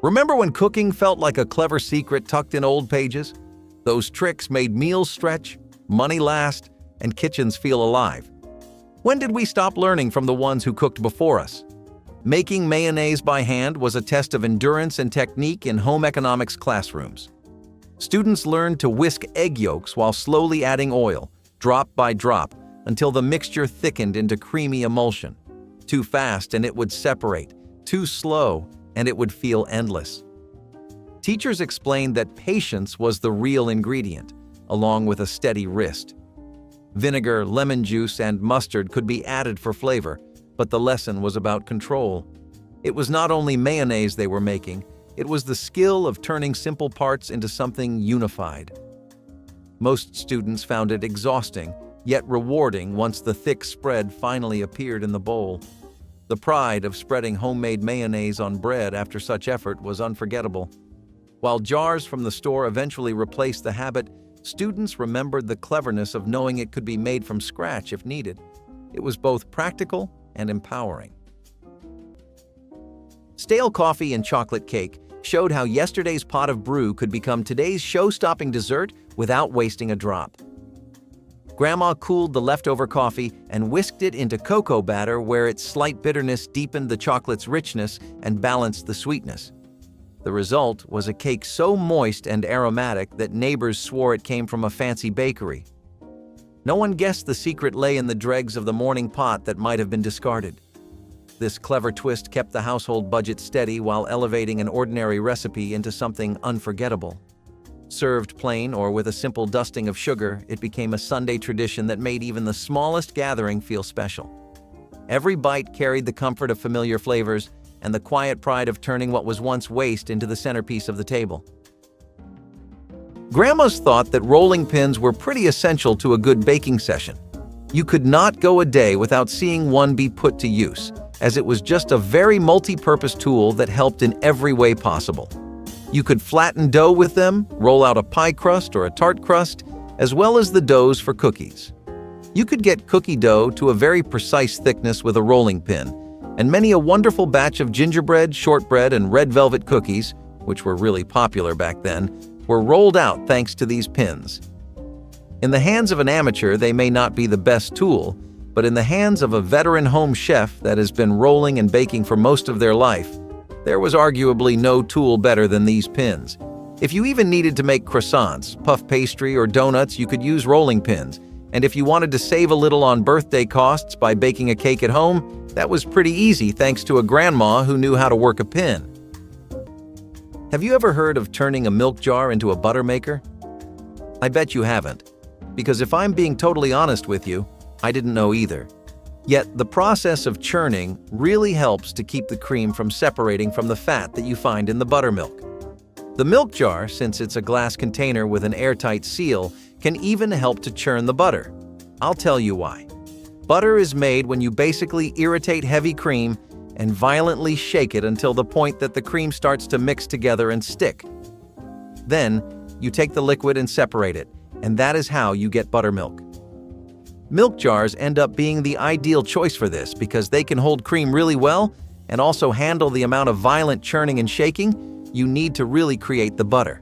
Remember when cooking felt like a clever secret tucked in old pages? Those tricks made meals stretch, money last, and kitchens feel alive. When did we stop learning from the ones who cooked before us? Making mayonnaise by hand was a test of endurance and technique in home economics classrooms. Students learned to whisk egg yolks while slowly adding oil, drop by drop, until the mixture thickened into creamy emulsion. Too fast and it would separate, too slow and it would feel endless. Teachers explained that patience was the real ingredient, along with a steady wrist. Vinegar, lemon juice, and mustard could be added for flavor, but the lesson was about control. It was not only mayonnaise they were making, it was the skill of turning simple parts into something unified. Most students found it exhausting, yet rewarding once the thick spread finally appeared in the bowl. The pride of spreading homemade mayonnaise on bread after such effort was unforgettable. While jars from the store eventually replaced the habit, students remembered the cleverness of knowing it could be made from scratch if needed. It was both practical and empowering. Stale coffee and chocolate cake showed how yesterday's pot of brew could become today's show-stopping dessert without wasting a drop. Grandma cooled the leftover coffee and whisked it into cocoa batter where its slight bitterness deepened the chocolate's richness and balanced the sweetness. The result was a cake so moist and aromatic that neighbors swore it came from a fancy bakery. No one guessed the secret lay in the dregs of the morning pot that might have been discarded. This clever twist kept the household budget steady while elevating an ordinary recipe into something unforgettable. Served plain or with a simple dusting of sugar, it became a Sunday tradition that made even the smallest gathering feel special. Every bite carried the comfort of familiar flavors and the quiet pride of turning what was once waste into the centerpiece of the table. Grandmas thought that rolling pins were pretty essential to a good baking session. You could not go a day without seeing one be put to use, as it was just a very multi-purpose tool that helped in every way possible. You could flatten dough with them, roll out a pie crust or a tart crust, as well as the doughs for cookies. You could get cookie dough to a very precise thickness with a rolling pin, and many a wonderful batch of gingerbread, shortbread, and red velvet cookies, which were really popular back then, were rolled out thanks to these pins. In the hands of an amateur, they may not be the best tool, but in the hands of a veteran home chef that has been rolling and baking for most of their life, there was arguably no tool better than these pins. If you even needed to make croissants, puff pastry, or donuts, you could use rolling pins. And if you wanted to save a little on birthday costs by baking a cake at home, that was pretty easy thanks to a grandma who knew how to work a pin. Have you ever heard of turning a milk jar into a butter maker? I bet you haven't, because if I'm being totally honest with you, I didn't know either. Yet the process of churning really helps to keep the cream from separating from the fat that you find in the buttermilk. The milk jar, since it's a glass container with an airtight seal, can even help to churn the butter. I'll tell you why. Butter is made when you basically irritate heavy cream and violently shake it until the point that the cream starts to mix together and stick. Then, you take the liquid and separate it, and that is how you get buttermilk. Milk jars end up being the ideal choice for this because they can hold cream really well and also handle the amount of violent churning and shaking you need to really create the butter.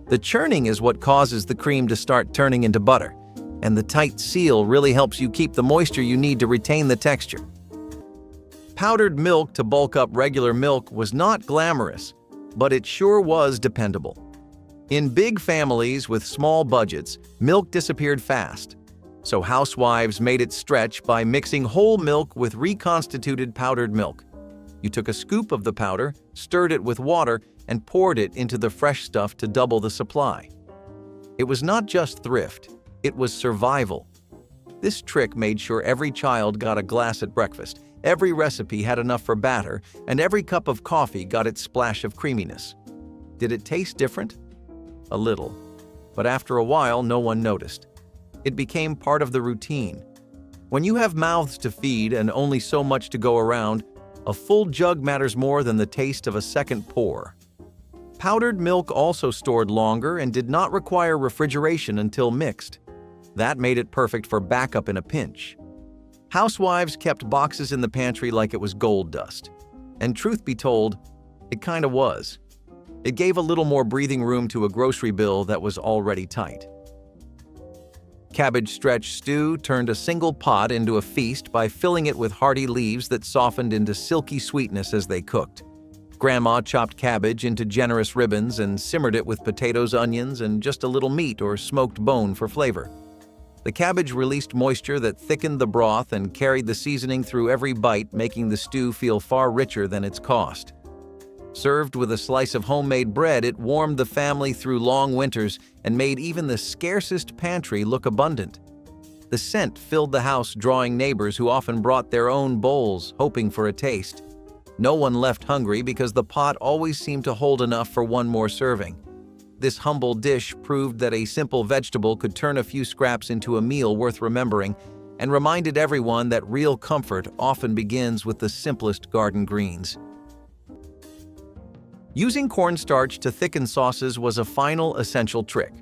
The churning is what causes the cream to start turning into butter, and the tight seal really helps you keep the moisture you need to retain the texture. Powdered milk to bulk up regular milk was not glamorous, but it sure was dependable. In big families with small budgets, milk disappeared fast. So housewives made it stretch by mixing whole milk with reconstituted powdered milk. You took a scoop of the powder, stirred it with water, and poured it into the fresh stuff to double the supply. It was not just thrift, it was survival. This trick made sure every child got a glass at breakfast, every recipe had enough for batter, and every cup of coffee got its splash of creaminess. Did it taste different? A little. But after a while, no one noticed. It became part of the routine. When you have mouths to feed and only so much to go around, a full jug matters more than the taste of a second pour. Powdered milk also stored longer and did not require refrigeration until mixed. That made it perfect for backup in a pinch. Housewives kept boxes in the pantry like it was gold dust. And truth be told, It kinda was. It gave a little more breathing room to a grocery bill that was already tight. Cabbage stretch stew turned a single pot into a feast by filling it with hearty leaves that softened into silky sweetness as they cooked. Grandma chopped cabbage into generous ribbons and simmered it with potatoes, onions, and just a little meat or smoked bone for flavor. The cabbage released moisture that thickened the broth and carried the seasoning through every bite, making the stew feel far richer than its cost. Served with a slice of homemade bread, it warmed the family through long winters and made even the scarcest pantry look abundant. The scent filled the house, drawing neighbors who often brought their own bowls, hoping for a taste. No one left hungry because the pot always seemed to hold enough for one more serving. This humble dish proved that a simple vegetable could turn a few scraps into a meal worth remembering, and reminded everyone that real comfort often begins with the simplest garden greens. Using cornstarch to thicken sauces was a final essential trick.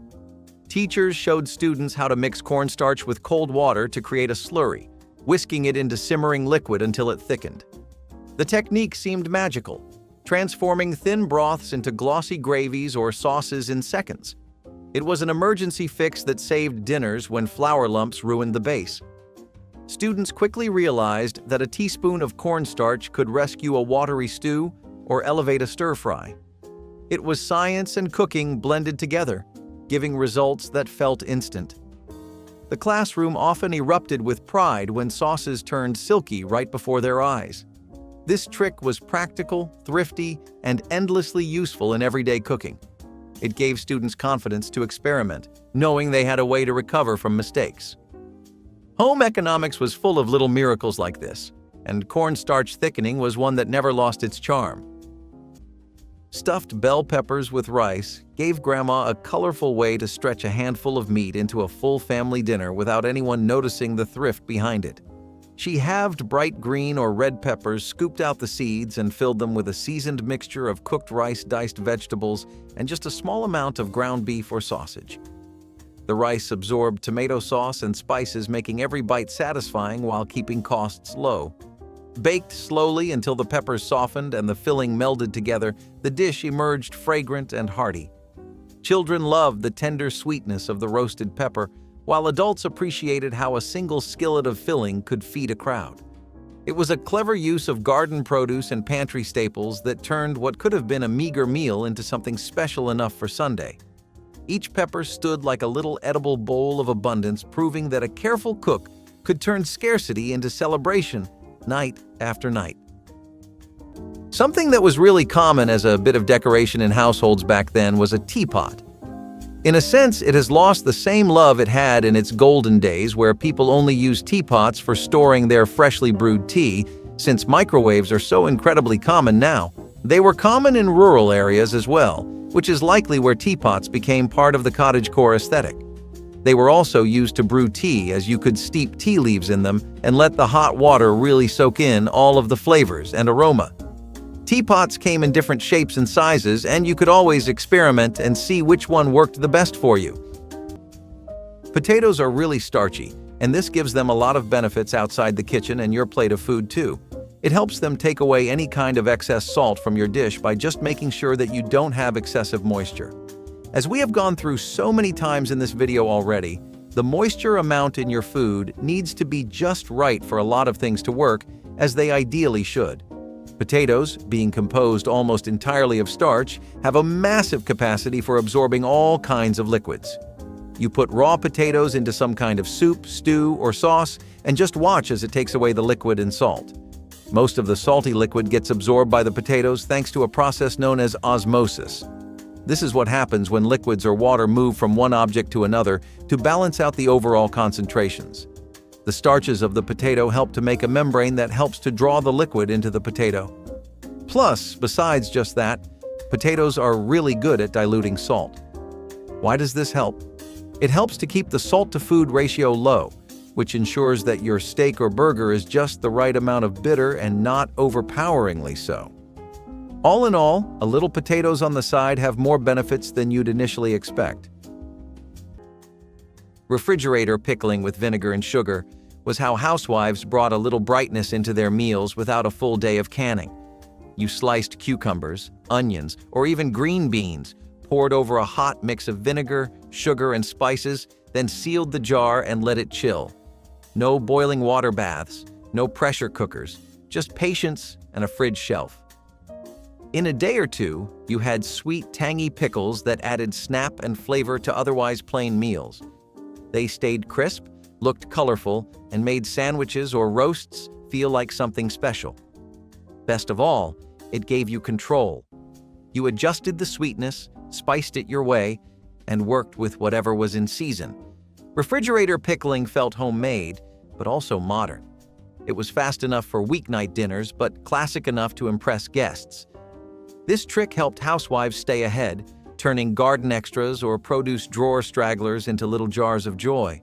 Teachers showed students how to mix cornstarch with cold water to create a slurry, whisking it into simmering liquid until it thickened. The technique seemed magical, transforming thin broths into glossy gravies or sauces in seconds. It was an emergency fix that saved dinners when flour lumps ruined the base. Students quickly realized that a teaspoon of cornstarch could rescue a watery stew or elevate a stir-fry. It was science and cooking blended together, giving results that felt instant. The classroom often erupted with pride when sauces turned silky right before their eyes. This trick was practical, thrifty, and endlessly useful in everyday cooking. It gave students confidence to experiment, knowing they had a way to recover from mistakes. Home economics was full of little miracles like this, and cornstarch thickening was one that never lost its charm. Stuffed bell peppers with rice gave Grandma a colorful way to stretch a handful of meat into a full family dinner without anyone noticing the thrift behind it. She halved bright green or red peppers, scooped out the seeds, and filled them with a seasoned mixture of cooked rice, diced vegetables, and just a small amount of ground beef or sausage. The rice absorbed tomato sauce and spices, making every bite satisfying while keeping costs low. Baked slowly until the peppers softened and the filling melded together, the dish emerged fragrant and hearty. Children loved the tender sweetness of the roasted pepper, while adults appreciated how a single skillet of filling could feed a crowd. It was a clever use of garden produce and pantry staples that turned what could have been a meager meal into something special enough for Sunday. Each pepper stood like a little edible bowl of abundance, proving that a careful cook could turn scarcity into celebration night after night. Something that was really common as a bit of decoration in households back then was a teapot. In a sense, it has lost the same love it had in its golden days, where people only used teapots for storing their freshly brewed tea, since microwaves are so incredibly common now. They were common in rural areas as well, which is likely where teapots became part of the cottagecore aesthetic. They were also used to brew tea, as you could steep tea leaves in them and let the hot water really soak in all of the flavors and aroma. Teapots came in different shapes and sizes, and you could always experiment and see which one worked the best for you. Potatoes are really starchy, and this gives them a lot of benefits outside the kitchen and your plate of food too. It helps them take away any kind of excess salt from your dish by just making sure that you don't have excessive moisture. As we have gone through so many times in this video already, the moisture amount in your food needs to be just right for a lot of things to work, as they ideally should. Potatoes, being composed almost entirely of starch, have a massive capacity for absorbing all kinds of liquids. You put raw potatoes into some kind of soup, stew, or sauce, and just watch as it takes away the liquid and salt. Most of the salty liquid gets absorbed by the potatoes thanks to a process known as osmosis. This is what happens when liquids or water move from one object to another to balance out the overall concentrations. The starches of the potato help to make a membrane that helps to draw the liquid into the potato. Plus, besides just that, potatoes are really good at diluting salt. Why does this help? It helps to keep the salt-to-food ratio low, which ensures that your steak or burger is just the right amount of bitter and not overpoweringly so. All in all, a little potatoes on the side have more benefits than you'd initially expect. Refrigerator pickling with vinegar and sugar was how housewives brought a little brightness into their meals without a full day of canning. You sliced cucumbers, onions, or even green beans, poured over a hot mix of vinegar, sugar, and spices, then sealed the jar and let it chill. No boiling water baths, no pressure cookers, just patience and a fridge shelf. In a day or two, you had sweet, tangy pickles that added snap and flavor to otherwise plain meals. They stayed crisp, looked colorful, and made sandwiches or roasts feel like something special. Best of all, it gave you control. You adjusted the sweetness, spiced it your way, and worked with whatever was in season. Refrigerator pickling felt homemade, but also modern. It was fast enough for weeknight dinners, but classic enough to impress guests. This trick helped housewives stay ahead, turning garden extras or produce drawer stragglers into little jars of joy.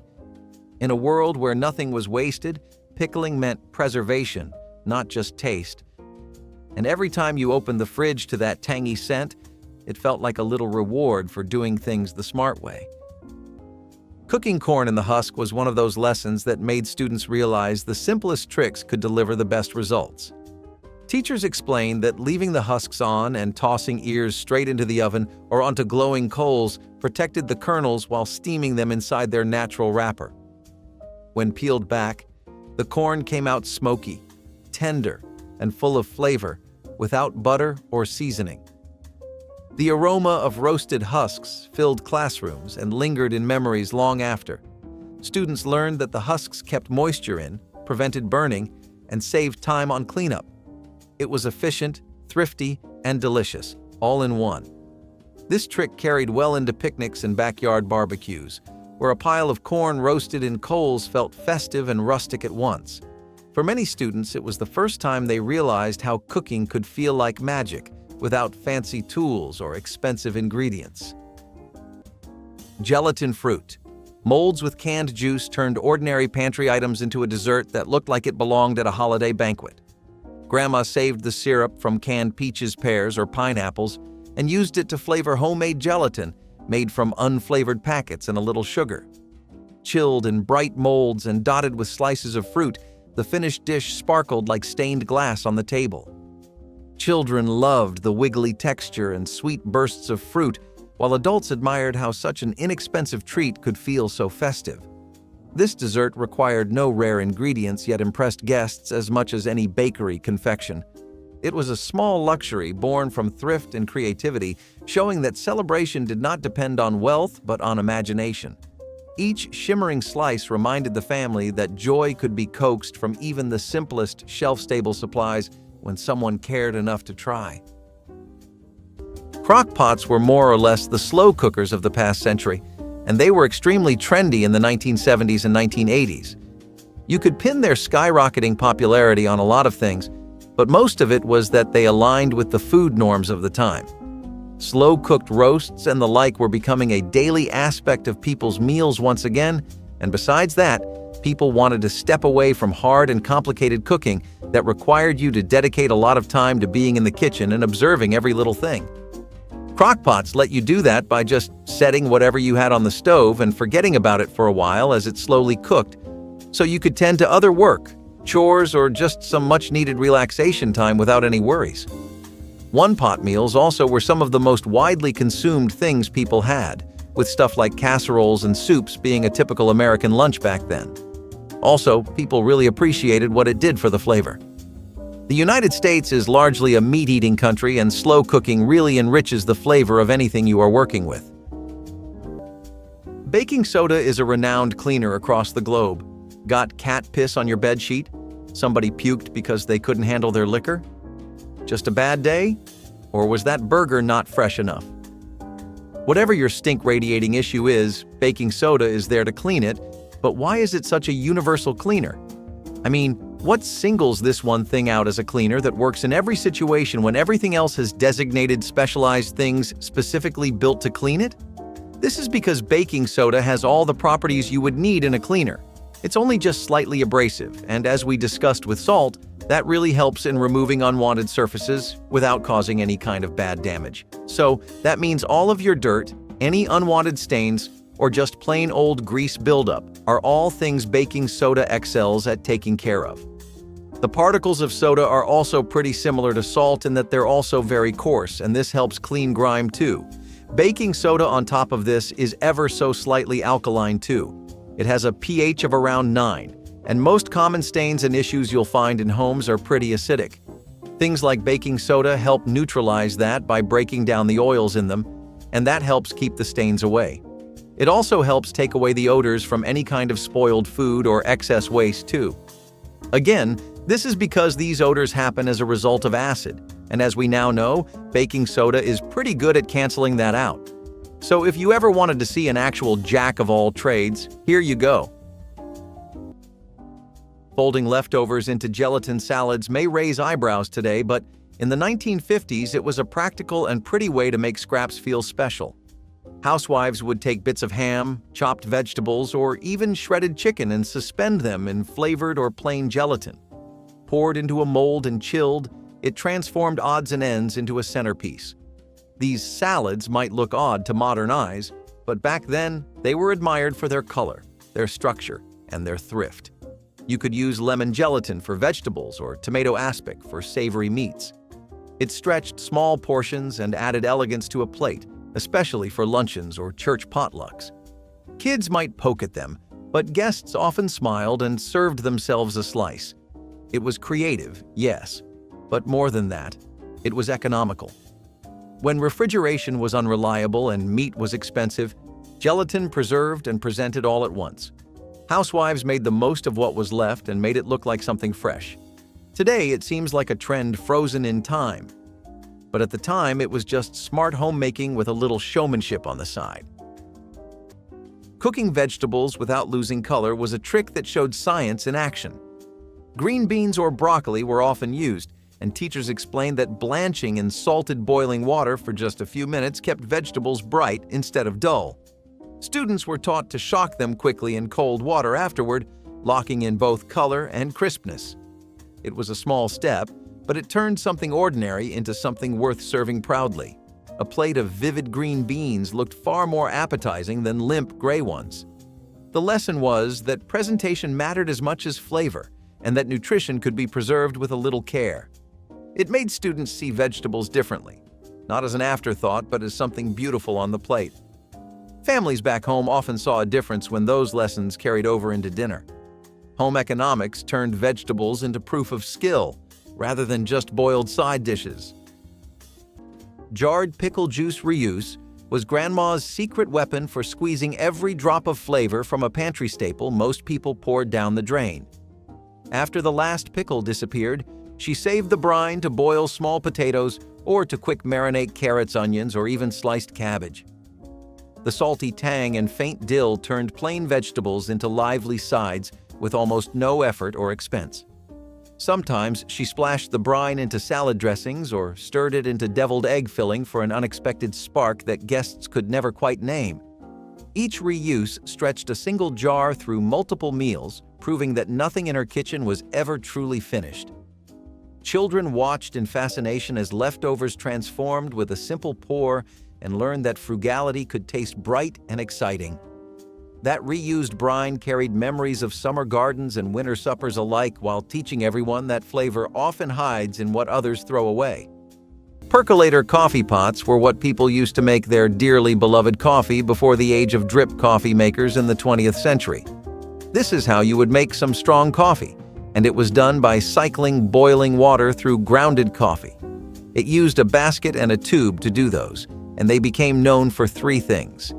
In a world where nothing was wasted, pickling meant preservation, not just taste. And every time you opened the fridge to that tangy scent, it felt like a little reward for doing things the smart way. Cooking corn in the husk was one of those lessons that made students realize the simplest tricks could deliver the best results. Teachers explained that leaving the husks on and tossing ears straight into the oven or onto glowing coals protected the kernels while steaming them inside their natural wrapper. When peeled back, the corn came out smoky, tender, and full of flavor, without butter or seasoning. The aroma of roasted husks filled classrooms and lingered in memories long after. Students learned that the husks kept moisture in, prevented burning, and saved time on cleanup. It was efficient, thrifty, and delicious, all in one. This trick carried well into picnics and backyard barbecues, where a pile of corn roasted in coals felt festive and rustic at once. For many students, it was the first time they realized how cooking could feel like magic, without fancy tools or expensive ingredients. Gelatin fruit. Molds with canned juice turned ordinary pantry items into a dessert that looked like it belonged at a holiday banquet. Grandma saved the syrup from canned peaches, pears, or pineapples and used it to flavor homemade gelatin made from unflavored packets and a little sugar. Chilled in bright molds and dotted with slices of fruit, the finished dish sparkled like stained glass on the table. Children loved the wiggly texture and sweet bursts of fruit, while adults admired how such an inexpensive treat could feel so festive. This dessert required no rare ingredients, yet impressed guests as much as any bakery confection. It was a small luxury born from thrift and creativity, showing that celebration did not depend on wealth but on imagination. Each shimmering slice reminded the family that joy could be coaxed from even the simplest shelf-stable supplies when someone cared enough to try. Crock pots were more or less the slow cookers of the past century, and they were extremely trendy in the 1970s and 1980s. You could pin their skyrocketing popularity on a lot of things, but most of it was that they aligned with the food norms of the time. Slow-cooked roasts and the like were becoming a daily aspect of people's meals once again, and besides that, people wanted to step away from hard and complicated cooking that required you to dedicate a lot of time to being in the kitchen and observing every little thing. Crockpots let you do that by just setting whatever you had on the stove and forgetting about it for a while as it slowly cooked, so you could tend to other work, chores, or just some much-needed relaxation time without any worries. One-pot meals also were some of the most widely consumed things people had, with stuff like casseroles and soups being a typical American lunch back then. Also, people really appreciated what it did for the flavor. The United States is largely a meat-eating country, and slow cooking really enriches the flavor of anything you are working with. Baking soda is a renowned cleaner across the globe. Got cat piss on your bedsheet? Somebody puked because they couldn't handle their liquor? Just a bad day? Or was that burger not fresh enough? Whatever your stink-radiating issue is, baking soda is there to clean it, but why is it such a universal cleaner? I mean, what singles this one thing out as a cleaner that works in every situation when everything else has designated specialized things specifically built to clean it? This is because baking soda has all the properties you would need in a cleaner. It's only just slightly abrasive, and as we discussed with salt, that really helps in removing unwanted surfaces without causing any kind of bad damage. So that means all of your dirt, any unwanted stains, or just plain old grease buildup are all things baking soda excels at taking care of. The particles of soda are also pretty similar to salt in that they're also very coarse, and this helps clean grime too. Baking soda on top of this is ever so slightly alkaline too. It has a pH of around 9, and most common stains and issues you'll find in homes are pretty acidic. Things like baking soda help neutralize that by breaking down the oils in them, and that helps keep the stains away. It also helps take away the odors from any kind of spoiled food or excess waste too. Again, this is because these odors happen as a result of acid, and as we now know, baking soda is pretty good at canceling that out. So if you ever wanted to see an actual jack of all trades, here you go. Folding leftovers into gelatin salads may raise eyebrows today, but in the 1950s it was a practical and pretty way to make scraps feel special. Housewives would take bits of ham, chopped vegetables, or even shredded chicken and suspend them in flavored or plain gelatin. Poured into a mold and chilled, it transformed odds and ends into a centerpiece. These salads might look odd to modern eyes, but back then they were admired for their color, their structure, and their thrift. You could use lemon gelatin for vegetables or tomato aspic for savory meats. It stretched small portions and added elegance to a plate, especially for luncheons or church potlucks. Kids might poke at them, but guests often smiled and served themselves a slice. It was creative, yes, but more than that, it was economical. When refrigeration was unreliable and meat was expensive, gelatin preserved and presented all at once. Housewives made the most of what was left and made it look like something fresh. Today, it seems like a trend frozen in time. But at the time, it was just smart homemaking with a little showmanship on the side. Cooking vegetables without losing color was a trick that showed science in action. Green beans or broccoli were often used, and teachers explained that blanching in salted boiling water for just a few minutes kept vegetables bright instead of dull. Students were taught to shock them quickly in cold water afterward, locking in both color and crispness. It was a small step, but it turned something ordinary into something worth serving proudly. A plate of vivid green beans looked far more appetizing than limp gray ones. The lesson was that presentation mattered as much as flavor, and that nutrition could be preserved with a little care. It made students see vegetables differently, not as an afterthought, but as something beautiful on the plate. Families back home often saw a difference when those lessons carried over into dinner. Home economics turned vegetables into proof of skill, rather than just boiled side dishes. Jarred pickle juice reuse was Grandma's secret weapon for squeezing every drop of flavor from a pantry staple most people poured down the drain. After the last pickle disappeared, she saved the brine to boil small potatoes or to quick marinate carrots, onions, or even sliced cabbage. The salty tang and faint dill turned plain vegetables into lively sides with almost no effort or expense. Sometimes she splashed the brine into salad dressings or stirred it into deviled egg filling for an unexpected spark that guests could never quite name. Each reuse stretched a single jar through multiple meals, proving that nothing in her kitchen was ever truly finished. Children watched in fascination as leftovers transformed with a simple pour and learned that frugality could taste bright and exciting. That reused brine carried memories of summer gardens and winter suppers alike while teaching everyone that flavor often hides in what others throw away. Percolator coffee pots were what people used to make their dearly beloved coffee before the age of drip coffee makers in the 20th century. This is how you would make some strong coffee, and it was done by cycling boiling water through grounded coffee. It used a basket and a tube to do those, and they became known for three things: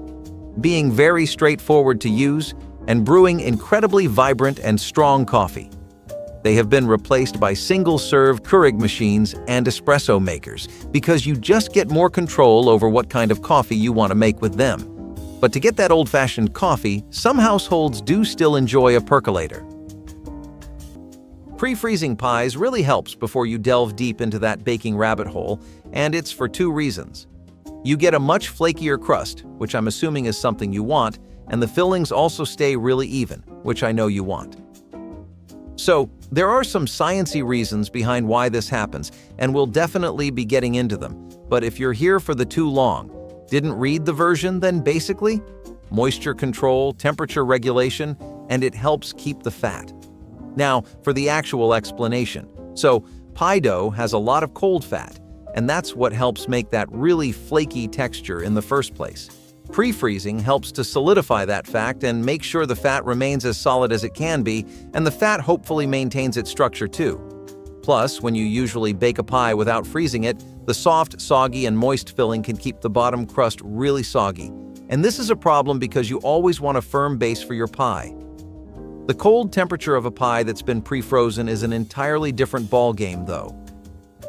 being very straightforward to use and brewing incredibly vibrant and strong coffee. They have been replaced by single-serve Keurig machines and espresso makers because you just get more control over what kind of coffee you want to make with them. But to get that old-fashioned coffee, some households do still enjoy a percolator. Pre-freezing pies really helps before you delve deep into that baking rabbit hole, and it's for two reasons. You get a much flakier crust, which I'm assuming is something you want, and the fillings also stay really even, which I know you want. So, there are some sciencey reasons behind why this happens, and we'll definitely be getting into them. But if you're here for the too long, didn't read the version, then basically, moisture control, temperature regulation, and it helps keep the fat. Now, for the actual explanation. So, pie dough has a lot of cold fat, and that's what helps make that really flaky texture in the first place. Pre-freezing helps to solidify that fact and make sure the fat remains as solid as it can be, and the fat hopefully maintains its structure too. Plus, when you usually bake a pie without freezing it, the soft, soggy, and moist filling can keep the bottom crust really soggy. And this is a problem because you always want a firm base for your pie. The cold temperature of a pie that's been pre-frozen is an entirely different ballgame, though.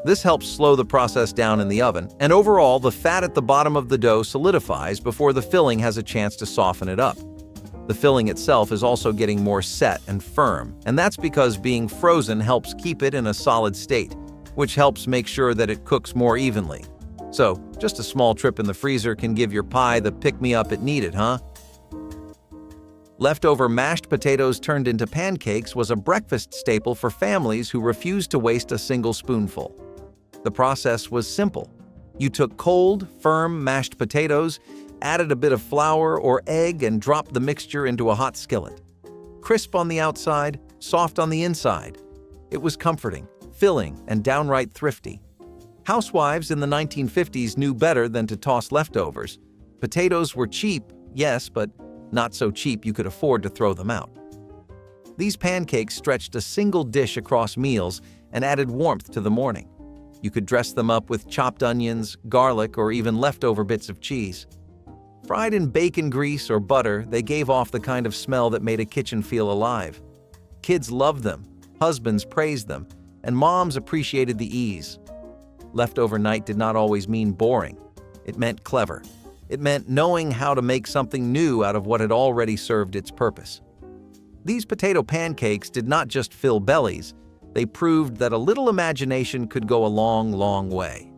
This helps slow the process down in the oven, and overall, the fat at the bottom of the dough solidifies before the filling has a chance to soften it up. The filling itself is also getting more set and firm, and that's because being frozen helps keep it in a solid state, which helps make sure that it cooks more evenly. So, just a small trip in the freezer can give your pie the pick-me-up it needed, huh? Leftover mashed potatoes turned into pancakes was a breakfast staple for families who refused to waste a single spoonful. The process was simple. You took cold, firm mashed potatoes, added a bit of flour or egg, and dropped the mixture into a hot skillet. Crisp on the outside, soft on the inside. It was comforting, filling, and downright thrifty. Housewives in the 1950s knew better than to toss leftovers. Potatoes were cheap, yes, but not so cheap you could afford to throw them out. These pancakes stretched a single dish across meals and added warmth to the morning. You could dress them up with chopped onions, garlic, or even leftover bits of cheese. Fried in bacon grease or butter, they gave off the kind of smell that made a kitchen feel alive. Kids loved them, husbands praised them, and moms appreciated the ease. Leftover night did not always mean boring. It meant clever. It meant knowing how to make something new out of what had already served its purpose. These potato pancakes did not just fill bellies, they proved that a little imagination could go a long, long way.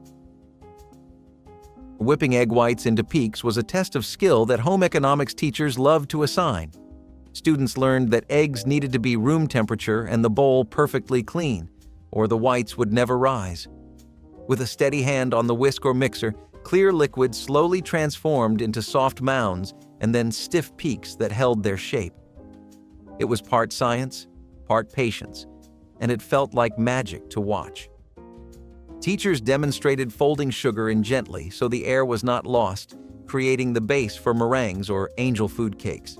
Whipping egg whites into peaks was a test of skill that home economics teachers loved to assign. Students learned that eggs needed to be room temperature and the bowl perfectly clean, or the whites would never rise. With a steady hand on the whisk or mixer, clear liquid slowly transformed into soft mounds and then stiff peaks that held their shape. It was part science, part patience, and it felt like magic to watch. Teachers demonstrated folding sugar in gently so the air was not lost, creating the base for meringues or angel food cakes.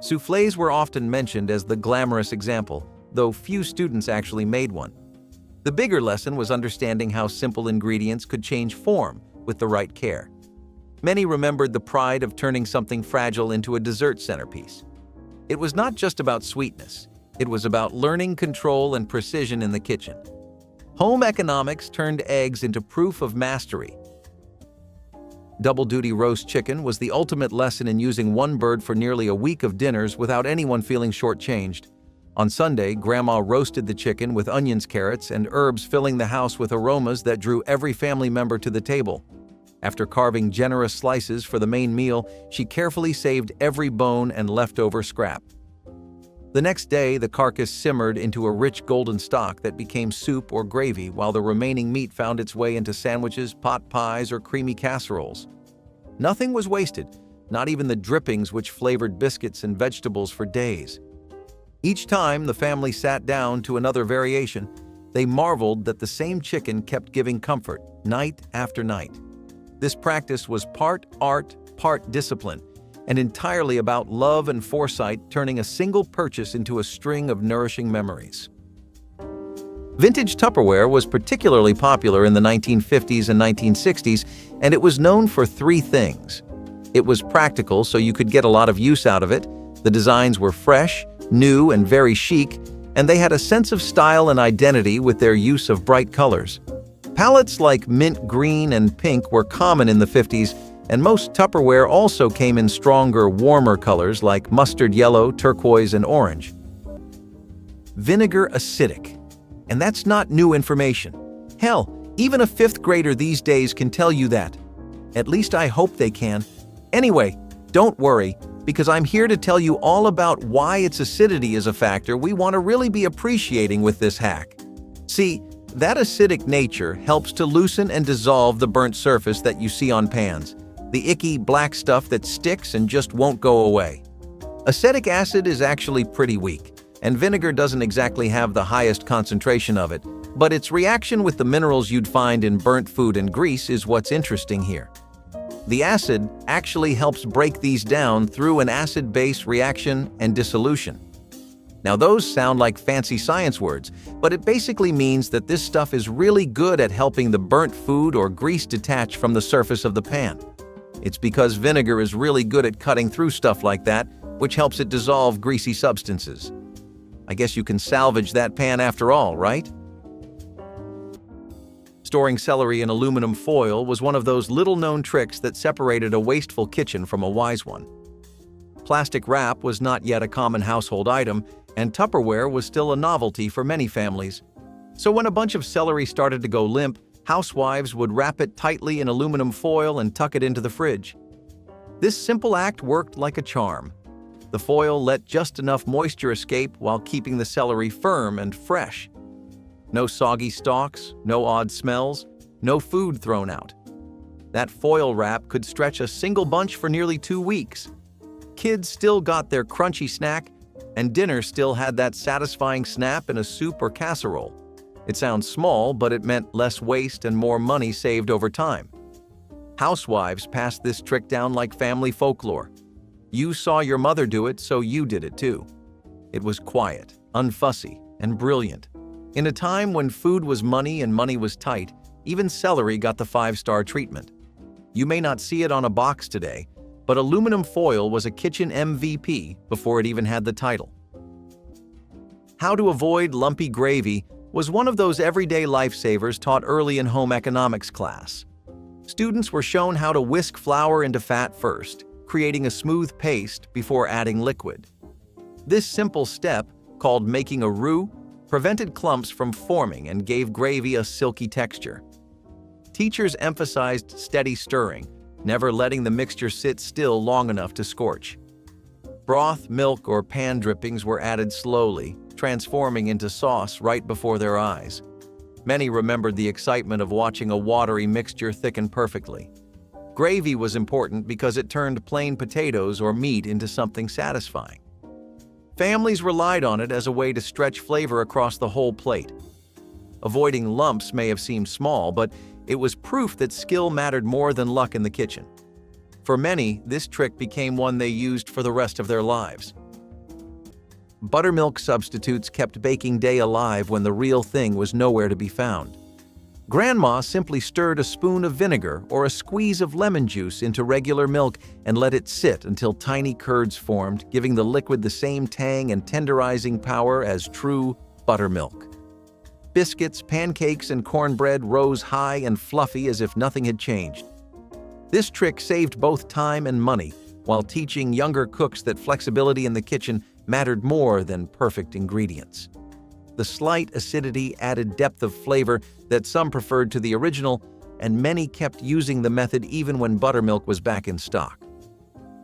Soufflés were often mentioned as the glamorous example, though few students actually made one. The bigger lesson was understanding how simple ingredients could change form with the right care. Many remembered the pride of turning something fragile into a dessert centerpiece. It was not just about sweetness, it was about learning control and precision in the kitchen. Home economics turned eggs into proof of mastery. Double-duty roast chicken was the ultimate lesson in using one bird for nearly a week of dinners without anyone feeling shortchanged. On Sunday, Grandma roasted the chicken with onions, carrots, and herbs, filling the house with aromas that drew every family member to the table. After carving generous slices for the main meal, she carefully saved every bone and leftover scrap. The next day, the carcass simmered into a rich golden stock that became soup or gravy, while the remaining meat found its way into sandwiches, pot pies, or creamy casseroles. Nothing was wasted, not even the drippings which flavored biscuits and vegetables for days. Each time the family sat down to another variation, they marveled that the same chicken kept giving comfort night after night. This practice was part art, part discipline, and entirely about love and foresight, turning a single purchase into a string of nourishing memories. Vintage Tupperware was particularly popular in the 1950s and 1960s, and it was known for three things. It was practical, so you could get a lot of use out of it. The designs were fresh, new, and very chic, and they had a sense of style and identity with their use of bright colors. Palettes like mint green and pink were common in the 50s, and most Tupperware also came in stronger, warmer colors like mustard yellow, turquoise, and orange. Vinegar acidic. And that's not new information. Hell, even a fifth grader these days can tell you that. At least I hope they can. Anyway, don't worry, because I'm here to tell you all about why its acidity is a factor we want to really be appreciating with this hack. See, that acidic nature helps to loosen and dissolve the burnt surface that you see on pans, the icky black stuff that sticks and just won't go away. Acetic acid is actually pretty weak, and vinegar doesn't exactly have the highest concentration of it, but its reaction with the minerals you'd find in burnt food and grease is what's interesting here. The acid actually helps break these down through an acid-base reaction and dissolution. Now those sound like fancy science words, but it basically means that this stuff is really good at helping the burnt food or grease detach from the surface of the pan. It's because vinegar is really good at cutting through stuff like that, which helps it dissolve greasy substances. I guess you can salvage that pan after all, right? Storing celery in aluminum foil was one of those little-known tricks that separated a wasteful kitchen from a wise one. Plastic wrap was not yet a common household item, and Tupperware was still a novelty for many families. So when a bunch of celery started to go limp, housewives would wrap it tightly in aluminum foil and tuck it into the fridge. This simple act worked like a charm. The foil let just enough moisture escape while keeping the celery firm and fresh. No soggy stalks, no odd smells, no food thrown out. That foil wrap could stretch a single bunch for nearly 2 weeks. Kids still got their crunchy snack, and dinner still had that satisfying snap in a soup or casserole. It sounds small, but it meant less waste and more money saved over time. Housewives passed this trick down like family folklore. You saw your mother do it, so you did it too. It was quiet, unfussy, and brilliant. In a time when food was money and money was tight, even celery got the 5-star treatment. You may not see it on a box today, but aluminum foil was a kitchen MVP before it even had the title. How to avoid lumpy gravy was one of those everyday lifesavers taught early in home economics class. Students were shown how to whisk flour into fat first, creating a smooth paste before adding liquid. This simple step, called making a roux, prevented clumps from forming and gave gravy a silky texture. Teachers emphasized steady stirring, never letting the mixture sit still long enough to scorch. Broth, milk, or pan drippings were added slowly, transforming into sauce right before their eyes. Many remembered the excitement of watching a watery mixture thicken perfectly. Gravy was important because it turned plain potatoes or meat into something satisfying. Families relied on it as a way to stretch flavor across the whole plate. Avoiding lumps may have seemed small, but it was proof that skill mattered more than luck in the kitchen. For many, this trick became one they used for the rest of their lives. Buttermilk substitutes kept baking day alive when the real thing was nowhere to be found. Grandma simply stirred a spoon of vinegar or a squeeze of lemon juice into regular milk and let it sit until tiny curds formed, giving the liquid the same tang and tenderizing power as true buttermilk. Biscuits, pancakes, and cornbread rose high and fluffy as if nothing had changed. This trick saved both time and money, while teaching younger cooks that flexibility in the kitchen mattered more than perfect ingredients. The slight acidity added depth of flavor that some preferred to the original, and many kept using the method even when buttermilk was back in stock.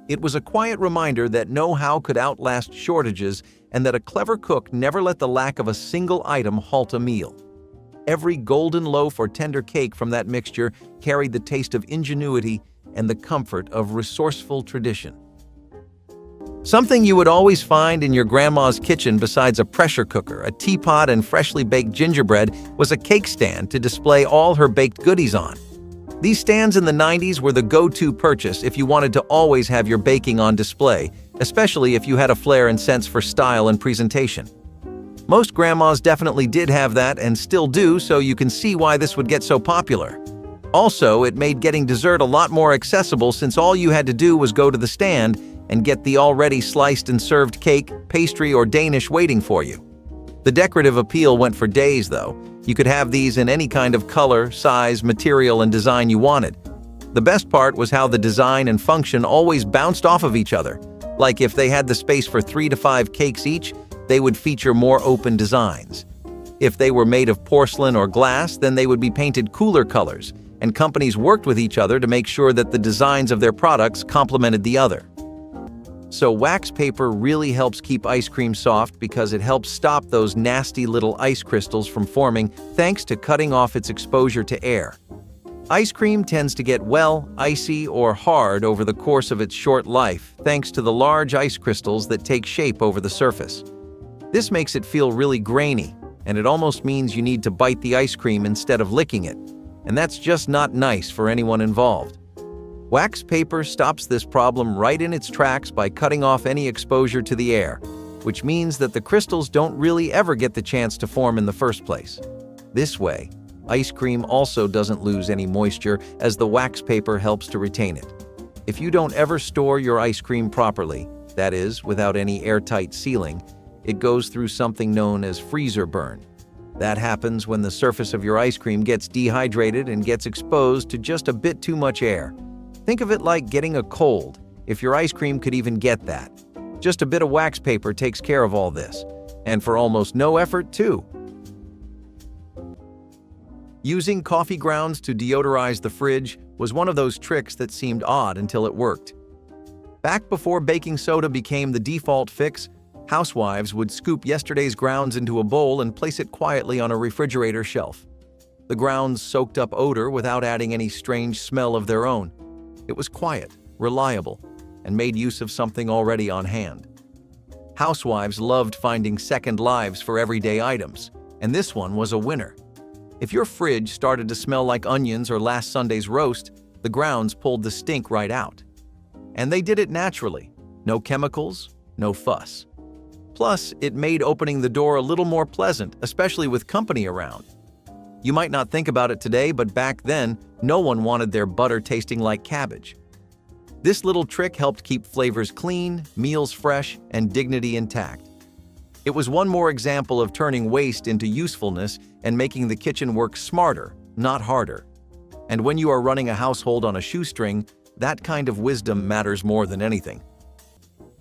It was a quiet reminder that know-how could outlast shortages and that a clever cook never let the lack of a single item halt a meal. Every golden loaf or tender cake from that mixture carried the taste of ingenuity and the comfort of resourceful tradition. Something you would always find in your grandma's kitchen besides a pressure cooker, a teapot, and freshly baked gingerbread was a cake stand to display all her baked goodies on. These stands in the 90s were the go-to purchase if you wanted to always have your baking on display, especially if you had a flair and sense for style and presentation. Most grandmas definitely did have that and still do, so you can see why this would get so popular. Also, it made getting dessert a lot more accessible since all you had to do was go to the stand and get the already sliced and served cake, pastry, or Danish waiting for you. The decorative appeal went for days, though. You could have these in any kind of color, size, material, and design you wanted. The best part was how the design and function always bounced off of each other. Like if they had the space for 3 to 5 cakes each, they would feature more open designs. If they were made of porcelain or glass, then they would be painted cooler colors, and companies worked with each other to make sure that the designs of their products complemented the other. So wax paper really helps keep ice cream soft because it helps stop those nasty little ice crystals from forming thanks to cutting off its exposure to air. Ice cream tends to get, well, icy or hard over the course of its short life thanks to the large ice crystals that take shape over the surface. This makes it feel really grainy, and it almost means you need to bite the ice cream instead of licking it, and that's just not nice for anyone involved. Wax paper stops this problem right in its tracks by cutting off any exposure to the air, which means that the crystals don't really ever get the chance to form in the first place. This way, ice cream also doesn't lose any moisture as the wax paper helps to retain it. If you don't ever store your ice cream properly, that is, without any airtight sealing, it goes through something known as freezer burn. That happens when the surface of your ice cream gets dehydrated and gets exposed to just a bit too much air. Think of it like getting a cold, if your ice cream could even get that. Just a bit of wax paper takes care of all this, and for almost no effort, too. Using coffee grounds to deodorize the fridge was one of those tricks that seemed odd until it worked. Back before baking soda became the default fix, housewives would scoop yesterday's grounds into a bowl and place it quietly on a refrigerator shelf. The grounds soaked up odor without adding any strange smell of their own. It was quiet, reliable, and made use of something already on hand. Housewives loved finding second lives for everyday items, and this one was a winner. If your fridge started to smell like onions or last Sunday's roast, the grounds pulled the stink right out. And they did it naturally. No chemicals, no fuss. Plus, it made opening the door a little more pleasant, especially with company around. You might not think about it today, but back then, no one wanted their butter tasting like cabbage. This little trick helped keep flavors clean, meals fresh, and dignity intact. It was one more example of turning waste into usefulness and making the kitchen work smarter, not harder. And when you are running a household on a shoestring, that kind of wisdom matters more than anything.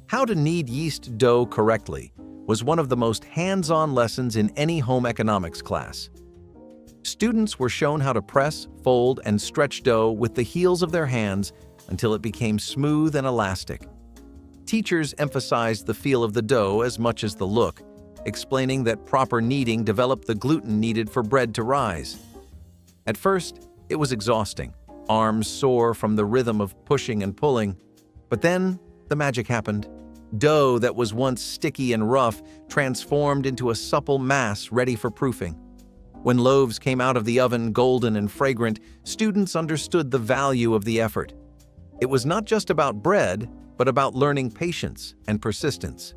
How to knead yeast dough correctly was one of the most hands-on lessons in any home economics class. Students were shown how to press, fold, and stretch dough with the heels of their hands until it became smooth and elastic. Teachers emphasized the feel of the dough as much as the look, explaining that proper kneading developed the gluten needed for bread to rise. At first, it was exhausting, arms sore from the rhythm of pushing and pulling. But then, the magic happened. Dough that was once sticky and rough transformed into a supple mass ready for proofing. When loaves came out of the oven golden and fragrant, students understood the value of the effort. It was not just about bread, but about learning patience and persistence.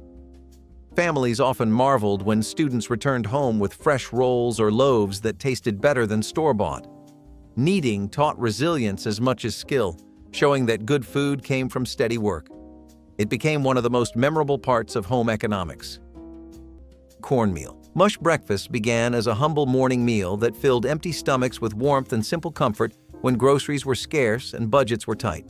Families often marveled when students returned home with fresh rolls or loaves that tasted better than store-bought. Kneading taught resilience as much as skill, showing that good food came from steady work. It became one of the most memorable parts of home economics. Cornmeal. Mush breakfast began as a humble morning meal that filled empty stomachs with warmth and simple comfort when groceries were scarce and budgets were tight.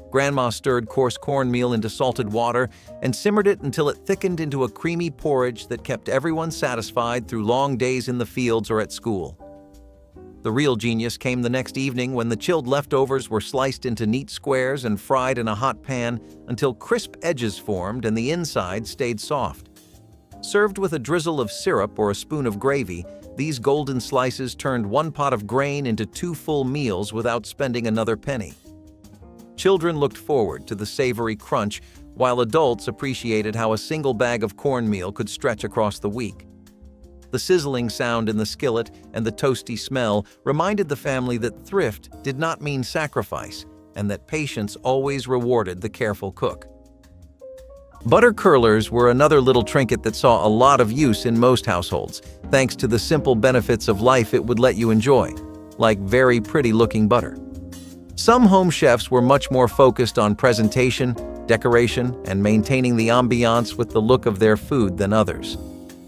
Grandma stirred coarse cornmeal into salted water and simmered it until it thickened into a creamy porridge that kept everyone satisfied through long days in the fields or at school. The real genius came the next evening when the chilled leftovers were sliced into neat squares and fried in a hot pan until crisp edges formed and the inside stayed soft. Served with a drizzle of syrup or a spoon of gravy, these golden slices turned one pot of grain into 2 full meals without spending another penny. Children looked forward to the savory crunch, while adults appreciated how a single bag of cornmeal could stretch across the week. The sizzling sound in the skillet and the toasty smell reminded the family that thrift did not mean sacrifice, and that patience always rewarded the careful cook. Butter curlers were another little trinket that saw a lot of use in most households, thanks to the simple benefits of life it would let you enjoy, like very pretty-looking butter. Some home chefs were much more focused on presentation, decoration, and maintaining the ambiance with the look of their food than others.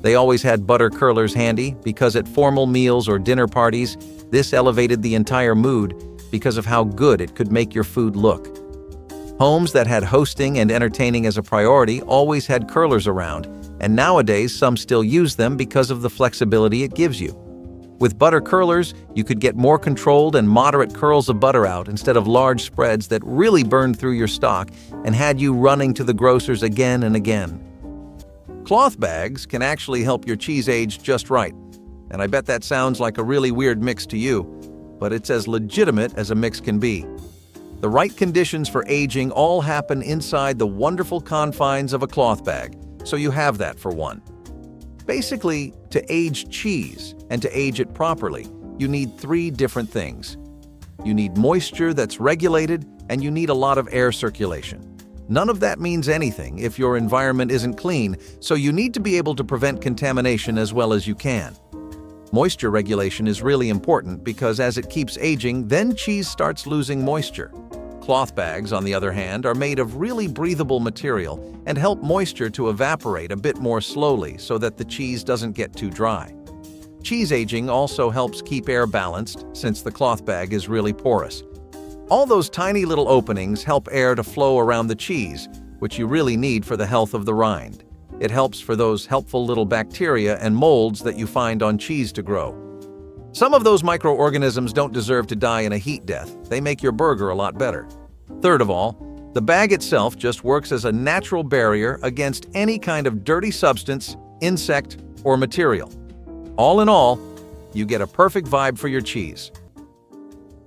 They always had butter curlers handy because at formal meals or dinner parties, this elevated the entire mood because of how good it could make your food look. Homes that had hosting and entertaining as a priority always had curlers around, and nowadays some still use them because of the flexibility it gives you. With butter curlers, you could get more controlled and moderate curls of butter out instead of large spreads that really burned through your stock and had you running to the grocer's again and again. Cloth bags can actually help your cheese age just right, and I bet that sounds like a really weird mix to you, but it's as legitimate as a mix can be. The right conditions for aging all happen inside the wonderful confines of a cloth bag, so you have that for one. Basically, to age cheese and to age it properly, you need three different things. You need moisture that's regulated, and you need a lot of air circulation. None of that means anything if your environment isn't clean, so you need to be able to prevent contamination as well as you can. Moisture regulation is really important because as it keeps aging, then cheese starts losing moisture. Cloth bags, on the other hand, are made of really breathable material and help moisture to evaporate a bit more slowly so that the cheese doesn't get too dry. Cheese aging also helps keep air balanced since the cloth bag is really porous. All those tiny little openings help air to flow around the cheese, which you really need for the health of the rind. It helps for those helpful little bacteria and molds that you find on cheese to grow. Some of those microorganisms don't deserve to die in a heat death. They make your burger a lot better. Third of all, the bag itself just works as a natural barrier against any kind of dirty substance, insect, or material. All in all, you get a perfect vibe for your cheese.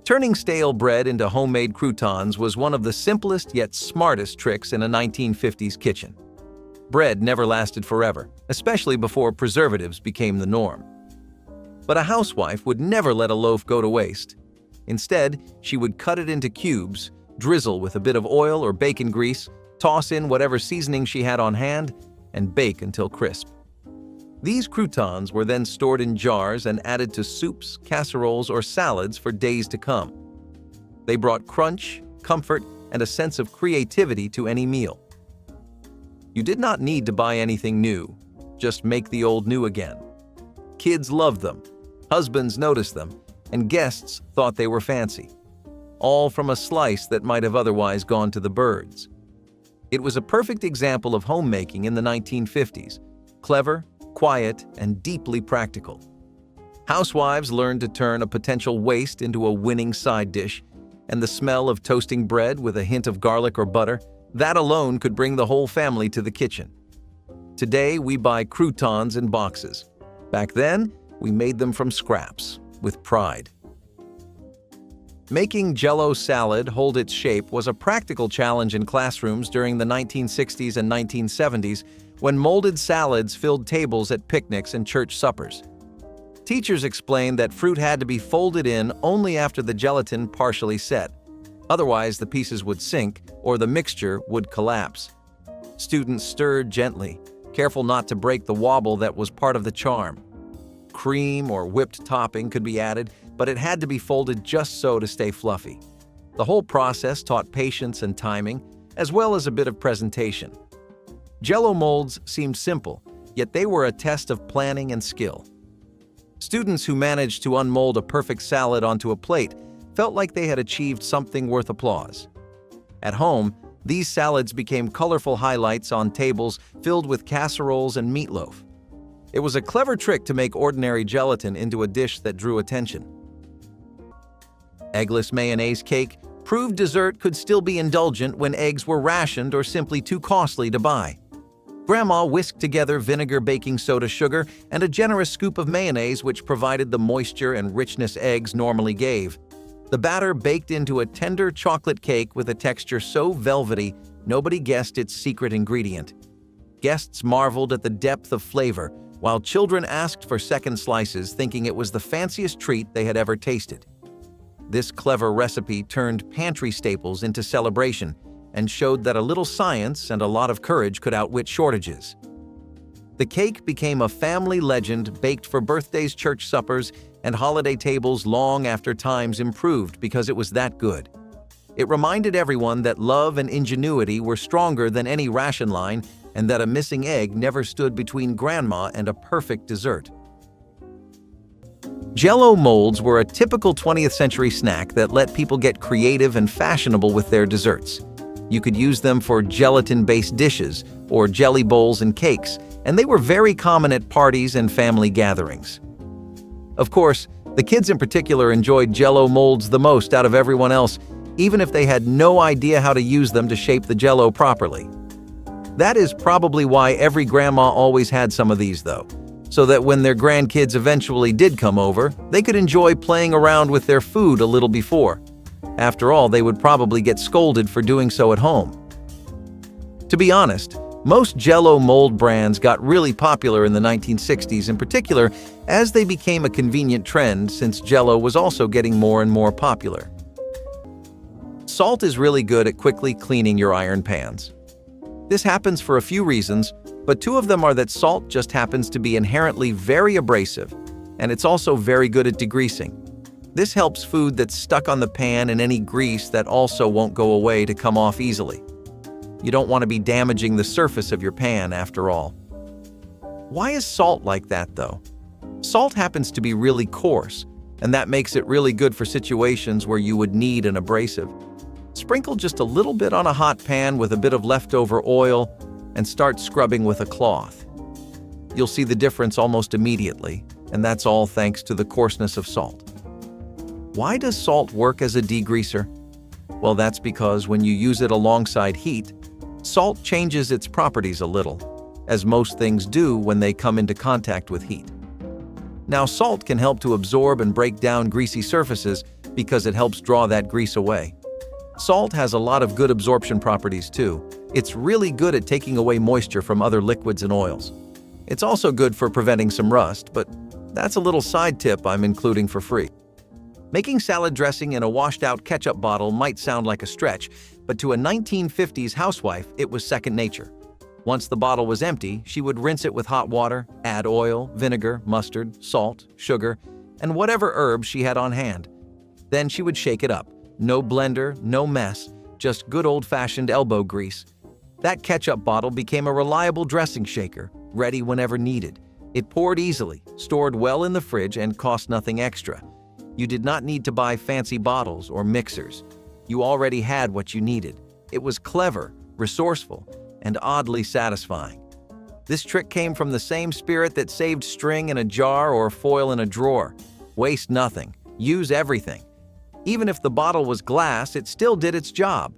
Turning stale bread into homemade croutons was one of the simplest yet smartest tricks in a 1950s kitchen. Bread never lasted forever, especially before preservatives became the norm. But a housewife would never let a loaf go to waste. Instead, she would cut it into cubes, drizzle with a bit of oil or bacon grease, toss in whatever seasoning she had on hand, and bake until crisp. These croutons were then stored in jars and added to soups, casseroles, or salads for days to come. They brought crunch, comfort, and a sense of creativity to any meal. You did not need to buy anything new, just make the old new again. Kids loved them, husbands noticed them, and guests thought they were fancy. All from a slice that might have otherwise gone to the birds. It was a perfect example of homemaking in the 1950s, clever, quiet, and deeply practical. Housewives learned to turn a potential waste into a winning side dish, and the smell of toasting bread with a hint of garlic or butter, that alone could bring the whole family to the kitchen. Today, we buy croutons in boxes. Back then, we made them from scraps, with pride. Making Jell-O salad hold its shape was a practical challenge in classrooms during the 1960s and 1970s when molded salads filled tables at picnics and church suppers. Teachers explained that fruit had to be folded in only after the gelatin partially set. Otherwise, the pieces would sink or the mixture would collapse. Students stirred gently, careful not to break the wobble that was part of the charm. Cream or whipped topping could be added, but it had to be folded just so to stay fluffy. The whole process taught patience and timing, as well as a bit of presentation. Jell-O molds seemed simple, yet they were a test of planning and skill. Students who managed to unmold a perfect salad onto a plate felt like they had achieved something worth applause. At home, these salads became colorful highlights on tables filled with casseroles and meatloaf. It was a clever trick to make ordinary gelatin into a dish that drew attention. Eggless mayonnaise cake proved dessert could still be indulgent when eggs were rationed or simply too costly to buy. Grandma whisked together vinegar, baking soda, sugar, and a generous scoop of mayonnaise which provided the moisture and richness eggs normally gave. The batter baked into a tender chocolate cake with a texture so velvety, nobody guessed its secret ingredient. Guests marveled at the depth of flavor, while children asked for second slices, thinking it was the fanciest treat they had ever tasted. This clever recipe turned pantry staples into celebration and showed that a little science and a lot of courage could outwit shortages. The cake became a family legend baked for birthdays, church suppers, and holiday tables long after times improved because it was that good. It reminded everyone that love and ingenuity were stronger than any ration line and that a missing egg never stood between grandma and a perfect dessert. Jell-O molds were a typical 20th century snack that let people get creative and fashionable with their desserts. You could use them for gelatin-based dishes or jelly bowls and cakes, and they were very common at parties and family gatherings. Of course, the kids in particular enjoyed Jell-O molds the most out of everyone else, even if they had no idea how to use them to shape the Jell-O properly. That is probably why every grandma always had some of these, though, so that when their grandkids eventually did come over, they could enjoy playing around with their food a little before. After all, they would probably get scolded for doing so at home. To be honest, Most Jell-O mold brands got really popular in the 1960s, in particular as they became a convenient trend since Jell-O was also getting more and more popular. Salt is really good at quickly cleaning your iron pans. This happens for a few reasons, but two of them are that salt just happens to be inherently very abrasive, and it's also very good at degreasing. This helps food that's stuck on the pan and any grease that also won't go away to come off easily. You don't want to be damaging the surface of your pan after all. Why is salt like that though? Salt happens to be really coarse, and that makes it really good for situations where you would need an abrasive. Sprinkle just a little bit on a hot pan with a bit of leftover oil and start scrubbing with a cloth. You'll see the difference almost immediately, and that's all thanks to the coarseness of salt. Why does salt work as a degreaser? Well, that's because when you use it alongside heat, salt changes its properties a little, as most things do when they come into contact with heat. Now, salt can help to absorb and break down greasy surfaces because it helps draw that grease away. Salt has a lot of good absorption properties too. It's really good at taking away moisture from other liquids and oils. It's also good for preventing some rust, but that's a little side tip I'm including for free. Making salad dressing in a washed-out ketchup bottle might sound like a stretch, but to a 1950s housewife, it was second nature. Once the bottle was empty, she would rinse it with hot water, add oil, vinegar, mustard, salt, sugar, and whatever herbs she had on hand. Then she would shake it up. No blender, no mess, just good old-fashioned elbow grease. That ketchup bottle became a reliable dressing shaker, ready whenever needed. It poured easily, stored well in the fridge, and cost nothing extra. You did not need to buy fancy bottles or mixers. You already had what you needed. It was clever, resourceful, and oddly satisfying. This trick came from the same spirit that saved string in a jar or foil in a drawer. Waste nothing. Use everything. Even if the bottle was glass, it still did its job.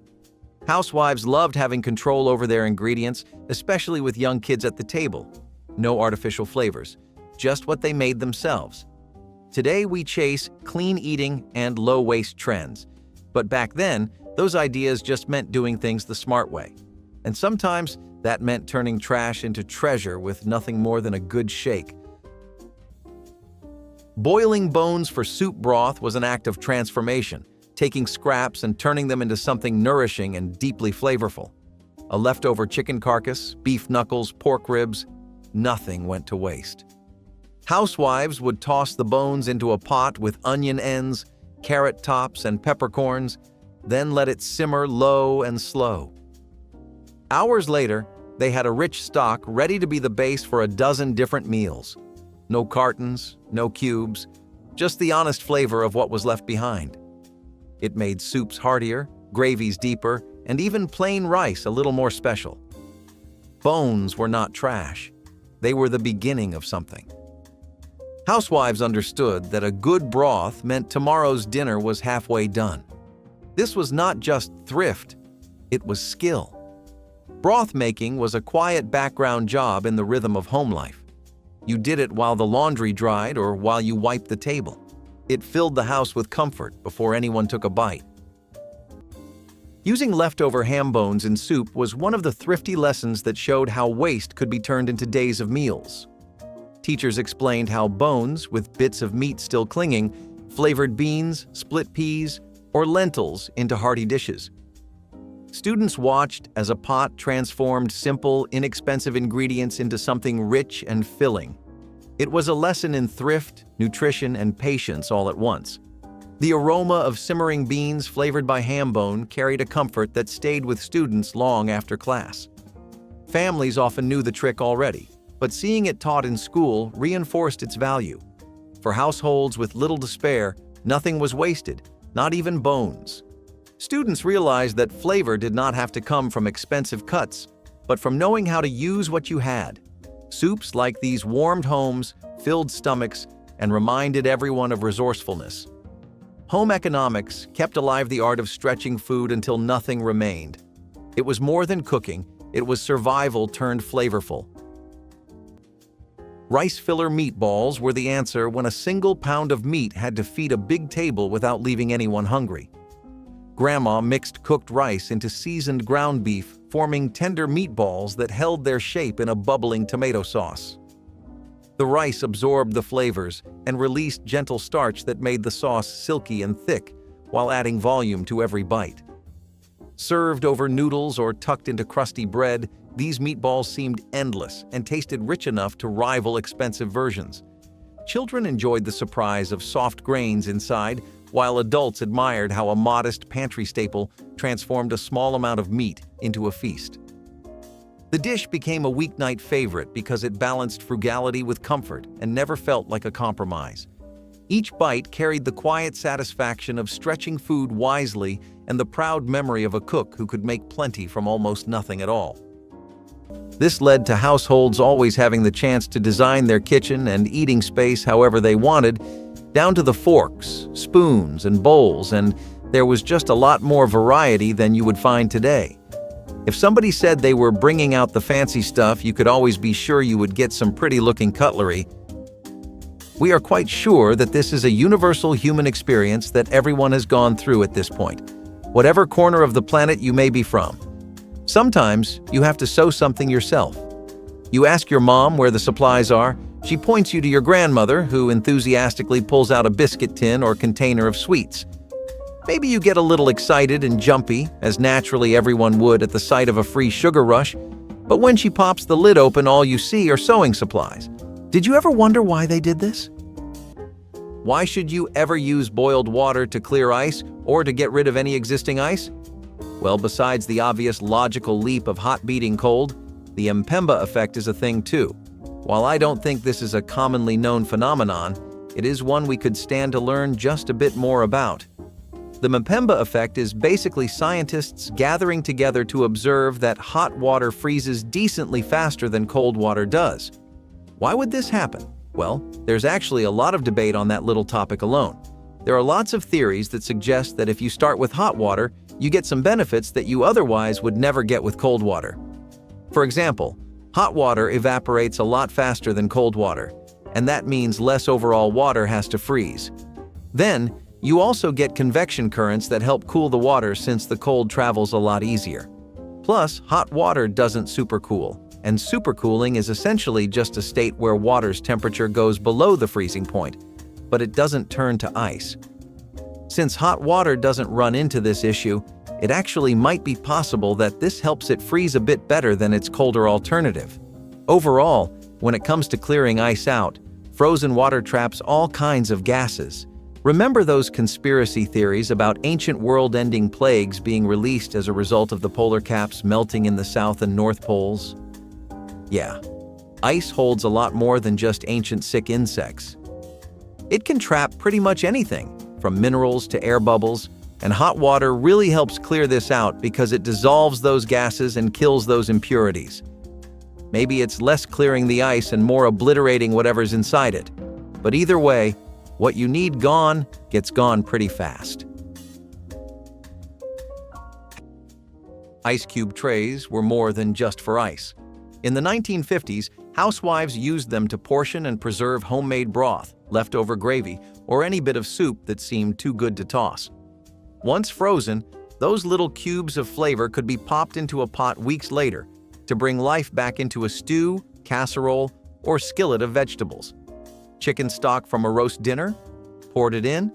Housewives loved having control over their ingredients, especially with young kids at the table. No artificial flavors, just what they made themselves. Today we chase clean eating and low-waste trends. But back then, those ideas just meant doing things the smart way. And sometimes that meant turning trash into treasure with nothing more than a good shake. Boiling bones for soup broth was an act of transformation, taking scraps and turning them into something nourishing and deeply flavorful. A leftover chicken carcass, beef knuckles, pork ribs, nothing went to waste. Housewives would toss the bones into a pot with onion ends, carrot tops, and peppercorns, then let it simmer low and slow. Hours later, they had a rich stock ready to be the base for a dozen different meals. No cartons, no cubes, just the honest flavor of what was left behind. It made soups heartier, gravies deeper, and even plain rice a little more special. Bones were not trash. They were the beginning of something. Housewives understood that a good broth meant tomorrow's dinner was halfway done. This was not just thrift, it was skill. Broth making was a quiet background job in the rhythm of home life. You did it while the laundry dried or while you wiped the table. It filled the house with comfort before anyone took a bite. Using leftover ham bones in soup was one of the thrifty lessons that showed how waste could be turned into days of meals. Teachers explained how bones, with bits of meat still clinging, flavored beans, split peas, or lentils into hearty dishes. Students watched as a pot transformed simple, inexpensive ingredients into something rich and filling. It was a lesson in thrift, nutrition, and patience all at once. The aroma of simmering beans flavored by ham bone carried a comfort that stayed with students long after class. Families often knew the trick already, but seeing it taught in school reinforced its value. For households with little to spare, nothing was wasted, not even bones. Students realized that flavor did not have to come from expensive cuts, but from knowing how to use what you had. Soups like these warmed homes, filled stomachs, and reminded everyone of resourcefulness. Home economics kept alive the art of stretching food until nothing remained. It was more than cooking, it was survival turned flavorful. Rice filler meatballs were the answer when a single pound of meat had to feed a big table without leaving anyone hungry. Grandma mixed cooked rice into seasoned ground beef forming tender meatballs that held their shape in a bubbling tomato sauce. The rice absorbed the flavors and released gentle starch that made the sauce silky and thick, while adding volume to every bite. Served over noodles or tucked into crusty bread, these meatballs seemed endless and tasted rich enough to rival expensive versions. Children enjoyed the surprise of soft grains inside, while adults admired how a modest pantry staple transformed a small amount of meat into a feast. The dish became a weeknight favorite because it balanced frugality with comfort and never felt like a compromise. Each bite carried the quiet satisfaction of stretching food wisely and the proud memory of a cook who could make plenty from almost nothing at all. This led to households always having the chance to design their kitchen and eating space however they wanted, down to the forks, spoons, and bowls, and there was just a lot more variety than you would find today. If somebody said they were bringing out the fancy stuff, you could always be sure you would get some pretty-looking cutlery. We are quite sure that this is a universal human experience that everyone has gone through at this point, whatever corner of the planet you may be from. Sometimes you have to sew something yourself. You ask your mom where the supplies are, she points you to your grandmother, who enthusiastically pulls out a biscuit tin or container of sweets. Maybe you get a little excited and jumpy, as naturally everyone would at the sight of a free sugar rush, but when she pops the lid open, all you see are sewing supplies. Did you ever wonder why they did this? Why should you ever use boiled water to clear ice or to get rid of any existing ice? Well, besides the obvious logical leap of hot beating cold, the Mpemba effect is a thing too. While I don't think this is a commonly known phenomenon, it is one we could stand to learn just a bit more about. The Mpemba effect is basically scientists gathering together to observe that hot water freezes decently faster than cold water does. Why would this happen? Well, there's actually a lot of debate on that little topic alone. There are lots of theories that suggest that if you start with hot water, you get some benefits that you otherwise would never get with cold water. For example, hot water evaporates a lot faster than cold water, and that means less overall water has to freeze. Then, you also get convection currents that help cool the water since the cold travels a lot easier. Plus, hot water doesn't supercool, and supercooling is essentially just a state where water's temperature goes below the freezing point, but it doesn't turn to ice. Since hot water doesn't run into this issue, it actually might be possible that this helps it freeze a bit better than its colder alternative. Overall, when it comes to clearing ice out, frozen water traps all kinds of gases. Remember those conspiracy theories about ancient world-ending plagues being released as a result of the polar caps melting in the South and North Poles? Yeah, ice holds a lot more than just ancient sick insects. It can trap pretty much anything, from minerals to air bubbles, and hot water really helps clear this out because it dissolves those gases and kills those impurities. Maybe it's less clearing the ice and more obliterating whatever's inside it. But either way, what you need gone gets gone pretty fast. Ice cube trays were more than just for ice. In the 1950s, housewives used them to portion and preserve homemade broth, leftover gravy, or any bit of soup that seemed too good to toss. Once frozen, those little cubes of flavor could be popped into a pot weeks later to bring life back into a stew, casserole, or skillet of vegetables. Chicken stock from a roast dinner? Poured it in.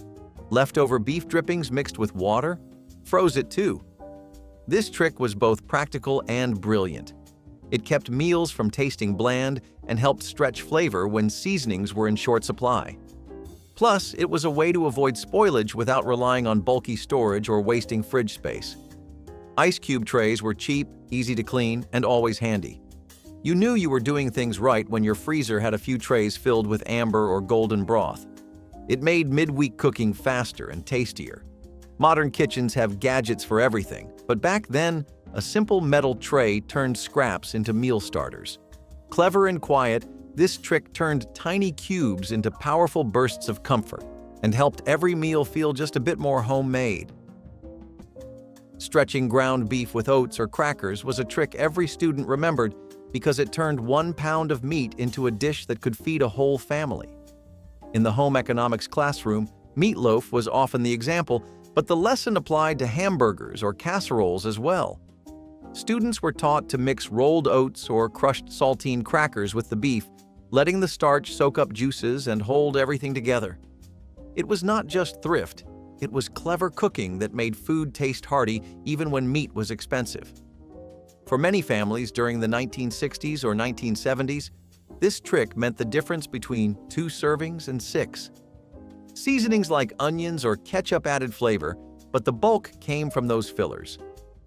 Leftover beef drippings mixed with water? Froze it too. This trick was both practical and brilliant. It kept meals from tasting bland and helped stretch flavor when seasonings were in short supply. Plus, it was a way to avoid spoilage without relying on bulky storage or wasting fridge space. Ice cube trays were cheap, easy to clean, and always handy. You knew you were doing things right when your freezer had a few trays filled with amber or golden broth. It made midweek cooking faster and tastier. Modern kitchens have gadgets for everything, but back then, a simple metal tray turned scraps into meal starters. Clever and quiet, this trick turned tiny cubes into powerful bursts of comfort and helped every meal feel just a bit more homemade. Stretching ground beef with oats or crackers was a trick every student remembered because it turned 1 pound of meat into a dish that could feed a whole family. In the home economics classroom, meatloaf was often the example, but the lesson applied to hamburgers or casseroles as well. Students were taught to mix rolled oats or crushed saltine crackers with the beef, letting the starch soak up juices and hold everything together. It was not just thrift, it was clever cooking that made food taste hearty even when meat was expensive. For many families during the 1960s or 1970s, this trick meant the difference between 2 servings and 6. Seasonings like onions or ketchup added flavor, but the bulk came from those fillers.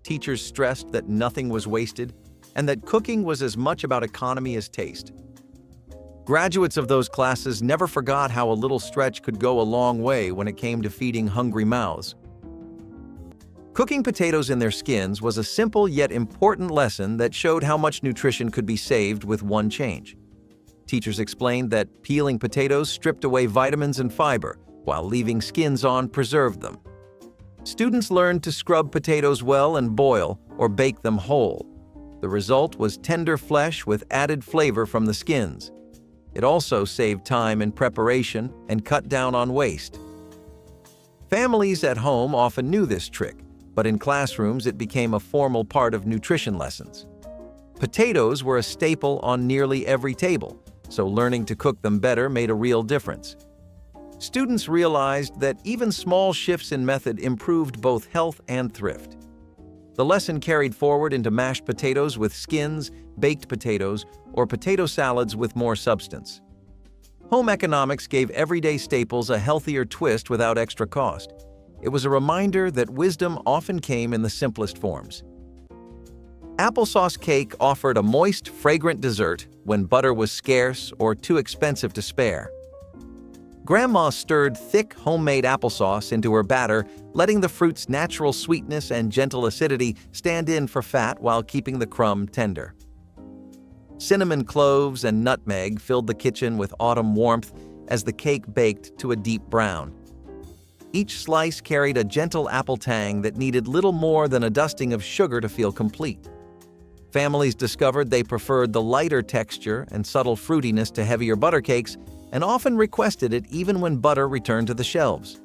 Teachers stressed that nothing was wasted and that cooking was as much about economy as taste. Graduates of those classes never forgot how a little stretch could go a long way when it came to feeding hungry mouths. Cooking potatoes in their skins was a simple yet important lesson that showed how much nutrition could be saved with one change. Teachers explained that peeling potatoes stripped away vitamins and fiber, while leaving skins on preserved them. Students learned to scrub potatoes well and boil or bake them whole. The result was tender flesh with added flavor from the skins. It also saved time in preparation and cut down on waste. Families at home often knew this trick, but in classrooms it became a formal part of nutrition lessons. Potatoes were a staple on nearly every table, so learning to cook them better made a real difference. Students realized that even small shifts in method improved both health and thrift. The lesson carried forward into mashed potatoes with skins, baked potatoes, or potato salads with more substance. Home economics gave everyday staples a healthier twist without extra cost. It was a reminder that wisdom often came in the simplest forms. Applesauce cake offered a moist, fragrant dessert when butter was scarce or too expensive to spare. Grandma stirred thick homemade applesauce into her batter, letting the fruit's natural sweetness and gentle acidity stand in for fat while keeping the crumb tender. Cinnamon cloves and nutmeg filled the kitchen with autumn warmth as the cake baked to a deep brown. Each slice carried a gentle apple tang that needed little more than a dusting of sugar to feel complete. Families discovered they preferred the lighter texture and subtle fruitiness to heavier butter cakes, and often requested it even when butter returned to the shelves.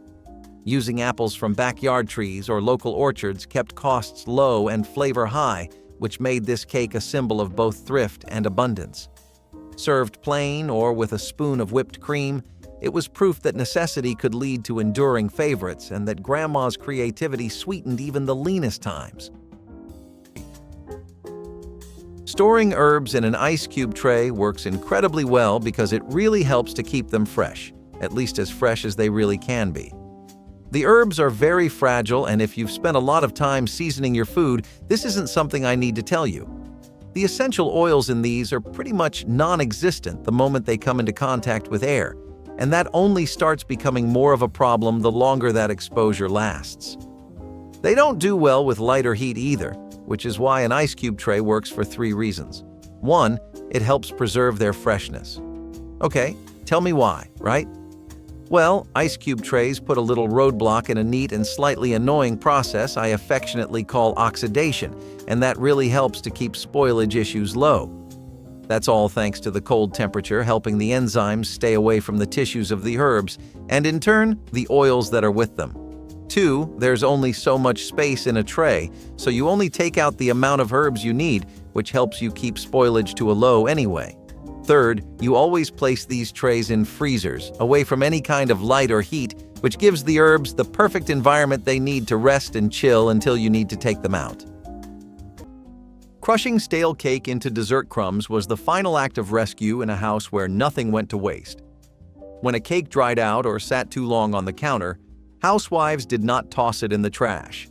Using apples from backyard trees or local orchards kept costs low and flavor high, which made this cake a symbol of both thrift and abundance. Served plain or with a spoon of whipped cream, it was proof that necessity could lead to enduring favorites and that Grandma's creativity sweetened even the leanest times. Storing herbs in an ice cube tray works incredibly well because it really helps to keep them fresh, at least as fresh as they really can be. The herbs are very fragile, and if you've spent a lot of time seasoning your food, this isn't something I need to tell you. The essential oils in these are pretty much non-existent the moment they come into contact with air, and that only starts becoming more of a problem the longer that exposure lasts. They don't do well with lighter heat either, which is why an ice cube tray works for 3 reasons. 1, it helps preserve their freshness. Okay, tell me why, right? Well, ice cube trays put a little roadblock in a neat and slightly annoying process I affectionately call oxidation, and that really helps to keep spoilage issues low. That's all thanks to the cold temperature helping the enzymes stay away from the tissues of the herbs, and in turn, the oils that are with them. 2, there's only so much space in a tray, so you only take out the amount of herbs you need, which helps you keep spoilage to a low anyway. 3rd, you always place these trays in freezers, away from any kind of light or heat, which gives the herbs the perfect environment they need to rest and chill until you need to take them out. Crushing stale cake into dessert crumbs was the final act of rescue in a house where nothing went to waste. When a cake dried out or sat too long on the counter, housewives did not toss it in the trash.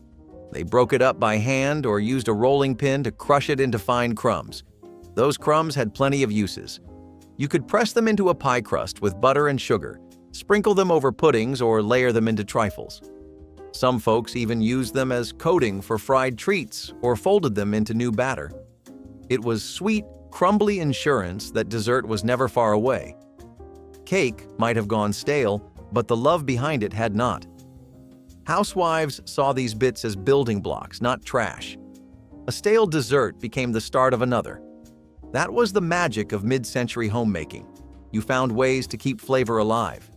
They broke it up by hand or used a rolling pin to crush it into fine crumbs. Those crumbs had plenty of uses. You could press them into a pie crust with butter and sugar, sprinkle them over puddings, or layer them into trifles. Some folks even used them as coating for fried treats or folded them into new batter. It was sweet, crumbly insurance that dessert was never far away. Cake might have gone stale, but the love behind it had not. Housewives saw these bits as building blocks, not trash. A stale dessert became the start of another. That was the magic of mid-century homemaking. You found ways to keep flavor alive.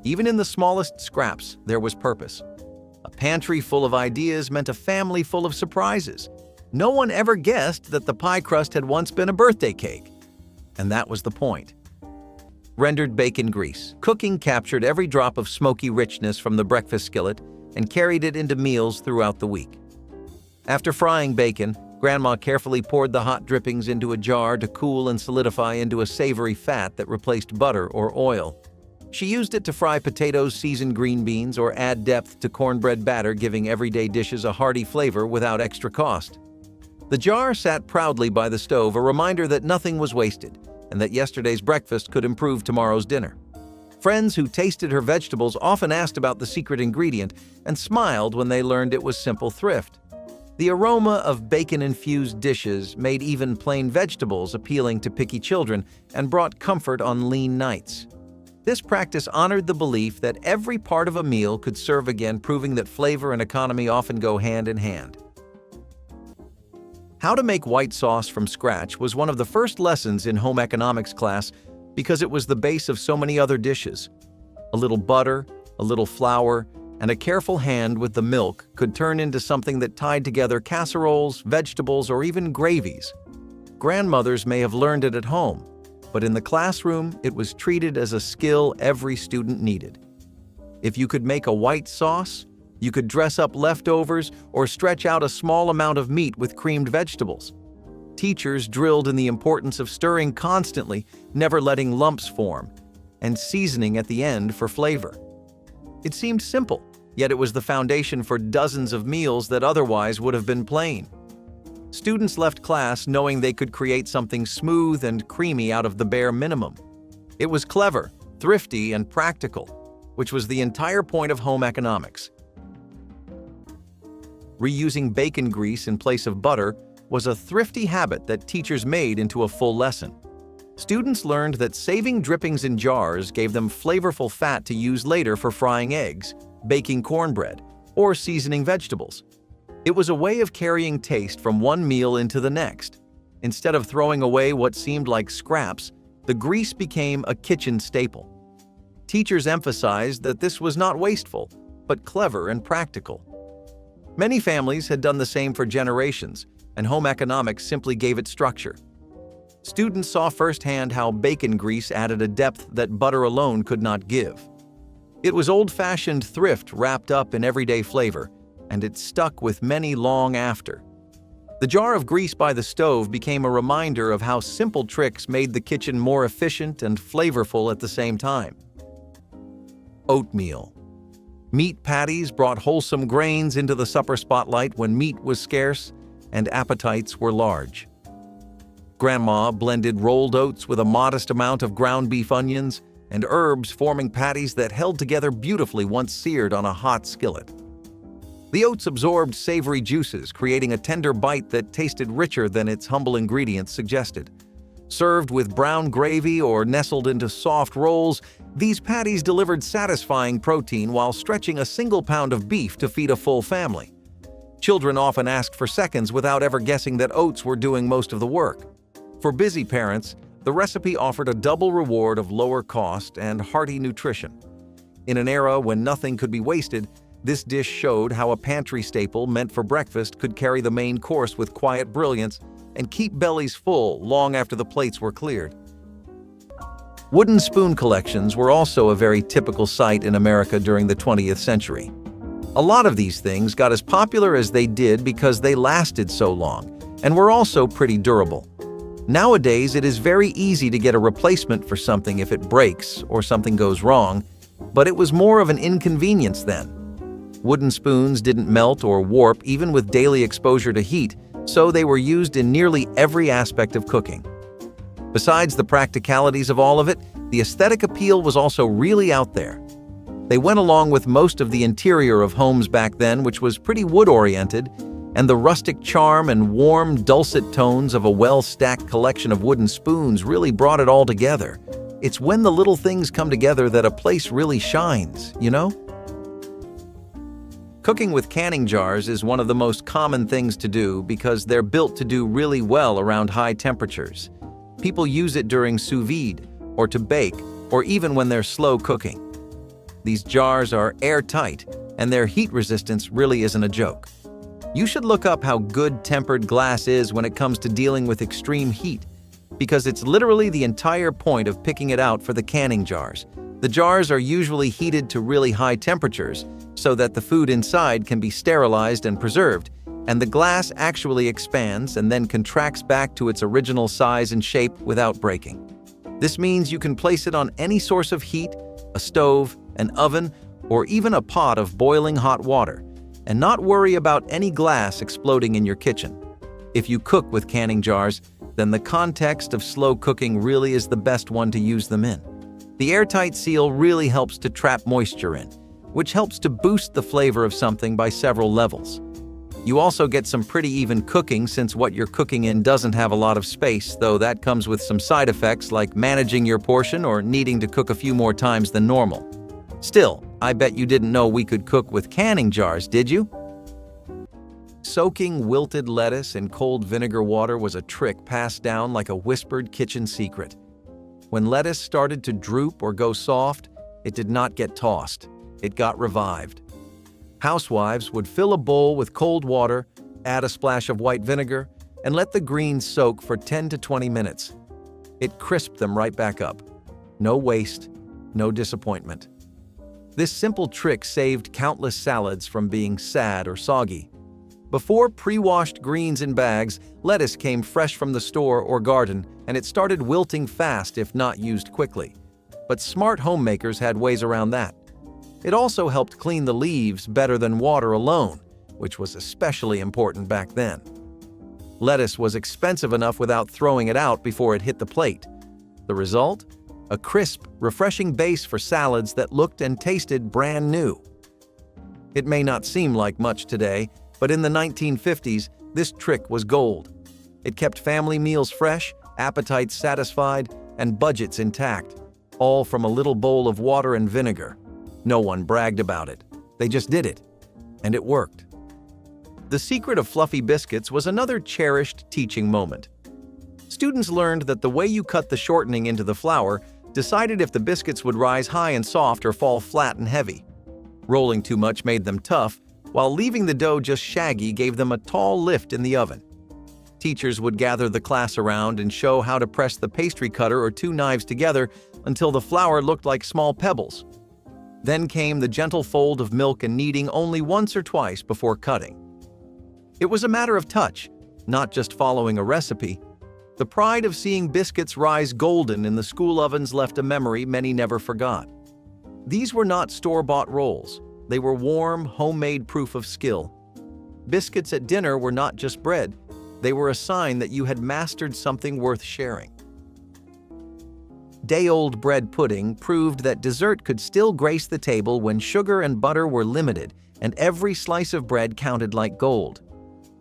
Even in the smallest scraps, there was purpose. A pantry full of ideas meant a family full of surprises. No one ever guessed that the pie crust had once been a birthday cake. And that was the point. Rendered bacon grease. Cooking captured every drop of smoky richness from the breakfast skillet and carried it into meals throughout the week. After frying bacon, Grandma carefully poured the hot drippings into a jar to cool and solidify into a savory fat that replaced butter or oil. She used it to fry potatoes, season green beans, or add depth to cornbread batter, giving everyday dishes a hearty flavor without extra cost. The jar sat proudly by the stove, a reminder that nothing was wasted, and that yesterday's breakfast could improve tomorrow's dinner. Friends who tasted her vegetables often asked about the secret ingredient and smiled when they learned it was simple thrift. The aroma of bacon-infused dishes made even plain vegetables appealing to picky children and brought comfort on lean nights. This practice honored the belief that every part of a meal could serve again, proving that flavor and economy often go hand in hand. How to make white sauce from scratch was one of the first lessons in home economics class because it was the base of so many other dishes. A little butter, a little flour, and a careful hand with the milk could turn into something that tied together casseroles, vegetables, or even gravies. Grandmothers may have learned it at home, but in the classroom, it was treated as a skill every student needed. If you could make a white sauce, you could dress up leftovers or stretch out a small amount of meat with creamed vegetables. Teachers drilled in the importance of stirring constantly, never letting lumps form, and seasoning at the end for flavor. It seemed simple, yet it was the foundation for dozens of meals that otherwise would have been plain. Students left class knowing they could create something smooth and creamy out of the bare minimum. It was clever, thrifty, and practical, which was the entire point of home economics. Reusing bacon grease in place of butter was a thrifty habit that teachers made into a full lesson. Students learned that saving drippings in jars gave them flavorful fat to use later for frying eggs, baking cornbread, or seasoning vegetables. It was a way of carrying taste from one meal into the next. Instead of throwing away what seemed like scraps, the grease became a kitchen staple. Teachers emphasized that this was not wasteful, but clever and practical. Many families had done the same for generations, and home economics simply gave it structure. Students saw firsthand how bacon grease added a depth that butter alone could not give. It was old-fashioned thrift wrapped up in everyday flavor, and it stuck with many long after. The jar of grease by the stove became a reminder of how simple tricks made the kitchen more efficient and flavorful at the same time. Oatmeal. Meat patties brought wholesome grains into the supper spotlight when meat was scarce and appetites were large. Grandma blended rolled oats with a modest amount of ground beef, onions, and herbs, forming patties that held together beautifully once seared on a hot skillet. The oats absorbed savory juices, creating a tender bite that tasted richer than its humble ingredients suggested. Served with brown gravy or nestled into soft rolls, these patties delivered satisfying protein while stretching a single pound of beef to feed a full family. Children often asked for seconds without ever guessing that oats were doing most of the work. For busy parents, the recipe offered a double reward of lower cost and hearty nutrition. In an era when nothing could be wasted, this dish showed how a pantry staple meant for breakfast could carry the main course with quiet brilliance and keep bellies full long after the plates were cleared. Wooden spoon collections were also a very typical sight in America during the 20th century. A lot of these things got as popular as they did because they lasted so long and were also pretty durable. Nowadays, it is very easy to get a replacement for something if it breaks or something goes wrong, but it was more of an inconvenience then. Wooden spoons didn't melt or warp even with daily exposure to heat, so they were used in nearly every aspect of cooking. Besides the practicalities of all of it, the aesthetic appeal was also really out there. They went along with most of the interior of homes back then, which was pretty wood-oriented, and the rustic charm and warm, dulcet tones of a well-stacked collection of wooden spoons really brought it all together. It's when the little things come together that a place really shines, you know? Cooking with canning jars is one of the most common things to do because they're built to do really well around high temperatures. People use it during sous vide, or to bake, or even when they're slow cooking. These jars are airtight, and their heat resistance really isn't a joke. You should look up how good tempered glass is when it comes to dealing with extreme heat, because it's literally the entire point of picking it out for the canning jars. The jars are usually heated to really high temperatures so that the food inside can be sterilized and preserved, and the glass actually expands and then contracts back to its original size and shape without breaking. This means you can place it on any source of heat, a stove, an oven, or even a pot of boiling hot water, and not worry about any glass exploding in your kitchen. If you cook with canning jars, then the context of slow cooking really is the best one to use them in. The airtight seal really helps to trap moisture in, which helps to boost the flavor of something by several levels. You also get some pretty even cooking since what you're cooking in doesn't have a lot of space, though that comes with some side effects like managing your portion or needing to cook a few more times than normal. Still, I bet you didn't know we could cook with canning jars, did you? Soaking wilted lettuce in cold vinegar water was a trick passed down like a whispered kitchen secret. When lettuce started to droop or go soft, it did not get tossed. It got revived. Housewives would fill a bowl with cold water, add a splash of white vinegar, and let the greens soak for 10 to 20 minutes. It crisped them right back up. No waste, no disappointment. This simple trick saved countless salads from being sad or soggy. Before pre-washed greens in bags, lettuce came fresh from the store or garden, and it started wilting fast if not used quickly. But smart homemakers had ways around that. It also helped clean the leaves better than water alone, which was especially important back then. Lettuce was expensive enough without throwing it out before it hit the plate. The result? A crisp, refreshing base for salads that looked and tasted brand new. It may not seem like much today, but in the 1950s, this trick was gold. It kept family meals fresh, appetites satisfied, and budgets intact, all from a little bowl of water and vinegar. No one bragged about it. They just did it. And it worked. The secret of fluffy biscuits was another cherished teaching moment. Students learned that the way you cut the shortening into the flour decided if the biscuits would rise high and soft or fall flat and heavy. Rolling too much made them tough, while leaving the dough just shaggy gave them a tall lift in the oven. Teachers would gather the class around and show how to press the pastry cutter or two knives together until the flour looked like small pebbles. Then came the gentle fold of milk and kneading only once or twice before cutting. It was a matter of touch, not just following a recipe. The pride of seeing biscuits rise golden in the school ovens left a memory many never forgot. These were not store-bought rolls. They were warm, homemade proof of skill. Biscuits at dinner were not just bread. They were a sign that you had mastered something worth sharing. Day-old bread pudding proved that dessert could still grace the table when sugar and butter were limited, and every slice of bread counted like gold.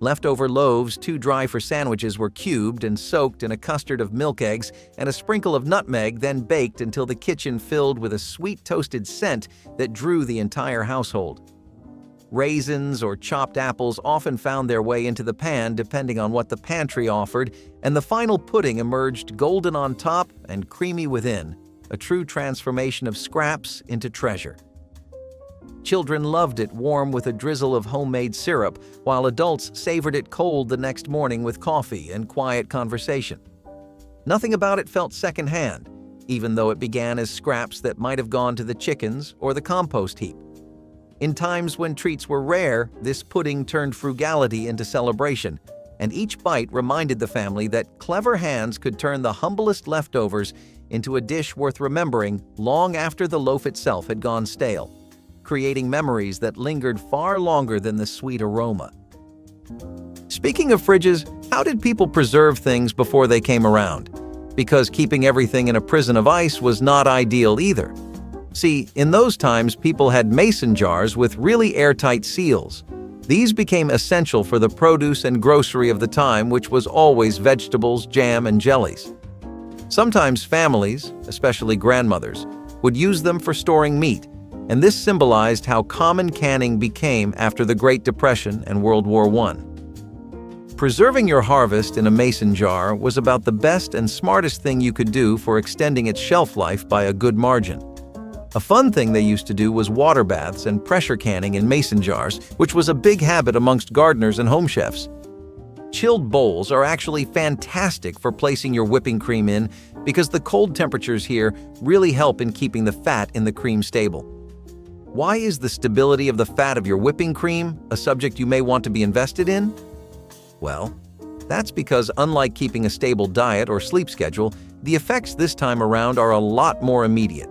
Leftover loaves too dry for sandwiches were cubed and soaked in a custard of milk eggs and a sprinkle of nutmeg, then baked until the kitchen filled with a sweet toasted scent that drew the entire household. Raisins or chopped apples often found their way into the pan depending on what the pantry offered, and the final pudding emerged golden on top and creamy within, a true transformation of scraps into treasure. Children loved it warm with a drizzle of homemade syrup, while adults savored it cold the next morning with coffee and quiet conversation. Nothing about it felt secondhand, even though it began as scraps that might have gone to the chickens or the compost heap. In times when treats were rare, this pudding turned frugality into celebration, and each bite reminded the family that clever hands could turn the humblest leftovers into a dish worth remembering long after the loaf itself had gone stale, creating memories that lingered far longer than the sweet aroma. Speaking of fridges, how did people preserve things before they came around? Because keeping everything in a prison of ice was not ideal either. See, in those times, people had mason jars with really airtight seals. These became essential for the produce and grocery of the time, which was always vegetables, jam, and jellies. Sometimes families, especially grandmothers, would use them for storing meat, and this symbolized how common canning became after the Great Depression and World War I. Preserving your harvest in a mason jar was about the best and smartest thing you could do for extending its shelf life by a good margin. A fun thing they used to do was water baths and pressure canning in mason jars, which was a big habit amongst gardeners and home chefs. Chilled bowls are actually fantastic for placing your whipping cream in because the cold temperatures here really help in keeping the fat in the cream stable. Why is the stability of the fat of your whipping cream a subject you may want to be invested in? Well, that's because unlike keeping a stable diet or sleep schedule, the effects this time around are a lot more immediate.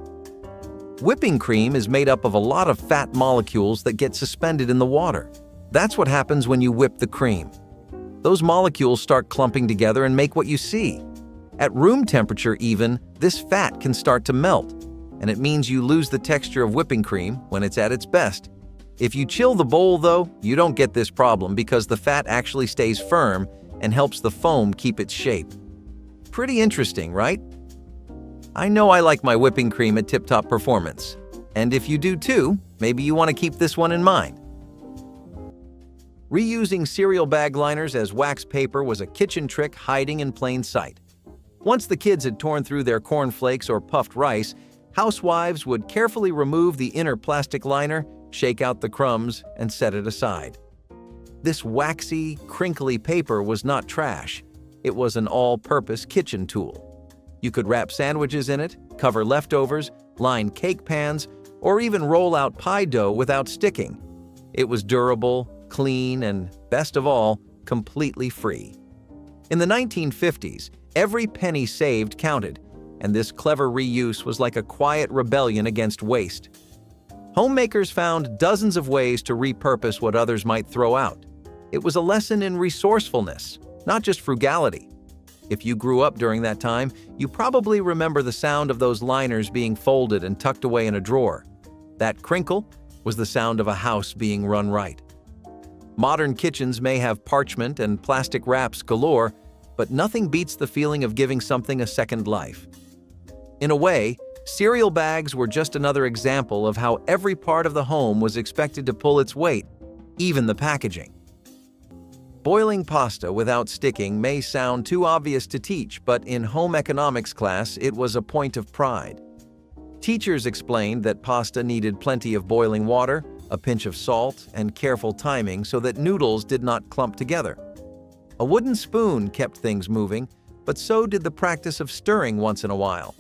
Whipping cream is made up of a lot of fat molecules that get suspended in the water. That's what happens when you whip the cream. Those molecules start clumping together and make what you see. At room temperature even, this fat can start to melt, and it means you lose the texture of whipping cream when it's at its best. If you chill the bowl though, you don't get this problem because the fat actually stays firm and helps the foam keep its shape. Pretty interesting, right? I know I like my whipping cream at tip-top performance. And if you do too, maybe you want to keep this one in mind. Reusing cereal bag liners as wax paper was a kitchen trick hiding in plain sight. Once the kids had torn through their cornflakes or puffed rice, housewives would carefully remove the inner plastic liner, shake out the crumbs, and set it aside. This waxy, crinkly paper was not trash. It was an all-purpose kitchen tool. You could wrap sandwiches in it, cover leftovers, line cake pans, or even roll out pie dough without sticking. It was durable, clean, and, best of all, completely free. In the 1950s, every penny saved counted, and this clever reuse was like a quiet rebellion against waste. Homemakers found dozens of ways to repurpose what others might throw out. It was a lesson in resourcefulness, not just frugality. If you grew up during that time, you probably remember the sound of those liners being folded and tucked away in a drawer. That crinkle was the sound of a house being run right. Modern kitchens may have parchment and plastic wraps galore, but nothing beats the feeling of giving something a second life. In a way, cereal bags were just another example of how every part of the home was expected to pull its weight, even the packaging. Boiling pasta without sticking may sound too obvious to teach, but in home economics class, it was a point of pride. Teachers explained that pasta needed plenty of boiling water, a pinch of salt, and careful timing so that noodles did not clump together. A wooden spoon kept things moving, but so did the practice of stirring once in a while.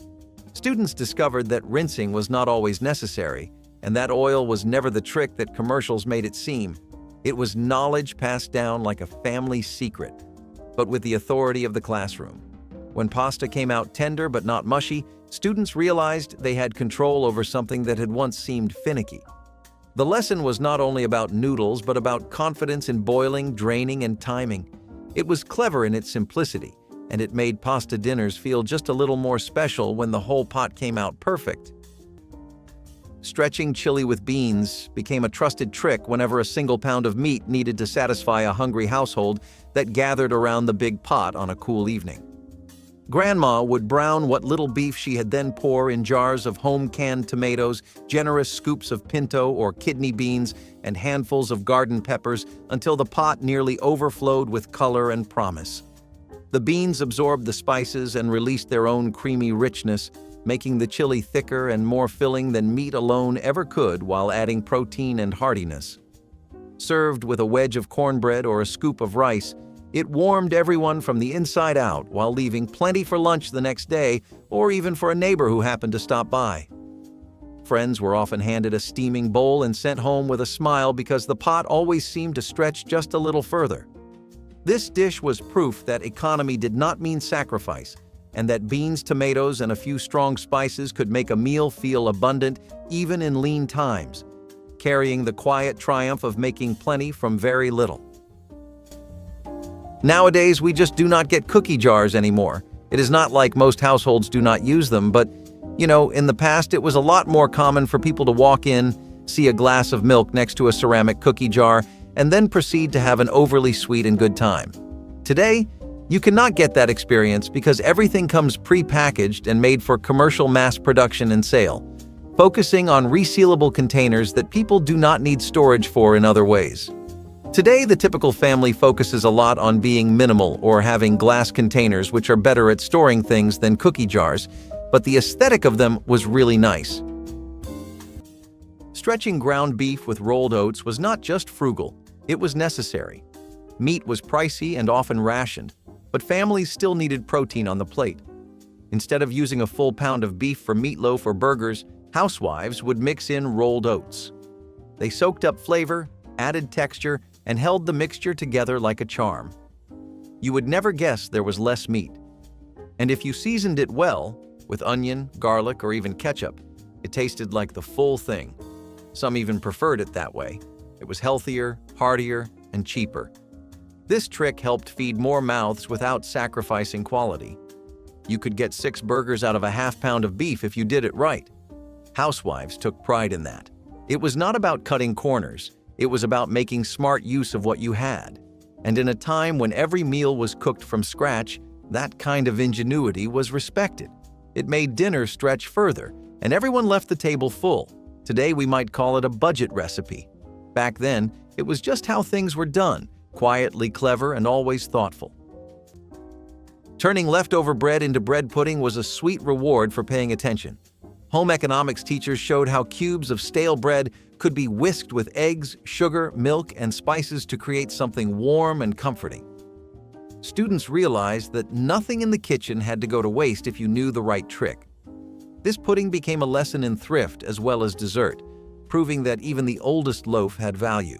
Students discovered that rinsing was not always necessary, and that oil was never the trick that commercials made it seem. It was knowledge passed down like a family secret, but with the authority of the classroom. When pasta came out tender but not mushy, students realized they had control over something that had once seemed finicky. The lesson was not only about noodles, but about confidence in boiling, draining, and timing. It was clever in its simplicity, and it made pasta dinners feel just a little more special when the whole pot came out perfect. Stretching chili with beans became a trusted trick whenever a single pound of meat needed to satisfy a hungry household that gathered around the big pot on a cool evening. Grandma would brown what little beef she had then pour in jars of home-canned tomatoes, generous scoops of pinto or kidney beans, and handfuls of garden peppers until the pot nearly overflowed with color and promise. The beans absorbed the spices and released their own creamy richness, making the chili thicker and more filling than meat alone ever could while adding protein and heartiness. Served with a wedge of cornbread or a scoop of rice, it warmed everyone from the inside out while leaving plenty for lunch the next day or even for a neighbor who happened to stop by. Friends were often handed a steaming bowl and sent home with a smile because the pot always seemed to stretch just a little further. This dish was proof that economy did not mean sacrifice, and that beans, tomatoes, and a few strong spices could make a meal feel abundant even in lean times, carrying the quiet triumph of making plenty from very little. Nowadays, we just do not get cookie jars anymore. It is not like most households do not use them, but, in the past it was a lot more common for people to walk in, see a glass of milk next to a ceramic cookie jar, and then proceed to have an overly sweet and good time. Today, you cannot get that experience because everything comes pre-packaged and made for commercial mass production and sale, focusing on resealable containers that people do not need storage for in other ways. Today, the typical family focuses a lot on being minimal or having glass containers which are better at storing things than cookie jars, but the aesthetic of them was really nice. Stretching ground beef with rolled oats was not just frugal, it was necessary. Meat was pricey and often rationed, but families still needed protein on the plate. Instead of using a full pound of beef for meatloaf or burgers, housewives would mix in rolled oats. They soaked up flavor, added texture, and held the mixture together like a charm. You would never guess there was less meat. And if you seasoned it well, with onion, garlic, or even ketchup, it tasted like the full thing. Some even preferred it that way. It was healthier, heartier, and cheaper. This trick helped feed more mouths without sacrificing quality. You could get 6 burgers out of a half-pound of beef if you did it right. Housewives took pride in that. It was not about cutting corners. It was about making smart use of what you had. And in a time when every meal was cooked from scratch, that kind of ingenuity was respected. It made dinner stretch further, and everyone left the table full. Today we might call it a budget recipe. Back then, it was just how things were done, quietly clever and always thoughtful. Turning leftover bread into bread pudding was a sweet reward for paying attention. Home economics teachers showed how cubes of stale bread could be whisked with eggs, sugar, milk, and spices to create something warm and comforting. Students realized that nothing in the kitchen had to go to waste if you knew the right trick. This pudding became a lesson in thrift as well as dessert, proving that even the oldest loaf had value.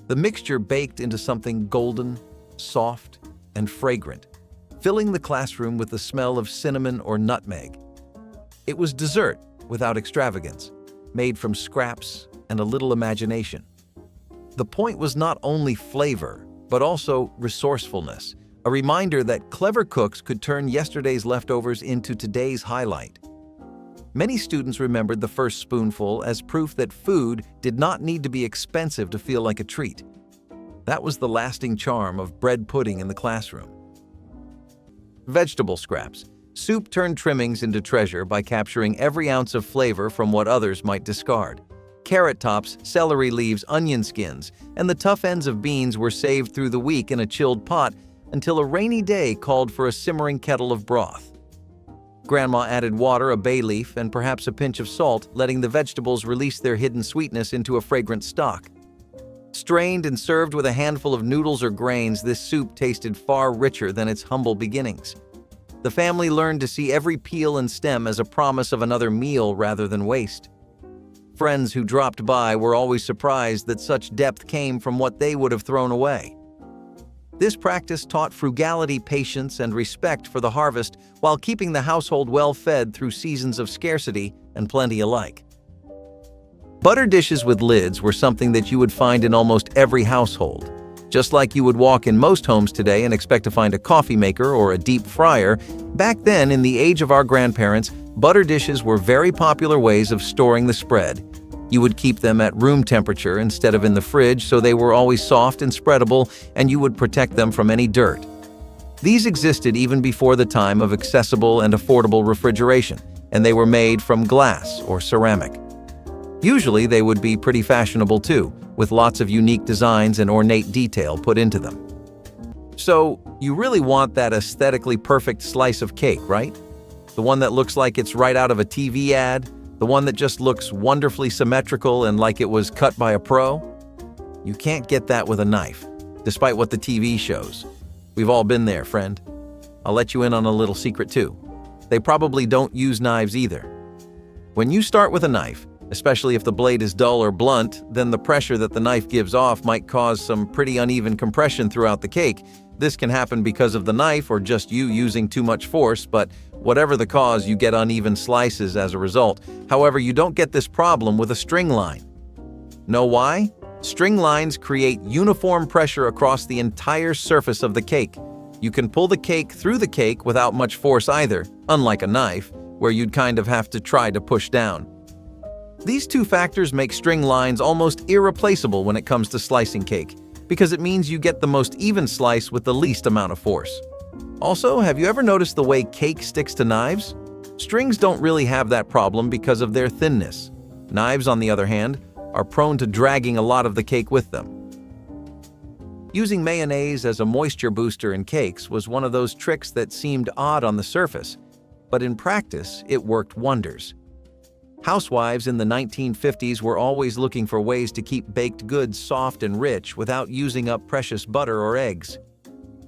The mixture baked into something golden, soft, and fragrant, filling the classroom with the smell of cinnamon or nutmeg. It was dessert without extravagance, made from scraps and a little imagination. The point was not only flavor, but also resourcefulness, a reminder that clever cooks could turn yesterday's leftovers into today's highlight. Many students remembered the first spoonful as proof that food did not need to be expensive to feel like a treat. That was the lasting charm of bread pudding in the classroom. Vegetable scraps. Soup turned trimmings into treasure by capturing every ounce of flavor from what others might discard. Carrot tops, celery leaves, onion skins, and the tough ends of beans were saved through the week in a chilled pot until a rainy day called for a simmering kettle of broth. Grandma added water, a bay leaf, and perhaps a pinch of salt, letting the vegetables release their hidden sweetness into a fragrant stock. Strained and served with a handful of noodles or grains, this soup tasted far richer than its humble beginnings. The family learned to see every peel and stem as a promise of another meal rather than waste. Friends who dropped by were always surprised that such depth came from what they would have thrown away. This practice taught frugality, patience, and respect for the harvest while keeping the household well-fed through seasons of scarcity and plenty alike. Butter dishes with lids were something that you would find in almost every household. Just like you would walk in most homes today and expect to find a coffee maker or a deep fryer, back then, in the age of our grandparents, butter dishes were very popular ways of storing the spread. You would keep them at room temperature instead of in the fridge, so they were always soft and spreadable, and you would protect them from any dirt. These existed even before the time of accessible and affordable refrigeration, and they were made from glass or ceramic. Usually they would be pretty fashionable too, with lots of unique designs and ornate detail put into them. So, you really want that aesthetically perfect slice of cake, right? The one that looks like it's right out of a TV ad? The one that just looks wonderfully symmetrical and like it was cut by a pro? You can't get that with a knife, despite what the TV shows. We've all been there, friend. I'll let you in on a little secret too. They probably don't use knives either. When you start with a knife, especially if the blade is dull or blunt, then the pressure that the knife gives off might cause some pretty uneven compression throughout the cake. This can happen because of the knife or just you using too much force, but whatever the cause, you get uneven slices as a result. However, you don't get this problem with a string line. Know why? String lines create uniform pressure across the entire surface of the cake. You can pull the cake through the cake without much force either, unlike a knife, where you'd kind of have to try to push down. These two factors make string lines almost irreplaceable when it comes to slicing cake, because it means you get the most even slice with the least amount of force. Also, have you ever noticed the way cake sticks to knives? Strings don't really have that problem because of their thinness. Knives, on the other hand, are prone to dragging a lot of the cake with them. Using mayonnaise as a moisture booster in cakes was one of those tricks that seemed odd on the surface, but in practice, it worked wonders. Housewives in the 1950s were always looking for ways to keep baked goods soft and rich without using up precious butter or eggs.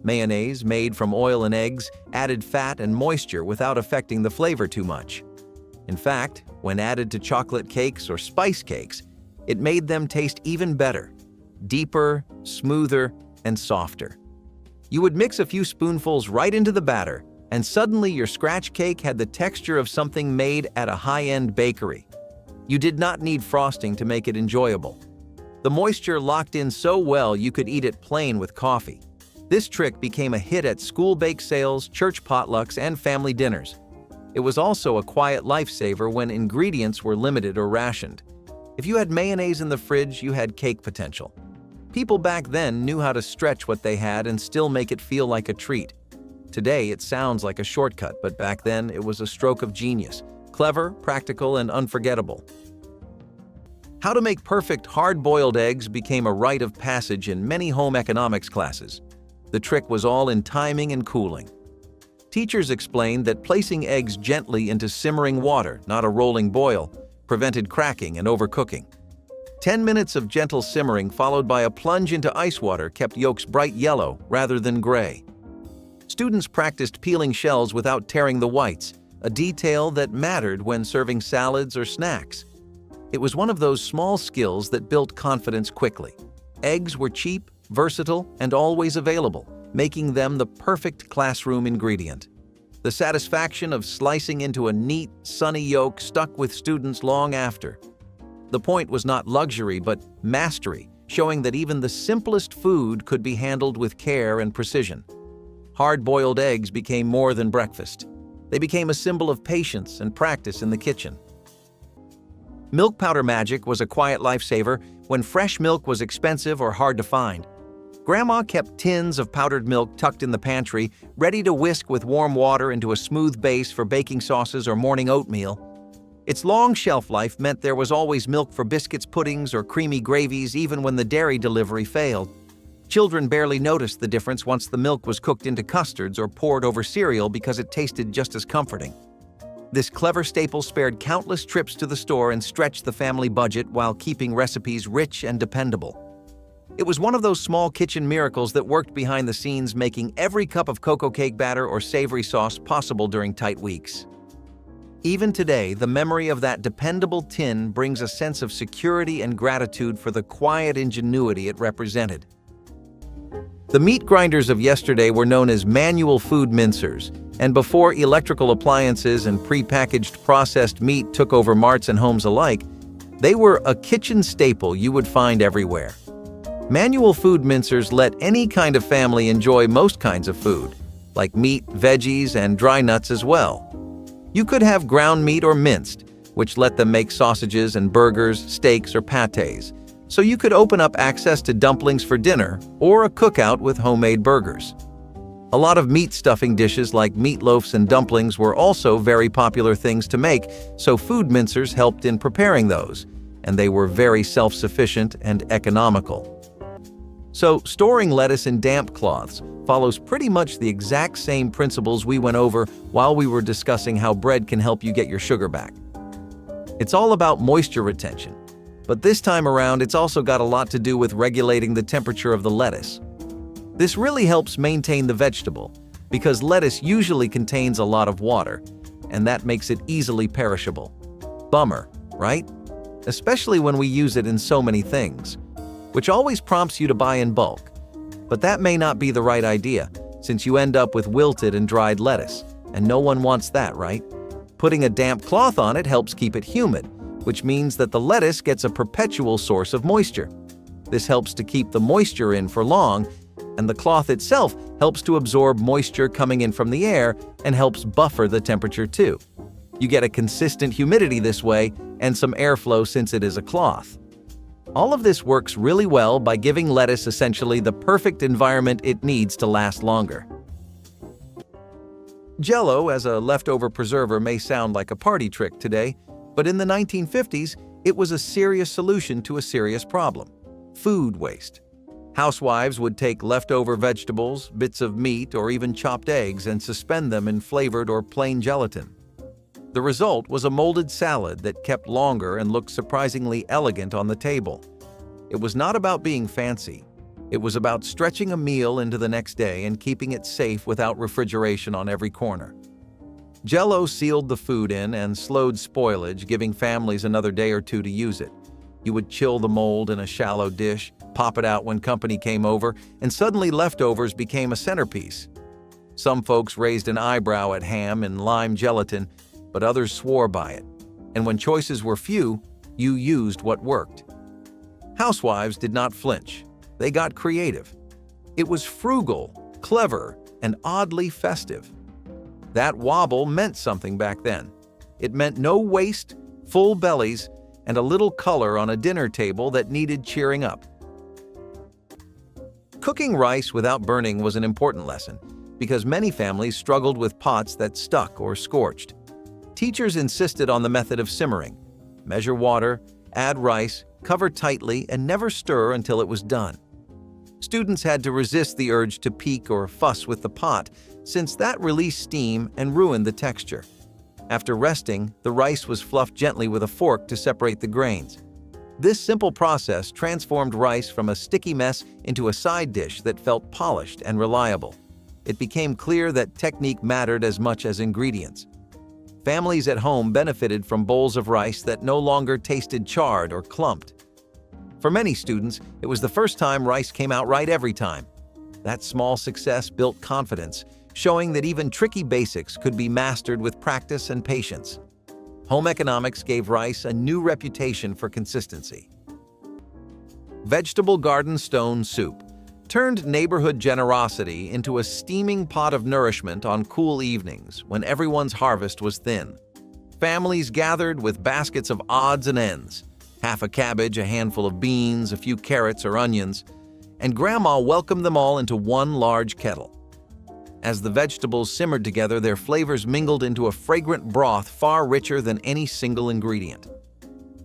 Mayonnaise, made from oil and eggs, added fat and moisture without affecting the flavor too much. In fact, when added to chocolate cakes or spice cakes, it made them taste even better, deeper, smoother, and softer. You would mix a few spoonfuls right into the batter, and suddenly your scratch cake had the texture of something made at a high-end bakery. You did not need frosting to make it enjoyable. The moisture locked in so well you could eat it plain with coffee. This trick became a hit at school bake sales, church potlucks, and family dinners. It was also a quiet lifesaver when ingredients were limited or rationed. If you had mayonnaise in the fridge, you had cake potential. People back then knew how to stretch what they had and still make it feel like a treat. Today, it sounds like a shortcut, but back then, it was a stroke of genius. Clever, practical, and unforgettable. How to make perfect hard-boiled eggs became a rite of passage in many home economics classes. The trick was all in timing and cooling. Teachers explained that placing eggs gently into simmering water, not a rolling boil, prevented cracking and overcooking. 10 minutes of gentle simmering followed by a plunge into ice water kept yolks bright yellow rather than gray. Students practiced peeling shells without tearing the whites, a detail that mattered when serving salads or snacks. It was one of those small skills that built confidence quickly. Eggs were cheap, versatile, and always available, making them the perfect classroom ingredient. The satisfaction of slicing into a neat, sunny yolk stuck with students long after. The point was not luxury, but mastery, showing that even the simplest food could be handled with care and precision. Hard-boiled eggs became more than breakfast. They became a symbol of patience and practice in the kitchen. Milk powder magic was a quiet lifesaver when fresh milk was expensive or hard to find. Grandma kept tins of powdered milk tucked in the pantry, ready to whisk with warm water into a smooth base for baking sauces or morning oatmeal. Its long shelf life meant there was always milk for biscuits, puddings, or creamy gravies even when the dairy delivery failed. Children barely noticed the difference once the milk was cooked into custards or poured over cereal because it tasted just as comforting. This clever staple spared countless trips to the store and stretched the family budget while keeping recipes rich and dependable. It was one of those small kitchen miracles that worked behind the scenes, making every cup of cocoa cake batter or savory sauce possible during tight weeks. Even today, the memory of that dependable tin brings a sense of security and gratitude for the quiet ingenuity it represented. The meat grinders of yesterday were known as manual food mincers, and before electrical appliances and pre-packaged processed meat took over marts and homes alike, they were a kitchen staple you would find everywhere. Manual food mincers let any kind of family enjoy most kinds of food, like meat, veggies, and dry nuts as well. You could have ground meat or minced, which let them make sausages and burgers, steaks, or pâtés. So you could open up access to dumplings for dinner or a cookout with homemade burgers. A lot of meat stuffing dishes like meatloafs and dumplings were also very popular things to make, so food mincers helped in preparing those, and they were very self-sufficient and economical. So storing lettuce in damp cloths follows pretty much the exact same principles we went over while we were discussing how bread can help you get your sugar back. It's all about moisture retention. But this time around, it's also got a lot to do with regulating the temperature of the lettuce. This really helps maintain the vegetable, because lettuce usually contains a lot of water, and that makes it easily perishable. Bummer, right? Especially when we use it in so many things, which always prompts you to buy in bulk. But that may not be the right idea, since you end up with wilted and dried lettuce, and no one wants that, right? Putting a damp cloth on it helps keep it humid, which means that the lettuce gets a perpetual source of moisture. This helps to keep the moisture in for long, and the cloth itself helps to absorb moisture coming in from the air and helps buffer the temperature too. You get a consistent humidity this way and some airflow since it is a cloth. All of this works really well by giving lettuce essentially the perfect environment it needs to last longer. Jell-O as a leftover preserver may sound like a party trick today, but in the 1950s, it was a serious solution to a serious problem: food waste. Housewives would take leftover vegetables, bits of meat, or even chopped eggs and suspend them in flavored or plain gelatin. The result was a molded salad that kept longer and looked surprisingly elegant on the table. It was not about being fancy. It was about stretching a meal into the next day and keeping it safe without refrigeration on every corner. Jell-O sealed the food in and slowed spoilage, giving families another day or two to use it. You would chill the mold in a shallow dish, pop it out when company came over, and suddenly leftovers became a centerpiece. Some folks raised an eyebrow at ham and lime gelatin, but others swore by it. And when choices were few, you used what worked. Housewives did not flinch. They got creative. It was frugal, clever, and oddly festive. That wobble meant something back then. It meant no waste, full bellies, and a little color on a dinner table that needed cheering up. Cooking rice without burning was an important lesson because many families struggled with pots that stuck or scorched. Teachers insisted on the method of simmering. Measure water, add rice, cover tightly, and never stir until it was done. Students had to resist the urge to peek or fuss with the pot, since that released steam and ruined the texture. After resting, the rice was fluffed gently with a fork to separate the grains. This simple process transformed rice from a sticky mess into a side dish that felt polished and reliable. It became clear that technique mattered as much as ingredients. Families at home benefited from bowls of rice that no longer tasted charred or clumped. For many students, it was the first time rice came out right every time. That small success built confidence, showing that even tricky basics could be mastered with practice and patience. Home economics gave rice a new reputation for consistency. Vegetable garden stone soup turned neighborhood generosity into a steaming pot of nourishment on cool evenings when everyone's harvest was thin. Families gathered with baskets of odds and ends, half a cabbage, a handful of beans, a few carrots or onions, and Grandma welcomed them all into one large kettle. As the vegetables simmered together, their flavors mingled into a fragrant broth far richer than any single ingredient.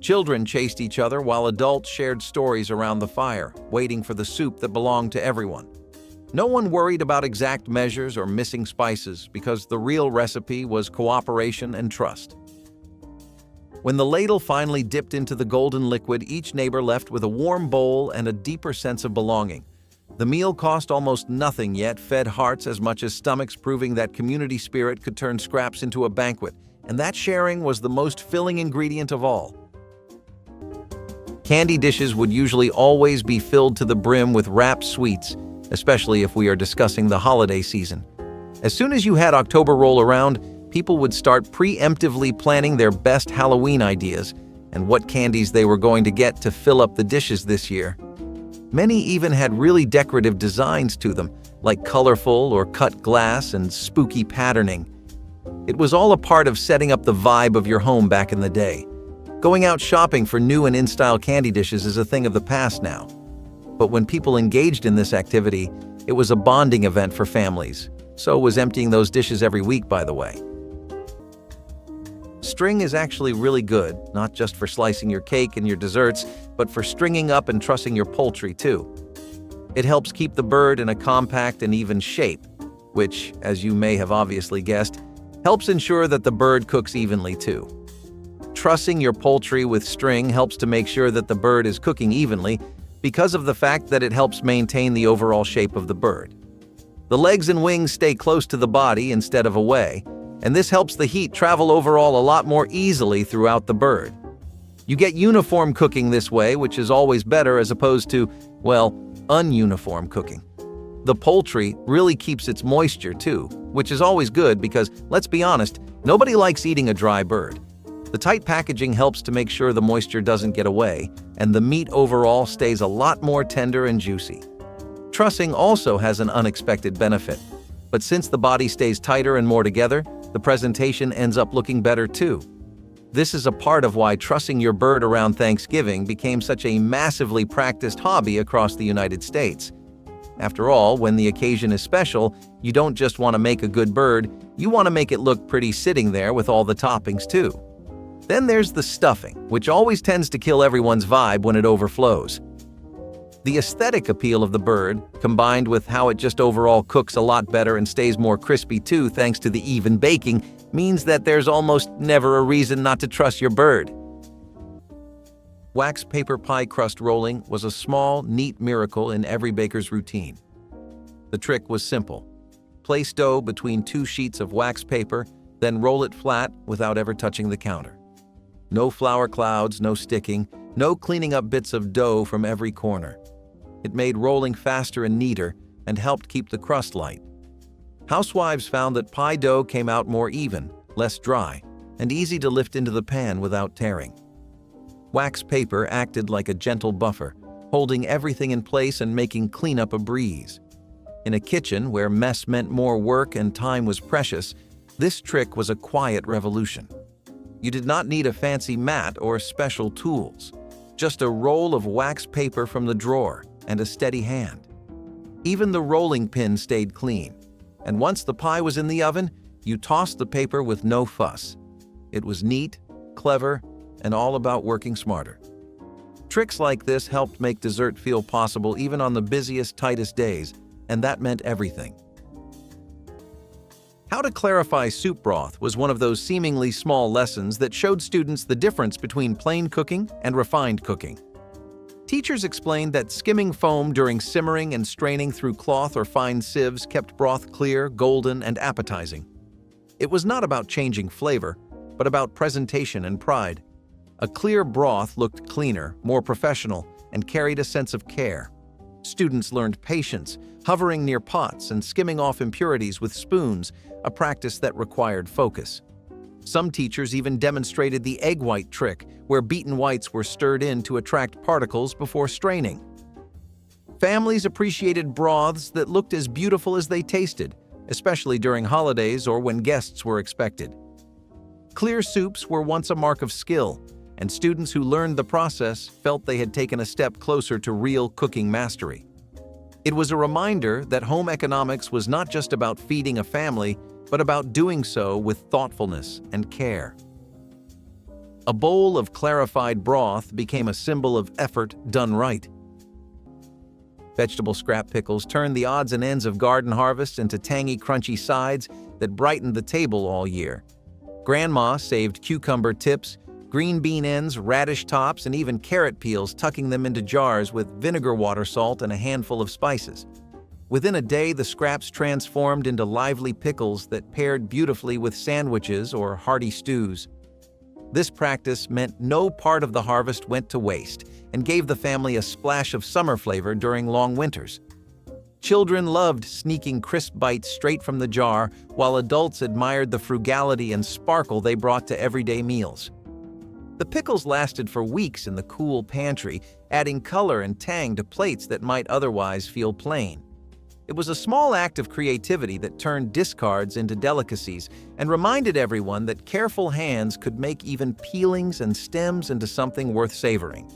Children chased each other while adults shared stories around the fire, waiting for the soup that belonged to everyone. No one worried about exact measures or missing spices because the real recipe was cooperation and trust. When the ladle finally dipped into the golden liquid, each neighbor left with a warm bowl and a deeper sense of belonging. The meal cost almost nothing, yet fed hearts as much as stomachs, proving that community spirit could turn scraps into a banquet, and that sharing was the most filling ingredient of all. Candy dishes would usually always be filled to the brim with wrapped sweets, especially if we are discussing the holiday season. As soon as you had October roll around, people would start preemptively planning their best Halloween ideas and what candies they were going to get to fill up the dishes this year. Many even had really decorative designs to them, like colorful or cut glass and spooky patterning. It was all a part of setting up the vibe of your home back in the day. Going out shopping for new and in-style candy dishes is a thing of the past now. But when people engaged in this activity, it was a bonding event for families. So was emptying those dishes every week, by the way. String is actually really good, not just for slicing your cake and your desserts, but for stringing up and trussing your poultry too. It helps keep the bird in a compact and even shape, which, as you may have obviously guessed, helps ensure that the bird cooks evenly too. Trussing your poultry with string helps to make sure that the bird is cooking evenly because of the fact that it helps maintain the overall shape of the bird. The legs and wings stay close to the body instead of away, and this helps the heat travel overall a lot more easily throughout the bird. You get uniform cooking this way, which is always better as opposed to, well, ununiform cooking. The poultry really keeps its moisture too, which is always good because, let's be honest, nobody likes eating a dry bird. The tight packaging helps to make sure the moisture doesn't get away, and the meat overall stays a lot more tender and juicy. Trussing also has an unexpected benefit, but since the body stays tighter and more together, the presentation ends up looking better too. This is a part of why trussing your bird around Thanksgiving became such a massively practiced hobby across the United States. After all, when the occasion is special, you don't just want to make a good bird, you want to make it look pretty sitting there with all the toppings too. Then there's the stuffing, which always tends to kill everyone's vibe when it overflows. The aesthetic appeal of the bird, combined with how it just overall cooks a lot better and stays more crispy too thanks to the even baking, means that there's almost never a reason not to trust your bird. Wax paper pie crust rolling was a small, neat miracle in every baker's routine. The trick was simple. Place dough between 2 sheets of wax paper, then roll it flat without ever touching the counter. No flour clouds, no sticking, no cleaning up bits of dough from every corner. It made rolling faster and neater and helped keep the crust light. Housewives found that pie dough came out more even, less dry, and easy to lift into the pan without tearing. Wax paper acted like a gentle buffer, holding everything in place and making cleanup a breeze. In a kitchen where mess meant more work and time was precious, this trick was a quiet revolution. You did not need a fancy mat or special tools, just a roll of wax paper from the drawer and a steady hand. Even the rolling pin stayed clean, and once the pie was in the oven, you tossed the paper with no fuss. It was neat, clever, and all about working smarter. Tricks like this helped make dessert feel possible even on the busiest, tightest days, and that meant everything. How to clarify soup broth was one of those seemingly small lessons that showed students the difference between plain cooking and refined cooking. Teachers explained that skimming foam during simmering and straining through cloth or fine sieves kept broth clear, golden, and appetizing. It was not about changing flavor, but about presentation and pride. A clear broth looked cleaner, more professional, and carried a sense of care. Students learned patience, hovering near pots and skimming off impurities with spoons, a practice that required focus. Some teachers even demonstrated the egg white trick, where beaten whites were stirred in to attract particles before straining. Families appreciated broths that looked as beautiful as they tasted, especially during holidays or when guests were expected. Clear soups were once a mark of skill, and students who learned the process felt they had taken a step closer to real cooking mastery. It was a reminder that home economics was not just about feeding a family, but about doing so with thoughtfulness and care. A bowl of clarified broth became a symbol of effort done right. Vegetable scrap pickles turned the odds and ends of garden harvests into tangy, crunchy sides that brightened the table all year. Grandma saved cucumber tips, green bean ends, radish tops, and even carrot peels, tucking them into jars with vinegar, water, salt, and a handful of spices. Within a day, the scraps transformed into lively pickles that paired beautifully with sandwiches or hearty stews. This practice meant no part of the harvest went to waste and gave the family a splash of summer flavor during long winters. Children loved sneaking crisp bites straight from the jar, while adults admired the frugality and sparkle they brought to everyday meals. The pickles lasted for weeks in the cool pantry, adding color and tang to plates that might otherwise feel plain. It was a small act of creativity that turned discards into delicacies and reminded everyone that careful hands could make even peelings and stems into something worth savoring.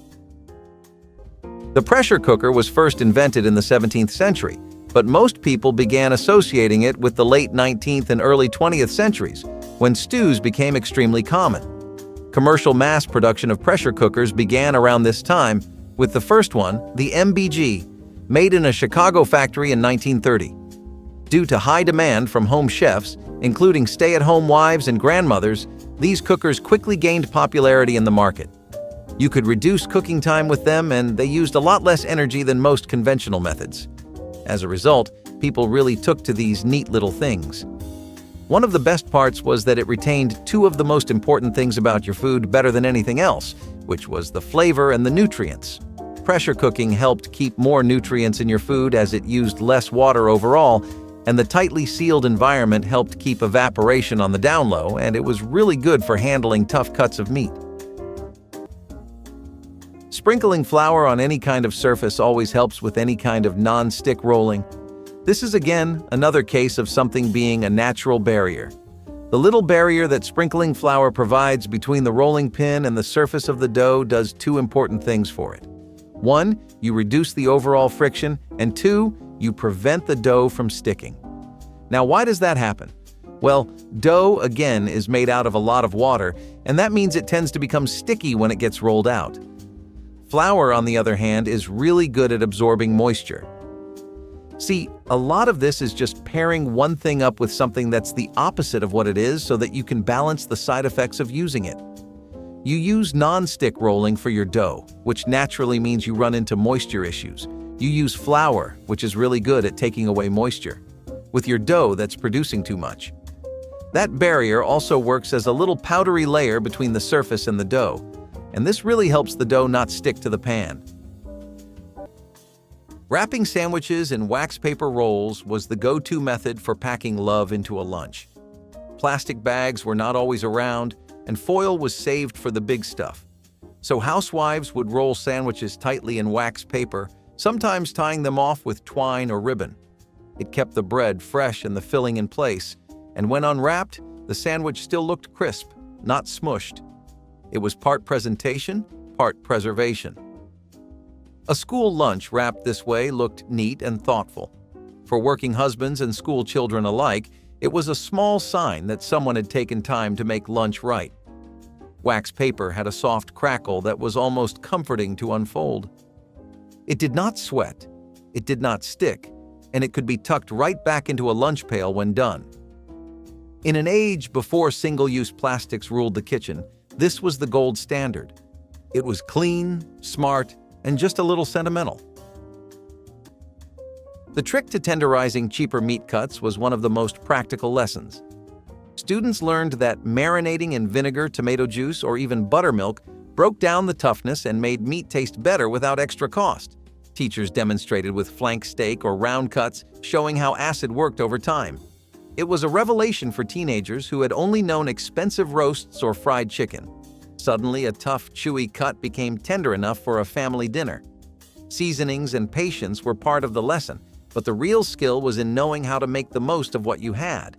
The pressure cooker was first invented in the 17th century, but most people began associating it with the late 19th and early 20th centuries, when stews became extremely common. Commercial mass production of pressure cookers began around this time, with the first one, the MBG, made in a Chicago factory in 1930. Due to high demand from home chefs, including stay-at-home wives and grandmothers, these cookers quickly gained popularity in the market. You could reduce cooking time with them, and they used a lot less energy than most conventional methods. As a result, people really took to these neat little things. One of the best parts was that it retained two of the most important things about your food better than anything else, which was the flavor and the nutrients. Pressure cooking helped keep more nutrients in your food as it used less water overall, and the tightly sealed environment helped keep evaporation on the down low, and it was really good for handling tough cuts of meat. Sprinkling flour on any kind of surface always helps with any kind of non-stick rolling. This is again another case of something being a natural barrier. The little barrier that sprinkling flour provides between the rolling pin and the surface of the dough does two important things for it. One, you reduce the overall friction, and two, you prevent the dough from sticking. Now, why does that happen? Well, dough, again, is made out of a lot of water, and that means it tends to become sticky when it gets rolled out. Flour, on the other hand, is really good at absorbing moisture. See, a lot of this is just pairing one thing up with something that's the opposite of what it is so that you can balance the side effects of using it. You use non-stick rolling for your dough, which naturally means you run into moisture issues. You use flour, which is really good at taking away moisture, with your dough that's producing too much. That barrier also works as a little powdery layer between the surface and the dough, and this really helps the dough not stick to the pan. Wrapping sandwiches in wax paper rolls was the go-to method for packing love into a lunch. Plastic bags were not always around, and foil was saved for the big stuff. So housewives would roll sandwiches tightly in wax paper, sometimes tying them off with twine or ribbon. It kept the bread fresh and the filling in place, and when unwrapped, the sandwich still looked crisp, not smushed. It was part presentation, part preservation. A school lunch wrapped this way looked neat and thoughtful. For working husbands and school children alike, it was a small sign that someone had taken time to make lunch right. Wax paper had a soft crackle that was almost comforting to unfold. It did not sweat, it did not stick, and it could be tucked right back into a lunch pail when done. In an age before single-use plastics ruled the kitchen, this was the gold standard. It was clean, smart, and just a little sentimental. The trick to tenderizing cheaper meat cuts was one of the most practical lessons. Students learned that marinating in vinegar, tomato juice, or even buttermilk broke down the toughness and made meat taste better without extra cost. Teachers demonstrated with flank steak or round cuts, showing how acid worked over time. It was a revelation for teenagers who had only known expensive roasts or fried chicken. Suddenly, a tough, chewy cut became tender enough for a family dinner. Seasonings and patience were part of the lesson, but the real skill was in knowing how to make the most of what you had.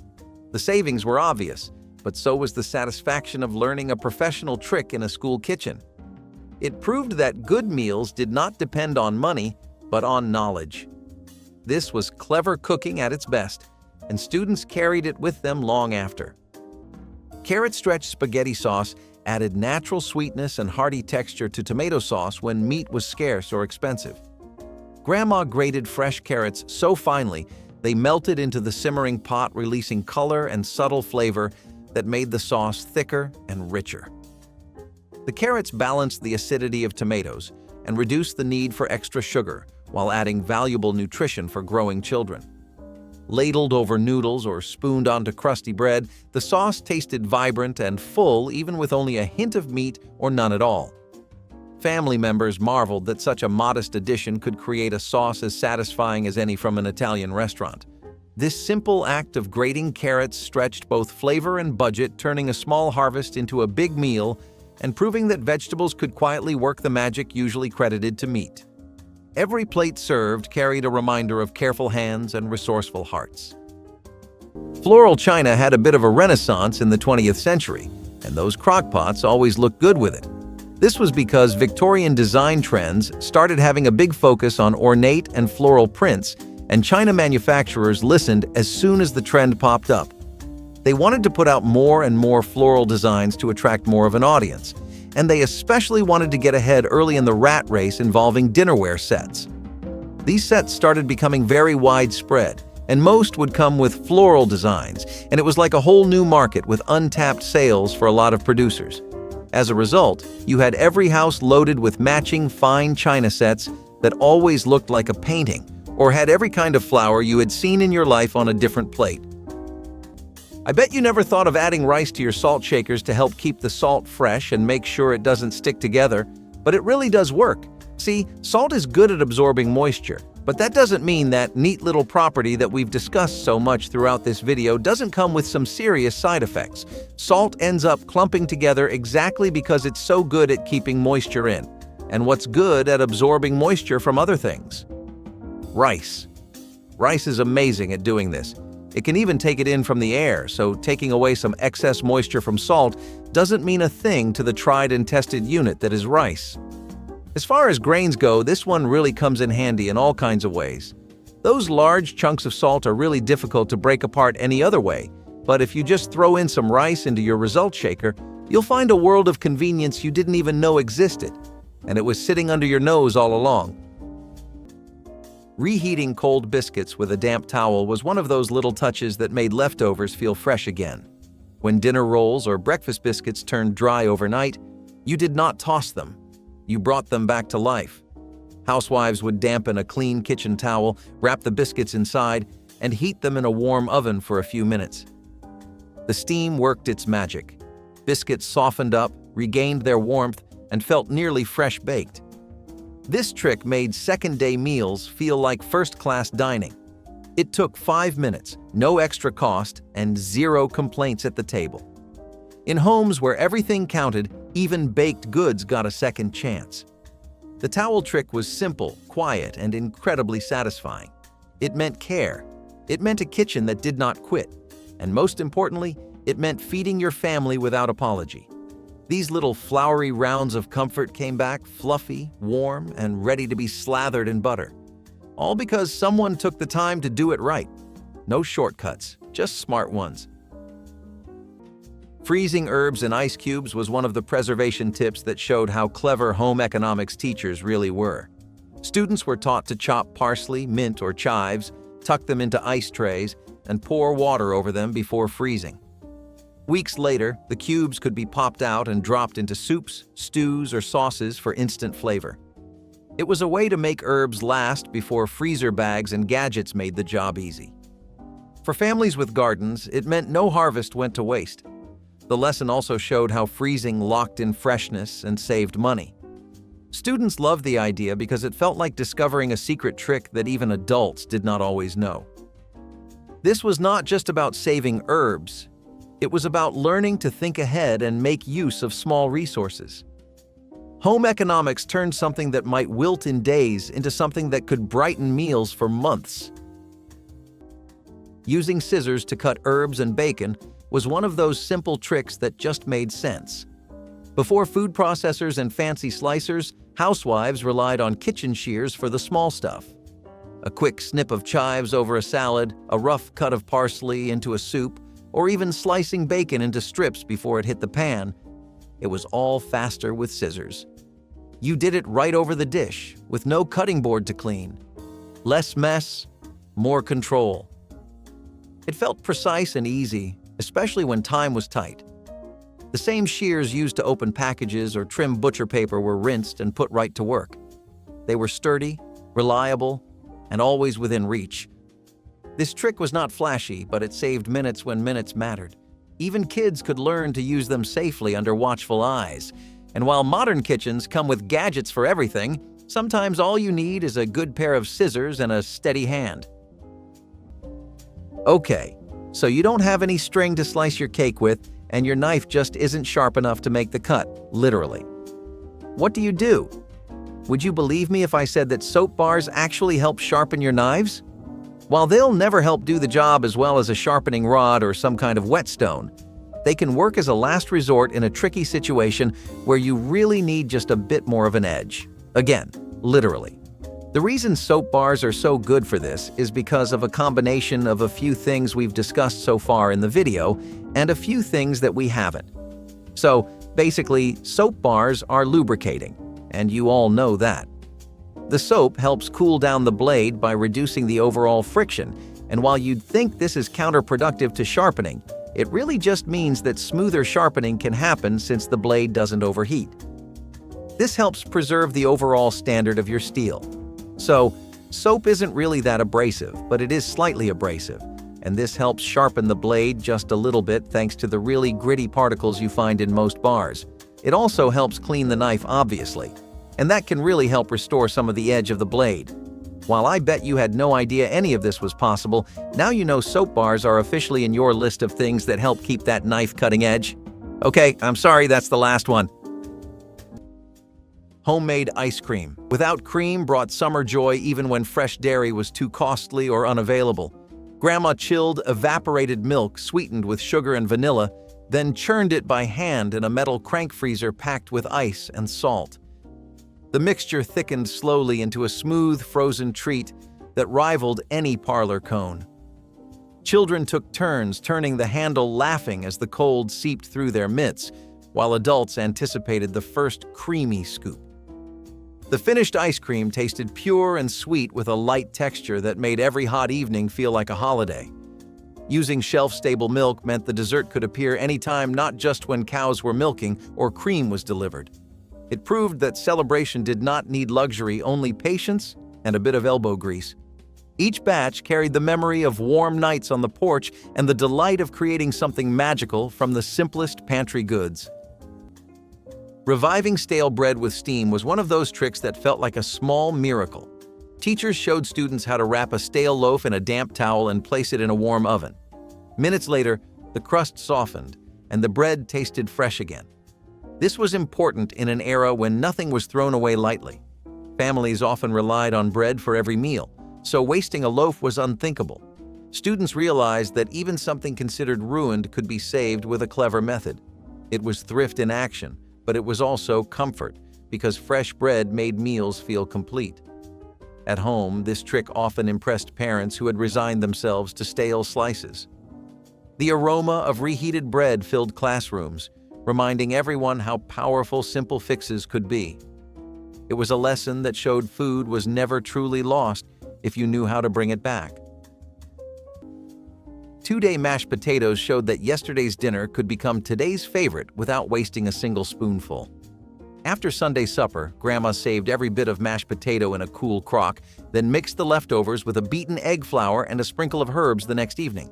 The savings were obvious, but so was the satisfaction of learning a professional trick in a school kitchen. It proved that good meals did not depend on money, but on knowledge. This was clever cooking at its best, and students carried it with them long after. Carrot stretch spaghetti sauce added natural sweetness and hearty texture to tomato sauce when meat was scarce or expensive. Grandma grated fresh carrots so finely they melted into the simmering pot, releasing color and subtle flavor that made the sauce thicker and richer. The carrots balanced the acidity of tomatoes and reduced the need for extra sugar while adding valuable nutrition for growing children. Ladled over noodles or spooned onto crusty bread, the sauce tasted vibrant and full even with only a hint of meat or none at all. Family members marveled that such a modest addition could create a sauce as satisfying as any from an Italian restaurant. This simple act of grating carrots stretched both flavor and budget, turning a small harvest into a big meal and proving that vegetables could quietly work the magic usually credited to meat. Every plate served carried a reminder of careful hands and resourceful hearts. Floral china had a bit of a renaissance in the 20th century, and those crockpots always looked good with it. This was because Victorian design trends started having a big focus on ornate and floral prints, and china manufacturers listened as soon as the trend popped up. They wanted to put out more and more floral designs to attract more of an audience, and they especially wanted to get ahead early in the rat race involving dinnerware sets. These sets started becoming very widespread, and most would come with floral designs, and it was like a whole new market with untapped sales for a lot of producers. As a result, you had every house loaded with matching fine china sets that always looked like a painting, or had every kind of flower you had seen in your life on a different plate. I bet you never thought of adding rice to your salt shakers to help keep the salt fresh and make sure it doesn't stick together, but it really does work. See, salt is good at absorbing moisture, but that doesn't mean that neat little property that we've discussed so much throughout this video doesn't come with some serious side effects. Salt ends up clumping together exactly because it's so good at keeping moisture in. And what's good at absorbing moisture from other things? Rice. Rice is amazing at doing this. It can even take it in from the air, so taking away some excess moisture from salt doesn't mean a thing to the tried and tested unit that is rice. As far as grains go, this one really comes in handy in all kinds of ways. Those large chunks of salt are really difficult to break apart any other way, but if you just throw in some rice into your result shaker, you'll find a world of convenience you didn't even know existed, and it was sitting under your nose all along. Reheating cold biscuits with a damp towel was one of those little touches that made leftovers feel fresh again. When dinner rolls or breakfast biscuits turned dry overnight, you did not toss them. You brought them back to life. Housewives would dampen a clean kitchen towel, wrap the biscuits inside, and heat them in a warm oven for a few minutes. The steam worked its magic. Biscuits softened up, regained their warmth, and felt nearly fresh baked. This trick made second-day meals feel like first-class dining. It took 5 minutes, no extra cost, and 0 complaints at the table. In homes where everything counted, even baked goods got a second chance. The towel trick was simple, quiet, and incredibly satisfying. It meant care. It meant a kitchen that did not quit. And most importantly, it meant feeding your family without apology. These little flowery rounds of comfort came back fluffy, warm, and ready to be slathered in butter. All because someone took the time to do it right. No shortcuts, just smart ones. Freezing herbs in ice cubes was one of the preservation tips that showed how clever home economics teachers really were. Students were taught to chop parsley, mint, or chives, tuck them into ice trays, and pour water over them before freezing. Weeks later, the cubes could be popped out and dropped into soups, stews, or sauces for instant flavor. It was a way to make herbs last before freezer bags and gadgets made the job easy. For families with gardens, it meant no harvest went to waste. The lesson also showed how freezing locked in freshness and saved money. Students loved the idea because it felt like discovering a secret trick that even adults did not always know. This was not just about saving herbs. It was about learning to think ahead and make use of small resources. Home economics turned something that might wilt in days into something that could brighten meals for months. Using scissors to cut herbs and bacon was one of those simple tricks that just made sense. Before food processors and fancy slicers, housewives relied on kitchen shears for the small stuff. A quick snip of chives over a salad, a rough cut of parsley into a soup, or even slicing bacon into strips before it hit the pan, it was all faster with scissors. You did it right over the dish, with no cutting board to clean. Less mess, more control. It felt precise and easy, especially when time was tight. The same shears used to open packages or trim butcher paper were rinsed and put right to work. They were sturdy, reliable, and always within reach. This trick was not flashy, but it saved minutes when minutes mattered. Even kids could learn to use them safely under watchful eyes. And while modern kitchens come with gadgets for everything, sometimes all you need is a good pair of scissors and a steady hand. Okay, so you don't have any string to slice your cake with, and your knife just isn't sharp enough to make the cut, literally. What do? Would you believe me if I said that soap bars actually help sharpen your knives? While they'll never help do the job as well as a sharpening rod or some kind of whetstone, they can work as a last resort in a tricky situation where you really need just a bit more of an edge. Again, literally. The reason soap bars are so good for this is because of a combination of a few things we've discussed so far in the video and a few things that we haven't. So, basically, soap bars are lubricating, and you all know that. The soap helps cool down the blade by reducing the overall friction, and while you'd think this is counterproductive to sharpening, it really just means that smoother sharpening can happen since the blade doesn't overheat. This helps preserve the overall standard of your steel. So, soap isn't really that abrasive, but it is slightly abrasive, and this helps sharpen the blade just a little bit thanks to the really gritty particles you find in most bars. It also helps clean the knife, obviously, and that can really help restore some of the edge of the blade. While I bet you had no idea any of this was possible, now you know soap bars are officially in your list of things that help keep that knife cutting edge. Okay, I'm sorry, that's the last one. Homemade ice cream. Without cream brought summer joy even when fresh dairy was too costly or unavailable. Grandma chilled evaporated milk sweetened with sugar and vanilla, then churned it by hand in a metal crank freezer packed with ice and salt. The mixture thickened slowly into a smooth, frozen treat that rivaled any parlor cone. Children took turns turning the handle, laughing as the cold seeped through their mitts, while adults anticipated the first creamy scoop. The finished ice cream tasted pure and sweet with a light texture that made every hot evening feel like a holiday. Using shelf-stable milk meant the dessert could appear anytime, not just when cows were milking or cream was delivered. It proved that celebration did not need luxury, only patience and a bit of elbow grease. Each batch carried the memory of warm nights on the porch and the delight of creating something magical from the simplest pantry goods. Reviving stale bread with steam was one of those tricks that felt like a small miracle. Teachers showed students how to wrap a stale loaf in a damp towel and place it in a warm oven. Minutes later, the crust softened and the bread tasted fresh again. This was important in an era when nothing was thrown away lightly. Families often relied on bread for every meal, so wasting a loaf was unthinkable. Students realized that even something considered ruined could be saved with a clever method. It was thrift in action, but it was also comfort, because fresh bread made meals feel complete. At home, this trick often impressed parents who had resigned themselves to stale slices. The aroma of reheated bread filled classrooms, reminding everyone how powerful simple fixes could be. It was a lesson that showed food was never truly lost if you knew how to bring it back. Two-day mashed potatoes showed that yesterday's dinner could become today's favorite without wasting a single spoonful. After Sunday supper, Grandma saved every bit of mashed potato in a cool crock, then mixed the leftovers with a beaten egg flour and a sprinkle of herbs the next evening.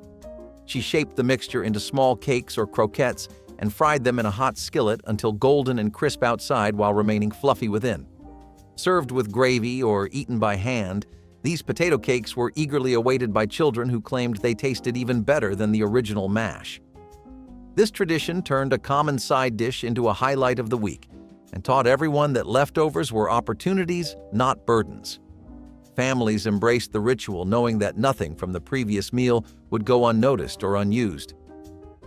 She shaped the mixture into small cakes or croquettes and fried them in a hot skillet until golden and crisp outside while remaining fluffy within. Served with gravy or eaten by hand, these potato cakes were eagerly awaited by children who claimed they tasted even better than the original mash. This tradition turned a common side dish into a highlight of the week and taught everyone that leftovers were opportunities, not burdens. Families embraced the ritual, knowing that nothing from the previous meal would go unnoticed or unused.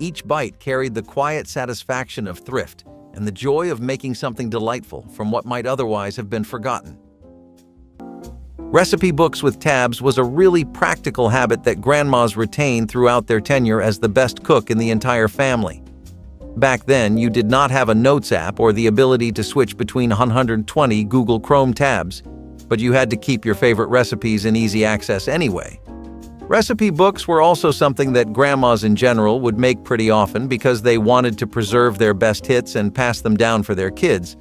Each bite carried the quiet satisfaction of thrift and the joy of making something delightful from what might otherwise have been forgotten. Recipe books with tabs was a really practical habit that grandmas retained throughout their tenure as the best cook in the entire family. Back then, you did not have a notes app or the ability to switch between 120 Google Chrome tabs, but you had to keep your favorite recipes in easy access anyway. Recipe books were also something that grandmas in general would make pretty often because they wanted to preserve their best hits and pass them down for their kids.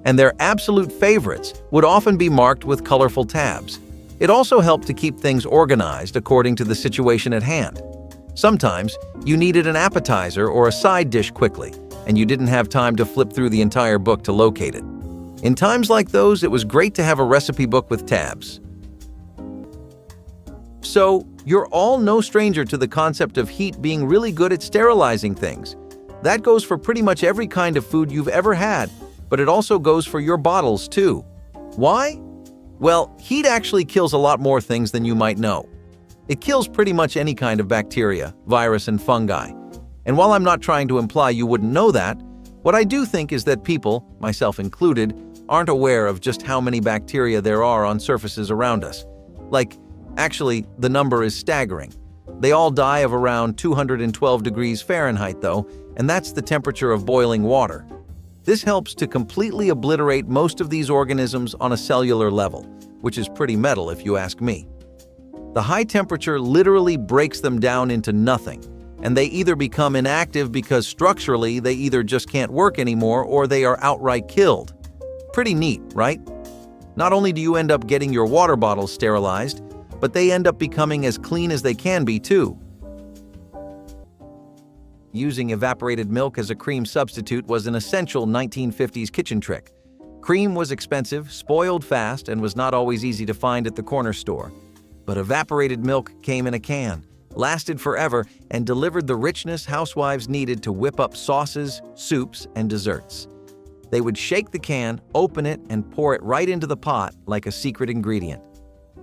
And their absolute favorites would often be marked with colorful tabs. It also helped to keep things organized according to the situation at hand. Sometimes, you needed an appetizer or a side dish quickly, and you didn't have time to flip through the entire book to locate it. In times like those, it was great to have a recipe book with tabs. So, you're all no stranger to the concept of heat being really good at sterilizing things. That goes for pretty much every kind of food you've ever had, but it also goes for your bottles too. Why? Well, heat actually kills a lot more things than you might know. It kills pretty much any kind of bacteria, virus, and fungi. And while I'm not trying to imply you wouldn't know that, what I do think is that people, myself included, aren't aware of just how many bacteria there are on surfaces around us. Actually, the number is staggering. They all die of around 212 degrees Fahrenheit though, and that's the temperature of boiling water. This helps to completely obliterate most of these organisms on a cellular level, which is pretty metal if you ask me. The high temperature literally breaks them down into nothing, and they either become inactive because structurally they either just can't work anymore or they are outright killed. Pretty neat, right? Not only do you end up getting your water bottles sterilized, but they end up becoming as clean as they can be too. Using evaporated milk as a cream substitute was an essential 1950s kitchen trick. Cream was expensive, spoiled fast, and was not always easy to find at the corner store. But evaporated milk came in a can, lasted forever, and delivered the richness housewives needed to whip up sauces, soups, and desserts. They would shake the can, open it, and pour it right into the pot like a secret ingredient.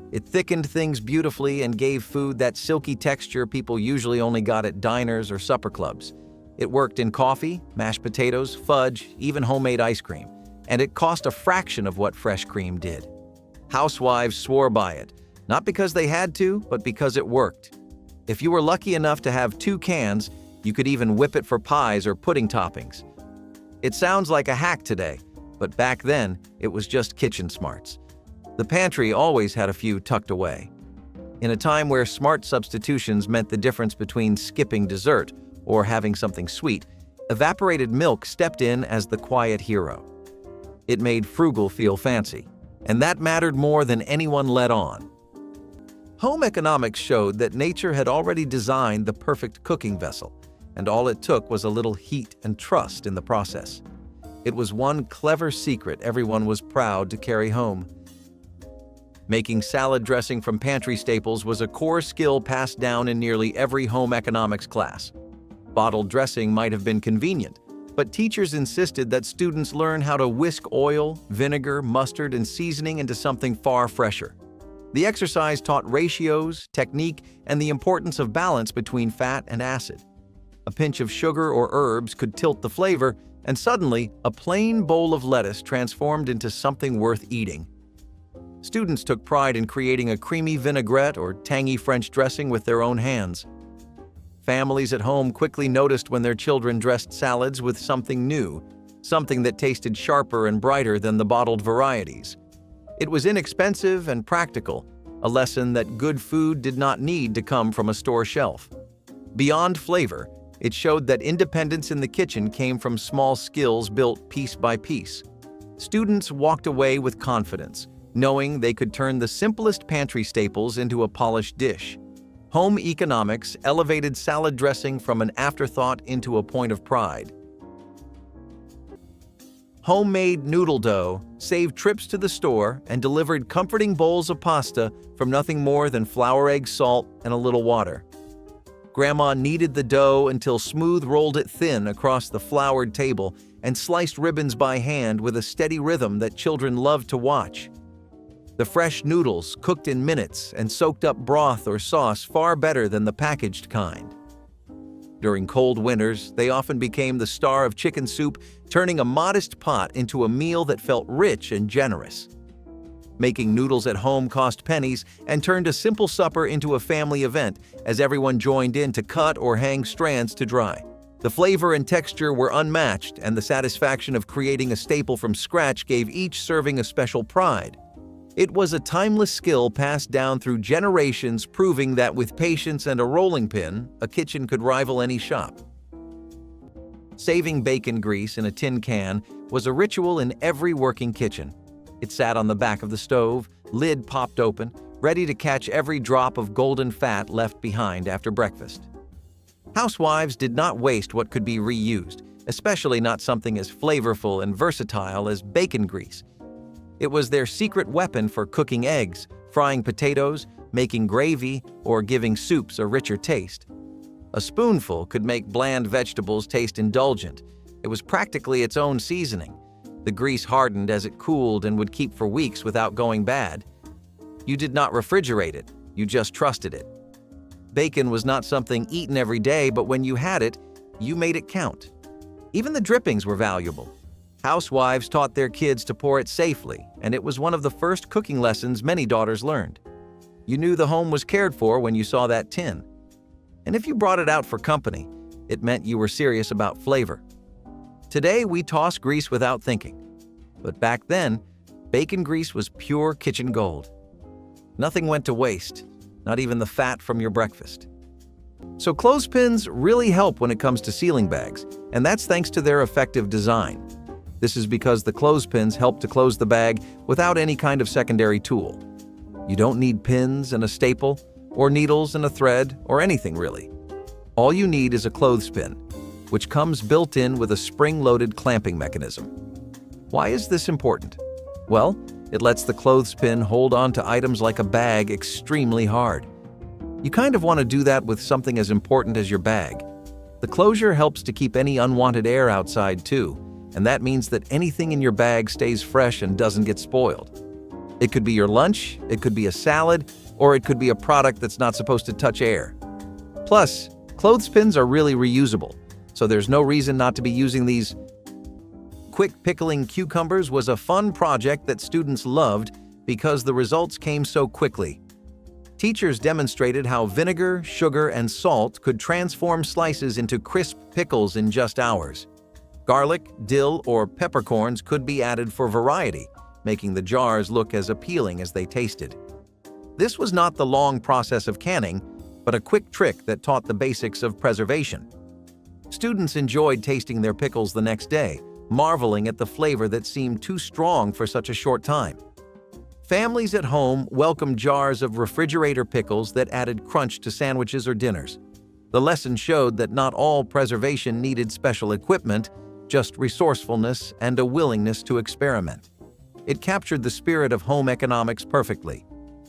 It thickened things beautifully and gave food that silky texture people usually only got at diners or supper clubs. It worked in coffee, mashed potatoes, fudge, even homemade ice cream, and it cost a fraction of what fresh cream did. Housewives swore by it, not because they had to, but because it worked. If you were lucky enough to have 2 cans, you could even whip it for pies or pudding toppings. It sounds like a hack today, But back then, it was just kitchen smarts. The pantry always had a few tucked away. In a time where smart substitutions meant the difference between skipping dessert or having something sweet, evaporated milk stepped in as the quiet hero. It made frugal feel fancy, and that mattered more than anyone let on. Home economics showed that nature had already designed the perfect cooking vessel, and all it took was a little heat and trust in the process. It was one clever secret everyone was proud to carry home. Making salad dressing from pantry staples was a core skill passed down in nearly every home economics class. Bottled dressing might have been convenient, but teachers insisted that students learn how to whisk oil, vinegar, mustard, and seasoning into something far fresher. The exercise taught ratios, technique, and the importance of balance between fat and acid. A pinch of sugar or herbs could tilt the flavor, and suddenly, a plain bowl of lettuce transformed into something worth eating. Students took pride in creating a creamy vinaigrette or tangy French dressing with their own hands. Families at home quickly noticed when their children dressed salads with something new, something that tasted sharper and brighter than the bottled varieties. It was inexpensive and practical, a lesson that good food did not need to come from a store shelf. Beyond flavor, it showed that independence in the kitchen came from small skills built piece by piece. Students walked away with confidence, knowing they could turn the simplest pantry staples into a polished dish. Home economics elevated salad dressing from an afterthought into a point of pride. Homemade noodle dough saved trips to the store and delivered comforting bowls of pasta from nothing more than flour, egg, salt, and a little water. Grandma kneaded the dough until smooth, rolled it thin across the floured table, and sliced ribbons by hand with a steady rhythm that children loved to watch. The fresh noodles cooked in minutes and soaked up broth or sauce far better than the packaged kind. During cold winters, they often became the star of chicken soup, turning a modest pot into a meal that felt rich and generous. Making noodles at home cost pennies and turned a simple supper into a family event as everyone joined in to cut or hang strands to dry. The flavor and texture were unmatched, and the satisfaction of creating a staple from scratch gave each serving a special pride. It was a timeless skill passed down through generations, proving that with patience and a rolling pin, a kitchen could rival any shop. Saving bacon grease in a tin can was a ritual in every working kitchen. It sat on the back of the stove, lid popped open, ready to catch every drop of golden fat left behind after breakfast. Housewives did not waste what could be reused, especially not something as flavorful and versatile as bacon grease. It was their secret weapon for cooking eggs, frying potatoes, making gravy, or giving soups a richer taste. A spoonful could make bland vegetables taste indulgent. It was practically its own seasoning. The grease hardened as it cooled and would keep for weeks without going bad. You did not refrigerate it, you just trusted it. Bacon was not something eaten every day, but when you had it, you made it count. Even the drippings were valuable. Housewives taught their kids to pour it safely, and it was one of the first cooking lessons many daughters learned. You knew the home was cared for when you saw that tin. And if you brought it out for company, it meant you were serious about flavor. Today, we toss grease without thinking. But back then, bacon grease was pure kitchen gold. Nothing went to waste, not even the fat from your breakfast. So clothespins really help when it comes to sealing bags, and that's thanks to their effective design. This is because the clothespins help to close the bag without any kind of secondary tool. You don't need pins and a staple, or needles and a thread, or anything really. All you need is a clothespin, which comes built in with a spring-loaded clamping mechanism. Why is this important? Well, it lets the clothespin hold on to items like a bag extremely hard. You kind of want to do that with something as important as your bag. The closure helps to keep any unwanted air outside too, and that means that anything in your bag stays fresh and doesn't get spoiled. It could be your lunch, it could be a salad, or it could be a product that's not supposed to touch air. Plus, clothespins are really reusable, so there's no reason not to be using these. Quick pickling cucumbers was a fun project that students loved because the results came so quickly. Teachers demonstrated how vinegar, sugar, and salt could transform slices into crisp pickles in just hours. Garlic, dill, or peppercorns could be added for variety, making the jars look as appealing as they tasted. This was not the long process of canning, but a quick trick that taught the basics of preservation. Students enjoyed tasting their pickles the next day, marveling at the flavor that seemed too strong for such a short time. Families at home welcomed jars of refrigerator pickles that added crunch to sandwiches or dinners. The lesson showed that not all preservation needed special equipment, just resourcefulness and a willingness to experiment. It captured the spirit of home economics perfectly.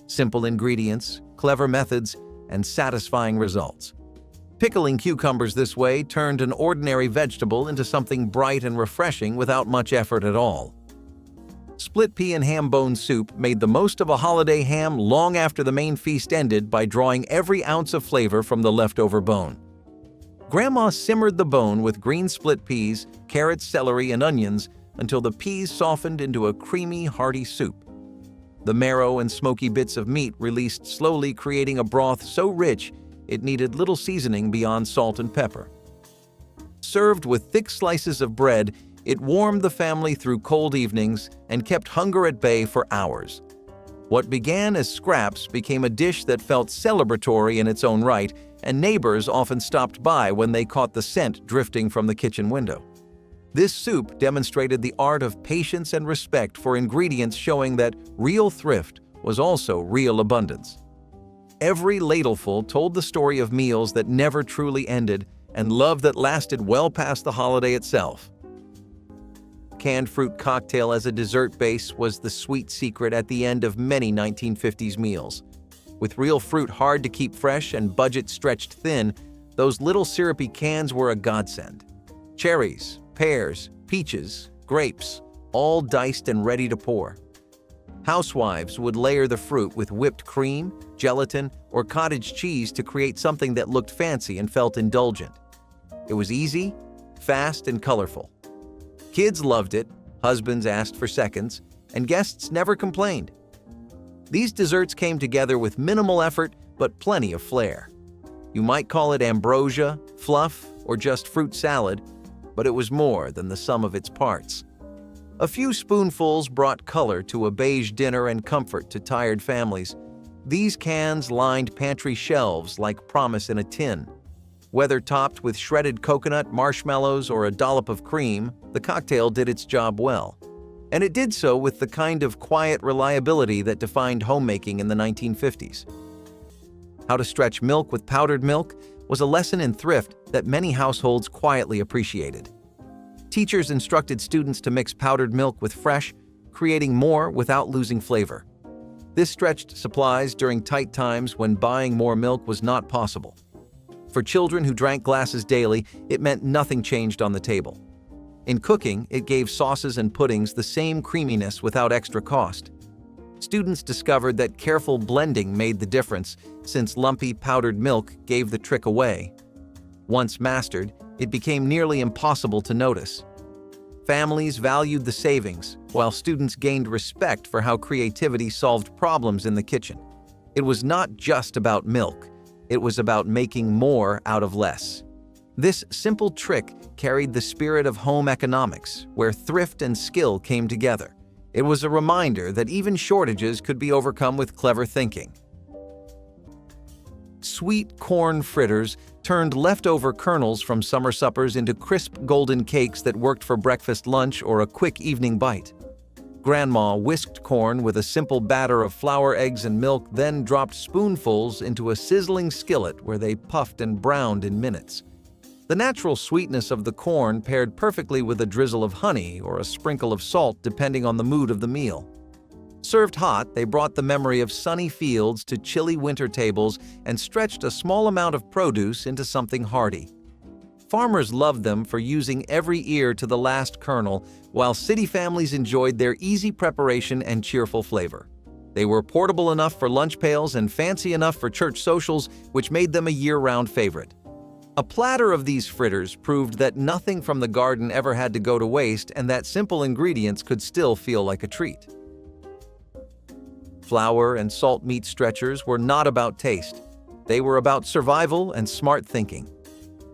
Simple ingredients, clever methods, and satisfying results. Pickling cucumbers this way turned an ordinary vegetable into something bright and refreshing without much effort at all. Split pea and ham bone soup made the most of a holiday ham long after the main feast ended by drawing every ounce of flavor from the leftover bone. Grandma simmered the bone with green split peas, carrots, celery, and onions until the peas softened into a creamy, hearty soup. The marrow and smoky bits of meat released slowly, creating a broth so rich it needed little seasoning beyond salt and pepper. Served with thick slices of bread, it warmed the family through cold evenings and kept hunger at bay for hours. What began as scraps became a dish that felt celebratory in its own right, and neighbors often stopped by when they caught the scent drifting from the kitchen window. This soup demonstrated the art of patience and respect for ingredients, showing that real thrift was also real abundance. Every ladleful told the story of meals that never truly ended and love that lasted well past the holiday itself. Canned fruit cocktail as a dessert base was the sweet secret at the end of many 1950s meals. With real fruit hard to keep fresh and budget stretched thin, those little syrupy cans were a godsend. Cherries, pears, peaches, grapes, all diced and ready to pour. Housewives would layer the fruit with whipped cream, gelatin, or cottage cheese to create something that looked fancy and felt indulgent. It was easy, fast, and colorful. Kids loved it, husbands asked for seconds, and guests never complained. These desserts came together with minimal effort but plenty of flair. You might call it ambrosia, fluff, or just fruit salad, but it was more than the sum of its parts. A few spoonfuls brought color to a beige dinner and comfort to tired families. These cans lined pantry shelves like promise in a tin. Whether topped with shredded coconut, marshmallows, or a dollop of cream, the cocktail did its job well. And it did so with the kind of quiet reliability that defined homemaking in the 1950s. How to stretch milk with powdered milk was a lesson in thrift that many households quietly appreciated. Teachers instructed students to mix powdered milk with fresh, creating more without losing flavor. This stretched supplies during tight times when buying more milk was not possible. For children who drank glasses daily, it meant nothing changed on the table. In cooking, it gave sauces and puddings the same creaminess without extra cost. Students discovered that careful blending made the difference, since lumpy powdered milk gave the trick away. Once mastered, it became nearly impossible to notice. Families valued the savings, while students gained respect for how creativity solved problems in the kitchen. It was not just about milk. It was about making more out of less. This simple trick carried the spirit of home economics, where thrift and skill came together. It was a reminder that even shortages could be overcome with clever thinking. Sweet corn fritters turned leftover kernels from summer suppers into crisp golden cakes that worked for breakfast, lunch, or a quick evening bite. Grandma whisked corn with a simple batter of flour, eggs, and milk, then dropped spoonfuls into a sizzling skillet where they puffed and browned in minutes. The natural sweetness of the corn paired perfectly with a drizzle of honey or a sprinkle of salt depending on the mood of the meal. Served hot, they brought the memory of sunny fields to chilly winter tables and stretched a small amount of produce into something hearty. Farmers loved them for using every ear to the last kernel, while city families enjoyed their easy preparation and cheerful flavor. They were portable enough for lunch pails and fancy enough for church socials, which made them a year-round favorite. A platter of these fritters proved that nothing from the garden ever had to go to waste and that simple ingredients could still feel like a treat. Flour and salt meat stretchers were not about taste. They were about survival and smart thinking.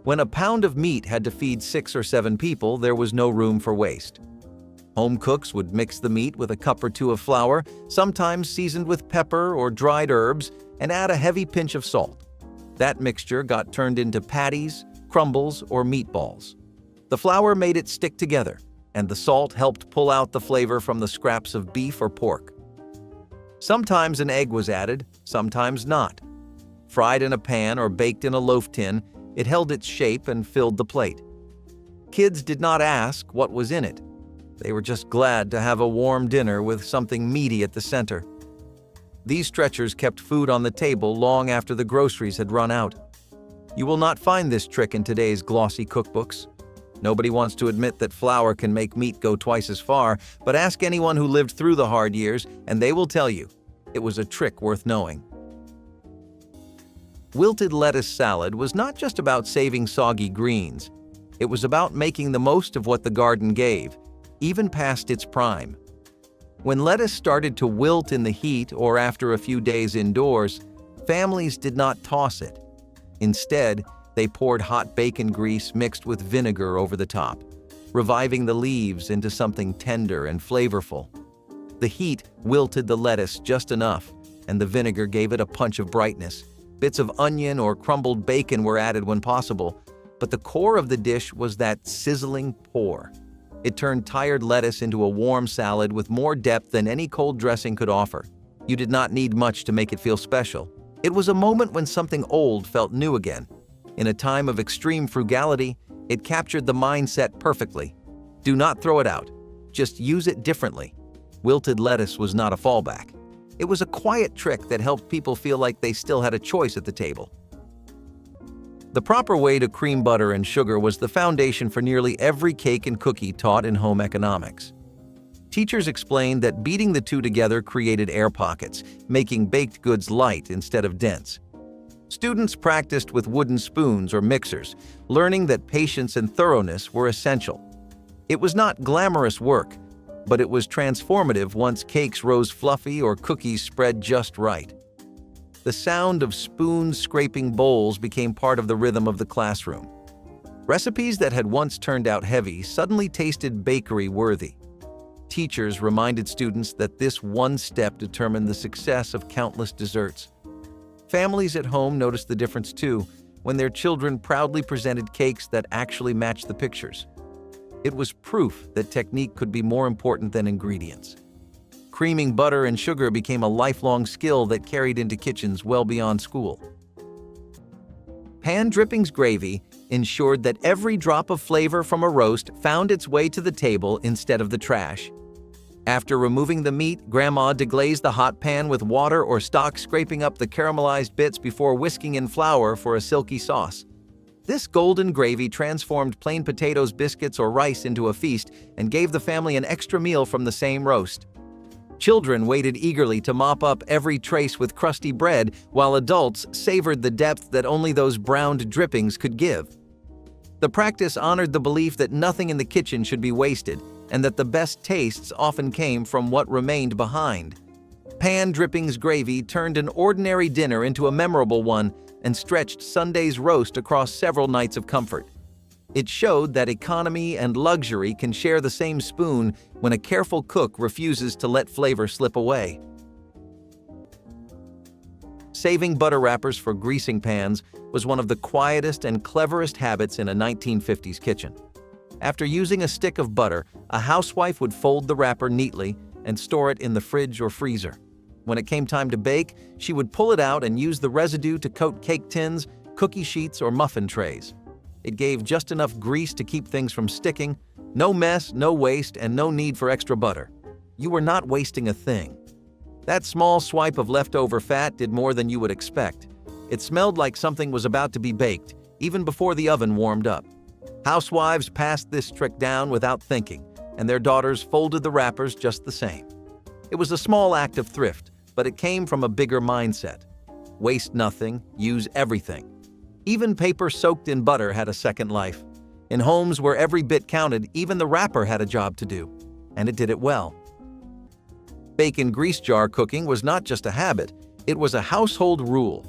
When a pound of meat had to feed 6 or 7 people, there was no room for waste. Home cooks would mix the meat with a cup or two of flour, sometimes seasoned with pepper or dried herbs, and add a heavy pinch of salt. That mixture got turned into patties, crumbles, or meatballs. The flour made it stick together, and the salt helped pull out the flavor from the scraps of beef or pork. Sometimes an egg was added, sometimes not. Fried in a pan or baked in a loaf tin, it held its shape and filled the plate. Kids did not ask what was in it. They were just glad to have a warm dinner with something meaty at the center. These stretchers kept food on the table long after the groceries had run out. You will not find this trick in today's glossy cookbooks. Nobody wants to admit that flour can make meat go twice as far, but ask anyone who lived through the hard years, and they will tell you it was a trick worth knowing. Wilted lettuce salad was not just about saving soggy greens. It was about making the most of what the garden gave, even past its prime. When lettuce started to wilt in the heat or after a few days indoors, families did not toss it. Instead, they poured hot bacon grease mixed with vinegar over the top, reviving the leaves into something tender and flavorful. The heat wilted the lettuce just enough, and the vinegar gave it a punch of brightness. Bits of onion or crumbled bacon were added when possible, but the core of the dish was that sizzling pour. It turned tired lettuce into a warm salad with more depth than any cold dressing could offer. You did not need much to make it feel special. It was a moment when something old felt new again. In a time of extreme frugality, it captured the mindset perfectly. Do not throw it out. Just use it differently. Wilted lettuce was not a fallback. It was a quiet trick that helped people feel like they still had a choice at the table. The proper way to cream butter and sugar was the foundation for nearly every cake and cookie taught in home economics. Teachers explained that beating the two together created air pockets, making baked goods light instead of dense. Students practiced with wooden spoons or mixers, learning that patience and thoroughness were essential. It was not glamorous work, but it was transformative once cakes rose fluffy or cookies spread just right. The sound of spoons scraping bowls became part of the rhythm of the classroom. Recipes that had once turned out heavy suddenly tasted bakery-worthy. Teachers reminded students that this one step determined the success of countless desserts. Families at home noticed the difference too, when their children proudly presented cakes that actually matched the pictures. It was proof that technique could be more important than ingredients. Creaming butter and sugar became a lifelong skill that carried into kitchens well beyond school. Pan drippings gravy ensured that every drop of flavor from a roast found its way to the table instead of the trash. After removing the meat, Grandma deglazed the hot pan with water or stock, scraping up the caramelized bits before whisking in flour for a silky sauce. This golden gravy transformed plain potatoes, biscuits, or rice into a feast and gave the family an extra meal from the same roast. Children waited eagerly to mop up every trace with crusty bread, while adults savored the depth that only those browned drippings could give. The practice honored the belief that nothing in the kitchen should be wasted, and that the best tastes often came from what remained behind. Pan drippings gravy turned an ordinary dinner into a memorable one and stretched Sunday's roast across several nights of comfort. It showed that economy and luxury can share the same spoon when a careful cook refuses to let flavor slip away. Saving butter wrappers for greasing pans was one of the quietest and cleverest habits in a 1950s kitchen. After using a stick of butter, a housewife would fold the wrapper neatly and store it in the fridge or freezer. When it came time to bake, she would pull it out and use the residue to coat cake tins, cookie sheets, or muffin trays. It gave just enough grease to keep things from sticking, no mess, no waste, and no need for extra butter. You were not wasting a thing. That small swipe of leftover fat did more than you would expect. It smelled like something was about to be baked, even before the oven warmed up. Housewives passed this trick down without thinking, and their daughters folded the wrappers just the same. It was a small act of thrift, but it came from a bigger mindset. Waste nothing, use everything. Even paper soaked in butter had a second life. In homes where every bit counted, even the wrapper had a job to do, and it did it well. Bacon grease jar cooking was not just a habit, it was a household rule.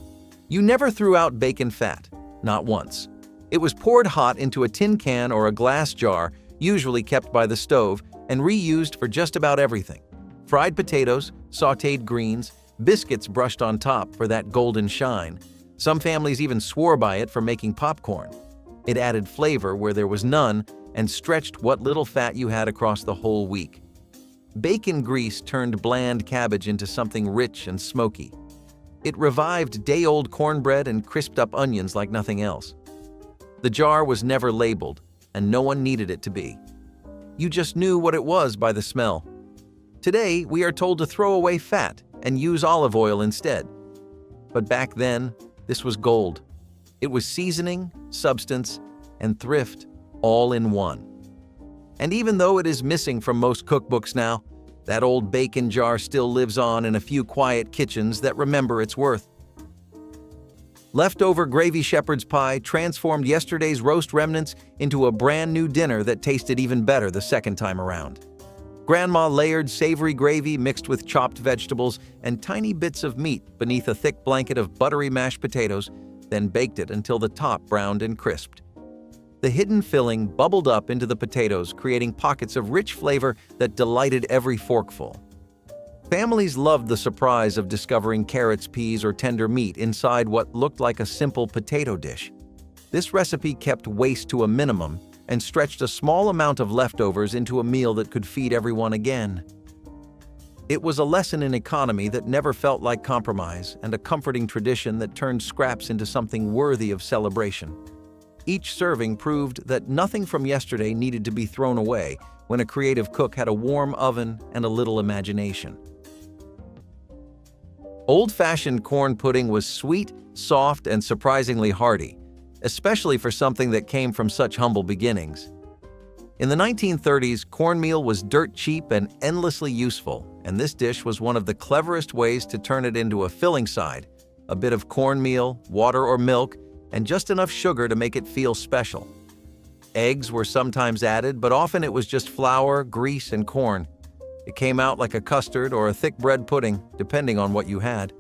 You never threw out bacon fat, not once. It was poured hot into a tin can or a glass jar, usually kept by the stove, and reused for just about everything. Fried potatoes, sautéed greens, biscuits brushed on top for that golden shine. Some families even swore by it for making popcorn. It added flavor where there was none and stretched what little fat you had across the whole week. Bacon grease turned bland cabbage into something rich and smoky. It revived day-old cornbread and crisped up onions like nothing else. The jar was never labeled, and no one needed it to be. You just knew what it was by the smell. Today, we are told to throw away fat and use olive oil instead. But back then, this was gold. It was seasoning, substance, and thrift all in one. And even though it is missing from most cookbooks now, that old bacon jar still lives on in a few quiet kitchens that remember its worth. Leftover gravy shepherd's pie transformed yesterday's roast remnants into a brand new dinner that tasted even better the second time around. Grandma layered savory gravy mixed with chopped vegetables and tiny bits of meat beneath a thick blanket of buttery mashed potatoes, then baked it until the top browned and crisped. The hidden filling bubbled up into the potatoes, creating pockets of rich flavor that delighted every forkful. Families loved the surprise of discovering carrots, peas, or tender meat inside what looked like a simple potato dish. This recipe kept waste to a minimum and stretched a small amount of leftovers into a meal that could feed everyone again. It was a lesson in economy that never felt like compromise and a comforting tradition that turned scraps into something worthy of celebration. Each serving proved that nothing from yesterday needed to be thrown away when a creative cook had a warm oven and a little imagination. Old-fashioned corn pudding was sweet, soft, and surprisingly hearty, especially for something that came from such humble beginnings. In the 1930s, cornmeal was dirt cheap and endlessly useful, and this dish was one of the cleverest ways to turn it into a filling side: a bit of cornmeal, water or milk, and just enough sugar to make it feel special. Eggs were sometimes added, but often it was just flour, grease, and corn. It came out like a custard or a thick bread pudding, depending on what you had.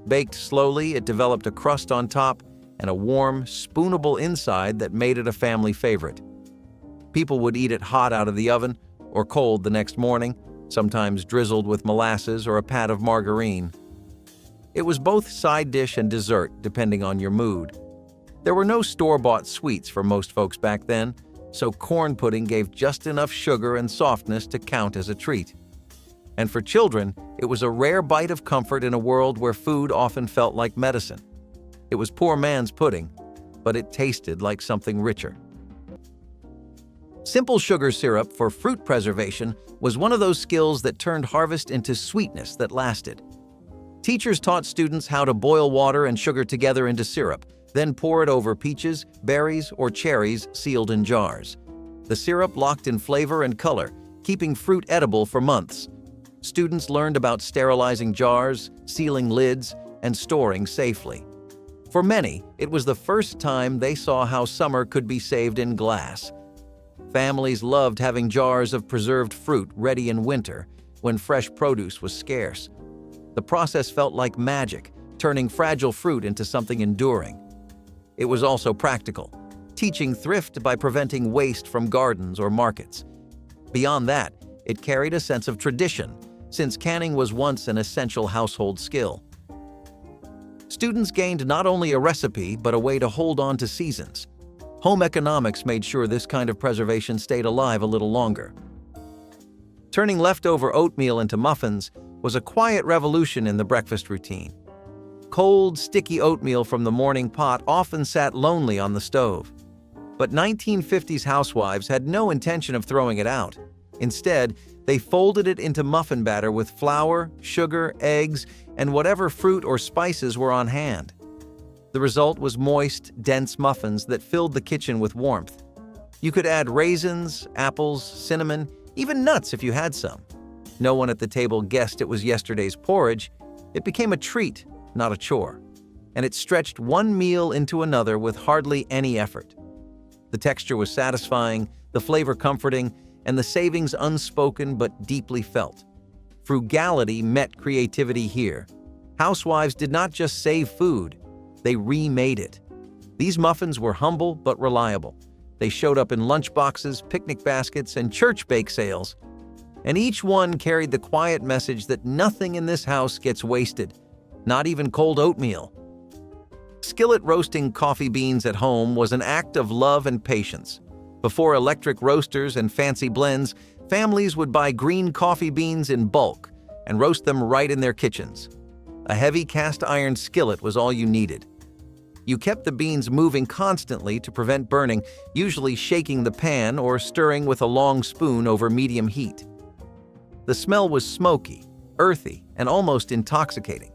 Baked slowly, it developed a crust on top and a warm, spoonable inside that made it a family favorite. People would eat it hot out of the oven or cold the next morning, sometimes drizzled with molasses or a pat of margarine. It was both side dish and dessert, depending on your mood. There were no store-bought sweets for most folks back then, so corn pudding gave just enough sugar and softness to count as a treat. And for children, it was a rare bite of comfort in a world where food often felt like medicine. It was poor man's pudding, but it tasted like something richer. Simple sugar syrup for fruit preservation was one of those skills that turned harvest into sweetness that lasted. Teachers taught students how to boil water and sugar together into syrup, then pour it over peaches, berries, or cherries sealed in jars. The syrup locked in flavor and color, keeping fruit edible for months. Students learned about sterilizing jars, sealing lids, and storing safely. For many, it was the first time they saw how summer could be saved in glass. Families loved having jars of preserved fruit ready in winter, when fresh produce was scarce. The process felt like magic, turning fragile fruit into something enduring. It was also practical, teaching thrift by preventing waste from gardens or markets. Beyond that, it carried a sense of tradition, since canning was once an essential household skill. Students gained not only a recipe, but a way to hold on to seasons. Home economics made sure this kind of preservation stayed alive a little longer. Turning leftover oatmeal into muffins was a quiet revolution in the breakfast routine. Cold, sticky oatmeal from the morning pot often sat lonely on the stove. But 1950s housewives had no intention of throwing it out. Instead, they folded it into muffin batter with flour, sugar, eggs, and whatever fruit or spices were on hand. The result was moist, dense muffins that filled the kitchen with warmth. You could add raisins, apples, cinnamon, even nuts if you had some. No one at the table guessed it was yesterday's porridge. It became a treat, not a chore. And it stretched one meal into another with hardly any effort. The texture was satisfying, the flavor comforting, and the savings unspoken but deeply felt. Frugality met creativity here. Housewives did not just save food, they remade it. These muffins were humble but reliable. They showed up in lunchboxes, picnic baskets, and church bake sales. And each one carried the quiet message that nothing in this house gets wasted, not even cold oatmeal. Skillet roasting coffee beans at home was an act of love and patience. Before electric roasters and fancy blends, families would buy green coffee beans in bulk and roast them right in their kitchens. A heavy cast iron skillet was all you needed. You kept the beans moving constantly to prevent burning, usually shaking the pan or stirring with a long spoon over medium heat. The smell was smoky, earthy, and almost intoxicating.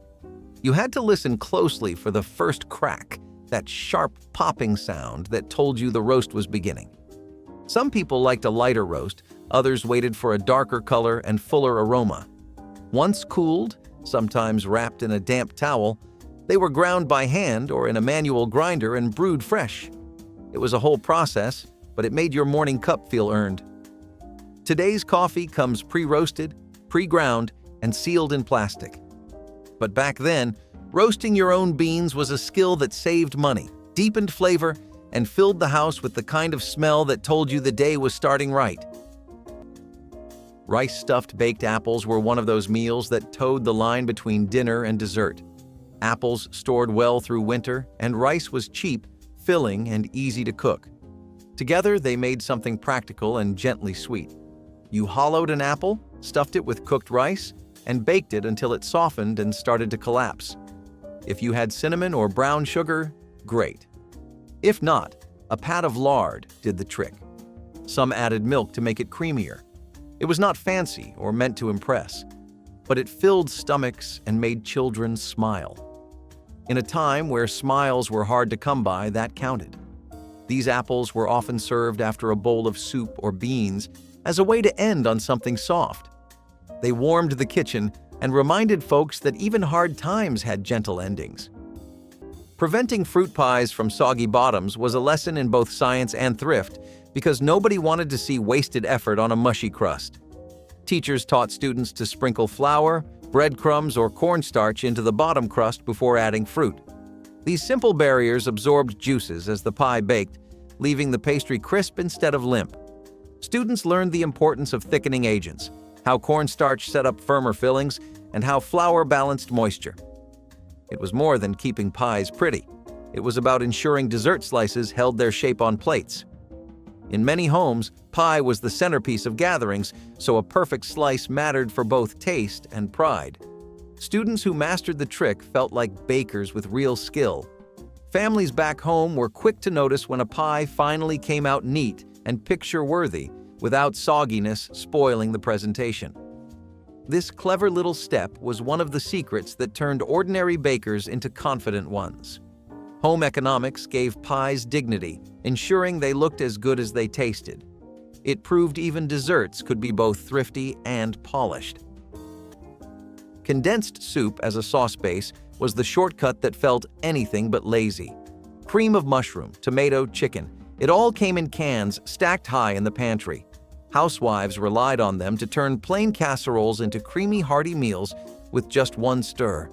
You had to listen closely for the first crack, that sharp popping sound that told you the roast was beginning. Some people liked a lighter roast, others waited for a darker color and fuller aroma. Once cooled, sometimes wrapped in a damp towel, they were ground by hand or in a manual grinder and brewed fresh. It was a whole process, but it made your morning cup feel earned. Today's coffee comes pre-roasted, pre-ground, and sealed in plastic. But back then, roasting your own beans was a skill that saved money, deepened flavor, and filled the house with the kind of smell that told you the day was starting right. Rice-stuffed baked apples were one of those meals that towed the line between dinner and dessert. Apples stored well through winter, and rice was cheap, filling, and easy to cook. Together, they made something practical and gently sweet. You hollowed an apple, stuffed it with cooked rice, and baked it until it softened and started to collapse. If you had cinnamon or brown sugar, great. If not, a pat of lard did the trick. Some added milk to make it creamier. It was not fancy or meant to impress, but it filled stomachs and made children smile. In a time where smiles were hard to come by, that counted. These apples were often served after a bowl of soup or beans as a way to end on something soft. They warmed the kitchen and reminded folks that even hard times had gentle endings. Preventing fruit pies from soggy bottoms was a lesson in both science and thrift because nobody wanted to see wasted effort on a mushy crust. Teachers taught students to sprinkle flour, breadcrumbs, or cornstarch into the bottom crust before adding fruit. These simple barriers absorbed juices as the pie baked, leaving the pastry crisp instead of limp. Students learned the importance of thickening agents, how cornstarch set up firmer fillings, and how flour balanced moisture. It was more than keeping pies pretty. It was about ensuring dessert slices held their shape on plates. In many homes, pie was the centerpiece of gatherings, so a perfect slice mattered for both taste and pride. Students who mastered the trick felt like bakers with real skill. Families back home were quick to notice when a pie finally came out neat and picture-worthy, without sogginess spoiling the presentation. This clever little step was one of the secrets that turned ordinary bakers into confident ones. Home economics gave pies dignity, ensuring they looked as good as they tasted. It proved even desserts could be both thrifty and polished. Condensed soup as a sauce base was the shortcut that felt anything but lazy. Cream of mushroom, tomato, chicken, it all came in cans stacked high in the pantry. Housewives relied on them to turn plain casseroles into creamy, hearty meals with just one stir.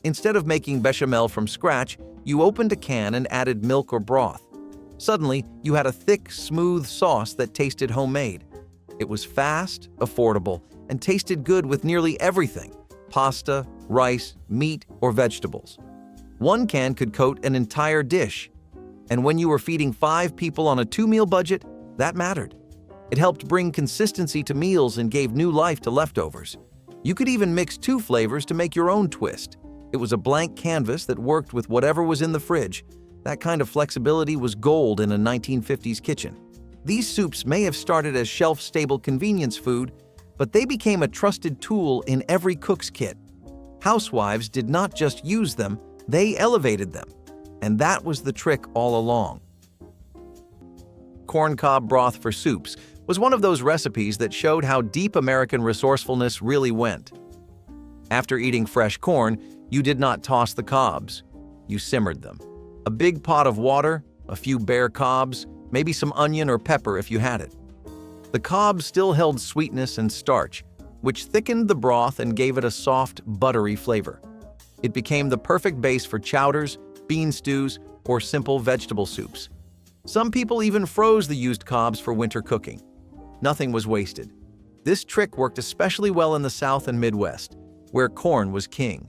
Instead of making bechamel from scratch, you opened a can and added milk or broth. Suddenly, you had a thick, smooth sauce that tasted homemade. It was fast, affordable, and tasted good with nearly everything: pasta, rice, meat, or vegetables. One can could coat an entire dish. And when you were feeding 5 people on a 2-meal budget, that mattered. It helped bring consistency to meals and gave new life to leftovers. You could even mix 2 flavors to make your own twist. It was a blank canvas that worked with whatever was in the fridge. That kind of flexibility was gold in a 1950s kitchen. These soups may have started as shelf-stable convenience food, but they became a trusted tool in every cook's kit. Housewives did not just use them, they elevated them. And that was the trick all along. Corncob broth for soups was one of those recipes that showed how deep American resourcefulness really went. After eating fresh corn, you did not toss the cobs. You simmered them. A big pot of water, a few bare cobs, maybe some onion or pepper if you had it. The cobs still held sweetness and starch, which thickened the broth and gave it a soft, buttery flavor. It became the perfect base for chowders, bean stews, or simple vegetable soups. Some people even froze the used cobs for winter cooking. Nothing was wasted. This trick worked especially well in the South and Midwest, where corn was king.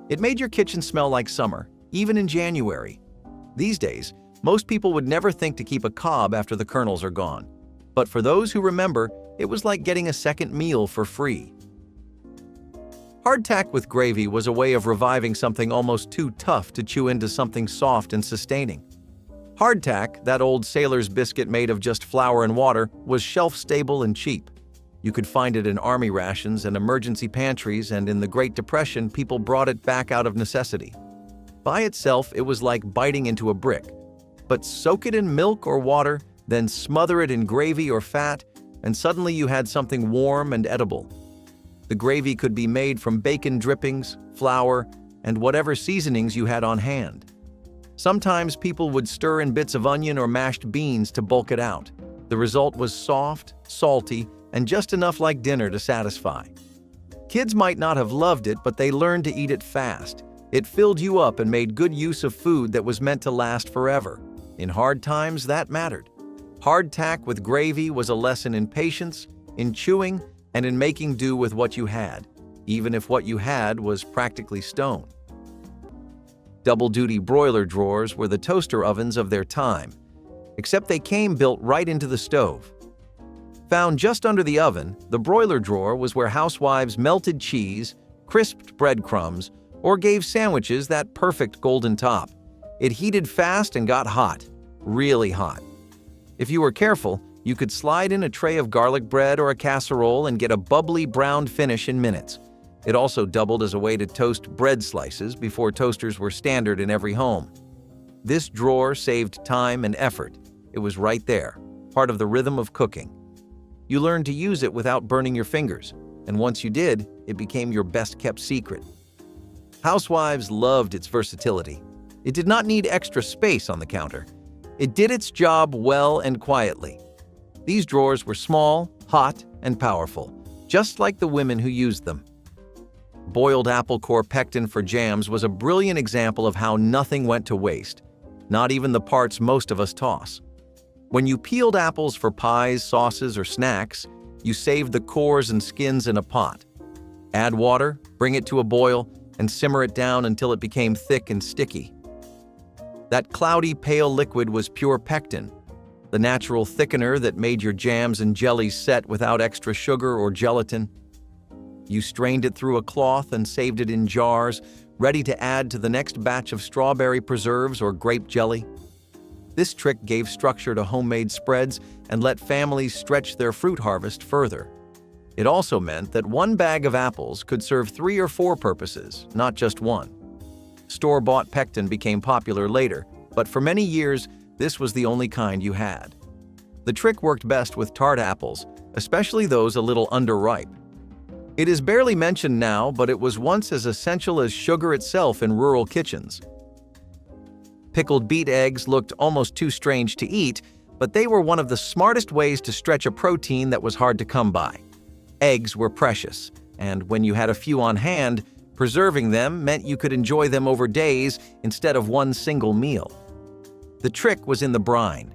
It made your kitchen smell like summer, even in January. These days, most people would never think to keep a cob after the kernels are gone. But for those who remember, it was like getting a second meal for free. Hardtack with gravy was a way of reviving something almost too tough to chew into something soft and sustaining. Hardtack, that old sailor's biscuit made of just flour and water, was shelf-stable and cheap. You could find it in army rations and emergency pantries, and in the Great Depression, people brought it back out of necessity. By itself, it was like biting into a brick. But soak it in milk or water, then smother it in gravy or fat, and suddenly you had something warm and edible. The gravy could be made from bacon drippings, flour, and whatever seasonings you had on hand. Sometimes people would stir in bits of onion or mashed beans to bulk it out. The result was soft, salty, and just enough like dinner to satisfy. Kids might not have loved it, but they learned to eat it fast. It filled you up and made good use of food that was meant to last forever. In hard times, that mattered. Hardtack with gravy was a lesson in patience, in chewing, and in making do with what you had, even if what you had was practically stone. Double-duty broiler drawers were the toaster ovens of their time, except they came built right into the stove. Found just under the oven, the broiler drawer was where housewives melted cheese, crisped breadcrumbs, or gave sandwiches that perfect golden top. It heated fast and got hot, really hot. If you were careful, you could slide in a tray of garlic bread or a casserole and get a bubbly browned finish in minutes. It also doubled as a way to toast bread slices before toasters were standard in every home. This drawer saved time and effort. It was right there, part of the rhythm of cooking. You learned to use it without burning your fingers, and once you did, it became your best-kept secret. Housewives loved its versatility. It did not need extra space on the counter. It did its job well and quietly. These drawers were small, hot, and powerful, just like the women who used them. Boiled apple core pectin for jams was a brilliant example of how nothing went to waste, not even the parts most of us toss. When you peeled apples for pies, sauces, or snacks, you saved the cores and skins in a pot. Add water, bring it to a boil, and simmer it down until it became thick and sticky. That cloudy, pale liquid was pure pectin, the natural thickener that made your jams and jellies set without extra sugar or gelatin. You strained it through a cloth and saved it in jars, ready to add to the next batch of strawberry preserves or grape jelly. This trick gave structure to homemade spreads and let families stretch their fruit harvest further. It also meant that one bag of apples could serve 3 or 4 purposes, not just one. Store-bought pectin became popular later, but for many years, this was the only kind you had. The trick worked best with tart apples, especially those a little underripe. It is barely mentioned now, but it was once as essential as sugar itself in rural kitchens. Pickled beet eggs looked almost too strange to eat, but they were one of the smartest ways to stretch a protein that was hard to come by. Eggs were precious, and when you had a few on hand, preserving them meant you could enjoy them over days instead of one single meal. The trick was in the brine.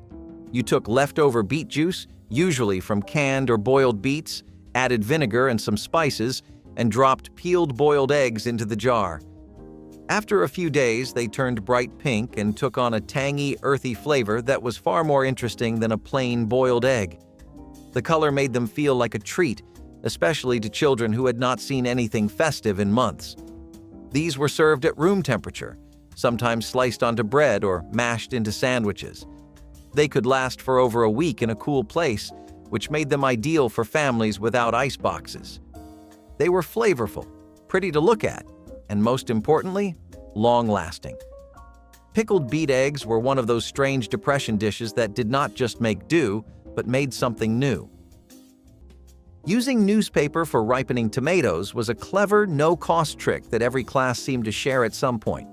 You took leftover beet juice, usually from canned or boiled beets, added vinegar and some spices, and dropped peeled boiled eggs into the jar. After a few days, they turned bright pink and took on a tangy, earthy flavor that was far more interesting than a plain boiled egg. The color made them feel like a treat, especially to children who had not seen anything festive in months. These were served at room temperature, sometimes sliced onto bread or mashed into sandwiches. They could last for over a week in a cool place, which made them ideal for families without ice boxes. They were flavorful, pretty to look at, and most importantly, long-lasting. Pickled beet eggs were one of those strange depression dishes that did not just make do, but made something new. Using newspaper for ripening tomatoes was a clever, no-cost trick that every class seemed to share at some point.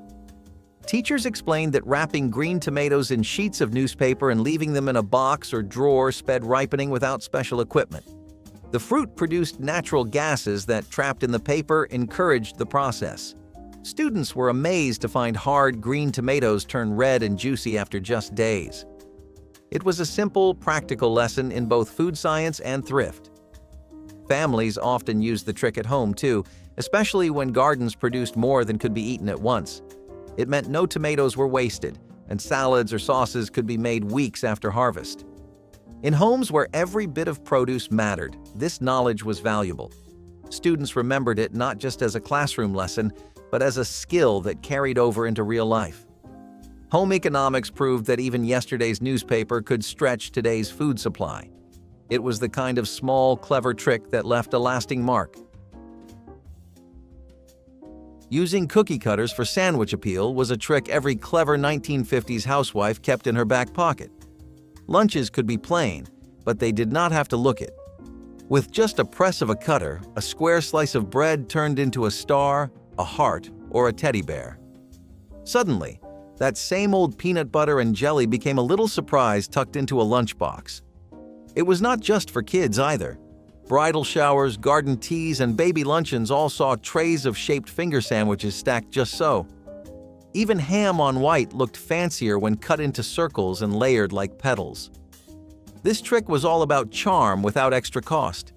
Teachers explained that wrapping green tomatoes in sheets of newspaper and leaving them in a box or drawer sped ripening without special equipment. The fruit produced natural gases that, trapped in the paper, encouraged the process. Students were amazed to find hard green tomatoes turn red and juicy after just days. It was a simple, practical lesson in both food science and thrift. Families often used the trick at home too, especially when gardens produced more than could be eaten at once. It meant no tomatoes were wasted, and salads or sauces could be made weeks after harvest. In homes where every bit of produce mattered, this knowledge was valuable. Students remembered it not just as a classroom lesson, but as a skill that carried over into real life. Home economics proved that even yesterday's newspaper could stretch today's food supply. It was the kind of small, clever trick that left a lasting mark. Using cookie cutters for sandwich appeal was a trick every clever 1950s housewife kept in her back pocket. Lunches could be plain, but they did not have to look it. With just a press of a cutter, a square slice of bread turned into a star, a heart, or a teddy bear. Suddenly, that same old peanut butter and jelly became a little surprise tucked into a lunchbox. It was not just for kids either. Bridal showers, garden teas, and baby luncheons all saw trays of shaped finger sandwiches stacked just so. Even ham on white looked fancier when cut into circles and layered like petals. This trick was all about charm without extra cost.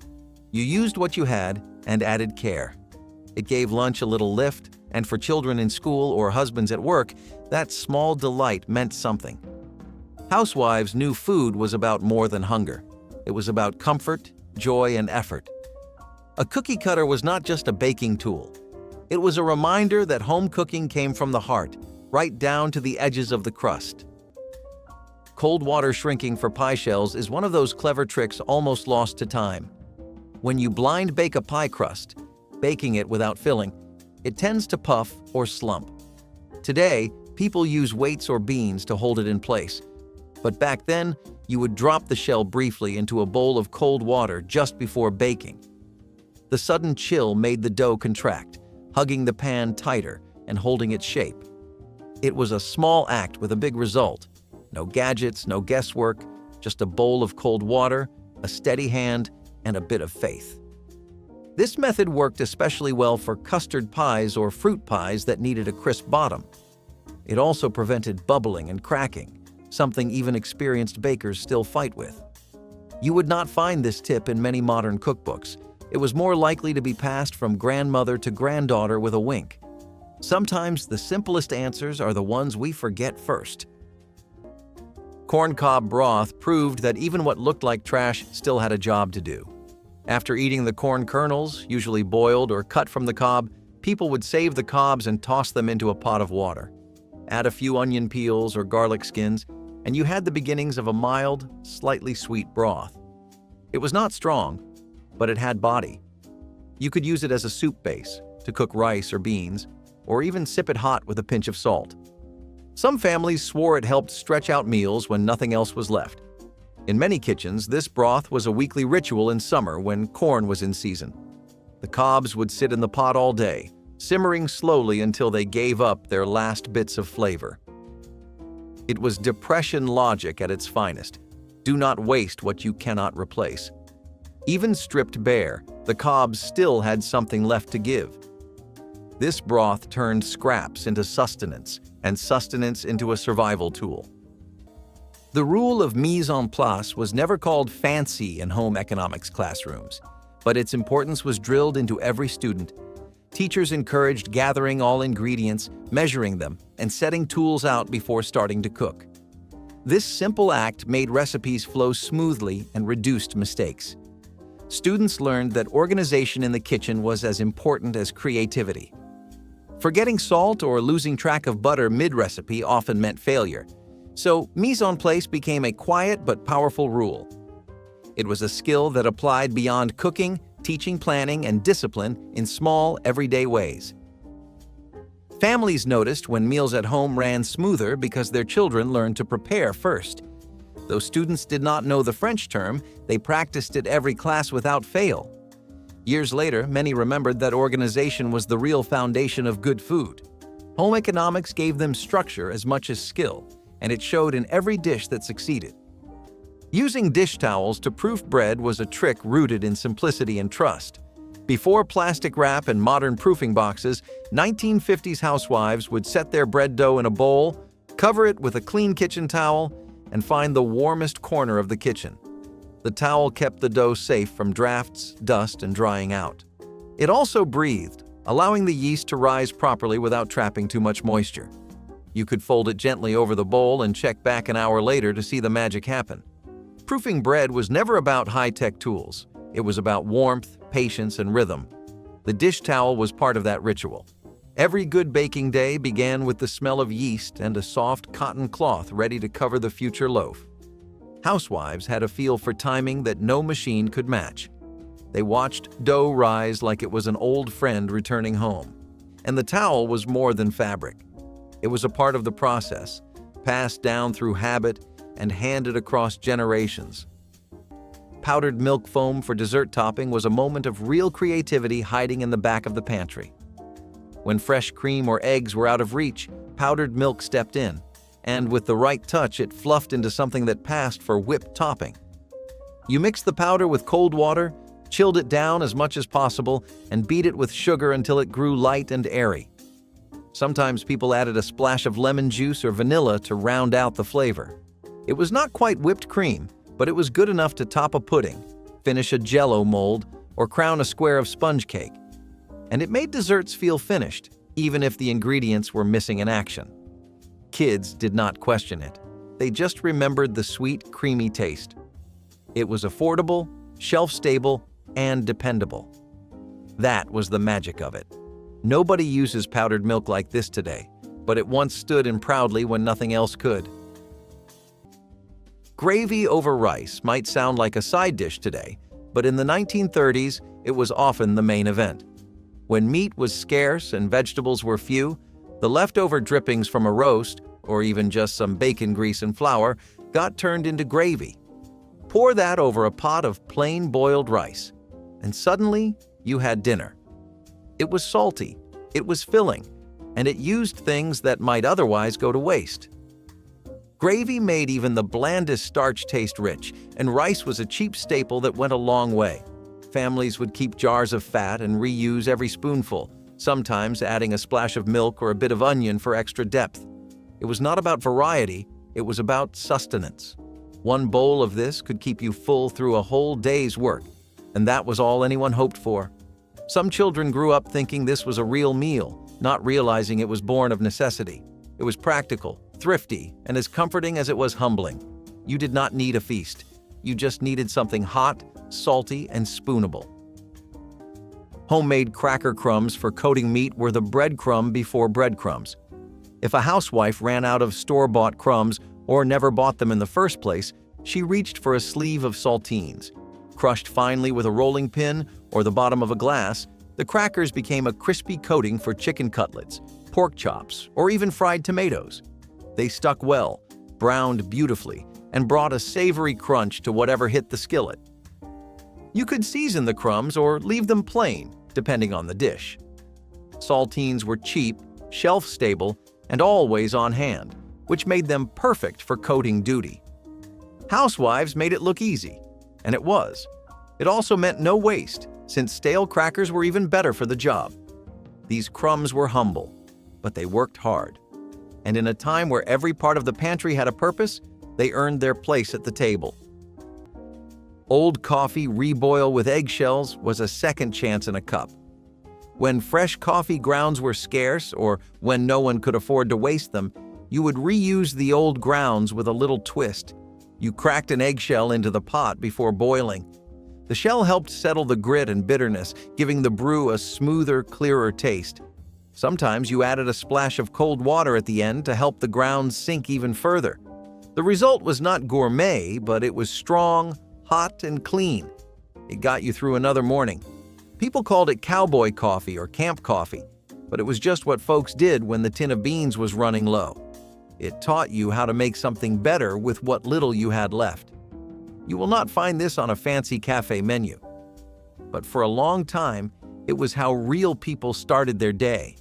You used what you had and added care. It gave lunch a little lift, and for children in school or husbands at work, that small delight meant something. Housewives knew food was about more than hunger. It was about comfort, joy, and effort. A cookie cutter was not just a baking tool. It was a reminder that home cooking came from the heart, right down to the edges of the crust. Cold water shrinking for pie shells is one of those clever tricks almost lost to time. When you blind bake a pie crust, baking it without filling, it tends to puff or slump. Today, people use weights or beans to hold it in place. But back then, you would drop the shell briefly into a bowl of cold water just before baking. The sudden chill made the dough contract, hugging the pan tighter and holding its shape. It was a small act with a big result. No gadgets, no guesswork, just a bowl of cold water, a steady hand, and a bit of faith. This method worked especially well for custard pies or fruit pies that needed a crisp bottom. It also prevented bubbling and cracking, something even experienced bakers still fight with. You would not find this tip in many modern cookbooks. It was more likely to be passed from grandmother to granddaughter with a wink. Sometimes the simplest answers are the ones we forget first. Corncob broth proved that even what looked like trash still had a job to do. After eating the corn kernels, usually boiled or cut from the cob, people would save the cobs and toss them into a pot of water. Add a few onion peels or garlic skins, and you had the beginnings of a mild, slightly sweet broth. It was not strong, but it had body. You could use it as a soup base, to cook rice or beans, or even sip it hot with a pinch of salt. Some families swore it helped stretch out meals when nothing else was left. In many kitchens, this broth was a weekly ritual in summer when corn was in season. The cobs would sit in the pot all day, simmering slowly until they gave up their last bits of flavor. It was depression logic at its finest. Do not waste what you cannot replace. Even stripped bare, the cobs still had something left to give. This broth turned scraps into sustenance, and sustenance into a survival tool. The rule of mise en place was never called fancy in home economics classrooms, but its importance was drilled into every student. Teachers encouraged gathering all ingredients, measuring them, and setting tools out before starting to cook. This simple act made recipes flow smoothly and reduced mistakes. Students learned that organization in the kitchen was as important as creativity. Forgetting salt or losing track of butter mid-recipe often meant failure, so mise en place became a quiet but powerful rule. It was a skill that applied beyond cooking, teaching planning, and discipline in small, everyday ways. Families noticed when meals at home ran smoother because their children learned to prepare first. Though students did not know the French term, they practiced it every class without fail. Years later, many remembered that organization was the real foundation of good food. Home economics gave them structure as much as skill, and it showed in every dish that succeeded. Using dish towels to proof bread was a trick rooted in simplicity and trust. Before plastic wrap and modern proofing boxes, 1950s housewives would set their bread dough in a bowl, cover it with a clean kitchen towel, and find the warmest corner of the kitchen. The towel kept the dough safe from drafts, dust, and drying out. It also breathed, allowing the yeast to rise properly without trapping too much moisture. You could fold it gently over the bowl and check back an hour later to see the magic happen. Proofing bread was never about high-tech tools. It was about warmth, patience, and rhythm. The dish towel was part of that ritual. Every good baking day began with the smell of yeast and a soft cotton cloth ready to cover the future loaf. Housewives had a feel for timing that no machine could match. They watched dough rise like it was an old friend returning home. And the towel was more than fabric. It was a part of the process, passed down through habit and handed across generations. Powdered milk foam for dessert topping was a moment of real creativity hiding in the back of the pantry. When fresh cream or eggs were out of reach, powdered milk stepped in, and with the right touch, it fluffed into something that passed for whipped topping. You mixed the powder with cold water, chilled it down as much as possible, and beat it with sugar until it grew light and airy. Sometimes people added a splash of lemon juice or vanilla to round out the flavor. It was not quite whipped cream, but it was good enough to top a pudding, finish a Jell-O mold, or crown a square of sponge cake. And it made desserts feel finished, even if the ingredients were missing in action. Kids did not question it. They just remembered the sweet, creamy taste. It was affordable, shelf-stable, and dependable. That was the magic of it. Nobody uses powdered milk like this today, but it once stood in proudly when nothing else could. Gravy over rice might sound like a side dish today, but in the 1930s, it was often the main event. When meat was scarce and vegetables were few, the leftover drippings from a roast, or even just some bacon grease and flour, got turned into gravy. Pour that over a pot of plain boiled rice, and suddenly you had dinner. It was salty, it was filling, and it used things that might otherwise go to waste. Gravy made even the blandest starch taste rich, and rice was a cheap staple that went a long way. Families would keep jars of fat and reuse every spoonful, sometimes adding a splash of milk or a bit of onion for extra depth. It was not about variety, it was about sustenance. One bowl of this could keep you full through a whole day's work, and that was all anyone hoped for. Some children grew up thinking this was a real meal, not realizing it was born of necessity. It was practical, thrifty, and as comforting as it was humbling. You did not need a feast. You just needed something hot, salty, and spoonable. Homemade cracker crumbs for coating meat were the breadcrumb before breadcrumbs. If a housewife ran out of store-bought crumbs or never bought them in the first place, she reached for a sleeve of saltines. Crushed finely with a rolling pin or the bottom of a glass, the crackers became a crispy coating for chicken cutlets, pork chops, or even fried tomatoes. They stuck well, browned beautifully, and brought a savory crunch to whatever hit the skillet. You could season the crumbs or leave them plain, depending on the dish. Saltines were cheap, shelf-stable, and always on hand, which made them perfect for coating duty. Housewives made it look easy, and it was. It also meant no waste, since stale crackers were even better for the job. These crumbs were humble, but they worked hard. And in a time where every part of the pantry had a purpose, they earned their place at the table. Old coffee reboil with eggshells was a second chance in a cup. When fresh coffee grounds were scarce, or when no one could afford to waste them, you would reuse the old grounds with a little twist. You cracked an eggshell into the pot before boiling. The shell helped settle the grit and bitterness, giving the brew a smoother, clearer taste. Sometimes you added a splash of cold water at the end to help the grounds sink even further. The result was not gourmet, but it was strong, hot, and clean. It got you through another morning. People called it cowboy coffee or camp coffee, but it was just what folks did when the tin of beans was running low. It taught you how to make something better with what little you had left. You will not find this on a fancy cafe menu. But for a long time, it was how real people started their day.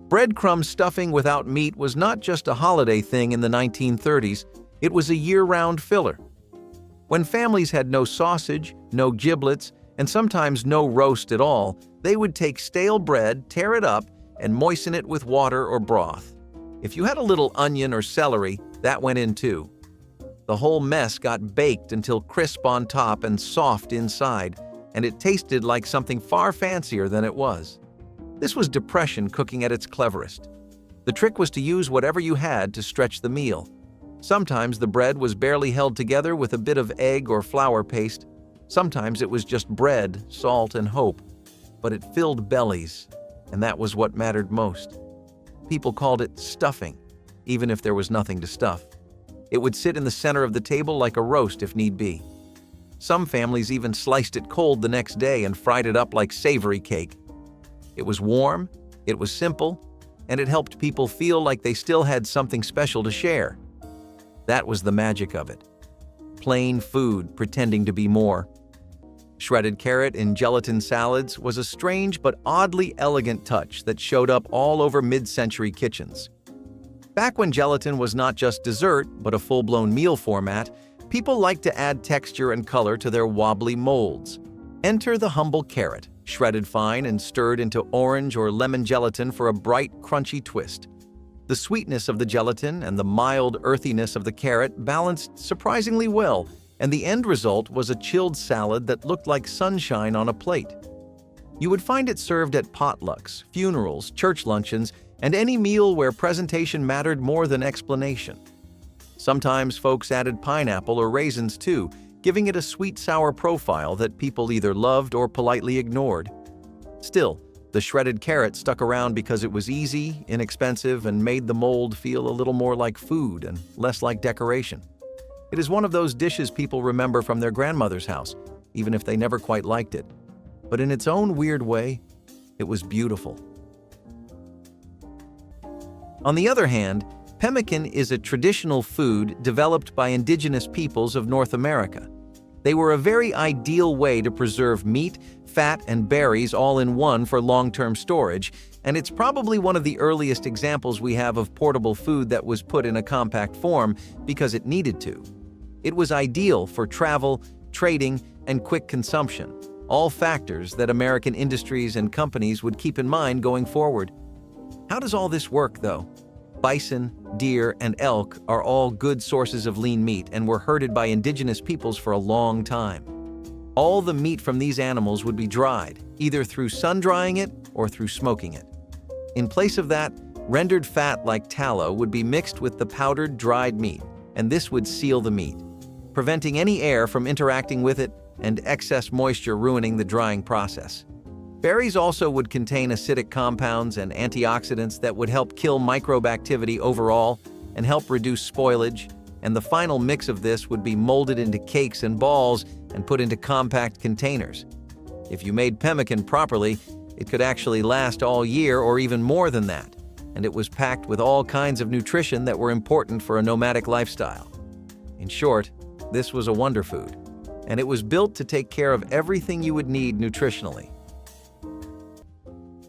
Breadcrumb stuffing without meat was not just a holiday thing in the 1930s, it was a year-round filler. When families had no sausage, no giblets, And sometimes no roast at all. They would take stale bread, tear it up, and moisten it with water or broth. If you had a little onion or celery, that went in too. The whole mess got baked until crisp on top and soft inside, and it tasted like something far fancier than it was. This was depression cooking at its cleverest. The trick was to use whatever you had to stretch the meal. Sometimes the bread was barely held together with a bit of egg or flour paste. Sometimes it was just bread, salt, and hope. But it filled bellies, and that was what mattered most. People called it stuffing, even if there was nothing to stuff. It would sit in the center of the table like a roast if need be. Some families even sliced it cold the next day and fried it up like savory cake. It was warm, it was simple, and it helped people feel like they still had something special to share. That was the magic of it. Plain food pretending to be more. Shredded carrot in gelatin salads was a strange but oddly elegant touch that showed up all over mid-century kitchens. Back when gelatin was not just dessert, but a full-blown meal format, people liked to add texture and color to their wobbly molds. Enter the humble carrot, shredded fine and stirred into orange or lemon gelatin for a bright, crunchy twist. The sweetness of the gelatin and the mild earthiness of the carrot balanced surprisingly well, and the end result was a chilled salad that looked like sunshine on a plate. You would find it served at potlucks, funerals, church luncheons, and any meal where presentation mattered more than explanation. Sometimes folks added pineapple or raisins too, giving it a sweet-sour profile that people either loved or politely ignored. Still, the shredded carrot stuck around because it was easy, inexpensive, and made the mold feel a little more like food and less like decoration. It is one of those dishes people remember from their grandmother's house, even if they never quite liked it. But in its own weird way, it was beautiful. On the other hand, pemmican is a traditional food developed by indigenous peoples of North America. They were a very ideal way to preserve meat, fat, and berries all in one for long-term storage, and it's probably one of the earliest examples we have of portable food that was put in a compact form because it needed to. It was ideal for travel, trading, and quick consumption, all factors that American industries and companies would keep in mind going forward. How does all this work, though? Bison, deer, and elk are all good sources of lean meat and were herded by indigenous peoples for a long time. All the meat from these animals would be dried, either through sun-drying it or through smoking it. In place of that, rendered fat like tallow would be mixed with the powdered dried meat, and this would seal the meat, preventing any air from interacting with it and excess moisture ruining the drying process. Berries also would contain acidic compounds and antioxidants that would help kill microbe activity overall and help reduce spoilage, and the final mix of this would be molded into cakes and balls and put into compact containers. If you made pemmican properly, it could actually last all year or even more than that, and it was packed with all kinds of nutrition that were important for a nomadic lifestyle. In short, this was a wonder food, and it was built to take care of everything you would need nutritionally.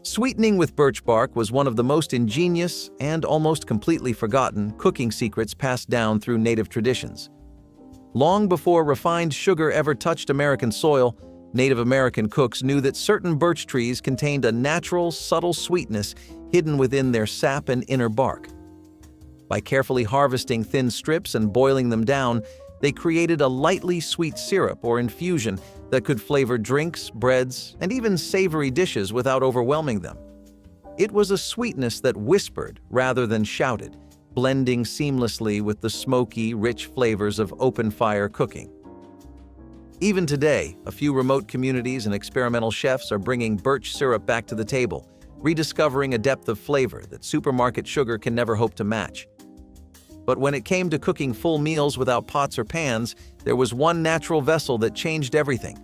Sweetening with birch bark was one of the most ingenious and almost completely forgotten cooking secrets passed down through native traditions. Long before refined sugar ever touched American soil, Native American cooks knew that certain birch trees contained a natural, subtle sweetness hidden within their sap and inner bark. By carefully harvesting thin strips and boiling them down, they created a lightly sweet syrup or infusion that could flavor drinks, breads, and even savory dishes without overwhelming them. It was a sweetness that whispered rather than shouted, blending seamlessly with the smoky, rich flavors of open-fire cooking. Even today, a few remote communities and experimental chefs are bringing birch syrup back to the table, rediscovering a depth of flavor that supermarket sugar can never hope to match. But when it came to cooking full meals without pots or pans, there was one natural vessel that changed everything: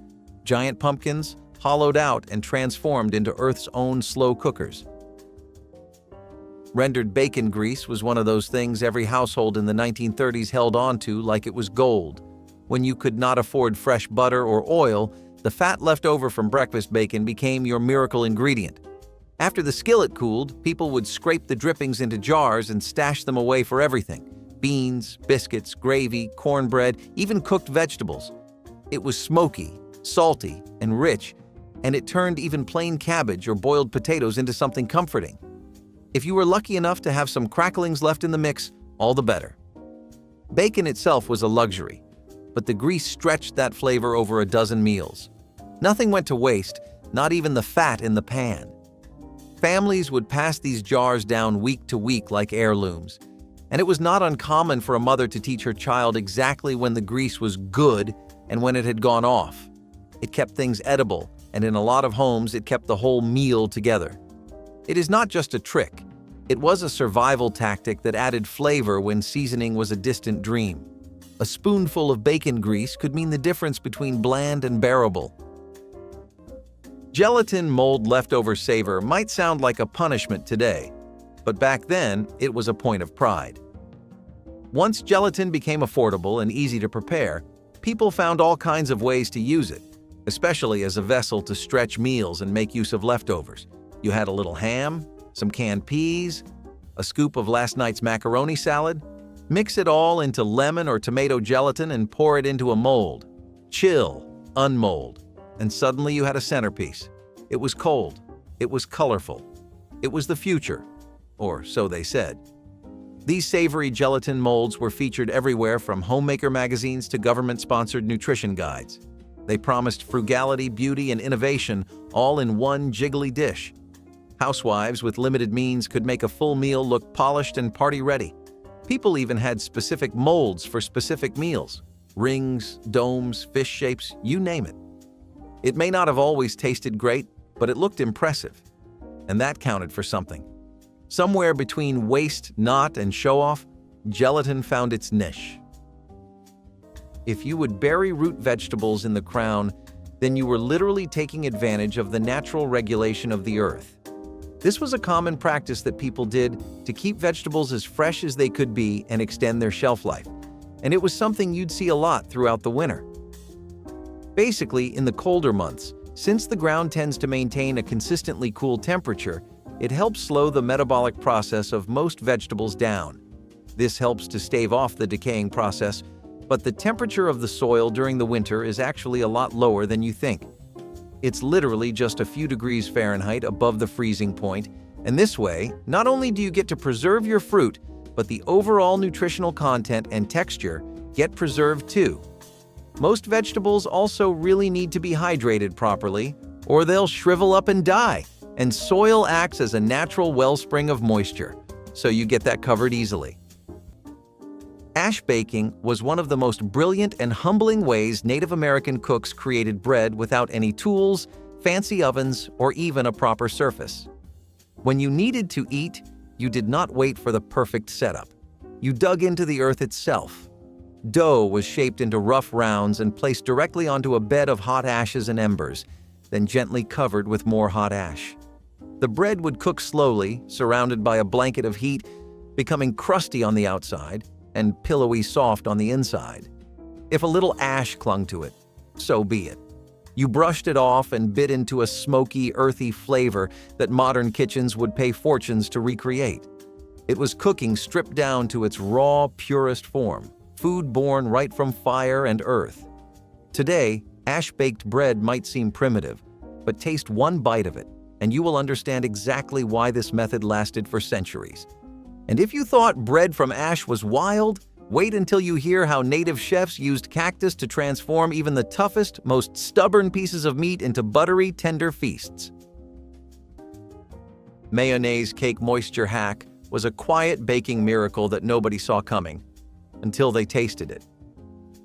giant pumpkins, hollowed out and transformed into Earth's own slow cookers. Rendered bacon grease was one of those things every household in the 1930s held on to like it was gold. When you could not afford fresh butter or oil, the fat left over from breakfast bacon became your miracle ingredient. After the skillet cooled, people would scrape the drippings into jars and stash them away for everything: beans, biscuits, gravy, cornbread, even cooked vegetables. It was smoky, salty, and rich, and it turned even plain cabbage or boiled potatoes into something comforting. If you were lucky enough to have some cracklings left in the mix, all the better. Bacon itself was a luxury, but the grease stretched that flavor over a dozen meals. Nothing went to waste, not even the fat in the pan. Families would pass these jars down week to week like heirlooms, and it was not uncommon for a mother to teach her child exactly when the grease was good and when it had gone off. It kept things edible, and in a lot of homes, it kept the whole meal together. It is not just a trick. It was a survival tactic that added flavor when seasoning was a distant dream. A spoonful of bacon grease could mean the difference between bland and bearable. Gelatin mold leftover savor might sound like a punishment today, but back then, it was a point of pride. Once gelatin became affordable and easy to prepare, people found all kinds of ways to use it, especially as a vessel to stretch meals and make use of leftovers. You had a little ham, some canned peas, a scoop of last night's macaroni salad. Mix it all into lemon or tomato gelatin and pour it into a mold. Chill, unmold, and suddenly you had a centerpiece. It was cold. It was colorful. It was the future, or so they said. These savory gelatin molds were featured everywhere from homemaker magazines to government-sponsored nutrition guides. They promised frugality, beauty, and innovation all in one jiggly dish. Housewives with limited means could make a full meal look polished and party-ready. People even had specific molds for specific meals. Rings, domes, fish shapes, you name it. It may not have always tasted great, but it looked impressive. And that counted for something. Somewhere between waste, not, and show-off, gelatin found its niche. If you would bury root vegetables in the crown, then you were literally taking advantage of the natural regulation of the earth. This was a common practice that people did to keep vegetables as fresh as they could be and extend their shelf life, and it was something you'd see a lot throughout the winter. Basically, in the colder months, since the ground tends to maintain a consistently cool temperature, it helps slow the metabolic process of most vegetables down. This helps to stave off the decaying process, but the temperature of the soil during the winter is actually a lot lower than you think. It's literally just a few degrees Fahrenheit above the freezing point, and this way, not only do you get to preserve your fruit, but the overall nutritional content and texture get preserved too. Most vegetables also really need to be hydrated properly, or they'll shrivel up and die, and soil acts as a natural wellspring of moisture, so you get that covered easily. Ash baking was one of the most brilliant and humbling ways Native American cooks created bread without any tools, fancy ovens, or even a proper surface. When you needed to eat, you did not wait for the perfect setup. You dug into the earth itself. Dough was shaped into rough rounds and placed directly onto a bed of hot ashes and embers, then gently covered with more hot ash. The bread would cook slowly, surrounded by a blanket of heat, becoming crusty on the outside and pillowy soft on the inside. If a little ash clung to it, so be it. You brushed it off and bit into a smoky, earthy flavor that modern kitchens would pay fortunes to recreate. It was cooking stripped down to its raw, purest form, food born right from fire and earth. Today, ash-baked bread might seem primitive, but taste one bite of it, and you will understand exactly why this method lasted for centuries. And if you thought bread from ash was wild, wait until you hear how native chefs used cactus to transform even the toughest, most stubborn pieces of meat into buttery, tender feasts. Mayonnaise cake moisture hack was a quiet baking miracle that nobody saw coming, until they tasted it.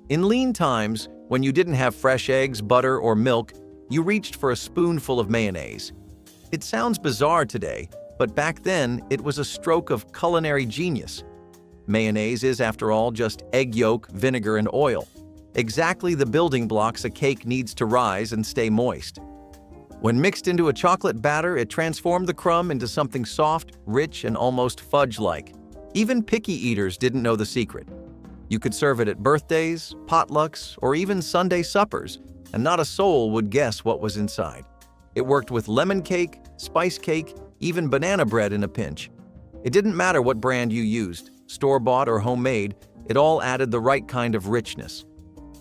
In lean times, when you didn't have fresh eggs, butter, or milk, you reached for a spoonful of mayonnaise. It sounds bizarre today, but back then it was a stroke of culinary genius. Mayonnaise is, after all, just egg yolk, vinegar, and oil. Exactly the building blocks a cake needs to rise and stay moist. When mixed into a chocolate batter, it transformed the crumb into something soft, rich, and almost fudge-like. Even picky eaters didn't know the secret. You could serve it at birthdays, potlucks, or even Sunday suppers, and not a soul would guess what was inside. It worked with lemon cake, spice cake, even banana bread in a pinch. It didn't matter what brand you used, store-bought or homemade, it all added the right kind of richness.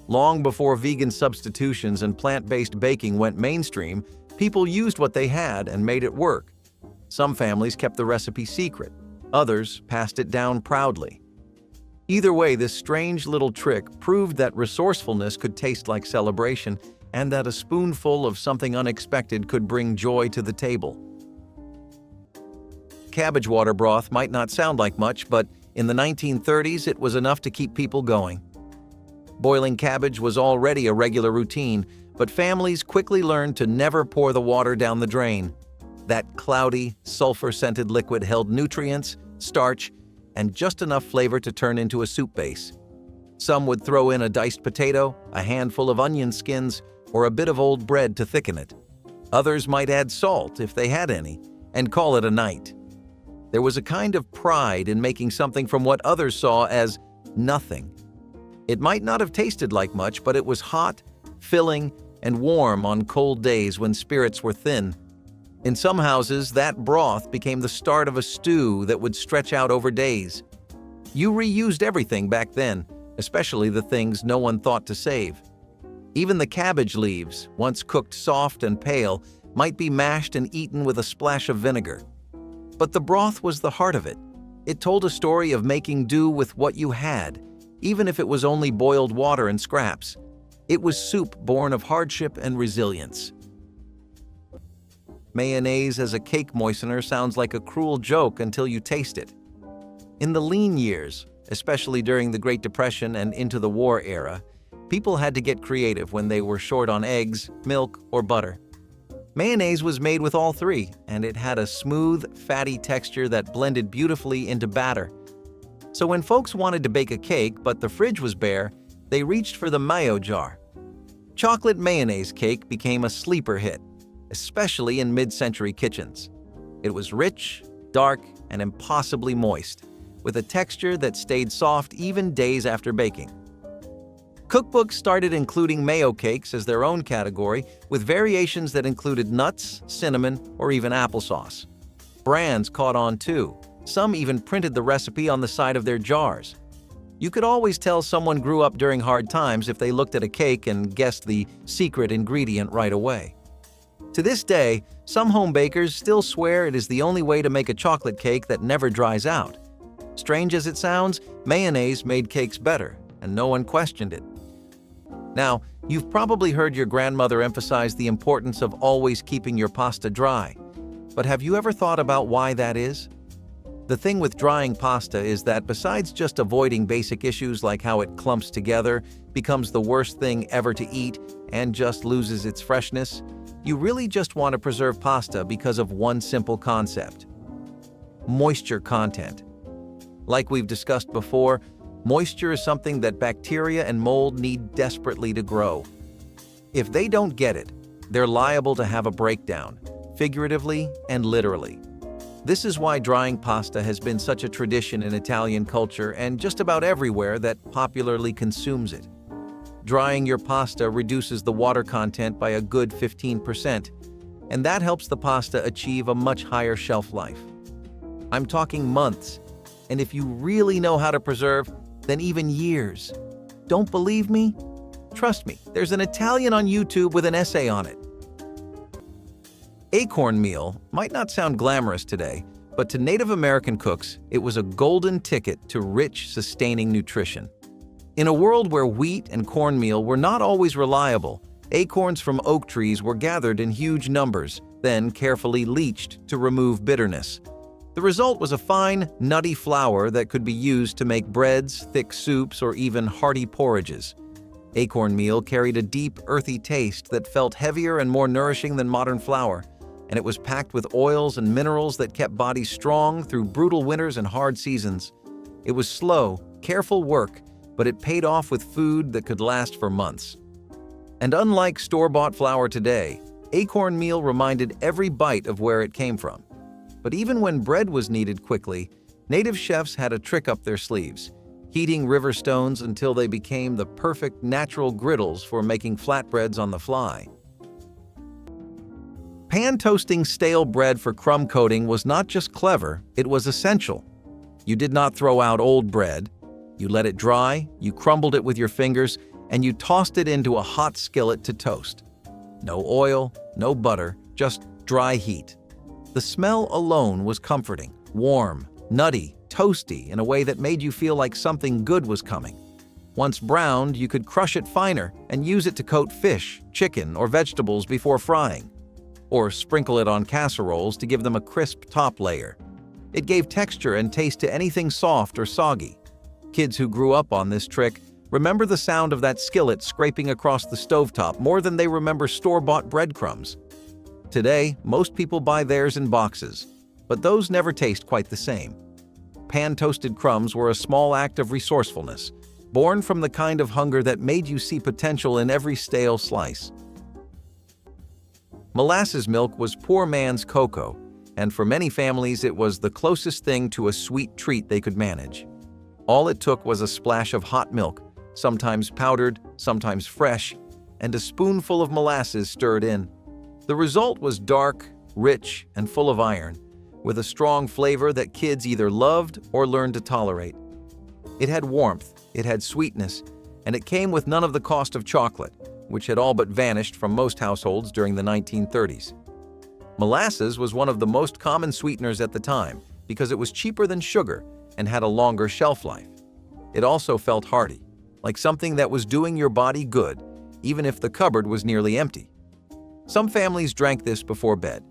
Long before vegan substitutions and plant-based baking went mainstream, people used what they had and made it work. Some families kept the recipe secret. Others passed it down proudly. Either way, this strange little trick proved that resourcefulness could taste like celebration and that a spoonful of something unexpected could bring joy to the table. Cabbage water broth might not sound like much, but in the 1930s it was enough to keep people going. Boiling cabbage was already a regular routine, but families quickly learned to never pour the water down the drain. That cloudy, sulfur-scented liquid held nutrients, starch, and just enough flavor to turn into a soup base. Some would throw in a diced potato, a handful of onion skins, or a bit of old bread to thicken it. Others might add salt, if they had any, and call it a night. There was a kind of pride in making something from what others saw as nothing. It might not have tasted like much, but it was hot, filling, and warm on cold days when spirits were thin. In some houses, that broth became the start of a stew that would stretch out over days. You reused everything back then, especially the things no one thought to save. Even the cabbage leaves, once cooked soft and pale, might be mashed and eaten with a splash of vinegar. But the broth was the heart of it. It told a story of making do with what you had, even if it was only boiled water and scraps. It was soup born of hardship and resilience. Mayonnaise as a cake moistener sounds like a cruel joke until you taste it. In the lean years, especially during the Great Depression and into the war era, people had to get creative when they were short on eggs, milk, or butter. Mayonnaise was made with all three, and it had a smooth, fatty texture that blended beautifully into batter. So when folks wanted to bake a cake but the fridge was bare, they reached for the mayo jar. Chocolate mayonnaise cake became a sleeper hit, especially in mid-century kitchens. It was rich, dark, and impossibly moist, with a texture that stayed soft even days after baking. Cookbooks started including mayo cakes as their own category, with variations that included nuts, cinnamon, or even applesauce. Brands caught on too. Some even printed the recipe on the side of their jars. You could always tell someone grew up during hard times if they looked at a cake and guessed the secret ingredient right away. To this day, some home bakers still swear it is the only way to make a chocolate cake that never dries out. Strange as it sounds, mayonnaise made cakes better, and no one questioned it. Now, you've probably heard your grandmother emphasize the importance of always keeping your pasta dry. But have you ever thought about why that is? The thing with drying pasta is that besides just avoiding basic issues like how it clumps together, becomes the worst thing ever to eat, and just loses its freshness, you really just want to preserve pasta because of one simple concept: moisture content. Like we've discussed before, moisture is something that bacteria and mold need desperately to grow. If they don't get it, they're liable to have a breakdown, figuratively and literally. This is why drying pasta has been such a tradition in Italian culture and just about everywhere that popularly consumes it. Drying your pasta reduces the water content by a good 15%, and that helps the pasta achieve a much higher shelf life. I'm talking months, and if you really know how to preserve, then even years. Don't believe me? Trust me, there's an Italian on YouTube with an essay on it. Acorn meal might not sound glamorous today, but to Native American cooks, it was a golden ticket to rich, sustaining nutrition. In a world where wheat and cornmeal were not always reliable, acorns from oak trees were gathered in huge numbers, then carefully leached to remove bitterness. The result was a fine, nutty flour that could be used to make breads, thick soups, or even hearty porridges. Acorn meal carried a deep, earthy taste that felt heavier and more nourishing than modern flour, and it was packed with oils and minerals that kept bodies strong through brutal winters and hard seasons. It was slow, careful work, but it paid off with food that could last for months. And unlike store-bought flour today, acorn meal reminded every bite of where it came from. But even when bread was needed quickly, native chefs had a trick up their sleeves, heating river stones until they became the perfect natural griddles for making flatbreads on the fly. Pan-toasting stale bread for crumb coating was not just clever, it was essential. You did not throw out old bread. You let it dry, you crumbled it with your fingers, and you tossed it into a hot skillet to toast. No oil, no butter, just dry heat. The smell alone was comforting, warm, nutty, toasty in a way that made you feel like something good was coming. Once browned, you could crush it finer and use it to coat fish, chicken, or vegetables before frying, or sprinkle it on casseroles to give them a crisp top layer. It gave texture and taste to anything soft or soggy. Kids who grew up on this trick remember the sound of that skillet scraping across the stovetop more than they remember store-bought breadcrumbs. Today, most people buy theirs in boxes, but those never taste quite the same. Pan-toasted crumbs were a small act of resourcefulness, born from the kind of hunger that made you see potential in every stale slice. Molasses milk was poor man's cocoa, and for many families it was the closest thing to a sweet treat they could manage. All it took was a splash of hot milk, sometimes powdered, sometimes fresh, and a spoonful of molasses stirred in. The result was dark, rich, and full of iron, with a strong flavor that kids either loved or learned to tolerate. It had warmth, it had sweetness, and it came with none of the cost of chocolate, which had all but vanished from most households during the 1930s. Molasses was one of the most common sweeteners at the time because it was cheaper than sugar and had a longer shelf life. It also felt hearty, like something that was doing your body good, even if the cupboard was nearly empty. Some families drank this before bed.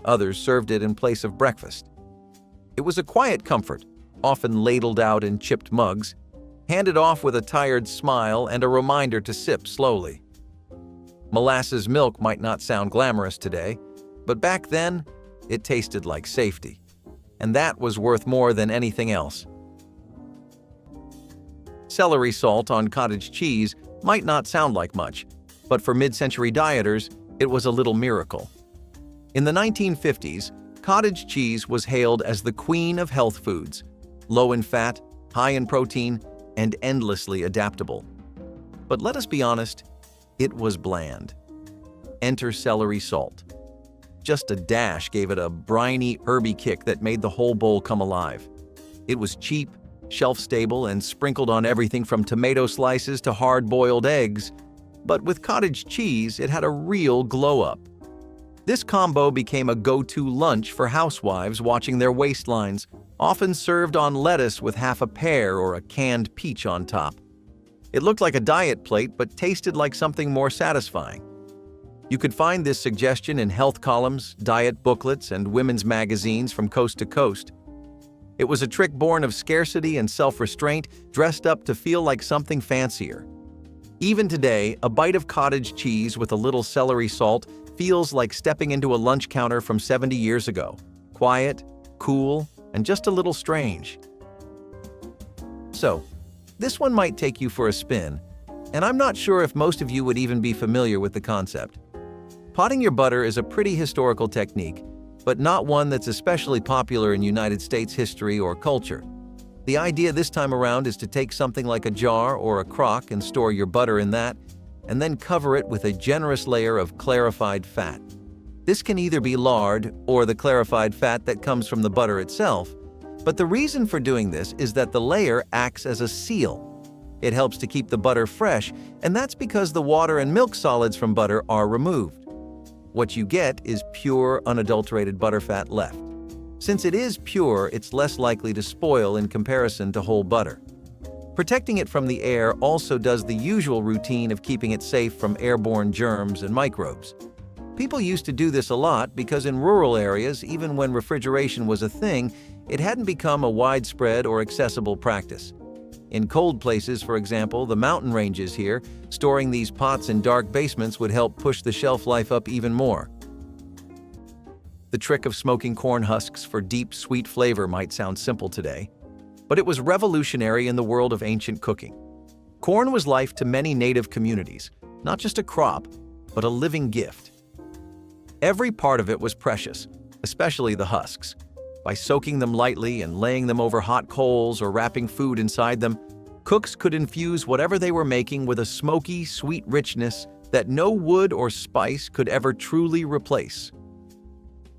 Others served it in place of breakfast. It was a quiet comfort, often ladled out in chipped mugs, handed off with a tired smile and a reminder to sip slowly. Molasses milk might not sound glamorous today, but back then, it tasted like safety. And that was worth more than anything else. Celery salt on cottage cheese might not sound like much, but for mid-century dieters, it was a little miracle. In the 1950s, cottage cheese was hailed as the queen of health foods, low in fat, high in protein, and endlessly adaptable. But let us be honest, it was bland. Enter celery salt. Just a dash gave it a briny, herby kick that made the whole bowl come alive. It was cheap, shelf-stable, and sprinkled on everything from tomato slices to hard-boiled eggs. But with cottage cheese, it had a real glow-up. This combo became a go-to lunch for housewives watching their waistlines, often served on lettuce with half a pear or a canned peach on top. It looked like a diet plate, but tasted like something more satisfying. You could find this suggestion in health columns, diet booklets, and women's magazines from coast to coast. It was a trick born of scarcity and self-restraint, dressed up to feel like something fancier. Even today, a bite of cottage cheese with a little celery salt feels like stepping into a lunch counter from 70 years ago. Quiet, cool, and just a little strange. So, this one might take you for a spin, and I'm not sure if most of you would even be familiar with the concept. Potting your butter is a pretty historical technique, but not one that's especially popular in United States history or culture. The idea this time around is to take something like a jar or a crock and store your butter in that, and then cover it with a generous layer of clarified fat. This can either be lard or the clarified fat that comes from the butter itself, but the reason for doing this is that the layer acts as a seal. It helps to keep the butter fresh, and that's because the water and milk solids from butter are removed. What you get is pure, unadulterated butterfat left. Since it is pure, it's less likely to spoil in comparison to whole butter. Protecting it from the air also does the usual routine of keeping it safe from airborne germs and microbes. People used to do this a lot because in rural areas, even when refrigeration was a thing, it hadn't become a widespread or accessible practice. In cold places, for example, the mountain ranges here, storing these pots in dark basements would help push the shelf life up even more. The trick of smoking corn husks for deep, sweet flavor might sound simple today, but it was revolutionary in the world of ancient cooking. Corn was life to many native communities, not just a crop, but a living gift. Every part of it was precious, especially the husks. By soaking them lightly and laying them over hot coals or wrapping food inside them, cooks could infuse whatever they were making with a smoky, sweet richness that no wood or spice could ever truly replace.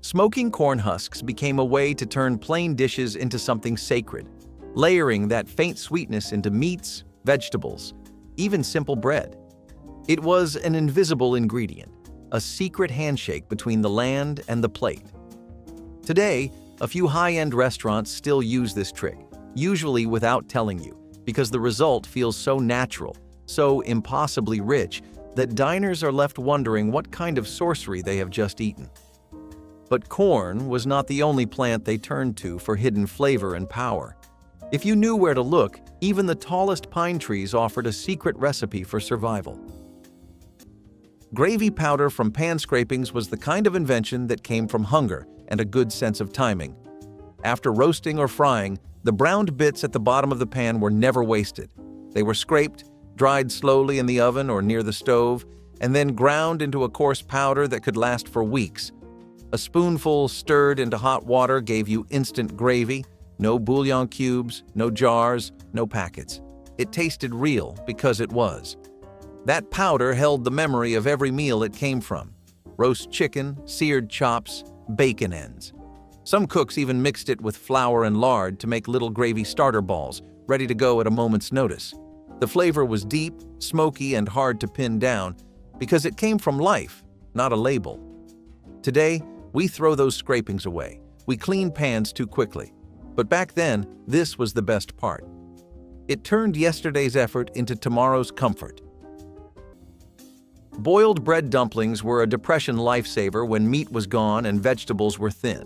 Smoking corn husks became a way to turn plain dishes into something sacred, layering that faint sweetness into meats, vegetables, even simple bread. It was an invisible ingredient, a secret handshake between the land and the plate. Today, a few high-end restaurants still use this trick, usually without telling you, because the result feels so natural, so impossibly rich, that diners are left wondering what kind of sorcery they have just eaten. But corn was not the only plant they turned to for hidden flavor and power. If you knew where to look, even the tallest pine trees offered a secret recipe for survival. Gravy powder from pan scrapings was the kind of invention that came from hunger and a good sense of timing. After roasting or frying, the browned bits at the bottom of the pan were never wasted. They were scraped, dried slowly in the oven or near the stove, and then ground into a coarse powder that could last for weeks. A spoonful stirred into hot water gave you instant gravy, no bouillon cubes, no jars, no packets. It tasted real because it was. That powder held the memory of every meal it came from: roast chicken, seared chops, bacon ends. Some cooks even mixed it with flour and lard to make little gravy starter balls, ready to go at a moment's notice. The flavor was deep, smoky, and hard to pin down because it came from life, not a label. Today, we throw those scrapings away. We clean pans too quickly. But back then, this was the best part. It turned yesterday's effort into tomorrow's comfort. Boiled bread dumplings were a Depression lifesaver when meat was gone and vegetables were thin.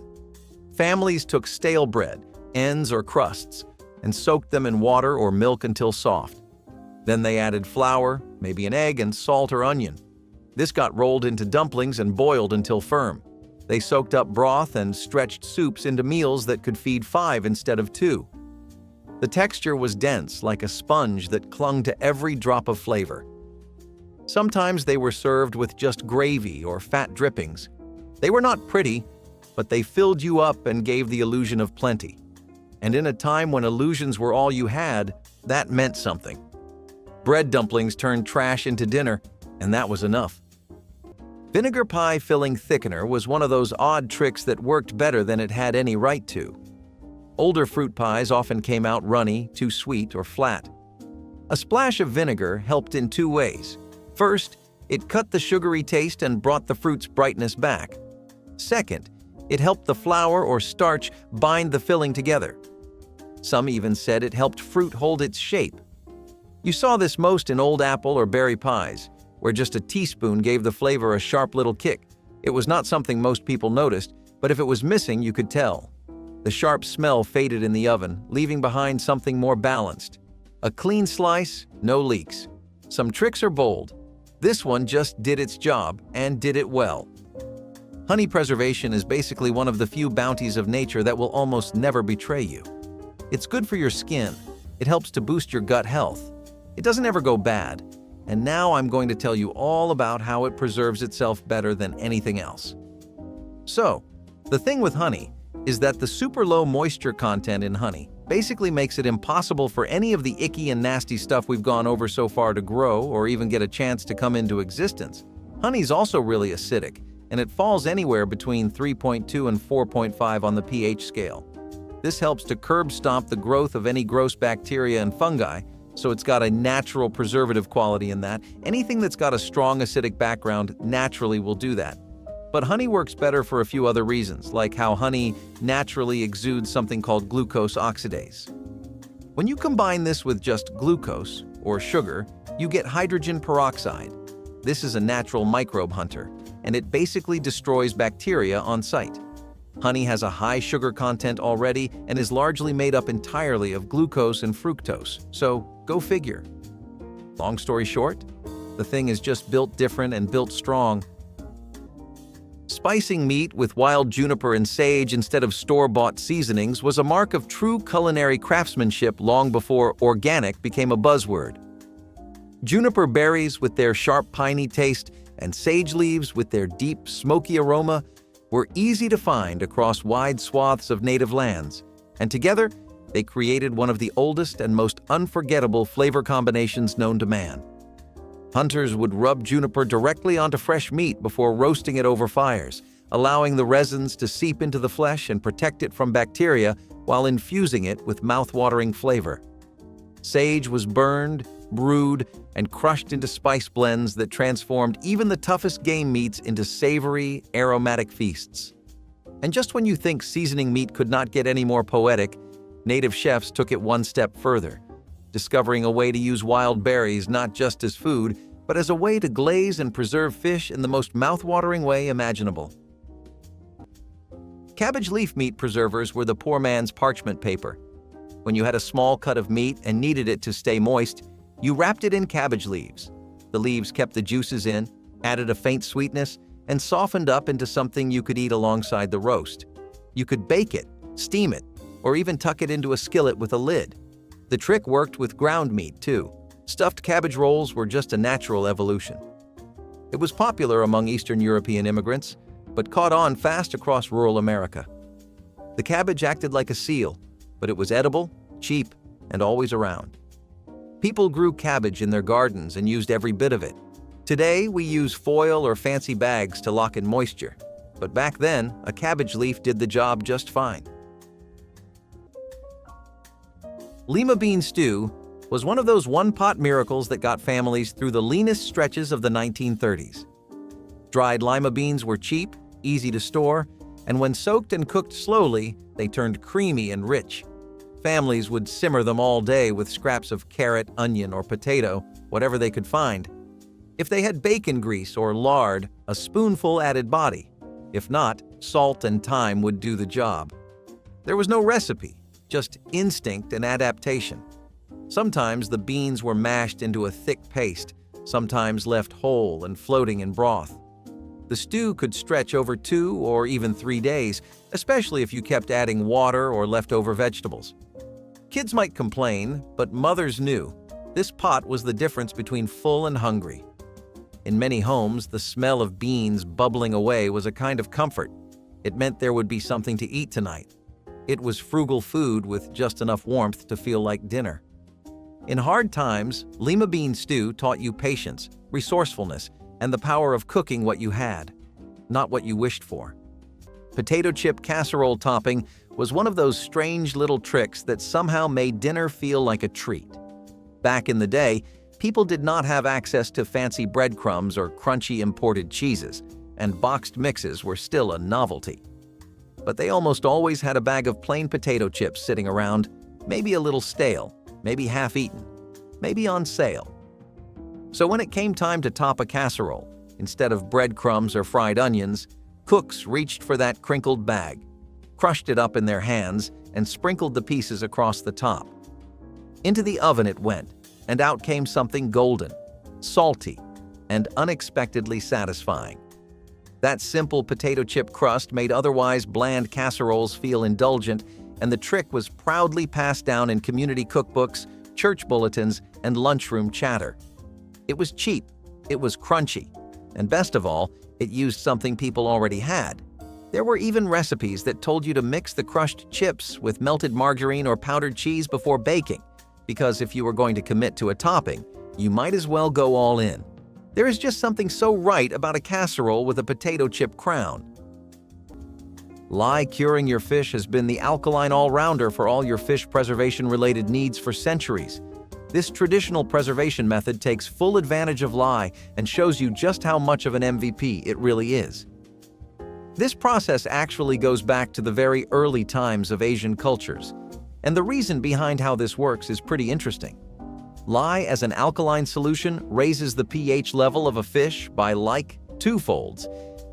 Families took stale bread, ends or crusts, and soaked them in water or milk until soft. Then they added flour, maybe an egg, and salt or onion. This got rolled into dumplings and boiled until firm. They soaked up broth and stretched soups into meals that could feed 5 instead of 2. The texture was dense, like a sponge that clung to every drop of flavor. Sometimes they were served with just gravy or fat drippings. They were not pretty, but they filled you up and gave the illusion of plenty. And in a time when illusions were all you had, that meant something. Bread dumplings turned trash into dinner, and that was enough. Vinegar pie filling thickener was one of those odd tricks that worked better than it had any right to. Older fruit pies often came out runny, too sweet, or flat. A splash of vinegar helped in 2 ways. First, it cut the sugary taste and brought the fruit's brightness back. Second, it helped the flour or starch bind the filling together. Some even said it helped fruit hold its shape. You saw this most in old apple or berry pies, where just a teaspoon gave the flavor a sharp little kick. It was not something most people noticed, but if it was missing, you could tell. The sharp smell faded in the oven, leaving behind something more balanced. A clean slice, no leaks. Some tricks are bold. This one just did its job, and did it well. Honey preservation is basically one of the few bounties of nature that will almost never betray you. It's good for your skin. It helps to boost your gut health. It doesn't ever go bad. And now I'm going to tell you all about how it preserves itself better than anything else. So, the thing with honey is that the super low moisture content in honey basically makes it impossible for any of the icky and nasty stuff we've gone over so far to grow or even get a chance to come into existence. Honey's also really acidic, and it falls anywhere between 3.2 and 4.5 on the pH scale. This helps to curb stomp the growth of any gross bacteria and fungi, so it's got a natural preservative quality in that. Anything that's got a strong acidic background naturally will do that. But honey works better for a few other reasons, like how honey naturally exudes something called glucose oxidase. When you combine this with just glucose, or sugar, you get hydrogen peroxide. This is a natural microbe hunter, and it basically destroys bacteria on sight. Honey has a high sugar content already and is largely made up entirely of glucose and fructose, so go figure. Long story short, the thing is just built different and built strong. Spicing meat with wild juniper and sage instead of store-bought seasonings was a mark of true culinary craftsmanship long before organic became a buzzword. Juniper berries with their sharp piney taste and sage leaves with their deep, smoky aroma were easy to find across wide swaths of native lands, and together they created one of the oldest and most unforgettable flavor combinations known to man. Hunters would rub juniper directly onto fresh meat before roasting it over fires, allowing the resins to seep into the flesh and protect it from bacteria while infusing it with mouth-watering flavor. Sage was burned, brewed, and crushed into spice blends that transformed even the toughest game meats into savory, aromatic feasts. And just when you think seasoning meat could not get any more poetic, native chefs took it one step further, discovering a way to use wild berries not just as food, but as a way to glaze and preserve fish in the most mouth-watering way imaginable. Cabbage leaf meat preservers were the poor man's parchment paper. When you had a small cut of meat and needed it to stay moist, you wrapped it in cabbage leaves. The leaves kept the juices in, added a faint sweetness, and softened up into something you could eat alongside the roast. You could bake it, steam it, or even tuck it into a skillet with a lid. The trick worked with ground meat, too. Stuffed cabbage rolls were just a natural evolution. It was popular among Eastern European immigrants, but caught on fast across rural America. The cabbage acted like a seal, but it was edible, cheap, and always around. People grew cabbage in their gardens and used every bit of it. Today, we use foil or fancy bags to lock in moisture, but back then, a cabbage leaf did the job just fine. Lima bean stew was one of those one-pot miracles that got families through the leanest stretches of the 1930s. Dried lima beans were cheap, easy to store, and when soaked and cooked slowly, they turned creamy and rich. Families would simmer them all day with scraps of carrot, onion, or potato, whatever they could find. If they had bacon grease or lard, a spoonful added body. If not, salt and thyme would do the job. There was no recipe, just instinct and adaptation. Sometimes the beans were mashed into a thick paste, sometimes left whole and floating in broth. The stew could stretch over 2 or even 3 days, especially if you kept adding water or leftover vegetables. Kids might complain, but mothers knew. This pot was the difference between full and hungry. In many homes, the smell of beans bubbling away was a kind of comfort. It meant there would be something to eat tonight. It was frugal food with just enough warmth to feel like dinner. In hard times, lima bean stew taught you patience, resourcefulness, and the power of cooking what you had, not what you wished for. Potato chip casserole topping was one of those strange little tricks that somehow made dinner feel like a treat. Back in the day, people did not have access to fancy breadcrumbs or crunchy imported cheeses, and boxed mixes were still a novelty. But they almost always had a bag of plain potato chips sitting around, maybe a little stale, maybe half-eaten, maybe on sale. So when it came time to top a casserole, instead of breadcrumbs or fried onions, cooks reached for that crinkled bag, crushed it up in their hands, and sprinkled the pieces across the top. Into the oven it went, and out came something golden, salty, and unexpectedly satisfying. That simple potato chip crust made otherwise bland casseroles feel indulgent, and the trick was proudly passed down in community cookbooks, church bulletins, and lunchroom chatter. It was cheap, it was crunchy, and best of all, it used something people already had. There were even recipes that told you to mix the crushed chips with melted margarine or powdered cheese before baking, because if you were going to commit to a topping, you might as well go all in. There is just something so right about a casserole with a potato chip crown. Lye curing your fish has been the alkaline all-rounder for all your fish preservation-related needs for centuries. This traditional preservation method takes full advantage of lye and shows you just how much of an MVP it really is. This process actually goes back to the very early times of Asian cultures, and the reason behind how this works is pretty interesting. Lye as an alkaline solution raises the pH level of a fish by like 2-folds,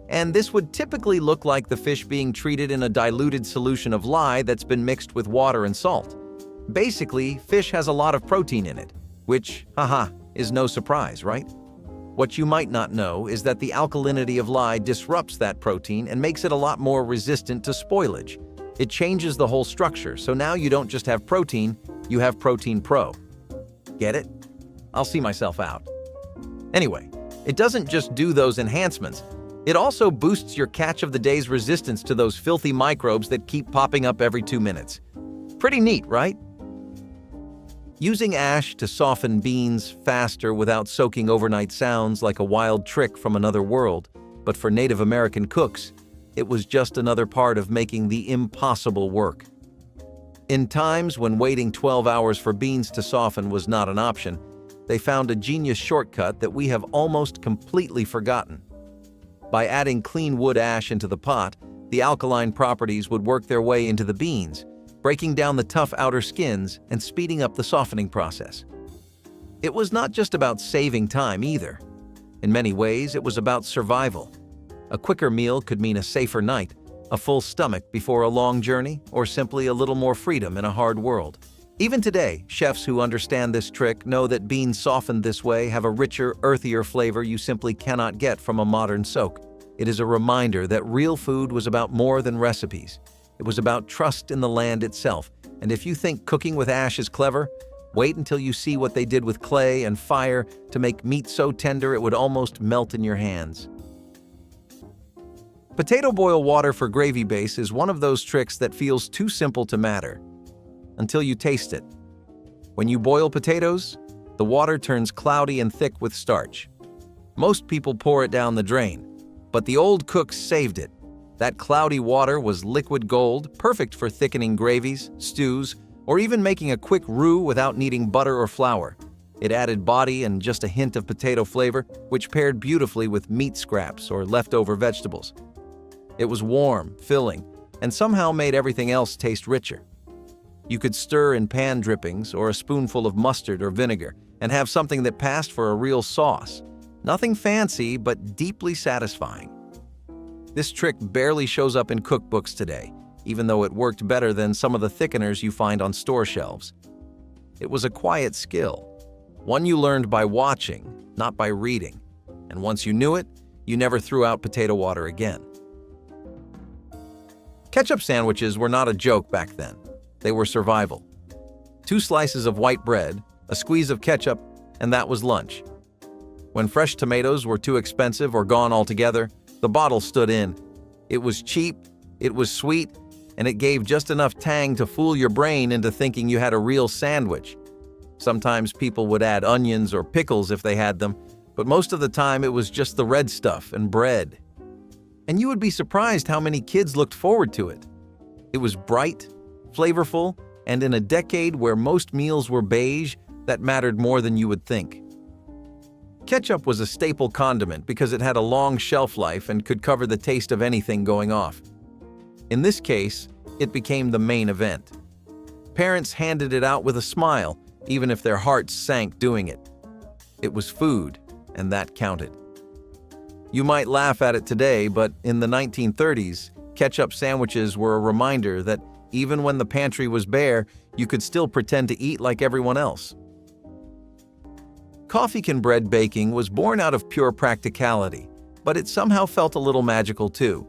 and this would typically look like the fish being treated in a diluted solution of lye that's been mixed with water and salt. Basically, fish has a lot of protein in it, which, is no surprise, right? What you might not know is that the alkalinity of lye disrupts that protein and makes it a lot more resistant to spoilage. It changes the whole structure, so now you don't just have protein, you have Protein Pro. Get it? I'll see myself out. Anyway, it doesn't just do those enhancements, it also boosts your catch of the day's resistance to those filthy microbes that keep popping up every 2 minutes. Pretty neat, right? Using ash to soften beans faster without soaking overnight sounds like a wild trick from another world, but for Native American cooks, it was just another part of making the impossible work. In times when waiting 12 hours for beans to soften was not an option, they found a genius shortcut that we have almost completely forgotten. By adding clean wood ash into the pot, the alkaline properties would work their way into the beans, breaking down the tough outer skins and speeding up the softening process. It was not just about saving time either. In many ways, it was about survival. A quicker meal could mean a safer night, a full stomach before a long journey, or simply a little more freedom in a hard world. Even today, chefs who understand this trick know that beans softened this way have a richer, earthier flavor you simply cannot get from a modern soak. It is a reminder that real food was about more than recipes. It was about trust in the land itself. And if you think cooking with ash is clever, wait until you see what they did with clay and fire to make meat so tender it would almost melt in your hands. Potato boil water for gravy base is one of those tricks that feels too simple to matter until you taste it. When you boil potatoes, the water turns cloudy and thick with starch. Most people pour it down the drain, but the old cooks saved it. That cloudy water was liquid gold, perfect for thickening gravies, stews, or even making a quick roux without needing butter or flour. It added body and just a hint of potato flavor, which paired beautifully with meat scraps or leftover vegetables. It was warm, filling, and somehow made everything else taste richer. You could stir in pan drippings or a spoonful of mustard or vinegar and have something that passed for a real sauce. Nothing fancy, but deeply satisfying. This trick barely shows up in cookbooks today, even though it worked better than some of the thickeners you find on store shelves. It was a quiet skill, one you learned by watching, not by reading. And once you knew it, you never threw out potato water again. Ketchup sandwiches were not a joke back then. They were survival. 2 slices of white bread, a squeeze of ketchup, and that was lunch. When fresh tomatoes were too expensive or gone altogether, the bottle stood in. It was cheap, it was sweet, and it gave just enough tang to fool your brain into thinking you had a real sandwich. Sometimes people would add onions or pickles if they had them, but most of the time it was just the red stuff and bread. And you would be surprised how many kids looked forward to it. It was bright, flavorful, and in a decade where most meals were beige, that mattered more than you would think. Ketchup was a staple condiment because it had a long shelf life and could cover the taste of anything going off. In this case, it became the main event. Parents handed it out with a smile, even if their hearts sank doing it. It was food, and that counted. You might laugh at it today, but in the 1930s, ketchup sandwiches were a reminder that even when the pantry was bare, you could still pretend to eat like everyone else. Coffee can bread baking was born out of pure practicality, but it somehow felt a little magical too.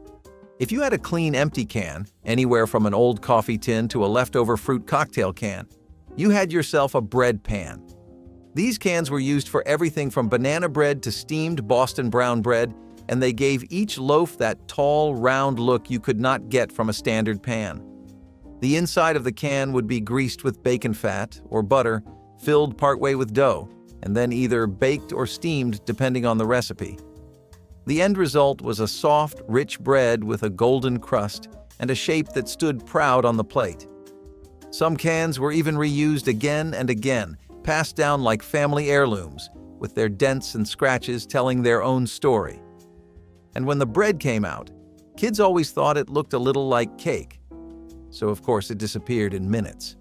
If you had a clean empty can, anywhere from an old coffee tin to a leftover fruit cocktail can, you had yourself a bread pan. These cans were used for everything from banana bread to steamed Boston brown bread, and they gave each loaf that tall, round look you could not get from a standard pan. The inside of the can would be greased with bacon fat or butter, filled partway with dough, and then either baked or steamed depending on the recipe. The end result was a soft, rich bread with a golden crust and a shape that stood proud on the plate. Some cans were even reused again and again, passed down like family heirlooms, with their dents and scratches telling their own story. And when the bread came out, kids always thought it looked a little like cake. So of course it disappeared in minutes.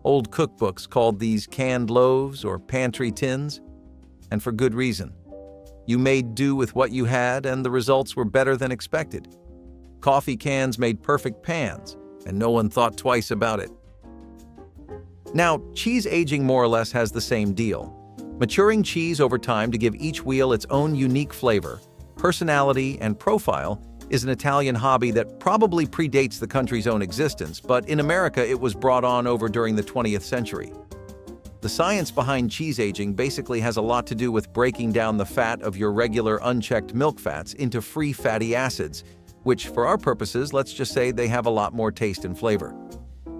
Old cookbooks called these canned loaves or pantry tins, and for good reason. You made do with what you had, and the results were better than expected. Coffee cans made perfect pans, and no one thought twice about it. Now, cheese aging more or less has the same deal. Maturing cheese over time to give each wheel its own unique flavor, personality, and profile is an Italian hobby that probably predates the country's own existence, but in America it was brought on over during the 20th century. The science behind cheese aging basically has a lot to do with breaking down the fat of your regular unchecked milk fats into free fatty acids, which for our purposes, let's just say they have a lot more taste and flavor.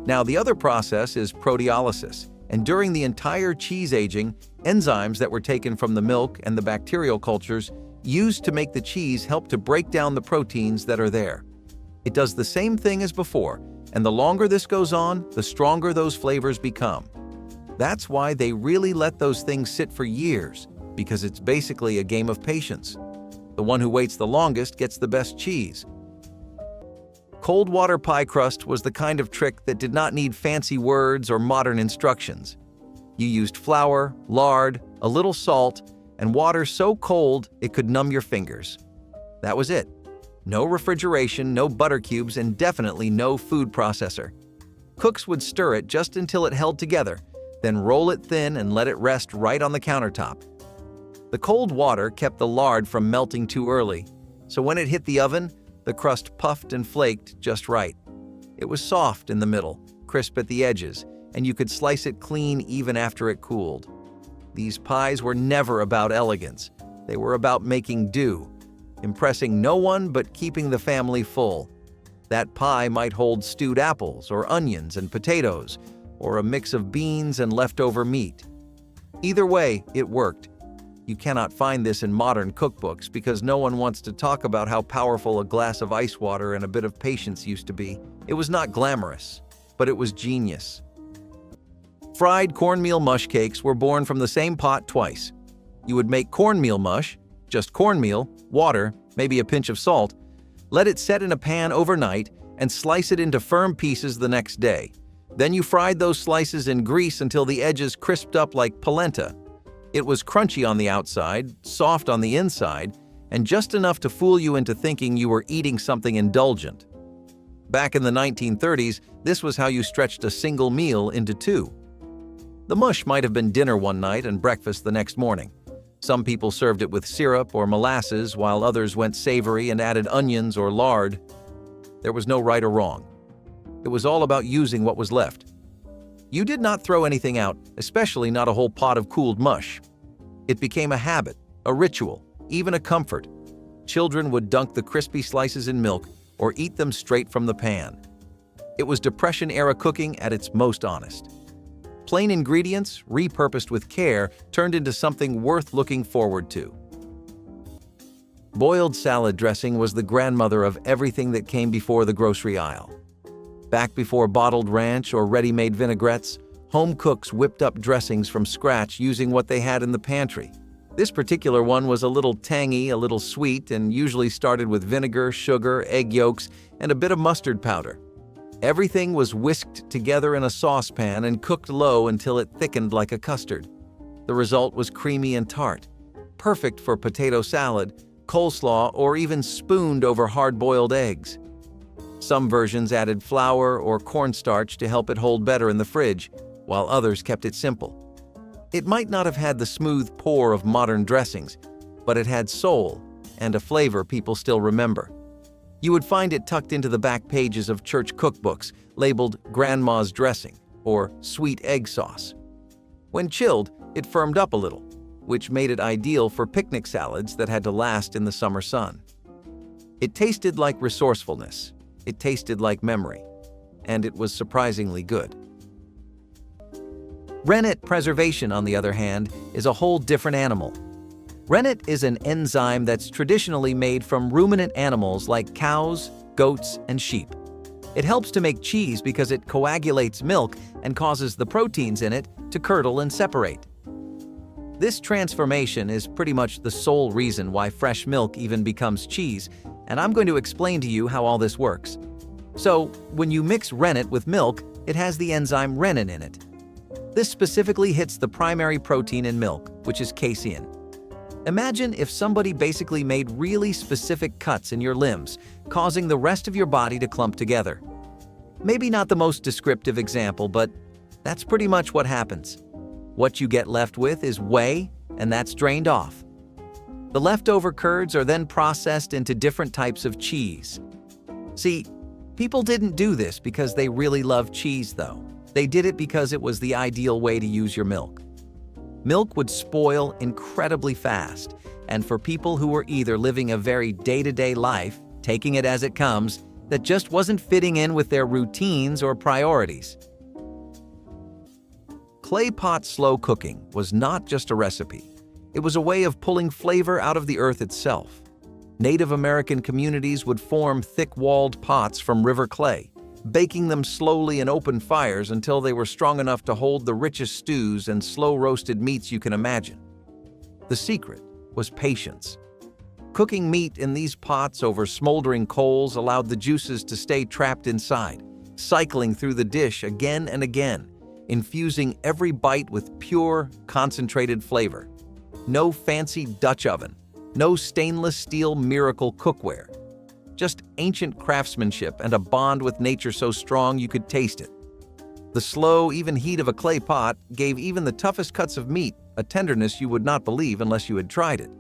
Now, the other process is proteolysis, and during the entire cheese aging, enzymes that were taken from the milk and the bacterial cultures used to make the cheese help to break down the proteins that are there. It does the same thing as before, and the longer this goes on, the stronger those flavors become. That's why they really let those things sit for years, because it's basically a game of patience. The one who waits the longest gets the best cheese. Cold water pie crust was the kind of trick that did not need fancy words or modern instructions. You used flour, lard, a little salt, and water so cold it could numb your fingers. That was it. No refrigeration, no butter cubes, and definitely no food processor. Cooks would stir it just until it held together, then roll it thin and let it rest right on the countertop. The cold water kept the lard from melting too early, so when it hit the oven, the crust puffed and flaked just right. It was soft in the middle, crisp at the edges, and you could slice it clean even after it cooled. These pies were never about elegance. They were about making do, impressing no one but keeping the family full. That pie might hold stewed apples or onions and potatoes, or a mix of beans and leftover meat. Either way, it worked. You cannot find this in modern cookbooks because no one wants to talk about how powerful a glass of ice water and a bit of patience used to be. It was not glamorous, but it was genius. Fried cornmeal mush cakes were born from the same pot twice. You would make cornmeal mush, just cornmeal, water, maybe a pinch of salt, let it set in a pan overnight, and slice it into firm pieces the next day. Then you fried those slices in grease until the edges crisped up like polenta. It was crunchy on the outside, soft on the inside, and just enough to fool you into thinking you were eating something indulgent. Back in the 1930s, this was how you stretched a single meal into two. The mush might have been dinner one night and breakfast the next morning. Some people served it with syrup or molasses, while others went savory and added onions or lard. There was no right or wrong. It was all about using what was left. You did not throw anything out, especially not a whole pot of cooled mush. It became a habit, a ritual, even a comfort. Children would dunk the crispy slices in milk or eat them straight from the pan. It was Depression-era cooking at its most honest. Plain ingredients, repurposed with care, turned into something worth looking forward to. Boiled salad dressing was the grandmother of everything that came before the grocery aisle. Back before bottled ranch or ready-made vinaigrettes, home cooks whipped up dressings from scratch using what they had in the pantry. This particular one was a little tangy, a little sweet, and usually started with vinegar, sugar, egg yolks, and a bit of mustard powder. Everything was whisked together in a saucepan and cooked low until it thickened like a custard. The result was creamy and tart, perfect for potato salad, coleslaw, or even spooned over hard-boiled eggs. Some versions added flour or cornstarch to help it hold better in the fridge, while others kept it simple. It might not have had the smooth pour of modern dressings, but it had soul and a flavor people still remember. You would find it tucked into the back pages of church cookbooks, labeled Grandma's Dressing or Sweet Egg Sauce. When chilled, it firmed up a little, which made it ideal for picnic salads that had to last in the summer sun. It tasted like resourcefulness. It tasted like memory, and it was surprisingly good. Rennet preservation, on the other hand, is a whole different animal. Rennet is an enzyme that's traditionally made from ruminant animals like cows, goats, and sheep. It helps to make cheese because it coagulates milk and causes the proteins in it to curdle and separate. This transformation is pretty much the sole reason why fresh milk even becomes cheese, and I'm going to explain to you how all this works. So, when you mix rennet with milk, it has the enzyme rennin in it. This specifically hits the primary protein in milk, which is casein. Imagine if somebody basically made really specific cuts in your limbs, causing the rest of your body to clump together. Maybe not the most descriptive example, but that's pretty much what happens. What you get left with is whey, and that's drained off. The leftover curds are then processed into different types of cheese. See, people didn't do this because they really love cheese, though. They did it because it was the ideal way to use your milk. Milk would spoil incredibly fast, and for people who were either living a very day-to-day life, taking it as it comes, that just wasn't fitting in with their routines or priorities. Clay pot slow cooking was not just a recipe. It was a way of pulling flavor out of the earth itself. Native American communities would form thick-walled pots from river clay, baking them slowly in open fires until they were strong enough to hold the richest stews and slow-roasted meats you can imagine. The secret was patience. Cooking meat in these pots over smoldering coals allowed the juices to stay trapped inside, cycling through the dish again and again, infusing every bite with pure, concentrated flavor. No fancy Dutch oven, no stainless steel miracle cookware. Just ancient craftsmanship and a bond with nature so strong you could taste it. The slow, even heat of a clay pot gave even the toughest cuts of meat a tenderness you would not believe unless you had tried it.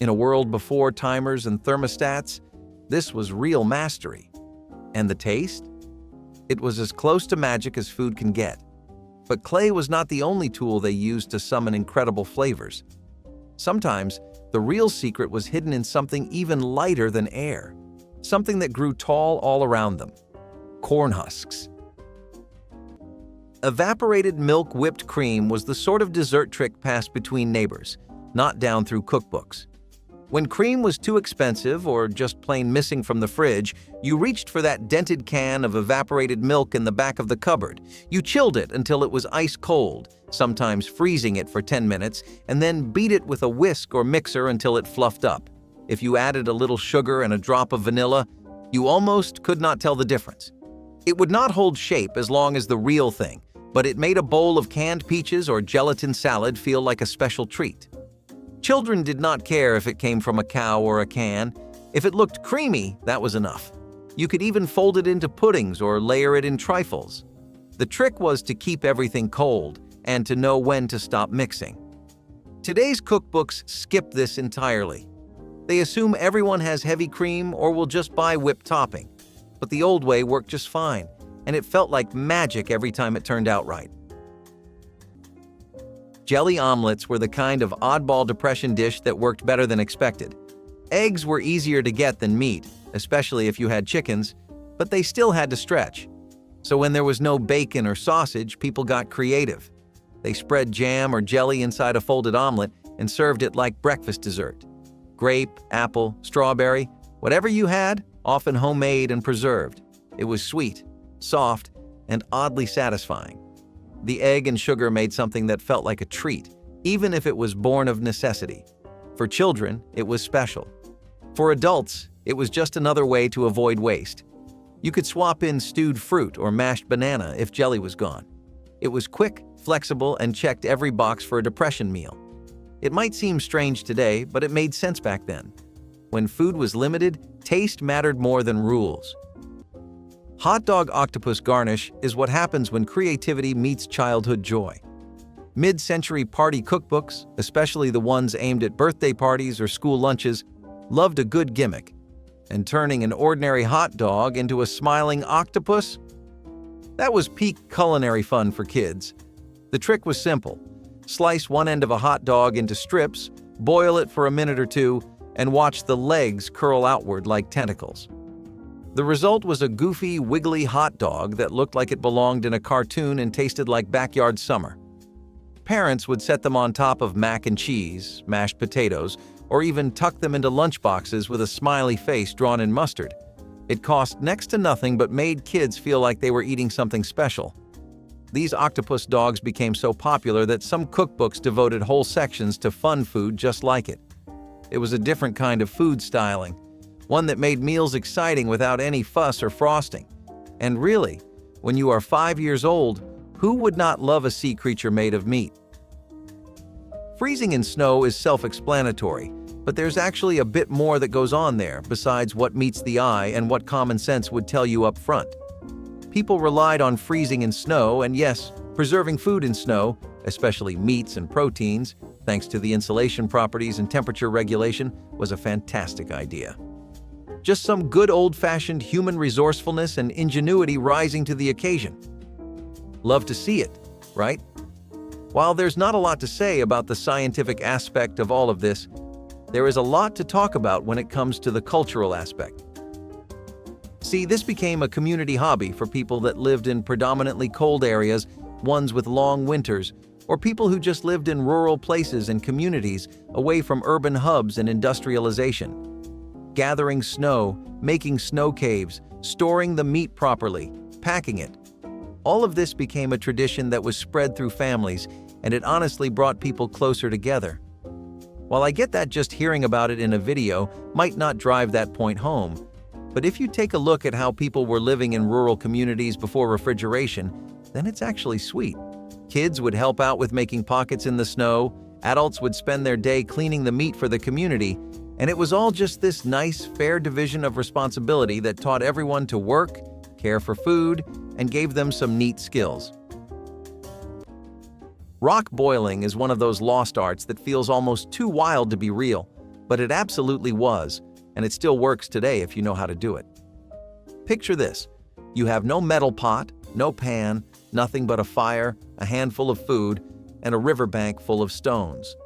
In a world before timers and thermostats, this was real mastery. And the taste? It was as close to magic as food can get. But clay was not the only tool they used to summon incredible flavors. Sometimes, the real secret was hidden in something even lighter than air, something that grew tall all around them: corn husks. Evaporated milk whipped cream was the sort of dessert trick passed between neighbors, not down through cookbooks. When cream was too expensive or just plain missing from the fridge, you reached for that dented can of evaporated milk in the back of the cupboard. You chilled it until it was ice cold, sometimes freezing it for 10 minutes, and then beat it with a whisk or mixer until it fluffed up. If you added a little sugar and a drop of vanilla, you almost could not tell the difference. It would not hold shape as long as the real thing, but it made a bowl of canned peaches or gelatin salad feel like a special treat. Children did not care if it came from a cow or a can. If it looked creamy, that was enough. You could even fold it into puddings or layer it in trifles. The trick was to keep everything cold and to know when to stop mixing. Today's cookbooks skip this entirely. They assume everyone has heavy cream or will just buy whipped topping. But the old way worked just fine, and it felt like magic every time it turned out right. Jelly omelets were the kind of oddball depression dish that worked better than expected. Eggs were easier to get than meat, especially if you had chickens, but they still had to stretch. So when there was no bacon or sausage, people got creative. They spread jam or jelly inside a folded omelet and served it like breakfast dessert. Grape, apple, strawberry, whatever you had, often homemade and preserved. It was sweet, soft, and oddly satisfying. The egg and sugar made something that felt like a treat, even if it was born of necessity. For children, it was special. For adults, it was just another way to avoid waste. You could swap in stewed fruit or mashed banana if jelly was gone. It was quick, flexible, and checked every box for a depression meal. It might seem strange today, but it made sense back then. When food was limited, taste mattered more than rules. Hot dog octopus garnish is what happens when creativity meets childhood joy. Mid-century party cookbooks, especially the ones aimed at birthday parties or school lunches, loved a good gimmick. And turning an ordinary hot dog into a smiling octopus? That was peak culinary fun for kids. The trick was simple. Slice one end of a hot dog into strips, boil it for a minute or two, and watch the legs curl outward like tentacles. The result was a goofy, wiggly hot dog that looked like it belonged in a cartoon and tasted like backyard summer. Parents would set them on top of mac and cheese, mashed potatoes, or even tuck them into lunchboxes with a smiley face drawn in mustard. It cost next to nothing but made kids feel like they were eating something special. These octopus dogs became so popular that some cookbooks devoted whole sections to fun food just like it. It was a different kind of food styling, one that made meals exciting without any fuss or frosting. And really, when you are 5 years old, who would not love a sea creature made of meat? Freezing in snow is self-explanatory, but there's actually a bit more that goes on there besides what meets the eye and what common sense would tell you up front. People relied on freezing in snow, and yes, preserving food in snow, especially meats and proteins, thanks to the insulation properties and temperature regulation, was a fantastic idea. Just some good old-fashioned human resourcefulness and ingenuity rising to the occasion. Love to see it, right? While there's not a lot to say about the scientific aspect of all of this, there is a lot to talk about when it comes to the cultural aspect. See, this became a community hobby for people that lived in predominantly cold areas, ones with long winters, or people who just lived in rural places and communities away from urban hubs and industrialization. Gathering snow, making snow caves, storing the meat properly, packing it. All of this became a tradition that was spread through families, and it honestly brought people closer together. While I get that just hearing about it in a video might not drive that point home, but if you take a look at how people were living in rural communities before refrigeration, then it's actually sweet. Kids would help out with making pockets in the snow, adults would spend their day cleaning the meat for the community, and it was all just this nice, fair division of responsibility that taught everyone to work, care for food, and gave them some neat skills. Rock boiling is one of those lost arts that feels almost too wild to be real, but it absolutely was, and it still works today if you know how to do it. Picture this. You have no metal pot, no pan, nothing but a fire, a handful of food, and a riverbank full of stones.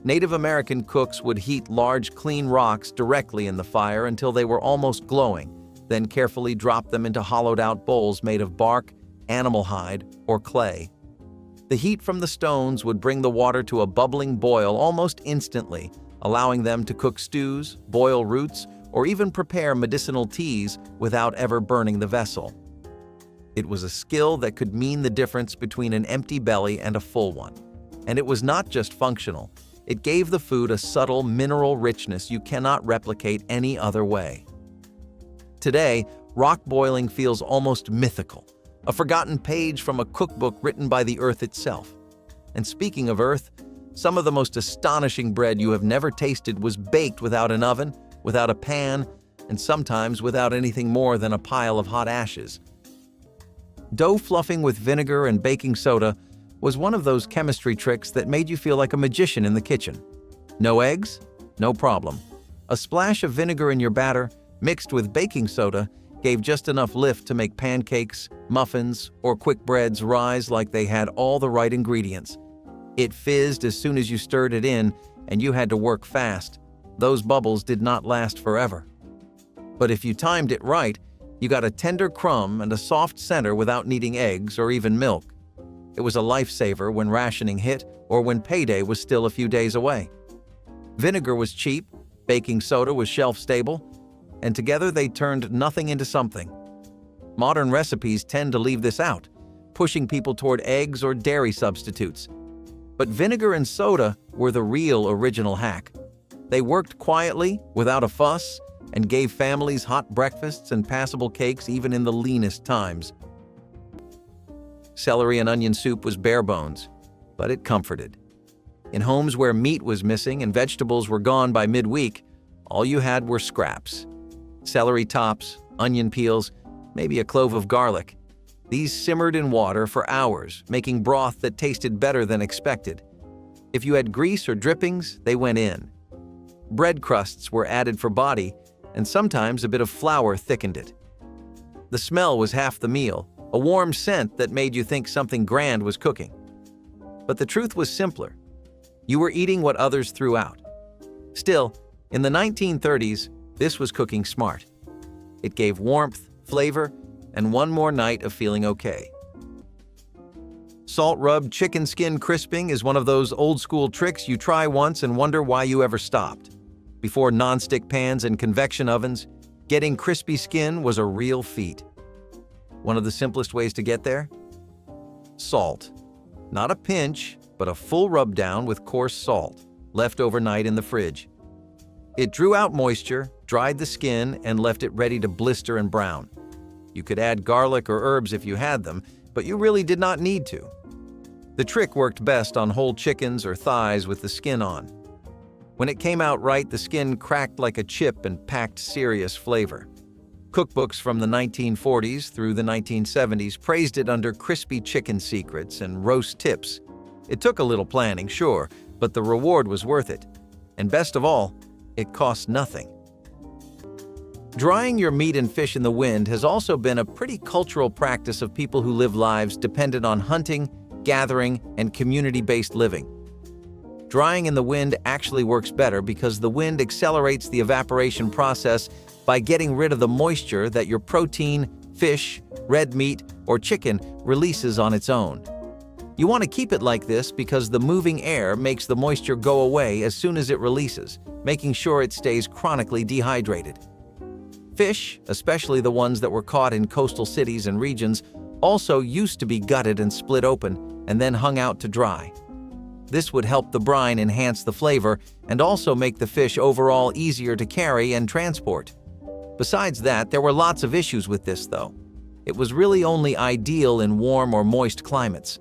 Native American cooks would heat large, clean rocks directly in the fire until they were almost glowing, then carefully drop them into hollowed-out bowls made of bark, animal hide, or clay. The heat from the stones would bring the water to a bubbling boil almost instantly, allowing them to cook stews, boil roots, or even prepare medicinal teas without ever burning the vessel. It was a skill that could mean the difference between an empty belly and a full one. And it was not just functional. It gave the food a subtle mineral richness you cannot replicate any other way. Today, rock boiling feels almost mythical, a forgotten page from a cookbook written by the earth itself. And speaking of earth, some of the most astonishing bread you have never tasted was baked without an oven, without a pan, and sometimes without anything more than a pile of hot ashes. Dough fluffing with vinegar and baking soda was one of those chemistry tricks that made you feel like a magician in the kitchen. No eggs? No problem. A splash of vinegar in your batter, mixed with baking soda, gave just enough lift to make pancakes, muffins, or quick breads rise like they had all the right ingredients. It fizzed as soon as you stirred it in, and you had to work fast. Those bubbles did not last forever. But if you timed it right, you got a tender crumb and a soft center without needing eggs or even milk. It was a lifesaver when rationing hit or when payday was still a few days away. Vinegar was cheap, baking soda was shelf-stable, and together they turned nothing into something. Modern recipes tend to leave this out, pushing people toward eggs or dairy substitutes. But vinegar and soda were the real original hack. They worked quietly, without a fuss, and gave families hot breakfasts and passable cakes even in the leanest times. Celery and onion soup was bare bones, but it comforted. In homes where meat was missing and vegetables were gone by midweek, all you had were scraps. Celery tops, onion peels, maybe a clove of garlic. These simmered in water for hours, making broth that tasted better than expected. If you had grease or drippings, they went in. Bread crusts were added for body, and sometimes a bit of flour thickened it. The smell was half the meal, a warm scent that made you think something grand was cooking. But the truth was simpler. You were eating what others threw out. Still, in the 1930s, this was cooking smart. It gave warmth, flavor, and one more night of feeling okay. Salt-rubbed chicken skin crisping is one of those old-school tricks you try once and wonder why you ever stopped. Before nonstick pans and convection ovens, getting crispy skin was a real feat. One of the simplest ways to get there? Salt. Not a pinch, but a full rub down with coarse salt, left overnight in the fridge. It drew out moisture, dried the skin, and left it ready to blister and brown. You could add garlic or herbs if you had them, but you really did not need to. The trick worked best on whole chickens or thighs with the skin on. When it came out right, the skin cracked like a chip and packed serious flavor. Cookbooks from the 1940s through the 1970s praised it under crispy chicken secrets and roast tips. It took a little planning, sure, but the reward was worth it. And best of all, it cost nothing. Drying your meat and fish in the wind has also been a pretty cultural practice of people who live lives dependent on hunting, gathering, and community-based living. Drying in the wind actually works better because the wind accelerates the evaporation process by getting rid of the moisture that your protein, fish, red meat, or chicken releases on its own. You want to keep it like this because the moving air makes the moisture go away as soon as it releases, making sure it stays chronically dehydrated. Fish, especially the ones that were caught in coastal cities and regions, also used to be gutted and split open and then hung out to dry. This would help the brine enhance the flavor and also make the fish overall easier to carry and transport. Besides that, there were lots of issues with this, though. It was really only ideal in warm or moist climates.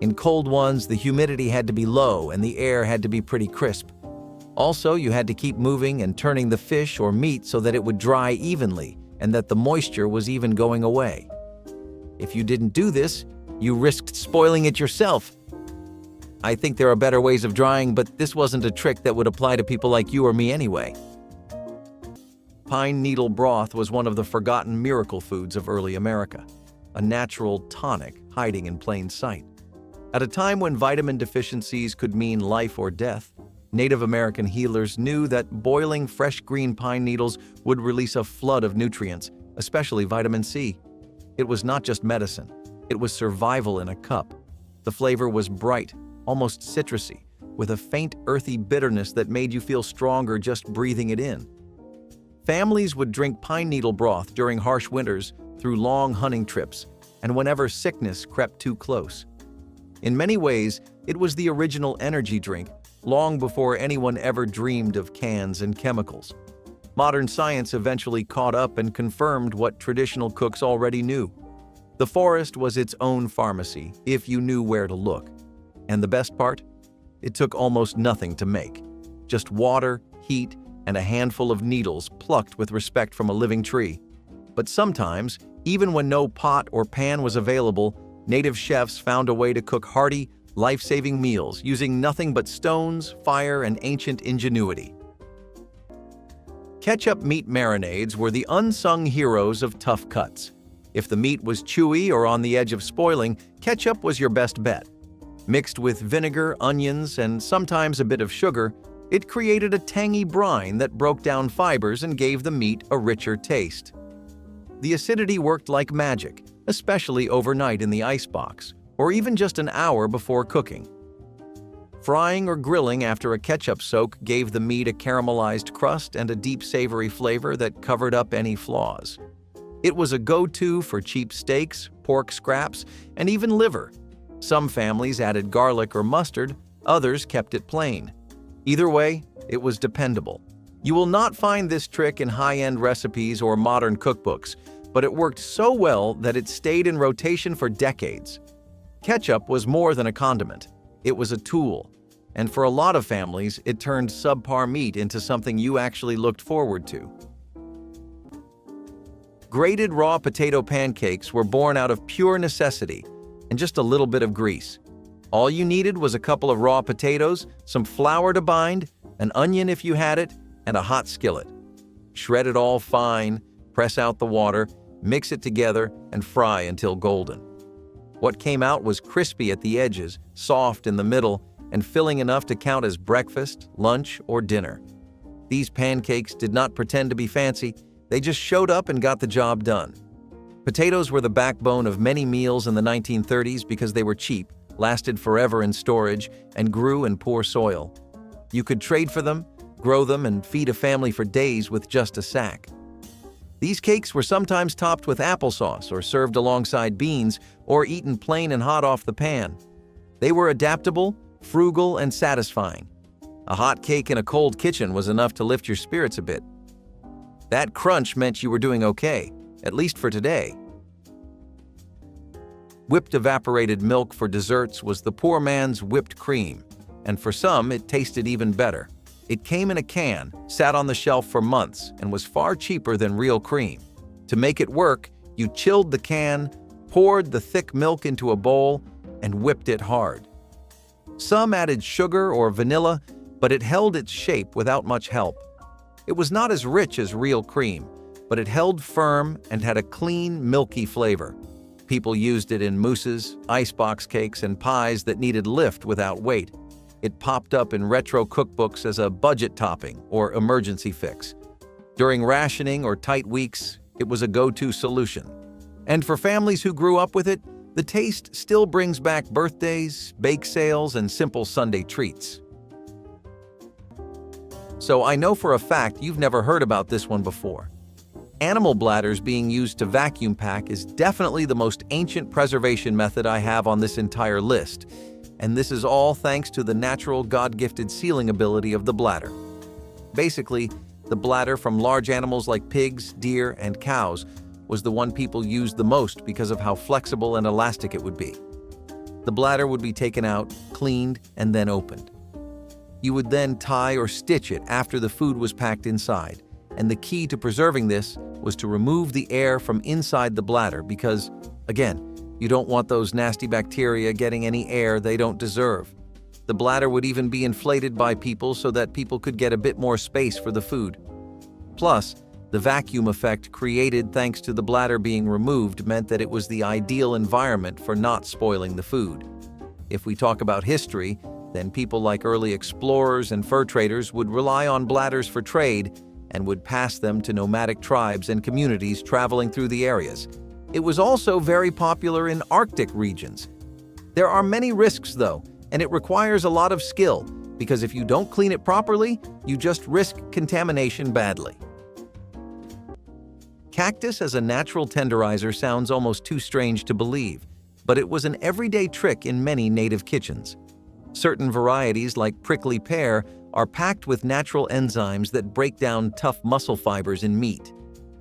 In cold ones, the humidity had to be low and the air had to be pretty crisp. Also, you had to keep moving and turning the fish or meat so that it would dry evenly and that the moisture was even going away. If you didn't do this, you risked spoiling it yourself. I think there are better ways of drying, but this wasn't a trick that would apply to people like you or me anyway. Pine needle broth was one of the forgotten miracle foods of early America, a natural tonic hiding in plain sight. At a time when vitamin deficiencies could mean life or death, Native American healers knew that boiling fresh green pine needles would release a flood of nutrients, especially vitamin C. It was not just medicine, it was survival in a cup. The flavor was bright, almost citrusy, with a faint earthy bitterness that made you feel stronger just breathing it in. Families would drink pine needle broth during harsh winters, through long hunting trips, and whenever sickness crept too close. In many ways, it was the original energy drink, long before anyone ever dreamed of cans and chemicals. Modern science eventually caught up and confirmed what traditional cooks already knew. The forest was its own pharmacy, if you knew where to look. And the best part? It took almost nothing to make. Just water, heat, and a handful of needles plucked with respect from a living tree. But sometimes, even when no pot or pan was available, native chefs found a way to cook hearty, life-saving meals using nothing but stones, fire, and ancient ingenuity. Ketchup meat marinades were the unsung heroes of tough cuts. If the meat was chewy or on the edge of spoiling, ketchup was your best bet. Mixed with vinegar, onions, and sometimes a bit of sugar, it created a tangy brine that broke down fibers and gave the meat a richer taste. The acidity worked like magic, especially overnight in the icebox, or even just an hour before cooking. Frying or grilling after a ketchup soak gave the meat a caramelized crust and a deep savory flavor that covered up any flaws. It was a go-to for cheap steaks, pork scraps, and even liver. Some families added garlic or mustard, others kept it plain. Either way, it was dependable. You will not find this trick in high-end recipes or modern cookbooks, but it worked so well that it stayed in rotation for decades. Ketchup was more than a condiment. It was a tool. And for a lot of families, it turned subpar meat into something you actually looked forward to. Grated raw potato pancakes were born out of pure necessity and just a little bit of grease. All you needed was a couple of raw potatoes, some flour to bind, an onion if you had it, and a hot skillet. Shred it all fine, press out the water, mix it together, and fry until golden. What came out was crispy at the edges, soft in the middle, and filling enough to count as breakfast, lunch, or dinner. These pancakes did not pretend to be fancy, they just showed up and got the job done. Potatoes were the backbone of many meals in the 1930s because they were cheap, lasted forever in storage, and grew in poor soil. You could trade for them, grow them, and feed a family for days with just a sack. These cakes were sometimes topped with applesauce or served alongside beans or eaten plain and hot off the pan. They were adaptable, frugal, and satisfying. A hot cake in a cold kitchen was enough to lift your spirits a bit. That crunch meant you were doing okay, at least for today. Whipped evaporated milk for desserts was the poor man's whipped cream, and for some it tasted even better. It came in a can, sat on the shelf for months, and was far cheaper than real cream. To make it work, you chilled the can, poured the thick milk into a bowl, and whipped it hard. Some added sugar or vanilla, but it held its shape without much help. It was not as rich as real cream, but it held firm and had a clean, milky flavor. People used it in mousses, icebox cakes, and pies that needed lift without weight. It popped up in retro cookbooks as a budget topping or emergency fix. During rationing or tight weeks, it was a go-to solution. And for families who grew up with it, the taste still brings back birthdays, bake sales, and simple Sunday treats. So I know for a fact you've never heard about this one before. Animal bladders being used to vacuum pack is definitely the most ancient preservation method I have on this entire list, and this is all thanks to the natural God-gifted sealing ability of the bladder. Basically, the bladder from large animals like pigs, deer, and cows was the one people used the most because of how flexible and elastic it would be. The bladder would be taken out, cleaned, and then opened. You would then tie or stitch it after the food was packed inside, and the key to preserving this was to remove the air from inside the bladder because, again, you don't want those nasty bacteria getting any air they don't deserve. The bladder would even be inflated by people so that people could get a bit more space for the food. Plus, the vacuum effect created thanks to the bladder being removed meant that it was the ideal environment for not spoiling the food. If we talk about history, then people like early explorers and fur traders would rely on bladders for trade and would pass them to nomadic tribes and communities traveling through the areas. It was also very popular in Arctic regions. There are many risks though, and it requires a lot of skill, because if you don't clean it properly, you just risk contamination badly. Cactus as a natural tenderizer sounds almost too strange to believe, but it was an everyday trick in many native kitchens. Certain varieties like prickly pear are packed with natural enzymes that break down tough muscle fibers in meat.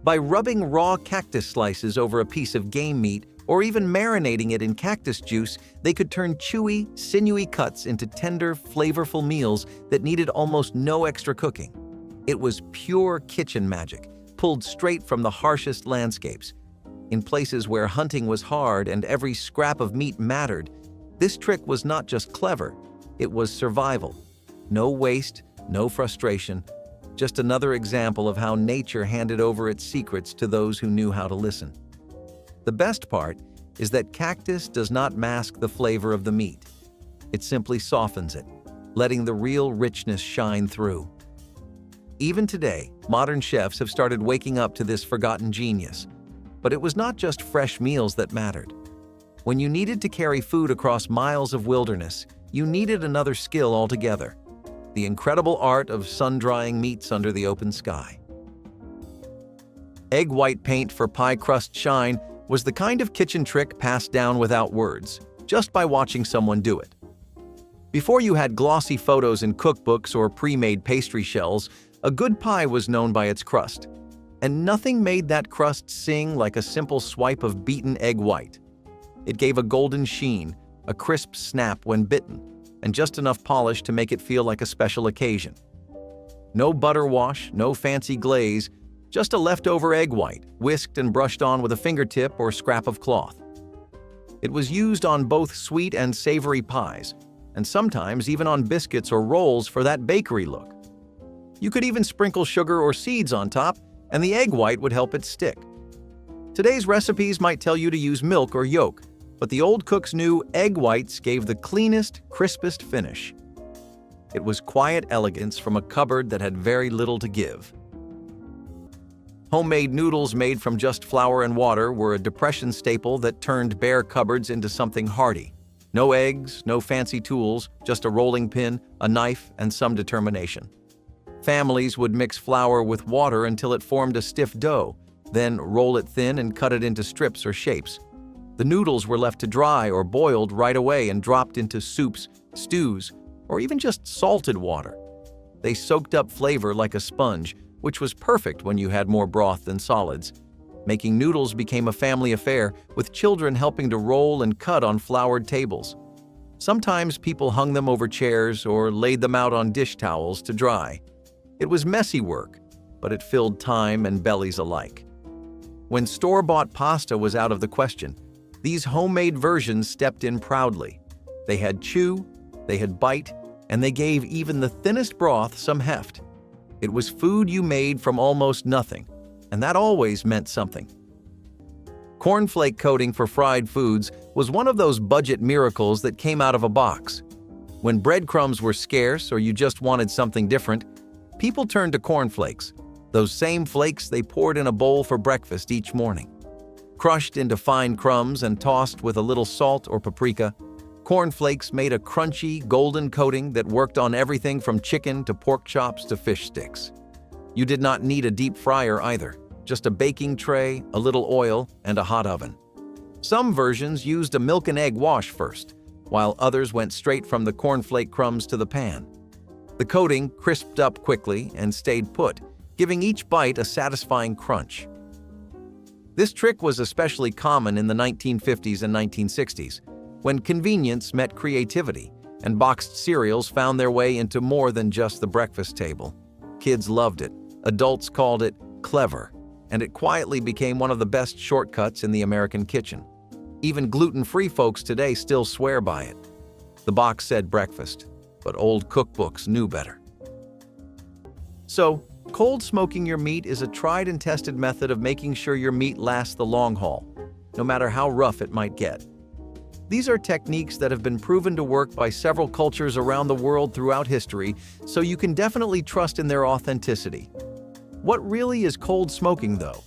By rubbing raw cactus slices over a piece of game meat or even marinating it in cactus juice, they could turn chewy, sinewy cuts into tender, flavorful meals that needed almost no extra cooking. It was pure kitchen magic, pulled straight from the harshest landscapes. In places where hunting was hard and every scrap of meat mattered, this trick was not just clever, it was survival. No waste, no frustration, just another example of how nature handed over its secrets to those who knew how to listen. The best part is that cactus does not mask the flavor of the meat. It simply softens it, letting the real richness shine through. Even today, modern chefs have started waking up to this forgotten genius. But it was not just fresh meals that mattered. When you needed to carry food across miles of wilderness, you needed another skill altogether: the incredible art of sun-drying meats under the open sky. Egg white paint for pie crust shine was the kind of kitchen trick passed down without words, just by watching someone do it. Before you had glossy photos in cookbooks or pre-made pastry shells, a good pie was known by its crust. And nothing made that crust sing like a simple swipe of beaten egg white. It gave a golden sheen, a crisp snap when bitten, and just enough polish to make it feel like a special occasion. No butter wash, no fancy glaze, just a leftover egg white, whisked and brushed on with a fingertip or scrap of cloth. It was used on both sweet and savory pies, and sometimes even on biscuits or rolls for that bakery look. You could even sprinkle sugar or seeds on top, and the egg white would help it stick. Today's recipes might tell you to use milk or yolk, but the old cooks knew egg whites gave the cleanest, crispest finish. It was quiet elegance from a cupboard that had very little to give. Homemade noodles made from just flour and water were a Depression staple that turned bare cupboards into something hearty. No eggs, no fancy tools, just a rolling pin, a knife, and some determination. Families would mix flour with water until it formed a stiff dough, then roll it thin and cut it into strips or shapes. The noodles were left to dry or boiled right away and dropped into soups, stews, or even just salted water. They soaked up flavor like a sponge, which was perfect when you had more broth than solids. Making noodles became a family affair, with children helping to roll and cut on floured tables. Sometimes people hung them over chairs or laid them out on dish towels to dry. It was messy work, but it filled time and bellies alike. When store-bought pasta was out of the question, these homemade versions stepped in proudly. They had chew, they had bite, and they gave even the thinnest broth some heft. It was food you made from almost nothing, and that always meant something. Cornflake coating for fried foods was one of those budget miracles that came out of a box. When breadcrumbs were scarce or you just wanted something different, people turned to cornflakes, those same flakes they poured in a bowl for breakfast each morning. Crushed into fine crumbs and tossed with a little salt or paprika, cornflakes made a crunchy, golden coating that worked on everything from chicken to pork chops to fish sticks. You did not need a deep fryer either. just a baking tray, a little oil, and a hot oven. Some versions used a milk and egg wash first, while others went straight from the cornflake crumbs to the pan. The coating crisped up quickly and stayed put, giving each bite a satisfying crunch. This trick was especially common in the 1950s and 1960s, when convenience met creativity, and boxed cereals found their way into more than just the breakfast table. Kids loved it, adults called it clever, and it quietly became one of the best shortcuts in the American kitchen. Even gluten-free folks today still swear by it. The box said breakfast, but old cookbooks knew better. So, cold smoking your meat is a tried and tested method of making sure your meat lasts the long haul, no matter how rough it might get. These are techniques that have been proven to work by several cultures around the world throughout history, so you can definitely trust in their authenticity. What really is cold smoking, though?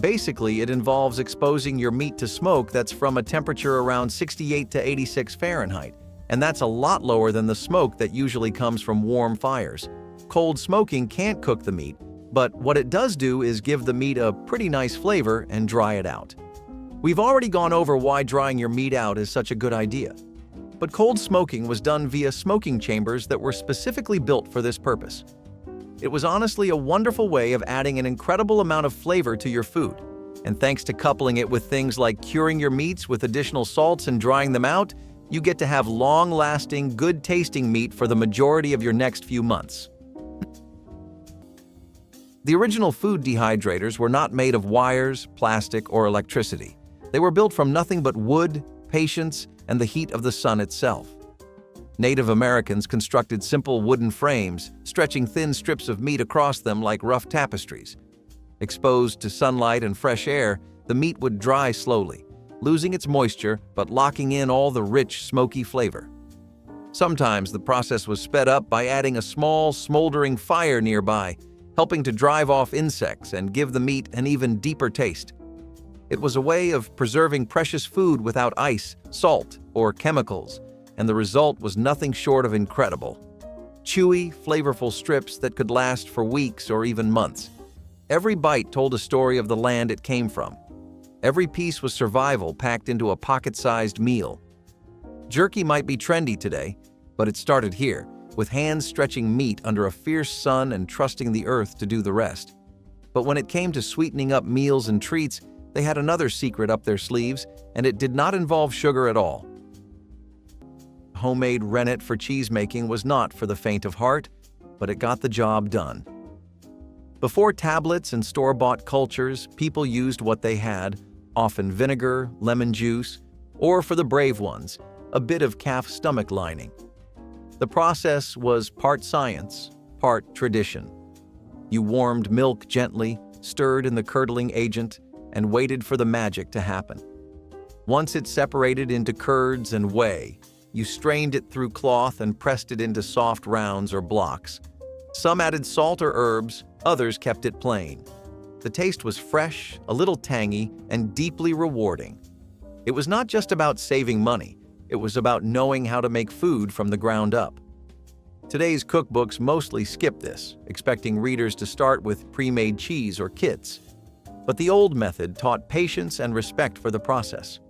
Basically, it involves exposing your meat to smoke that's from a temperature around 68 to 86 Fahrenheit, and that's a lot lower than the smoke that usually comes from warm fires. Cold smoking can't cook the meat, but what it does do is give the meat a pretty nice flavor and dry it out. We've already gone over why drying your meat out is such a good idea. But cold smoking was done via smoking chambers that were specifically built for this purpose. It was honestly a wonderful way of adding an incredible amount of flavor to your food. And thanks to coupling it with things like curing your meats with additional salts and drying them out, you get to have long-lasting, good-tasting meat for the majority of your next few months. The original food dehydrators were not made of wires, plastic, or electricity. They were built from nothing but wood, patience, and the heat of the sun itself. Native Americans constructed simple wooden frames, stretching thin strips of meat across them like rough tapestries. Exposed to sunlight and fresh air, the meat would dry slowly, losing its moisture but locking in all the rich, smoky flavor. Sometimes the process was sped up by adding a small, smoldering fire nearby, helping to drive off insects and give the meat an even deeper taste. It was a way of preserving precious food without ice, salt, or chemicals, and the result was nothing short of incredible. Chewy, flavorful strips that could last for weeks or even months. Every bite told a story of the land it came from. Every piece was survival packed into a pocket-sized meal. Jerky might be trendy today, but it started here, with hands stretching meat under a fierce sun and trusting the earth to do the rest. But when it came to sweetening up meals and treats, they had another secret up their sleeves, and it did not involve sugar at all. Homemade rennet for cheese-making was not for the faint of heart, but it got the job done. Before tablets and store-bought cultures, people used what they had, often vinegar, lemon juice, or for the brave ones, a bit of calf stomach lining. The process was part science, part tradition. You warmed milk gently, stirred in the curdling agent, and waited for the magic to happen. Once it separated into curds and whey, you strained it through cloth and pressed it into soft rounds or blocks. Some added salt or herbs, others kept it plain. The taste was fresh, a little tangy, and deeply rewarding. It was not just about saving money, it was about knowing how to make food from the ground up. Today's cookbooks mostly skip this, expecting readers to start with pre-made cheese or kits. But the old method taught patience and respect for the process.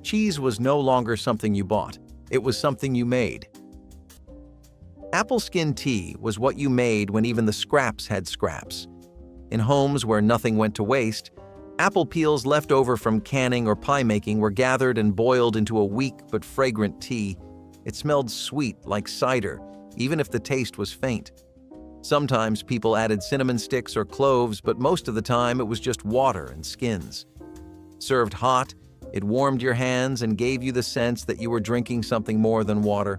Cheese was no longer something you bought. It was something you made. Apple skin tea was what you made when even the scraps had scraps. In homes where nothing went to waste, apple peels left over from canning or pie making were gathered and boiled into a weak but fragrant tea. It smelled sweet like cider, even if the taste was faint. Sometimes people added cinnamon sticks or cloves, but most of the time it was just water and skins. Served hot, it warmed your hands and gave you the sense that you were drinking something more than water.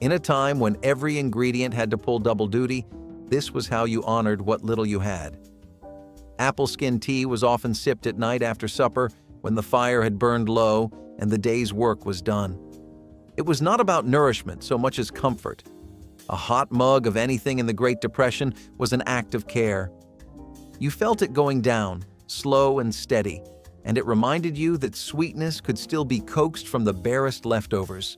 In a time when every ingredient had to pull double duty, this was how you honored what little you had. Apple skin tea was often sipped at night after supper when the fire had burned low and the day's work was done. It was not about nourishment so much as comfort. A hot mug of anything in the Great Depression was an act of care. You felt it going down, slow and steady, and it reminded you that sweetness could still be coaxed from the barest leftovers.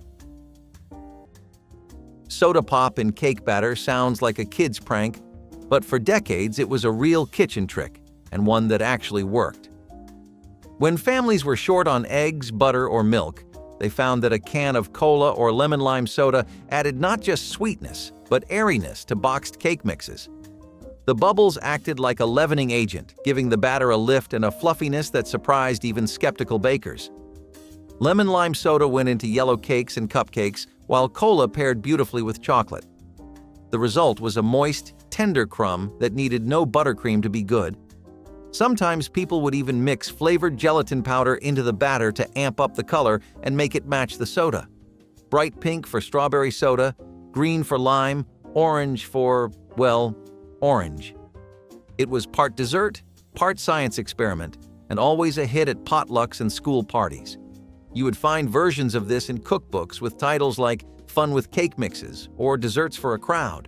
Soda pop in cake batter sounds like a kid's prank, but for decades it was a real kitchen trick. and one that actually worked. When families were short on eggs, butter, or milk, they found that a can of cola or lemon-lime soda added not just sweetness, but airiness to boxed cake mixes. The bubbles acted like a leavening agent, giving the batter a lift and a fluffiness that surprised even skeptical bakers. Lemon-lime soda went into yellow cakes and cupcakes, while cola paired beautifully with chocolate. The result was a moist, tender crumb that needed no buttercream to be good. Sometimes people would even mix flavored gelatin powder into the batter to amp up the color and make it match the soda. Bright pink for strawberry soda, green for lime, orange for, well, orange. It was part dessert, part science experiment, and always a hit at potlucks and school parties. You would find versions of this in cookbooks with titles like Fun with Cake Mixes or Desserts for a Crowd.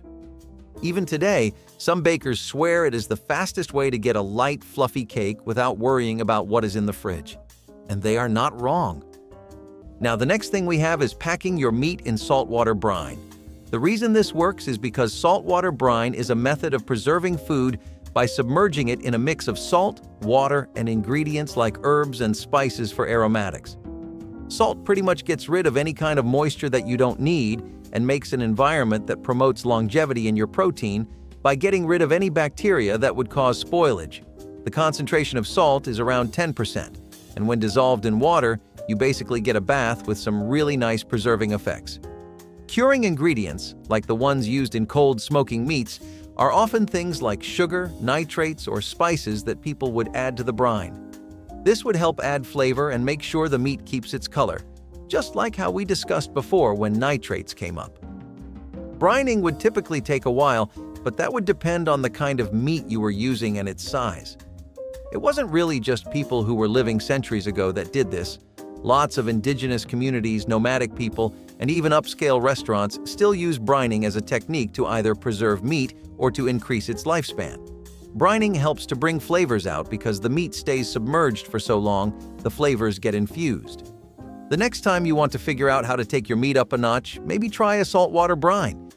Even today, some bakers swear it is the fastest way to get a light, fluffy cake without worrying about what is in the fridge. And they are not wrong. Now, the next thing we have is packing your meat in saltwater brine. The reason this works is because saltwater brine is a method of preserving food by submerging it in a mix of salt, water, and ingredients like herbs and spices for aromatics. Salt pretty much gets rid of any kind of moisture that you don't need and makes an environment that promotes longevity in your protein by getting rid of any bacteria that would cause spoilage. The concentration of salt is around 10%, and when dissolved in water, you basically get a bath with some really nice preserving effects. Curing ingredients, like the ones used in cold smoking meats, are often things like sugar, nitrates, or spices that people would add to the brine. This would help add flavor and make sure the meat keeps its color, just like how we discussed before when nitrates came up. Brining would typically take a while, but that would depend on the kind of meat you were using and its size. It wasn't really just people who were living centuries ago that did this. Lots of indigenous communities, nomadic people, and even upscale restaurants still use brining as a technique to either preserve meat or to increase its lifespan. Brining helps to bring flavors out because the meat stays submerged for so long, the flavors get infused. The next time you want to figure out how to take your meat up a notch, maybe try a saltwater brine.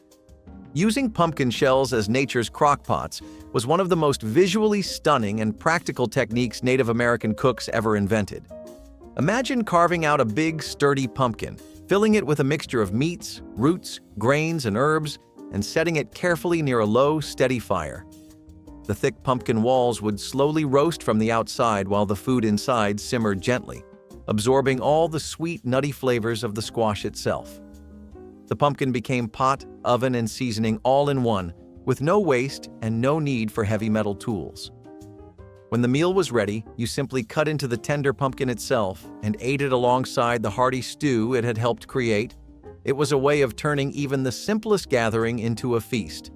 Using pumpkin shells as nature's crockpots was one of the most visually stunning and practical techniques Native American cooks ever invented. Imagine carving out a big, sturdy pumpkin, filling it with a mixture of meats, roots, grains, and herbs, and setting it carefully near a low, steady fire. The thick pumpkin walls would slowly roast from the outside while the food inside simmered gently, absorbing all the sweet, nutty flavors of the squash itself. The pumpkin became pot, oven, and seasoning all in one, with no waste and no need for heavy metal tools. When the meal was ready, you simply cut into the tender pumpkin itself and ate it alongside the hearty stew it had helped create. It was a way of turning even the simplest gathering into a feast.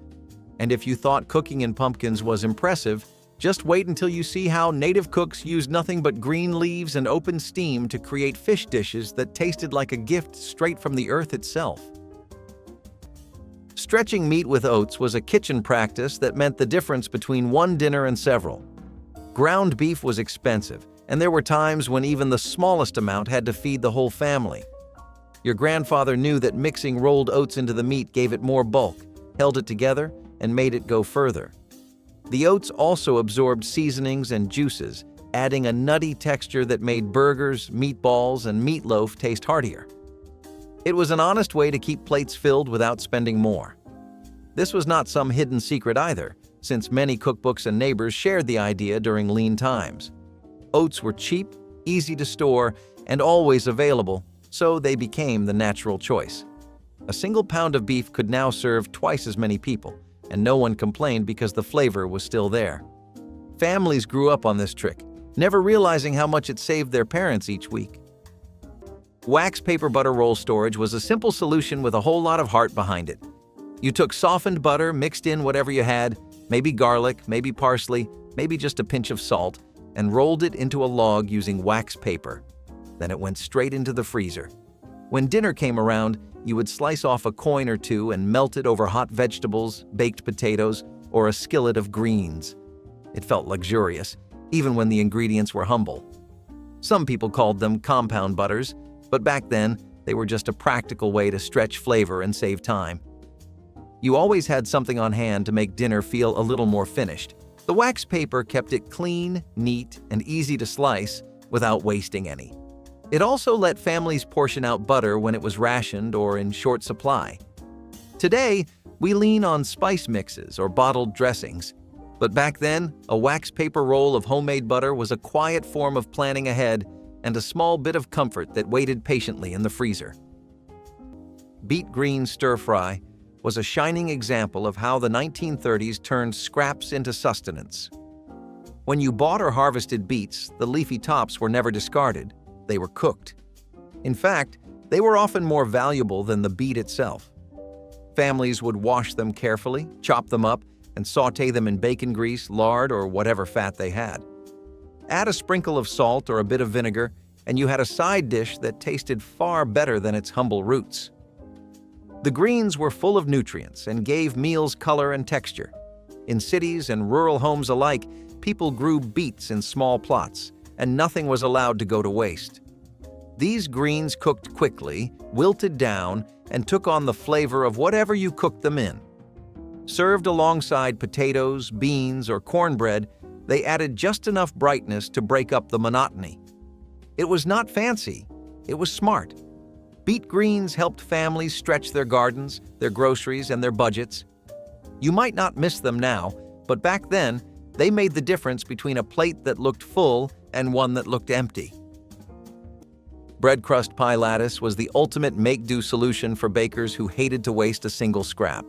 And if you thought cooking in pumpkins was impressive, just wait until you see how native cooks used nothing but green leaves and open steam to create fish dishes that tasted like a gift straight from the earth itself. Stretching meat with oats was a kitchen practice that meant the difference between one dinner and several. Ground beef was expensive, and there were times when even the smallest amount had to feed the whole family. Your grandfather knew that mixing rolled oats into the meat gave it more bulk, held it together, and made it go further. The oats also absorbed seasonings and juices, adding a nutty texture that made burgers, meatballs, and meatloaf taste heartier. It was an honest way to keep plates filled without spending more. This was not some hidden secret either, since many cookbooks and neighbors shared the idea during lean times. Oats were cheap, easy to store, and always available, so they became the natural choice. A single pound of beef could now serve twice as many people, and no one complained because the flavor was still there. Families grew up on this trick, never realizing how much it saved their parents each week. Wax paper butter roll storage was a simple solution with a whole lot of heart behind it. You took softened butter, mixed in whatever you had, maybe garlic, maybe parsley, maybe just a pinch of salt, and rolled it into a log using wax paper. Then it went straight into the freezer. When dinner came around, you would slice off a coin or two and melt it over hot vegetables, baked potatoes, or a skillet of greens. It felt luxurious, even when the ingredients were humble. Some people called them compound butters, but back then, they were just a practical way to stretch flavor and save time. You always had something on hand to make dinner feel a little more finished. The wax paper kept it clean, neat, and easy to slice without wasting any. It also let families portion out butter when it was rationed or in short supply. Today, we lean on spice mixes or bottled dressings, but back then, a wax paper roll of homemade butter was a quiet form of planning ahead and a small bit of comfort that waited patiently in the freezer. Beet green stir-fry was a shining example of how the 1930s turned scraps into sustenance. When you bought or harvested beets, the leafy tops were never discarded, they were cooked. In fact, they were often more valuable than the beet itself. Families would wash them carefully, chop them up, and saute them in bacon grease, lard, or whatever fat they had. Add a sprinkle of salt or a bit of vinegar, and you had a side dish that tasted far better than its humble roots. The greens were full of nutrients and gave meals color and texture. In cities and rural homes alike, people grew beets in small plots, and nothing was allowed to go to waste. These greens cooked quickly, wilted down, and took on the flavor of whatever you cooked them in. Served alongside potatoes, beans, or cornbread, they added just enough brightness to break up the monotony. It was not fancy, it was smart. Beet greens helped families stretch their gardens, their groceries, and their budgets. You might not miss them now, but back then, they made the difference between a plate that looked full and one that looked empty. Bread crust pie lattice was the ultimate make-do solution for bakers who hated to waste a single scrap.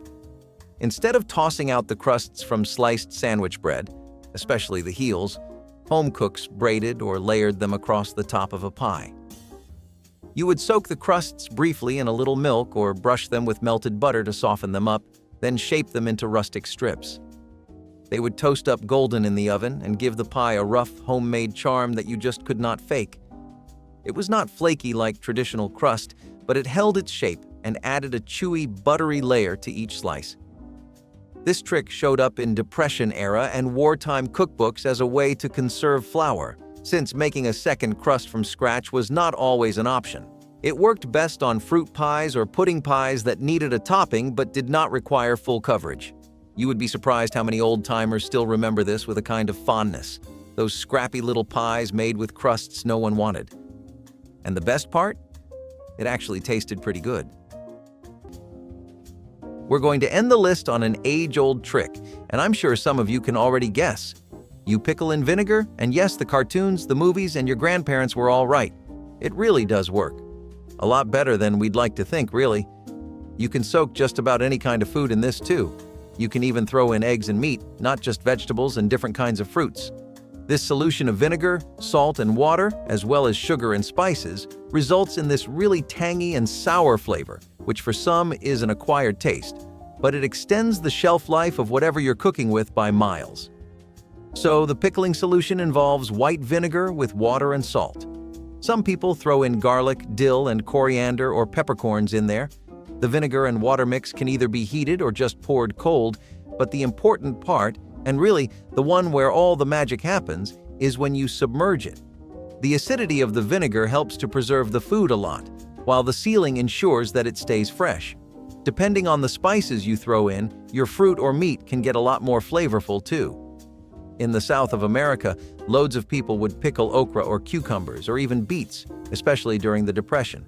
Instead of tossing out the crusts from sliced sandwich bread, especially the heels, home cooks braided or layered them across the top of a pie. You would soak the crusts briefly in a little milk or brush them with melted butter to soften them up, then shape them into rustic strips. They would toast up golden in the oven and give the pie a rough, homemade charm that you just could not fake. It was not flaky like traditional crust, but it held its shape and added a chewy, buttery layer to each slice. This trick showed up in Depression-era and wartime cookbooks as a way to conserve flour, since making a second crust from scratch was not always an option. It worked best on fruit pies or pudding pies that needed a topping but did not require full coverage. You would be surprised how many old-timers still remember this with a kind of fondness, those scrappy little pies made with crusts no one wanted. And the best part? It actually tasted pretty good. We're going to end the list on an age-old trick, and I'm sure some of you can already guess. You pickle in vinegar, and yes, the cartoons, the movies, and your grandparents were all right. It really does work. A lot better than we'd like to think, really. You can soak just about any kind of food in this, too. You can even throw in eggs and meat, not just vegetables and different kinds of fruits. This solution of vinegar, salt, and water, as well as sugar and spices, results in this really tangy and sour flavor, which for some is an acquired taste, but it extends the shelf life of whatever you're cooking with by miles. So the pickling solution involves white vinegar with water and salt. Some people throw in garlic, dill, and coriander or peppercorns in there. The vinegar and water mix can either be heated or just poured cold, but the important part, and really the one where all the magic happens, is when you submerge it. The acidity of the vinegar helps to preserve the food a lot, while the sealing ensures that it stays fresh. Depending on the spices you throw in, your fruit or meat can get a lot more flavorful too. In the South of America, loads of people would pickle okra or cucumbers or even beets, especially during the Depression.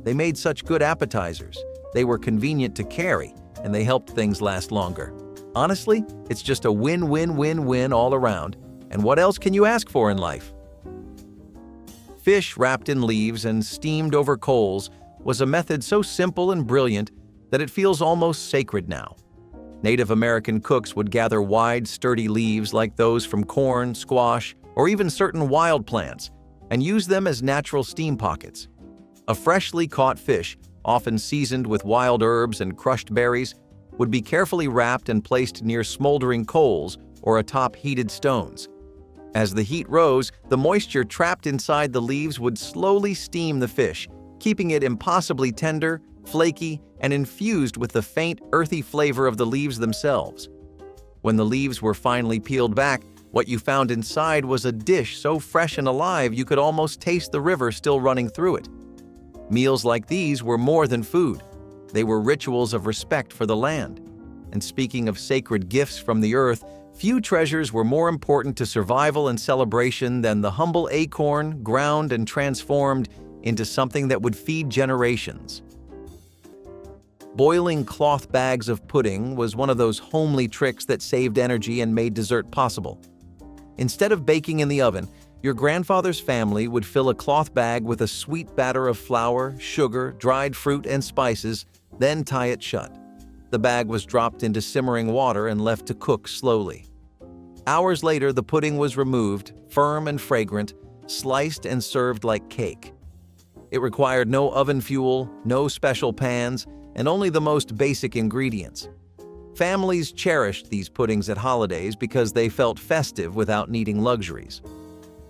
They made such good appetizers, they were convenient to carry, and they helped things last longer. Honestly, it's just a win-win-win-win all around, and what else can you ask for in life? Fish wrapped in leaves and steamed over coals was a method so simple and brilliant that it feels almost sacred now. Native American cooks would gather wide, sturdy leaves like those from corn, squash, or even certain wild plants, and use them as natural steam pockets. A freshly caught fish, often seasoned with wild herbs and crushed berries, would be carefully wrapped and placed near smoldering coals or atop heated stones. As the heat rose, the moisture trapped inside the leaves would slowly steam the fish, keeping it impossibly tender, flaky, and infused with the faint, earthy flavor of the leaves themselves. When the leaves were finally peeled back, what you found inside was a dish so fresh and alive you could almost taste the river still running through it. Meals like these were more than food. They were rituals of respect for the land. And speaking of sacred gifts from the earth, Few treasures were more important to survival and celebration than the humble acorn ground and transformed into something that would feed generations. Boiling cloth bags of pudding was one of those homely tricks that saved energy and made dessert possible. Instead of baking in the oven, your grandfather's family would fill a cloth bag with a sweet batter of flour, sugar, dried fruit, and spices, then tie it shut. The bag was dropped into simmering water and left to cook slowly. Hours later, the pudding was removed, firm and fragrant, sliced and served like cake. It required no oven fuel, no special pans, and only the most basic ingredients. Families cherished these puddings at holidays because they felt festive without needing luxuries.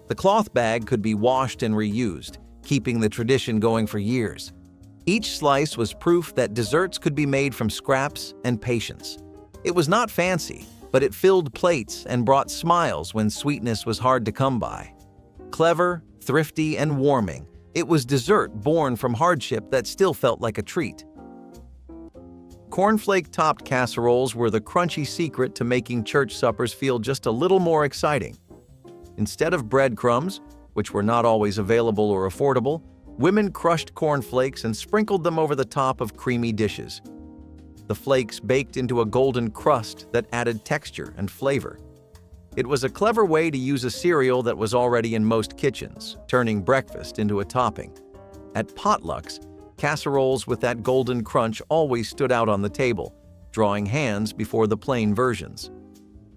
The cloth bag could be washed and reused, keeping the tradition going for years. Each slice was proof that desserts could be made from scraps and patience. It was not fancy, but it filled plates and brought smiles when sweetness was hard to come by. Clever, thrifty, and warming, it was dessert born from hardship that still felt like a treat. Cornflake-topped casseroles were the crunchy secret to making church suppers feel just a little more exciting. Instead of breadcrumbs, which were not always available or affordable, women crushed cornflakes and sprinkled them over the top of creamy dishes. The flakes baked into a golden crust that added texture and flavor. It was a clever way to use a cereal that was already in most kitchens, turning breakfast into a topping. At potlucks, casseroles with that golden crunch always stood out on the table, drawing hands before the plain versions.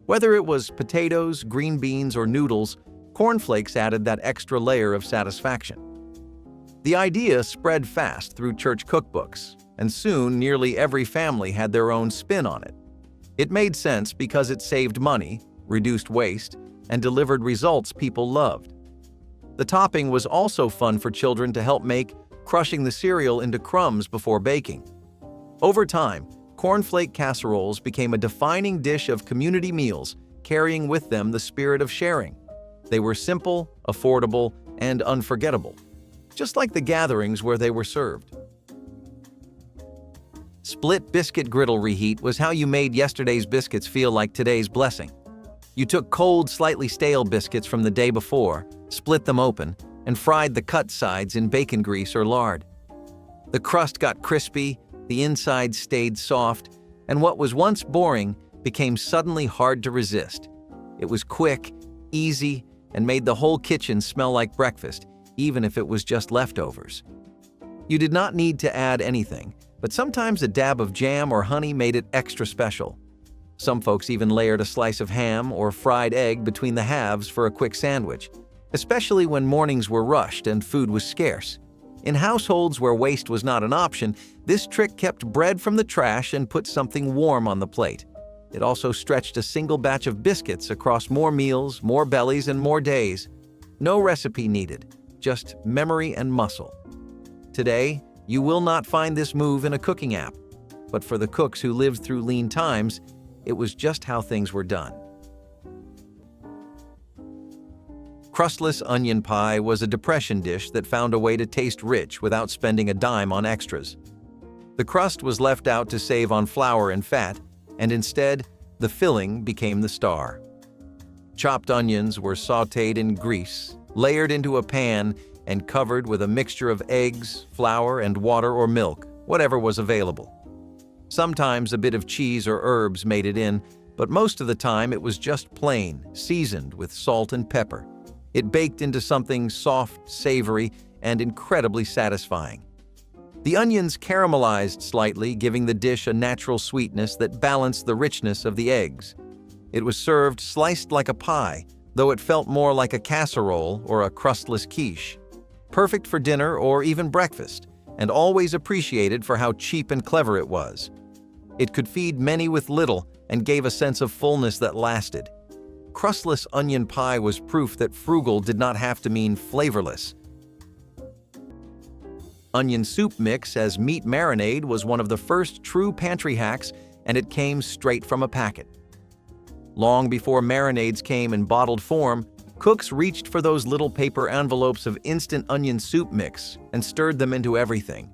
Whether it was potatoes, green beans, or noodles, cornflakes added that extra layer of satisfaction. The idea spread fast through church cookbooks, and soon nearly every family had their own spin on it. It made sense because it saved money, reduced waste, and delivered results people loved. The topping was also fun for children to help make, crushing the cereal into crumbs before baking. Over time, cornflake casseroles became a defining dish of community meals, carrying with them the spirit of sharing. They were simple, affordable, and unforgettable, just like the gatherings where they were served. Split biscuit griddle reheat was how you made yesterday's biscuits feel like today's blessing. You took cold, slightly stale biscuits from the day before, split them open, and fried the cut sides in bacon grease or lard. The crust got crispy, the inside stayed soft, and what was once boring became suddenly hard to resist. It was quick, easy, and made the whole kitchen smell like breakfast, even if it was just leftovers. You did not need to add anything, but sometimes a dab of jam or honey made it extra special. Some folks even layered a slice of ham or fried egg between the halves for a quick sandwich, especially when mornings were rushed and food was scarce. In households where waste was not an option, this trick kept bread from the trash and put something warm on the plate. It also stretched a single batch of biscuits across more meals, more bellies, and more days. No recipe needed, just memory and muscle. Today, you will not find this move in a cooking app, but for the cooks who lived through lean times, it was just how things were done. Crustless onion pie was a depression dish that found a way to taste rich without spending a dime on extras. The crust was left out to save on flour and fat, and instead, the filling became the star. Chopped onions were sautéed in grease, layered into a pan, and covered with a mixture of eggs, flour, and water or milk, whatever was available. Sometimes a bit of cheese or herbs made it in, but most of the time it was just plain, seasoned with salt and pepper. It baked into something soft, savory, and incredibly satisfying. The onions caramelized slightly, giving the dish a natural sweetness that balanced the richness of the eggs. It was served sliced like a pie, though it felt more like a casserole or a crustless quiche. Perfect for dinner or even breakfast, and always appreciated for how cheap and clever it was. It could feed many with little and gave a sense of fullness that lasted. Crustless onion pie was proof that frugal did not have to mean flavorless. Onion soup mix as meat marinade was one of the first true pantry hacks, and it came straight from a packet. Long before marinades came in bottled form, cooks reached for those little paper envelopes of instant onion soup mix and stirred them into everything.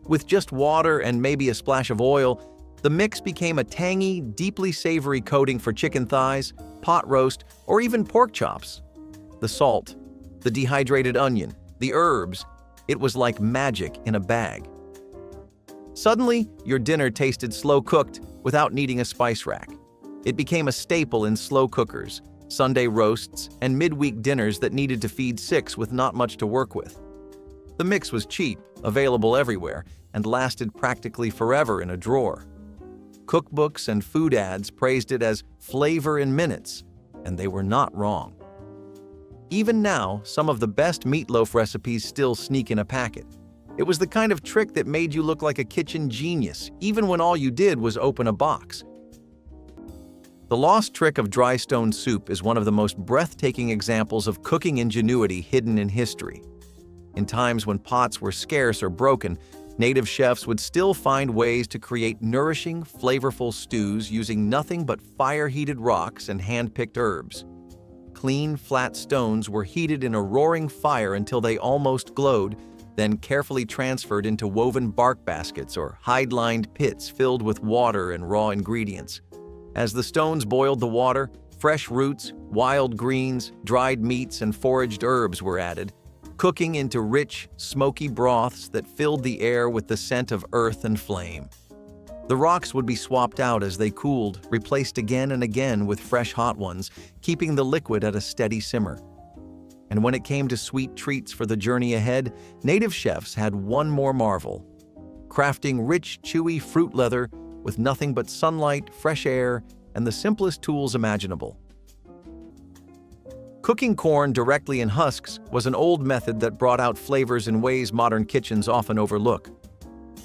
With just water and maybe a splash of oil, The mix became a tangy, deeply savory coating for chicken thighs, pot roast, or even pork chops. The salt, the dehydrated onion, the herbs, it was like magic in a bag. Suddenly, your dinner tasted slow-cooked without needing a spice rack. It became a staple in slow cookers, Sunday roasts, and midweek dinners that needed to feed six with not much to work with. The mix was cheap, available everywhere, and lasted practically forever in a drawer. Cookbooks and food ads praised it as flavor in minutes, and they were not wrong. Even now, some of the best meatloaf recipes still sneak in a packet. It was the kind of trick that made you look like a kitchen genius, even when all you did was open a box. The lost trick of dry stone soup is one of the most breathtaking examples of cooking ingenuity hidden in history. In times when pots were scarce or broken, native chefs would still find ways to create nourishing, flavorful stews using nothing but fire-heated rocks and hand-picked herbs. Clean, flat stones were heated in a roaring fire until they almost glowed, then carefully transferred into woven bark baskets or hide-lined pits filled with water and raw ingredients. As the stones boiled the water, fresh roots, wild greens, dried meats, and foraged herbs were added, cooking into rich, smoky broths that filled the air with the scent of earth and flame. The rocks would be swapped out as they cooled, replaced again and again with fresh hot ones, keeping the liquid at a steady simmer. And when it came to sweet treats for the journey ahead, native chefs had one more marvel: crafting rich, chewy fruit leather with nothing but sunlight, fresh air, and the simplest tools imaginable. Cooking corn directly in husks was an old method that brought out flavors in ways modern kitchens often overlook.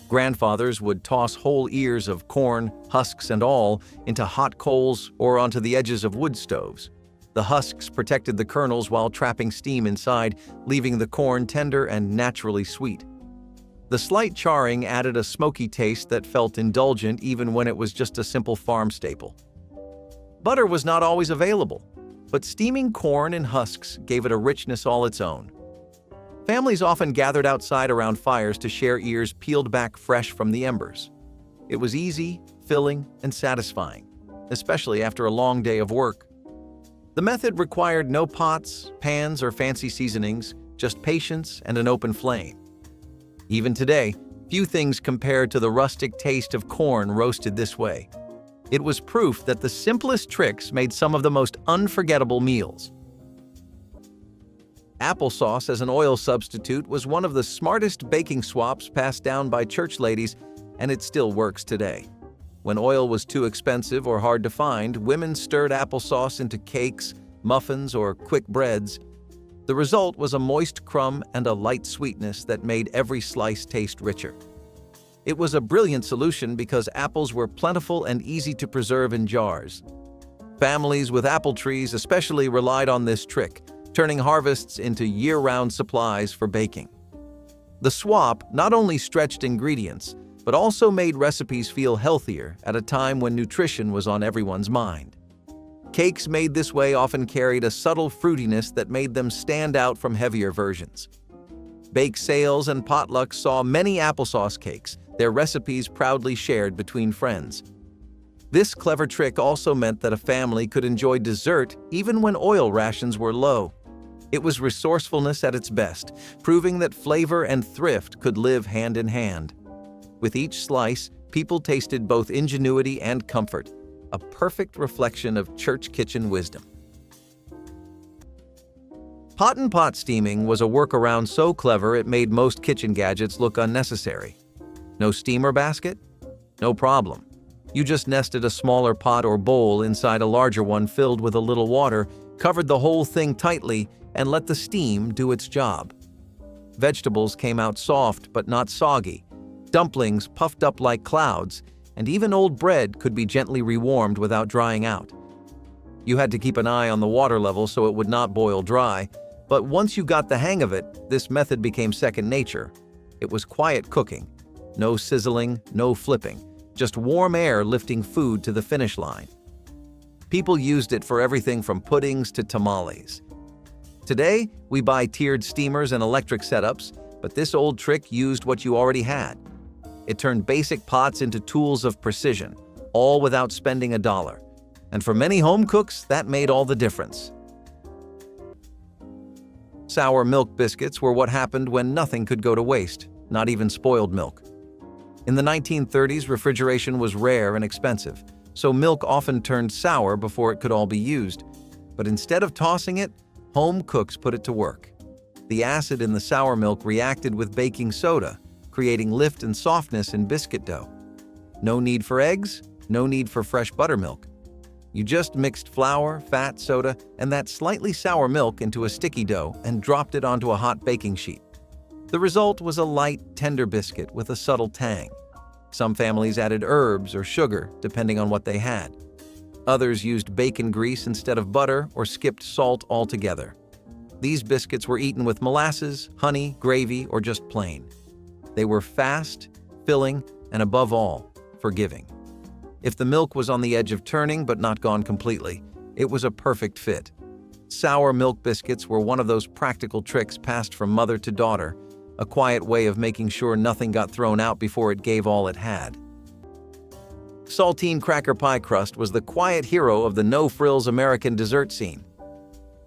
Grandfathers would toss whole ears of corn, husks and all, into hot coals or onto the edges of wood stoves. The husks protected the kernels while trapping steam inside, leaving the corn tender and naturally sweet. The slight charring added a smoky taste that felt indulgent even when it was just a simple farm staple. Butter was not always available, but steaming corn in husks gave it a richness all its own. Families often gathered outside around fires to share ears peeled back fresh from the embers. It was easy, filling, and satisfying, especially after a long day of work. The method required no pots, pans, or fancy seasonings, just patience and an open flame. Even today, few things compare to the rustic taste of corn roasted this way. It was proof that the simplest tricks made some of the most unforgettable meals. Applesauce as an oil substitute was one of the smartest baking swaps passed down by church ladies, and it still works today. When oil was too expensive or hard to find, women stirred applesauce into cakes, muffins, or quick breads. The result was a moist crumb and a light sweetness that made every slice taste richer. It was a brilliant solution because apples were plentiful and easy to preserve in jars. Families with apple trees especially relied on this trick, turning harvests into year-round supplies for baking. The swap not only stretched ingredients, but also made recipes feel healthier at a time when nutrition was on everyone's mind. Cakes made this way often carried a subtle fruitiness that made them stand out from heavier versions. Bake sales and potlucks saw many applesauce cakes, their recipes proudly shared between friends. This clever trick also meant that a family could enjoy dessert even when oil rations were low. It was resourcefulness at its best, proving that flavor and thrift could live hand in hand. With each slice, people tasted both ingenuity and comfort, a perfect reflection of church kitchen wisdom. Pot and pot steaming was a workaround so clever it made most kitchen gadgets look unnecessary. No steamer basket? No problem. You just nested a smaller pot or bowl inside a larger one filled with a little water, covered the whole thing tightly, and let the steam do its job. Vegetables came out soft but not soggy. Dumplings puffed up like clouds, and even old bread could be gently rewarmed without drying out. You had to keep an eye on the water level so it would not boil dry, but once you got the hang of it, this method became second nature. It was quiet cooking. No sizzling, no flipping, just warm air lifting food to the finish line. People used it for everything from puddings to tamales. Today, we buy tiered steamers and electric setups, but this old trick used what you already had. It turned basic pots into tools of precision, all without spending a dollar. And for many home cooks, that made all the difference. Sour milk biscuits were what happened when nothing could go to waste, not even spoiled milk. In the 1930s, refrigeration was rare and expensive, so milk often turned sour before it could all be used. But instead of tossing it, home cooks put it to work. The acid in the sour milk reacted with baking soda, creating lift and softness in biscuit dough. No need for eggs, no need for fresh buttermilk. You just mixed flour, fat, soda, and that slightly sour milk into a sticky dough and dropped it onto a hot baking sheet. The result was a light, tender biscuit with a subtle tang. Some families added herbs or sugar, depending on what they had. Others used bacon grease instead of butter or skipped salt altogether. These biscuits were eaten with molasses, honey, gravy, or just plain. They were fast, filling, and above all, forgiving. If the milk was on the edge of turning but not gone completely, it was a perfect fit. Sour milk biscuits were one of those practical tricks passed from mother to daughter, a quiet way of making sure nothing got thrown out before it gave all it had. Saltine cracker pie crust was the quiet hero of the no-frills American dessert scene.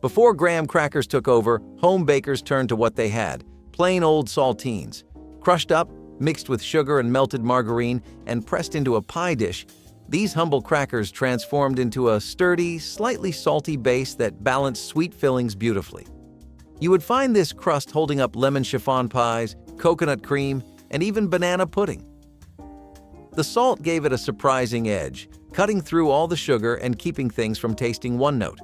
Before graham crackers took over, home bakers turned to what they had: plain old saltines. Crushed up, mixed with sugar and melted margarine, and pressed into a pie dish, these humble crackers transformed into a sturdy, slightly salty base that balanced sweet fillings beautifully. You would find this crust holding up lemon chiffon pies, coconut cream, and even banana pudding. The salt gave it a surprising edge, cutting through all the sugar and keeping things from tasting one note.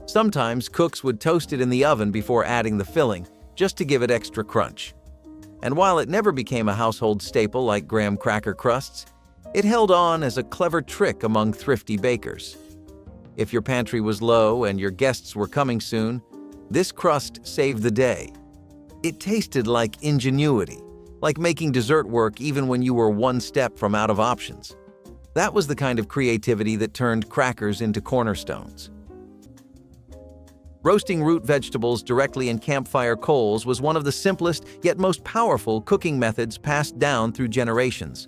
Sometimes cooks would toast it in the oven before adding the filling, just to give it extra crunch. And while it never became a household staple like graham cracker crusts, it held on as a clever trick among thrifty bakers. If your pantry was low and your guests were coming soon, this crust saved the day. It tasted like ingenuity, like making dessert work even when you were one step from out of options. That was the kind of creativity that turned crackers into cornerstones. Roasting root vegetables directly in campfire coals was one of the simplest yet most powerful cooking methods passed down through generations.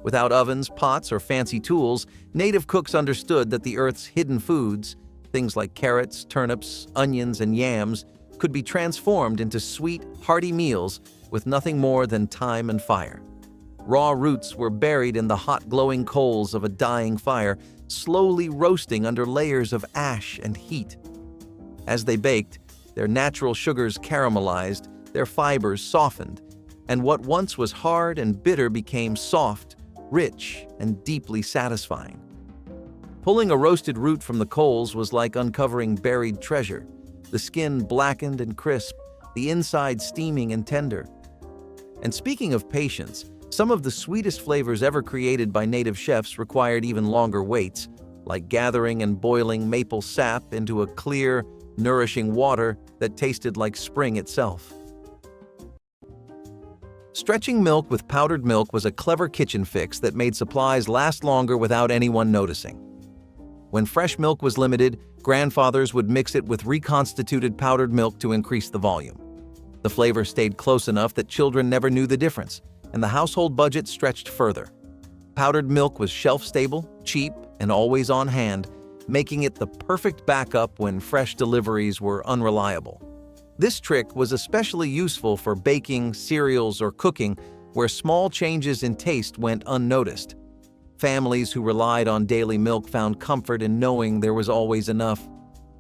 Without ovens, pots, or fancy tools, native cooks understood that the earth's hidden foods, things like carrots, turnips, onions, and yams, could be transformed into sweet, hearty meals with nothing more than time and fire. Raw roots were buried in the hot, glowing coals of a dying fire, slowly roasting under layers of ash and heat. As they baked, their natural sugars caramelized, their fibers softened, and what once was hard and bitter became soft, rich, and deeply satisfying. Pulling a roasted root from the coals was like uncovering buried treasure, the skin blackened and crisp, the inside steaming and tender. And speaking of patience, some of the sweetest flavors ever created by native chefs required even longer waits, like gathering and boiling maple sap into a clear, nourishing water that tasted like spring itself. Stretching milk with powdered milk was a clever kitchen fix that made supplies last longer without anyone noticing. When fresh milk was limited, grandfathers would mix it with reconstituted powdered milk to increase the volume. The flavor stayed close enough that children never knew the difference, and the household budget stretched further. Powdered milk was shelf-stable, cheap, and always on hand, making it the perfect backup when fresh deliveries were unreliable. This trick was especially useful for baking, cereals, or cooking, where small changes in taste went unnoticed. Families who relied on daily milk found comfort in knowing there was always enough.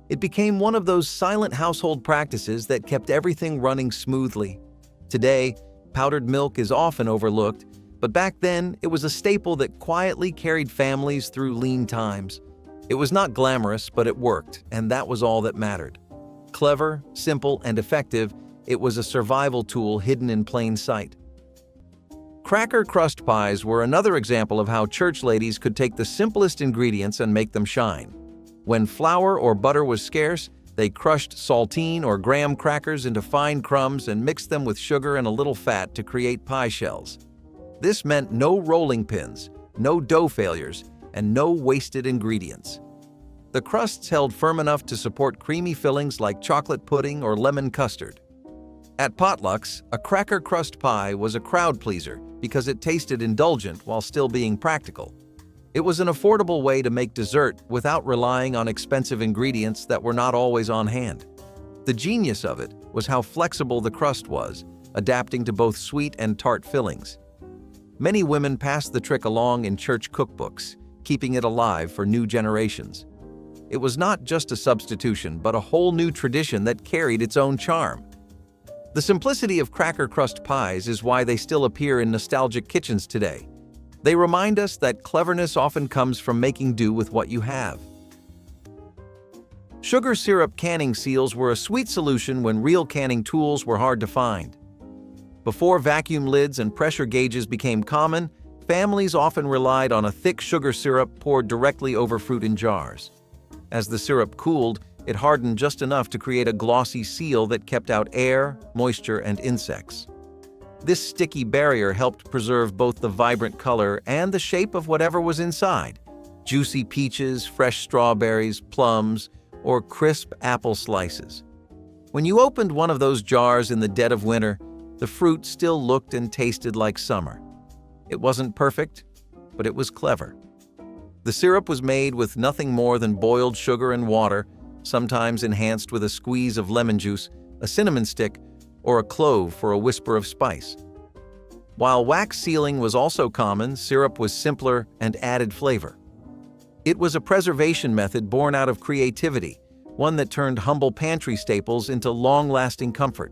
It became one of those silent household practices that kept everything running smoothly. Today, powdered milk is often overlooked, but back then it was a staple that quietly carried families through lean times. It was not glamorous, but it worked, and that was all that mattered. Clever, simple, and effective, it was a survival tool hidden in plain sight. Cracker crust pies were another example of how church ladies could take the simplest ingredients and make them shine. When flour or butter was scarce, they crushed saltine or graham crackers into fine crumbs and mixed them with sugar and a little fat to create pie shells. This meant no rolling pins, no dough failures, and no wasted ingredients. The crusts held firm enough to support creamy fillings like chocolate pudding or lemon custard. At potlucks, a cracker crust pie was a crowd pleaser because it tasted indulgent while still being practical. It was an affordable way to make dessert without relying on expensive ingredients that were not always on hand. The genius of it was how flexible the crust was, adapting to both sweet and tart fillings. Many women passed the trick along in church cookbooks, keeping it alive for new generations. It was not just a substitution, but a whole new tradition that carried its own charm. The simplicity of cracker crust pies is why they still appear in nostalgic kitchens today. They remind us that cleverness often comes from making do with what you have. Sugar syrup canning seals were a sweet solution when real canning tools were hard to find. Before vacuum lids and pressure gauges became common, families often relied on a thick sugar syrup poured directly over fruit in jars. As the syrup cooled, it hardened just enough to create a glossy seal that kept out air, moisture, and insects. This sticky barrier helped preserve both the vibrant color and the shape of whatever was inside: juicy peaches, fresh strawberries, plums, or crisp apple slices. When you opened one of those jars in the dead of winter, the fruit still looked and tasted like summer. It wasn't perfect, but it was clever. The syrup was made with nothing more than boiled sugar and water, sometimes enhanced with a squeeze of lemon juice, a cinnamon stick, or a clove for a whisper of spice. While wax sealing was also common, syrup was simpler and added flavor. It was a preservation method born out of creativity, one that turned humble pantry staples into long-lasting comfort.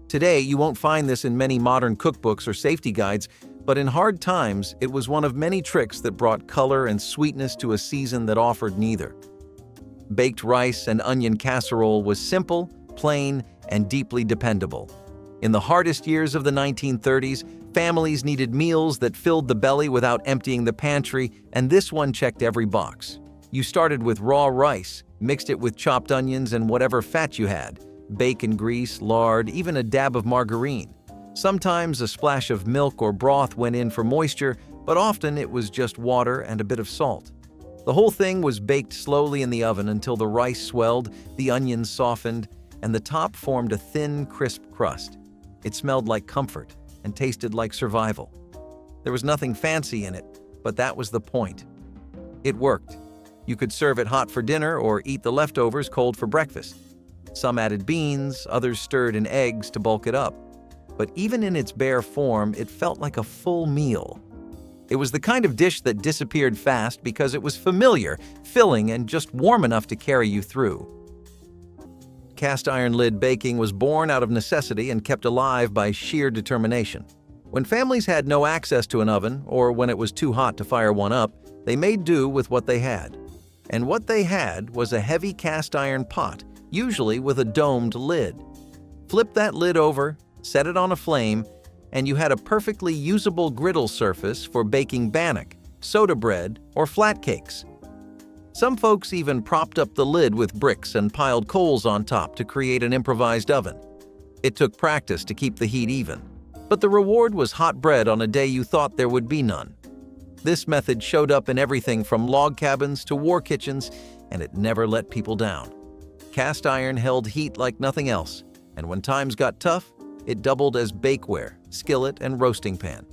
Today, you won't find this in many modern cookbooks or safety guides, but in hard times, it was one of many tricks that brought color and sweetness to a season that offered neither. Baked rice and onion casserole was simple, plain, and deeply dependable. In the hardest years of the 1930s, families needed meals that filled the belly without emptying the pantry, and this one checked every box. You started with raw rice, mixed it with chopped onions and whatever fat you had: bacon grease, lard, even a dab of margarine. Sometimes a splash of milk or broth went in for moisture, but often it was just water and a bit of salt. The whole thing was baked slowly in the oven until the rice swelled, the onions softened, and the top formed a thin, crisp crust. It smelled like comfort and tasted like survival. There was nothing fancy in it, but that was the point. It worked. You could serve it hot for dinner or eat the leftovers cold for breakfast. Some added beans, others stirred in eggs to bulk it up. But even in its bare form, it felt like a full meal. It was the kind of dish that disappeared fast because it was familiar, filling, and just warm enough to carry you through. Cast iron lid baking was born out of necessity and kept alive by sheer determination. When families had no access to an oven, or when it was too hot to fire one up, they made do with what they had. And what they had was a heavy cast iron pot, usually with a domed lid. Flip that lid over, set it on a flame, and you had a perfectly usable griddle surface for baking bannock, soda bread, or flat cakes. Some folks even propped up the lid with bricks and piled coals on top to create an improvised oven. It took practice to keep the heat even, but the reward was hot bread on a day you thought there would be none. This method showed up in everything from log cabins to war kitchens, and it never let people down. Cast iron held heat like nothing else, and when times got tough, it doubled as bakeware, skillet, and roasting pan.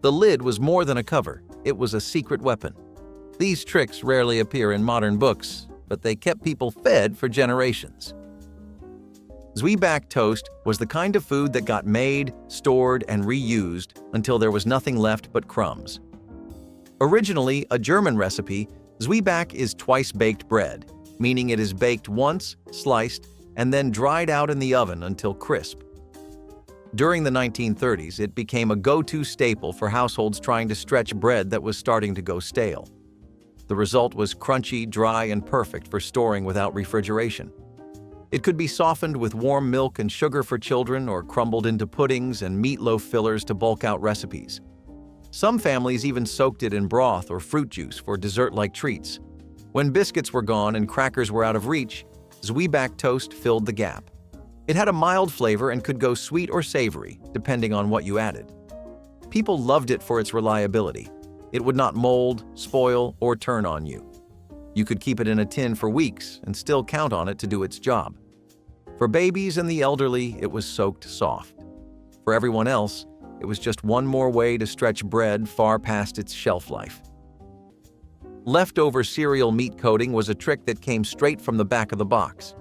The lid was more than a cover, it was a secret weapon. These tricks rarely appear in modern books, but they kept people fed for generations. Zwieback toast was the kind of food that got made, stored, and reused until there was nothing left but crumbs. Originally a German recipe, Zwieback is twice-baked bread, meaning it is baked once, sliced, and then dried out in the oven until crisp. During the 1930s, it became a go-to staple for households trying to stretch bread that was starting to go stale. The result was crunchy, dry, and perfect for storing without refrigeration. It could be softened with warm milk and sugar for children or crumbled into puddings and meatloaf fillers to bulk out recipes. Some families even soaked it in broth or fruit juice for dessert-like treats. When biscuits were gone and crackers were out of reach, Zwieback toast filled the gap. It had a mild flavor and could go sweet or savory, depending on what you added. People loved it for its reliability. It would not mold, spoil, or turn on you. You could keep it in a tin for weeks and still count on it to do its job. For babies and the elderly, it was soaked soft. For everyone else, it was just one more way to stretch bread far past its shelf life. Leftover cereal meat coating was a trick that came straight from the back of the box.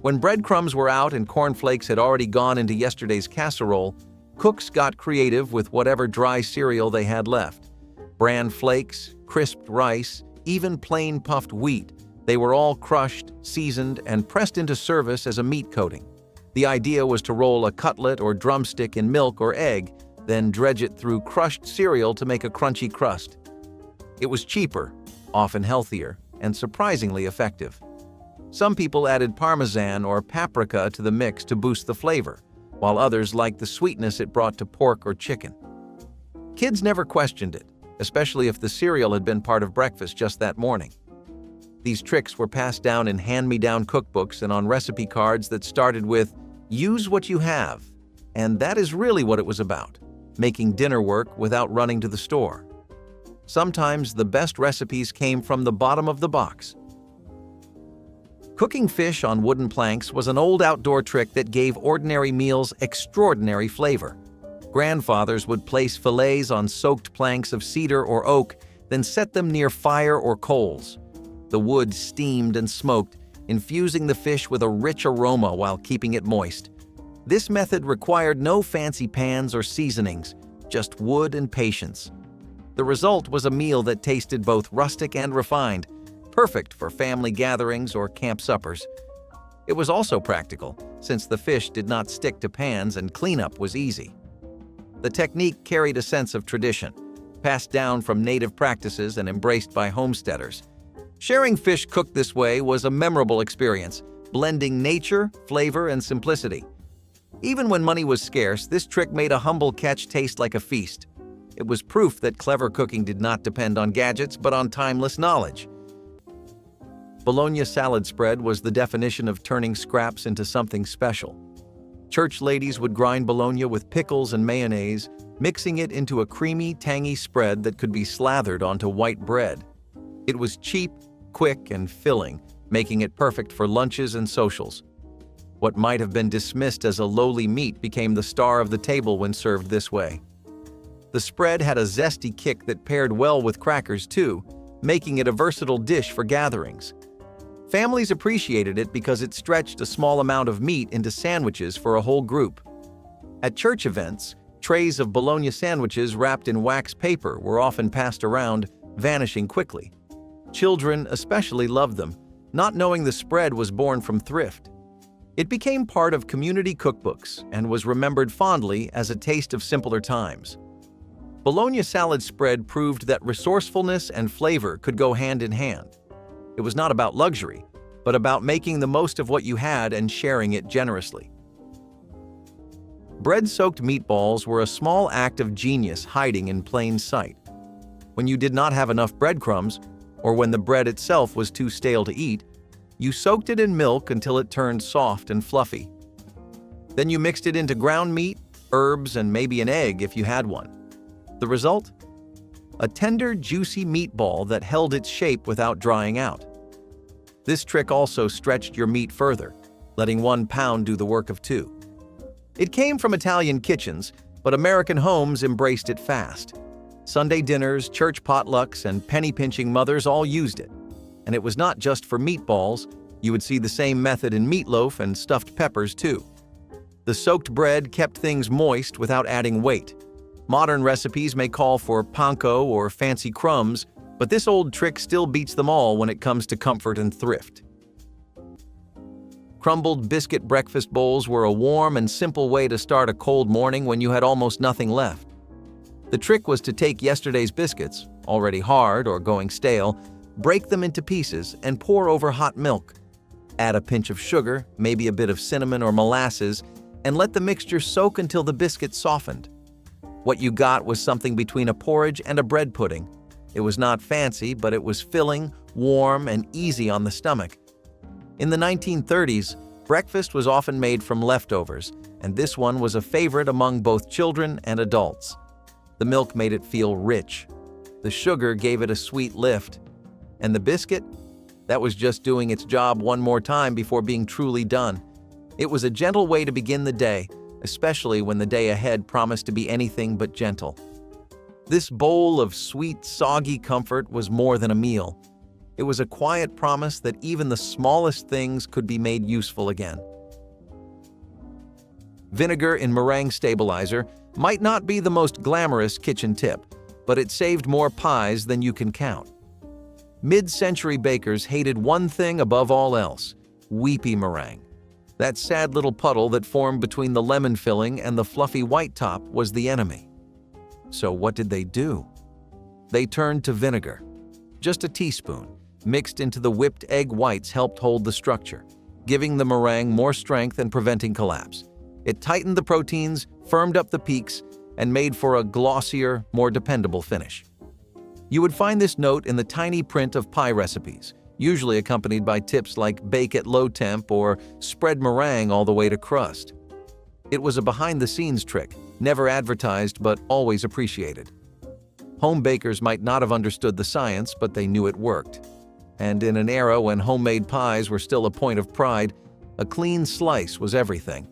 When breadcrumbs were out and cornflakes had already gone into yesterday's casserole, cooks got creative with whatever dry cereal they had left. Bran flakes, crisped rice, even plain puffed wheat. They were all crushed, seasoned, and pressed into service as a meat coating. The idea was to roll a cutlet or drumstick in milk or egg, then dredge it through crushed cereal to make a crunchy crust. It was cheaper, often healthier, and surprisingly effective. Some people added parmesan or paprika to the mix to boost the flavor, while others liked the sweetness it brought to pork or chicken. Kids never questioned it, especially if the cereal had been part of breakfast just that morning. These tricks were passed down in hand-me-down cookbooks and on recipe cards that started with, "Use what you have." And that is really what it was about, making dinner work without running to the store. Sometimes the best recipes came from the bottom of the box. Cooking fish on wooden planks was an old outdoor trick that gave ordinary meals extraordinary flavor. Grandfathers would place fillets on soaked planks of cedar or oak, then set them near fire or coals. The wood steamed and smoked, infusing the fish with a rich aroma while keeping it moist. This method required no fancy pans or seasonings, just wood and patience. The result was a meal that tasted both rustic and refined, perfect for family gatherings or camp suppers. It was also practical, since the fish did not stick to pans and cleanup was easy. The technique carried a sense of tradition, passed down from native practices and embraced by homesteaders. Sharing fish cooked this way was a memorable experience, blending nature, flavor, and simplicity. Even when money was scarce, this trick made a humble catch taste like a feast. It was proof that clever cooking did not depend on gadgets, but on timeless knowledge. Bologna salad spread was the definition of turning scraps into something special. Church ladies would grind bologna with pickles and mayonnaise, mixing it into a creamy, tangy spread that could be slathered onto white bread. It was cheap, quick, and filling, making it perfect for lunches and socials. What might have been dismissed as a lowly meat became the star of the table when served this way. The spread had a zesty kick that paired well with crackers too, making it a versatile dish for gatherings. Families appreciated it because it stretched a small amount of meat into sandwiches for a whole group. At church events, trays of bologna sandwiches wrapped in wax paper were often passed around, vanishing quickly. Children especially loved them, not knowing the spread was born from thrift. It became part of community cookbooks and was remembered fondly as a taste of simpler times. Bologna salad spread proved that resourcefulness and flavor could go hand in hand. It was not about luxury, but about making the most of what you had and sharing it generously. Bread-soaked meatballs were a small act of genius hiding in plain sight. When you did not have enough breadcrumbs, or when the bread itself was too stale to eat, you soaked it in milk until it turned soft and fluffy. Then you mixed it into ground meat, herbs, and maybe an egg if you had one. The result? A tender, juicy meatball that held its shape without drying out. This trick also stretched your meat further, letting 1 pound do the work of 2. It came from Italian kitchens, but American homes embraced it fast. Sunday dinners, church potlucks, and penny-pinching mothers all used it. And it was not just for meatballs. You would see the same method in meatloaf and stuffed peppers too. The soaked bread kept things moist without adding weight. Modern recipes may call for panko or fancy crumbs, but this old trick still beats them all when it comes to comfort and thrift. Crumbled biscuit breakfast bowls were a warm and simple way to start a cold morning when you had almost nothing left. The trick was to take yesterday's biscuits, already hard or going stale, break them into pieces and pour over hot milk. Add a pinch of sugar, maybe a bit of cinnamon or molasses, and let the mixture soak until the biscuits softened. What you got was something between a porridge and a bread pudding. It was not fancy, but it was filling, warm, and easy on the stomach. In the 1930s, breakfast was often made from leftovers, and this one was a favorite among both children and adults. The milk made it feel rich. The sugar gave it a sweet lift. And the biscuit? That was just doing its job one more time before being truly done. It was a gentle way to begin the day, especially when the day ahead promised to be anything but gentle. This bowl of sweet, soggy comfort was more than a meal. It was a quiet promise that even the smallest things could be made useful again. Vinegar in meringue stabilizer might not be the most glamorous kitchen tip, but it saved more pies than you can count. Mid-century bakers hated one thing above all else: weepy meringue. That sad little puddle that formed between the lemon filling and the fluffy white top was the enemy. So what did they do? They turned to vinegar. Just a teaspoon, mixed into the whipped egg whites, helped hold the structure, giving the meringue more strength and preventing collapse. It tightened the proteins, firmed up the peaks, and made for a glossier, more dependable finish. You would find this note in the tiny print of pie recipes, usually accompanied by tips like bake at low temp or spread meringue all the way to crust. It was a behind-the-scenes trick, never advertised but always appreciated. Home bakers might not have understood the science, but they knew it worked. And in an era when homemade pies were still a point of pride, a clean slice was everything.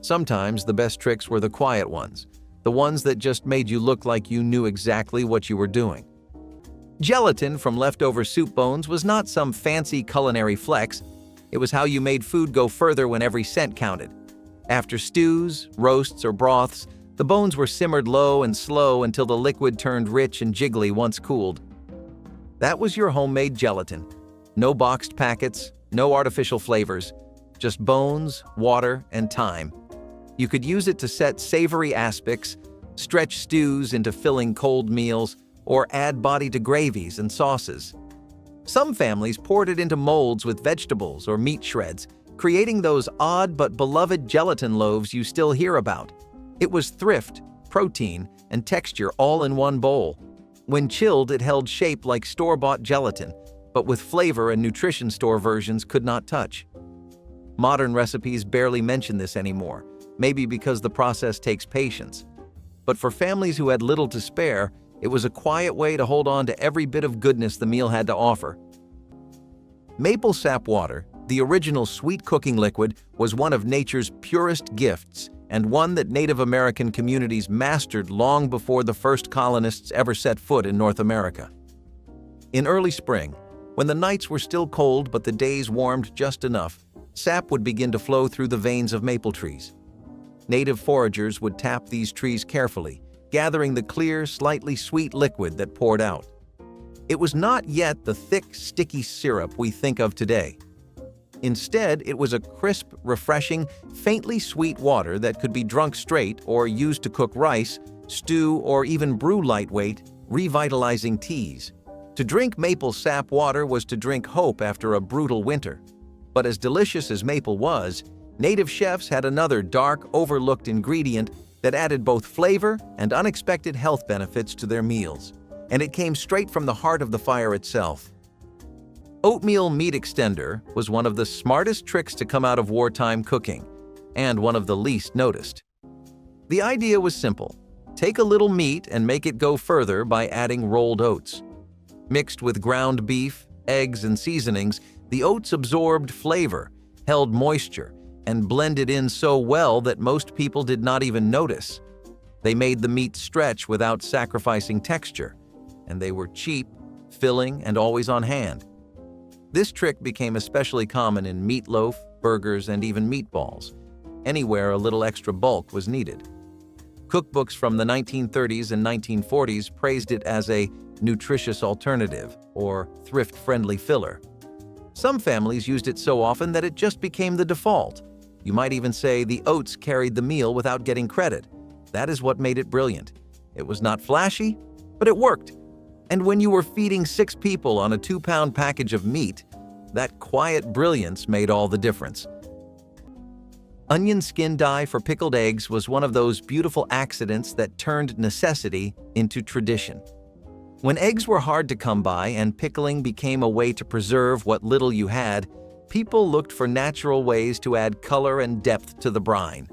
Sometimes the best tricks were the quiet ones, the ones that just made you look like you knew exactly what you were doing. Gelatin from leftover soup bones was not some fancy culinary flex. It was how you made food go further when every cent counted. After stews, roasts, or broths, the bones were simmered low and slow until the liquid turned rich and jiggly once cooled. That was your homemade gelatin. No boxed packets, no artificial flavors, just bones, water, and time. You could use it to set savory aspics, stretch stews into filling cold meals, or add body to gravies and sauces. Some families poured it into molds with vegetables or meat shreds, creating those odd but beloved gelatin loaves you still hear about. It was thrift, protein, and texture all in one bowl. When chilled, it held shape like store-bought gelatin, but with flavor and nutrition store versions could not touch. Modern recipes barely mention this anymore, maybe because the process takes patience. But for families who had little to spare, it was a quiet way to hold on to every bit of goodness the meal had to offer. Maple sap water, the original sweet cooking liquid, was one of nature's purest gifts and one that Native American communities mastered long before the first colonists ever set foot in North America. In early spring, when the nights were still cold but the days warmed just enough, sap would begin to flow through the veins of maple trees. Native foragers would tap these trees carefully, gathering the clear, slightly sweet liquid that poured out. It was not yet the thick, sticky syrup we think of today. Instead, it was a crisp, refreshing, faintly sweet water that could be drunk straight or used to cook rice, stew, or even brew lightweight, revitalizing teas. To drink maple sap water was to drink hope after a brutal winter. But as delicious as maple was, native chefs had another dark, overlooked ingredient that added both flavor and unexpected health benefits to their meals. And it came straight from the heart of the fire itself. Oatmeal meat extender was one of the smartest tricks to come out of wartime cooking, and one of the least noticed. The idea was simple. Take a little meat and make it go further by adding rolled oats. Mixed with ground beef, eggs, and seasonings, the oats absorbed flavor, held moisture, and blended in so well that most people did not even notice. They made the meat stretch without sacrificing texture, and they were cheap, filling, and always on hand. This trick became especially common in meatloaf, burgers, and even meatballs, anywhere a little extra bulk was needed. Cookbooks from the 1930s and 1940s praised it as a nutritious alternative or thrift-friendly filler. Some families used it so often that it just became the default. You might even say the oats carried the meal without getting credit. That is what made it brilliant. It was not flashy, but it worked. And when you were feeding 6 people on a 2-pound package of meat, that quiet brilliance made all the difference. Onion skin dye for pickled eggs was one of those beautiful accidents that turned necessity into tradition. When eggs were hard to come by and pickling became a way to preserve what little you had, people looked for natural ways to add color and depth to the brine.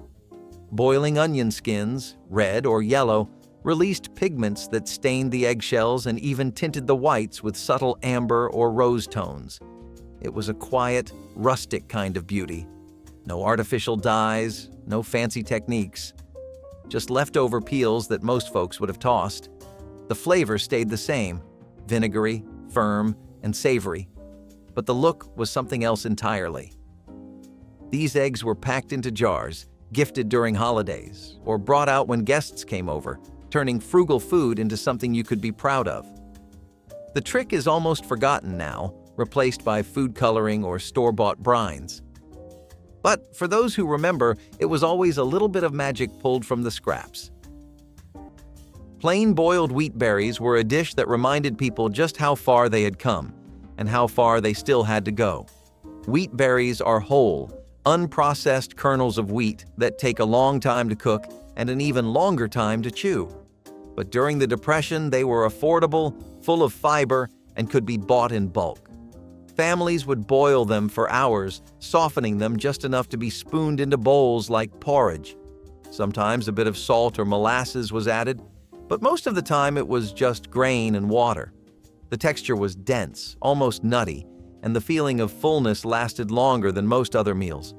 Boiling onion skins, red or yellow, released pigments that stained the eggshells and even tinted the whites with subtle amber or rose tones. It was a quiet, rustic kind of beauty. No artificial dyes, no fancy techniques. Just leftover peels that most folks would have tossed. The flavor stayed the same, vinegary, firm, and savory. But the look was something else entirely. These eggs were packed into jars, gifted during holidays, or brought out when guests came over, turning frugal food into something you could be proud of. The trick is almost forgotten now, replaced by food coloring or store-bought brines. But for those who remember, it was always a little bit of magic pulled from the scraps. Plain boiled wheat berries were a dish that reminded people just how far they had come, and how far they still had to go. Wheat berries are whole, unprocessed kernels of wheat that take a long time to cook and an even longer time to chew. But during the Depression, they were affordable, full of fiber, and could be bought in bulk. Families would boil them for hours, softening them just enough to be spooned into bowls like porridge. Sometimes a bit of salt or molasses was added, but most of the time it was just grain and water. The texture was dense, almost nutty, and the feeling of fullness lasted longer than most other meals.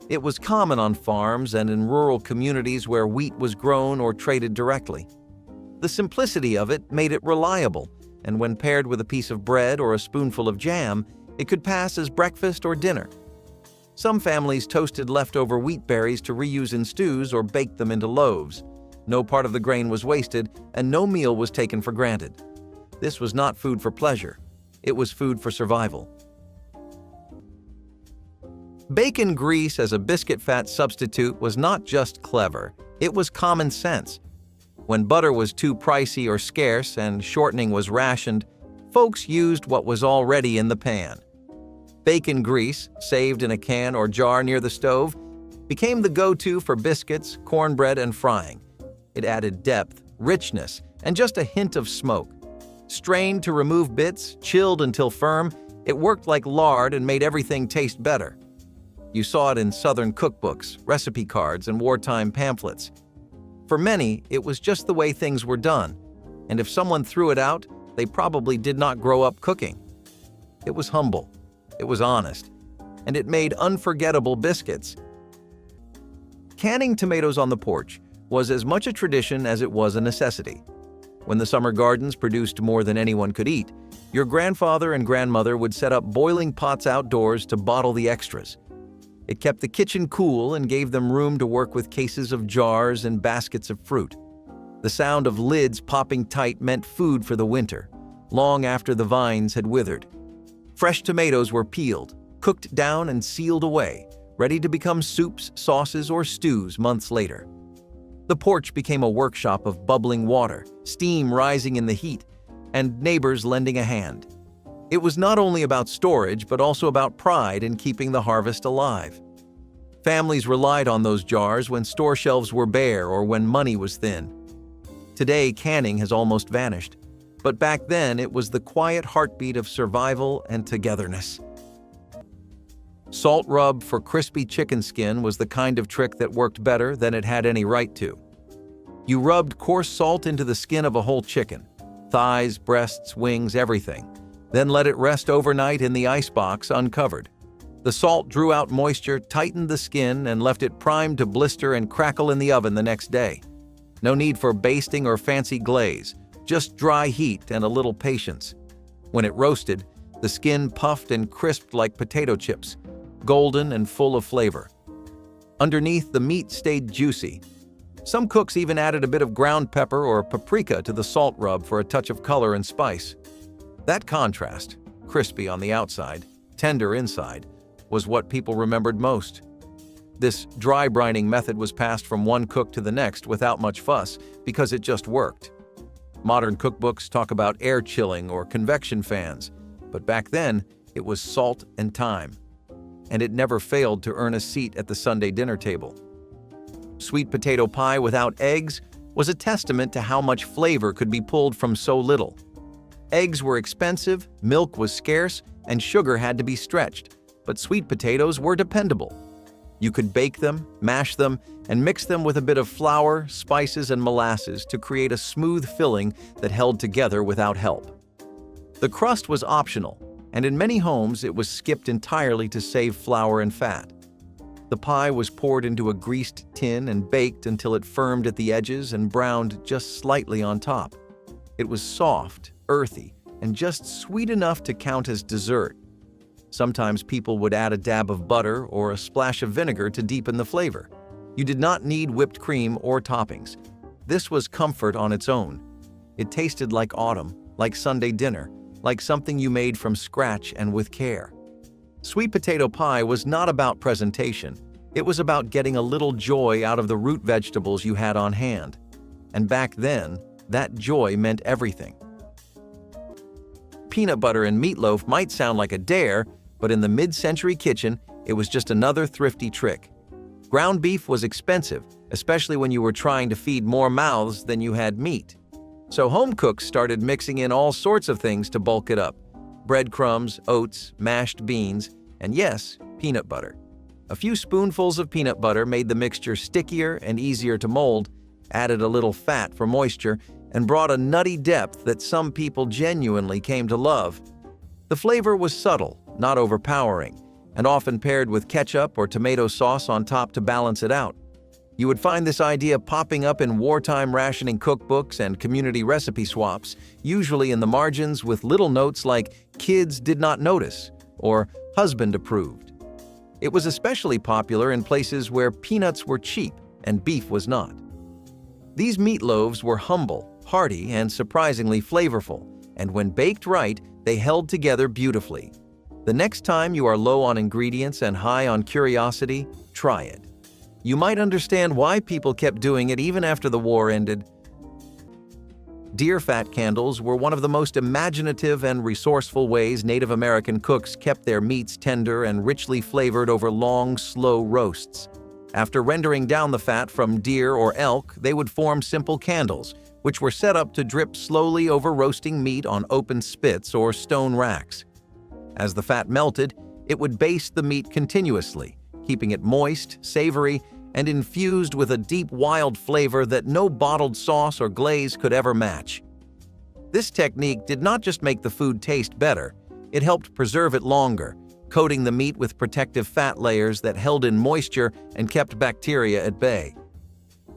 It was common on farms and in rural communities where wheat was grown or traded directly. The simplicity of it made it reliable, and when paired with a piece of bread or a spoonful of jam, it could pass as breakfast or dinner. Some families toasted leftover wheat berries to reuse in stews or baked them into loaves. No part of the grain was wasted, and no meal was taken for granted. This was not food for pleasure. It was food for survival. Bacon grease as a biscuit fat substitute was not just clever, it was common sense. When butter was too pricey or scarce and shortening was rationed, folks used what was already in the pan. Bacon grease, saved in a can or jar near the stove, became the go-to for biscuits, cornbread, and frying. It added depth, richness, and just a hint of smoke. Strained to remove bits, chilled until firm, it worked like lard and made everything taste better. You saw it in Southern cookbooks, recipe cards, and wartime pamphlets. For many, it was just the way things were done, and if someone threw it out, they probably did not grow up cooking. It was humble, it was honest, and it made unforgettable biscuits. Canning tomatoes on the porch was as much a tradition as it was a necessity. When the summer gardens produced more than anyone could eat, your grandfather and grandmother would set up boiling pots outdoors to bottle the extras. It kept the kitchen cool and gave them room to work with cases of jars and baskets of fruit. The sound of lids popping tight meant food for the winter, long after the vines had withered. Fresh tomatoes were peeled, cooked down and sealed away, ready to become soups, sauces, or stews months later. The porch became a workshop of bubbling water, steam rising in the heat, and neighbors lending a hand. It was not only about storage, but also about pride in keeping the harvest alive. Families relied on those jars when store shelves were bare or when money was thin. Today, canning has almost vanished, but back then it was the quiet heartbeat of survival and togetherness. Salt rub for crispy chicken skin was the kind of trick that worked better than it had any right to. You rubbed coarse salt into the skin of a whole chicken, thighs, breasts, wings, everything. Then let it rest overnight in the icebox uncovered. The salt drew out moisture, tightened the skin, and left it primed to blister and crackle in the oven the next day. No need for basting or fancy glaze, just dry heat and a little patience. When it roasted, the skin puffed and crisped like potato chips, golden and full of flavor. Underneath, the meat stayed juicy. Some cooks even added a bit of ground pepper or paprika to the salt rub for a touch of color and spice. That contrast, crispy on the outside, tender inside, was what people remembered most. This dry brining method was passed from one cook to the next without much fuss because it just worked. Modern cookbooks talk about air chilling or convection fans, but back then it was salt and time. And it never failed to earn a seat at the Sunday dinner table. Sweet potato pie without eggs was a testament to how much flavor could be pulled from so little. Eggs were expensive, milk was scarce, and sugar had to be stretched, but sweet potatoes were dependable. You could bake them, mash them, and mix them with a bit of flour, spices, and molasses to create a smooth filling that held together without help. The crust was optional, and in many homes it was skipped entirely to save flour and fat. The pie was poured into a greased tin and baked until it firmed at the edges and browned just slightly on top. It was soft, earthy, and just sweet enough to count as dessert. Sometimes people would add a dab of butter or a splash of vinegar to deepen the flavor. You did not need whipped cream or toppings. This was comfort on its own. It tasted like autumn, like Sunday dinner, like something you made from scratch and with care. Sweet potato pie was not about presentation. It was about getting a little joy out of the root vegetables you had on hand. And back then, that joy meant everything. Peanut butter and meatloaf might sound like a dare, but in the mid-century kitchen, it was just another thrifty trick. Ground beef was expensive, especially when you were trying to feed more mouths than you had meat. So home cooks started mixing in all sorts of things to bulk it up. Breadcrumbs, oats, mashed beans, and yes, peanut butter. A few spoonfuls of peanut butter made the mixture stickier and easier to mold, added a little fat for moisture, and brought a nutty depth that some people genuinely came to love. The flavor was subtle, not overpowering, and often paired with ketchup or tomato sauce on top to balance it out. You would find this idea popping up in wartime rationing cookbooks and community recipe swaps, usually in the margins with little notes like "kids did not notice" or "husband approved." It was especially popular in places where peanuts were cheap and beef was not. These meatloaves were humble, hearty, and surprisingly flavorful, and when baked right, they held together beautifully. The next time you are low on ingredients and high on curiosity, try it. You might understand why people kept doing it even after the war ended. Deer fat candles were one of the most imaginative and resourceful ways Native American cooks kept their meats tender and richly flavored over long, slow roasts. After rendering down the fat from deer or elk, they would form simple candles, which were set up to drip slowly over roasting meat on open spits or stone racks. As the fat melted, it would baste the meat continuously, keeping it moist, savory, and infused with a deep, wild flavor that no bottled sauce or glaze could ever match. This technique did not just make the food taste better, it helped preserve it longer, coating the meat with protective fat layers that held in moisture and kept bacteria at bay.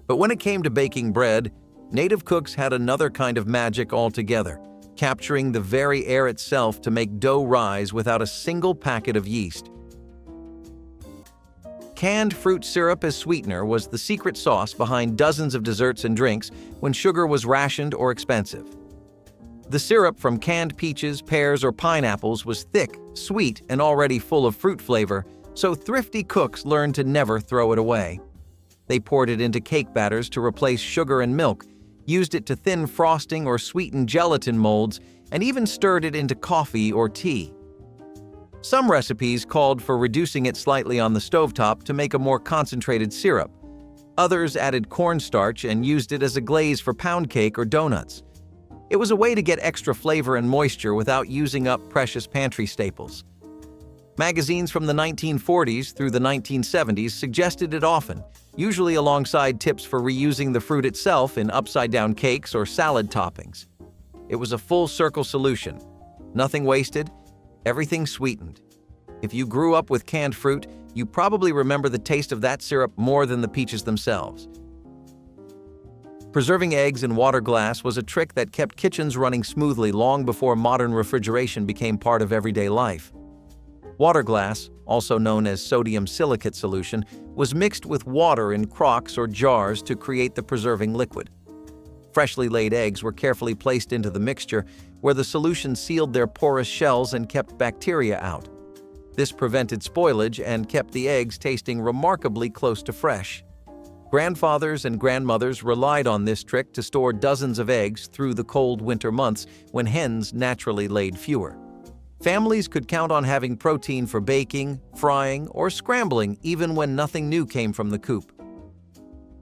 But when it came to baking bread, Native cooks had another kind of magic altogether, capturing the very air itself to make dough rise without a single packet of yeast. Canned fruit syrup as sweetener was the secret sauce behind dozens of desserts and drinks when sugar was rationed or expensive. The syrup from canned peaches, pears, or pineapples was thick, sweet, and already full of fruit flavor, so thrifty cooks learned to never throw it away. They poured it into cake batters to replace sugar and milk, used it to thin frosting or sweeten gelatin molds, and even stirred it into coffee or tea. Some recipes called for reducing it slightly on the stovetop to make a more concentrated syrup. Others added cornstarch and used it as a glaze for pound cake or donuts. It was a way to get extra flavor and moisture without using up precious pantry staples. Magazines from the 1940s through the 1970s suggested it often, usually alongside tips for reusing the fruit itself in upside-down cakes or salad toppings. It was a full-circle solution. Nothing wasted, everything sweetened. If you grew up with canned fruit, you probably remember the taste of that syrup more than the peaches themselves. Preserving eggs in water glass was a trick that kept kitchens running smoothly long before modern refrigeration became part of everyday life. Water glass, also known as sodium silicate solution, was mixed with water in crocks or jars to create the preserving liquid. Freshly laid eggs were carefully placed into the mixture, where the solution sealed their porous shells and kept bacteria out. This prevented spoilage and kept the eggs tasting remarkably close to fresh. Grandfathers and grandmothers relied on this trick to store dozens of eggs through the cold winter months when hens naturally laid fewer. Families could count on having protein for baking, frying, or scrambling even when nothing new came from the coop.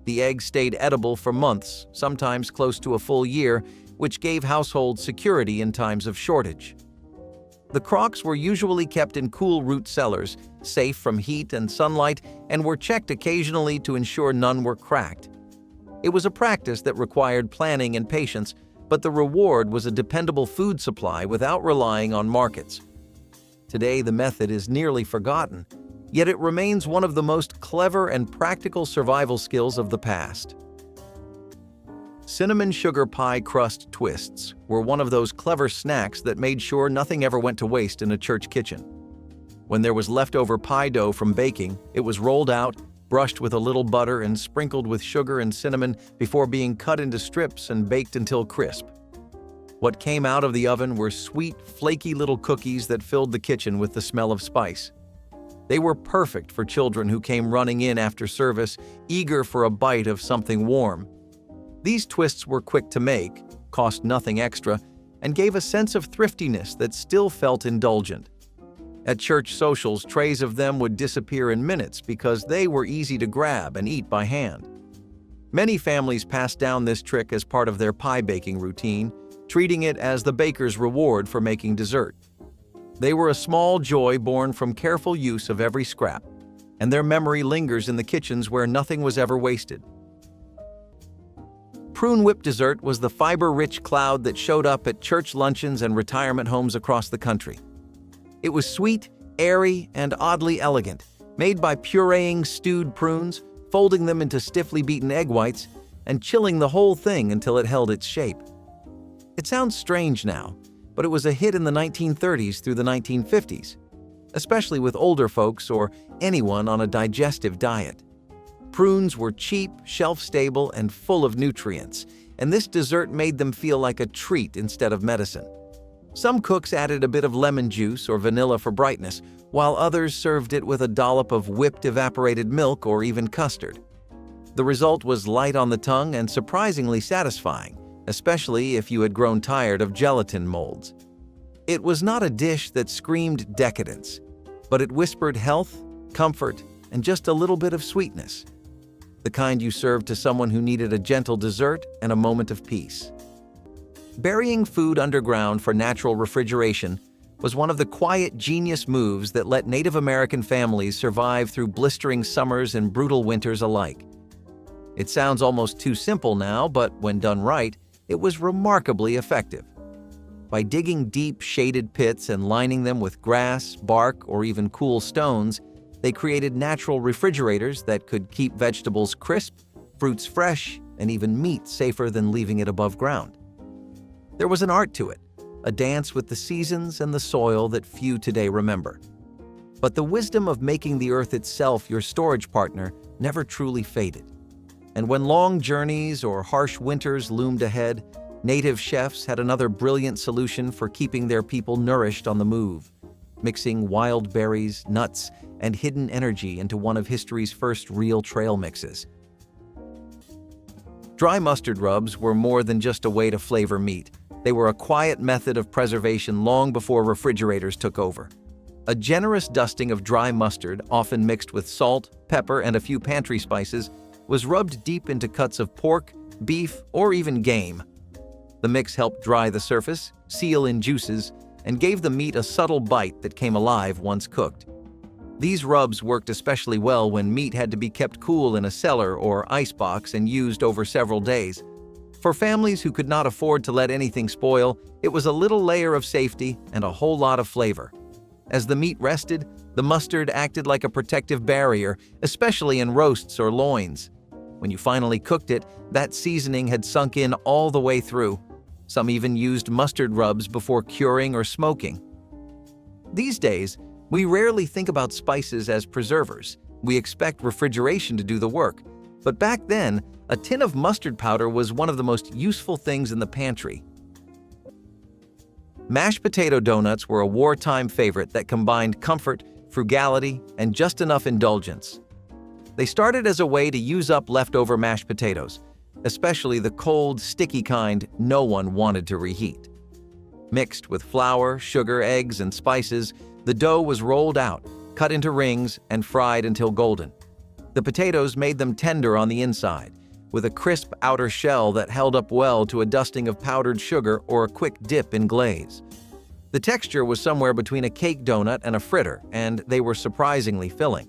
The eggs stayed edible for months, sometimes close to a full year, which gave households security in times of shortage. The crocks were usually kept in cool root cellars, safe from heat and sunlight, and were checked occasionally to ensure none were cracked. It was a practice that required planning and patience, but the reward was a dependable food supply without relying on markets. Today, the method is nearly forgotten, yet it remains one of the most clever and practical survival skills of the past. Cinnamon sugar pie crust twists were one of those clever snacks that made sure nothing ever went to waste in a church kitchen. When there was leftover pie dough from baking, it was rolled out, brushed with a little butter, and sprinkled with sugar and cinnamon before being cut into strips and baked until crisp. What came out of the oven were sweet, flaky little cookies that filled the kitchen with the smell of spice. They were perfect for children who came running in after service, eager for a bite of something warm. These twists were quick to make, cost nothing extra, and gave a sense of thriftiness that still felt indulgent. At church socials, trays of them would disappear in minutes because they were easy to grab and eat by hand. Many families passed down this trick as part of their pie baking routine, treating it as the baker's reward for making dessert. They were a small joy born from careful use of every scrap, and their memory lingers in the kitchens where nothing was ever wasted. Prune whip dessert was the fiber-rich cloud that showed up at church luncheons and retirement homes across the country. It was sweet, airy, and oddly elegant, made by pureeing stewed prunes, folding them into stiffly beaten egg whites, and chilling the whole thing until it held its shape. It sounds strange now, but it was a hit in the 1930s through the 1950s, especially with older folks or anyone on a digestive diet. Prunes were cheap, shelf-stable, and full of nutrients, and this dessert made them feel like a treat instead of medicine. Some cooks added a bit of lemon juice or vanilla for brightness, while others served it with a dollop of whipped evaporated milk or even custard. The result was light on the tongue and surprisingly satisfying, especially if you had grown tired of gelatin molds. It was not a dish that screamed decadence, but it whispered health, comfort, and just a little bit of sweetness. The kind you served to someone who needed a gentle dessert and a moment of peace. Burying food underground for natural refrigeration was one of the quiet genius moves that let Native American families survive through blistering summers and brutal winters alike. It sounds almost too simple now, but when done right, it was remarkably effective. By digging deep, shaded pits and lining them with grass, bark, or even cool stones, they created natural refrigerators that could keep vegetables crisp, fruits fresh, and even meat safer than leaving it above ground. There was an art to it, a dance with the seasons and the soil that few today remember. But the wisdom of making the earth itself your storage partner never truly faded. And when long journeys or harsh winters loomed ahead, native chefs had another brilliant solution for keeping their people nourished on the move, mixing wild berries, nuts, and hidden energy into one of history's first real trail mixes. Dry mustard rubs were more than just a way to flavor meat. They were a quiet method of preservation long before refrigerators took over. A generous dusting of dry mustard, often mixed with salt, pepper, and a few pantry spices, was rubbed deep into cuts of pork, beef, or even game. The mix helped dry the surface, seal in juices, and gave the meat a subtle bite that came alive once cooked. These rubs worked especially well when meat had to be kept cool in a cellar or icebox and used over several days. For families who could not afford to let anything spoil, it was a little layer of safety and a whole lot of flavor. As the meat rested, the mustard acted like a protective barrier, especially in roasts or loins. When you finally cooked it, that seasoning had sunk in all the way through. Some even used mustard rubs before curing or smoking. These days, we rarely think about spices as preservers. We expect refrigeration to do the work. But back then, a tin of mustard powder was one of the most useful things in the pantry. Mashed potato donuts were a wartime favorite that combined comfort, frugality, and just enough indulgence. They started as a way to use up leftover mashed potatoes, especially the cold, sticky kind no one wanted to reheat. Mixed with flour, sugar, eggs, and spices, the dough was rolled out, cut into rings, and fried until golden. The potatoes made them tender on the inside, with a crisp outer shell that held up well to a dusting of powdered sugar or a quick dip in glaze. The texture was somewhere between a cake donut and a fritter, and they were surprisingly filling.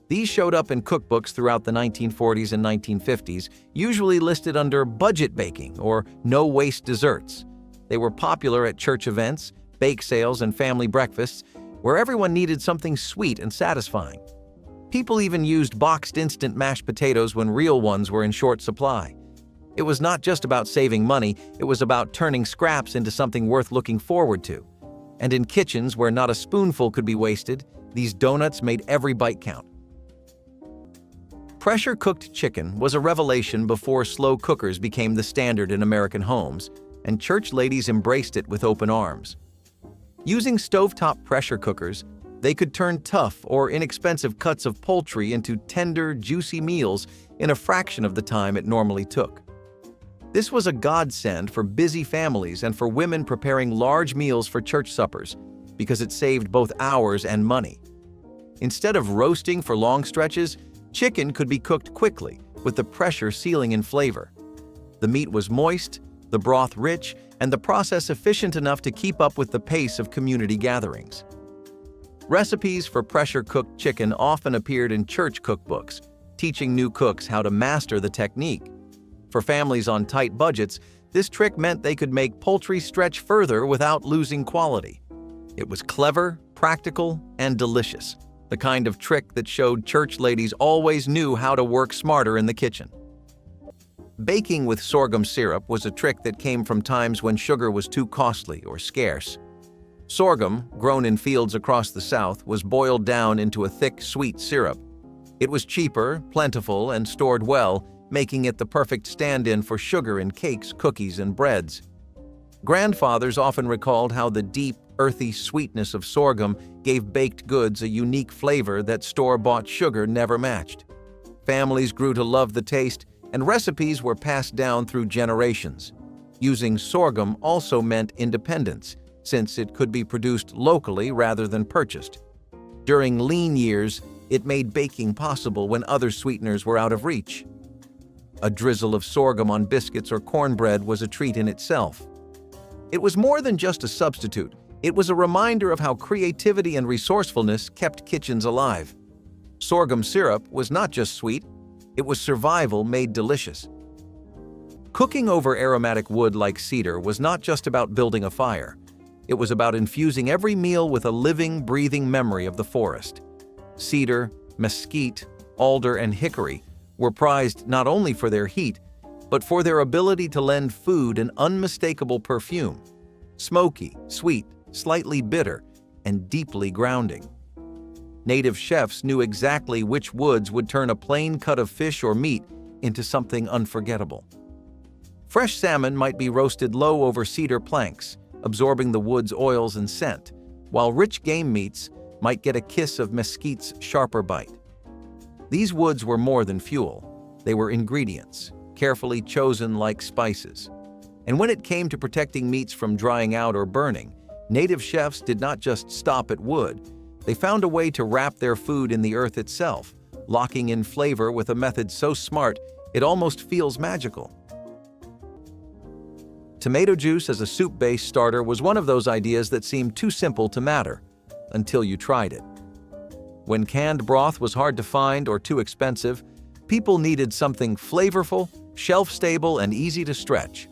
These showed up in cookbooks throughout the 1940s and 1950s, usually listed under budget baking or no-waste desserts. They were popular at church events, bake sales, and family breakfasts, where everyone needed something sweet and satisfying. People even used boxed instant mashed potatoes when real ones were in short supply. It was not just about saving money, it was about turning scraps into something worth looking forward to. And in kitchens where not a spoonful could be wasted, these donuts made every bite count. Pressure-cooked chicken was a revelation before slow cookers became the standard in American homes, and church ladies embraced it with open arms. Using stovetop pressure cookers, they could turn tough or inexpensive cuts of poultry into tender, juicy meals in a fraction of the time it normally took. This was a godsend for busy families and for women preparing large meals for church suppers, because it saved both hours and money. Instead of roasting for long stretches, chicken could be cooked quickly, with the pressure sealing in flavor. The meat was moist, the broth rich, and the process efficient enough to keep up with the pace of community gatherings. Recipes for pressure-cooked chicken often appeared in church cookbooks, teaching new cooks how to master the technique. For families on tight budgets, this trick meant they could make poultry stretch further without losing quality. It was clever, practical, and delicious, the kind of trick that showed church ladies always knew how to work smarter in the kitchen. Baking with sorghum syrup was a trick that came from times when sugar was too costly or scarce. Sorghum, grown in fields across the South, was boiled down into a thick, sweet syrup. It was cheaper, plentiful, and stored well, making it the perfect stand-in for sugar in cakes, cookies, and breads. Grandfathers often recalled how the deep, earthy sweetness of sorghum gave baked goods a unique flavor that store-bought sugar never matched. Families grew to love the taste, and recipes were passed down through generations. Using sorghum also meant independence, since it could be produced locally rather than purchased. During lean years, it made baking possible when other sweeteners were out of reach. A drizzle of sorghum on biscuits or cornbread was a treat in itself. It was more than just a substitute. It was a reminder of how creativity and resourcefulness kept kitchens alive. Sorghum syrup was not just sweet, it was survival made delicious. Cooking over aromatic wood like cedar was not just about building a fire. It was about infusing every meal with a living, breathing memory of the forest. Cedar, mesquite, alder, and hickory were prized not only for their heat, but for their ability to lend food an unmistakable perfume. Smoky, sweet, slightly bitter, and deeply grounding. Native chefs knew exactly which woods would turn a plain cut of fish or meat into something unforgettable. Fresh salmon might be roasted low over cedar planks, absorbing the wood's oils and scent, while rich game meats might get a kiss of mesquite's sharper bite. These woods were more than fuel. They were ingredients, carefully chosen like spices. And when it came to protecting meats from drying out or burning, native chefs did not just stop at wood. They found a way to wrap their food in the earth itself, locking in flavor with a method so smart it almost feels magical. Tomato juice as a soup-based starter was one of those ideas that seemed too simple to matter, until you tried it. When canned broth was hard to find or too expensive, people needed something flavorful, shelf-stable, and easy to stretch.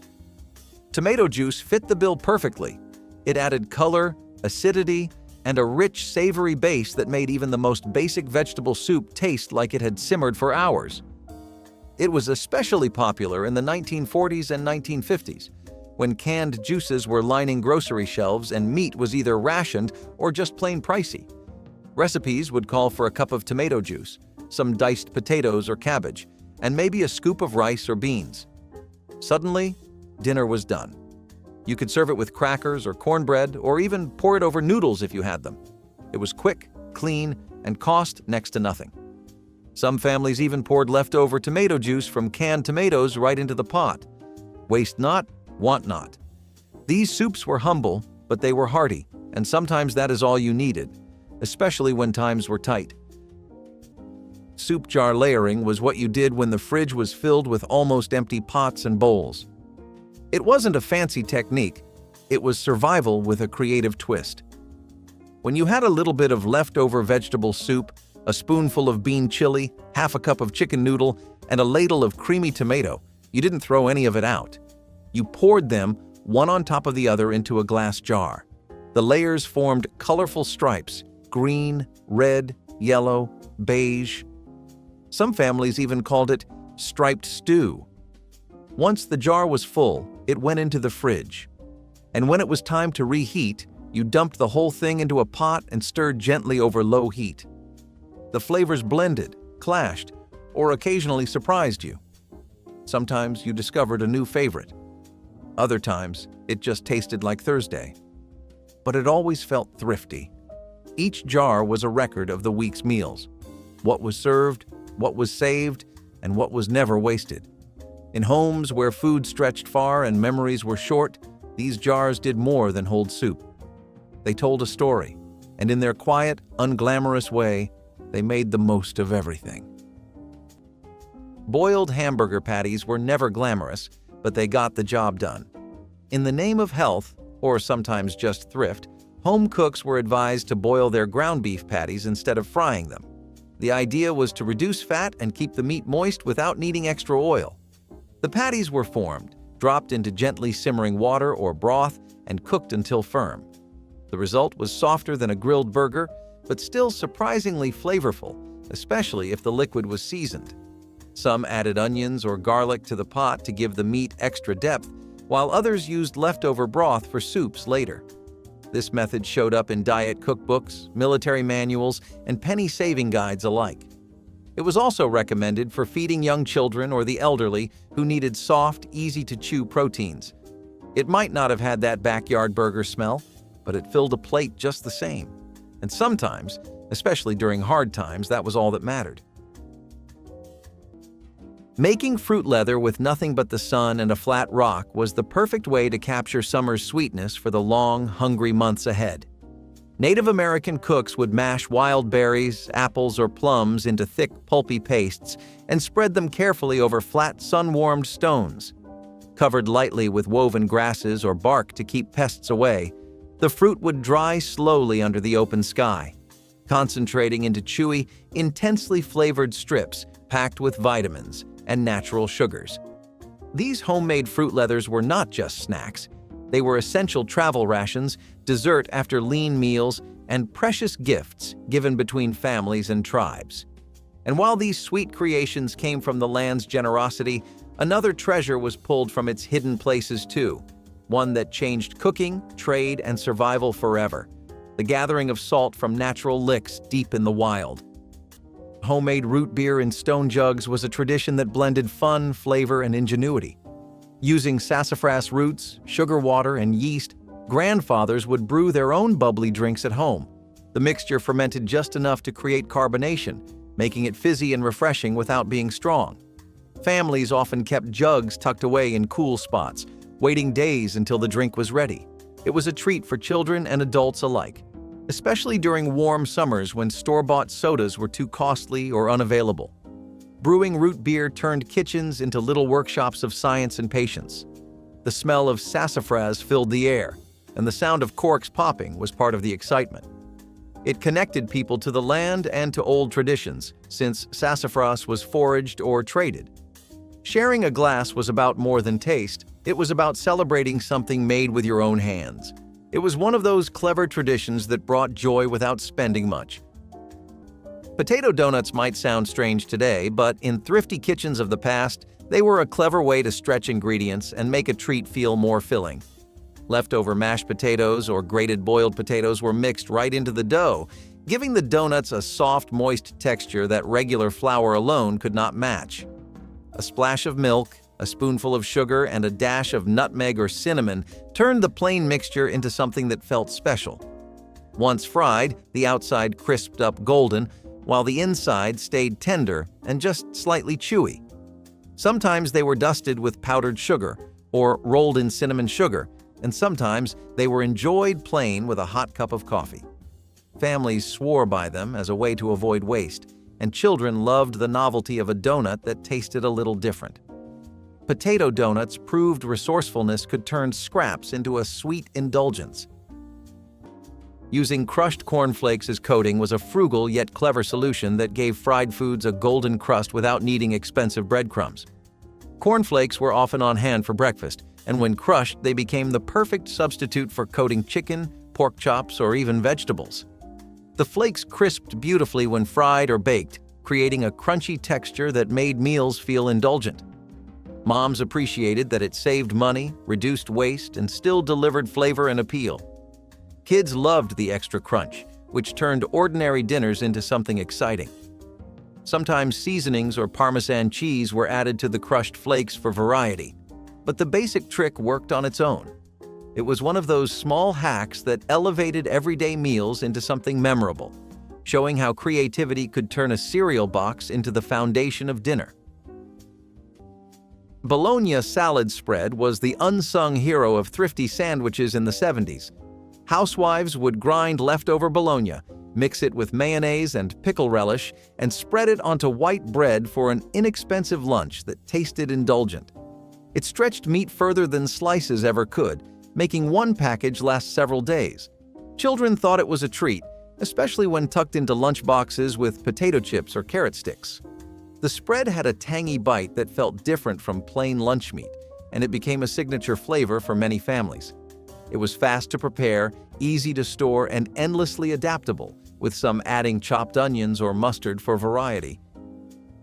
Tomato juice fit the bill perfectly. It added color, acidity, and a rich, savory base that made even the most basic vegetable soup taste like it had simmered for hours. It was especially popular in the 1940s and 1950s, when canned juices were lining grocery shelves and meat was either rationed or just plain pricey. Recipes would call for a cup of tomato juice, some diced potatoes or cabbage, and maybe a scoop of rice or beans. Suddenly, dinner was done. You could serve it with crackers or cornbread, or even pour it over noodles if you had them. It was quick, clean, and cost next to nothing. Some families even poured leftover tomato juice from canned tomatoes right into the pot. Waste not, want not. These soups were humble, but they were hearty, and sometimes that is all you needed, especially when times were tight. Soup jar layering was what you did when the fridge was filled with almost empty pots and bowls. It wasn't a fancy technique, it was survival with a creative twist. When you had a little bit of leftover vegetable soup, a spoonful of bean chili, half a cup of chicken noodle, and a ladle of creamy tomato, you didn't throw any of it out. You poured them, one on top of the other, into a glass jar. The layers formed colorful stripes: green, red, yellow, beige. Some families even called it striped stew. Once the jar was full, it went into the fridge. And when it was time to reheat, you dumped the whole thing into a pot and stirred gently over low heat. The flavors blended, clashed, or occasionally surprised you. Sometimes you discovered a new favorite. Other times, it just tasted like Thursday. But it always felt thrifty. Each jar was a record of the week's meals: what was served, what was saved, and what was never wasted. In homes where food stretched far and memories were short, these jars did more than hold soup. They told a story, and in their quiet, unglamorous way, they made the most of everything. Boiled hamburger patties were never glamorous, but they got the job done. In the name of health, or sometimes just thrift, home cooks were advised to boil their ground beef patties instead of frying them. The idea was to reduce fat and keep the meat moist without needing extra oil. The patties were formed, dropped into gently simmering water or broth, and cooked until firm. The result was softer than a grilled burger, but still surprisingly flavorful, especially if the liquid was seasoned. Some added onions or garlic to the pot to give the meat extra depth, while others used leftover broth for soups later. This method showed up in diet cookbooks, military manuals, and penny-saving guides alike. It was also recommended for feeding young children or the elderly who needed soft, easy-to-chew proteins. It might not have had that backyard burger smell, but it filled a plate just the same. And sometimes, especially during hard times, that was all that mattered. Making fruit leather with nothing but the sun and a flat rock was the perfect way to capture summer's sweetness for the long, hungry months ahead. Native American cooks would mash wild berries, apples, or plums into thick, pulpy pastes and spread them carefully over flat, sun-warmed stones. Covered lightly with woven grasses or bark to keep pests away, the fruit would dry slowly under the open sky, concentrating into chewy, intensely flavored strips packed with vitamins and natural sugars. These homemade fruit leathers were not just snacks. They were essential travel rations, dessert after lean meals, and precious gifts given between families and tribes. And while these sweet creations came from the land's generosity, another treasure was pulled from its hidden places too, one that changed cooking, trade, and survival forever: the gathering of salt from natural licks deep in the wild. Homemade root beer in stone jugs was a tradition that blended fun, flavor, and ingenuity. Using sassafras roots, sugar water, and yeast, grandfathers would brew their own bubbly drinks at home. The mixture fermented just enough to create carbonation, making it fizzy and refreshing without being strong. Families often kept jugs tucked away in cool spots, waiting days until the drink was ready. It was a treat for children and adults alike, especially during warm summers when store-bought sodas were too costly or unavailable. Brewing root beer turned kitchens into little workshops of science and patience. The smell of sassafras filled the air, and the sound of corks popping was part of the excitement. It connected people to the land and to old traditions, since sassafras was foraged or traded. Sharing a glass was about more than taste. It was about celebrating something made with your own hands. It was one of those clever traditions that brought joy without spending much. Potato donuts might sound strange today, but in thrifty kitchens of the past, they were a clever way to stretch ingredients and make a treat feel more filling. Leftover mashed potatoes or grated boiled potatoes were mixed right into the dough, giving the donuts a soft, moist texture that regular flour alone could not match. A splash of milk, a spoonful of sugar, and a dash of nutmeg or cinnamon turned the plain mixture into something that felt special. Once fried, the outside crisped up golden, while the inside stayed tender and just slightly chewy. Sometimes they were dusted with powdered sugar or rolled in cinnamon sugar, and sometimes they were enjoyed plain with a hot cup of coffee. Families swore by them as a way to avoid waste, and children loved the novelty of a donut that tasted a little different. Potato donuts proved resourcefulness could turn scraps into a sweet indulgence. Using crushed cornflakes as coating was a frugal yet clever solution that gave fried foods a golden crust without needing expensive breadcrumbs. Cornflakes were often on hand for breakfast, and when crushed, they became the perfect substitute for coating chicken, pork chops, or even vegetables. The flakes crisped beautifully when fried or baked, creating a crunchy texture that made meals feel indulgent. Moms appreciated that it saved money, reduced waste, and still delivered flavor and appeal. Kids loved the extra crunch, which turned ordinary dinners into something exciting. Sometimes seasonings or Parmesan cheese were added to the crushed flakes for variety, but the basic trick worked on its own. It was one of those small hacks that elevated everyday meals into something memorable, showing how creativity could turn a cereal box into the foundation of dinner. Bologna salad spread was the unsung hero of thrifty sandwiches in the 70s. Housewives would grind leftover bologna, mix it with mayonnaise and pickle relish, and spread it onto white bread for an inexpensive lunch that tasted indulgent. It stretched meat further than slices ever could, making one package last several days. Children thought it was a treat, especially when tucked into lunch boxes with potato chips or carrot sticks. The spread had a tangy bite that felt different from plain lunch meat, and it became a signature flavor for many families. It was fast to prepare, easy to store, and endlessly adaptable, with some adding chopped onions or mustard for variety.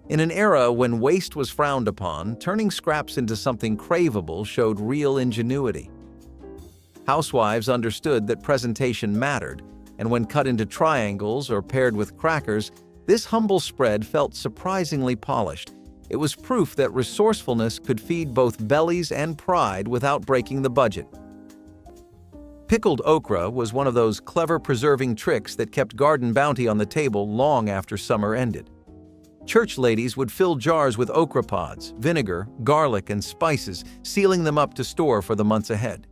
In an era when waste was frowned upon, turning scraps into something craveable showed real ingenuity. Housewives understood that presentation mattered, and when cut into triangles or paired with crackers, this humble spread felt surprisingly polished. It was proof that resourcefulness could feed both bellies and pride without breaking the budget. Pickled okra was one of those clever preserving tricks that kept garden bounty on the table long after summer ended. Church ladies would fill jars with okra pods, vinegar, garlic, and spices, sealing them up to store for the months ahead.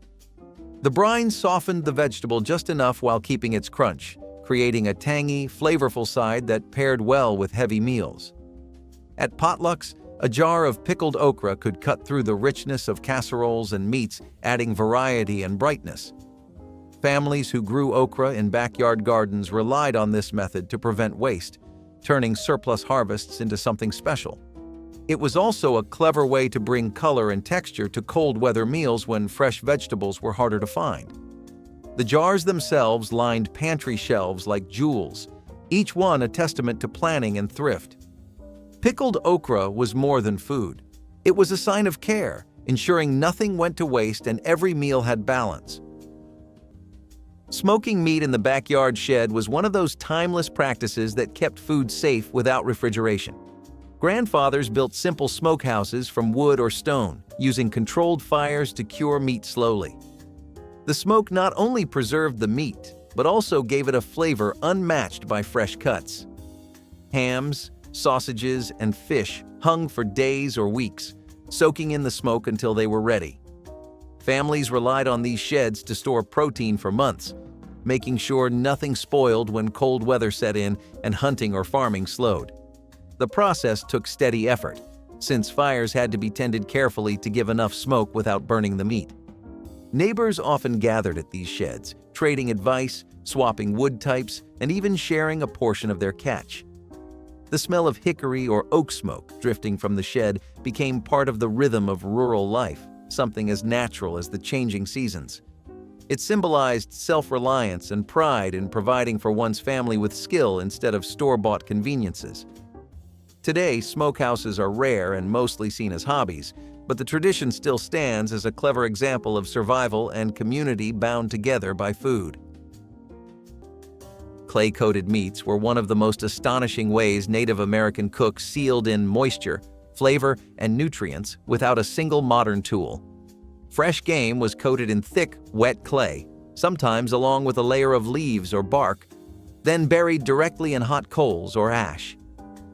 The brine softened the vegetable just enough while keeping its crunch, creating a tangy, flavorful side that paired well with heavy meals. At potlucks, a jar of pickled okra could cut through the richness of casseroles and meats, adding variety and brightness. Families who grew okra in backyard gardens relied on this method to prevent waste, turning surplus harvests into something special. It was also a clever way to bring color and texture to cold weather meals when fresh vegetables were harder to find. The jars themselves lined pantry shelves like jewels, each one a testament to planning and thrift. Pickled okra was more than food. It was a sign of care, ensuring nothing went to waste and every meal had balance. Smoking meat in the backyard shed was one of those timeless practices that kept food safe without refrigeration. Grandfathers built simple smokehouses from wood or stone, using controlled fires to cure meat slowly. The smoke not only preserved the meat, but also gave it a flavor unmatched by fresh cuts. Hams, sausages, and fish hung for days or weeks, soaking in the smoke until they were ready. Families relied on these sheds to store protein for months, making sure nothing spoiled when cold weather set in and hunting or farming slowed. The process took steady effort, since fires had to be tended carefully to give enough smoke without burning the meat. Neighbors often gathered at these sheds, trading advice, swapping wood types, and even sharing a portion of their catch. The smell of hickory or oak smoke drifting from the shed became part of the rhythm of rural life, something as natural as the changing seasons. It symbolized self-reliance and pride in providing for one's family with skill instead of store-bought conveniences. Today, smokehouses are rare and mostly seen as hobbies, but the tradition still stands as a clever example of survival and community bound together by food. Clay-coated meats were one of the most astonishing ways Native American cooks sealed in moisture, flavor, and nutrients without a single modern tool. Fresh game was coated in thick, wet clay, sometimes along with a layer of leaves or bark, then buried directly in hot coals or ash.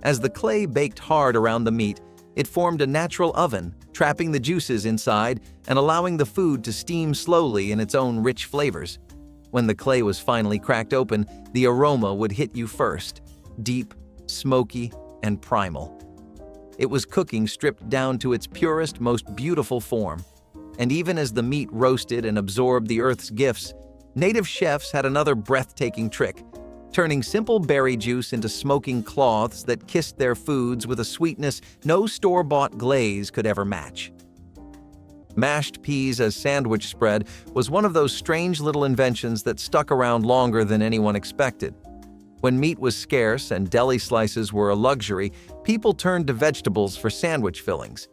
As the clay baked hard around the meat, it formed a natural oven, trapping the juices inside and allowing the food to steam slowly in its own rich flavors. When the clay was finally cracked open, the aroma would hit you first, deep, smoky, and primal. It was cooking stripped down to its purest, most beautiful form. And even as the meat roasted and absorbed the earth's gifts, native chefs had another breathtaking trick, turning simple berry juice into smoking cloths that kissed their foods with a sweetness no store-bought glaze could ever match. Mashed peas as sandwich spread was one of those strange little inventions that stuck around longer than anyone expected. When meat was scarce and deli slices were a luxury, people turned to vegetables for sandwich fillings.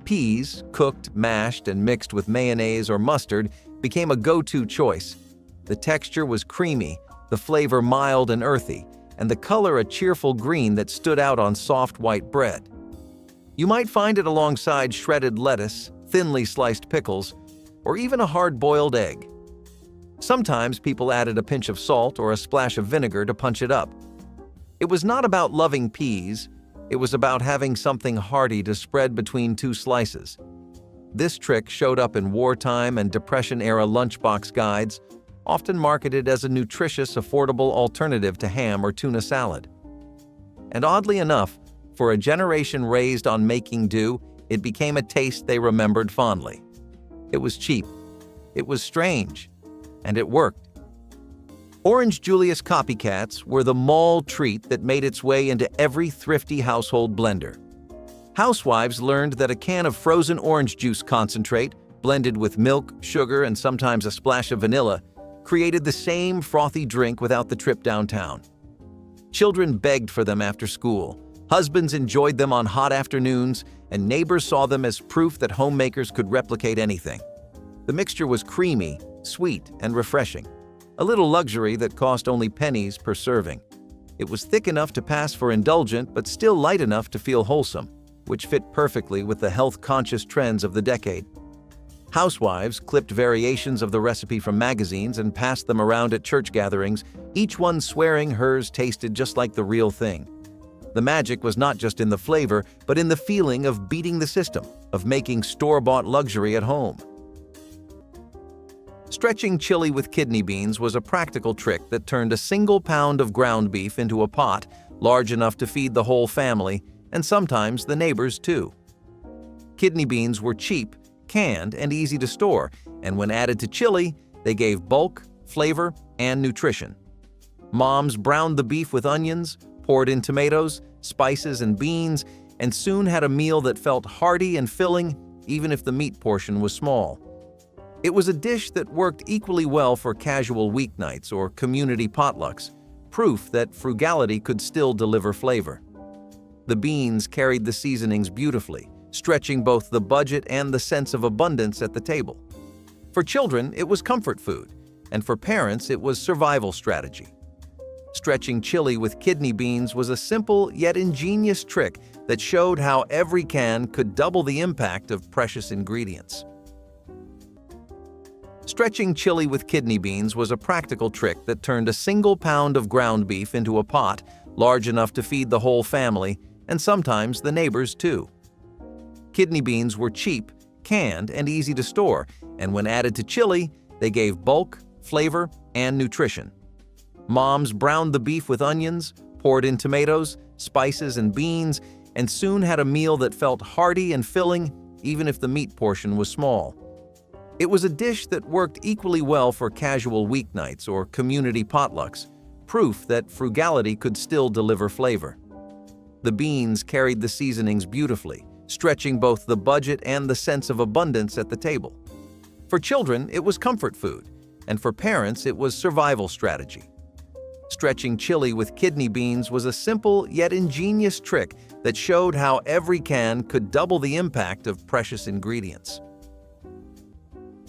Peas, cooked, mashed, and mixed with mayonnaise or mustard, became a go-to choice. The texture was creamy, the flavor mild and earthy, and the color a cheerful green that stood out on soft white bread. You might find it alongside shredded lettuce, thinly sliced pickles, or even a hard-boiled egg. Sometimes people added a pinch of salt or a splash of vinegar to punch it up. It was not about loving peas, it was about having something hearty to spread between two slices. This trick showed up in wartime and Depression-era lunchbox guides, often marketed as a nutritious, affordable alternative to ham or tuna salad. And oddly enough, for a generation raised on making do, it became a taste they remembered fondly. It was cheap, it was strange, and it worked. Orange Julius copycats were the mall treat that made its way into every thrifty household blender. Housewives learned that a can of frozen orange juice concentrate, blended with milk, sugar, and sometimes a splash of vanilla, created the same frothy drink without the trip downtown. Children begged for them after school, husbands enjoyed them on hot afternoons, and neighbors saw them as proof that homemakers could replicate anything. The mixture was creamy, sweet, and refreshing, a little luxury that cost only pennies per serving. It was thick enough to pass for indulgent but still light enough to feel wholesome, which fit perfectly with the health-conscious trends of the decade. Housewives clipped variations of the recipe from magazines and passed them around at church gatherings, each one swearing hers tasted just like the real thing. The magic was not just in the flavor, but in the feeling of beating the system, of making store-bought luxury at home. Stretching chili with kidney beans was a practical trick that turned a single pound of ground beef into a pot large enough to feed the whole family, and sometimes the neighbors too. Kidney beans were cheap, canned, and easy to store, and when added to chili, they gave bulk, flavor, and nutrition. Moms browned the beef with onions, poured in tomatoes, spices, and beans, and soon had a meal that felt hearty and filling, even if the meat portion was small. It was a dish that worked equally well for casual weeknights or community potlucks, proof that frugality could still deliver flavor. The beans carried the seasonings beautifully, stretching both the budget and the sense of abundance at the table. For children, it was comfort food, and for parents, it was survival strategy. Stretching chili with kidney beans was a simple yet ingenious trick that showed how every can could double the impact of precious ingredients. Stretching chili with kidney beans was a practical trick that turned a single pound of ground beef into a pot large enough to feed the whole family, and sometimes the neighbors too. Kidney beans were cheap, canned, and easy to store, and when added to chili, they gave bulk, flavor, and nutrition. Moms browned the beef with onions, poured in tomatoes, spices, and beans, and soon had a meal that felt hearty and filling, even if the meat portion was small. It was a dish that worked equally well for casual weeknights or community potlucks, proof that frugality could still deliver flavor. The beans carried the seasonings beautifully, stretching both the budget and the sense of abundance at the table. For children, it was comfort food, and for parents, it was survival strategy. Stretching chili with kidney beans was a simple yet ingenious trick that showed how every can could double the impact of precious ingredients.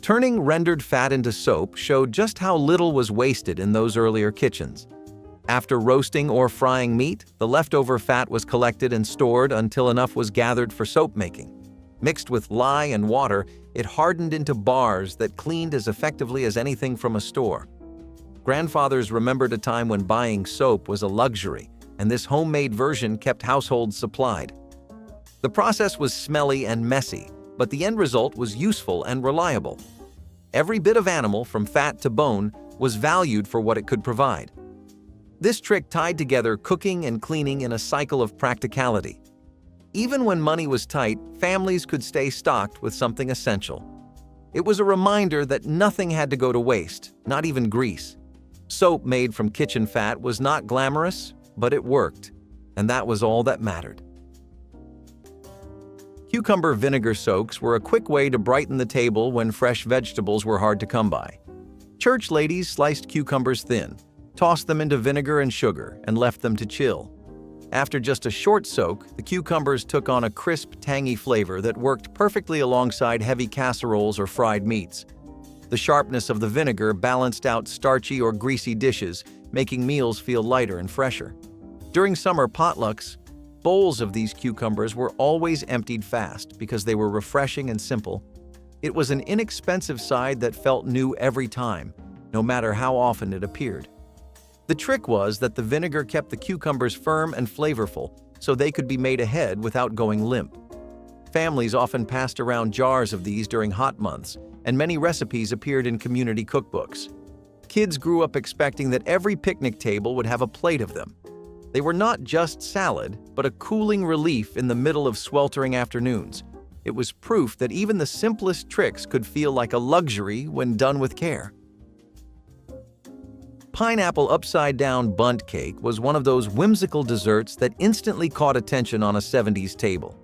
Turning rendered fat into soap showed just how little was wasted in those earlier kitchens. After roasting or frying meat, the leftover fat was collected and stored until enough was gathered for soap making. Mixed with lye and water, it hardened into bars that cleaned as effectively as anything from a store. Grandfathers remembered a time when buying soap was a luxury, and this homemade version kept households supplied. The process was smelly and messy, but the end result was useful and reliable. Every bit of animal, from fat to bone, was valued for what it could provide. This trick tied together cooking and cleaning in a cycle of practicality. Even when money was tight, families could stay stocked with something essential. It was a reminder that nothing had to go to waste, not even grease. Soap made from kitchen fat was not glamorous, but it worked, and that was all that mattered. Cucumber vinegar soaks were a quick way to brighten the table when fresh vegetables were hard to come by. Church ladies sliced cucumbers thin, tossed them into vinegar and sugar, and left them to chill. After just a short soak, the cucumbers took on a crisp, tangy flavor that worked perfectly alongside heavy casseroles or fried meats. The sharpness of the vinegar balanced out starchy or greasy dishes, making meals feel lighter and fresher. During summer potlucks, bowls of these cucumbers were always emptied fast because they were refreshing and simple. It was an inexpensive side that felt new every time, no matter how often it appeared. The trick was that the vinegar kept the cucumbers firm and flavorful, so they could be made ahead without going limp. Families often passed around jars of these during hot months, and many recipes appeared in community cookbooks. Kids grew up expecting that every picnic table would have a plate of them. They were not just salad, but a cooling relief in the middle of sweltering afternoons. It was proof that even the simplest tricks could feel like a luxury when done with care. Pineapple upside-down bundt cake was one of those whimsical desserts that instantly caught attention on a 70s table.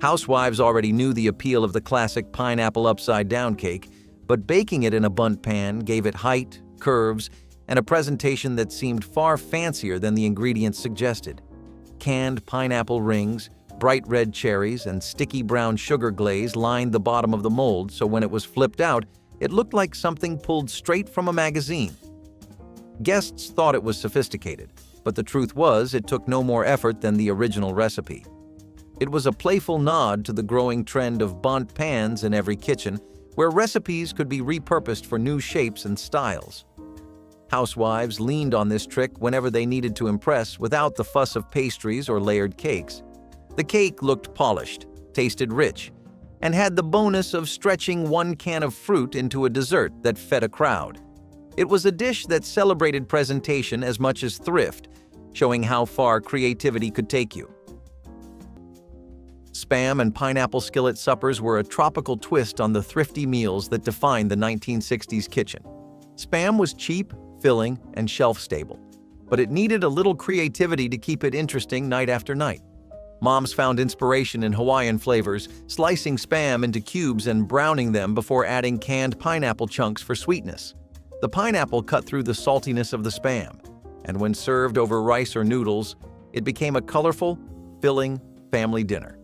Housewives already knew the appeal of the classic pineapple upside-down cake, but baking it in a bundt pan gave it height, curves, and a presentation that seemed far fancier than the ingredients suggested. Canned pineapple rings, bright red cherries, and sticky brown sugar glaze lined the bottom of the mold, so when it was flipped out, it looked like something pulled straight from a magazine. Guests thought it was sophisticated, but the truth was it took no more effort than the original recipe. It was a playful nod to the growing trend of bundt pans in every kitchen, where recipes could be repurposed for new shapes and styles. Housewives leaned on this trick whenever they needed to impress without the fuss of pastries or layered cakes. The cake looked polished, tasted rich, and had the bonus of stretching one can of fruit into a dessert that fed a crowd. It was a dish that celebrated presentation as much as thrift, showing how far creativity could take you. Spam and pineapple skillet suppers were a tropical twist on the thrifty meals that defined the 1960s kitchen. Spam was cheap, filling, and shelf-stable, but it needed a little creativity to keep it interesting night after night. Moms found inspiration in Hawaiian flavors, slicing spam into cubes and browning them before adding canned pineapple chunks for sweetness. The pineapple cut through the saltiness of the spam, and when served over rice or noodles, it became a colorful, filling family dinner.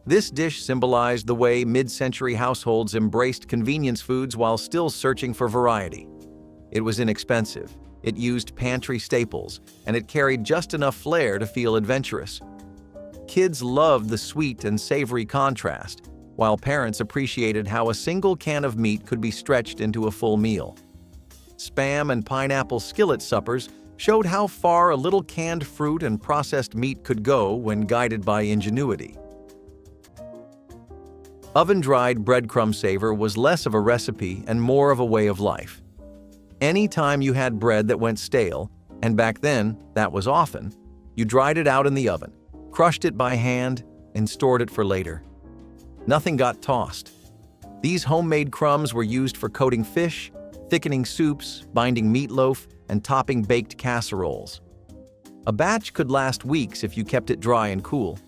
This dish symbolized the way mid-century households embraced convenience foods while still searching for variety. It was inexpensive, it used pantry staples, and it carried just enough flair to feel adventurous. Kids loved the sweet and savory contrast, while parents appreciated how a single can of meat could be stretched into a full meal. Spam and pineapple skillet suppers showed how far a little canned fruit and processed meat could go when guided by ingenuity. Oven-dried breadcrumb savor was less of a recipe and more of a way of life. Any time you had bread that went stale, and back then that was often, you dried it out in the oven, crushed it by hand, and stored it for later. Nothing got tossed. These homemade crumbs were used for coating fish, thickening soups, binding meatloaf, and topping baked casseroles. A batch could last weeks if you kept it dry and cool.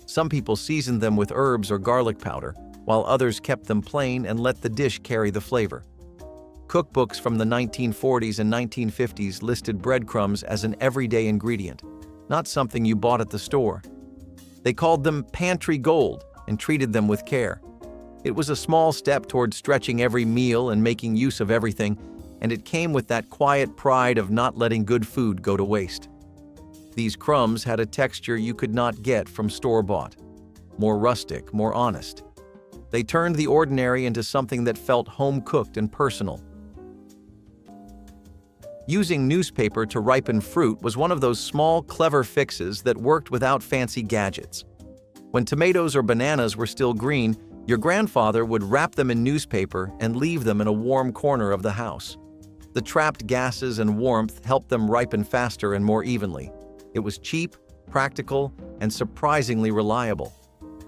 Some people seasoned them with herbs or garlic powder, while others kept them plain and let the dish carry the flavor. Cookbooks from the 1940s and 1950s listed breadcrumbs as an everyday ingredient, not something you bought at the store. They called them pantry gold and treated them with care. It was a small step toward stretching every meal and making use of everything, and it came with that quiet pride of not letting good food go to waste. These crumbs had a texture you could not get from store-bought. More rustic, more honest. They turned the ordinary into something that felt home-cooked and personal. Using newspaper to ripen fruit was one of those small, clever fixes that worked without fancy gadgets. When tomatoes or bananas were still green, your grandfather would wrap them in newspaper and leave them in a warm corner of the house. The trapped gases and warmth helped them ripen faster and more evenly. It was cheap, practical, and surprisingly reliable.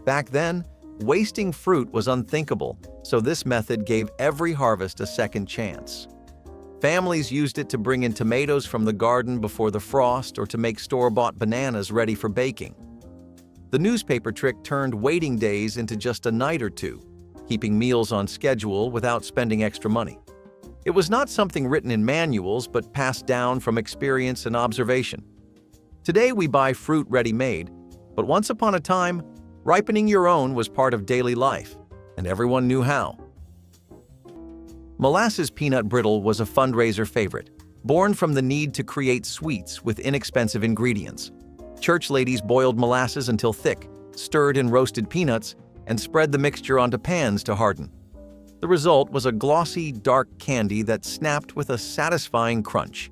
Back then, wasting fruit was unthinkable, so this method gave every harvest a second chance. Families used it to bring in tomatoes from the garden before the frost or to make store-bought bananas ready for baking. The newspaper trick turned waiting days into just a night or two, keeping meals on schedule without spending extra money. It was not something written in manuals, but passed down from experience and observation. Today we buy fruit ready-made, but once upon a time, ripening your own was part of daily life, and everyone knew how. Molasses peanut brittle was a fundraiser favorite, born from the need to create sweets with inexpensive ingredients. Church ladies boiled molasses until thick, stirred in roasted peanuts, and spread the mixture onto pans to harden. The result was a glossy, dark candy that snapped with a satisfying crunch.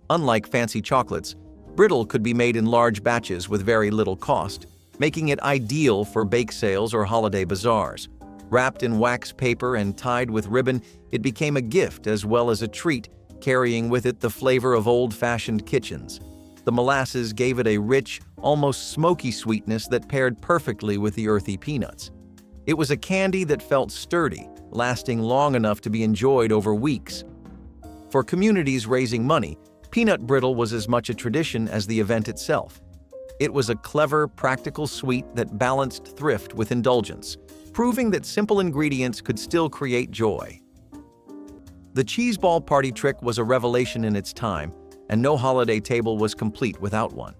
Unlike fancy chocolates, brittle could be made in large batches with very little cost, making it ideal for bake sales or holiday bazaars. Wrapped in wax paper and tied with ribbon, it became a gift as well as a treat, carrying with it the flavor of old-fashioned kitchens. The molasses gave it a rich, almost smoky sweetness that paired perfectly with the earthy peanuts. It was a candy that felt sturdy, lasting long enough to be enjoyed over weeks. For communities raising money, peanut brittle was as much a tradition as the event itself. It was a clever, practical sweet that balanced thrift with indulgence, proving that simple ingredients could still create joy. The cheese ball party trick was a revelation in its time, and no holiday table was complete without one.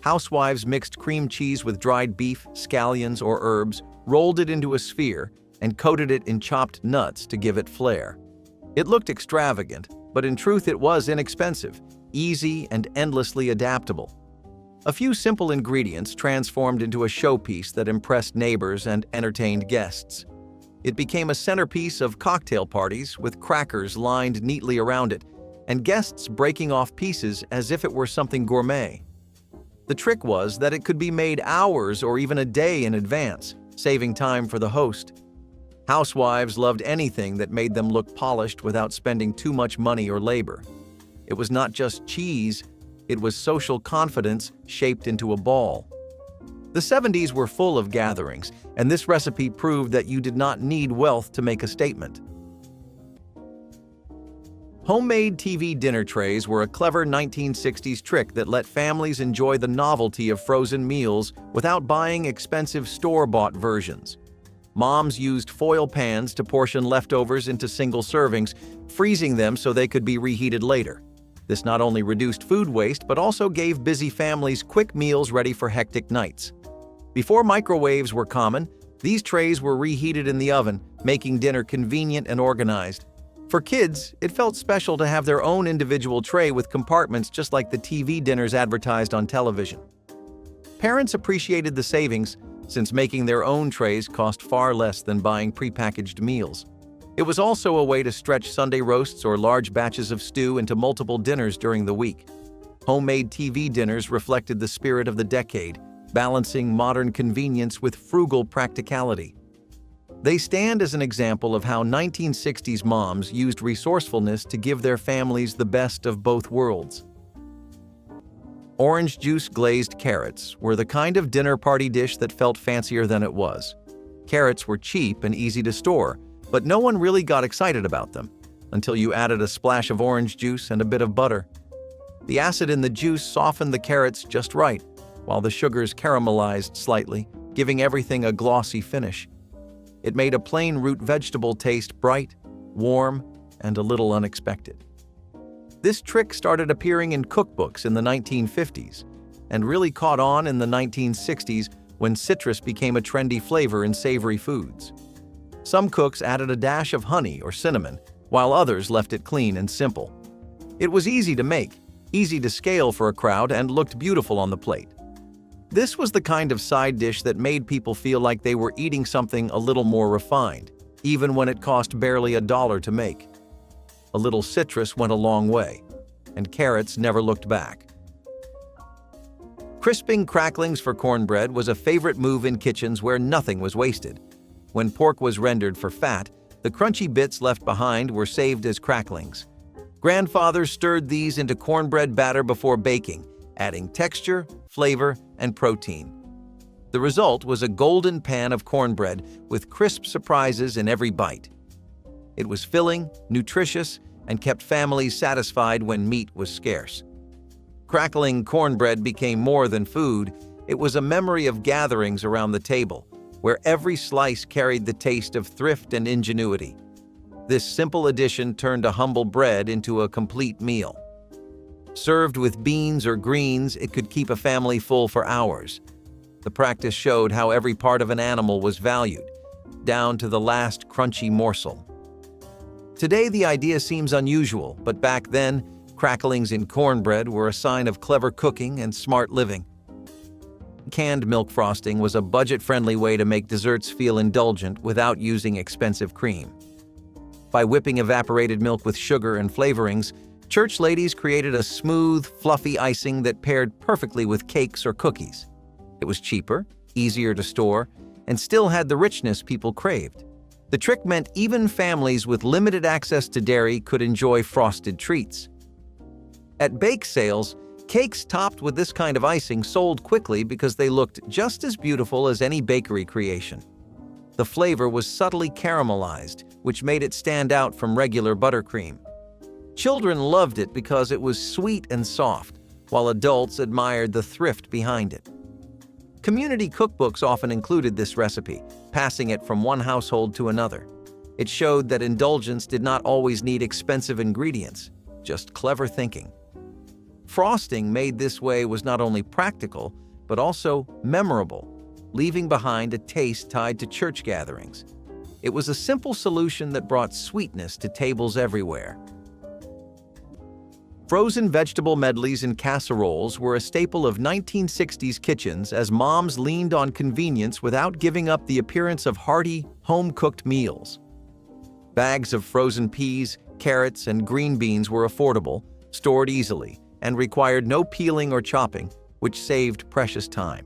Housewives mixed cream cheese with dried beef, scallions, or herbs, rolled it into a sphere, and coated it in chopped nuts to give it flair. It looked extravagant, but in truth it was inexpensive, easy, and endlessly adaptable. A few simple ingredients transformed into a showpiece that impressed neighbors and entertained guests. It became a centerpiece of cocktail parties with crackers lined neatly around it, and guests breaking off pieces as if it were something gourmet. The trick was that it could be made hours or even a day in advance, saving time for the host. Housewives loved anything that made them look polished without spending too much money or labor. It was not just cheese, it was social confidence shaped into a ball. The 70s were full of gatherings, and this recipe proved that you did not need wealth to make a statement. Homemade TV dinner trays were a clever 1960s trick that let families enjoy the novelty of frozen meals without buying expensive store-bought versions. Moms used foil pans to portion leftovers into single servings, freezing them so they could be reheated later. This not only reduced food waste but also gave busy families quick meals ready for hectic nights. Before microwaves were common, these trays were reheated in the oven, making dinner convenient and organized. For kids, it felt special to have their own individual tray with compartments just like the TV dinners advertised on television. Parents appreciated the savings, since making their own trays cost far less than buying prepackaged meals. It was also a way to stretch Sunday roasts or large batches of stew into multiple dinners during the week. Homemade TV dinners reflected the spirit of the decade, balancing modern convenience with frugal practicality. They stand as an example of how 1960s moms used resourcefulness to give their families the best of both worlds. Orange juice glazed carrots were the kind of dinner party dish that felt fancier than it was. Carrots were cheap and easy to store, but no one really got excited about them until you added a splash of orange juice and a bit of butter. The acid in the juice softened the carrots just right, while the sugars caramelized slightly, giving everything a glossy finish. It made a plain root vegetable taste bright, warm, and a little unexpected. This trick started appearing in cookbooks in the 1950s and really caught on in the 1960s when citrus became a trendy flavor in savory foods. Some cooks added a dash of honey or cinnamon, while others left it clean and simple. It was easy to make, easy to scale for a crowd, and looked beautiful on the plate. This was the kind of side dish that made people feel like they were eating something a little more refined, even when it cost barely $1 to make. A little citrus went a long way, and carrots never looked back. Crisping cracklings for cornbread was a favorite move in kitchens where nothing was wasted. When pork was rendered for fat, the crunchy bits left behind were saved as cracklings. Grandfathers stirred these into cornbread batter before baking, adding texture, flavor, and protein. The result was a golden pan of cornbread with crisp surprises in every bite. It was filling, nutritious, and kept families satisfied when meat was scarce. Crackling cornbread became more than food, It was a memory of gatherings around the table, where every slice carried the taste of thrift and ingenuity. This simple addition turned a humble bread into a complete meal. Served with beans or greens, it could keep a family full for hours. The practice showed how every part of an animal was valued, down to the last crunchy morsel. Today, the idea seems unusual, but back then, cracklings in cornbread were a sign of clever cooking and smart living. Canned milk frosting was a budget-friendly way to make desserts feel indulgent without using expensive cream. By whipping evaporated milk with sugar and flavorings, church ladies created a smooth, fluffy icing that paired perfectly with cakes or cookies. It was cheaper, easier to store, and still had the richness people craved. The trick meant even families with limited access to dairy could enjoy frosted treats. At bake sales, cakes topped with this kind of icing sold quickly because they looked just as beautiful as any bakery creation. The flavor was subtly caramelized, which made it stand out from regular buttercream. Children loved it because it was sweet and soft, while adults admired the thrift behind it. Community cookbooks often included this recipe, passing it from one household to another. It showed that indulgence did not always need expensive ingredients, just clever thinking. Frosting made this way was not only practical, but also memorable, leaving behind a taste tied to church gatherings. It was a simple solution that brought sweetness to tables everywhere. Frozen vegetable medleys and casseroles were a staple of 1960s kitchens as moms leaned on convenience without giving up the appearance of hearty, home-cooked meals. Bags of frozen peas, carrots, and green beans were affordable, stored easily, and required no peeling or chopping, which saved precious time.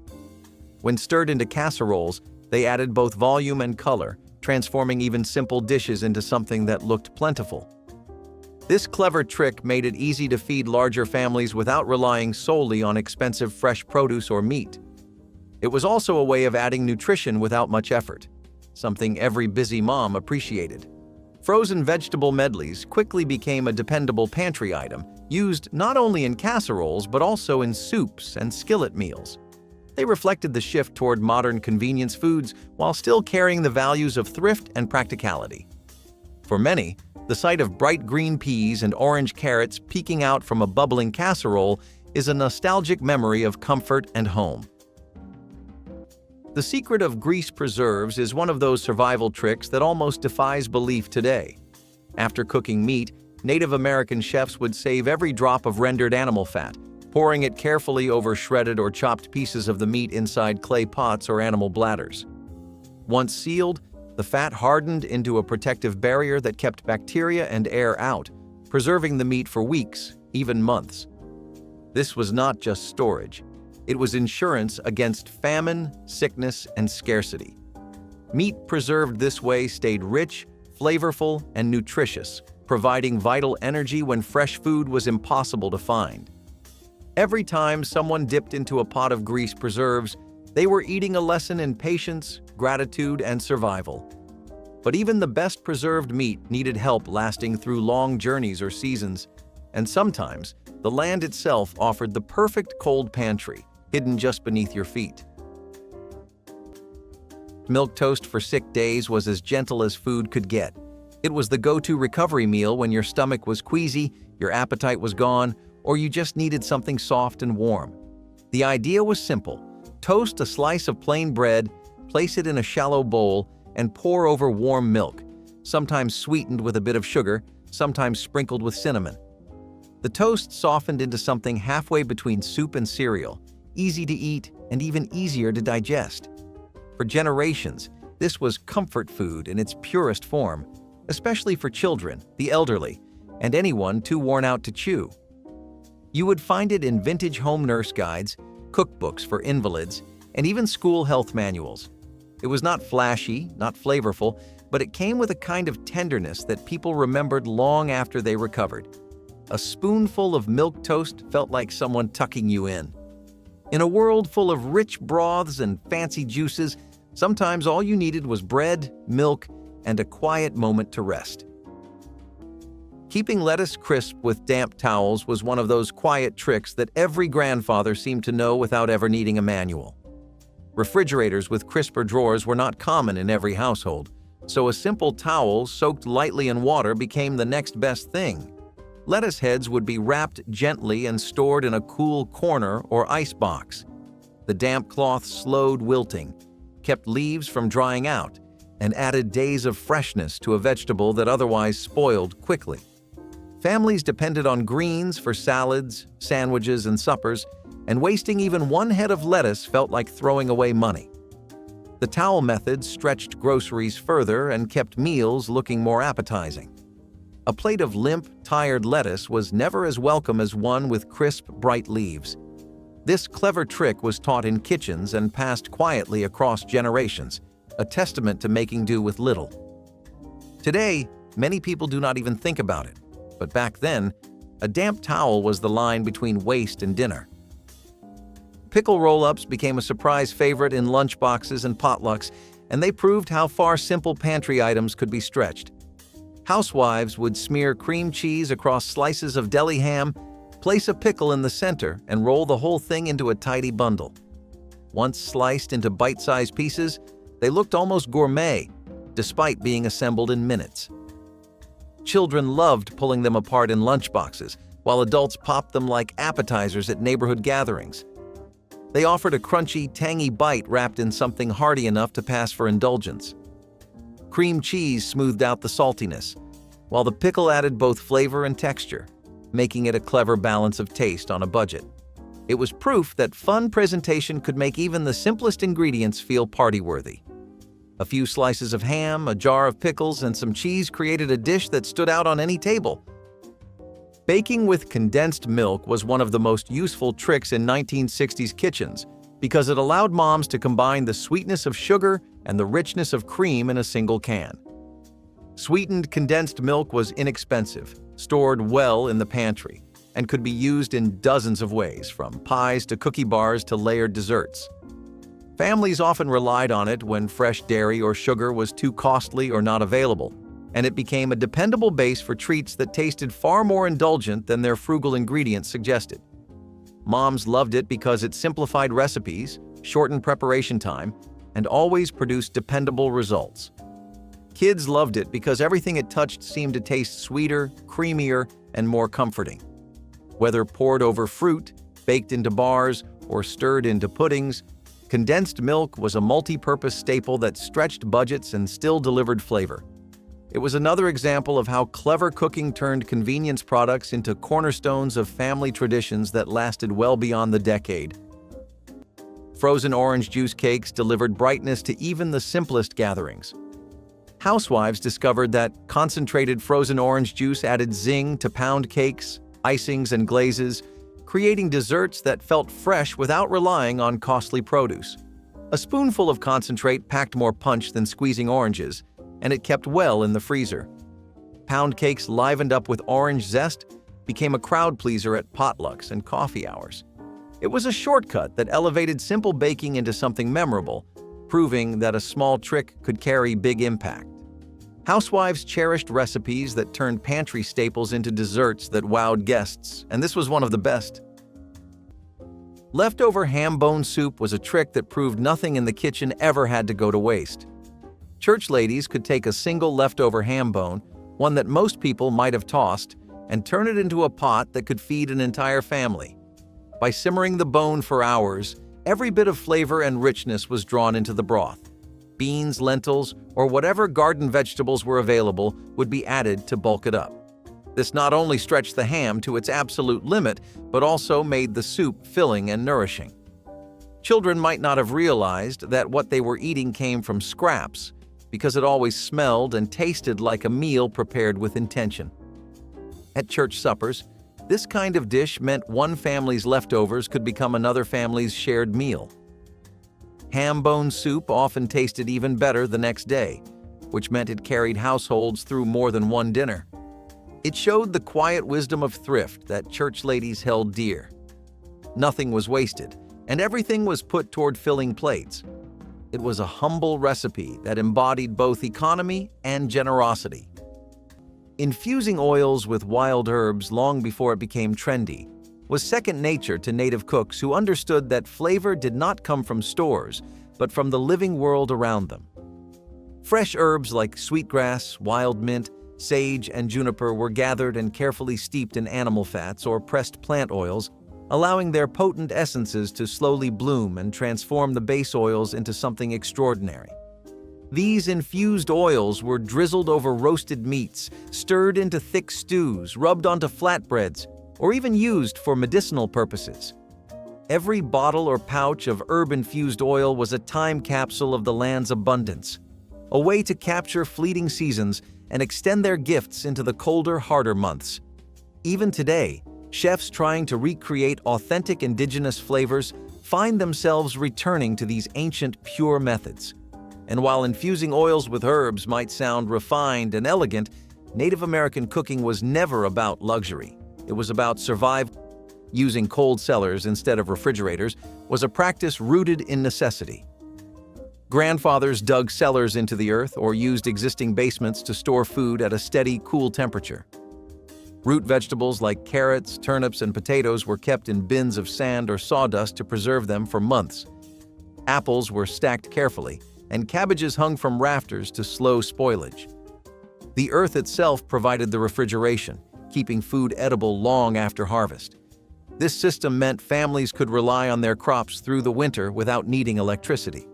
When stirred into casseroles, they added both volume and color, transforming even simple dishes into something that looked plentiful. This clever trick made it easy to feed larger families without relying solely on expensive fresh produce or meat. It was also a way of adding nutrition without much effort, something every busy mom appreciated. Frozen vegetable medleys quickly became a dependable pantry item, used not only in casseroles but also in soups and skillet meals. They reflected the shift toward modern convenience foods while still carrying the values of thrift and practicality. For many, the sight of bright green peas and orange carrots peeking out from a bubbling casserole is a nostalgic memory of comfort and home. The secret of grease preserves is one of those survival tricks that almost defies belief today. After cooking meat, Native American chefs would save every drop of rendered animal fat, pouring it carefully over shredded or chopped pieces of the meat inside clay pots or animal bladders. Once sealed, the fat hardened into a protective barrier that kept bacteria and air out, preserving the meat for weeks, even months. This was not just storage. It was insurance against famine, sickness, and scarcity. Meat preserved this way stayed rich, flavorful, and nutritious, providing vital energy when fresh food was impossible to find. Every time someone dipped into a pot of grease preserves, they were eating a lesson in patience, gratitude, and survival. But even the best preserved meat needed help lasting through long journeys or seasons, and sometimes the land itself offered the perfect cold pantry, hidden just beneath your feet. Milk toast for sick days was as gentle as food could get. It was the go-to recovery meal when your stomach was queasy, your appetite was gone, or you just needed something soft and warm. The idea was simple. Toast a slice of plain bread, place it in a shallow bowl, and pour over warm milk, sometimes sweetened with a bit of sugar, sometimes sprinkled with cinnamon. The toast softened into something halfway between soup and cereal, easy to eat and even easier to digest. For generations, this was comfort food in its purest form, especially for children, the elderly, and anyone too worn out to chew. You would find it in vintage home nurse guides, cookbooks for invalids, and even school health manuals. It was not flashy, not flavorful, but it came with a kind of tenderness that people remembered long after they recovered. A spoonful of milk toast felt like someone tucking you in. In a world full of rich broths and fancy juices, sometimes all you needed was bread, milk, and a quiet moment to rest. Keeping lettuce crisp with damp towels was one of those quiet tricks that every grandfather seemed to know without ever needing a manual. Refrigerators with crisper drawers were not common in every household, so a simple towel soaked lightly in water became the next best thing. Lettuce heads would be wrapped gently and stored in a cool corner or ice box. The damp cloth slowed wilting, kept leaves from drying out, and added days of freshness to a vegetable that otherwise spoiled quickly. Families depended on greens for salads, sandwiches, and suppers, and wasting even one head of lettuce felt like throwing away money. The towel method stretched groceries further and kept meals looking more appetizing. A plate of limp, tired lettuce was never as welcome as one with crisp, bright leaves. This clever trick was taught in kitchens and passed quietly across generations, a testament to making do with little. Today, many people do not even think about it, but back then, a damp towel was the line between waste and dinner. Pickle roll-ups became a surprise favorite in lunchboxes and potlucks, and they proved how far simple pantry items could be stretched. Housewives would smear cream cheese across slices of deli ham, place a pickle in the center, and roll the whole thing into a tidy bundle. Once sliced into bite-sized pieces, they looked almost gourmet, despite being assembled in minutes. Children loved pulling them apart in lunchboxes, while adults popped them like appetizers at neighborhood gatherings. They offered a crunchy, tangy bite wrapped in something hearty enough to pass for indulgence. Cream cheese smoothed out the saltiness, while the pickle added both flavor and texture, making it a clever balance of taste on a budget. It was proof that fun presentation could make even the simplest ingredients feel party-worthy. A few slices of ham, a jar of pickles, and some cheese created a dish that stood out on any table. Baking with condensed milk was one of the most useful tricks in 1960s kitchens because it allowed moms to combine the sweetness of sugar and the richness of cream in a single can. Sweetened condensed milk was inexpensive, stored well in the pantry, and could be used in dozens of ways, from pies to cookie bars to layered desserts. Families often relied on it when fresh dairy or sugar was too costly or not available, and it became a dependable base for treats that tasted far more indulgent than their frugal ingredients suggested. Moms loved it because it simplified recipes, shortened preparation time, and always produced dependable results. Kids loved it because everything it touched seemed to taste sweeter, creamier, and more comforting. Whether poured over fruit, baked into bars, or stirred into puddings, condensed milk was a multi-purpose staple that stretched budgets and still delivered flavor. It was another example of how clever cooking turned convenience products into cornerstones of family traditions that lasted well beyond the decade. Frozen orange juice cakes delivered brightness to even the simplest gatherings. Housewives discovered that concentrated frozen orange juice added zing to pound cakes, icings, and glazes, creating desserts that felt fresh without relying on costly produce. A spoonful of concentrate packed more punch than squeezing oranges, and it kept well in the freezer. Pound cakes livened up with orange zest became a crowd pleaser at potlucks and coffee hours. It was a shortcut that elevated simple baking into something memorable, proving that a small trick could carry big impact. Housewives cherished recipes that turned pantry staples into desserts that wowed guests, and this was one of the best. Leftover ham bone soup was a trick that proved nothing in the kitchen ever had to go to waste. Church ladies could take a single leftover ham bone, one that most people might have tossed, and turn it into a pot that could feed an entire family. By simmering the bone for hours, every bit of flavor and richness was drawn into the broth. Beans, lentils, or whatever garden vegetables were available would be added to bulk it up. This not only stretched the ham to its absolute limit, but also made the soup filling and nourishing. Children might not have realized that what they were eating came from scraps, because it always smelled and tasted like a meal prepared with intention. At church suppers, this kind of dish meant one family's leftovers could become another family's shared meal. Ham bone soup often tasted even better the next day, which meant it carried households through more than one dinner. It showed the quiet wisdom of thrift that church ladies held dear. Nothing was wasted, and everything was put toward filling plates. It was a humble recipe that embodied both economy and generosity. Infusing oils with wild herbs long before it became trendy was second nature to native cooks who understood that flavor did not come from stores, but from the living world around them. Fresh herbs like sweetgrass, wild mint, sage, and juniper were gathered and carefully steeped in animal fats or pressed plant oils, allowing their potent essences to slowly bloom and transform the base oils into something extraordinary. These infused oils were drizzled over roasted meats, stirred into thick stews, rubbed onto flatbreads, or even used for medicinal purposes. Every bottle or pouch of herb-infused oil was a time capsule of the land's abundance, a way to capture fleeting seasons and extend their gifts into the colder, harder months. Even today, chefs trying to recreate authentic indigenous flavors find themselves returning to these ancient, pure methods. And while infusing oils with herbs might sound refined and elegant, Native American cooking was never about luxury. It was about survival. Using cold cellars instead of refrigerators was a practice rooted in necessity. Grandfathers dug cellars into the earth or used existing basements to store food at a steady, cool temperature. Root vegetables like carrots, turnips, and potatoes were kept in bins of sand or sawdust to preserve them for months. Apples were stacked carefully, and cabbages hung from rafters to slow spoilage. The earth itself provided the refrigeration, keeping food edible long after harvest. This system meant families could rely on their crops through the winter without needing electricity.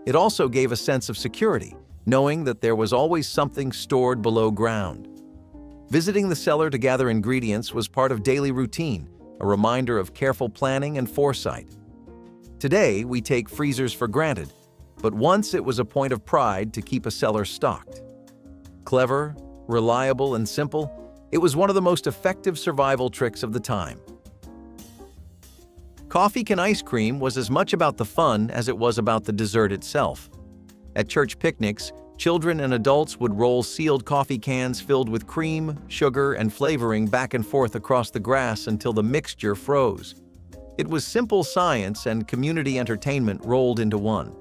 It also gave a sense of security, knowing that there was always something stored below ground. Visiting the cellar to gather ingredients was part of daily routine, a reminder of careful planning and foresight. Today, we take freezers for granted, but once it was a point of pride to keep a cellar stocked. Clever, reliable, and simple, it was one of the most effective survival tricks of the time. Coffee can ice cream was as much about the fun as it was about the dessert itself. At church picnics, children and adults would roll sealed coffee cans filled with cream, sugar, and flavoring back and forth across the grass until the mixture froze. It was simple science and community entertainment rolled into one.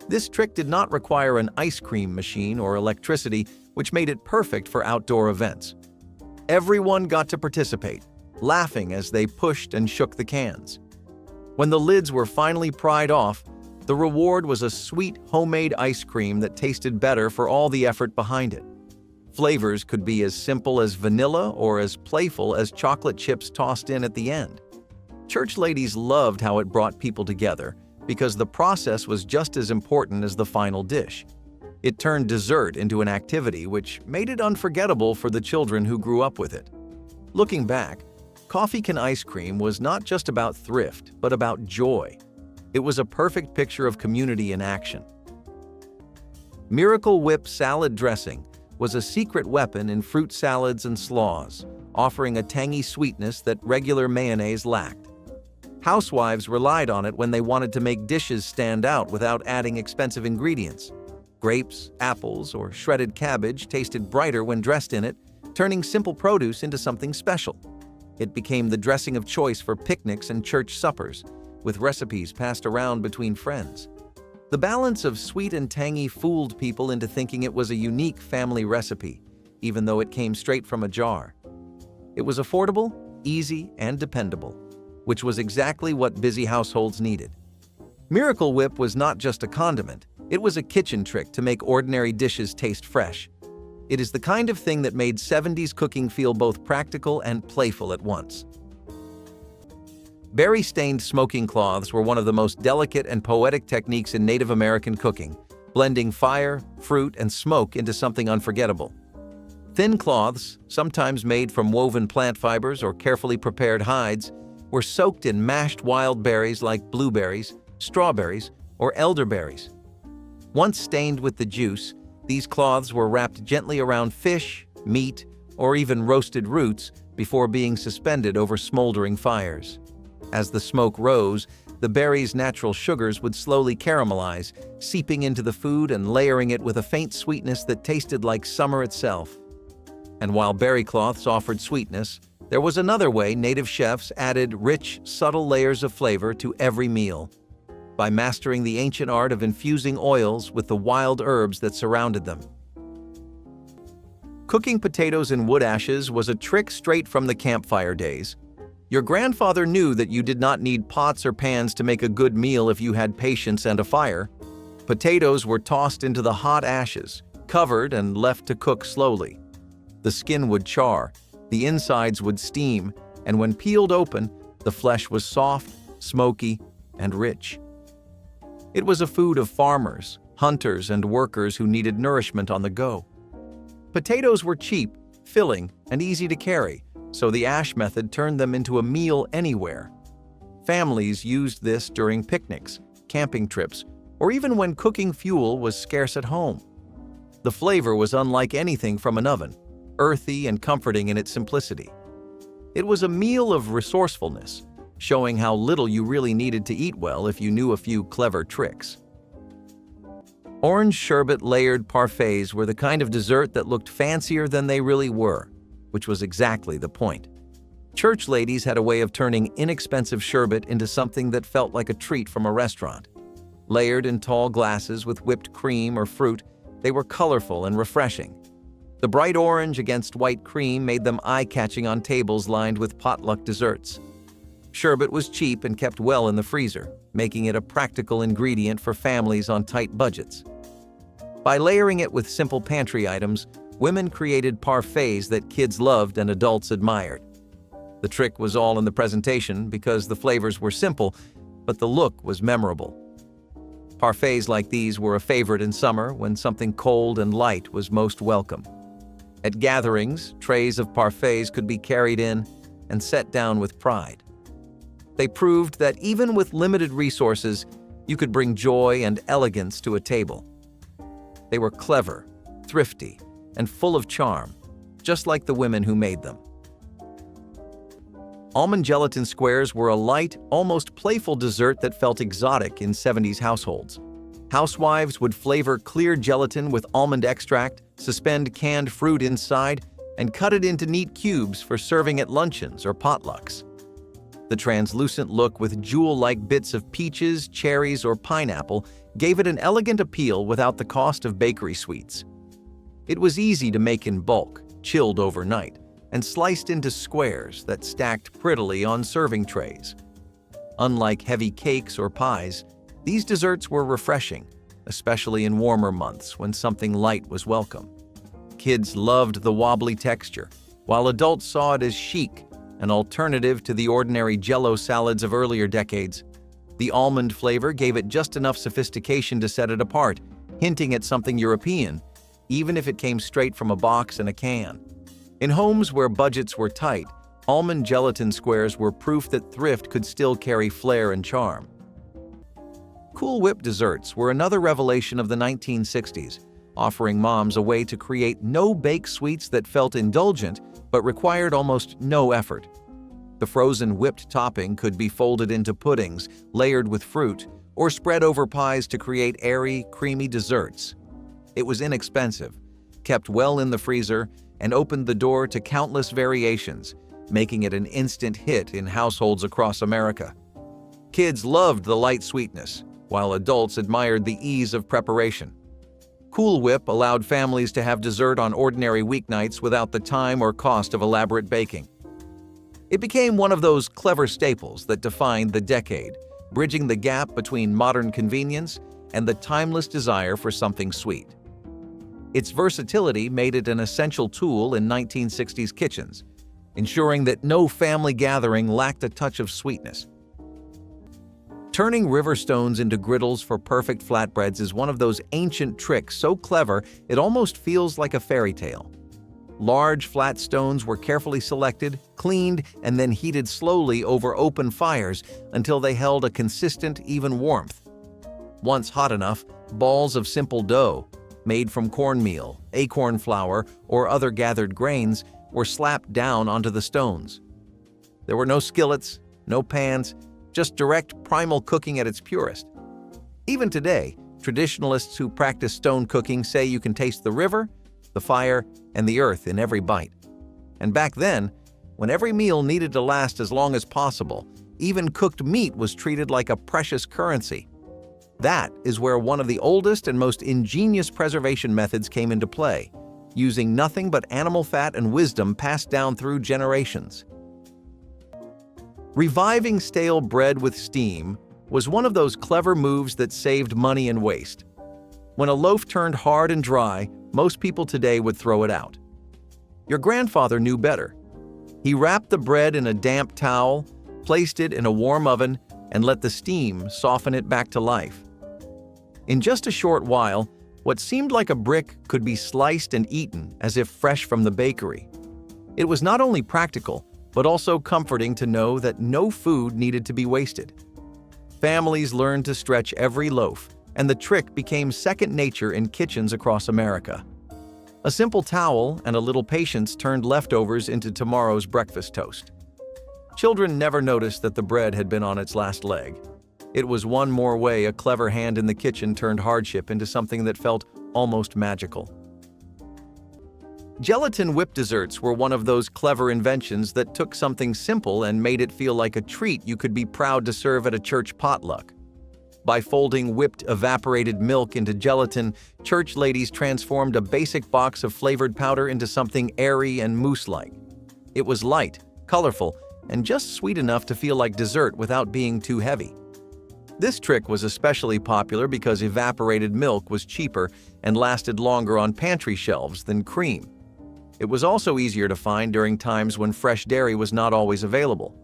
This trick did not require an ice cream machine or electricity, which made it perfect for outdoor events. Everyone got to participate, laughing as they pushed and shook the cans. When the lids were finally pried off, the reward was a sweet homemade ice cream that tasted better for all the effort behind it. Flavors could be as simple as vanilla or as playful as chocolate chips tossed in at the end. Church ladies loved how it brought people together because the process was just as important as the final dish. It turned dessert into an activity which made it unforgettable for the children who grew up with it. Looking back, coffee can ice cream was not just about thrift, but about joy. It was a perfect picture of community in action. Miracle Whip salad dressing was a secret weapon in fruit salads and slaws, offering a tangy sweetness that regular mayonnaise lacked. Housewives relied on it when they wanted to make dishes stand out without adding expensive ingredients. Grapes, apples, or shredded cabbage tasted brighter when dressed in it, turning simple produce into something special. It became the dressing of choice for picnics and church suppers, with recipes passed around between friends. The balance of sweet and tangy fooled people into thinking it was a unique family recipe, even though it came straight from a jar. It was affordable, easy, and dependable, which was exactly what busy households needed. Miracle Whip was not just a condiment, it was a kitchen trick to make ordinary dishes taste fresh. It is the kind of thing that made 70s cooking feel both practical and playful at once. Berry-stained smoking cloths were one of the most delicate and poetic techniques in Native American cooking, blending fire, fruit, and smoke into something unforgettable. Thin cloths, sometimes made from woven plant fibers or carefully prepared hides, were soaked in mashed wild berries like blueberries, strawberries, or elderberries. Once stained with the juice, these cloths were wrapped gently around fish, meat, or even roasted roots before being suspended over smoldering fires. As the smoke rose, the berries' natural sugars would slowly caramelize, seeping into the food and layering it with a faint sweetness that tasted like summer itself. And while berry cloths offered sweetness, there was another way native chefs added rich, subtle layers of flavor to every meal, by mastering the ancient art of infusing oils with the wild herbs that surrounded them. Cooking potatoes in wood ashes was a trick straight from the campfire days. Your grandfather knew that you did not need pots or pans to make a good meal if you had patience and a fire. Potatoes were tossed into the hot ashes, covered and left to cook slowly. The skin would char, the insides would steam, and when peeled open, the flesh was soft, smoky, and rich. It was a food of farmers, hunters, and workers who needed nourishment on the go. Potatoes were cheap, filling, and easy to carry, so the ash method turned them into a meal anywhere. Families used this during picnics, camping trips, or even when cooking fuel was scarce at home. The flavor was unlike anything from an oven, earthy and comforting in its simplicity. It was a meal of resourcefulness, showing how little you really needed to eat well if you knew a few clever tricks. Orange sherbet layered parfaits were the kind of dessert that looked fancier than they really were, which was exactly the point. Church ladies had a way of turning inexpensive sherbet into something that felt like a treat from a restaurant. Layered in tall glasses with whipped cream or fruit, they were colorful and refreshing. The bright orange against white cream made them eye-catching on tables lined with potluck desserts. Sherbet was cheap and kept well in the freezer, making it a practical ingredient for families on tight budgets. By layering it with simple pantry items, women created parfaits that kids loved and adults admired. The trick was all in the presentation because the flavors were simple, but the look was memorable. Parfaits like these were a favorite in summer when something cold and light was most welcome. At gatherings, trays of parfaits could be carried in and set down with pride. They proved that even with limited resources, you could bring joy and elegance to a table. They were clever, thrifty, and full of charm, just like the women who made them. Almond gelatin squares were a light, almost playful dessert that felt exotic in 70s households. Housewives would flavor clear gelatin with almond extract, suspend canned fruit inside, and cut it into neat cubes for serving at luncheons or potlucks. The translucent look with jewel-like bits of peaches, cherries, or pineapple gave it an elegant appeal without the cost of bakery sweets. It was easy to make in bulk, chilled overnight, and sliced into squares that stacked prettily on serving trays. Unlike heavy cakes or pies, these desserts were refreshing, especially in warmer months when something light was welcome. Kids loved the wobbly texture, while adults saw it as chic, an alternative to the ordinary Jell-O salads of earlier decades. The almond flavor gave it just enough sophistication to set it apart, hinting at something European, even if it came straight from a box and a can. In homes where budgets were tight, almond gelatin squares were proof that thrift could still carry flair and charm. Cool Whip desserts were another revelation of the 1960s, offering moms a way to create no-bake sweets that felt indulgent but required almost no effort. The frozen whipped topping could be folded into puddings, layered with fruit, or spread over pies to create airy, creamy desserts. It was inexpensive, kept well in the freezer, and opened the door to countless variations, making it an instant hit in households across America. Kids loved the light sweetness, while adults admired the ease of preparation. Cool Whip allowed families to have dessert on ordinary weeknights without the time or cost of elaborate baking. It became one of those clever staples that defined the decade, bridging the gap between modern convenience and the timeless desire for something sweet. Its versatility made it an essential tool in 1960s kitchens, ensuring that no family gathering lacked a touch of sweetness. Turning river stones into griddles for perfect flatbreads is one of those ancient tricks so clever it almost feels like a fairy tale. Large, flat stones were carefully selected, cleaned, and then heated slowly over open fires until they held a consistent, even warmth. Once hot enough, balls of simple dough, made from cornmeal, acorn flour, or other gathered grains, were slapped down onto the stones. There were no skillets, no pans, just direct primal cooking at its purest. Even today, traditionalists who practice stone cooking say you can taste the river, the fire, and the earth in every bite. And back then, when every meal needed to last as long as possible, even cooked meat was treated like a precious currency. That is where one of the oldest and most ingenious preservation methods came into play: using nothing but animal fat and wisdom passed down through generations. Reviving stale bread with steam was one of those clever moves that saved money and waste. When a loaf turned hard and dry, most people today would throw it out. Your grandfather knew better. He wrapped the bread in a damp towel, placed it in a warm oven, and let the steam soften it back to life. In just a short while, what seemed like a brick could be sliced and eaten as if fresh from the bakery. It was not only practical, but also comforting to know that no food needed to be wasted. Families learned to stretch every loaf, and the trick became second nature in kitchens across America. A simple towel and a little patience turned leftovers into tomorrow's breakfast toast. Children never noticed that the bread had been on its last leg. It was one more way a clever hand in the kitchen turned hardship into something that felt almost magical. Gelatin whipped desserts were one of those clever inventions that took something simple and made it feel like a treat you could be proud to serve at a church potluck. By folding whipped evaporated milk into gelatin, church ladies transformed a basic box of flavored powder into something airy and mousse-like. It was light, colorful, and just sweet enough to feel like dessert without being too heavy. This trick was especially popular because evaporated milk was cheaper and lasted longer on pantry shelves than cream. It was also easier to find during times when fresh dairy was not always available.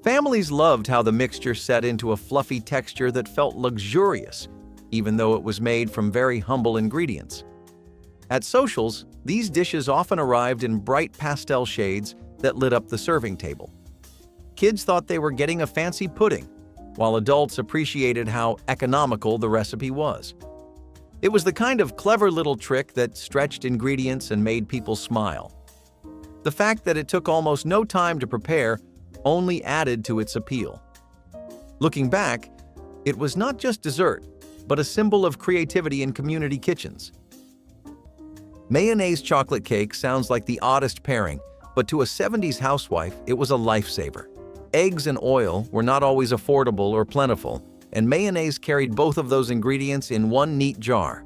Families loved how the mixture set into a fluffy texture that felt luxurious, even though it was made from very humble ingredients. At socials, these dishes often arrived in bright pastel shades that lit up the serving table. Kids thought they were getting a fancy pudding, while adults appreciated how economical the recipe was. It was the kind of clever little trick that stretched ingredients and made people smile. The fact that it took almost no time to prepare only added to its appeal. Looking back, it was not just dessert, but a symbol of creativity in community kitchens. Mayonnaise chocolate cake sounds like the oddest pairing, but to a 70s housewife, it was a lifesaver. Eggs and oil were not always affordable or plentiful, and mayonnaise carried both of those ingredients in one neat jar.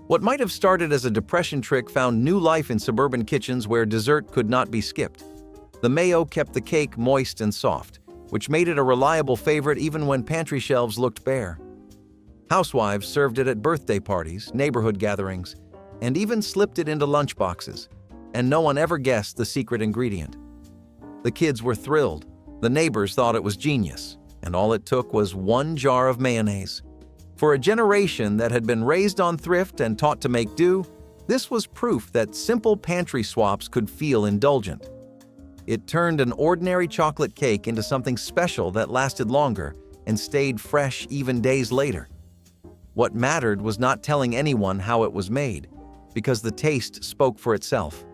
What might have started as a depression trick found new life in suburban kitchens where dessert could not be skipped. The mayo kept the cake moist and soft, which made it a reliable favorite even when pantry shelves looked bare. Housewives served it at birthday parties, neighborhood gatherings, and even slipped it into lunchboxes, and no one ever guessed the secret ingredient. The kids were thrilled, the neighbors thought it was genius, and all it took was one jar of mayonnaise. For a generation that had been raised on thrift and taught to make do, this was proof that simple pantry swaps could feel indulgent. It turned an ordinary chocolate cake into something special that lasted longer and stayed fresh even days later. What mattered was not telling anyone how it was made, because the taste spoke for itself.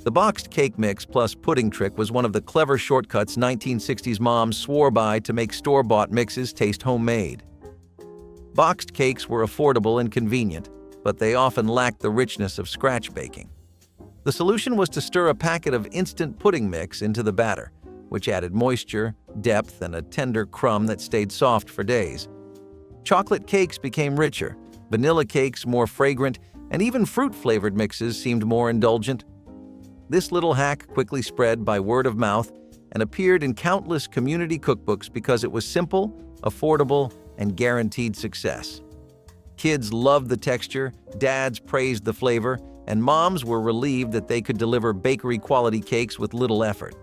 The boxed cake mix plus pudding trick was one of the clever shortcuts 1960s moms swore by to make store-bought mixes taste homemade. Boxed cakes were affordable and convenient, but they often lacked the richness of scratch baking. The solution was to stir a packet of instant pudding mix into the batter, which added moisture, depth, and a tender crumb that stayed soft for days. Chocolate cakes became richer, vanilla cakes more fragrant, and even fruit-flavored mixes seemed more indulgent. This little hack quickly spread by word of mouth and appeared in countless community cookbooks because it was simple, affordable, and guaranteed success. Kids loved the texture, dads praised the flavor, and moms were relieved that they could deliver bakery-quality cakes with little effort.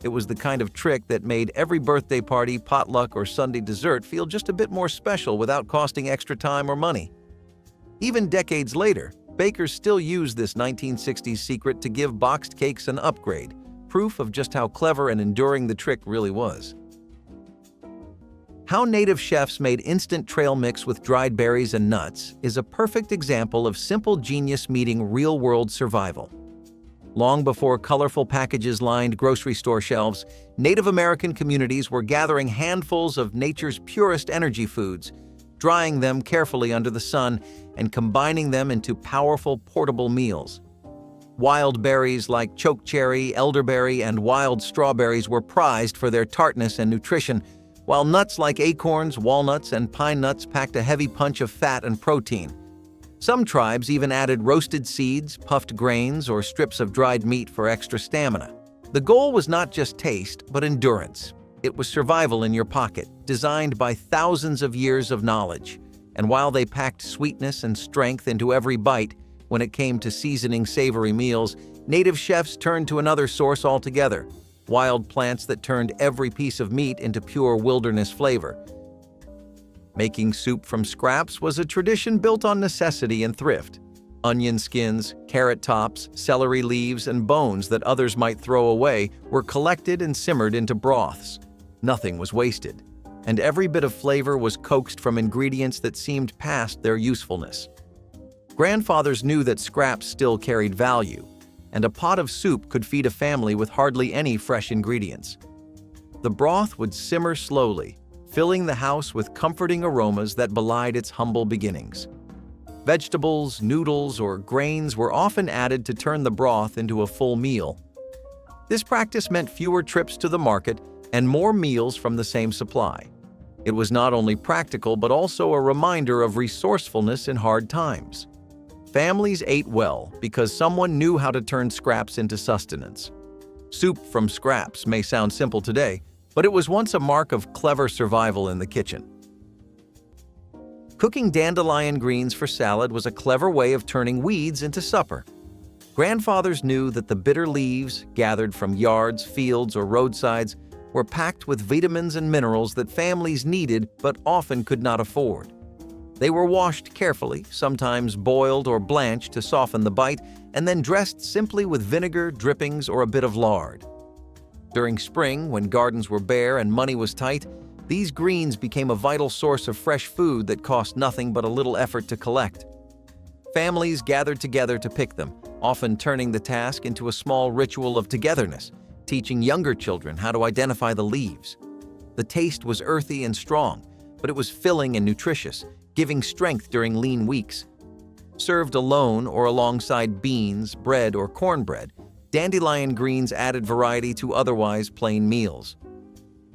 It was the kind of trick that made every birthday party, potluck, or Sunday dessert feel just a bit more special without costing extra time or money. Even decades later, bakers still use this 1960s secret to give boxed cakes an upgrade, proof of just how clever and enduring the trick really was. How native chefs made instant trail mix with dried berries and nuts is a perfect example of simple genius meeting real-world survival. Long before colorful packages lined grocery store shelves, Native American communities were gathering handfuls of nature's purest energy foods, drying them carefully under the sun, and combining them into powerful portable meals. Wild berries like chokecherry, elderberry, and wild strawberries were prized for their tartness and nutrition, while nuts like acorns, walnuts, and pine nuts packed a heavy punch of fat and protein. Some tribes even added roasted seeds, puffed grains, or strips of dried meat for extra stamina. The goal was not just taste, but endurance. It was survival in your pocket, designed by thousands of years of knowledge. And while they packed sweetness and strength into every bite, when it came to seasoning savory meals, native chefs turned to another source altogether: wild plants that turned every piece of meat into pure wilderness flavor. Making soup from scraps was a tradition built on necessity and thrift. Onion skins, carrot tops, celery leaves, and bones that others might throw away were collected and simmered into broths. Nothing was wasted, and every bit of flavor was coaxed from ingredients that seemed past their usefulness. Grandfathers knew that scraps still carried value, and a pot of soup could feed a family with hardly any fresh ingredients. The broth would simmer slowly, filling the house with comforting aromas that belied its humble beginnings. Vegetables, noodles, or grains were often added to turn the broth into a full meal. This practice meant fewer trips to the market and more meals from the same supply. It was not only practical but also a reminder of resourcefulness in hard times. Families ate well because someone knew how to turn scraps into sustenance. Soup from scraps may sound simple today, but it was once a mark of clever survival in the kitchen. Cooking dandelion greens for salad was a clever way of turning weeds into supper. Grandfathers knew that the bitter leaves, gathered from yards, fields, or roadsides, were packed with vitamins and minerals that families needed but often could not afford. They were washed carefully, sometimes boiled or blanched to soften the bite, and then dressed simply with vinegar, drippings, or a bit of lard. During spring, when gardens were bare and money was tight, these greens became a vital source of fresh food that cost nothing but a little effort to collect. Families gathered together to pick them, often turning the task into a small ritual of togetherness, teaching younger children how to identify the leaves. The taste was earthy and strong, but it was filling and nutritious, giving strength during lean weeks. Served alone or alongside beans, bread, or cornbread, dandelion greens added variety to otherwise plain meals.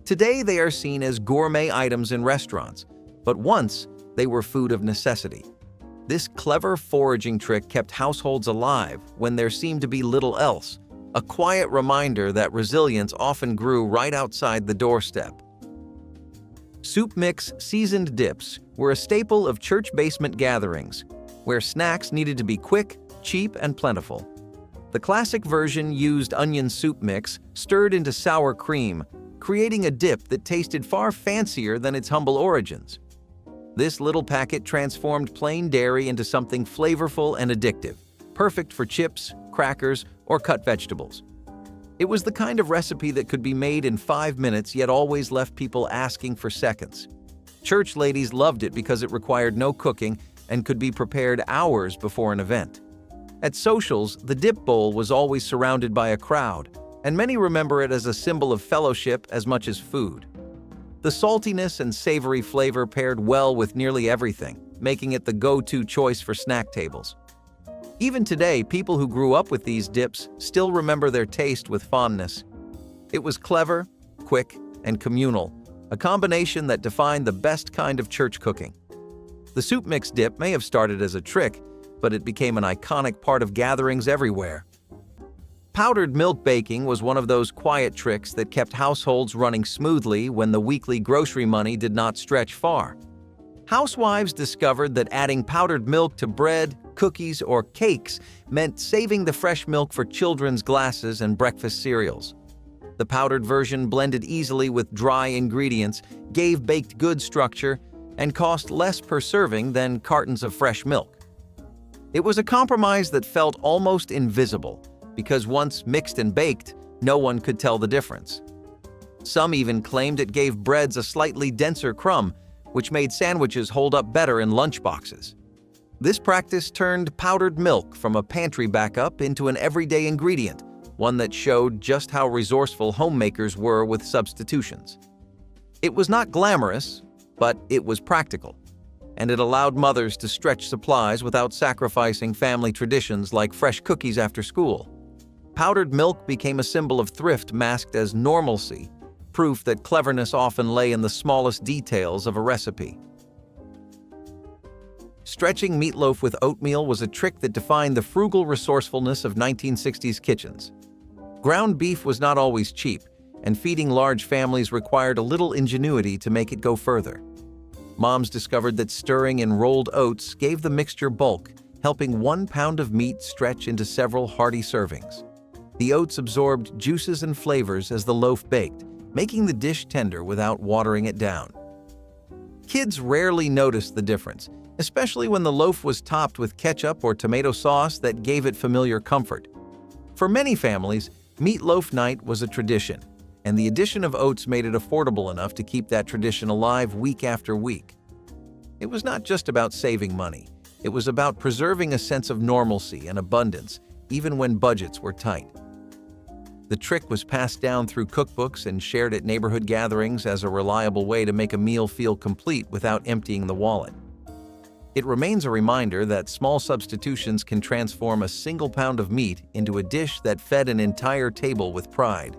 Today they are seen as gourmet items in restaurants, but once they were food of necessity. This clever foraging trick kept households alive when there seemed to be little else, a quiet reminder that resilience often grew right outside the doorstep. Soup mix seasoned dips were a staple of church basement gatherings, where snacks needed to be quick, cheap, and plentiful. The classic version used onion soup mix stirred into sour cream, creating a dip that tasted far fancier than its humble origins. This little packet transformed plain dairy into something flavorful and addictive, perfect for chips, crackers, or cut vegetables. It was the kind of recipe that could be made in 5 minutes yet always left people asking for seconds. Church ladies loved it because it required no cooking and could be prepared hours before an event. At socials, the dip bowl was always surrounded by a crowd, and many remember it as a symbol of fellowship as much as food. The saltiness and savory flavor paired well with nearly everything, making it the go-to choice for snack tables. Even today, people who grew up with these dips still remember their taste with fondness. It was clever, quick, and communal, a combination that defined the best kind of church cooking. The soup mix dip may have started as a trick, but it became an iconic part of gatherings everywhere. Powdered milk baking was one of those quiet tricks that kept households running smoothly when the weekly grocery money did not stretch far. Housewives discovered that adding powdered milk to bread, cookies, or cakes meant saving the fresh milk for children's glasses and breakfast cereals. The powdered version blended easily with dry ingredients, gave baked goods structure, and cost less per serving than cartons of fresh milk. It was a compromise that felt almost invisible, because once mixed and baked, no one could tell the difference. Some even claimed it gave breads a slightly denser crumb, which made sandwiches hold up better in lunchboxes. This practice turned powdered milk from a pantry backup into an everyday ingredient, one that showed just how resourceful homemakers were with substitutions. It was not glamorous, but it was practical, and it allowed mothers to stretch supplies without sacrificing family traditions like fresh cookies after school. Powdered milk became a symbol of thrift masked as normalcy, proof that cleverness often lay in the smallest details of a recipe. Stretching meatloaf with oatmeal was a trick that defined the frugal resourcefulness of 1960s kitchens. Ground beef was not always cheap, and feeding large families required a little ingenuity to make it go further. Moms discovered that stirring in rolled oats gave the mixture bulk, helping 1 pound of meat stretch into several hearty servings. The oats absorbed juices and flavors as the loaf baked, making the dish tender without watering it down. Kids rarely noticed the difference, especially when the loaf was topped with ketchup or tomato sauce that gave it familiar comfort. For many families, meatloaf night was a tradition, and the addition of oats made it affordable enough to keep that tradition alive week after week. It was not just about saving money. It was about preserving a sense of normalcy and abundance, even when budgets were tight. The trick was passed down through cookbooks and shared at neighborhood gatherings as a reliable way to make a meal feel complete without emptying the wallet. It remains a reminder that small substitutions can transform a single pound of meat into a dish that fed an entire table with pride.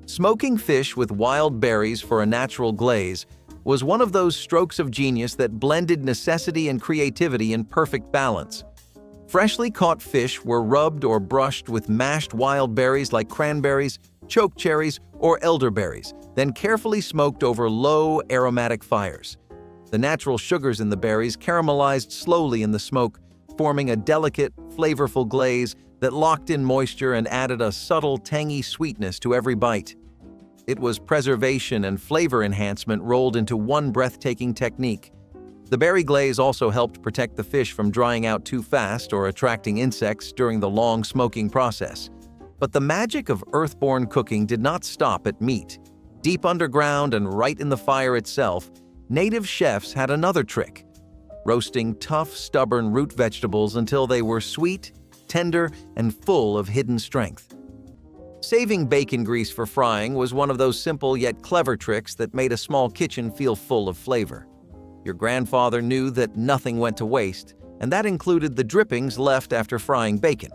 Smoking fish with wild berries for a natural glaze was one of those strokes of genius that blended necessity and creativity in perfect balance. Freshly caught fish were rubbed or brushed with mashed wild berries like cranberries, chokecherries, or elderberries, then carefully smoked over low, aromatic fires. The natural sugars in the berries caramelized slowly in the smoke, forming a delicate, flavorful glaze that locked in moisture and added a subtle, tangy sweetness to every bite. It was preservation and flavor enhancement rolled into one breathtaking technique. The berry glaze also helped protect the fish from drying out too fast or attracting insects during the long smoking process. But the magic of earthborn cooking did not stop at meat. Deep underground and right in the fire itself, native chefs had another trick: roasting tough, stubborn root vegetables until they were sweet, tender, and full of hidden strength. Saving bacon grease for frying was one of those simple yet clever tricks that made a small kitchen feel full of flavor. Your grandfather knew that nothing went to waste, and that included the drippings left after frying bacon.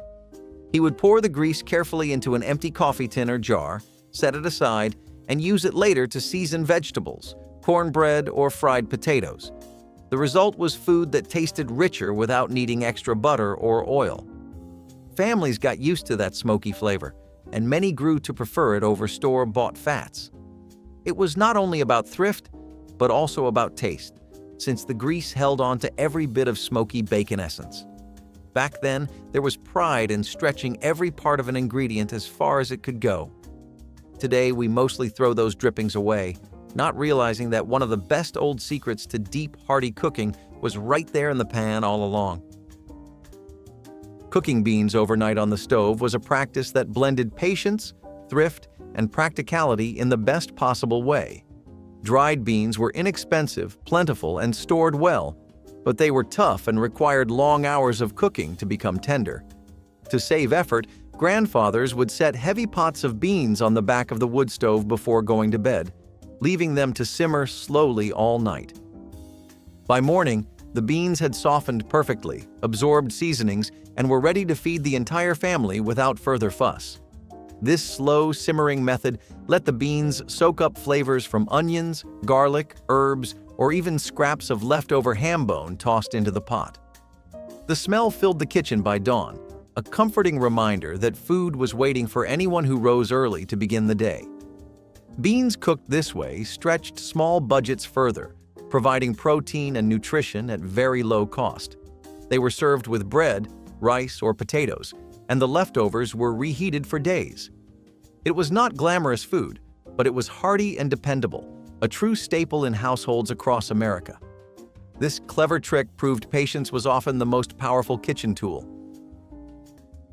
He would pour the grease carefully into an empty coffee tin or jar, set it aside, and use it later to season vegetables, cornbread, or fried potatoes. The result was food that tasted richer without needing extra butter or oil. Families got used to that smoky flavor, and many grew to prefer it over store-bought fats. It was not only about thrift, but also about taste, since the grease held on to every bit of smoky bacon essence. Back then, there was pride in stretching every part of an ingredient as far as it could go. Today, we mostly throw those drippings away, not realizing that one of the best old secrets to deep, hearty cooking was right there in the pan all along. Cooking beans overnight on the stove was a practice that blended patience, thrift, and practicality in the best possible way. Dried beans were inexpensive, plentiful, and stored well, but they were tough and required long hours of cooking to become tender. To save effort, grandfathers would set heavy pots of beans on the back of the wood stove before going to bed, leaving them to simmer slowly all night. By morning, the beans had softened perfectly, absorbed seasonings, and were ready to feed the entire family without further fuss. This slow simmering method let the beans soak up flavors from onions, garlic, herbs, or even scraps of leftover ham bone tossed into the pot. The smell filled the kitchen by dawn, a comforting reminder that food was waiting for anyone who rose early to begin the day. Beans cooked this way stretched small budgets further, providing protein and nutrition at very low cost. They were served with bread, rice, or potatoes, and the leftovers were reheated for days. It was not glamorous food, but it was hearty and dependable, a true staple in households across America. This clever trick proved patience was often the most powerful kitchen tool.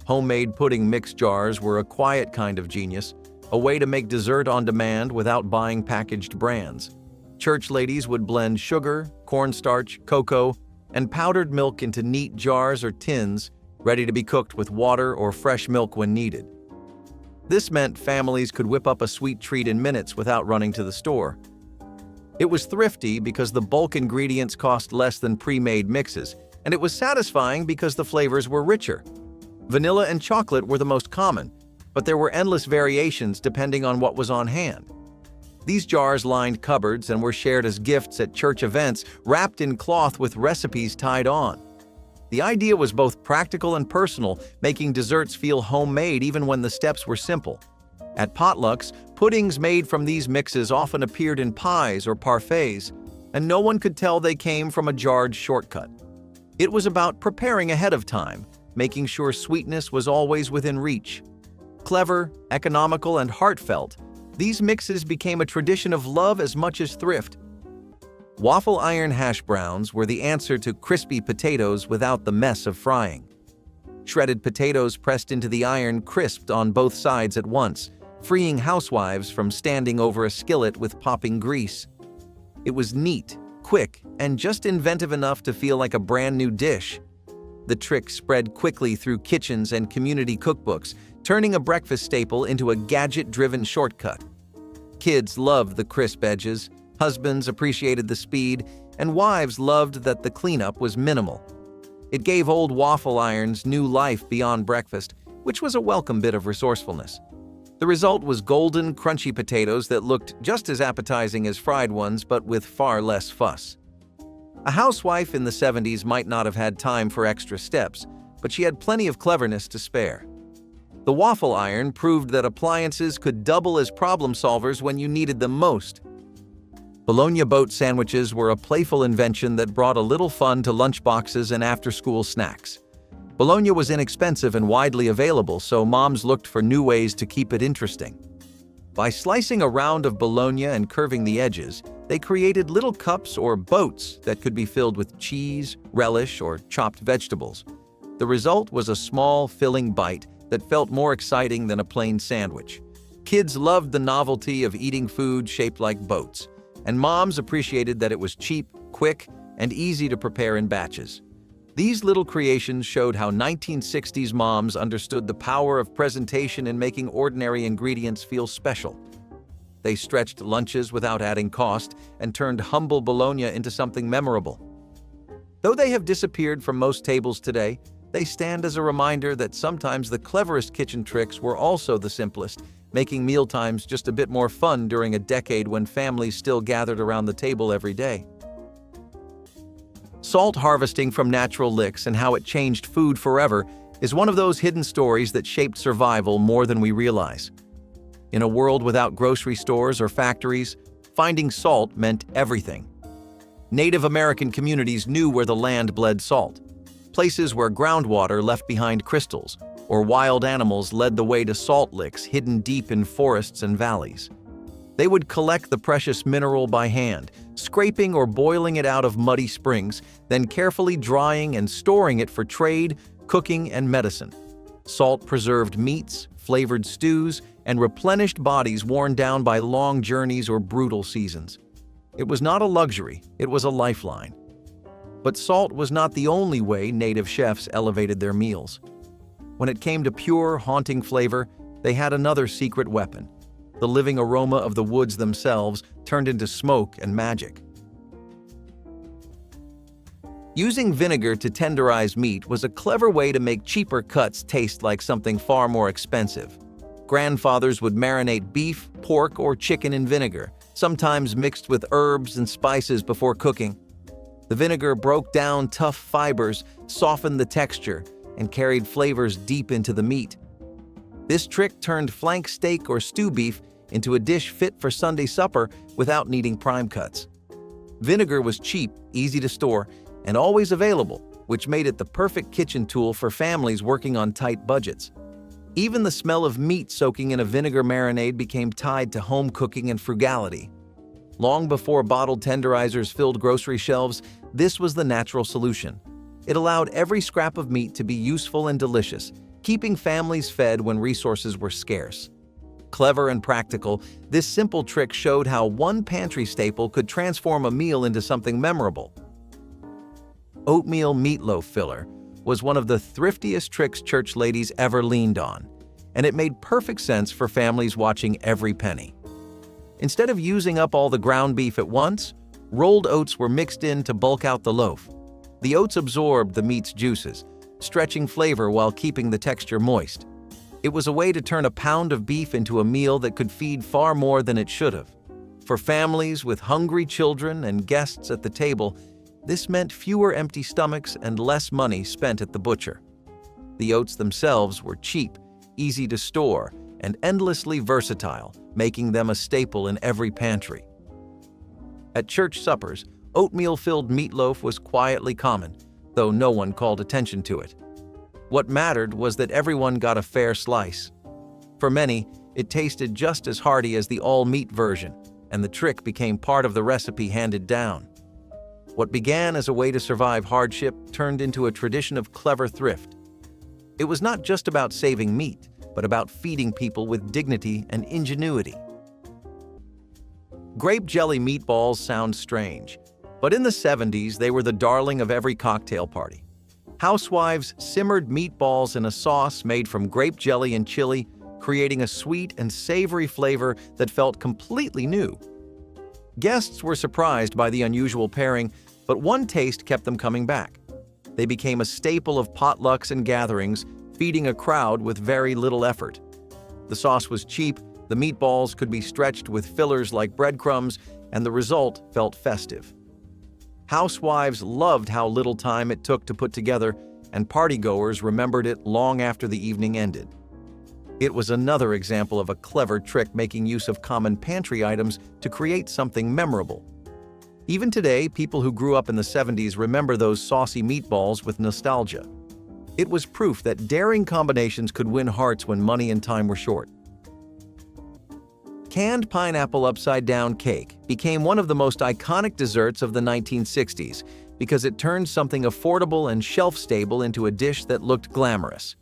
Homemade pudding mix jars were a quiet kind of genius, a way to make dessert on demand without buying packaged brands. Church ladies would blend sugar, cornstarch, cocoa, and powdered milk into neat jars or tins, ready to be cooked with water or fresh milk when needed. This meant families could whip up a sweet treat in minutes without running to the store. It was thrifty because the bulk ingredients cost less than pre-made mixes, and it was satisfying because the flavors were richer. Vanilla and chocolate were the most common, but there were endless variations depending on what was on hand. These jars lined cupboards and were shared as gifts at church events, wrapped in cloth with recipes tied on. The idea was both practical and personal, making desserts feel homemade even when the steps were simple. At potlucks, puddings made from these mixes often appeared in pies or parfaits, and no one could tell they came from a jarred shortcut. It was about preparing ahead of time, making sure sweetness was always within reach. Clever, economical, and heartfelt, these mixes became a tradition of love as much as thrift. Waffle iron hash browns were the answer to crispy potatoes without the mess of frying. Shredded potatoes pressed into the iron crisped on both sides at once, freeing housewives from standing over a skillet with popping grease. It was neat, quick, and just inventive enough to feel like a brand new dish. The trick spread quickly through kitchens and community cookbooks, turning a breakfast staple into a gadget-driven shortcut. Kids loved the crisp edges, husbands appreciated the speed, and wives loved that the cleanup was minimal. It gave old waffle irons new life beyond breakfast, which was a welcome bit of resourcefulness. The result was golden, crunchy potatoes that looked just as appetizing as fried ones, but with far less fuss. A housewife in the 70s might not have had time for extra steps, but she had plenty of cleverness to spare. The waffle iron proved that appliances could double as problem solvers when you needed them most. Bologna boat sandwiches were a playful invention that brought a little fun to lunchboxes and after-school snacks. Bologna was inexpensive and widely available, so moms looked for new ways to keep it interesting. By slicing a round of bologna and curving the edges, they created little cups or boats that could be filled with cheese, relish, or chopped vegetables. The result was a small, filling bite that felt more exciting than a plain sandwich. Kids loved the novelty of eating food shaped like boats, and moms appreciated that it was cheap, quick, and easy to prepare in batches. These little creations showed how 1960s moms understood the power of presentation in making ordinary ingredients feel special. They stretched lunches without adding cost and turned humble bologna into something memorable. Though they have disappeared from most tables today, they stand as a reminder that sometimes the cleverest kitchen tricks were also the simplest, making mealtimes just a bit more fun during a decade when families still gathered around the table every day. Salt harvesting from natural licks and how it changed food forever is one of those hidden stories that shaped survival more than we realize. In a world without grocery stores or factories, finding salt meant everything. Native American communities knew where the land bled salt, places where groundwater left behind crystals, or wild animals led the way to salt licks hidden deep in forests and valleys. They would collect the precious mineral by hand, scraping or boiling it out of muddy springs, then carefully drying and storing it for trade, cooking, and medicine. Salt preserved meats, flavored stews, and replenished bodies worn down by long journeys or brutal seasons. It was not a luxury, it was a lifeline. But salt was not the only way native chefs elevated their meals. When it came to pure, haunting flavor, they had another secret weapon. The living aroma of the woods themselves turned into smoke and magic. Using vinegar to tenderize meat was a clever way to make cheaper cuts taste like something far more expensive. Grandfathers would marinate beef, pork, or chicken in vinegar, sometimes mixed with herbs and spices before cooking. The vinegar broke down tough fibers, softened the texture, and carried flavors deep into the meat. This trick turned flank steak or stew beef into a dish fit for Sunday supper without needing prime cuts. Vinegar was cheap, easy to store, and always available, which made it the perfect kitchen tool for families working on tight budgets. Even the smell of meat soaking in a vinegar marinade became tied to home cooking and frugality. Long before bottled tenderizers filled grocery shelves, this was the natural solution. It allowed every scrap of meat to be useful and delicious, keeping families fed when resources were scarce. Clever and practical, this simple trick showed how one pantry staple could transform a meal into something memorable. Oatmeal meatloaf filler was one of the thriftiest tricks church ladies ever leaned on, and it made perfect sense for families watching every penny. Instead of using up all the ground beef at once, rolled oats were mixed in to bulk out the loaf. The oats absorbed the meat's juices, stretching flavor while keeping the texture moist. It was a way to turn a pound of beef into a meal that could feed far more than it should have. For families with hungry children and guests at the table, this meant fewer empty stomachs and less money spent at the butcher. The oats themselves were cheap, easy to store, and endlessly versatile, making them a staple in every pantry. At church suppers, oatmeal-filled meatloaf was quietly common, though no one called attention to it. What mattered was that everyone got a fair slice. For many, it tasted just as hearty as the all-meat version, and the trick became part of the recipe handed down. What began as a way to survive hardship turned into a tradition of clever thrift. It was not just about saving meat, but about feeding people with dignity and ingenuity. Grape jelly meatballs sound strange, but in the 70s they were the darling of every cocktail party. Housewives simmered meatballs in a sauce made from grape jelly and chili, creating a sweet and savory flavor that felt completely new. Guests were surprised by the unusual pairing, but one taste kept them coming back. They became a staple of potlucks and gatherings, feeding a crowd with very little effort. The sauce was cheap, the meatballs could be stretched with fillers like breadcrumbs, and the result felt festive. Housewives loved how little time it took to put together, and partygoers remembered it long after the evening ended. It was another example of a clever trick making use of common pantry items to create something memorable. Even today, people who grew up in the 70s remember those saucy meatballs with nostalgia. It was proof that daring combinations could win hearts when money and time were short. Canned pineapple upside-down cake became one of the most iconic desserts of the 1960s because it turned something affordable and shelf-stable into a dish that looked glamorous.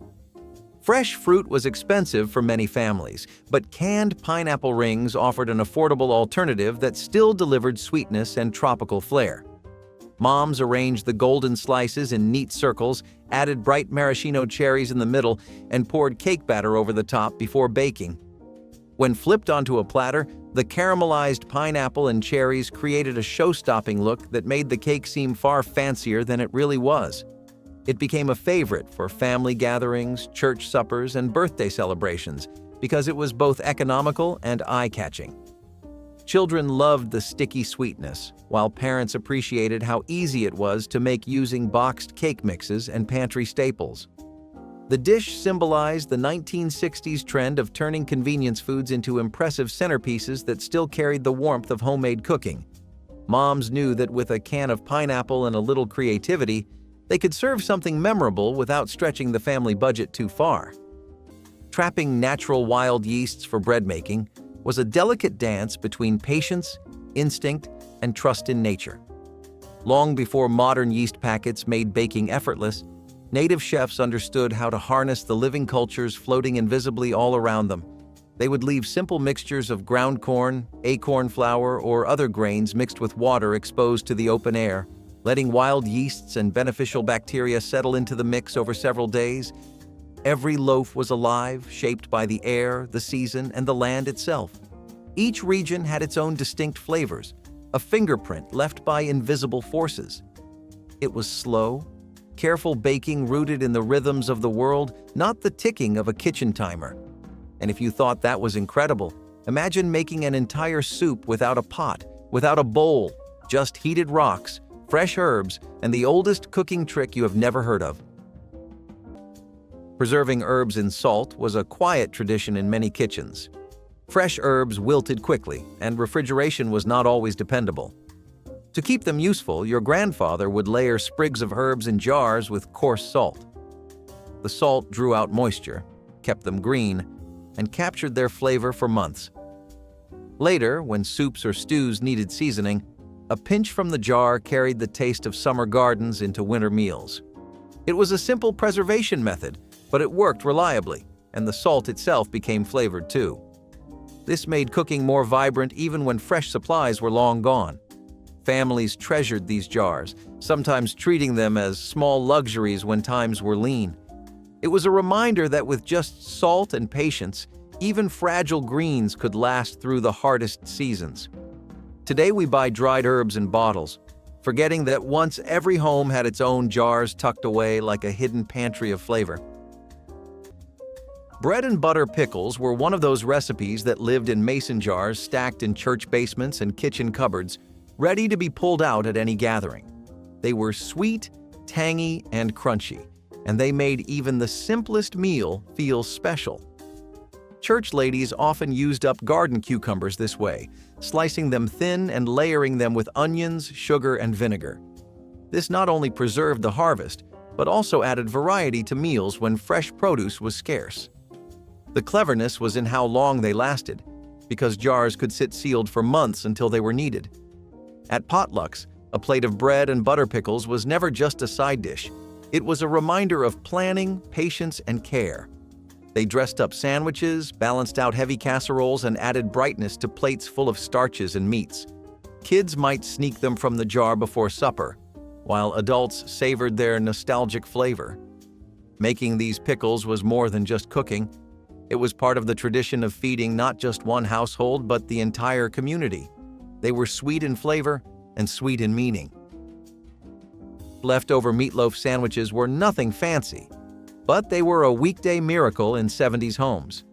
Fresh fruit was expensive for many families, but canned pineapple rings offered an affordable alternative that still delivered sweetness and tropical flair. Moms arranged the golden slices in neat circles, added bright maraschino cherries in the middle, and poured cake batter over the top before baking. When flipped onto a platter, the caramelized pineapple and cherries created a show-stopping look that made the cake seem far fancier than it really was. It became a favorite for family gatherings, church suppers, and birthday celebrations because it was both economical and eye-catching. Children loved the sticky sweetness, while parents appreciated how easy it was to make using boxed cake mixes and pantry staples. The dish symbolized the 1960s trend of turning convenience foods into impressive centerpieces that still carried the warmth of homemade cooking. Moms knew that with a can of pineapple and a little creativity, they could serve something memorable without stretching the family budget too far. Trapping natural wild yeasts for bread making was a delicate dance between patience, instinct, and trust in nature. Long before modern yeast packets made baking effortless, native chefs understood how to harness the living cultures floating invisibly all around them. They would leave simple mixtures of ground corn, acorn flour, or other grains mixed with water exposed to the open air, letting wild yeasts and beneficial bacteria settle into the mix over several days. Every loaf was alive, shaped by the air, the season, and the land itself. Each region had its own distinct flavors, a fingerprint left by invisible forces. It was slow, careful baking rooted in the rhythms of the world, not the ticking of a kitchen timer. And if you thought that was incredible, imagine making an entire soup without a pot, without a bowl, just heated rocks, fresh herbs, and the oldest cooking trick you have never heard of. Preserving herbs in salt was a quiet tradition in many kitchens. Fresh herbs wilted quickly, and refrigeration was not always dependable. To keep them useful, your grandfather would layer sprigs of herbs in jars with coarse salt. The salt drew out moisture, kept them green, and captured their flavor for months. Later, when soups or stews needed seasoning, a pinch from the jar carried the taste of summer gardens into winter meals. It was a simple preservation method, but it worked reliably, and the salt itself became flavored too. This made cooking more vibrant even when fresh supplies were long gone. Families treasured these jars, sometimes treating them as small luxuries when times were lean. It was a reminder that with just salt and patience, even fragile greens could last through the hardest seasons. Today we buy dried herbs in bottles, forgetting that once every home had its own jars tucked away like a hidden pantry of flavor. Bread and butter pickles were one of those recipes that lived in mason jars stacked in church basements and kitchen cupboards, ready to be pulled out at any gathering. They were sweet, tangy, and crunchy, and they made even the simplest meal feel special. Church ladies often used up garden cucumbers this way, slicing them thin and layering them with onions, sugar, and vinegar. This not only preserved the harvest, but also added variety to meals when fresh produce was scarce. The cleverness was in how long they lasted, because jars could sit sealed for months until they were needed. At potlucks, a plate of bread and butter pickles was never just a side dish. It was a reminder of planning, patience, and care. They dressed up sandwiches, balanced out heavy casseroles, and added brightness to plates full of starches and meats. Kids might sneak them from the jar before supper, while adults savored their nostalgic flavor. Making these pickles was more than just cooking. It was part of the tradition of feeding not just one household, but the entire community. They were sweet in flavor and sweet in meaning. Leftover meatloaf sandwiches were nothing fancy, but they were a weekday miracle in 70s homes.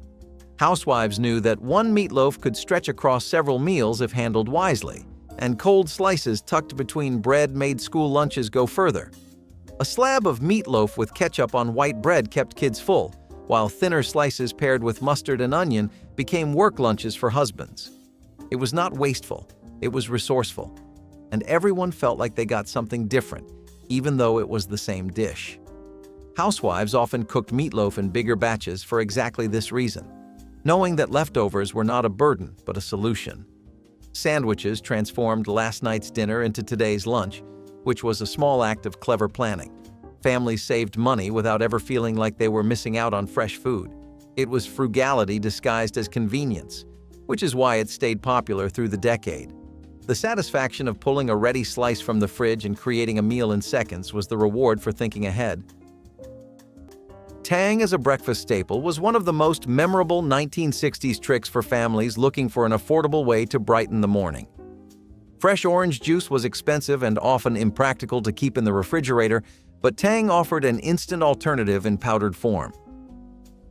Housewives knew that one meatloaf could stretch across several meals if handled wisely, and cold slices tucked between bread made school lunches go further. A slab of meatloaf with ketchup on white bread kept kids full, while thinner slices paired with mustard and onion became work lunches for husbands. It was not wasteful, it was resourceful, and everyone felt like they got something different, even though it was the same dish. Housewives often cooked meatloaf in bigger batches for exactly this reason, knowing that leftovers were not a burden but a solution. Sandwiches transformed last night's dinner into today's lunch, which was a small act of clever planning. Families saved money without ever feeling like they were missing out on fresh food. It was frugality disguised as convenience, which is why it stayed popular through the decade. The satisfaction of pulling a ready slice from the fridge and creating a meal in seconds was the reward for thinking ahead. Tang as a breakfast staple was one of the most memorable 1960s tricks for families looking for an affordable way to brighten the morning. Fresh orange juice was expensive and often impractical to keep in the refrigerator, but Tang offered an instant alternative in powdered form.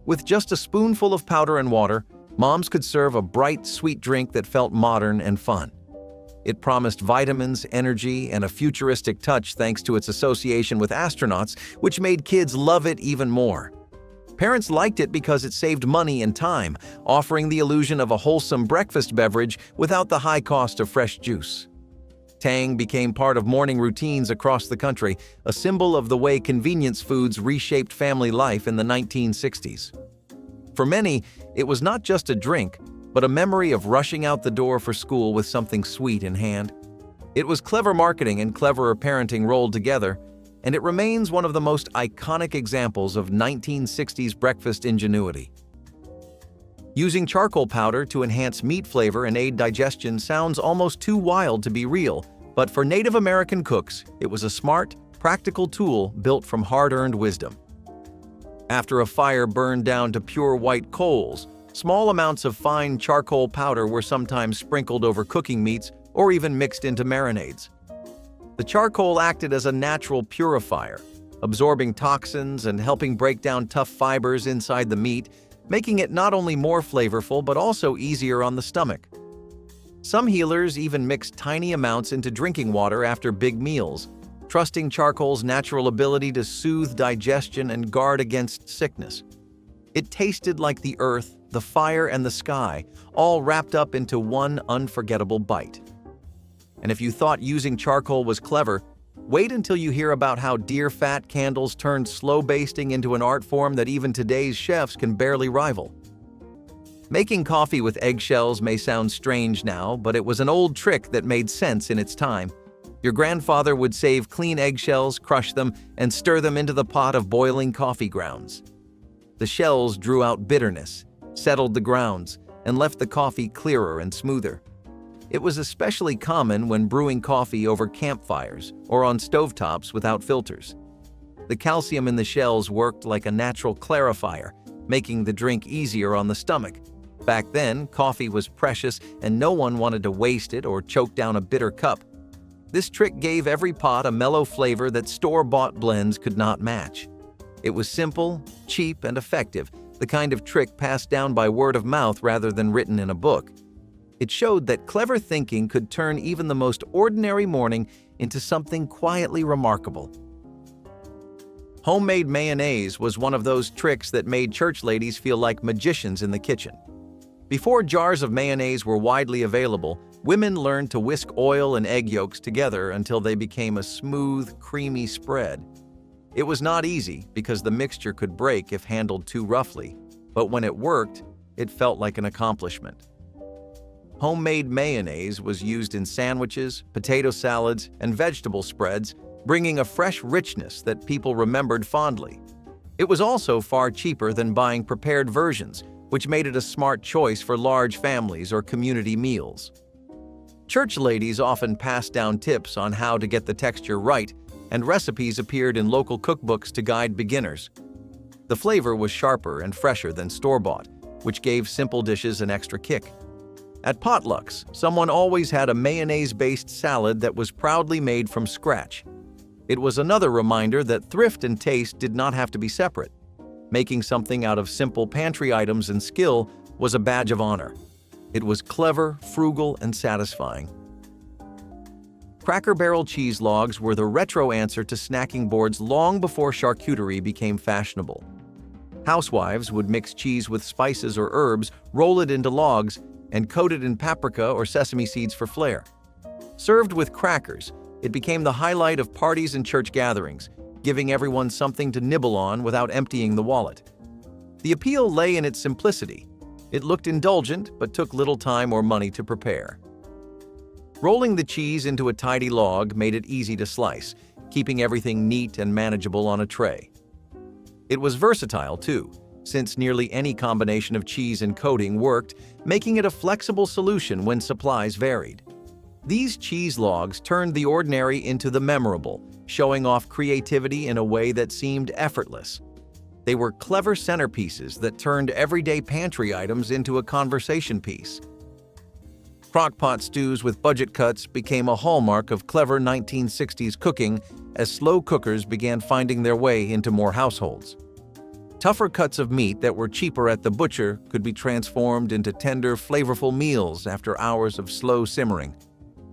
With just a spoonful of powder and water, moms could serve a bright, sweet drink that felt modern and fun. It promised vitamins, energy, and a futuristic touch thanks to its association with astronauts, which made kids love it even more. Parents liked it because it saved money and time, offering the illusion of a wholesome breakfast beverage without the high cost of fresh juice. Tang became part of morning routines across the country, a symbol of the way convenience foods reshaped family life in the 1960s. For many, it was not just a drink, but a memory of rushing out the door for school with something sweet in hand. It was clever marketing and cleverer parenting rolled together, and it remains one of the most iconic examples of 1960s breakfast ingenuity. Using charcoal powder to enhance meat flavor and aid digestion sounds almost too wild to be real, but for Native American cooks, it was a smart, practical tool built from hard-earned wisdom. After a fire burned down to pure white coals, small amounts of fine charcoal powder were sometimes sprinkled over cooking meats or even mixed into marinades. The charcoal acted as a natural purifier, absorbing toxins and helping break down tough fibers inside the meat, making it not only more flavorful but also easier on the stomach. Some healers even mixed tiny amounts into drinking water after big meals, trusting charcoal's natural ability to soothe digestion and guard against sickness. It tasted like the earth, the fire, and the sky, all wrapped up into one unforgettable bite. And if you thought using charcoal was clever, wait until you hear about how deer fat candles turned slow basting into an art form that even today's chefs can barely rival. Making coffee with eggshells may sound strange now, but it was an old trick that made sense in its time. Your grandfather would save clean eggshells, crush them, and stir them into the pot of boiling coffee grounds. The shells drew out bitterness, settled the grounds, and left the coffee clearer and smoother. It was especially common when brewing coffee over campfires or on stovetops without filters. The calcium in the shells worked like a natural clarifier, making the drink easier on the stomach. Back then, coffee was precious and no one wanted to waste it or choke down a bitter cup. This trick gave every pot a mellow flavor that store-bought blends could not match. It was simple, cheap, and effective, the kind of trick passed down by word of mouth rather than written in a book. It showed that clever thinking could turn even the most ordinary morning into something quietly remarkable. Homemade mayonnaise was one of those tricks that made church ladies feel like magicians in the kitchen. Before jars of mayonnaise were widely available, women learned to whisk oil and egg yolks together until they became a smooth, creamy spread. It was not easy because the mixture could break if handled too roughly, but when it worked, it felt like an accomplishment. Homemade mayonnaise was used in sandwiches, potato salads, and vegetable spreads, bringing a fresh richness that people remembered fondly. It was also far cheaper than buying prepared versions, which made it a smart choice for large families or community meals. Church ladies often passed down tips on how to get the texture right, and recipes appeared in local cookbooks to guide beginners. The flavor was sharper and fresher than store-bought, which gave simple dishes an extra kick. At potlucks, someone always had a mayonnaise-based salad that was proudly made from scratch. It was another reminder that thrift and taste did not have to be separate. Making something out of simple pantry items and skill was a badge of honor. It was clever, frugal, and satisfying. Cracker Barrel cheese logs were the retro answer to snacking boards long before charcuterie became fashionable. Housewives would mix cheese with spices or herbs, roll it into logs, and coat it in paprika or sesame seeds for flair. Served with crackers, it became the highlight of parties and church gatherings, giving everyone something to nibble on without emptying the wallet. The appeal lay in its simplicity. It looked indulgent, but took little time or money to prepare. Rolling the cheese into a tidy log made it easy to slice, keeping everything neat and manageable on a tray. It was versatile, too, since nearly any combination of cheese and coating worked, making it a flexible solution when supplies varied. These cheese logs turned the ordinary into the memorable, showing off creativity in a way that seemed effortless. They were clever centerpieces that turned everyday pantry items into a conversation piece. Crock-pot stews with budget cuts became a hallmark of clever 1960s cooking as slow cookers began finding their way into more households. Tougher cuts of meat that were cheaper at the butcher could be transformed into tender, flavorful meals after hours of slow simmering.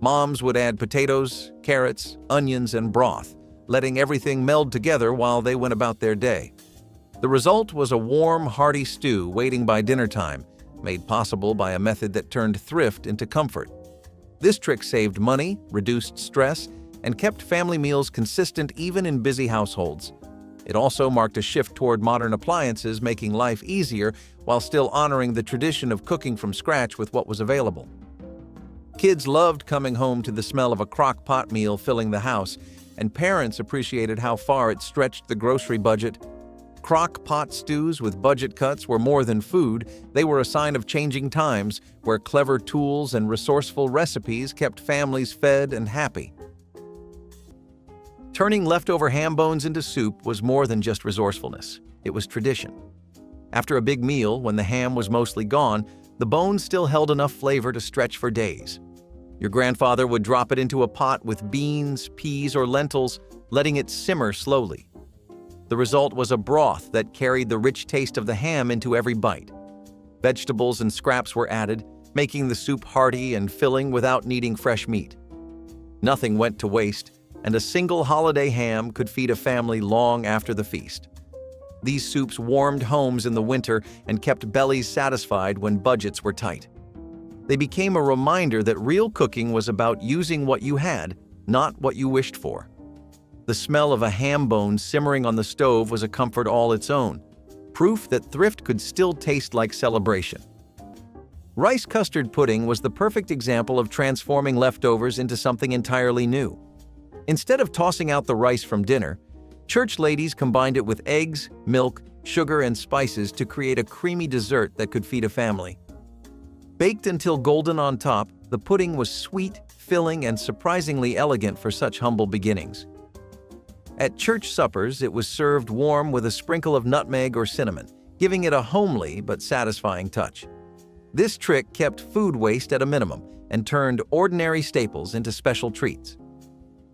Moms would add potatoes, carrots, onions, and broth, letting everything meld together while they went about their day. The result was a warm, hearty stew waiting by dinner time, made possible by a method that turned thrift into comfort. This trick saved money, reduced stress, and kept family meals consistent even in busy households. It also marked a shift toward modern appliances, making life easier while still honoring the tradition of cooking from scratch with what was available. Kids loved coming home to the smell of a crock-pot meal filling the house, and parents appreciated how far it stretched the grocery budget. Crock-pot stews with budget cuts were more than food, they were a sign of changing times, where clever tools and resourceful recipes kept families fed and happy. Turning leftover ham bones into soup was more than just resourcefulness, it was tradition. After a big meal, when the ham was mostly gone, the bones still held enough flavor to stretch for days. Your grandfather would drop it into a pot with beans, peas, or lentils, letting it simmer slowly. The result was a broth that carried the rich taste of the ham into every bite. Vegetables and scraps were added, making the soup hearty and filling without needing fresh meat. Nothing went to waste, and a single holiday ham could feed a family long after the feast. These soups warmed homes in the winter and kept bellies satisfied when budgets were tight. They became a reminder that real cooking was about using what you had, not what you wished for. The smell of a ham bone simmering on the stove was a comfort all its own, proof that thrift could still taste like celebration. Rice custard pudding was the perfect example of transforming leftovers into something entirely new. Instead of tossing out the rice from dinner, church ladies combined it with eggs, milk, sugar, and spices to create a creamy dessert that could feed a family. Baked until golden on top, the pudding was sweet, filling, and surprisingly elegant for such humble beginnings. At church suppers, it was served warm with a sprinkle of nutmeg or cinnamon, giving it a homely but satisfying touch. This trick kept food waste at a minimum and turned ordinary staples into special treats.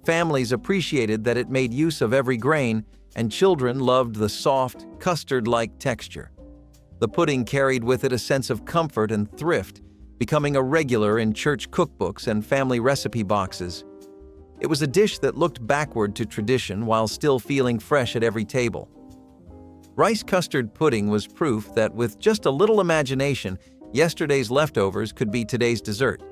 Families appreciated that it made use of every grain, and children loved the soft, custard-like texture. The pudding carried with it a sense of comfort and thrift, becoming a regular in church cookbooks and family recipe boxes. It was a dish that looked backward to tradition while still feeling fresh at every table. Rice custard pudding was proof that with just a little imagination, yesterday's leftovers could be today's dessert.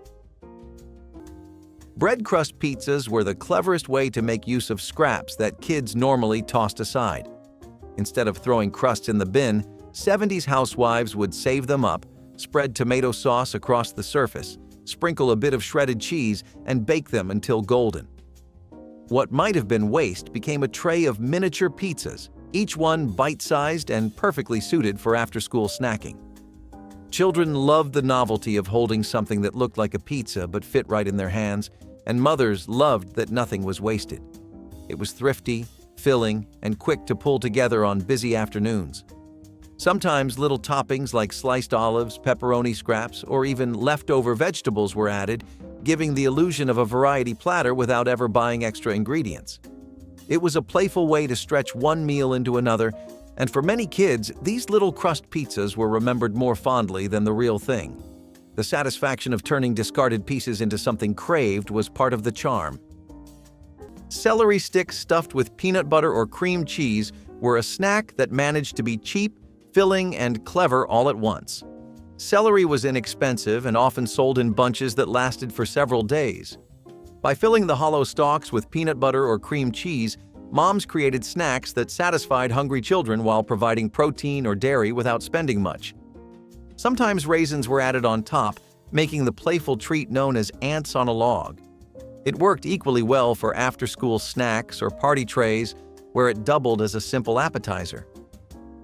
Bread crust pizzas were the cleverest way to make use of scraps that kids normally tossed aside. Instead of throwing crusts in the bin, 70s housewives would save them up, spread tomato sauce across the surface, sprinkle a bit of shredded cheese, and bake them until golden. What might have been waste became a tray of miniature pizzas, each one bite-sized and perfectly suited for after-school snacking. Children loved the novelty of holding something that looked like a pizza but fit right in their hands, and mothers loved that nothing was wasted. It was thrifty, filling, and quick to pull together on busy afternoons. Sometimes little toppings like sliced olives, pepperoni scraps, or even leftover vegetables were added, giving the illusion of a variety platter without ever buying extra ingredients. It was a playful way to stretch one meal into another, and for many kids, these little crust pizzas were remembered more fondly than the real thing. The satisfaction of turning discarded pieces into something craved was part of the charm. Celery sticks stuffed with peanut butter or cream cheese were a snack that managed to be cheap, filling, and clever all at once. Celery was inexpensive and often sold in bunches that lasted for several days. By filling the hollow stalks with peanut butter or cream cheese, moms created snacks that satisfied hungry children while providing protein or dairy without spending much. Sometimes raisins were added on top, making the playful treat known as ants on a log. It worked equally well for after-school snacks or party trays, where it doubled as a simple appetizer.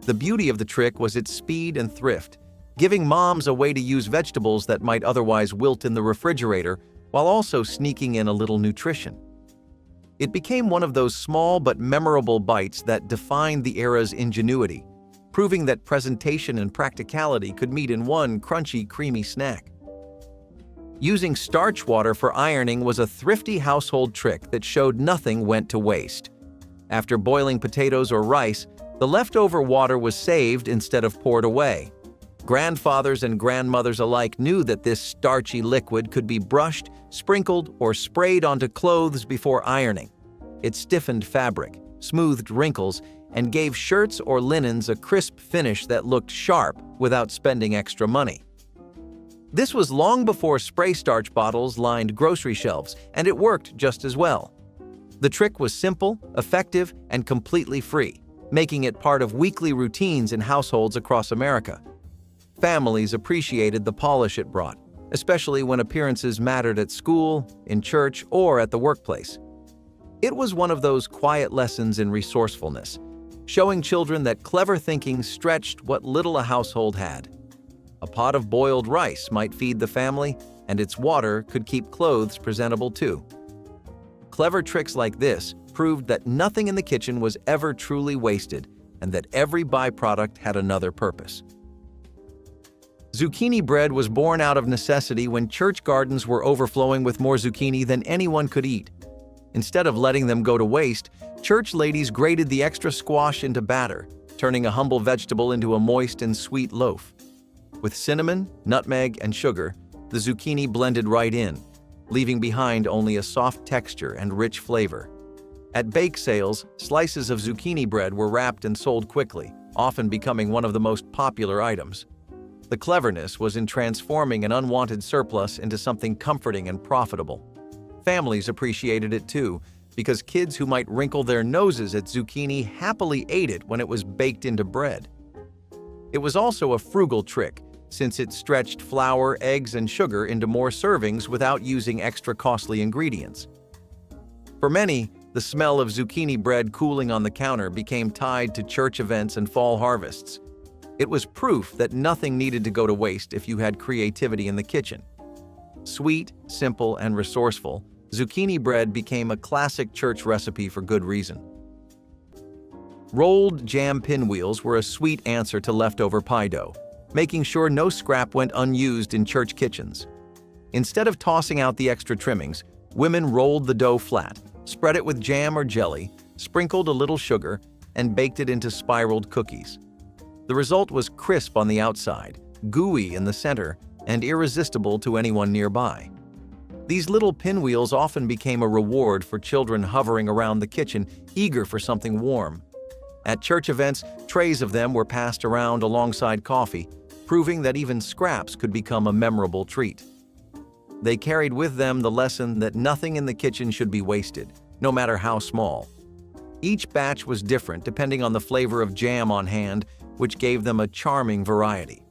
The beauty of the trick was its speed and thrift, giving moms a way to use vegetables that might otherwise wilt in the refrigerator while also sneaking in a little nutrition. It became one of those small but memorable bites that defined the era's ingenuity, proving that presentation and practicality could meet in one crunchy, creamy snack. Using starch water for ironing was a thrifty household trick that showed nothing went to waste. After boiling potatoes or rice, the leftover water was saved instead of poured away. Grandfathers and grandmothers alike knew that this starchy liquid could be brushed, sprinkled, or sprayed onto clothes before ironing. It stiffened fabric, smoothed wrinkles, and gave shirts or linens a crisp finish that looked sharp without spending extra money. This was long before spray starch bottles lined grocery shelves, and it worked just as well. The trick was simple, effective, and completely free, making it part of weekly routines in households across America. Families appreciated the polish it brought, especially when appearances mattered at school, in church, or at the workplace. It was one of those quiet lessons in resourcefulness, showing children that clever thinking stretched what little a household had. A pot of boiled rice might feed the family, and its water could keep clothes presentable too. Clever tricks like this proved that nothing in the kitchen was ever truly wasted, and that every byproduct had another purpose. Zucchini bread was born out of necessity when church gardens were overflowing with more zucchini than anyone could eat. Instead of letting them go to waste, church ladies grated the extra squash into batter, turning a humble vegetable into a moist and sweet loaf. With cinnamon, nutmeg, and sugar, the zucchini blended right in, leaving behind only a soft texture and rich flavor. At bake sales, slices of zucchini bread were wrapped and sold quickly, often becoming one of the most popular items. The cleverness was in transforming an unwanted surplus into something comforting and profitable. Families appreciated it too, because kids who might wrinkle their noses at zucchini happily ate it when it was baked into bread. It was also a frugal trick, since it stretched flour, eggs, and sugar into more servings without using extra costly ingredients. For many, the smell of zucchini bread cooling on the counter became tied to church events and fall harvests. It was proof that nothing needed to go to waste if you had creativity in the kitchen. Sweet, simple, and resourceful, zucchini bread became a classic church recipe for good reason. Rolled jam pinwheels were a sweet answer to leftover pie dough, making sure no scrap went unused in church kitchens. Instead of tossing out the extra trimmings, women rolled the dough flat, spread it with jam or jelly, sprinkled a little sugar, and baked it into spiraled cookies. The result was crisp on the outside, gooey in the center, and irresistible to anyone nearby. These little pinwheels often became a reward for children hovering around the kitchen, eager for something warm. At church events, trays of them were passed around alongside coffee, proving that even scraps could become a memorable treat. They carried with them the lesson that nothing in the kitchen should be wasted, no matter how small. Each batch was different depending on the flavor of jam on hand, which gave them a charming variety.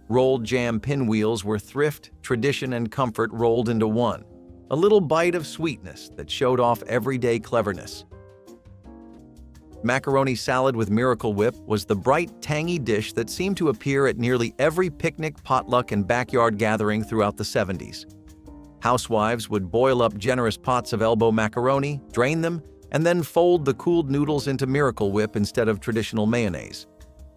Rolled jam pinwheels were thrift, tradition, and comfort rolled into one, a little bite of sweetness that showed off everyday cleverness. Macaroni salad with Miracle Whip was the bright, tangy dish that seemed to appear at nearly every picnic, potluck, and backyard gathering throughout the 70s. Housewives would boil up generous pots of elbow macaroni, drain them, and then fold the cooled noodles into Miracle Whip instead of traditional mayonnaise.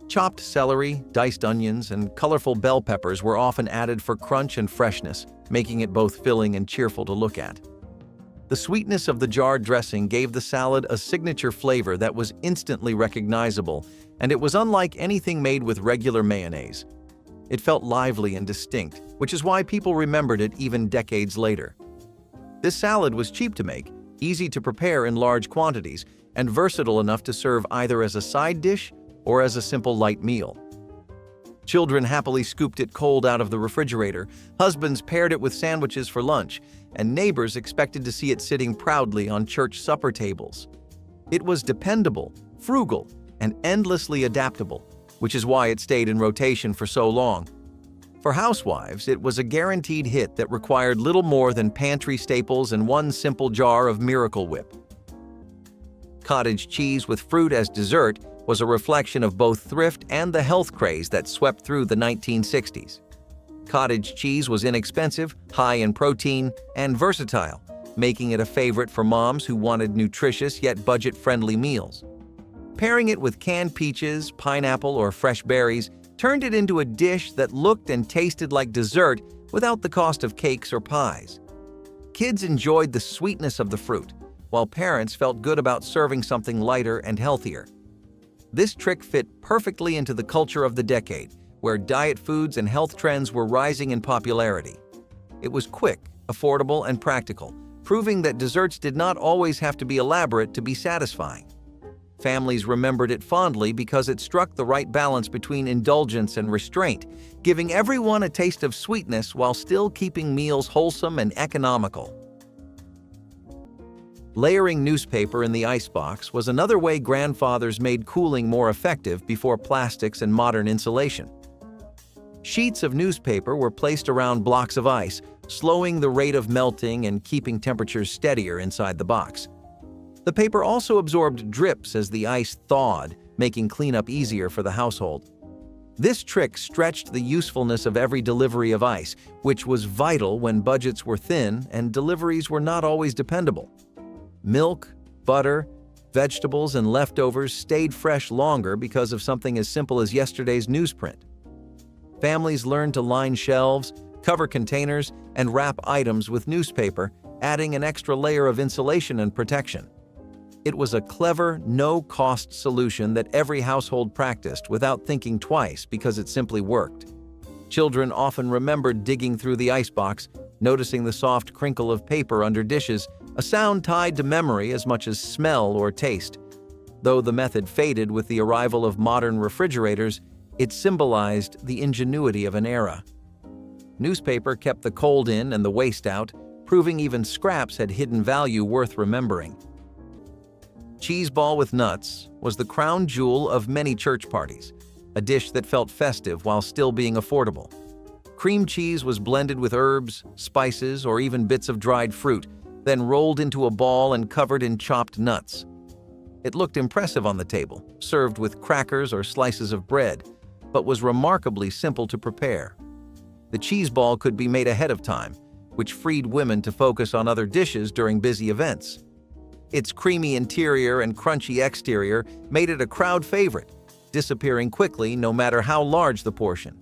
Chopped celery, diced onions, and colorful bell peppers were often added for crunch and freshness, making it both filling and cheerful to look at. The sweetness of the jarred dressing gave the salad a signature flavor that was instantly recognizable, and it was unlike anything made with regular mayonnaise. It felt lively and distinct, which is why people remembered it even decades later. This salad was cheap to make, easy to prepare in large quantities, and versatile enough to serve either as a side dish or as a simple light meal. Children happily scooped it cold out of the refrigerator, husbands paired it with sandwiches for lunch, and neighbors expected to see it sitting proudly on church supper tables. It was dependable, frugal, and endlessly adaptable, which is why it stayed in rotation for so long. For housewives, it was a guaranteed hit that required little more than pantry staples and one simple jar of Miracle Whip. Cottage cheese with fruit as dessert was a reflection of both thrift and the health craze that swept through the 1960s. Cottage cheese was inexpensive, high in protein, and versatile, making it a favorite for moms who wanted nutritious yet budget-friendly meals. Pairing it with canned peaches, pineapple, or fresh berries turned it into a dish that looked and tasted like dessert without the cost of cakes or pies. Kids enjoyed the sweetness of the fruit, while parents felt good about serving something lighter and healthier. This trick fit perfectly into the culture of the decade, where diet foods and health trends were rising in popularity. It was quick, affordable, and practical, proving that desserts did not always have to be elaborate to be satisfying. Families remembered it fondly because it struck the right balance between indulgence and restraint, giving everyone a taste of sweetness while still keeping meals wholesome and economical. Layering newspaper in the icebox was another way grandfathers made cooling more effective before plastics and modern insulation. Sheets of newspaper were placed around blocks of ice, slowing the rate of melting and keeping temperatures steadier inside the box. The paper also absorbed drips as the ice thawed, making cleanup easier for the household. This trick stretched the usefulness of every delivery of ice, which was vital when budgets were thin and deliveries were not always dependable. Milk, butter, vegetables, and leftovers stayed fresh longer because of something as simple as yesterday's newsprint. Families learned to line shelves, cover containers, and wrap items with newspaper, adding an extra layer of insulation and protection. It was a clever, no-cost solution that every household practiced without thinking twice because it simply worked. Children often remembered digging through the icebox, noticing the soft crinkle of paper under dishes, a sound tied to memory as much as smell or taste. Though the method faded with the arrival of modern refrigerators, it symbolized the ingenuity of an era. Newspaper kept the cold in and the waste out, proving even scraps had hidden value worth remembering. Cheese ball with nuts was the crown jewel of many church parties, a dish that felt festive while still being affordable. Cream cheese was blended with herbs, spices, or even bits of dried fruit, then rolled into a ball and covered in chopped nuts. It looked impressive on the table, served with crackers or slices of bread, but was remarkably simple to prepare. The cheese ball could be made ahead of time, which freed women to focus on other dishes during busy events. Its creamy interior and crunchy exterior made it a crowd favorite, disappearing quickly no matter how large the portion.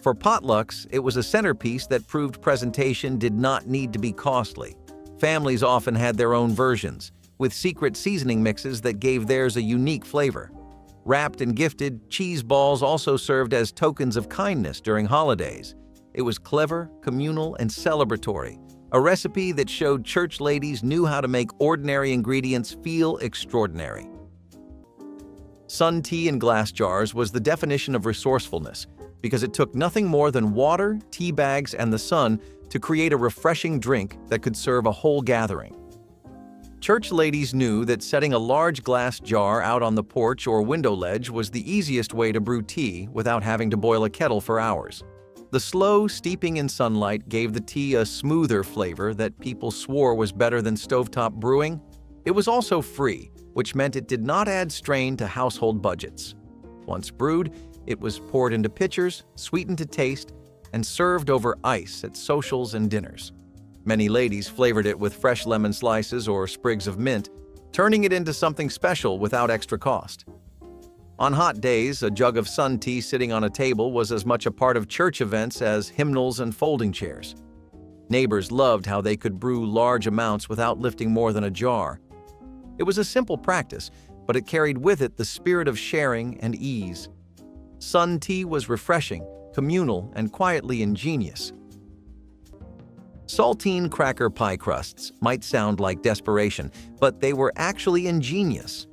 For potlucks, it was a centerpiece that proved presentation did not need to be costly. Families often had their own versions, with secret seasoning mixes that gave theirs a unique flavor. Wrapped and gifted, cheese balls also served as tokens of kindness during holidays. It was clever, communal, and celebratory, a recipe that showed church ladies knew how to make ordinary ingredients feel extraordinary. Sun tea in glass jars was the definition of resourcefulness because it took nothing more than water, tea bags, and the sun to create a refreshing drink that could serve a whole gathering. Church ladies knew that setting a large glass jar out on the porch or window ledge was the easiest way to brew tea without having to boil a kettle for hours. The slow steeping in sunlight gave the tea a smoother flavor that people swore was better than stovetop brewing. It was also free, which meant it did not add strain to household budgets. Once brewed, it was poured into pitchers, sweetened to taste, and served over ice at socials and dinners. Many ladies flavored it with fresh lemon slices or sprigs of mint, turning it into something special without extra cost. On hot days, a jug of sun tea sitting on a table was as much a part of church events as hymnals and folding chairs. Neighbors loved how they could brew large amounts without lifting more than a jar. It was a simple practice, but it carried with it the spirit of sharing and ease. Sun tea was refreshing, communal, and quietly ingenious. Saltine cracker pie crusts might sound like desperation, but they were actually ingenious.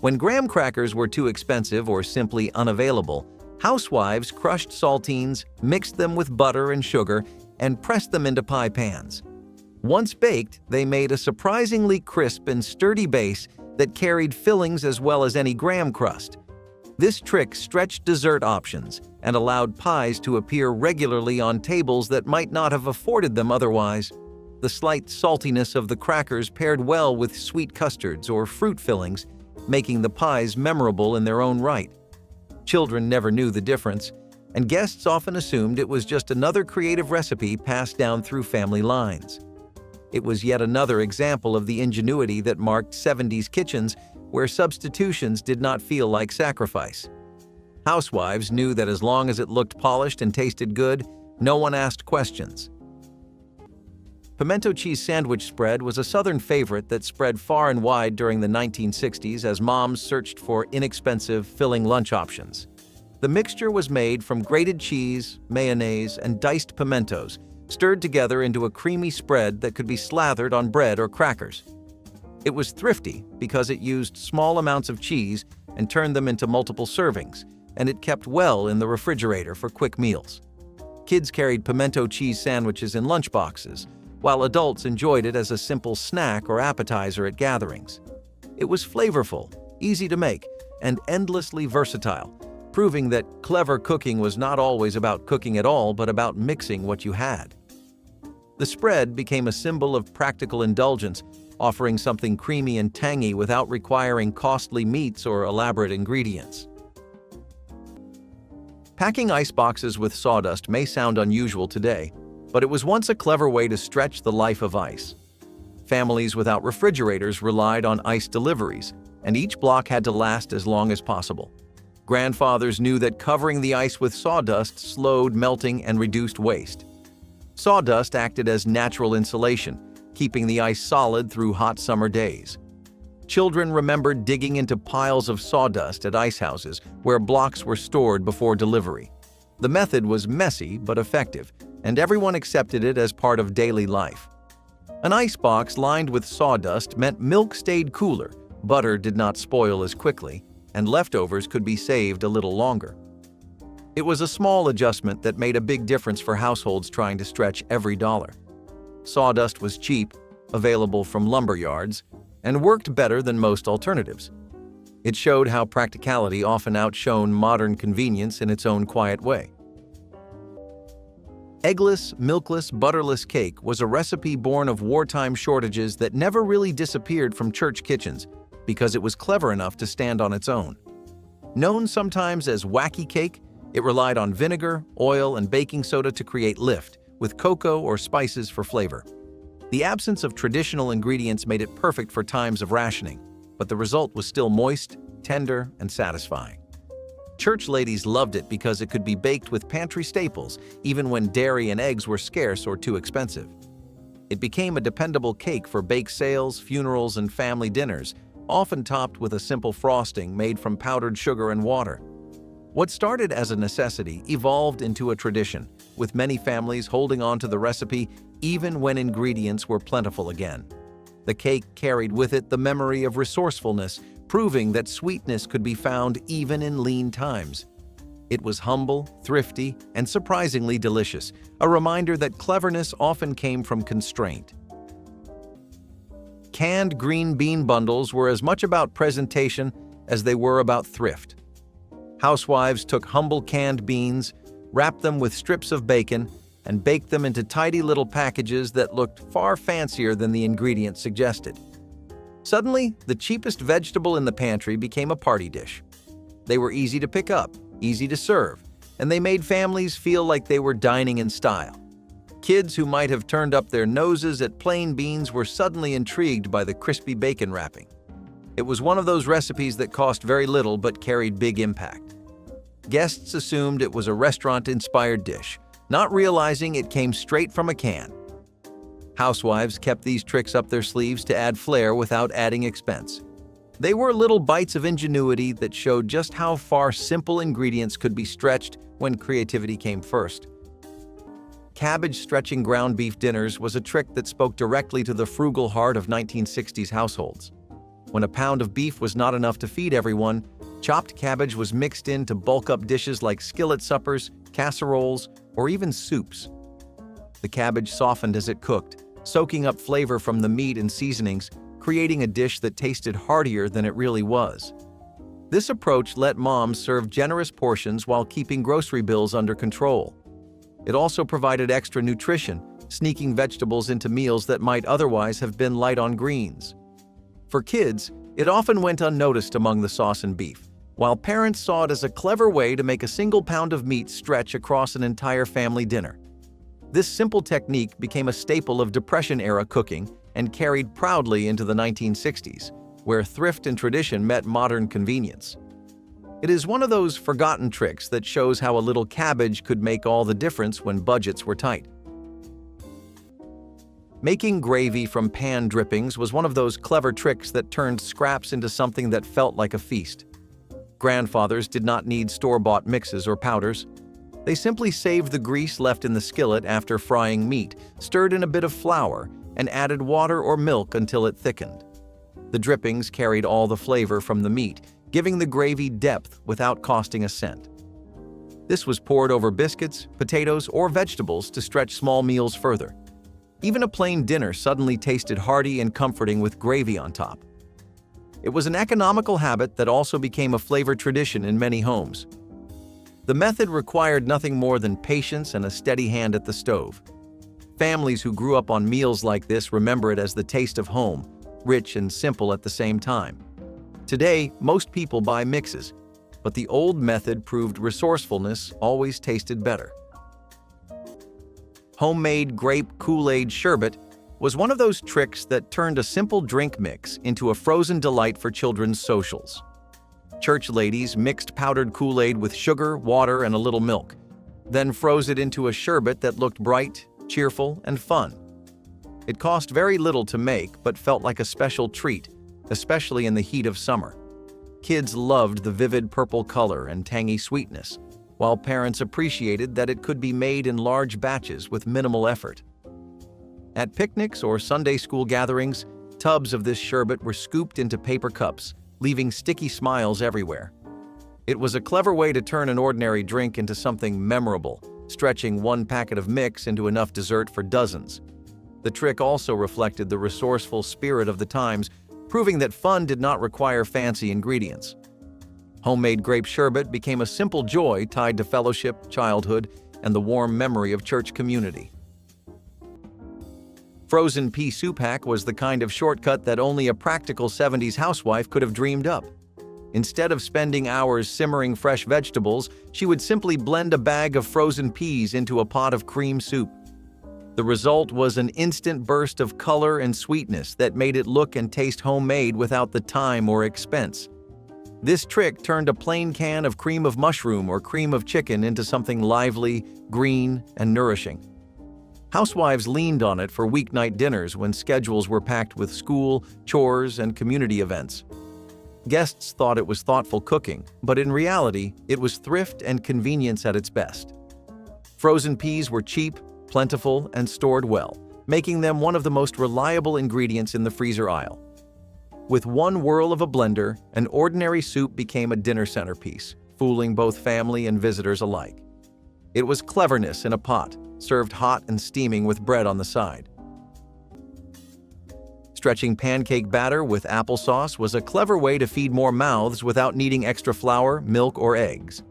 When graham crackers were too expensive or simply unavailable, housewives crushed saltines, mixed them with butter and sugar, and pressed them into pie pans. Once baked, they made a surprisingly crisp and sturdy base that carried fillings as well as any graham crust. This trick stretched dessert options and allowed pies to appear regularly on tables that might not have afforded them otherwise. The slight saltiness of the crackers paired well with sweet custards or fruit fillings, making the pies memorable in their own right. Children never knew the difference, and guests often assumed it was just another creative recipe passed down through family lines. It was yet another example of the ingenuity that marked 70s kitchens where substitutions did not feel like sacrifice. Housewives knew that as long as it looked polished and tasted good, no one asked questions. Pimento cheese sandwich spread was a Southern favorite that spread far and wide during the 1960s as moms searched for inexpensive, filling lunch options. The mixture was made from grated cheese, mayonnaise, and diced pimentos, stirred together into a creamy spread that could be slathered on bread or crackers. It was thrifty because it used small amounts of cheese and turned them into multiple servings, and it kept well in the refrigerator for quick meals. Kids carried pimento cheese sandwiches in lunchboxes, while adults enjoyed it as a simple snack or appetizer at gatherings. It was flavorful, easy to make, and endlessly versatile, proving that clever cooking was not always about cooking at all, but about mixing what you had. The spread became a symbol of practical indulgence, offering something creamy and tangy without requiring costly meats or elaborate ingredients. Packing ice boxes with sawdust may sound unusual today, but it was once a clever way to stretch the life of ice. Families without refrigerators relied on ice deliveries, and each block had to last as long as possible. Grandfathers knew that covering the ice with sawdust slowed melting and reduced waste. Sawdust acted as natural insulation, keeping the ice solid through hot summer days. Children remembered digging into piles of sawdust at ice houses where blocks were stored before delivery. The method was messy but effective, and everyone accepted it as part of daily life. An ice box lined with sawdust meant milk stayed cooler, butter did not spoil as quickly, and leftovers could be saved a little longer. It was a small adjustment that made a big difference for households trying to stretch every dollar. Sawdust was cheap, available from lumber yards, and worked better than most alternatives. It showed how practicality often outshone modern convenience in its own quiet way. Eggless, milkless, butterless cake was a recipe born of wartime shortages that never really disappeared from church kitchens because it was clever enough to stand on its own. Known sometimes as wacky cake, it relied on vinegar, oil, and baking soda to create lift, with cocoa or spices for flavor. The absence of traditional ingredients made it perfect for times of rationing, but the result was still moist, tender, and satisfying. Church ladies loved it because it could be baked with pantry staples, even when dairy and eggs were scarce or too expensive. It became a dependable cake for bake sales, funerals, and family dinners, often topped with a simple frosting made from powdered sugar and water. What started as a necessity evolved into a tradition, with many families holding on to the recipe even when ingredients were plentiful again. The cake carried with it the memory of resourcefulness, proving that sweetness could be found even in lean times. It was humble, thrifty, and surprisingly delicious, a reminder that cleverness often came from constraint. Canned green bean bundles were as much about presentation as they were about thrift. Housewives took humble canned beans, wrapped them with strips of bacon, and baked them into tidy little packages that looked far fancier than the ingredients suggested. Suddenly, the cheapest vegetable in the pantry became a party dish. They were easy to pick up, easy to serve, and they made families feel like they were dining in style. Kids who might have turned up their noses at plain beans were suddenly intrigued by the crispy bacon wrapping. It was one of those recipes that cost very little but carried big impact. Guests assumed it was a restaurant-inspired dish, not realizing it came straight from a can. Housewives kept these tricks up their sleeves to add flair without adding expense. They were little bites of ingenuity that showed just how far simple ingredients could be stretched when creativity came first. Cabbage-stretching ground beef dinners was a trick that spoke directly to the frugal heart of 1960s households. When a pound of beef was not enough to feed everyone, chopped cabbage was mixed in to bulk up dishes like skillet suppers, casseroles, or even soups. The cabbage softened as it cooked, soaking up flavor from the meat and seasonings, creating a dish that tasted heartier than it really was. This approach let moms serve generous portions while keeping grocery bills under control. It also provided extra nutrition, sneaking vegetables into meals that might otherwise have been light on greens. For kids, it often went unnoticed among the sauce and beef, while parents saw it as a clever way to make a single pound of meat stretch across an entire family dinner. This simple technique became a staple of Depression-era cooking and carried proudly into the 1960s, where thrift and tradition met modern convenience. It is one of those forgotten tricks that shows how a little cabbage could make all the difference when budgets were tight. Making gravy from pan drippings was one of those clever tricks that turned scraps into something that felt like a feast. Grandfathers did not need store-bought mixes or powders. They simply saved the grease left in the skillet after frying meat, stirred in a bit of flour, and added water or milk until it thickened. The drippings carried all the flavor from the meat, giving the gravy depth without costing a cent. This was poured over biscuits, potatoes, or vegetables to stretch small meals further. Even a plain dinner suddenly tasted hearty and comforting with gravy on top. It was an economical habit that also became a flavor tradition in many homes. The method required nothing more than patience and a steady hand at the stove. Families who grew up on meals like this remember it as the taste of home, rich and simple at the same time. Today, most people buy mixes, but the old method proved resourcefulness always tasted better. Homemade grape Kool-Aid sherbet was one of those tricks that turned a simple drink mix into a frozen delight for children's socials. Church ladies mixed powdered Kool-Aid with sugar, water, and a little milk, then froze it into a sherbet that looked bright, cheerful, and fun. It cost very little to make, but felt like a special treat, especially in the heat of summer. Kids loved the vivid purple color and tangy sweetness, while parents appreciated that it could be made in large batches with minimal effort. At picnics or Sunday school gatherings, tubs of this sherbet were scooped into paper cups, leaving sticky smiles everywhere. It was a clever way to turn an ordinary drink into something memorable, stretching one packet of mix into enough dessert for dozens. The trick also reflected the resourceful spirit of the times, proving that fun did not require fancy ingredients. Homemade grape sherbet became a simple joy tied to fellowship, childhood, and the warm memory of church community. Frozen pea soup hack was the kind of shortcut that only a practical 70s housewife could have dreamed up. Instead of spending hours simmering fresh vegetables, she would simply blend a bag of frozen peas into a pot of cream soup. The result was an instant burst of color and sweetness that made it look and taste homemade without the time or expense. This trick turned a plain can of cream of mushroom or cream of chicken into something lively, green, and nourishing. Housewives leaned on it for weeknight dinners when schedules were packed with school, chores, and community events. Guests thought it was thoughtful cooking, but in reality, it was thrift and convenience at its best. Frozen peas were cheap, plentiful, and stored well, making them one of the most reliable ingredients in the freezer aisle. With one whirl of a blender, an ordinary soup became a dinner centerpiece, fooling both family and visitors alike. It was cleverness in a pot, served hot and steaming with bread on the side. Stretching pancake batter with applesauce was a clever way to feed more mouths without needing extra flour, milk, or eggs.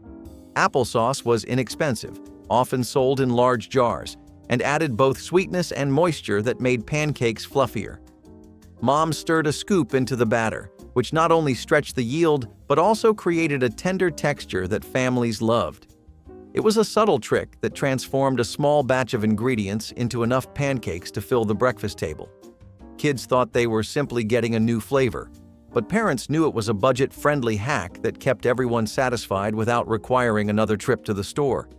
Applesauce was inexpensive, often sold in large jars, and added both sweetness and moisture that made pancakes fluffier. Mom stirred a scoop into the batter, which not only stretched the yield but also created a tender texture that families loved. It was a subtle trick that transformed a small batch of ingredients into enough pancakes to fill the breakfast table. Kids thought they were simply getting a new flavor, but parents knew it was a budget-friendly hack that kept everyone satisfied without requiring another trip to the store.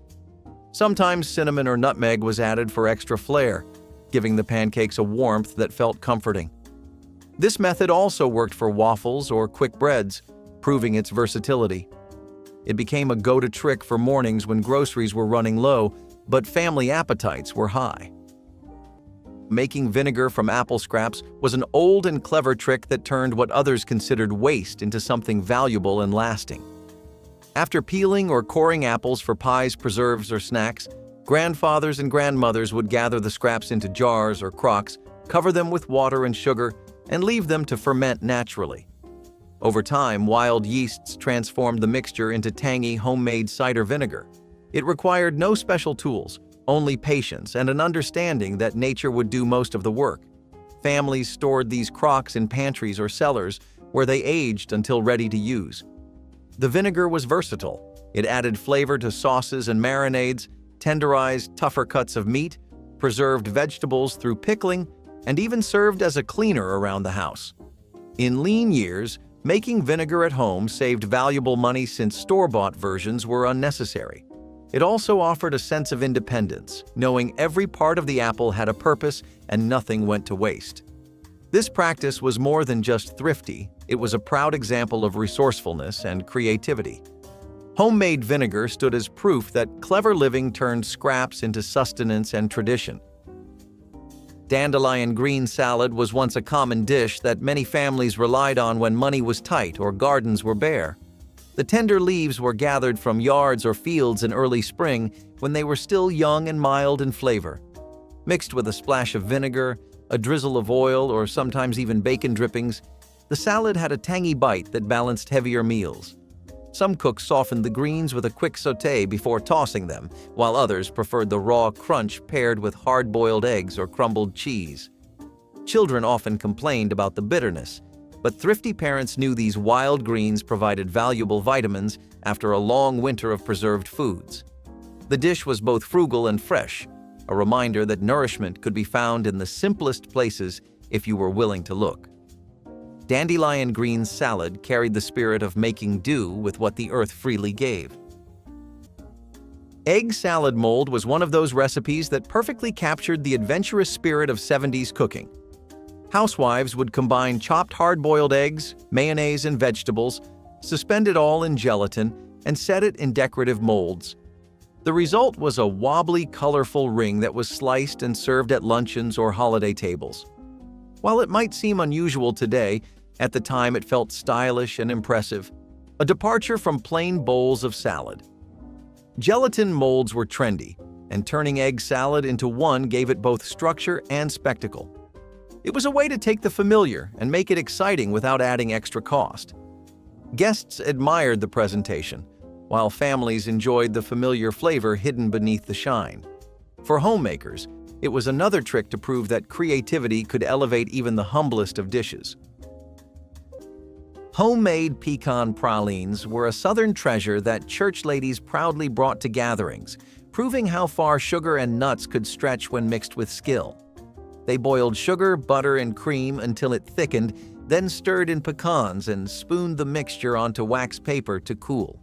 Sometimes cinnamon or nutmeg was added for extra flair, giving the pancakes a warmth that felt comforting. This method also worked for waffles or quick breads, proving its versatility. It became a go-to trick for mornings when groceries were running low, but family appetites were high. Making vinegar from apple scraps was an old and clever trick that turned what others considered waste into something valuable and lasting. After peeling or coring apples for pies, preserves, or snacks, grandfathers and grandmothers would gather the scraps into jars or crocks, cover them with water and sugar, and leave them to ferment naturally. Over time, wild yeasts transformed the mixture into tangy homemade cider vinegar. It required no special tools, only patience and an understanding that nature would do most of the work. Families stored these crocks in pantries or cellars where they aged until ready to use. The vinegar was versatile. It added flavor to sauces and marinades, tenderized tougher cuts of meat, preserved vegetables through pickling, and even served as a cleaner around the house. In lean years, making vinegar at home saved valuable money since store-bought versions were unnecessary. It also offered a sense of independence, knowing every part of the apple had a purpose and nothing went to waste. This practice was more than just thrifty, it was a proud example of resourcefulness and creativity. Homemade vinegar stood as proof that clever living turned scraps into sustenance and tradition. Dandelion green salad was once a common dish that many families relied on when money was tight or gardens were bare. The tender leaves were gathered from yards or fields in early spring when they were still young and mild in flavor. Mixed with a splash of vinegar, a drizzle of oil, or sometimes even bacon drippings, the salad had a tangy bite that balanced heavier meals. Some cooks softened the greens with a quick sauté before tossing them, while others preferred the raw crunch paired with hard-boiled eggs or crumbled cheese. Children often complained about the bitterness, but thrifty parents knew these wild greens provided valuable vitamins after a long winter of preserved foods. The dish was both frugal and fresh, a reminder that nourishment could be found in the simplest places if you were willing to look. Dandelion green salad carried the spirit of making do with what the earth freely gave. Egg salad mold was one of those recipes that perfectly captured the adventurous spirit of 70s cooking. Housewives would combine chopped hard-boiled eggs, mayonnaise, and vegetables, suspend it all in gelatin, and set it in decorative molds. The result was a wobbly, colorful ring that was sliced and served at luncheons or holiday tables. While it might seem unusual today, at the time it felt stylish and impressive, a departure from plain bowls of salad. Gelatin molds were trendy, and turning egg salad into one gave it both structure and spectacle. It was a way to take the familiar and make it exciting without adding extra cost. Guests admired the presentation, while families enjoyed the familiar flavor hidden beneath the shine. For homemakers, it was another trick to prove that creativity could elevate even the humblest of dishes. Homemade pecan pralines were a southern treasure that church ladies proudly brought to gatherings, proving how far sugar and nuts could stretch when mixed with skill. They boiled sugar, butter, and cream until it thickened, then stirred in pecans and spooned the mixture onto wax paper to cool.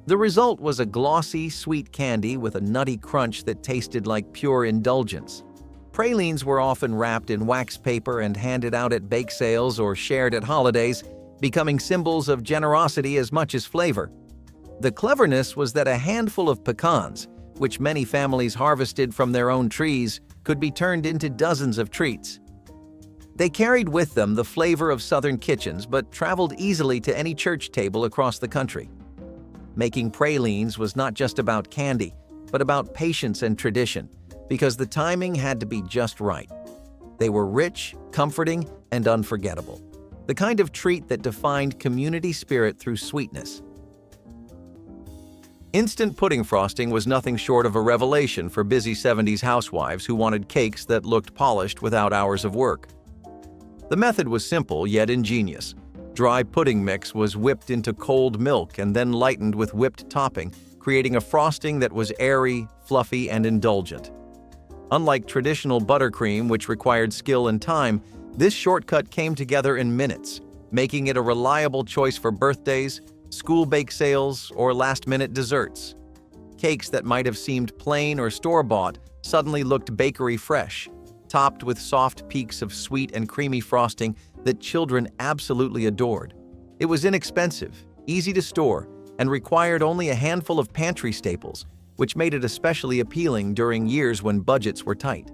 The result was a glossy, sweet candy with a nutty crunch that tasted like pure indulgence. Pralines were often wrapped in wax paper and handed out at bake sales or shared at holidays, becoming symbols of generosity as much as flavor. The cleverness was that a handful of pecans, which many families harvested from their own trees, could be turned into dozens of treats. They carried with them the flavor of Southern kitchens but traveled easily to any church table across the country. Making pralines was not just about candy, but about patience and tradition, because the timing had to be just right. They were rich, comforting, and unforgettable. The kind of treat that defined community spirit through sweetness. Instant pudding frosting was nothing short of a revelation for busy 70s housewives who wanted cakes that looked polished without hours of work. The method was simple yet ingenious. Dry pudding mix was whipped into cold milk and then lightened with whipped topping, creating a frosting that was airy, fluffy, and indulgent. Unlike traditional buttercream, which required skill and time, this shortcut came together in minutes, making it a reliable choice for birthdays, school bake sales, or last-minute desserts. Cakes that might have seemed plain or store-bought suddenly looked bakery fresh, topped with soft peaks of sweet and creamy frosting that children absolutely adored. It was inexpensive, easy to store, and required only a handful of pantry staples, which made it especially appealing during years when budgets were tight.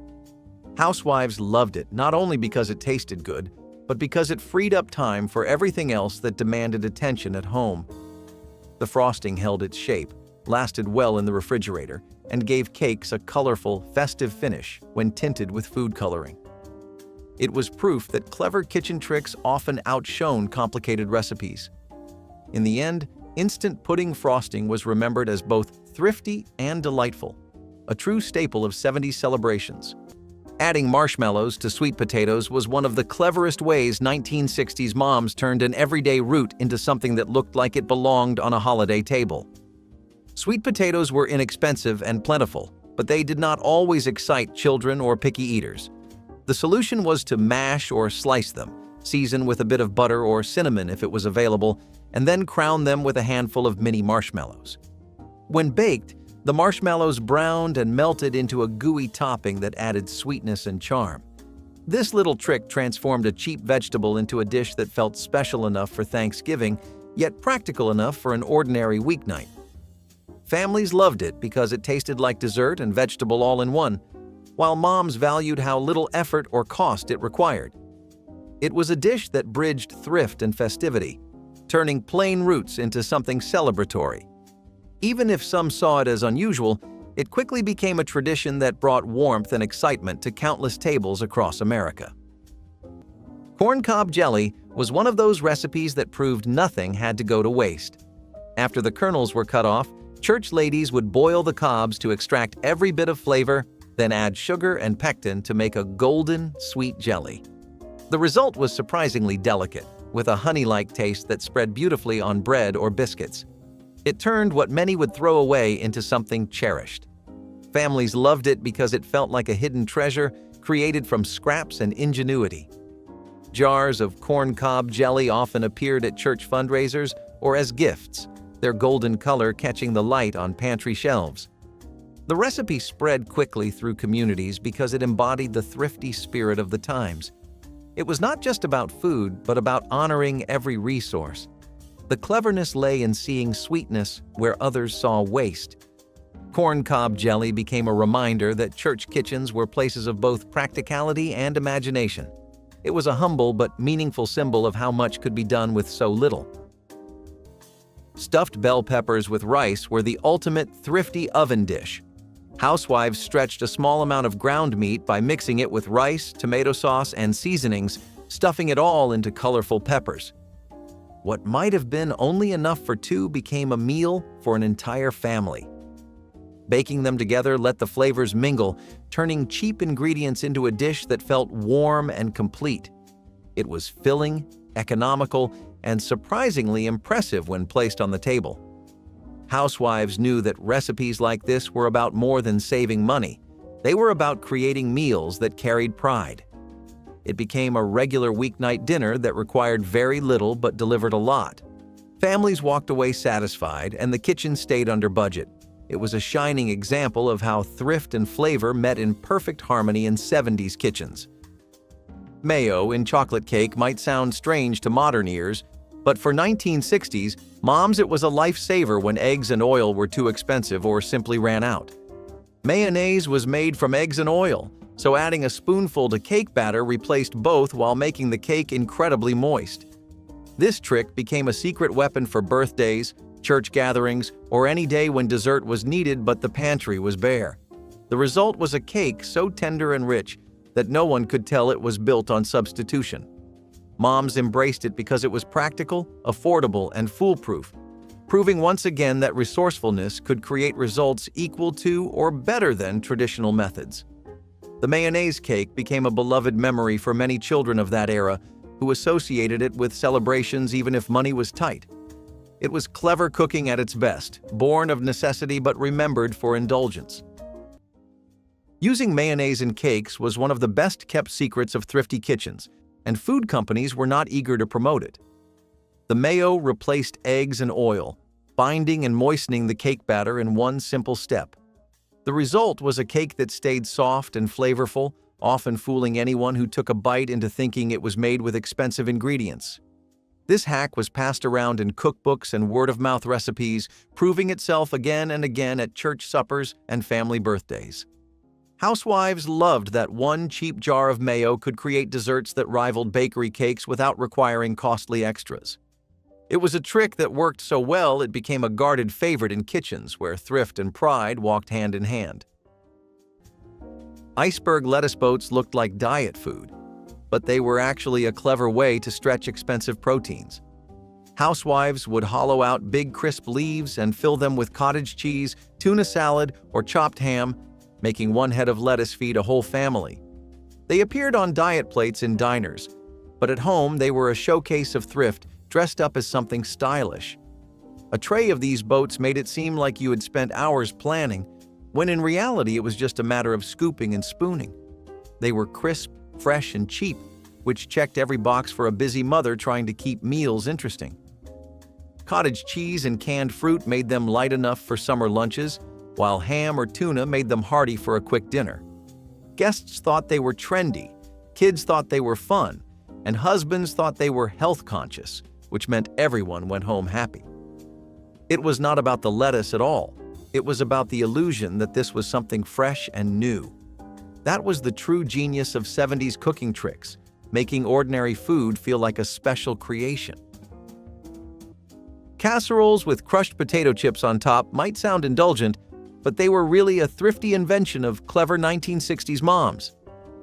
Housewives loved it not only because it tasted good, but because it freed up time for everything else that demanded attention at home. The frosting held its shape, lasted well in the refrigerator, and gave cakes a colorful, festive finish when tinted with food coloring. It was proof that clever kitchen tricks often outshone complicated recipes. In the end, instant pudding frosting was remembered as both thrifty and delightful, a true staple of 70s celebrations. Adding marshmallows to sweet potatoes was one of the cleverest ways 1960s moms turned an everyday root into something that looked like it belonged on a holiday table. Sweet potatoes were inexpensive and plentiful, but they did not always excite children or picky eaters. The solution was to mash or slice them, season with a bit of butter or cinnamon if it was available, and then crown them with a handful of mini marshmallows. When baked, the marshmallows browned and melted into a gooey topping that added sweetness and charm. This little trick transformed a cheap vegetable into a dish that felt special enough for Thanksgiving, yet practical enough for an ordinary weeknight. Families loved it because it tasted like dessert and vegetable all in one, while moms valued how little effort or cost it required. It was a dish that bridged thrift and festivity, turning plain roots into something celebratory. Even if some saw it as unusual, it quickly became a tradition that brought warmth and excitement to countless tables across America. Corncob jelly was one of those recipes that proved nothing had to go to waste. After the kernels were cut off, church ladies would boil the cobs to extract every bit of flavor, then add sugar and pectin to make a golden, sweet jelly. The result was surprisingly delicate, with a honey-like taste that spread beautifully on bread or biscuits. It turned what many would throw away into something cherished. Families loved it because it felt like a hidden treasure created from scraps and ingenuity. Jars of corncob jelly often appeared at church fundraisers or as gifts, their golden color catching the light on pantry shelves. The recipe spread quickly through communities because it embodied the thrifty spirit of the times. It was not just about food, but about honoring every resource. The cleverness lay in seeing sweetness where others saw waste. Corncob jelly became a reminder that church kitchens were places of both practicality and imagination. It was a humble but meaningful symbol of how much could be done with so little. Stuffed bell peppers with rice were the ultimate thrifty oven dish. Housewives stretched a small amount of ground meat by mixing it with rice, tomato sauce, and seasonings, stuffing it all into colorful peppers. What might have been only enough for two became a meal for an entire family. Baking them together let the flavors mingle, turning cheap ingredients into a dish that felt warm and complete. It was filling, economical, and surprisingly impressive when placed on the table. Housewives knew that recipes like this were about more than saving money. They were about creating meals that carried pride. It became a regular weeknight dinner that required very little but delivered a lot. Families walked away satisfied, and the kitchen stayed under budget. It was a shining example of how thrift and flavor met in perfect harmony in 70s kitchens. Mayo in chocolate cake might sound strange to modern ears, but for 1960s moms, it was a lifesaver when eggs and oil were too expensive or simply ran out. Mayonnaise was made from eggs and oil, so adding a spoonful to cake batter replaced both while making the cake incredibly moist. This trick became a secret weapon for birthdays, church gatherings, or any day when dessert was needed but the pantry was bare. The result was a cake so tender and rich that no one could tell it was built on substitution. Moms embraced it because it was practical, affordable, and foolproof, proving once again that resourcefulness could create results equal to or better than traditional methods. The mayonnaise cake became a beloved memory for many children of that era who associated it with celebrations even if money was tight. It was clever cooking at its best, born of necessity but remembered for indulgence. Using mayonnaise in cakes was one of the best-kept secrets of thrifty kitchens, and food companies were not eager to promote it. The mayo replaced eggs and oil, binding and moistening the cake batter in one simple step. The result was a cake that stayed soft and flavorful, often fooling anyone who took a bite into thinking it was made with expensive ingredients. This hack was passed around in cookbooks and word-of-mouth recipes, proving itself again and again at church suppers and family birthdays. Housewives loved that one cheap jar of mayo could create desserts that rivaled bakery cakes without requiring costly extras. It was a trick that worked so well it became a guarded favorite in kitchens where thrift and pride walked hand in hand. Iceberg lettuce boats looked like diet food, but they were actually a clever way to stretch expensive proteins. Housewives would hollow out big crisp leaves and fill them with cottage cheese, tuna salad, or chopped ham, making one head of lettuce feed a whole family. They appeared on diet plates in diners, but at home they were a showcase of thrift dressed up as something stylish. A tray of these boats made it seem like you had spent hours planning, when in reality it was just a matter of scooping and spooning. They were crisp, fresh, and cheap, which checked every box for a busy mother trying to keep meals interesting. Cottage cheese and canned fruit made them light enough for summer lunches, while ham or tuna made them hearty for a quick dinner. Guests thought they were trendy, kids thought they were fun, and husbands thought they were health-conscious, which meant everyone went home happy. It was not about the lettuce at all. It was about the illusion that this was something fresh and new. That was the true genius of 70s cooking tricks, making ordinary food feel like a special creation. Casseroles with crushed potato chips on top might sound indulgent, but they were really a thrifty invention of clever 1960s moms.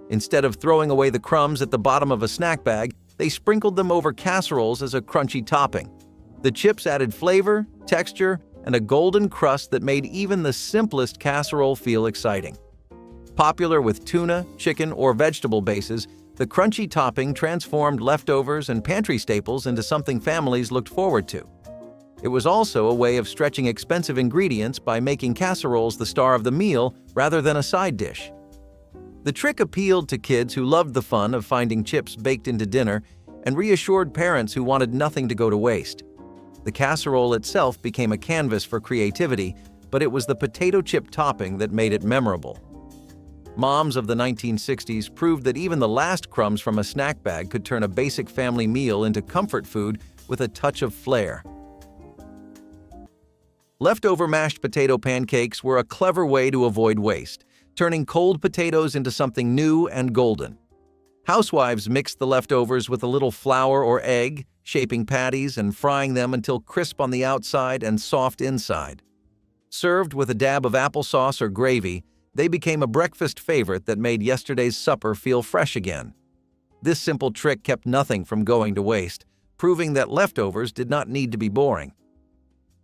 Instead of throwing away the crumbs at the bottom of a snack bag, they sprinkled them over casseroles as a crunchy topping. The chips added flavor, texture, and a golden crust that made even the simplest casserole feel exciting. Popular with tuna, chicken, or vegetable bases, the crunchy topping transformed leftovers and pantry staples into something families looked forward to. It was also a way of stretching expensive ingredients by making casseroles the star of the meal rather than a side dish. The trick appealed to kids who loved the fun of finding chips baked into dinner and reassured parents who wanted nothing to go to waste. The casserole itself became a canvas for creativity, but it was the potato chip topping that made it memorable. Moms of the 1960s proved that even the last crumbs from a snack bag could turn a basic family meal into comfort food with a touch of flair. Leftover mashed potato pancakes were a clever way to avoid waste, turning cold potatoes into something new and golden. Housewives mixed the leftovers with a little flour or egg, shaping patties and frying them until crisp on the outside and soft inside. Served with a dab of applesauce or gravy, they became a breakfast favorite that made yesterday's supper feel fresh again. This simple trick kept nothing from going to waste, proving that leftovers did not need to be boring.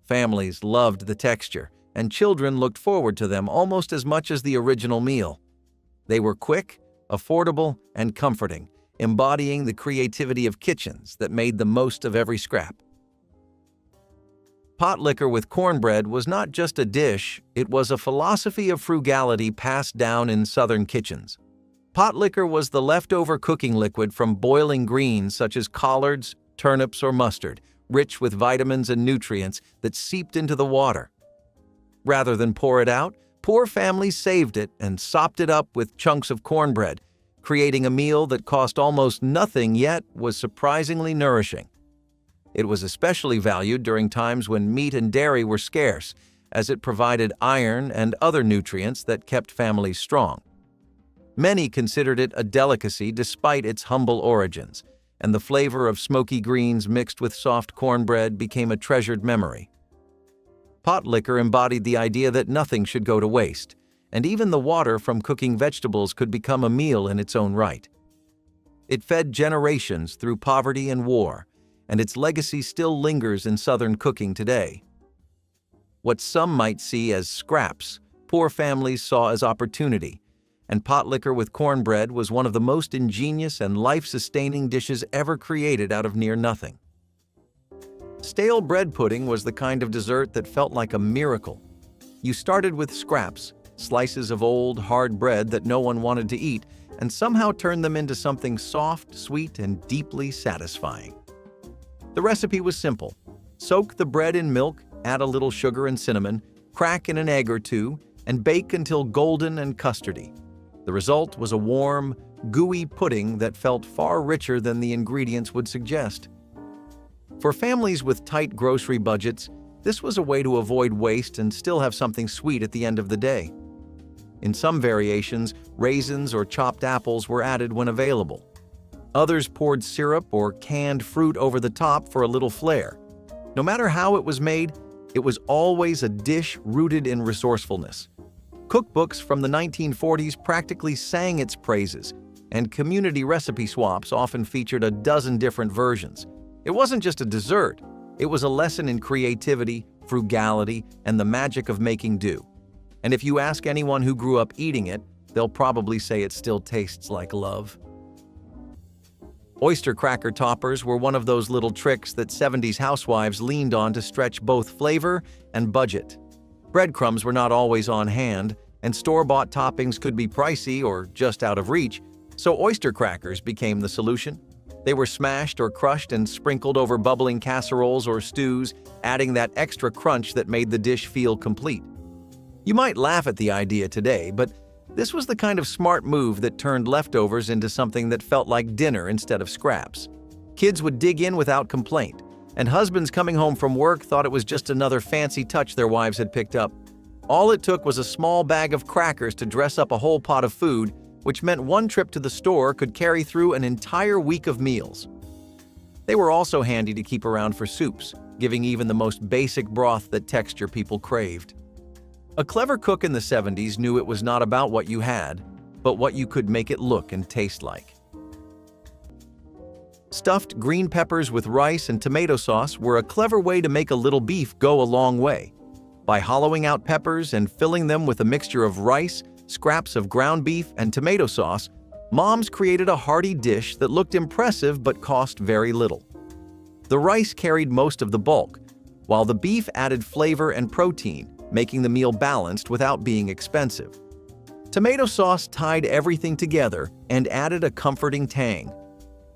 Families loved the texture, and children looked forward to them almost as much as the original meal. They were quick, affordable, and comforting, embodying the creativity of kitchens that made the most of every scrap. Pot liquor with cornbread was not just a dish, it was a philosophy of frugality passed down in Southern kitchens. Pot liquor was the leftover cooking liquid from boiling greens such as collards, turnips, or mustard, rich with vitamins and nutrients that seeped into the water. Rather than pour it out, poor families saved it and sopped it up with chunks of cornbread, creating a meal that cost almost nothing yet was surprisingly nourishing. It was especially valued during times when meat and dairy were scarce, as it provided iron and other nutrients that kept families strong. Many considered it a delicacy despite its humble origins, and the flavor of smoky greens mixed with soft cornbread became a treasured memory. Pot liquor embodied the idea that nothing should go to waste, and even the water from cooking vegetables could become a meal in its own right. It fed generations through poverty and war, and its legacy still lingers in Southern cooking today. What some might see as scraps, poor families saw as opportunity, and pot liquor with cornbread was one of the most ingenious and life-sustaining dishes ever created out of near nothing. Stale bread pudding was the kind of dessert that felt like a miracle. You started with scraps, slices of old, hard bread that no one wanted to eat, and somehow turned them into something soft, sweet, and deeply satisfying. The recipe was simple. Soak the bread in milk, add a little sugar and cinnamon, crack in an egg or two, and bake until golden and custardy. The result was a warm, gooey pudding that felt far richer than the ingredients would suggest. For families with tight grocery budgets, this was a way to avoid waste and still have something sweet at the end of the day. In some variations, raisins or chopped apples were added when available. Others poured syrup or canned fruit over the top for a little flair. No matter how it was made, it was always a dish rooted in resourcefulness. Cookbooks from the 1940s practically sang its praises, and community recipe swaps often featured a dozen different versions. It wasn't just a dessert, it was a lesson in creativity, frugality, and the magic of making do. And if you ask anyone who grew up eating it, they'll probably say it still tastes like love. Oyster cracker toppers were one of those little tricks that 70s housewives leaned on to stretch both flavor and budget. Breadcrumbs were not always on hand, and store-bought toppings could be pricey or just out of reach, so oyster crackers became the solution. They were smashed or crushed and sprinkled over bubbling casseroles or stews, adding that extra crunch that made the dish feel complete. You might laugh at the idea today, but this was the kind of smart move that turned leftovers into something that felt like dinner instead of scraps. Kids would dig in without complaint, and husbands coming home from work thought it was just another fancy touch their wives had picked up. All it took was a small bag of crackers to dress up a whole pot of food, which meant one trip to the store could carry through an entire week of meals. They were also handy to keep around for soups, giving even the most basic broth that texture people craved. A clever cook in the 70s knew it was not about what you had, but what you could make it look and taste like. Stuffed green peppers with rice and tomato sauce were a clever way to make a little beef go a long way. By hollowing out peppers and filling them with a mixture of rice, scraps of ground beef, and tomato sauce, moms created a hearty dish that looked impressive but cost very little. The rice carried most of the bulk, while the beef added flavor and protein, making the meal balanced without being expensive. Tomato sauce tied everything together and added a comforting tang.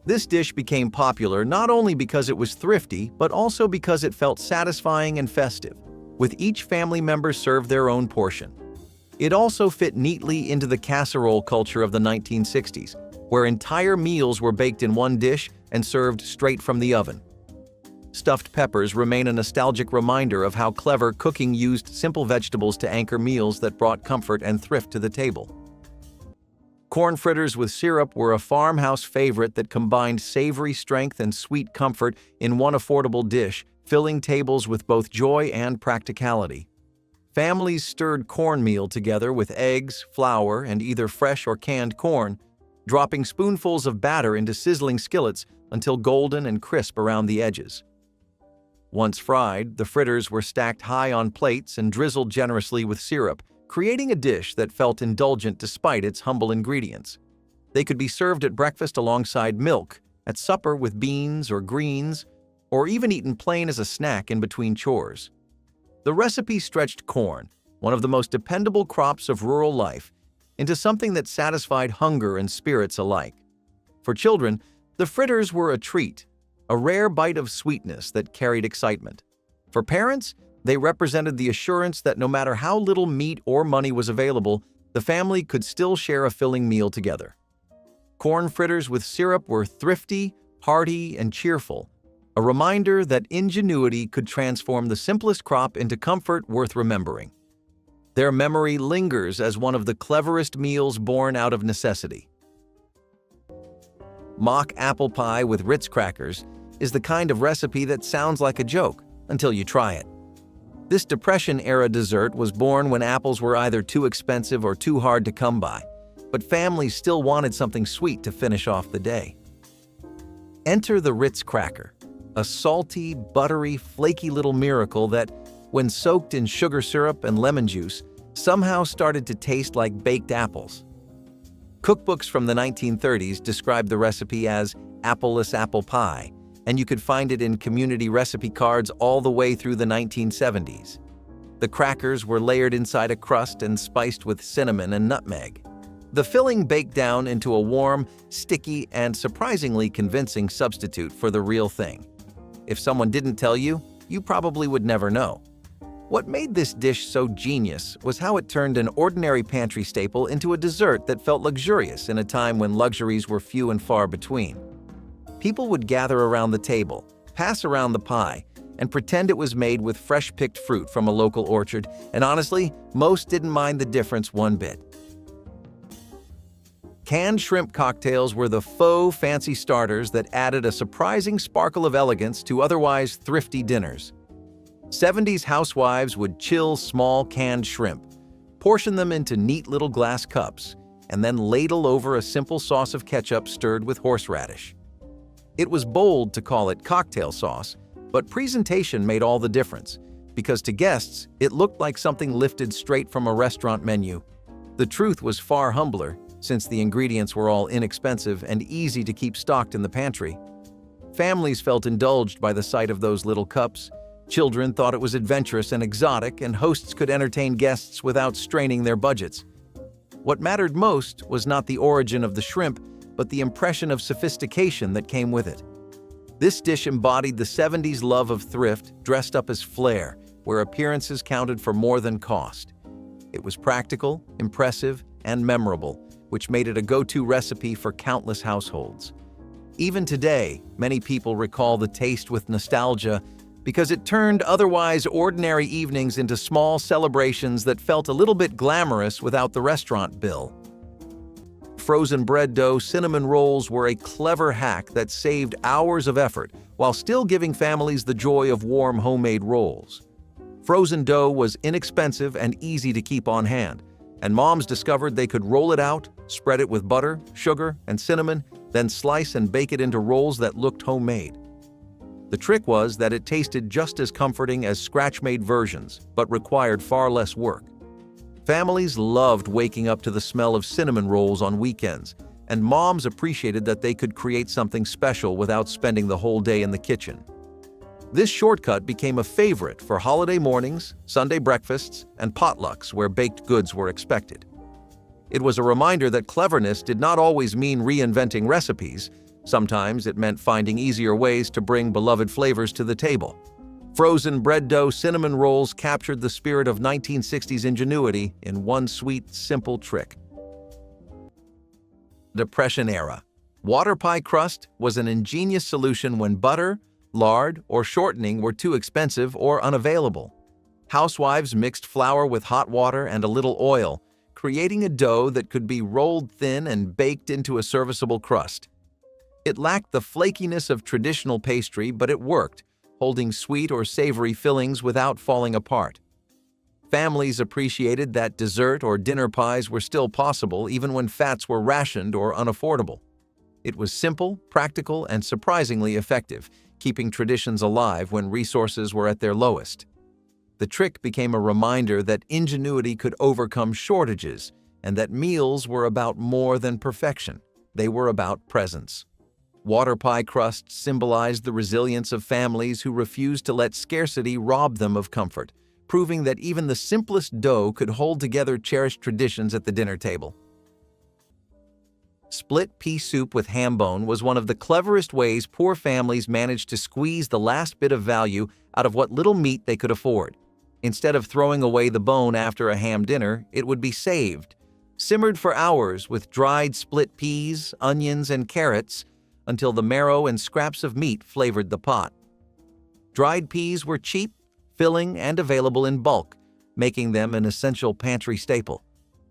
This dish became popular not only because it was thrifty, but also because it felt satisfying and festive, with each family member served their own portion. It also fit neatly into the casserole culture of the 1960s, where entire meals were baked in one dish and served straight from the oven. Stuffed peppers remain a nostalgic reminder of how clever cooking used simple vegetables to anchor meals that brought comfort and thrift to the table. Corn fritters with syrup were a farmhouse favorite that combined savory strength and sweet comfort in one affordable dish, filling tables with both joy and practicality. Families stirred cornmeal together with eggs, flour, and either fresh or canned corn, dropping spoonfuls of batter into sizzling skillets until golden and crisp around the edges. Once fried, the fritters were stacked high on plates and drizzled generously with syrup, creating a dish that felt indulgent despite its humble ingredients. They could be served at breakfast alongside milk, at supper with beans or greens, or even eaten plain as a snack in between chores. The recipe stretched corn, one of the most dependable crops of rural life, into something that satisfied hunger and spirits alike. For children, the fritters were a treat, a rare bite of sweetness that carried excitement. For parents, they represented the assurance that no matter how little meat or money was available, the family could still share a filling meal together. Corn fritters with syrup were thrifty, hearty, and cheerful, a reminder that ingenuity could transform the simplest crop into comfort worth remembering. Their memory lingers as one of the cleverest meals born out of necessity. Mock apple pie with Ritz crackers is the kind of recipe that sounds like a joke until you try it. This Depression-era dessert was born when apples were either too expensive or too hard to come by, but families still wanted something sweet to finish off the day. Enter the Ritz cracker, a salty, buttery, flaky little miracle that, when soaked in sugar syrup and lemon juice, somehow started to taste like baked apples. Cookbooks from the 1930s described the recipe as appleless apple pie, and you could find it in community recipe cards all the way through the 1970s. The crackers were layered inside a crust and spiced with cinnamon and nutmeg. The filling baked down into a warm, sticky, and surprisingly convincing substitute for the real thing. If someone didn't tell you, you probably would never know. What made this dish so genius was how it turned an ordinary pantry staple into a dessert that felt luxurious in a time when luxuries were few and far between. People would gather around the table, pass around the pie, and pretend it was made with fresh-picked fruit from a local orchard, and honestly, most didn't mind the difference one bit. Canned shrimp cocktails were the faux fancy starters that added a surprising sparkle of elegance to otherwise thrifty dinners. 70s housewives would chill small canned shrimp, portion them into neat little glass cups, and then ladle over a simple sauce of ketchup stirred with horseradish. It was bold to call it cocktail sauce, but presentation made all the difference, because to guests, it looked like something lifted straight from a restaurant menu. The truth was far humbler, since the ingredients were all inexpensive and easy to keep stocked in the pantry. Families felt indulged by the sight of those little cups. Children thought it was adventurous and exotic, and hosts could entertain guests without straining their budgets. What mattered most was not the origin of the shrimp, but the impression of sophistication that came with it. This dish embodied the 70s love of thrift dressed up as flair, where appearances counted for more than cost. It was practical, impressive, and memorable, which made it a go-to recipe for countless households. Even today, many people recall the taste with nostalgia because it turned otherwise ordinary evenings into small celebrations that felt a little bit glamorous without the restaurant bill. Frozen bread dough cinnamon rolls were a clever hack that saved hours of effort while still giving families the joy of warm homemade rolls. Frozen dough was inexpensive and easy to keep on hand, and moms discovered they could roll it out, spread it with butter, sugar, and cinnamon, then slice and bake it into rolls that looked homemade. The trick was that it tasted just as comforting as scratch-made versions, but required far less work. Families loved waking up to the smell of cinnamon rolls on weekends, and moms appreciated that they could create something special without spending the whole day in the kitchen. This shortcut became a favorite for holiday mornings, Sunday breakfasts, and potlucks where baked goods were expected. It was a reminder that cleverness did not always mean reinventing recipes. Sometimes it meant finding easier ways to bring beloved flavors to the table. Frozen bread dough cinnamon rolls captured the spirit of 1960s ingenuity in one sweet, simple trick. Depression era. Water pie crust was an ingenious solution when butter, lard, or shortening were too expensive or unavailable. Housewives mixed flour with hot water and a little oil, creating a dough that could be rolled thin and baked into a serviceable crust. It lacked the flakiness of traditional pastry, but it worked, holding sweet or savory fillings without falling apart. Families appreciated that dessert or dinner pies were still possible even when fats were rationed or unaffordable. It was simple, practical, and surprisingly effective, keeping traditions alive when resources were at their lowest. The trick became a reminder that ingenuity could overcome shortages and that meals were about more than perfection. They were about presence. Water pie crusts symbolized the resilience of families who refused to let scarcity rob them of comfort, proving that even the simplest dough could hold together cherished traditions at the dinner table. Split pea soup with ham bone was one of the cleverest ways poor families managed to squeeze the last bit of value out of what little meat they could afford. Instead of throwing away the bone after a ham dinner, it would be saved, simmered for hours with dried split peas, onions, and carrots until the marrow and scraps of meat flavored the pot. Dried peas were cheap, filling, and available in bulk, making them an essential pantry staple.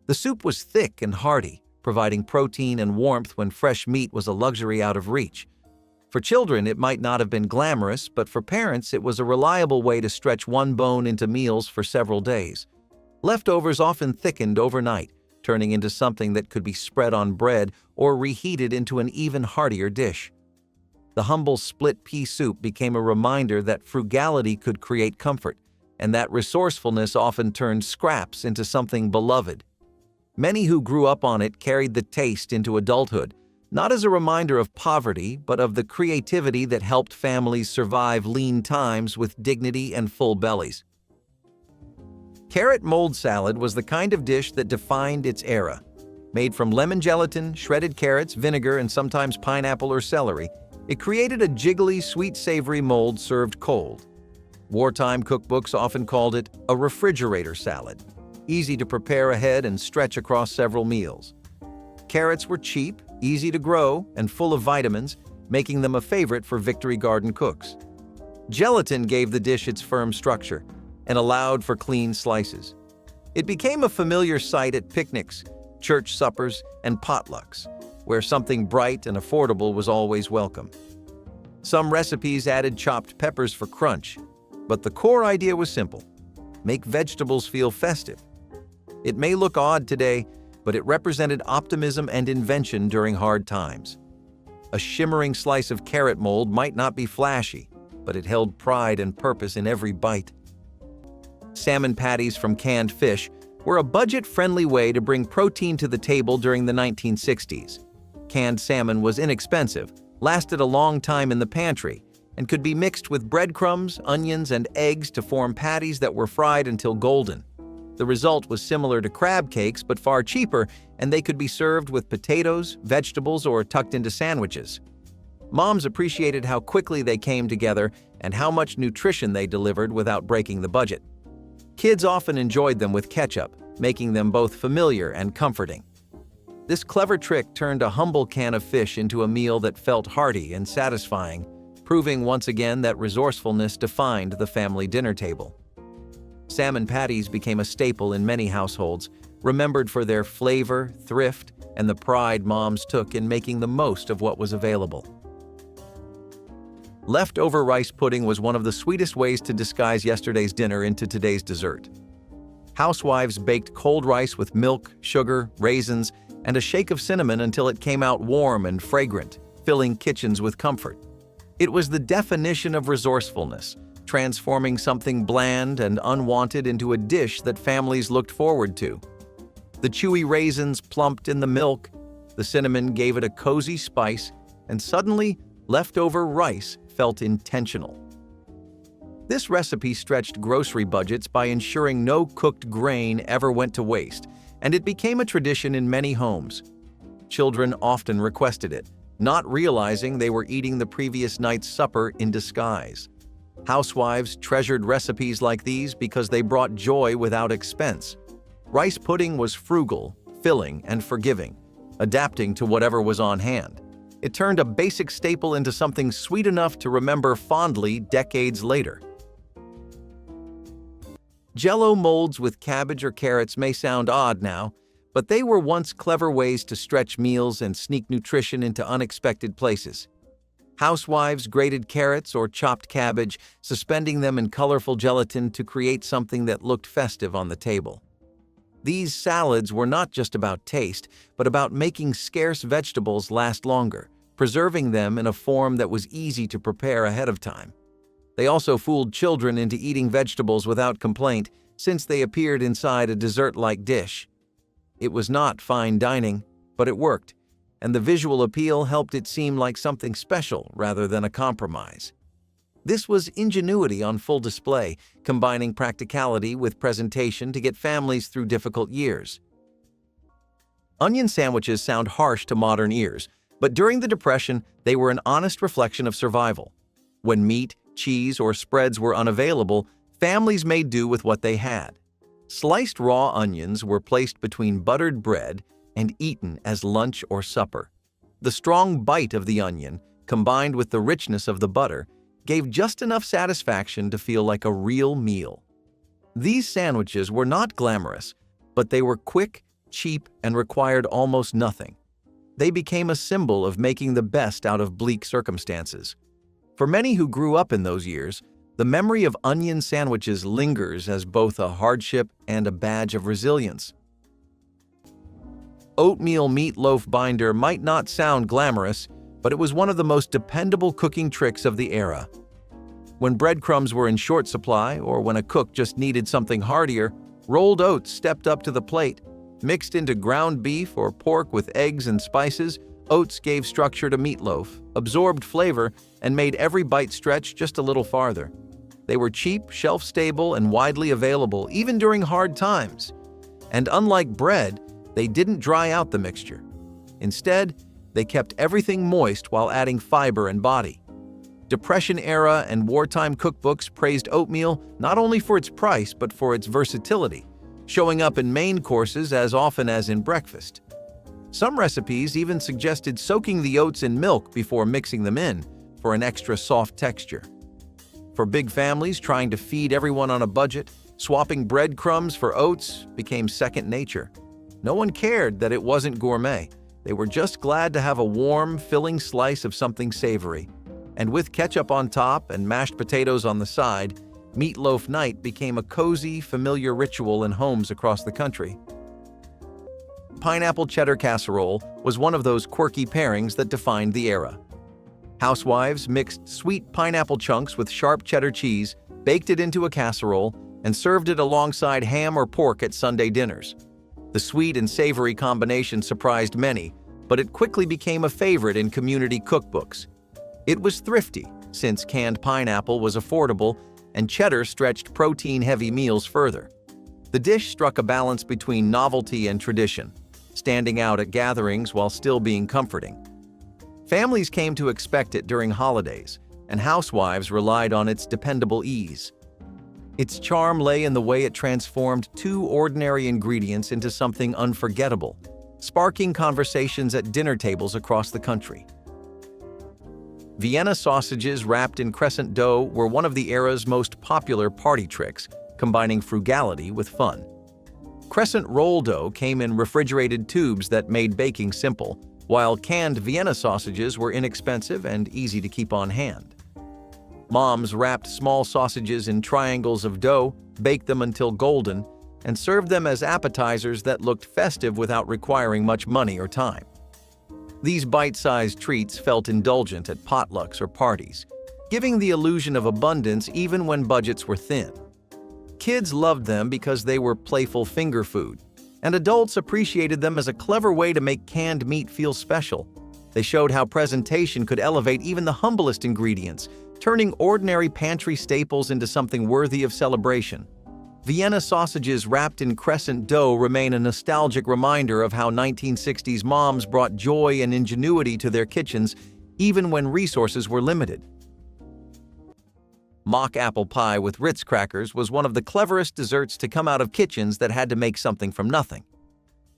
The soup was thick and hearty, providing protein and warmth when fresh meat was a luxury out of reach. For children, it might not have been glamorous, but for parents, it was a reliable way to stretch one bone into meals for several days. Leftovers often thickened overnight, turning into something that could be spread on bread or reheated into an even heartier dish. The humble split pea soup became a reminder that frugality could create comfort, and that resourcefulness often turned scraps into something beloved. Many who grew up on it carried the taste into adulthood, not as a reminder of poverty, but of the creativity that helped families survive lean times with dignity and full bellies. Carrot mold salad was the kind of dish that defined its era. Made from lemon gelatin, shredded carrots, vinegar, and sometimes pineapple or celery, it created a jiggly, sweet-savory mold served cold. Wartime cookbooks often called it a refrigerator salad, easy to prepare ahead and stretch across several meals. Carrots were cheap, easy to grow, and full of vitamins, making them a favorite for Victory Garden cooks. Gelatin gave the dish its firm structure and allowed for clean slices. It became a familiar sight at picnics, church suppers, and potlucks, where something bright and affordable was always welcome. Some recipes added chopped peppers for crunch, but the core idea was simple: make vegetables feel festive. It may look odd today, but it represented optimism and invention during hard times. A shimmering slice of carrot mold might not be flashy, but it held pride and purpose in every bite. Salmon patties from canned fish were a budget-friendly way to bring protein to the table during the 1960s. Canned salmon was inexpensive, lasted a long time in the pantry, and could be mixed with breadcrumbs, onions, and eggs to form patties that were fried until golden. The result was similar to crab cakes, but far cheaper, and they could be served with potatoes, vegetables, or tucked into sandwiches. Moms appreciated how quickly they came together and how much nutrition they delivered without breaking the budget. Kids often enjoyed them with ketchup, making them both familiar and comforting. This clever trick turned a humble can of fish into a meal that felt hearty and satisfying, proving once again that resourcefulness defined the family dinner table. Salmon patties became a staple in many households, remembered for their flavor, thrift, and the pride moms took in making the most of what was available. Leftover rice pudding was one of the sweetest ways to disguise yesterday's dinner into today's dessert. Housewives baked cold rice with milk, sugar, raisins, and a shake of cinnamon until it came out warm and fragrant, filling kitchens with comfort. It was the definition of resourcefulness, transforming something bland and unwanted into a dish that families looked forward to. The chewy raisins plumped in the milk, the cinnamon gave it a cozy spice, and suddenly, leftover rice felt intentional. This recipe stretched grocery budgets by ensuring no cooked grain ever went to waste, and it became a tradition in many homes. Children often requested it, not realizing they were eating the previous night's supper in disguise. Housewives treasured recipes like these because they brought joy without expense. Rice pudding was frugal, filling, and forgiving, adapting to whatever was on hand. It turned a basic staple into something sweet enough to remember fondly decades later. Jell-O molds with cabbage or carrots may sound odd now, but they were once clever ways to stretch meals and sneak nutrition into unexpected places. Housewives grated carrots or chopped cabbage, suspending them in colorful gelatin to create something that looked festive on the table. These salads were not just about taste, but about making scarce vegetables last longer, preserving them in a form that was easy to prepare ahead of time. They also fooled children into eating vegetables without complaint, since they appeared inside a dessert-like dish. It was not fine dining, but it worked, and the visual appeal helped it seem like something special rather than a compromise. This was ingenuity on full display, combining practicality with presentation to get families through difficult years. Onion sandwiches sound harsh to modern ears, but during the Depression, they were an honest reflection of survival. When meat, cheese, or spreads were unavailable, families made do with what they had. Sliced raw onions were placed between buttered bread and eaten as lunch or supper. The strong bite of the onion, combined with the richness of the butter, gave just enough satisfaction to feel like a real meal. These sandwiches were not glamorous, but they were quick, cheap, and required almost nothing. They became a symbol of making the best out of bleak circumstances. For many who grew up in those years, the memory of onion sandwiches lingers as both a hardship and a badge of resilience. Oatmeal meatloaf binder might not sound glamorous, but it was one of the most dependable cooking tricks of the era. When breadcrumbs were in short supply, or when a cook just needed something heartier, rolled oats stepped up to the plate. Mixed into ground beef or pork with eggs and spices, oats gave structure to meatloaf, absorbed flavor, and made every bite stretch just a little farther. They were cheap, shelf-stable, and widely available, even during hard times. And unlike bread, they didn't dry out the mixture. Instead, they kept everything moist while adding fiber and body. Depression-era and wartime cookbooks praised oatmeal not only for its price but for its versatility, showing up in main courses as often as in breakfast. Some recipes even suggested soaking the oats in milk before mixing them in for an extra soft texture. For big families trying to feed everyone on a budget, swapping breadcrumbs for oats became second nature. No one cared that it wasn't gourmet. They were just glad to have a warm, filling slice of something savory. And with ketchup on top and mashed potatoes on the side, meatloaf night became a cozy, familiar ritual in homes across the country. Pineapple cheddar casserole was one of those quirky pairings that defined the era. Housewives mixed sweet pineapple chunks with sharp cheddar cheese, baked it into a casserole, and served it alongside ham or pork at Sunday dinners. The sweet and savory combination surprised many, but it quickly became a favorite in community cookbooks. It was thrifty, since canned pineapple was affordable and cheddar stretched protein-heavy meals further. The dish struck a balance between novelty and tradition, standing out at gatherings while still being comforting. Families came to expect it during holidays, and housewives relied on its dependable ease. Its charm lay in the way it transformed two ordinary ingredients into something unforgettable, sparking conversations at dinner tables across the country. Vienna sausages wrapped in crescent dough were one of the era's most popular party tricks, combining frugality with fun. Crescent roll dough came in refrigerated tubes that made baking simple, while canned Vienna sausages were inexpensive and easy to keep on hand. Moms wrapped small sausages in triangles of dough, baked them until golden, and served them as appetizers that looked festive without requiring much money or time. These bite-sized treats felt indulgent at potlucks or parties, giving the illusion of abundance even when budgets were thin. Kids loved them because they were playful finger food, and adults appreciated them as a clever way to make canned meat feel special. They showed how presentation could elevate even the humblest ingredients, turning ordinary pantry staples into something worthy of celebration. Vienna sausages wrapped in crescent dough remain a nostalgic reminder of how 1960s moms brought joy and ingenuity to their kitchens even when resources were limited. Mock apple pie with Ritz crackers was one of the cleverest desserts to come out of kitchens that had to make something from nothing.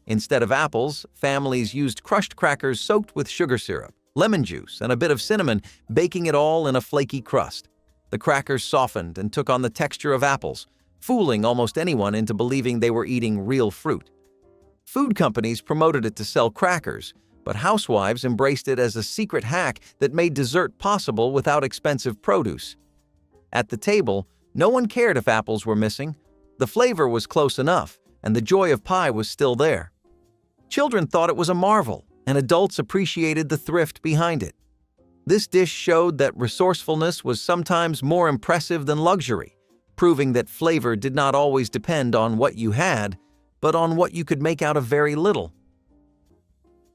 Instead of apples, families used crushed crackers soaked with sugar syrup, lemon juice, and a bit of cinnamon, baking it all in a flaky crust. The crackers softened and took on the texture of apples, fooling almost anyone into believing they were eating real fruit. Food companies promoted it to sell crackers, but housewives embraced it as a secret hack that made dessert possible without expensive produce. At the table, no one cared if apples were missing. The flavor was close enough, and the joy of pie was still there. Children thought it was a marvel, and adults appreciated the thrift behind it. This dish showed that resourcefulness was sometimes more impressive than luxury, proving that flavor did not always depend on what you had, but on what you could make out of very little.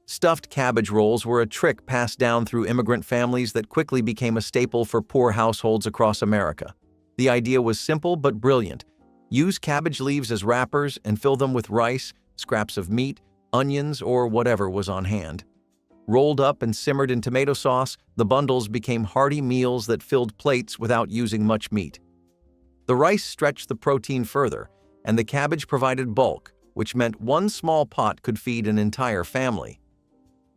Stuffed cabbage rolls were a trick passed down through immigrant families that quickly became a staple for poor households across America. The idea was simple but brilliant. Use cabbage leaves as wrappers and fill them with rice, scraps of meat, onions, or whatever was on hand. Rolled up and simmered in tomato sauce, the bundles became hearty meals that filled plates without using much meat. The rice stretched the protein further, and the cabbage provided bulk, which meant one small pot could feed an entire family.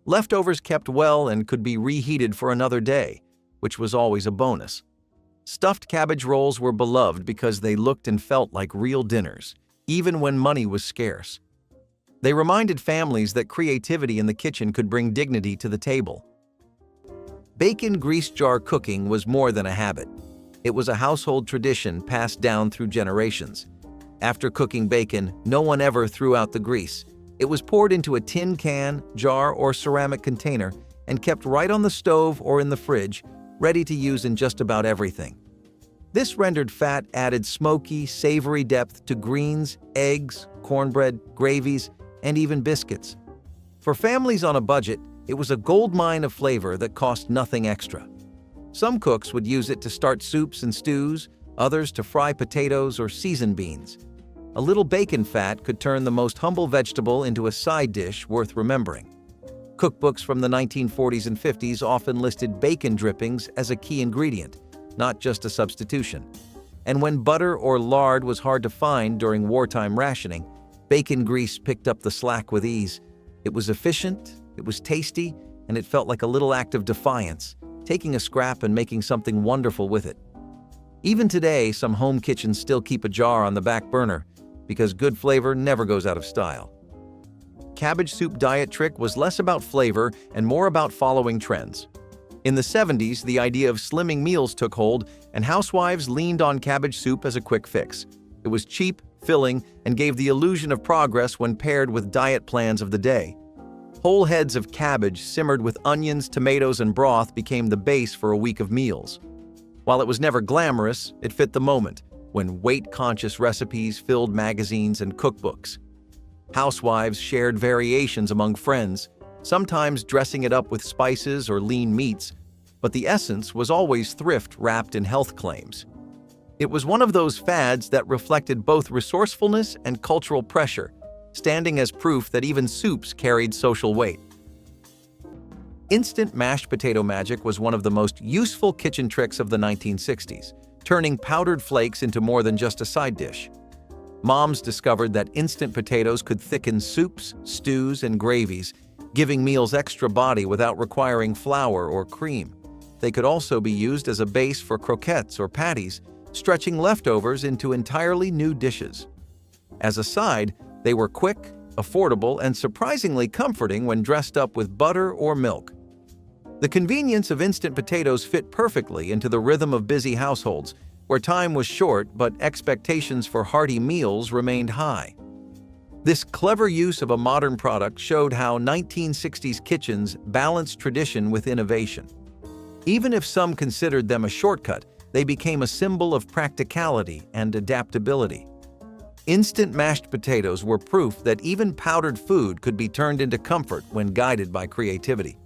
Leftovers kept well and could be reheated for another day, which was always a bonus. Stuffed cabbage rolls were beloved because they looked and felt like real dinners, even when money was scarce. They reminded families that creativity in the kitchen could bring dignity to the table. Bacon grease jar cooking was more than a habit. It was a household tradition passed down through generations. After cooking bacon, no one ever threw out the grease. It was poured into a tin can, jar, or ceramic container and kept right on the stove or in the fridge, ready to use in just about everything. This rendered fat added smoky, savory depth to greens, eggs, cornbread, gravies, and even biscuits. For families on a budget, it was a goldmine of flavor that cost nothing extra. Some cooks would use it to start soups and stews, others to fry potatoes or season beans. A little bacon fat could turn the most humble vegetable into a side dish worth remembering. Cookbooks from the 1940s and 50s often listed bacon drippings as a key ingredient, not just a substitution. And when butter or lard was hard to find during wartime rationing, bacon grease picked up the slack with ease. It was efficient, it was tasty, and it felt like a little act of defiance, taking a scrap and making something wonderful with it. Even today, some home kitchens still keep a jar on the back burner, because good flavor never goes out of style. Cabbage soup diet trick was less about flavor and more about following trends. In the 70s, the idea of slimming meals took hold, and housewives leaned on cabbage soup as a quick fix. It was cheap, filling, and gave the illusion of progress when paired with diet plans of the day. Whole heads of cabbage simmered with onions, tomatoes, and broth became the base for a week of meals. While it was never glamorous, it fit the moment, when weight-conscious recipes filled magazines and cookbooks. Housewives shared variations among friends, sometimes dressing it up with spices or lean meats, but the essence was always thrift wrapped in health claims. It was one of those fads that reflected both resourcefulness and cultural pressure, standing as proof that even soups carried social weight. Instant mashed potato magic was one of the most useful kitchen tricks of the 1960s, turning powdered flakes into more than just a side dish. Moms discovered that instant potatoes could thicken soups, stews, and gravies, giving meals extra body without requiring flour or cream. They could also be used as a base for croquettes or patties, stretching leftovers into entirely new dishes. As a side, they were quick, affordable, and surprisingly comforting when dressed up with butter or milk. The convenience of instant potatoes fit perfectly into the rhythm of busy households, where time was short but expectations for hearty meals remained high. This clever use of a modern product showed how 1960s kitchens balanced tradition with innovation. Even if some considered them a shortcut, they became a symbol of practicality and adaptability. Instant mashed potatoes were proof that even powdered food could be turned into comfort when guided by creativity.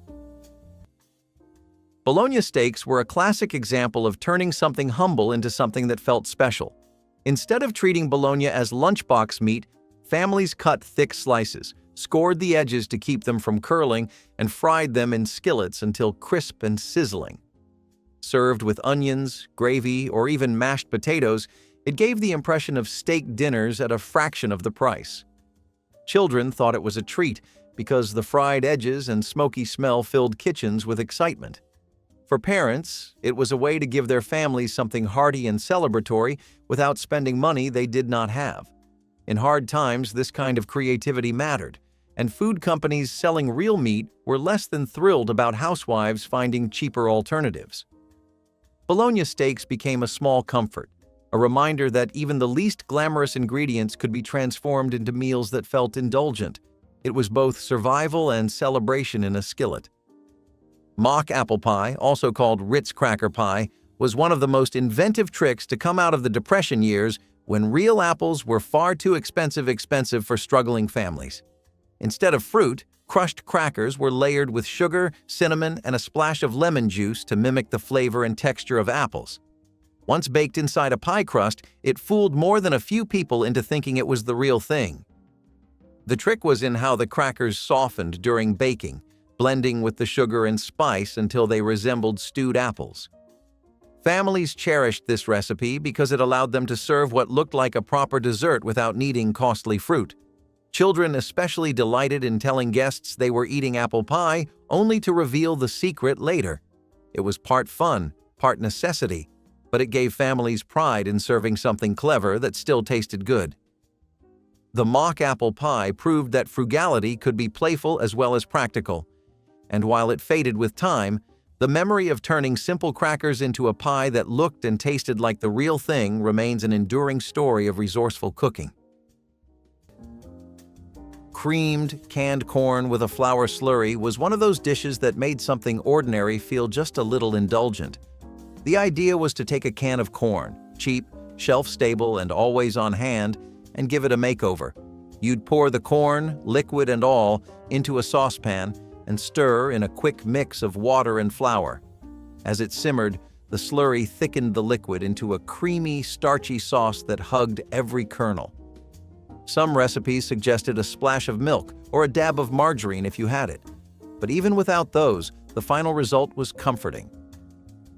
Bologna steaks were a classic example of turning something humble into something that felt special. Instead of treating bologna as lunchbox meat, families cut thick slices, scored the edges to keep them from curling, and fried them in skillets until crisp and sizzling. Served with onions, gravy, or even mashed potatoes, it gave the impression of steak dinners at a fraction of the price. Children thought it was a treat because the fried edges and smoky smell filled kitchens with excitement. For parents, it was a way to give their families something hearty and celebratory without spending money they did not have. In hard times, this kind of creativity mattered, and food companies selling real meat were less than thrilled about housewives finding cheaper alternatives. Bologna steaks became a small comfort, a reminder that even the least glamorous ingredients could be transformed into meals that felt indulgent. It was both survival and celebration in a skillet. Mock apple pie, also called Ritz cracker pie, was one of the most inventive tricks to come out of the Depression years when real apples were far too expensive for struggling families. Instead of fruit, crushed crackers were layered with sugar, cinnamon, and a splash of lemon juice to mimic the flavor and texture of apples. Once baked inside a pie crust, it fooled more than a few people into thinking it was the real thing. The trick was in how the crackers softened during baking, blending with the sugar and spice until they resembled stewed apples. Families cherished this recipe because it allowed them to serve what looked like a proper dessert without needing costly fruit. Children especially delighted in telling guests they were eating apple pie, only to reveal the secret later. It was part fun, part necessity, but it gave families pride in serving something clever that still tasted good. The mock apple pie proved that frugality could be playful as well as practical. And while it faded with time, the memory of turning simple crackers into a pie that looked and tasted like the real thing remains an enduring story of resourceful cooking. Creamed, canned corn with a flour slurry was one of those dishes that made something ordinary feel just a little indulgent. The idea was to take a can of corn, cheap, shelf-stable, and always on hand, and give it a makeover. You'd pour the corn, liquid and all, into a saucepan and stir in a quick mix of water and flour. As it simmered, the slurry thickened the liquid into a creamy, starchy sauce that hugged every kernel. Some recipes suggested a splash of milk or a dab of margarine if you had it. But even without those, the final result was comforting.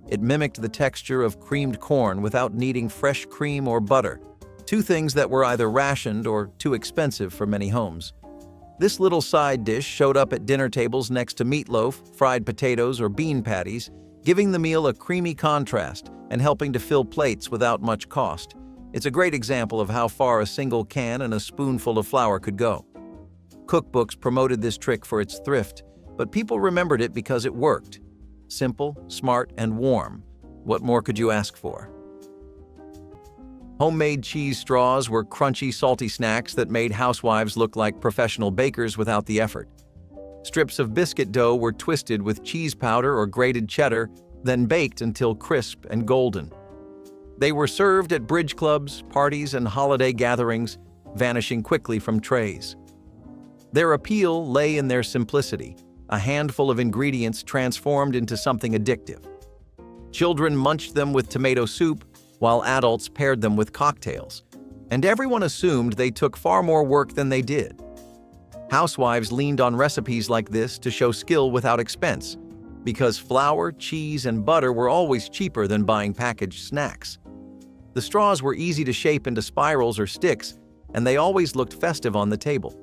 It mimicked the texture of creamed corn without needing fresh cream or butter, two things that were either rationed or too expensive for many homes. This little side dish showed up at dinner tables next to meatloaf, fried potatoes, or bean patties, giving the meal a creamy contrast and helping to fill plates without much cost. It's a great example of how far a single can and a spoonful of flour could go. Cookbooks promoted this trick for its thrift, but people remembered it because it worked. Simple, smart, and warm. What more could you ask for? Homemade cheese straws were crunchy, salty snacks that made housewives look like professional bakers without the effort. Strips of biscuit dough were twisted with cheese powder or grated cheddar, then baked until crisp and golden. They were served at bridge clubs, parties, and holiday gatherings, vanishing quickly from trays. Their appeal lay in their simplicity, a handful of ingredients transformed into something addictive. Children munched them with tomato soup, while adults paired them with cocktails, and everyone assumed they took far more work than they did. Housewives leaned on recipes like this to show skill without expense, because flour, cheese, and butter were always cheaper than buying packaged snacks. The straws were easy to shape into spirals or sticks, and they always looked festive on the table.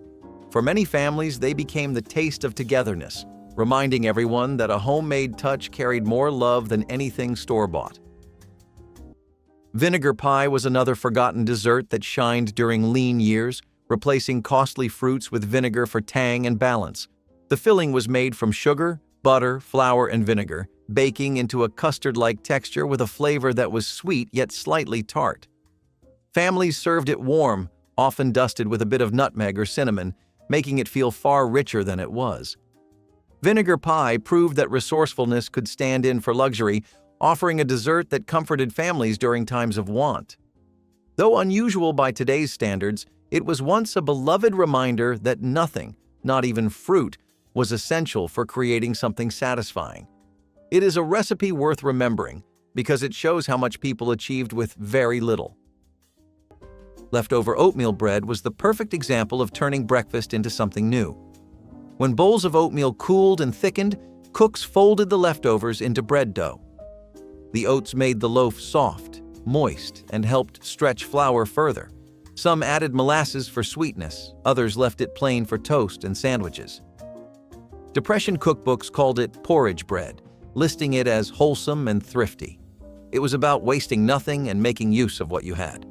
For many families, they became the taste of togetherness, reminding everyone that a homemade touch carried more love than anything store-bought. Vinegar pie was another forgotten dessert that shined during lean years, replacing costly fruits with vinegar for tang and balance. The filling was made from sugar, butter, flour, and vinegar, baking into a custard-like texture with a flavor that was sweet yet slightly tart. Families served it warm, often dusted with a bit of nutmeg or cinnamon, making it feel far richer than it was. Vinegar pie proved that resourcefulness could stand in for luxury, offering a dessert that comforted families during times of want. Though unusual by today's standards, it was once a beloved reminder that nothing, not even fruit, was essential for creating something satisfying. It is a recipe worth remembering because it shows how much people achieved with very little. Leftover oatmeal bread was the perfect example of turning breakfast into something new. When bowls of oatmeal cooled and thickened, cooks folded the leftovers into bread dough. The oats made the loaf soft, moist, and helped stretch flour further. Some added molasses for sweetness, others left it plain for toast and sandwiches. Depression cookbooks called it porridge bread, listing it as wholesome and thrifty. It was about wasting nothing and making use of what you had.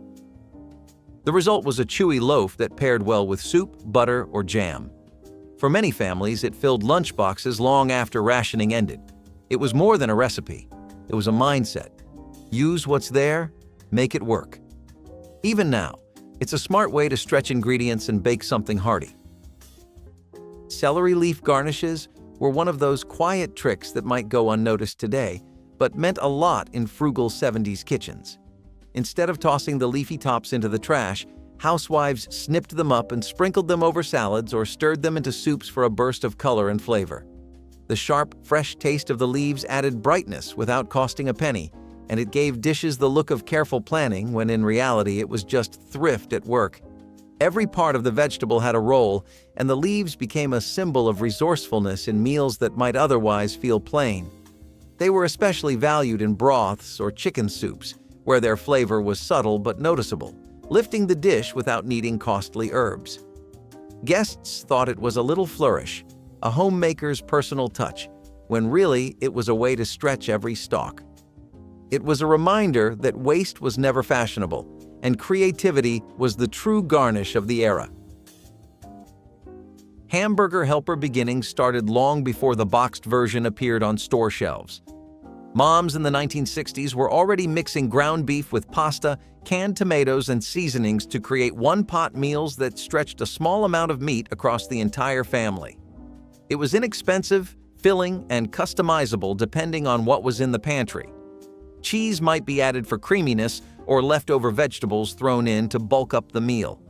The result was a chewy loaf that paired well with soup, butter, or jam. For many families, it filled lunchboxes long after rationing ended. It was more than a recipe. It was a mindset. Use what's there, make it work. Even now, it's a smart way to stretch ingredients and bake something hearty. Celery leaf garnishes were one of those quiet tricks that might go unnoticed today, but meant a lot in frugal 70s kitchens. Instead of tossing the leafy tops into the trash, housewives snipped them up and sprinkled them over salads or stirred them into soups for a burst of color and flavor. The sharp, fresh taste of the leaves added brightness without costing a penny, and it gave dishes the look of careful planning when in reality it was just thrift at work. Every part of the vegetable had a role, and the leaves became a symbol of resourcefulness in meals that might otherwise feel plain. They were especially valued in broths or chicken soups, where their flavor was subtle but noticeable, lifting the dish without needing costly herbs. Guests thought it was a little flourish, a homemaker's personal touch, when really it was a way to stretch every stalk. It was a reminder that waste was never fashionable, and creativity was the true garnish of the era. Hamburger helper beginnings started long before the boxed version appeared on store shelves. Moms in the 1960s were already mixing ground beef with pasta, canned tomatoes, and seasonings to create one-pot meals that stretched a small amount of meat across the entire family. It was inexpensive, filling, and customizable depending on what was in the pantry. Cheese might be added for creaminess or leftover vegetables thrown in to bulk up the meal.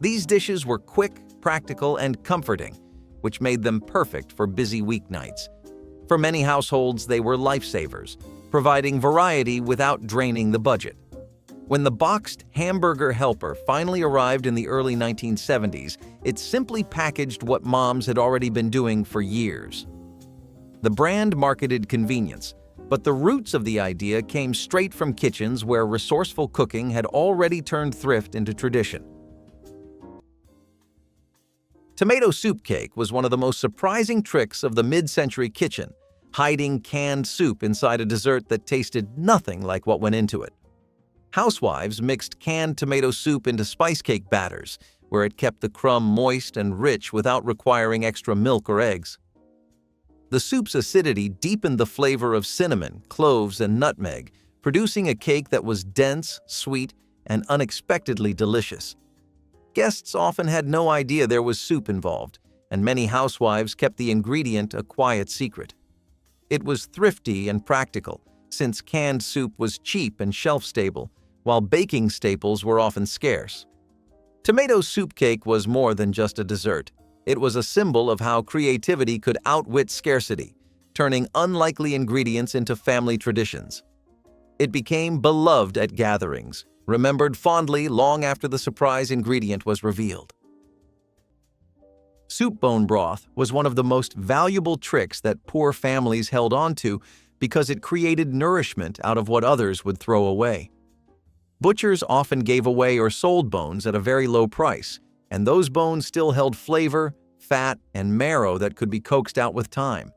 These dishes were quick, practical, and comforting, which made them perfect for busy weeknights. For many households, they were lifesavers, providing variety without draining the budget. When the boxed hamburger helper finally arrived in the early 1970s, it simply packaged what moms had already been doing for years. The brand marketed convenience, but the roots of the idea came straight from kitchens where resourceful cooking had already turned thrift into tradition. Tomato soup cake was one of the most surprising tricks of the mid-century kitchen, hiding canned soup inside a dessert that tasted nothing like what went into it. Housewives mixed canned tomato soup into spice cake batters, where it kept the crumb moist and rich without requiring extra milk or eggs. The soup's acidity deepened the flavor of cinnamon, cloves, and nutmeg, producing a cake that was dense, sweet, and unexpectedly delicious. Guests often had no idea there was soup involved, and many housewives kept the ingredient a quiet secret. It was thrifty and practical, since canned soup was cheap and shelf-stable, while baking staples were often scarce. Tomato soup cake was more than just a dessert. It was a symbol of how creativity could outwit scarcity, turning unlikely ingredients into family traditions. It became beloved at gatherings, remembered fondly long after the surprise ingredient was revealed. Soup bone broth was one of the most valuable tricks that poor families held on to because it created nourishment out of what others would throw away. Butchers often gave away or sold bones at a very low price, and those bones still held flavor, fat, and marrow that could be coaxed out with time.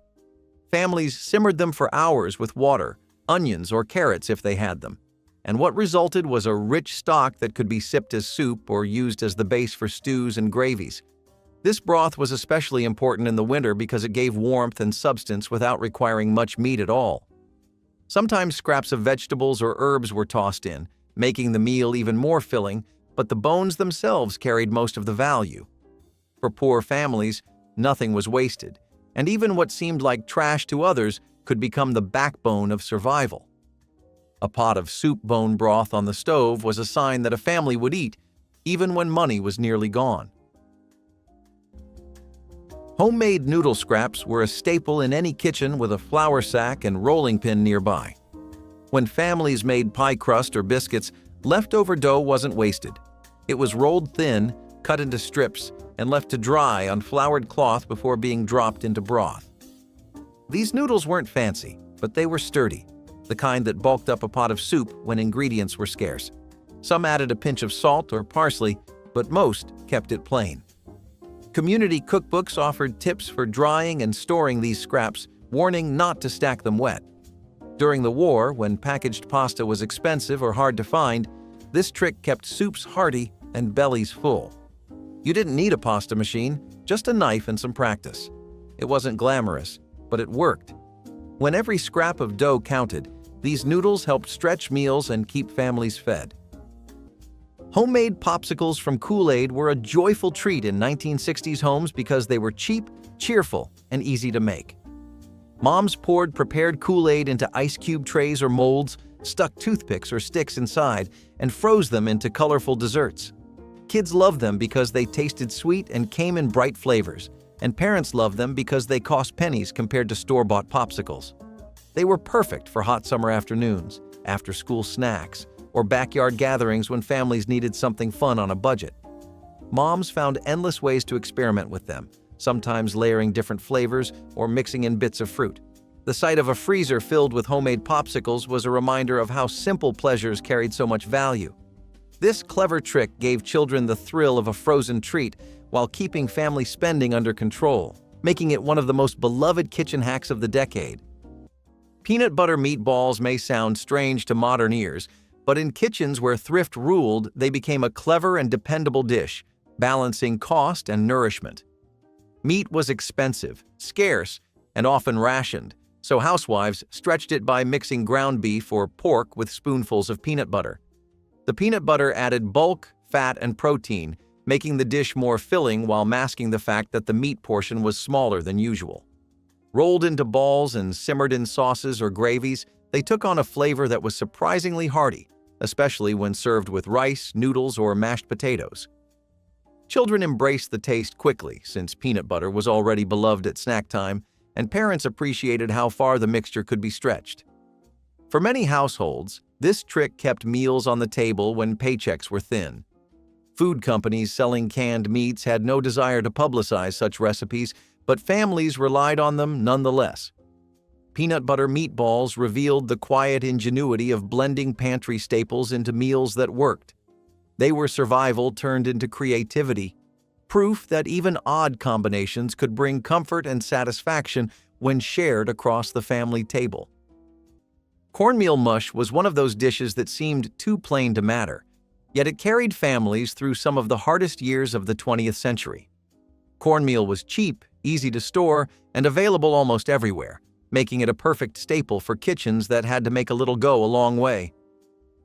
Families simmered them for hours with water, onions, or carrots if they had them, and what resulted was a rich stock that could be sipped as soup or used as the base for stews and gravies. This broth was especially important in the winter because it gave warmth and substance without requiring much meat at all. Sometimes scraps of vegetables or herbs were tossed in, making the meal even more filling, but the bones themselves carried most of the value. For poor families, nothing was wasted, and even what seemed like trash to others could become the backbone of survival. A pot of soup bone broth on the stove was a sign that a family would eat, even when money was nearly gone. Homemade noodle scraps were a staple in any kitchen with a flour sack and rolling pin nearby. When families made pie crust or biscuits, leftover dough wasn't wasted. It was rolled thin, cut into strips, and left to dry on floured cloth before being dropped into broth. These noodles weren't fancy, but they were sturdy, the kind that bulked up a pot of soup when ingredients were scarce. Some added a pinch of salt or parsley, but most kept it plain. Community cookbooks offered tips for drying and storing these scraps, warning not to stack them wet. During the war, when packaged pasta was expensive or hard to find, this trick kept soups hearty and bellies full. You didn't need a pasta machine, just a knife and some practice. It wasn't glamorous, but it worked. When every scrap of dough counted, these noodles helped stretch meals and keep families fed. Homemade popsicles from Kool-Aid were a joyful treat in 1960s homes because they were cheap, cheerful, and easy to make. Moms poured prepared Kool-Aid into ice cube trays or molds, stuck toothpicks or sticks inside, and froze them into colorful desserts. Kids loved them because they tasted sweet and came in bright flavors, and parents loved them because they cost pennies compared to store-bought popsicles. They were perfect for hot summer afternoons, after-school snacks, or backyard gatherings when families needed something fun on a budget. moms found endless ways to experiment with them, sometimes layering different flavors or mixing in bits of fruit. The sight of a freezer filled with homemade popsicles was a reminder of how simple pleasures carried so much value. This clever trick gave children the thrill of a frozen treat while keeping family spending under control, making it one of the most beloved kitchen hacks of the decade. Peanut butter meatballs may sound strange to modern ears, but in kitchens where thrift ruled, they became a clever and dependable dish, balancing cost and nourishment. Meat was expensive, scarce, and often rationed, so housewives stretched it by mixing ground beef or pork with spoonfuls of peanut butter. The peanut butter added bulk, fat, and protein, making the dish more filling while masking the fact that the meat portion was smaller than usual. Rolled into balls and simmered in sauces or gravies, they took on a flavor that was surprisingly hearty, especially when served with rice, noodles, or mashed potatoes. Children embraced the taste quickly, since peanut butter was already beloved at snack time, and parents appreciated how far the mixture could be stretched. For many households, this trick kept meals on the table when paychecks were thin. Food companies selling canned meats had no desire to publicize such recipes, but families relied on them nonetheless. Peanut butter meatballs revealed the quiet ingenuity of blending pantry staples into meals that worked. They were survival turned into creativity, proof that even odd combinations could bring comfort and satisfaction when shared across the family table. Cornmeal mush was one of those dishes that seemed too plain to matter, yet it carried families through some of the hardest years of the 20th century. Cornmeal was cheap, easy to store, and available almost everywhere, making it a perfect staple for kitchens that had to make a little go a long way.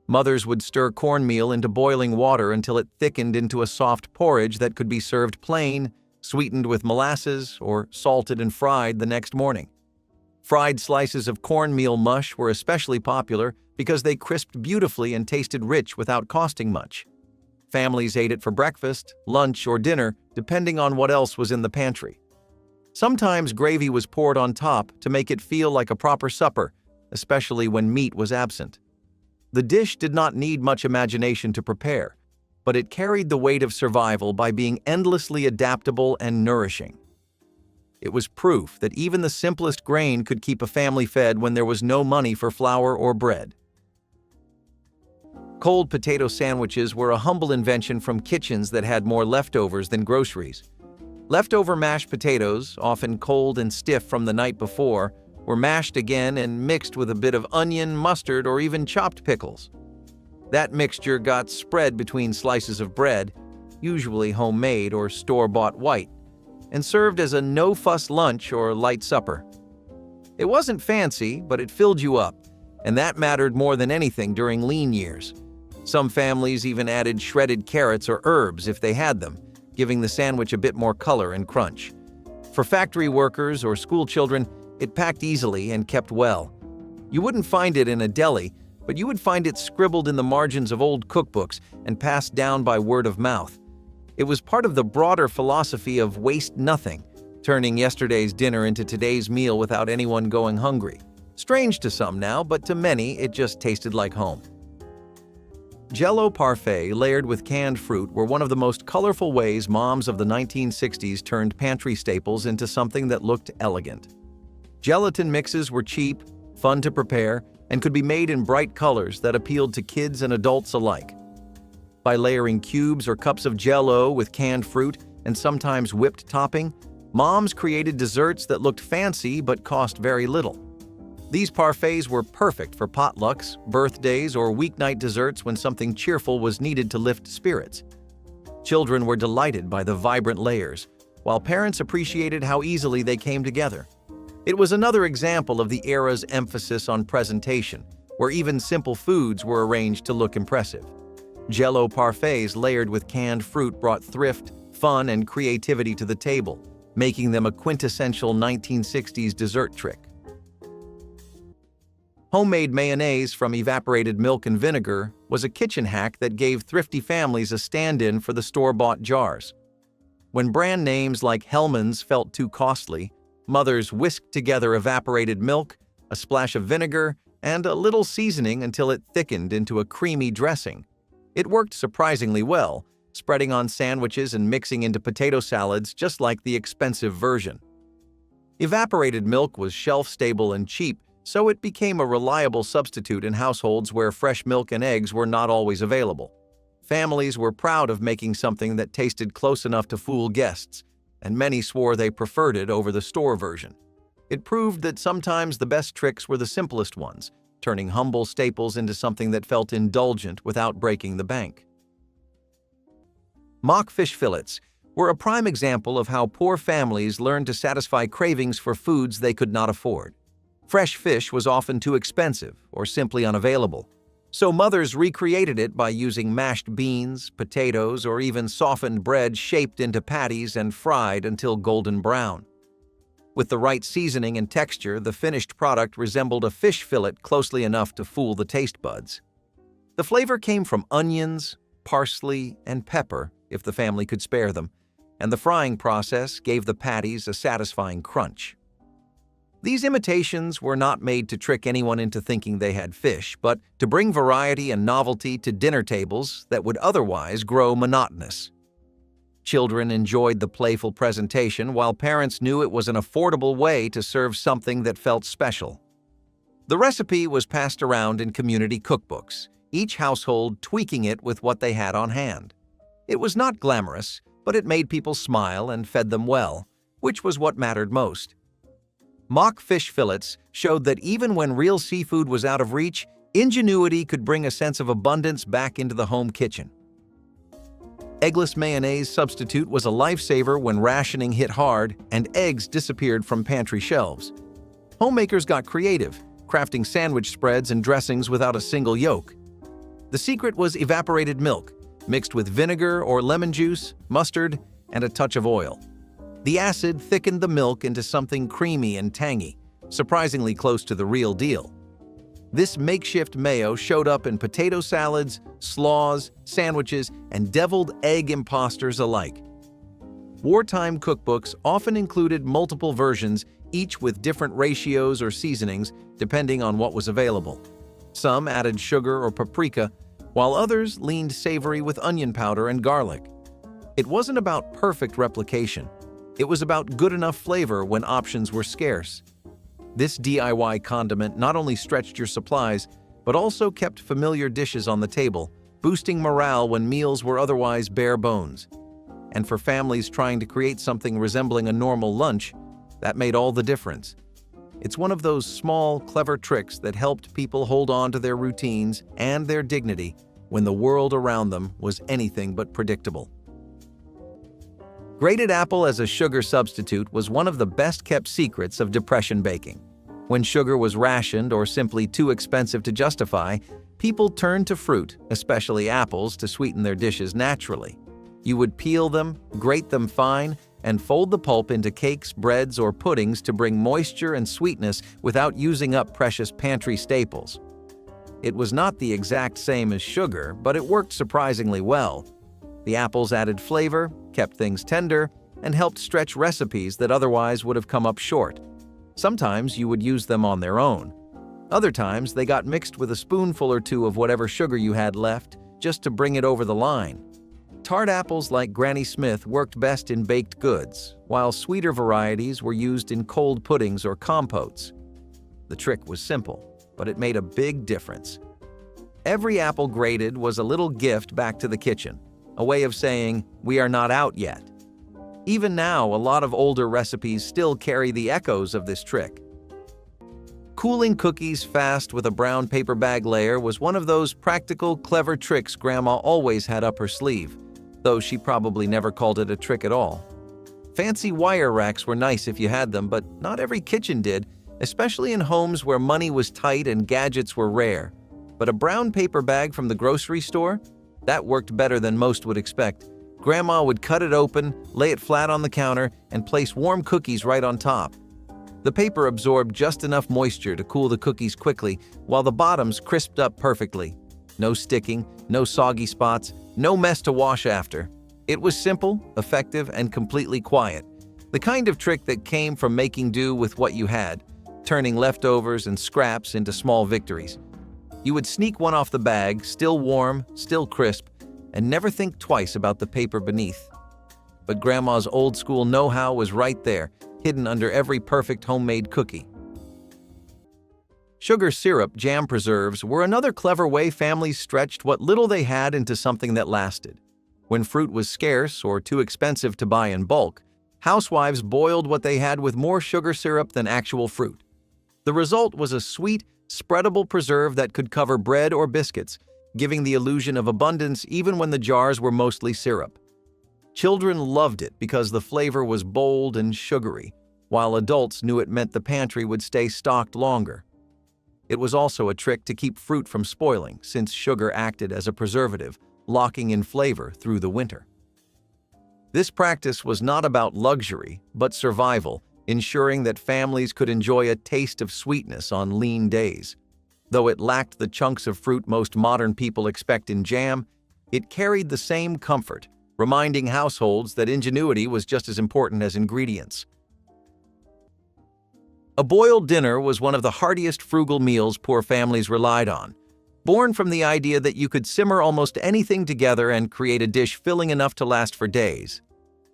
Mothers would stir cornmeal into boiling water until it thickened into a soft porridge that could be served plain, sweetened with molasses, or salted and fried the next morning. Fried slices of cornmeal mush were especially popular because they crisped beautifully and tasted rich without costing much. Families ate it for breakfast, lunch, or dinner, depending on what else was in the pantry. Sometimes gravy was poured on top to make it feel like a proper supper, especially when meat was absent. The dish did not need much imagination to prepare, but it carried the weight of survival by being endlessly adaptable and nourishing. It was proof that even the simplest grain could keep a family fed when there was no money for flour or bread. Cold potato sandwiches were a humble invention from kitchens that had more leftovers than groceries. Leftover mashed potatoes, often cold and stiff from the night before, were mashed again and mixed with a bit of onion, mustard, or even chopped pickles. That mixture got spread between slices of bread, usually homemade or store-bought white, and served as a no-fuss lunch or light supper. It wasn't fancy, but it filled you up, and that mattered more than anything during lean years. Some families even added shredded carrots or herbs if they had them, giving the sandwich a bit more color and crunch. For factory workers or school children, it packed easily and kept well. You wouldn't find it in a deli, but you would find it scribbled in the margins of old cookbooks and passed down by word of mouth. It was part of the broader philosophy of waste nothing, turning yesterday's dinner into today's meal without anyone going hungry. Strange to some now, but to many it just tasted like home. Jell-O parfait layered with canned fruit were one of the most colorful ways moms of the 1960s turned pantry staples into something that looked elegant. Gelatin mixes were cheap, fun to prepare, and could be made in bright colors that appealed to kids and adults alike. By layering cubes or cups of Jell-O with canned fruit and sometimes whipped topping, moms created desserts that looked fancy but cost very little. These parfaits were perfect for potlucks, birthdays, or weeknight desserts when something cheerful was needed to lift spirits. Children were delighted by the vibrant layers, while parents appreciated how easily they came together. It was another example of the era's emphasis on presentation, where even simple foods were arranged to look impressive. Jell-O parfaits layered with canned fruit brought thrift, fun, and creativity to the table, making them a quintessential 1960s dessert trick. Homemade mayonnaise from evaporated milk and vinegar was a kitchen hack that gave thrifty families a stand-in for the store-bought jars. When brand names like Hellmann's felt too costly, mothers whisked together evaporated milk, a splash of vinegar, and a little seasoning until it thickened into a creamy dressing. It worked surprisingly well, spreading on sandwiches and mixing into potato salads just like the expensive version. Evaporated milk was shelf-stable and cheap, so it became a reliable substitute in households where fresh milk and eggs were not always available. Families were proud of making something that tasted close enough to fool guests, and many swore they preferred it over the store version. It proved that sometimes the best tricks were the simplest ones, turning humble staples into something that felt indulgent without breaking the bank. Mock fish fillets were a prime example of how poor families learned to satisfy cravings for foods they could not afford. Fresh fish was often too expensive or simply unavailable, so mothers recreated it by using mashed beans, potatoes, or even softened bread shaped into patties and fried until golden brown. With the right seasoning and texture, the finished product resembled a fish fillet closely enough to fool the taste buds. The flavor came from onions, parsley, and pepper, if the family could spare them, and the frying process gave the patties a satisfying crunch. These imitations were not made to trick anyone into thinking they had fish, but to bring variety and novelty to dinner tables that would otherwise grow monotonous. Children enjoyed the playful presentation, while parents knew it was an affordable way to serve something that felt special. The recipe was passed around in community cookbooks, each household tweaking it with what they had on hand. It was not glamorous, but it made people smile and fed them well, which was what mattered most. Mock fish fillets showed that even when real seafood was out of reach, ingenuity could bring a sense of abundance back into the home kitchen. Eggless mayonnaise substitute was a lifesaver when rationing hit hard and eggs disappeared from pantry shelves. Homemakers got creative, crafting sandwich spreads and dressings without a single yolk. The secret was evaporated milk, mixed with vinegar or lemon juice, mustard, and a touch of oil. The acid thickened the milk into something creamy and tangy, surprisingly close to the real deal. This makeshift mayo showed up in potato salads, slaws, sandwiches, and deviled egg imposters alike. Wartime cookbooks often included multiple versions, each with different ratios or seasonings, depending on what was available. Some added sugar or paprika, while others leaned savory with onion powder and garlic. It wasn't about perfect replication. It was about good enough flavor when options were scarce. This DIY condiment not only stretched your supplies, but also kept familiar dishes on the table, boosting morale when meals were otherwise bare bones. And for families trying to create something resembling a normal lunch, that made all the difference. It's one of those small, clever tricks that helped people hold on to their routines and their dignity when the world around them was anything but predictable. Grated apple as a sugar substitute was one of the best-kept secrets of Depression baking. When sugar was rationed or simply too expensive to justify, people turned to fruit, especially apples, to sweeten their dishes naturally. You would peel them, grate them fine, and fold the pulp into cakes, breads, or puddings to bring moisture and sweetness without using up precious pantry staples. It was not the exact same as sugar, but it worked surprisingly well. The apples added flavor, kept things tender, and helped stretch recipes that otherwise would have come up short. Sometimes you would use them on their own. Other times they got mixed with a spoonful or two of whatever sugar you had left, just to bring it over the line. Tart apples like Granny Smith worked best in baked goods, while sweeter varieties were used in cold puddings or compotes. The trick was simple, but it made a big difference. Every apple grated was a little gift back to the kitchen, a way of saying, "We are not out yet." Even now, a lot of older recipes still carry the echoes of this trick. Cooling cookies fast with a brown paper bag layer was one of those practical, clever tricks Grandma always had up her sleeve, though she probably never called it a trick at all. Fancy wire racks were nice if you had them, but not every kitchen did, especially in homes where money was tight and gadgets were rare. But a brown paper bag from the grocery store? That worked better than most would expect. Grandma would cut it open, lay it flat on the counter, and place warm cookies right on top. The paper absorbed just enough moisture to cool the cookies quickly, while the bottoms crisped up perfectly. No sticking, no soggy spots, no mess to wash after. It was simple, effective, and completely quiet. The kind of trick that came from making do with what you had, turning leftovers and scraps into small victories. You would sneak one off the bag, still warm, still crisp, and never think twice about the paper beneath. But Grandma's old-school know-how was right there, hidden under every perfect homemade cookie. Sugar syrup jam preserves were another clever way families stretched what little they had into something that lasted. When fruit was scarce or too expensive to buy in bulk, housewives boiled what they had with more sugar syrup than actual fruit. The result was a sweet, spreadable preserve that could cover bread or biscuits, giving the illusion of abundance even when the jars were mostly syrup. Children loved it because the flavor was bold and sugary, while adults knew it meant the pantry would stay stocked longer. It was also a trick to keep fruit from spoiling, since sugar acted as a preservative, locking in flavor through the winter. This practice was not about luxury, but survival, ensuring that families could enjoy a taste of sweetness on lean days. Though it lacked the chunks of fruit most modern people expect in jam, it carried the same comfort, reminding households that ingenuity was just as important as ingredients. A boiled dinner was one of the heartiest frugal meals poor families relied on, born from the idea that you could simmer almost anything together and create a dish filling enough to last for days.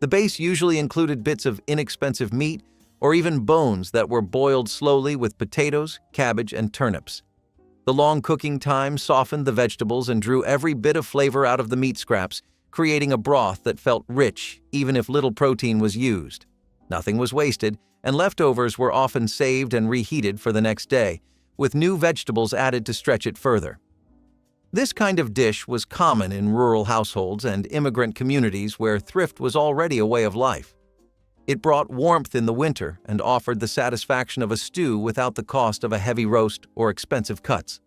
The base usually included bits of inexpensive meat or even bones that were boiled slowly with potatoes, cabbage, and turnips. The long cooking time softened the vegetables and drew every bit of flavor out of the meat scraps, creating a broth that felt rich even if little protein was used. Nothing was wasted, and leftovers were often saved and reheated for the next day, with new vegetables added to stretch it further. This kind of dish was common in rural households and immigrant communities where thrift was already a way of life. It brought warmth in the winter and offered the satisfaction of a stew without the cost of a heavy roast or expensive cuts.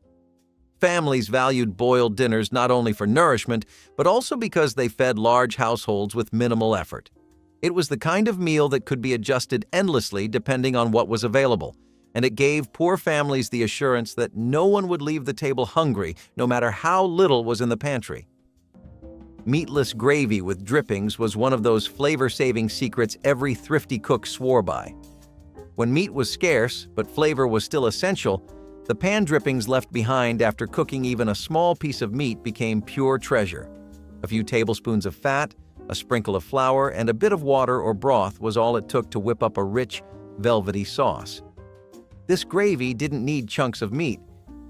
Families valued boiled dinners not only for nourishment, but also because they fed large households with minimal effort. It was the kind of meal that could be adjusted endlessly depending on what was available, and it gave poor families the assurance that no one would leave the table hungry, no matter how little was in the pantry. Meatless gravy with drippings was one of those flavor-saving secrets every thrifty cook swore by. When meat was scarce, but flavor was still essential, the pan drippings left behind after cooking even a small piece of meat became pure treasure. A few tablespoons of fat, a sprinkle of flour, and a bit of water or broth was all it took to whip up a rich, velvety sauce. This gravy didn't need chunks of meat.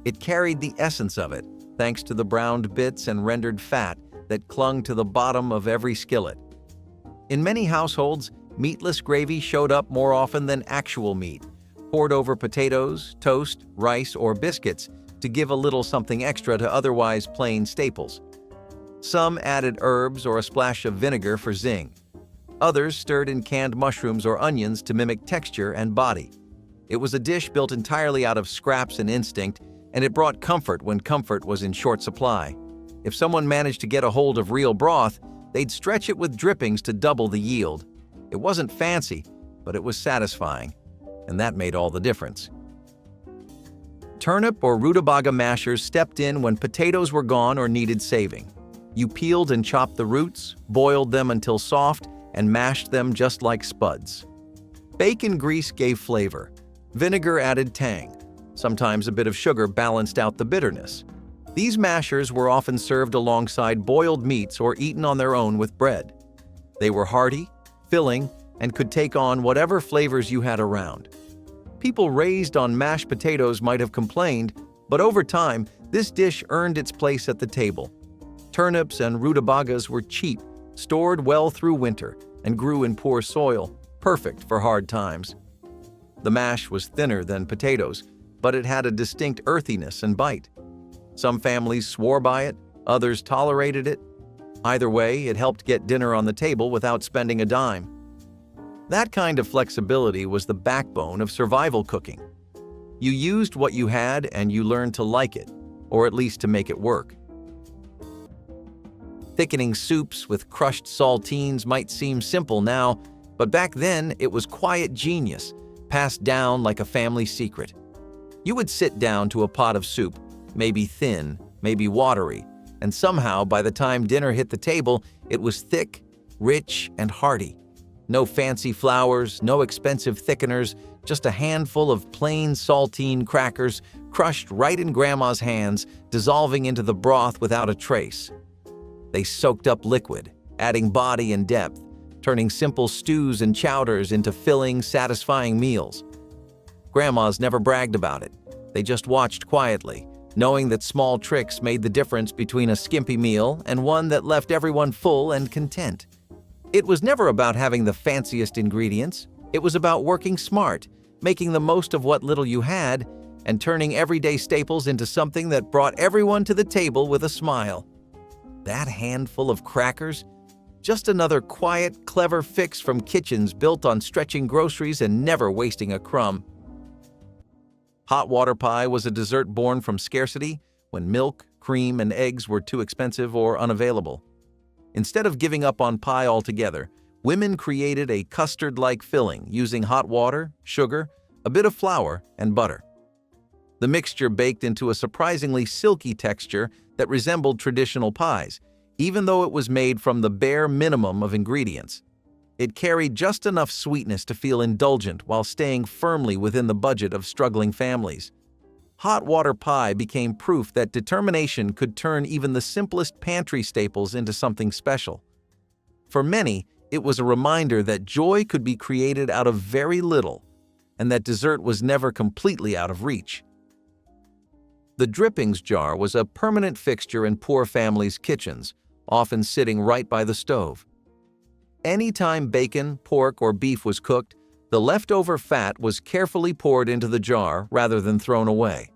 It carried the essence of it, thanks to the browned bits and rendered fat that clung to the bottom of every skillet. In many households, meatless gravy showed up more often than actual meat, poured over potatoes, toast, rice, or biscuits to give a little something extra to otherwise plain staples. Some added herbs or a splash of vinegar for zing. Others stirred in canned mushrooms or onions to mimic texture and body. It was a dish built entirely out of scraps and instinct, and it brought comfort when comfort was in short supply. If someone managed to get a hold of real broth, they'd stretch it with drippings to double the yield. It wasn't fancy, but it was satisfying, and that made all the difference. Turnip or rutabaga mashers stepped in when potatoes were gone or needed saving. You peeled and chopped the roots, boiled them until soft, and mashed them just like spuds. Bacon grease gave flavor. Vinegar added tang. Sometimes a bit of sugar balanced out the bitterness. These mashers were often served alongside boiled meats or eaten on their own with bread. They were hearty, filling, and could take on whatever flavors you had around. People raised on mashed potatoes might have complained, but over time, this dish earned its place at the table. Turnips and rutabagas were cheap, stored well through winter, and grew in poor soil, perfect for hard times. The mash was thinner than potatoes, but it had a distinct earthiness and bite. Some families swore by it, others tolerated it. Either way, it helped get dinner on the table without spending a dime. That kind of flexibility was the backbone of survival cooking. You used what you had and you learned to like it, or at least to make it work. Thickening soups with crushed saltines might seem simple now, but back then it was quiet genius, passed down like a family secret. You would sit down to a pot of soup, maybe thin, maybe watery, and somehow by the time dinner hit the table, it was thick, rich, and hearty. No fancy flours, no expensive thickeners, just a handful of plain saltine crackers crushed right in Grandma's hands, dissolving into the broth without a trace. They soaked up liquid, adding body and depth, turning simple stews and chowders into filling, satisfying meals. Grandmas never bragged about it. They just watched quietly, knowing that small tricks made the difference between a skimpy meal and one that left everyone full and content. It was never about having the fanciest ingredients. It was about working smart, making the most of what little you had, and turning everyday staples into something that brought everyone to the table with a smile. That handful of crackers? Just another quiet, clever fix from kitchens built on stretching groceries and never wasting a crumb. Hot water pie was a dessert born from scarcity when milk, cream, and eggs were too expensive or unavailable. Instead of giving up on pie altogether, women created a custard-like filling using hot water, sugar, a bit of flour, and butter. The mixture baked into a surprisingly silky texture that resembled traditional pies, even though it was made from the bare minimum of ingredients. It carried just enough sweetness to feel indulgent while staying firmly within the budget of struggling families. Hot water pie became proof that determination could turn even the simplest pantry staples into something special. For many, it was a reminder that joy could be created out of very little, and that dessert was never completely out of reach. The drippings jar was a permanent fixture in poor families' kitchens, often sitting right by the stove. Anytime bacon, pork, or beef was cooked, the leftover fat was carefully poured into the jar rather than thrown away.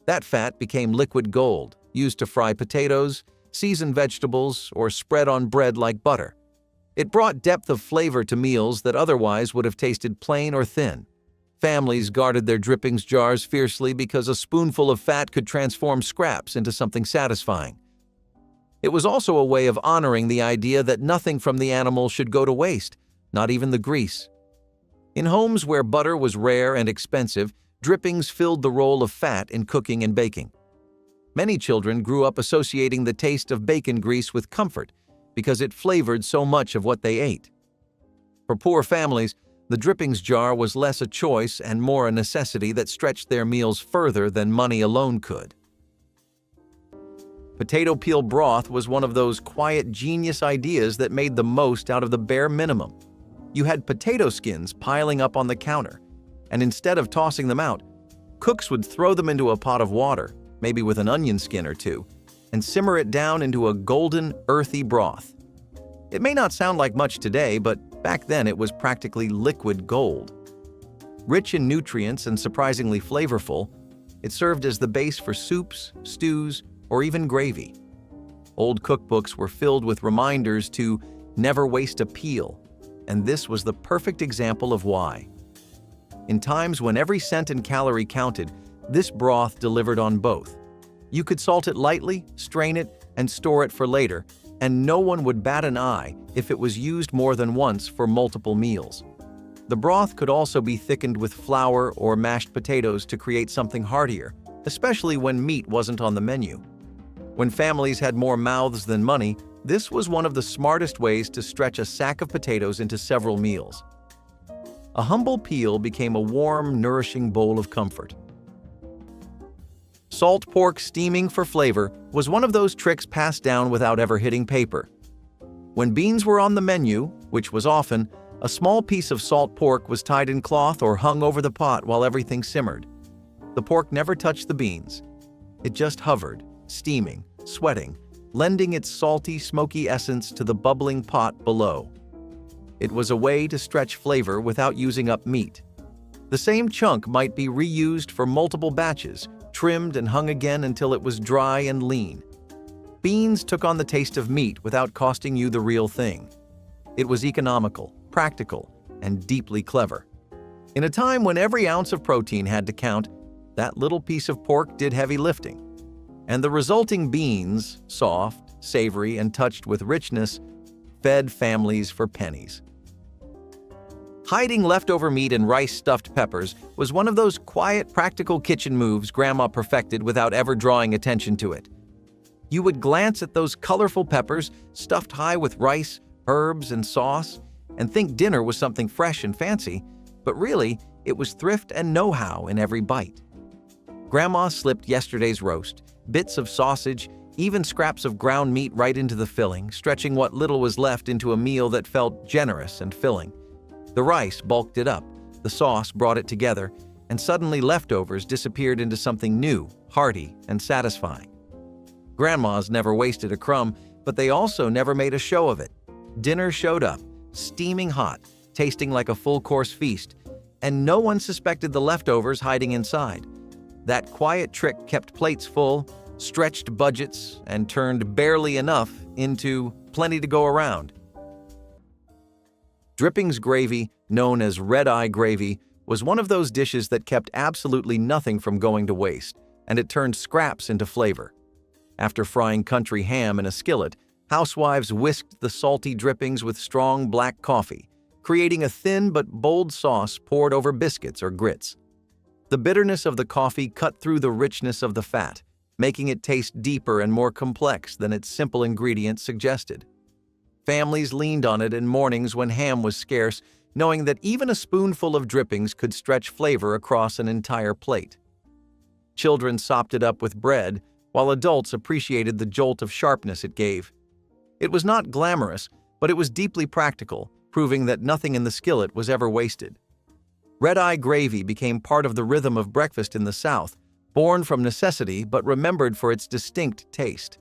That fat became liquid gold, used to fry potatoes, season vegetables, or spread on bread like butter. It brought depth of flavor to meals that otherwise would have tasted plain or thin. Families guarded their drippings jars fiercely because a spoonful of fat could transform scraps into something satisfying. It was also a way of honoring the idea that nothing from the animal should go to waste, not even the grease. In homes where butter was rare and expensive, drippings filled the role of fat in cooking and baking. Many children grew up associating the taste of bacon grease with comfort because it flavored so much of what they ate. For poor families, the drippings jar was less a choice and more a necessity that stretched their meals further than money alone could. Potato peel broth was one of those quiet genius ideas that made the most out of the bare minimum. You had potato skins piling up on the counter, and instead of tossing them out, cooks would throw them into a pot of water, maybe with an onion skin or two, and simmer it down into a golden, earthy broth. It may not sound like much today, but back then it was practically liquid gold. Rich in nutrients and surprisingly flavorful, it served as the base for soups, stews, or even gravy. Old cookbooks were filled with reminders to never waste a peel, and this was the perfect example of why. In times when every cent and calorie counted, this broth delivered on both. You could salt it lightly, strain it, and store it for later, and no one would bat an eye if it was used more than once for multiple meals. The broth could also be thickened with flour or mashed potatoes to create something heartier, especially when meat wasn't on the menu. When families had more mouths than money, this was one of the smartest ways to stretch a sack of potatoes into several meals. A humble peel became a warm, nourishing bowl of comfort. Salt pork steaming for flavor was one of those tricks passed down without ever hitting paper. When beans were on the menu, which was often, a small piece of salt pork was tied in cloth or hung over the pot while everything simmered. The pork never touched the beans. It just hovered, steaming, sweating, lending its salty, smoky essence to the bubbling pot below. It was a way to stretch flavor without using up meat. The same chunk might be reused for multiple batches, trimmed and hung again until it was dry and lean. Beans took on the taste of meat without costing you the real thing. It was economical, practical, and deeply clever. In a time when every ounce of protein had to count, that little piece of pork did heavy lifting. And the resulting beans, soft, savory, and touched with richness, fed families for pennies. Hiding leftover meat in rice-stuffed peppers was one of those quiet, practical kitchen moves Grandma perfected without ever drawing attention to it. You would glance at those colorful peppers stuffed high with rice, herbs, and sauce, and think dinner was something fresh and fancy, but really, it was thrift and know-how in every bite. Grandma slipped yesterday's roast, bits of sausage, even scraps of ground meat right into the filling, stretching what little was left into a meal that felt generous and filling. The rice bulked it up, the sauce brought it together, and suddenly leftovers disappeared into something new, hearty, and satisfying. Grandmas never wasted a crumb, but they also never made a show of it. Dinner showed up, steaming hot, tasting like a full-course feast, and no one suspected the leftovers hiding inside. That quiet trick kept plates full, stretched budgets, and turned barely enough into plenty to go around. Drippings gravy, known as red-eye gravy, was one of those dishes that kept absolutely nothing from going to waste, and it turned scraps into flavor. After frying country ham in a skillet, housewives whisked the salty drippings with strong black coffee, creating a thin but bold sauce poured over biscuits or grits. The bitterness of the coffee cut through the richness of the fat, making it taste deeper and more complex than its simple ingredients suggested. Families leaned on it in mornings when ham was scarce, knowing that even a spoonful of drippings could stretch flavor across an entire plate. Children sopped it up with bread, while adults appreciated the jolt of sharpness it gave. It was not glamorous, but it was deeply practical, proving that nothing in the skillet was ever wasted. Red-eye gravy became part of the rhythm of breakfast in the South, born from necessity but remembered for its distinct taste.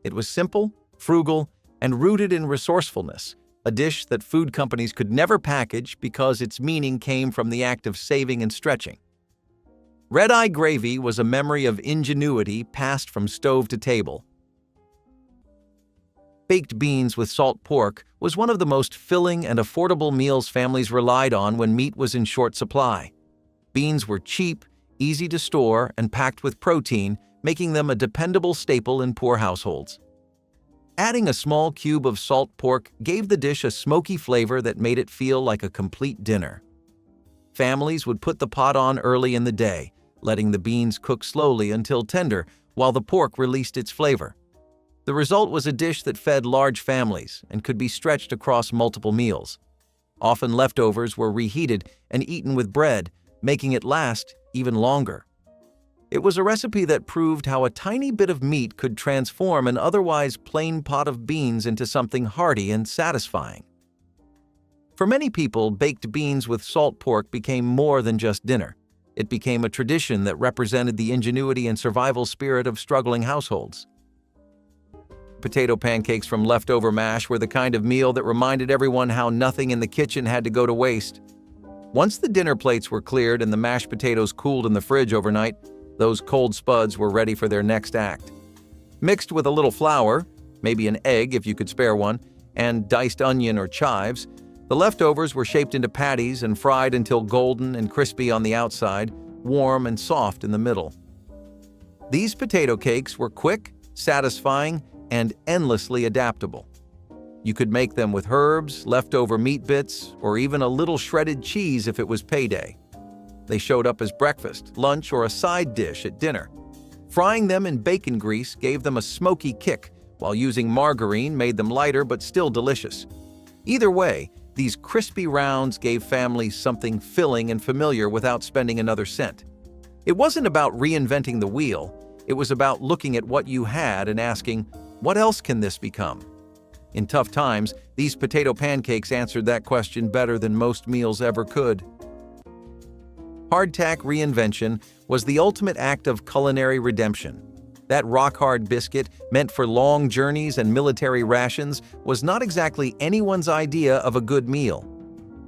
It was simple, frugal, and rooted in resourcefulness, a dish that food companies could never package because its meaning came from the act of saving and stretching. Red-eye gravy was a memory of ingenuity passed from stove to table. Baked beans with salt pork was one of the most filling and affordable meals families relied on when meat was in short supply. Beans were cheap, easy to store, and packed with protein, making them a dependable staple in poor households. Adding a small cube of salt pork gave the dish a smoky flavor that made it feel like a complete dinner. Families would put the pot on early in the day, letting the beans cook slowly until tender while the pork released its flavor. The result was a dish that fed large families and could be stretched across multiple meals. Often leftovers were reheated and eaten with bread, making it last even longer. It was a recipe that proved how a tiny bit of meat could transform an otherwise plain pot of beans into something hearty and satisfying. For many people, baked beans with salt pork became more than just dinner. It became a tradition that represented the ingenuity and survival spirit of struggling households. Potato pancakes from leftover mash were the kind of meal that reminded everyone how nothing in the kitchen had to go to waste. Once the dinner plates were cleared and the mashed potatoes cooled in the fridge overnight, those cold spuds were ready for their next act. Mixed with a little flour, maybe an egg if you could spare one, and diced onion or chives, the leftovers were shaped into patties and fried until golden and crispy on the outside, warm and soft in the middle. These potato cakes were quick, satisfying, and endlessly adaptable. You could make them with herbs, leftover meat bits, or even a little shredded cheese if it was payday. They showed up as breakfast, lunch, or a side dish at dinner. Frying them in bacon grease gave them a smoky kick, while using margarine made them lighter but still delicious. Either way, these crispy rounds gave families something filling and familiar without spending another cent. It wasn't about reinventing the wheel, it was about looking at what you had and asking, what else can this become? In tough times, these potato pancakes answered that question better than most meals ever could. Hardtack reinvention was the ultimate act of culinary redemption. That rock-hard biscuit, meant for long journeys and military rations, was not exactly anyone's idea of a good meal.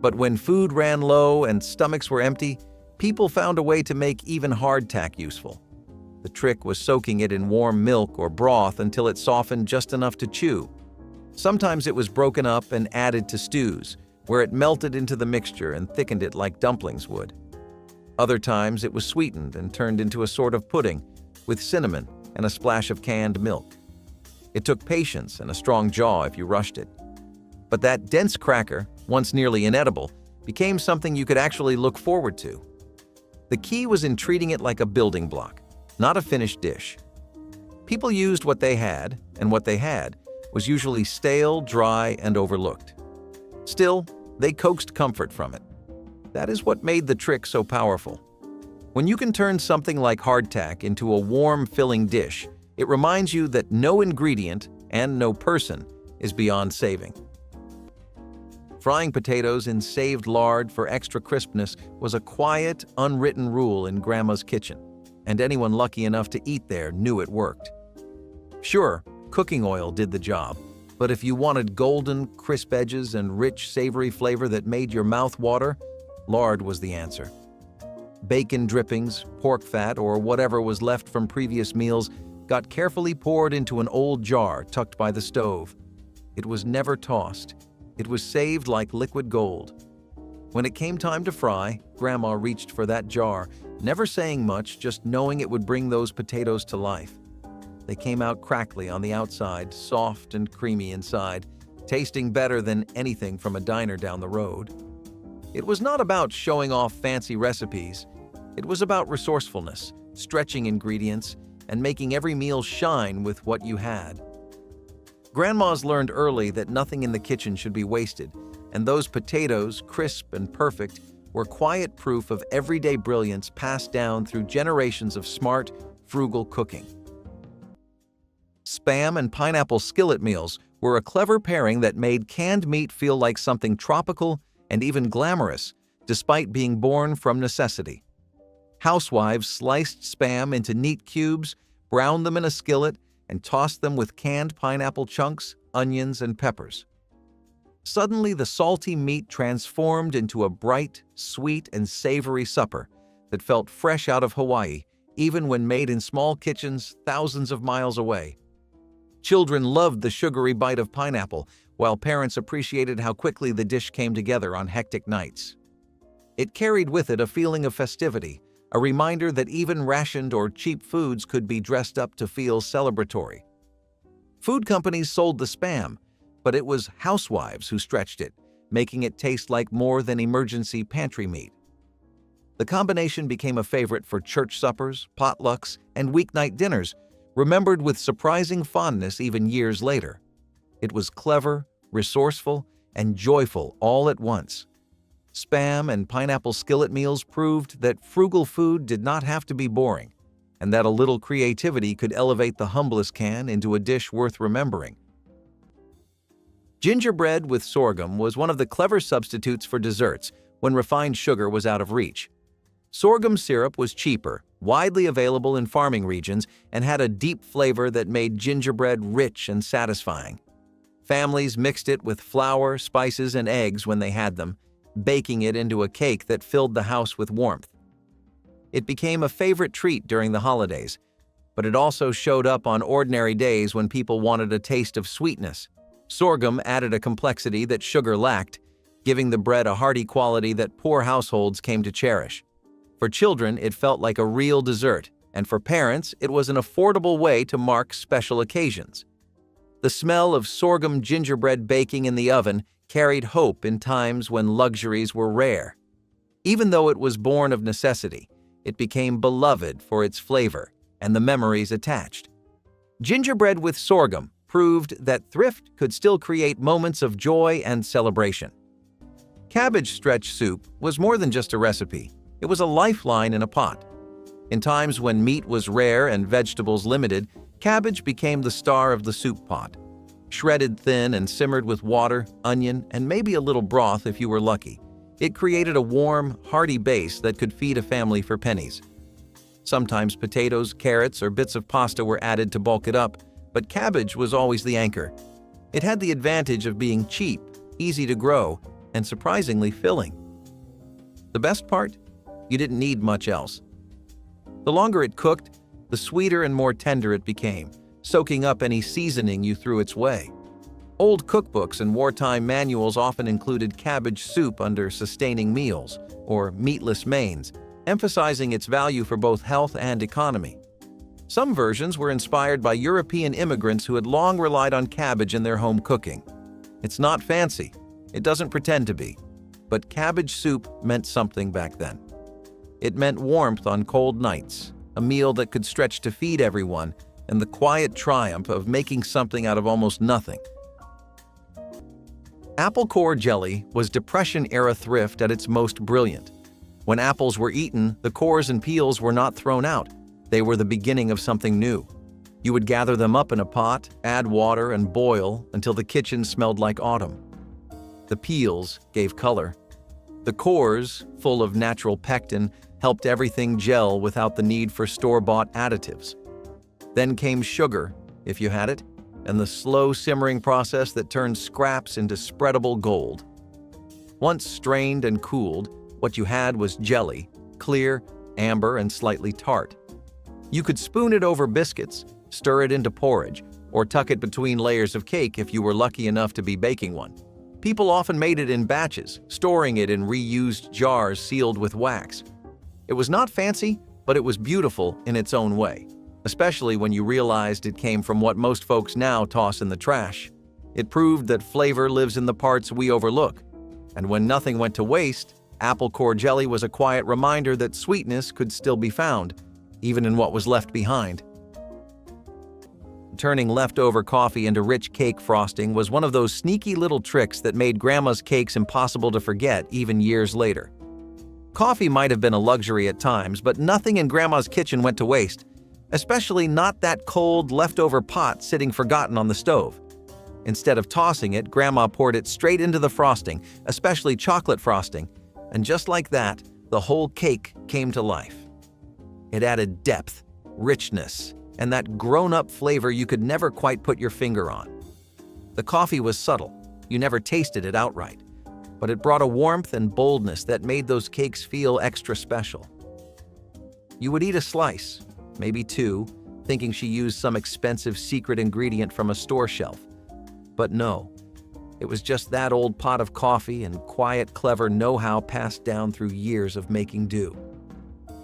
But when food ran low and stomachs were empty, people found a way to make even hardtack useful. The trick was soaking it in warm milk or broth until it softened just enough to chew. Sometimes it was broken up and added to stews, where it melted into the mixture and thickened it like dumplings would. Other times it was sweetened and turned into a sort of pudding, with cinnamon and a splash of canned milk. It took patience and a strong jaw if you rushed it. But that dense cracker, once nearly inedible, became something you could actually look forward to. The key was in treating it like a building block, not a finished dish. People used what they had, and what they had was usually stale, dry, and overlooked. Still, they coaxed comfort from it. That is what made the trick so powerful. When you can turn something like hardtack into a warm, filling dish, It reminds you that no ingredient and no person is beyond saving. Frying potatoes in saved lard for extra crispness was a quiet, unwritten rule in Grandma's kitchen, and anyone lucky enough to eat there knew it worked. Sure, cooking oil did the job, but if you wanted golden, crisp edges and rich, savory flavor that made your mouth water, lard was the answer. Bacon drippings, pork fat, or whatever was left from previous meals got carefully poured into an old jar tucked by the stove. It was never tossed. It was saved like liquid gold. When it came time to fry, Grandma reached for that jar, never saying much, just knowing it would bring those potatoes to life. They came out crackly on the outside, soft and creamy inside, tasting better than anything from a diner down the road. It was not about showing off fancy recipes. It was about resourcefulness, stretching ingredients, and making every meal shine with what you had. Grandmas learned early that nothing in the kitchen should be wasted, and those potatoes, crisp and perfect, were quiet proof of everyday brilliance passed down through generations of smart, frugal cooking. Spam and pineapple skillet meals were a clever pairing that made canned meat feel like something tropical and even glamorous, despite being born from necessity. Housewives sliced spam into neat cubes, browned them in a skillet, and tossed them with canned pineapple chunks, onions, and peppers. Suddenly, the salty meat transformed into a bright, sweet, and savory supper that felt fresh out of Hawaii, even when made in small kitchens thousands of miles away. Children loved the sugary bite of pineapple, while parents appreciated how quickly the dish came together on hectic nights. It carried with it a feeling of festivity, a reminder that even rationed or cheap foods could be dressed up to feel celebratory. Food companies sold the spam, but it was housewives who stretched it, making it taste like more than emergency pantry meat. The combination became a favorite for church suppers, potlucks, and weeknight dinners, remembered with surprising fondness even years later. It was clever, resourceful, and joyful all at once. Spam and pineapple skillet meals proved that frugal food did not have to be boring, and that a little creativity could elevate the humblest can into a dish worth remembering. Gingerbread with sorghum was one of the clever substitutes for desserts when refined sugar was out of reach. Sorghum syrup was cheaper, widely available in farming regions, and had a deep flavor that made gingerbread rich and satisfying. Families mixed it with flour, spices, and eggs when they had them, baking it into a cake that filled the house with warmth. It became a favorite treat during the holidays, but it also showed up on ordinary days when people wanted a taste of sweetness. Sorghum added a complexity that sugar lacked, giving the bread a hearty quality that poor households came to cherish. For children, it felt like a real dessert, and for parents, it was an affordable way to mark special occasions. The smell of sorghum gingerbread baking in the oven carried hope in times when luxuries were rare. Even though it was born of necessity, it became beloved for its flavor and the memories attached. Gingerbread with sorghum proved that thrift could still create moments of joy and celebration. Cabbage stretch soup was more than just a recipe. It was a lifeline in a pot. In times when meat was rare and vegetables limited, cabbage became the star of the soup pot. Shredded thin and simmered with water, onion, and maybe a little broth if you were lucky, it created a warm, hearty base that could feed a family for pennies. Sometimes potatoes, carrots, or bits of pasta were added to bulk it up, but cabbage was always the anchor. It had the advantage of being cheap, easy to grow, and surprisingly filling. The best part? You didn't need much else. The longer it cooked, the sweeter and more tender it became, soaking up any seasoning you threw its way. Old cookbooks and wartime manuals often included cabbage soup under sustaining meals, or meatless mains, emphasizing its value for both health and economy. Some versions were inspired by European immigrants who had long relied on cabbage in their home cooking. It's not fancy, it doesn't pretend to be, but cabbage soup meant something back then. It meant warmth on cold nights, a meal that could stretch to feed everyone, and the quiet triumph of making something out of almost nothing. Apple core jelly was Depression-era thrift at its most brilliant. When apples were eaten, the cores and peels were not thrown out. They were the beginning of something new. You would gather them up in a pot, add water, and boil until the kitchen smelled like autumn. The peels gave color. The cores, full of natural pectin, helped everything gel without the need for store-bought additives. Then came sugar, if you had it, and the slow simmering process that turned scraps into spreadable gold. Once strained and cooled, what you had was jelly, clear, amber, and slightly tart. You could spoon it over biscuits, stir it into porridge, or tuck it between layers of cake if you were lucky enough to be baking one. People often made it in batches, storing it in reused jars sealed with wax. It was not fancy, but it was beautiful in its own way, especially when you realized it came from what most folks now toss in the trash. It proved that flavor lives in the parts we overlook. And when nothing went to waste, apple core jelly was a quiet reminder that sweetness could still be found, even in what was left behind. Turning leftover coffee into rich cake frosting was one of those sneaky little tricks that made Grandma's cakes impossible to forget even years later. Coffee might have been a luxury at times, but nothing in Grandma's kitchen went to waste, especially not that cold, leftover pot sitting forgotten on the stove. Instead of tossing it, Grandma poured it straight into the frosting, especially chocolate frosting, and just like that, the whole cake came to life. It added depth, richness, and that grown-up flavor you could never quite put your finger on. The coffee was subtle, you never tasted it outright, but it brought a warmth and boldness that made those cakes feel extra special. You would eat a slice, maybe two, thinking she used some expensive secret ingredient from a store shelf. But no, it was just that old pot of coffee and quiet, clever know-how passed down through years of making do.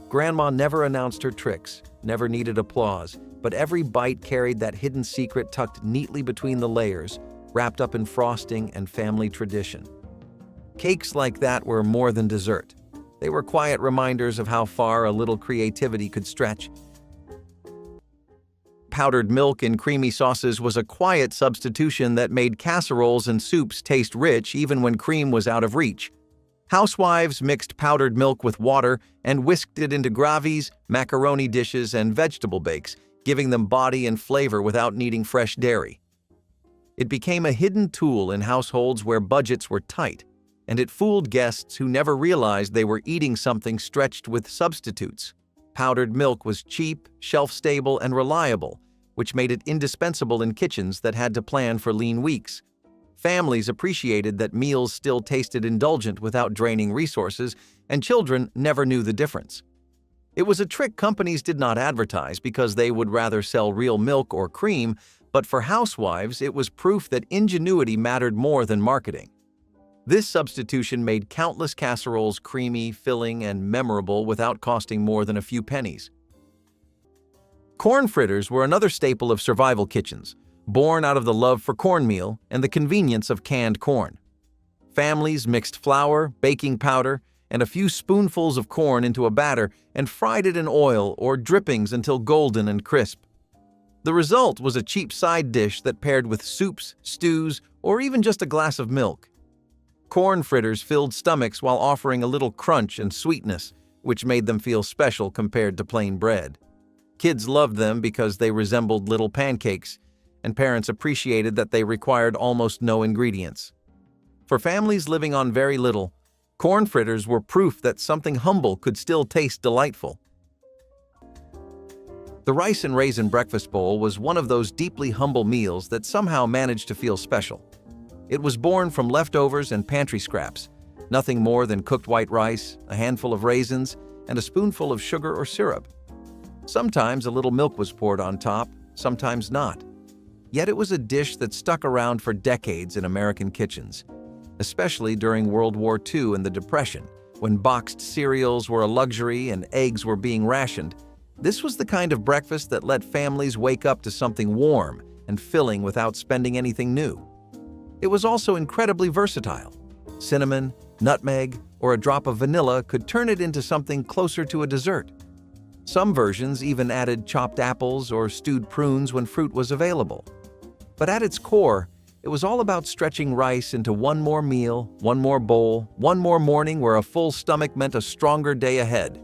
Grandma never announced her tricks, never needed applause, but every bite carried that hidden secret tucked neatly between the layers, wrapped up in frosting and family tradition. Cakes like that were more than dessert. They were quiet reminders of how far a little creativity could stretch. Powdered milk in creamy sauces was a quiet substitution that made casseroles and soups taste rich even when cream was out of reach. Housewives mixed powdered milk with water and whisked it into gravies, macaroni dishes, and vegetable bakes, giving them body and flavor without needing fresh dairy. It became a hidden tool in households where budgets were tight, and it fooled guests who never realized they were eating something stretched with substitutes. Powdered milk was cheap, shelf-stable, and reliable, which made it indispensable in kitchens that had to plan for lean weeks. Families appreciated that meals still tasted indulgent without draining resources, and children never knew the difference. It was a trick companies did not advertise because they would rather sell real milk or cream, but for housewives, it was proof that ingenuity mattered more than marketing. This substitution made countless casseroles creamy, filling, and memorable without costing more than a few pennies. Corn fritters were another staple of survival kitchens, born out of the love for cornmeal and the convenience of canned corn. Families mixed flour, baking powder, and a few spoonfuls of corn into a batter and fried it in oil or drippings until golden and crisp. The result was a cheap side dish that paired with soups, stews, or even just a glass of milk. Corn fritters filled stomachs while offering a little crunch and sweetness, which made them feel special compared to plain bread. Kids loved them because they resembled little pancakes, and parents appreciated that they required almost no ingredients. For families living on very little, corn fritters were proof that something humble could still taste delightful. The rice and raisin breakfast bowl was one of those deeply humble meals that somehow managed to feel special. It was born from leftovers and pantry scraps, nothing more than cooked white rice, a handful of raisins, and a spoonful of sugar or syrup. Sometimes a little milk was poured on top, sometimes not. Yet it was a dish that stuck around for decades in American kitchens, especially during World War II and the Depression, when boxed cereals were a luxury and eggs were being rationed. This was the kind of breakfast that let families wake up to something warm and filling without spending anything new. It was also incredibly versatile. Cinnamon, nutmeg, or a drop of vanilla could turn it into something closer to a dessert. Some versions even added chopped apples or stewed prunes when fruit was available. But at its core, it was all about stretching rice into one more meal, one more bowl, one more morning where a full stomach meant a stronger day ahead.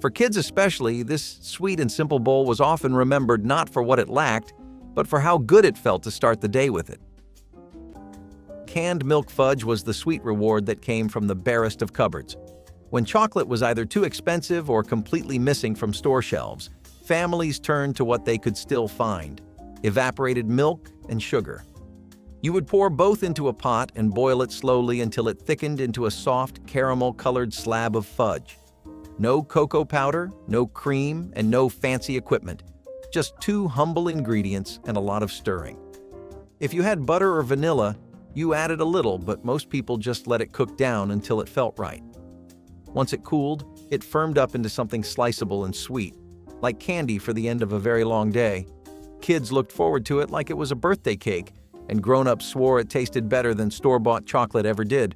For kids especially, this sweet and simple bowl was often remembered not for what it lacked, but for how good it felt to start the day with it. Canned milk fudge was the sweet reward that came from the barest of cupboards. When chocolate was either too expensive or completely missing from store shelves, families turned to what they could still find: evaporated milk and sugar. You would pour both into a pot and boil it slowly until it thickened into a soft, caramel-colored slab of fudge. No cocoa powder, no cream, and no fancy equipment. Just two humble ingredients and a lot of stirring. If you had butter or vanilla, you added a little, but most people just let it cook down until it felt right. Once it cooled, it firmed up into something sliceable and sweet, like candy for the end of a very long day. Kids looked forward to it like it was a birthday cake, and grown-ups swore it tasted better than store-bought chocolate ever did.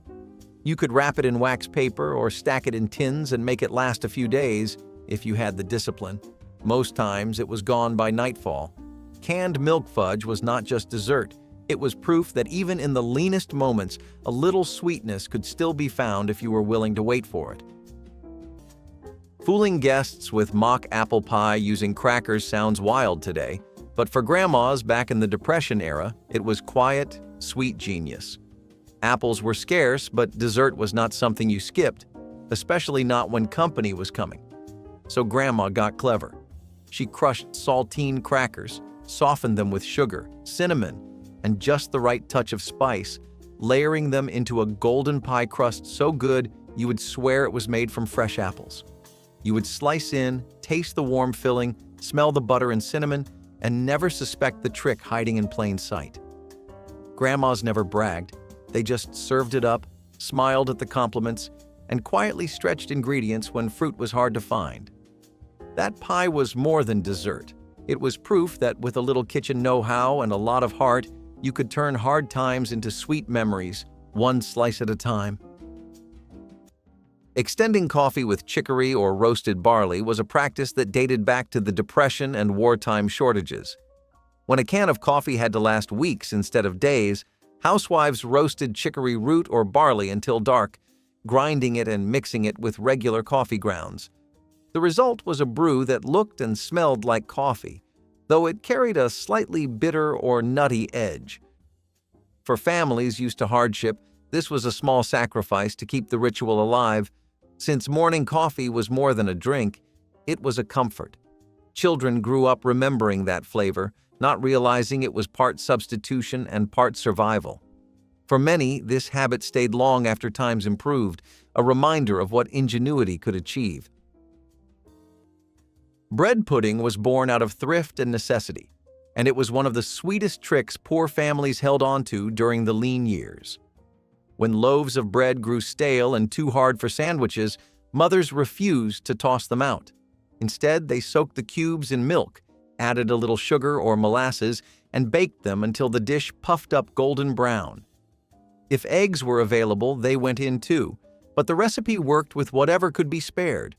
You could wrap it in wax paper or stack it in tins and make it last a few days if you had the discipline. Most times, it was gone by nightfall. Canned milk fudge was not just dessert. It was proof that even in the leanest moments, a little sweetness could still be found if you were willing to wait for it. Fooling guests with mock apple pie using crackers sounds wild today, but for grandmas back in the Depression era, it was quiet, sweet genius. Apples were scarce, but dessert was not something you skipped, especially not when company was coming. So Grandma got clever. She crushed saltine crackers, softened them with sugar, cinnamon, and just the right touch of spice, layering them into a golden pie crust so good you would swear it was made from fresh apples. You would slice in, taste the warm filling, smell the butter and cinnamon, and never suspect the trick hiding in plain sight. Grandmas never bragged. They just served it up, smiled at the compliments, and quietly stretched ingredients when fruit was hard to find. That pie was more than dessert. It was proof that with a little kitchen know-how and a lot of heart, you could turn hard times into sweet memories, one slice at a time. Extending coffee with chicory or roasted barley was a practice that dated back to the Depression and wartime shortages. When a can of coffee had to last weeks instead of days, housewives roasted chicory root or barley until dark, grinding it and mixing it with regular coffee grounds. The result was a brew that looked and smelled like coffee, though it carried a slightly bitter or nutty edge. For families used to hardship, this was a small sacrifice to keep the ritual alive. Since morning coffee was more than a drink, it was a comfort. Children grew up remembering that flavor, not realizing it was part substitution and part survival. For many, this habit stayed long after times improved, a reminder of what ingenuity could achieve. Bread pudding was born out of thrift and necessity, and it was one of the sweetest tricks poor families held on to during the lean years. When loaves of bread grew stale and too hard for sandwiches, mothers refused to toss them out. Instead, they soaked the cubes in milk, added a little sugar or molasses, and baked them until the dish puffed up golden brown. If eggs were available, they went in too, but the recipe worked with whatever could be spared.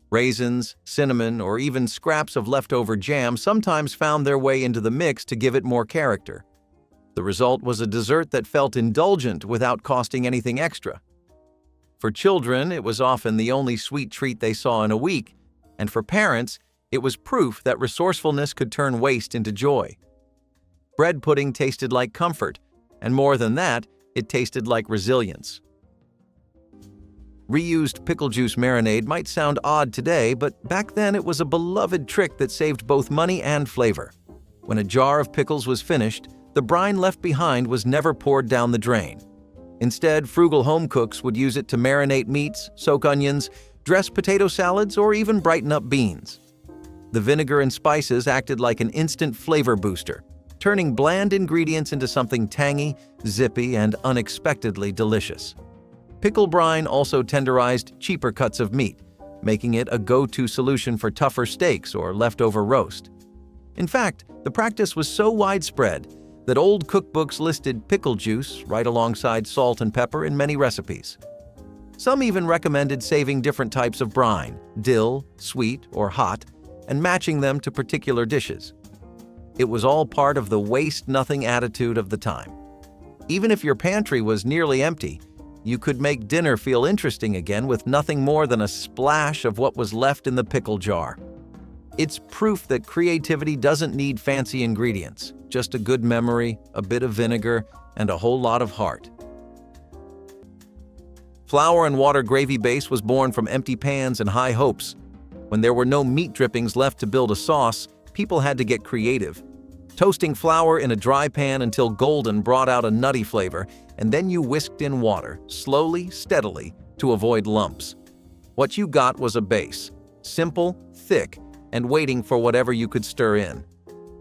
Raisins, cinnamon, or even scraps of leftover jam sometimes found their way into the mix to give it more character. The result was a dessert that felt indulgent without costing anything extra. For children, it was often the only sweet treat they saw in a week, and for parents, it was proof that resourcefulness could turn waste into joy. Bread pudding tasted like comfort, and more than that, it tasted like resilience. Reused pickle juice marinade might sound odd today, but back then it was a beloved trick that saved both money and flavor. When a jar of pickles was finished, the brine left behind was never poured down the drain. Instead, frugal home cooks would use it to marinate meats, soak onions, dress potato salads, or even brighten up beans. The vinegar and spices acted like an instant flavor booster, turning bland ingredients into something tangy, zippy, and unexpectedly delicious. Pickle brine also tenderized cheaper cuts of meat, making it a go-to solution for tougher steaks or leftover roast. In fact, the practice was so widespread that old cookbooks listed pickle juice right alongside salt and pepper in many recipes. Some even recommended saving different types of brine, dill, sweet, or hot, and matching them to particular dishes. It was all part of the waste-nothing attitude of the time. Even if your pantry was nearly empty, You could make dinner feel interesting again with nothing more than a splash of what was left in the pickle jar. It's proof that creativity doesn't need fancy ingredients, just a good memory, a bit of vinegar, and a whole lot of heart. Flour and water gravy base was born from empty pans and high hopes. When there were no meat drippings left to build a sauce, people had to get creative. Toasting flour in a dry pan until golden brought out a nutty flavor, and then you whisked in water, slowly, steadily, to avoid lumps. What you got was a base, simple, thick, and waiting for whatever you could stir in.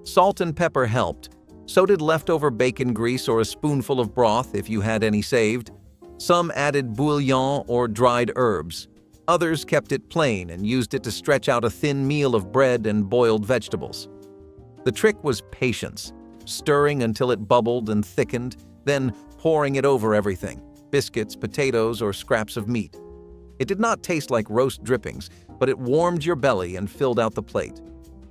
Salt and pepper helped. So did leftover bacon grease or a spoonful of broth if you had any saved. Some added bouillon or dried herbs. Others kept it plain and used it to stretch out a thin meal of bread and boiled vegetables. The trick was patience, stirring until it bubbled and thickened, then pouring it over everything, biscuits, potatoes, or scraps of meat. It did not taste like roast drippings, but it warmed your belly and filled out the plate.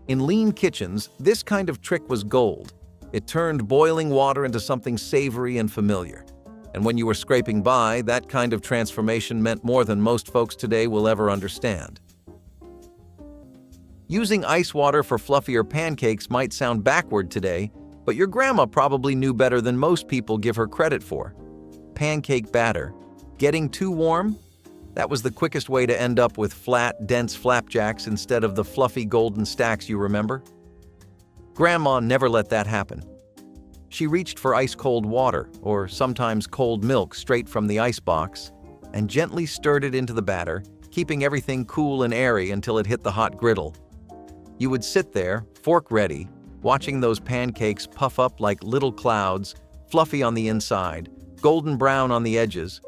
In lean kitchens, this kind of trick was gold. It turned boiling water into something savory and familiar. And when you were scraping by, that kind of transformation meant more than most folks today will ever understand. Using ice water for fluffier pancakes might sound backward today, but your grandma probably knew better than most people give her credit for. Pancake batter. Getting too warm? That was the quickest way to end up with flat, dense flapjacks instead of the fluffy golden stacks you remember. Grandma never let that happen. She reached for ice-cold water, or sometimes cold milk straight from the icebox, and gently stirred it into the batter, keeping everything cool and airy until it hit the hot griddle. You would sit there, fork ready, watching those pancakes puff up like little clouds, fluffy on the inside, golden brown on the edges,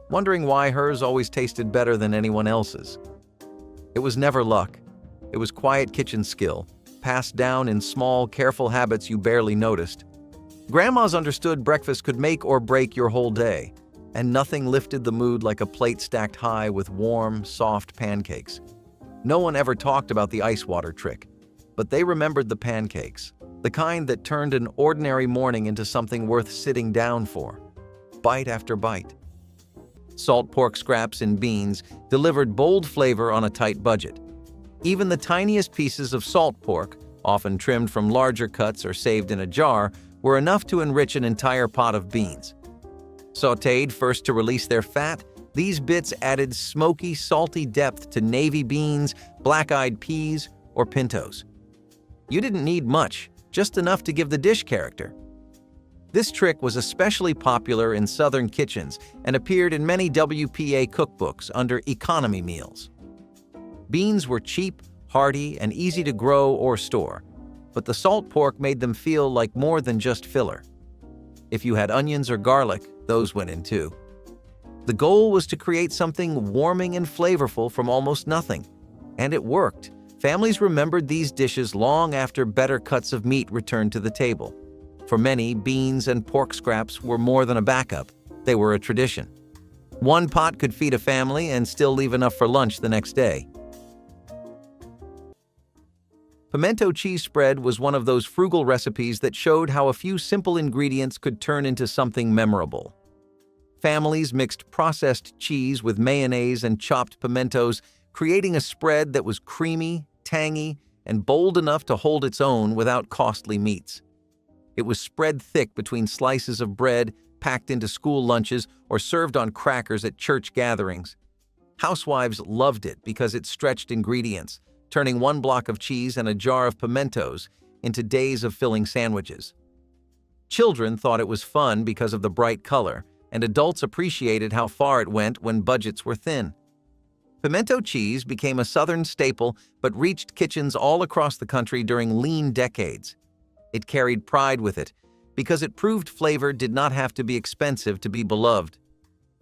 wondering why hers always tasted better than anyone else's. It was never luck. It was quiet kitchen skill, passed down in small, careful habits you barely noticed. Grandmas understood breakfast could make or break your whole day, and nothing lifted the mood like a plate stacked high with warm, soft pancakes. No one ever talked about the ice water trick, but they remembered the pancakes, the kind that turned an ordinary morning into something worth sitting down for, bite after bite. Salt pork scraps and beans delivered bold flavor on a tight budget. Even the tiniest pieces of salt pork, often trimmed from larger cuts or saved in a jar, were enough to enrich an entire pot of beans. Sautéed first to release their fat, these bits added smoky, salty depth to navy beans, black-eyed peas, or pintos. You didn't need much, just enough to give the dish character. This trick was especially popular in southern kitchens and appeared in many WPA cookbooks under economy meals. Beans were cheap, hearty, and easy to grow or store, but the salt pork made them feel like more than just filler. If you had onions or garlic, those went in too. The goal was to create something warming and flavorful from almost nothing. And it worked. Families remembered these dishes long after better cuts of meat returned to the table. For many, beans and pork scraps were more than a backup. They were a tradition. One pot could feed a family and still leave enough for lunch the next day. Pimento cheese spread was one of those frugal recipes that showed how a few simple ingredients could turn into something memorable. Families mixed processed cheese with mayonnaise and chopped pimentos, creating a spread that was creamy, tangy, and bold enough to hold its own without costly meats. It was spread thick between slices of bread, packed into school lunches, or served on crackers at church gatherings. Housewives loved it because it stretched ingredients, turning one block of cheese and a jar of pimentos into days of filling sandwiches. Children thought it was fun because of the bright color, and adults appreciated how far it went when budgets were thin. Pimento cheese became a southern staple but reached kitchens all across the country during lean decades. It carried pride with it because it proved flavor did not have to be expensive to be beloved.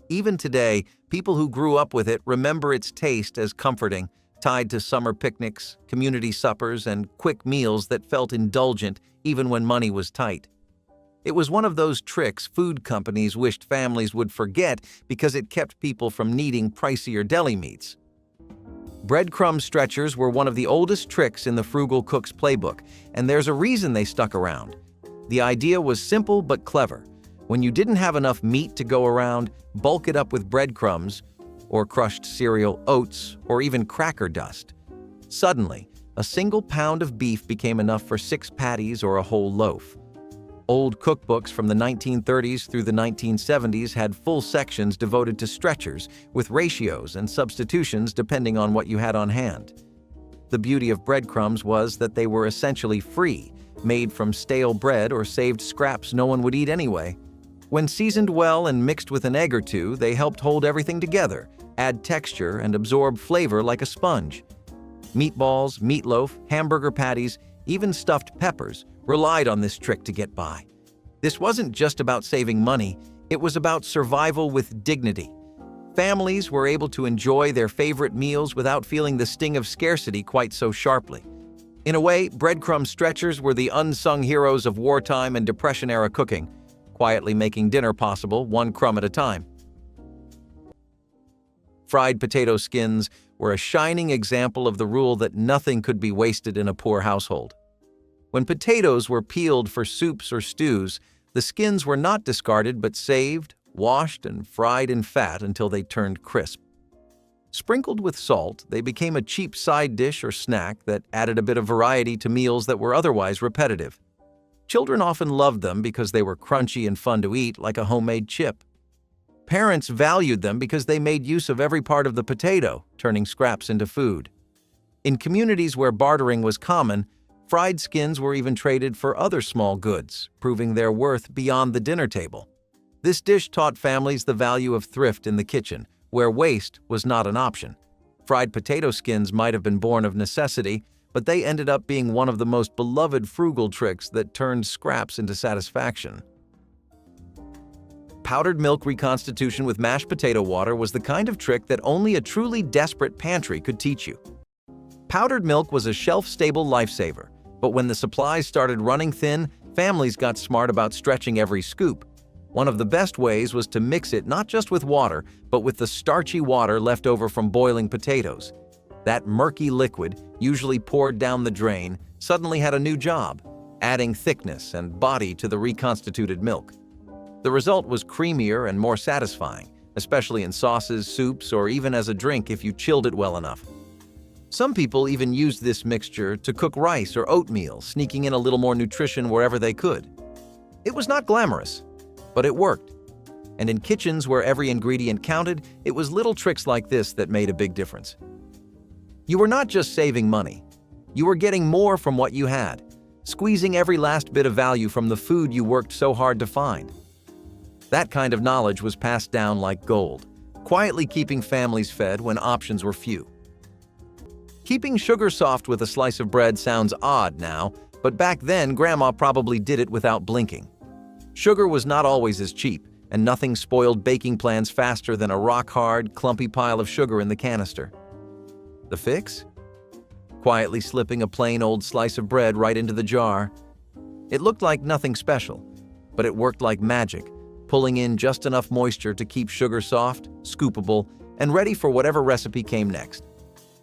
Even today, people who grew up with it remember its taste as comforting, tied to summer picnics, community suppers, and quick meals that felt indulgent even when money was tight. It was one of those tricks food companies wished families would forget because it kept people from needing pricier deli meats. Breadcrumb stretchers were one of the oldest tricks in the Frugal Cook's playbook, and there's a reason they stuck around. The idea was simple but clever. When you didn't have enough meat to go around, bulk it up with breadcrumbs, or crushed cereal, oats, or even cracker dust. Suddenly, a single pound of beef became enough for 6 patties or a whole loaf. Old cookbooks from the 1930s through the 1970s had full sections devoted to stretchers, with ratios and substitutions depending on what you had on hand. The beauty of breadcrumbs was that they were essentially free, made from stale bread or saved scraps no one would eat anyway. When seasoned well and mixed with an egg or two, they helped hold everything together, add texture, and absorb flavor like a sponge. Meatballs, meatloaf, hamburger patties, even stuffed peppers relied on this trick to get by. This wasn't just about saving money, it was about survival with dignity. Families were able to enjoy their favorite meals without feeling the sting of scarcity quite so sharply. In a way, breadcrumb stretchers were the unsung heroes of wartime and Depression-era cooking, quietly making dinner possible, one crumb at a time. Fried potato skins were a shining example of the rule that nothing could be wasted in a poor household. When potatoes were peeled for soups or stews, the skins were not discarded but saved, washed, and fried in fat until they turned crisp. Sprinkled with salt, they became a cheap side dish or snack that added a bit of variety to meals that were otherwise repetitive. Children often loved them because they were crunchy and fun to eat, like a homemade chip. Parents valued them because they made use of every part of the potato, turning scraps into food. In communities where bartering was common, fried skins were even traded for other small goods, proving their worth beyond the dinner table. This dish taught families the value of thrift in the kitchen, where waste was not an option. Fried potato skins might have been born of necessity, but they ended up being one of the most beloved frugal tricks that turned scraps into satisfaction. Powdered milk reconstitution with mashed potato water was the kind of trick that only a truly desperate pantry could teach you. Powdered milk was a shelf-stable lifesaver, but when the supplies started running thin, families got smart about stretching every scoop. One of the best ways was to mix it not just with water, but with the starchy water left over from boiling potatoes. That murky liquid, usually poured down the drain, suddenly had a new job, adding thickness and body to the reconstituted milk. The result was creamier and more satisfying, especially in sauces, soups, or even as a drink if you chilled it well enough. Some people even used this mixture to cook rice or oatmeal, sneaking in a little more nutrition wherever they could. It was not glamorous, but it worked. And in kitchens where every ingredient counted, it was little tricks like this that made a big difference. You were not just saving money. You were getting more from what you had, squeezing every last bit of value from the food you worked so hard to find. That kind of knowledge was passed down like gold, quietly keeping families fed when options were few. Keeping sugar soft with a slice of bread sounds odd now, but back then Grandma probably did it without blinking. Sugar was not always as cheap, and nothing spoiled baking plans faster than a rock-hard, clumpy pile of sugar in the canister. The fix? Quietly slipping a plain old slice of bread right into the jar. It looked like nothing special, but it worked like magic, pulling in just enough moisture to keep sugar soft, scoopable, and ready for whatever recipe came next.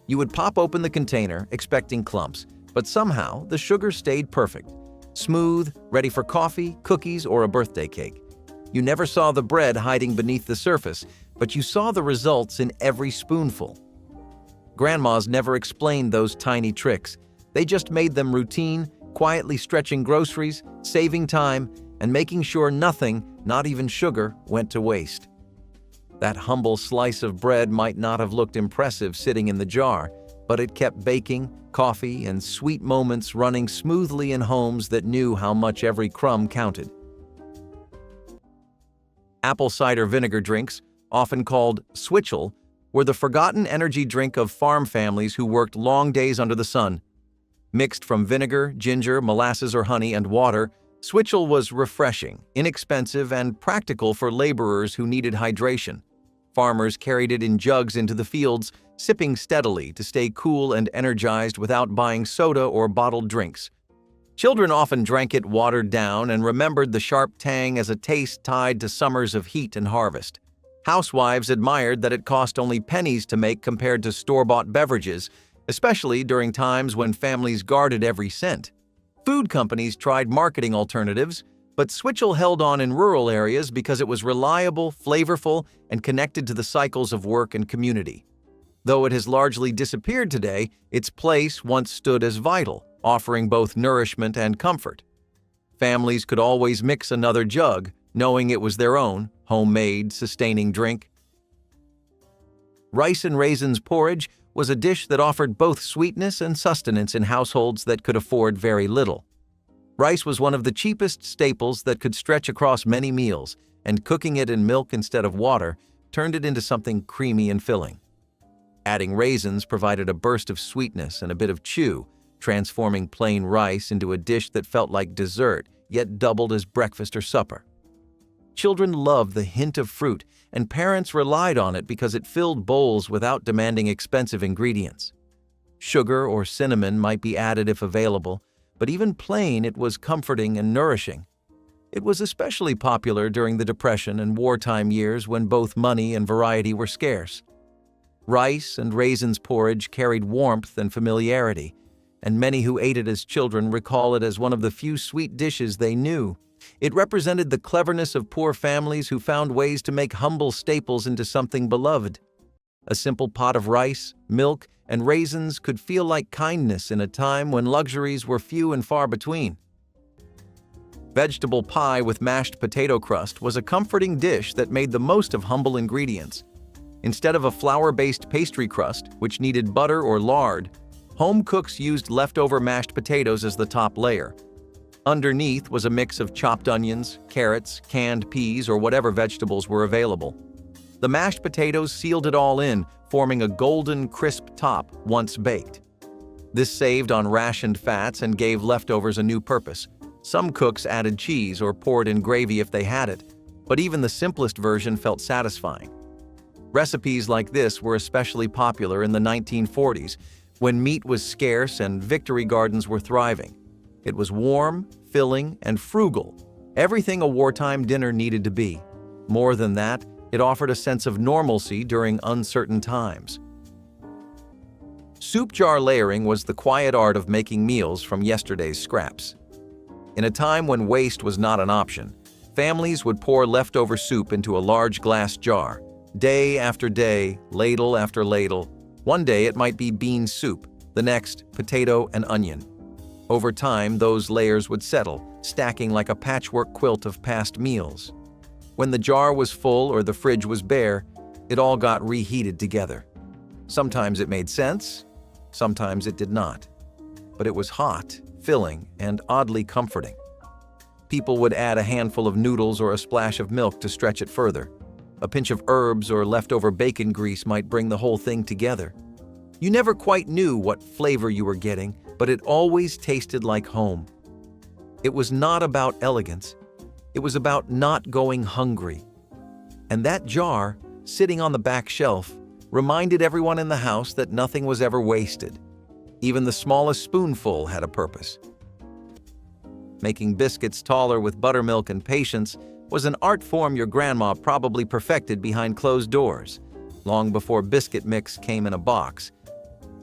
You would pop open the container, expecting clumps, but somehow the sugar stayed perfect, smooth, ready for coffee, cookies, or a birthday cake. You never saw the bread hiding beneath the surface, but you saw the results in every spoonful. Grandmas never explained those tiny tricks. They just made them routine, quietly stretching groceries, saving time, and making sure nothing, not even sugar, went to waste. That humble slice of bread might not have looked impressive sitting in the jar, but it kept baking, coffee, and sweet moments running smoothly in homes that knew how much every crumb counted. Apple cider vinegar drinks, often called switchel, were the forgotten energy drink of farm families who worked long days under the sun. Mixed from vinegar, ginger, molasses or honey, and water, switchel was refreshing, inexpensive, and practical for laborers who needed hydration. Farmers carried it in jugs into the fields, sipping steadily to stay cool and energized without buying soda or bottled drinks. Children often drank it watered down and remembered the sharp tang as a taste tied to summers of heat and harvest. Housewives admired that it cost only pennies to make compared to store-bought beverages, especially during times when families guarded every cent. Food companies tried marketing alternatives, But Switchel held on in rural areas because it was reliable, flavorful, and connected to the cycles of work and community. Though it has largely disappeared today, its place once stood as vital, offering both nourishment and comfort. Families could always mix another jug, knowing it was their own, homemade, sustaining drink. Rice and raisins porridge was a dish that offered both sweetness and sustenance in households that could afford very little. Rice was one of the cheapest staples that could stretch across many meals, and cooking it in milk instead of water turned it into something creamy and filling. Adding raisins provided a burst of sweetness and a bit of chew, transforming plain rice into a dish that felt like dessert, yet doubled as breakfast or supper. Children loved the hint of fruit, and parents relied on it because it filled bowls without demanding expensive ingredients. Sugar or cinnamon might be added if available, but even plain, it was comforting and nourishing. It was especially popular during the Depression and wartime years when both money and variety were scarce. Rice and raisins porridge carried warmth and familiarity, and many who ate it as children recall it as one of the few sweet dishes they knew. It represented the cleverness of poor families who found ways to make humble staples into something beloved. A simple pot of rice, milk, and raisins could feel like kindness in a time when luxuries were few and far between. Vegetable pie with mashed potato crust was a comforting dish that made the most of humble ingredients. Instead of a flour-based pastry crust, which needed butter or lard, home cooks used leftover mashed potatoes as the top layer. Underneath was a mix of chopped onions, carrots, canned peas, or whatever vegetables were available. The mashed potatoes sealed it all in, forming a golden, crisp top once baked. This saved on rationed fats and gave leftovers a new purpose. Some cooks added cheese or poured in gravy if they had it, but even the simplest version felt satisfying. Recipes like this were especially popular in the 1940s, when meat was scarce and victory gardens were thriving. It was warm, filling, and frugal, everything a wartime dinner needed to be. More than that, it offered a sense of normalcy during uncertain times. Soup jar layering was the quiet art of making meals from yesterday's scraps. In a time when waste was not an option, families would pour leftover soup into a large glass jar, day after day, ladle after ladle. One day it might be bean soup, the next potato and onion. Over time, those layers would settle, stacking like a patchwork quilt of past meals. When the jar was full or the fridge was bare, it all got reheated together. Sometimes it made sense, sometimes it did not. But it was hot, filling, and oddly comforting. People would add a handful of noodles or a splash of milk to stretch it further. A pinch of herbs or leftover bacon grease might bring the whole thing together. You never quite knew what flavor you were getting, but it always tasted like home. It was not about elegance. It was about not going hungry. And that jar, sitting on the back shelf, reminded everyone in the house that nothing was ever wasted. Even the smallest spoonful had a purpose. Making biscuits taller with buttermilk and patience was an art form your grandma probably perfected behind closed doors, long before biscuit mix came in a box.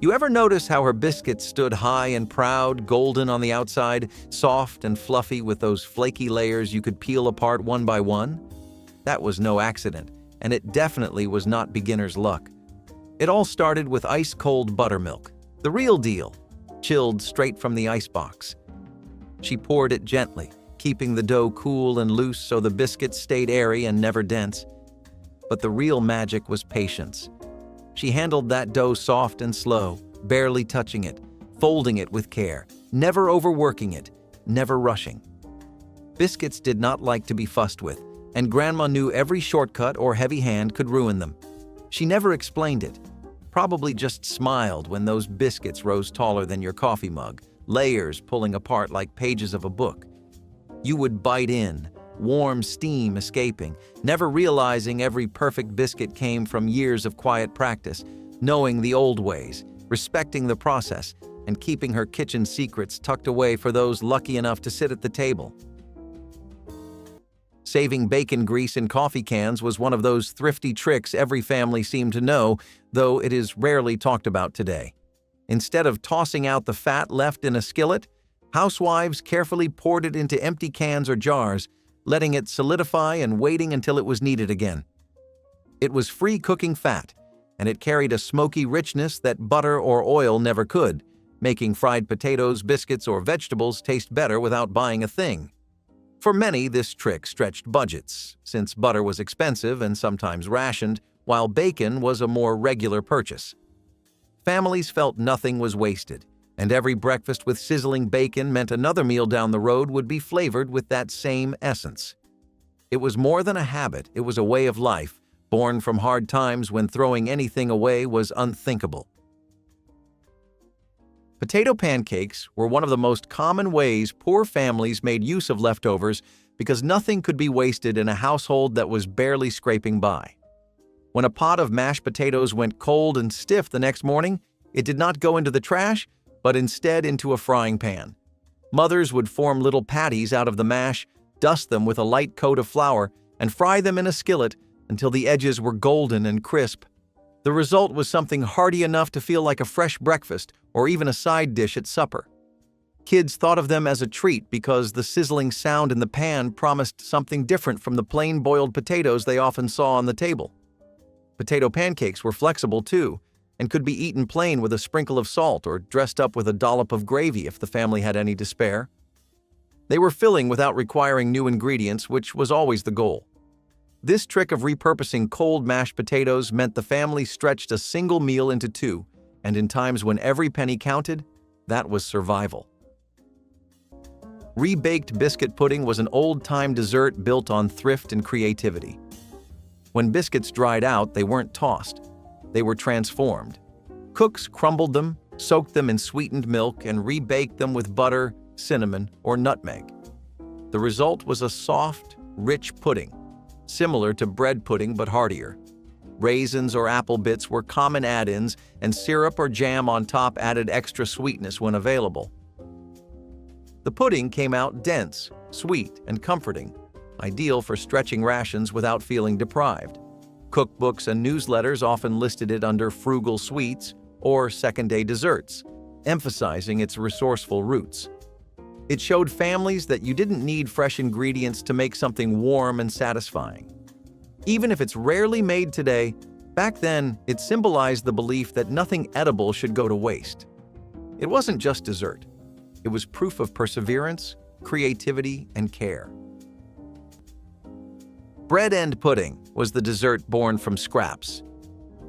You ever notice how her biscuits stood high and proud, golden on the outside, soft and fluffy with those flaky layers you could peel apart one by one? That was no accident, and it definitely was not beginner's luck. It all started with ice-cold buttermilk, the real deal, chilled straight from the icebox. She poured it gently, keeping the dough cool and loose so the biscuits stayed airy and never dense. But the real magic was patience. She handled that dough soft and slow, barely touching it, folding it with care, never overworking it, never rushing. Biscuits did not like to be fussed with, and Grandma knew every shortcut or heavy hand could ruin them. She never explained it, probably just smiled when those biscuits rose taller than your coffee mug, layers pulling apart like pages of a book. You would bite in, warm steam escaping, never realizing every perfect biscuit came from years of quiet practice, knowing the old ways, respecting the process, and keeping her kitchen secrets tucked away for those lucky enough to sit at the table. Saving bacon grease in coffee cans was one of those thrifty tricks every family seemed to know, though it is rarely talked about today. Instead of tossing out the fat left in a skillet, Housewives carefully poured it into empty cans or jars, letting it solidify and waiting until it was needed again. It was free cooking fat, and it carried a smoky richness that butter or oil never could, making fried potatoes, biscuits, or vegetables taste better without buying a thing. For many, this trick stretched budgets, since butter was expensive and sometimes rationed, while bacon was a more regular purchase. Families felt nothing was wasted, and every breakfast with sizzling bacon meant another meal down the road would be flavored with that same essence. It was more than a habit, it was a way of life, born from hard times when throwing anything away was unthinkable. Potato pancakes were one of the most common ways poor families made use of leftovers because nothing could be wasted in a household that was barely scraping by. When a pot of mashed potatoes went cold and stiff the next morning, it did not go into the trash, but instead into a frying pan. Mothers would form little patties out of the mash, dust them with a light coat of flour, and fry them in a skillet until the edges were golden and crisp. The result was something hearty enough to feel like a fresh breakfast or even a side dish at supper. Kids thought of them as a treat because the sizzling sound in the pan promised something different from the plain boiled potatoes they often saw on the table. Potato pancakes were flexible too, and could be eaten plain with a sprinkle of salt or dressed up with a dollop of gravy if the family had any to spare. They were filling without requiring new ingredients, which was always the goal. This trick of repurposing cold mashed potatoes meant the family stretched a single meal into two, and in times when every penny counted, that was survival. Rebaked biscuit pudding was an old-time dessert built on thrift and creativity. When biscuits dried out, they weren't tossed. They were transformed. Cooks crumbled them, soaked them in sweetened milk, and rebaked them with butter, cinnamon, or nutmeg. The result was a soft, rich pudding, similar to bread pudding but heartier. Raisins or apple bits were common add-ins, and syrup or jam on top added extra sweetness when available. The pudding came out dense, sweet, and comforting, ideal for stretching rations without feeling deprived. Cookbooks and newsletters often listed it under frugal sweets or second-day desserts, emphasizing its resourceful roots. It showed families that you didn't need fresh ingredients to make something warm and satisfying. Even if it's rarely made today, back then it symbolized the belief that nothing edible should go to waste. It wasn't just dessert. It was proof of perseverance, creativity, and care. Bread end pudding was the dessert born from scraps.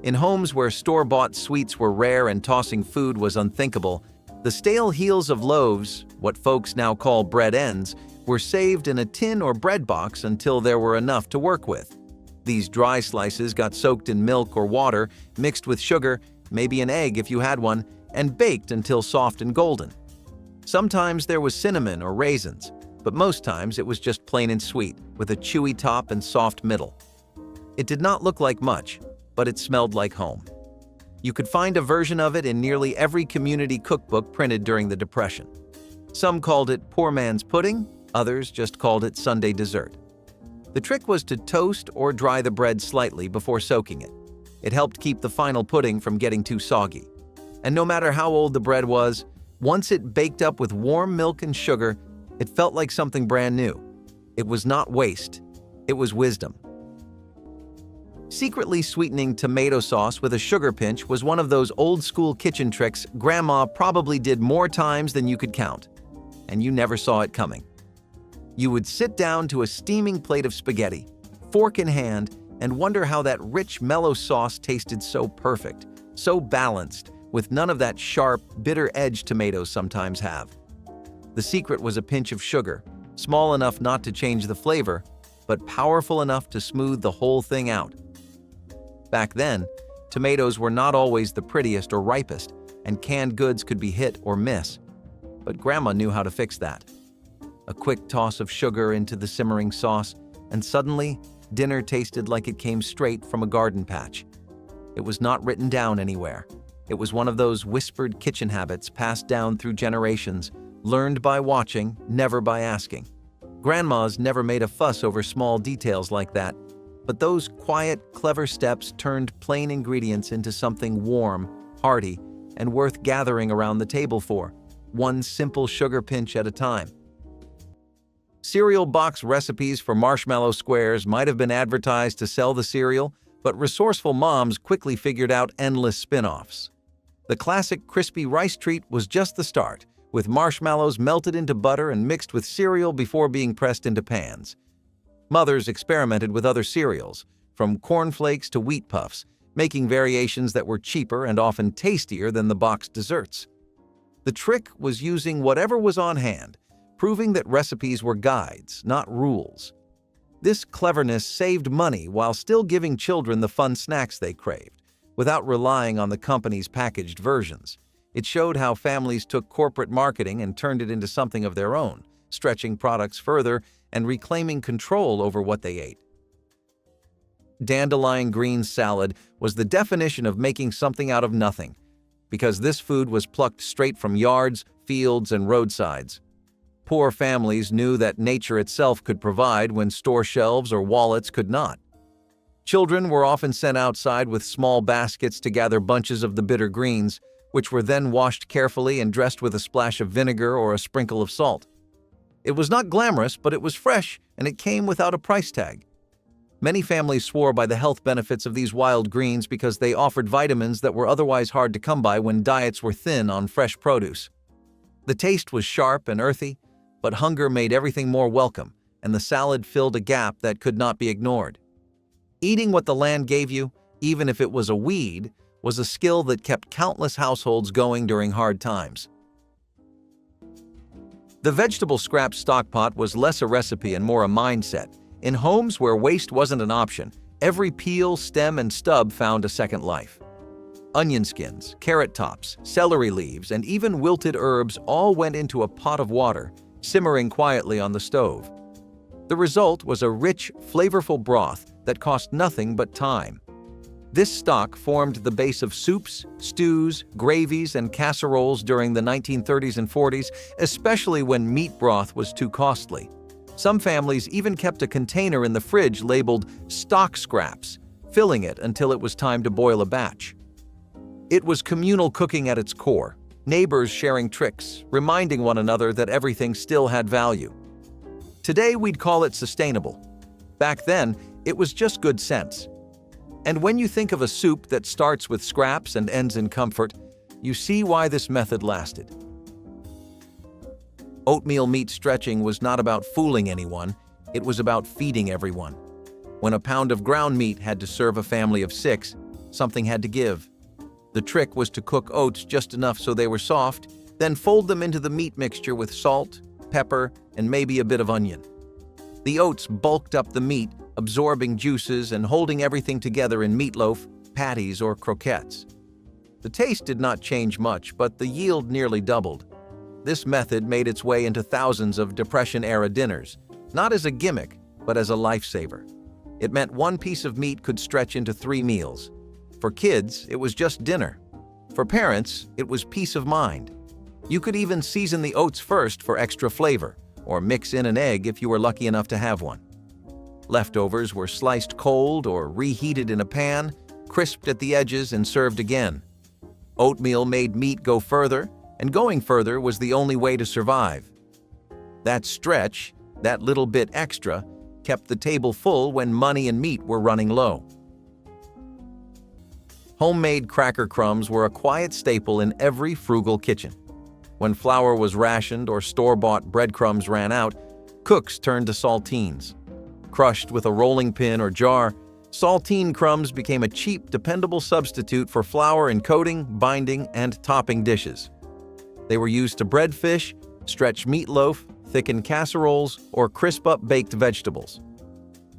In homes where store-bought sweets were rare and tossing food was unthinkable, the stale heels of loaves, what folks now call bread ends, were saved in a tin or bread box until there were enough to work with. These dry slices got soaked in milk or water, mixed with sugar, maybe an egg if you had one, and baked until soft and golden. Sometimes there was cinnamon or raisins, but most times it was just plain and sweet, with a chewy top and soft middle. It did not look like much, but it smelled like home. You could find a version of it in nearly every community cookbook printed during the Depression. Some called it poor man's pudding, others just called it Sunday dessert. The trick was to toast or dry the bread slightly before soaking it. It helped keep the final pudding from getting too soggy. And no matter how old the bread was, once it baked up with warm milk and sugar, it felt like something brand new. It was not waste, it was wisdom. Secretly sweetening tomato sauce with a sugar pinch was one of those old-school kitchen tricks Grandma probably did more times than you could count, and you never saw it coming. You would sit down to a steaming plate of spaghetti, fork in hand, and wonder how that rich, mellow sauce tasted so perfect, so balanced, with none of that sharp, bitter edge tomatoes sometimes have. The secret was a pinch of sugar, small enough not to change the flavor, but powerful enough to smooth the whole thing out. Back then, tomatoes were not always the prettiest or ripest, and canned goods could be hit or miss. But Grandma knew how to fix that. A quick toss of sugar into the simmering sauce, and suddenly, dinner tasted like it came straight from a garden patch. It was not written down anywhere. It was one of those whispered kitchen habits passed down through generations, learned by watching, never by asking. Grandmas never made a fuss over small details like that, but those quiet, clever steps turned plain ingredients into something warm, hearty, and worth gathering around the table for. one simple sugar pinch at a time. Cereal box recipes for marshmallow squares might have been advertised to sell the cereal, but resourceful moms quickly figured out endless spin-offs. The classic crispy rice treat was just the start, with marshmallows melted into butter and mixed with cereal before being pressed into pans. Mothers experimented with other cereals, from cornflakes to wheat puffs, making variations that were cheaper and often tastier than the boxed desserts. The trick was using whatever was on hand, proving that recipes were guides, not rules. This cleverness saved money while still giving children the fun snacks they craved, without relying on the company's packaged versions. It showed how families took corporate marketing and turned it into something of their own, stretching products further and reclaiming control over what they ate. Dandelion green salad was the definition of making something out of nothing, because this food was plucked straight from yards, fields, and roadsides. Poor families knew that nature itself could provide when store shelves or wallets could not. Children were often sent outside with small baskets to gather bunches of the bitter greens, which were then washed carefully and dressed with a splash of vinegar or a sprinkle of salt. It was not glamorous, but it was fresh, and it came without a price tag. Many families swore by the health benefits of these wild greens because they offered vitamins that were otherwise hard to come by when diets were thin on fresh produce. The taste was sharp and earthy, but hunger made everything more welcome, and the salad filled a gap that could not be ignored. Eating what the land gave you, even if it was a weed, was a skill that kept countless households going during hard times. The vegetable scrap stockpot was less a recipe and more a mindset. In homes where waste wasn't an option, every peel, stem, and stub found a second life. Onion skins, carrot tops, celery leaves, and even wilted herbs all went into a pot of water, simmering quietly on the stove. The result was a rich, flavorful broth that cost nothing but time. This stock formed the base of soups, stews, gravies, and casseroles during the 1930s and 40s, especially when meat broth was too costly. Some families even kept a container in the fridge labeled stock scraps, filling it until it was time to boil a batch. It was communal cooking at its core, neighbors sharing tricks, reminding one another that everything still had value. Today we'd call it sustainable. Back then, it was just good sense. And when you think of a soup that starts with scraps and ends in comfort, you see why this method lasted. Oatmeal meat stretching was not about fooling anyone, it was about feeding everyone. When a pound of ground meat had to serve a family of 6, something had to give. The trick was to cook oats just enough so they were soft, then fold them into the meat mixture with salt, pepper, and maybe a bit of onion. The oats bulked up the meat, absorbing juices and holding everything together in meatloaf, patties, or croquettes. The taste did not change much, but the yield nearly doubled. This method made its way into thousands of Depression-era dinners, not as a gimmick, but as a lifesaver. It meant one piece of meat could stretch into 3 meals. For kids, it was just dinner. For parents, it was peace of mind. You could even season the oats first for extra flavor, or mix in an egg if you were lucky enough to have one. Leftovers were sliced cold or reheated in a pan, crisped at the edges and served again. Oatmeal made meat go further, and going further was the only way to survive. That stretch, that little bit extra, kept the table full when money and meat were running low. Homemade cracker crumbs were a quiet staple in every frugal kitchen. When flour was rationed or store-bought breadcrumbs ran out, cooks turned to saltines. Crushed with a rolling pin or jar, saltine crumbs became a cheap, dependable substitute for flour in coating, binding, and topping dishes. They were used to bread fish, stretch meatloaf, thicken casseroles, or crisp up baked vegetables.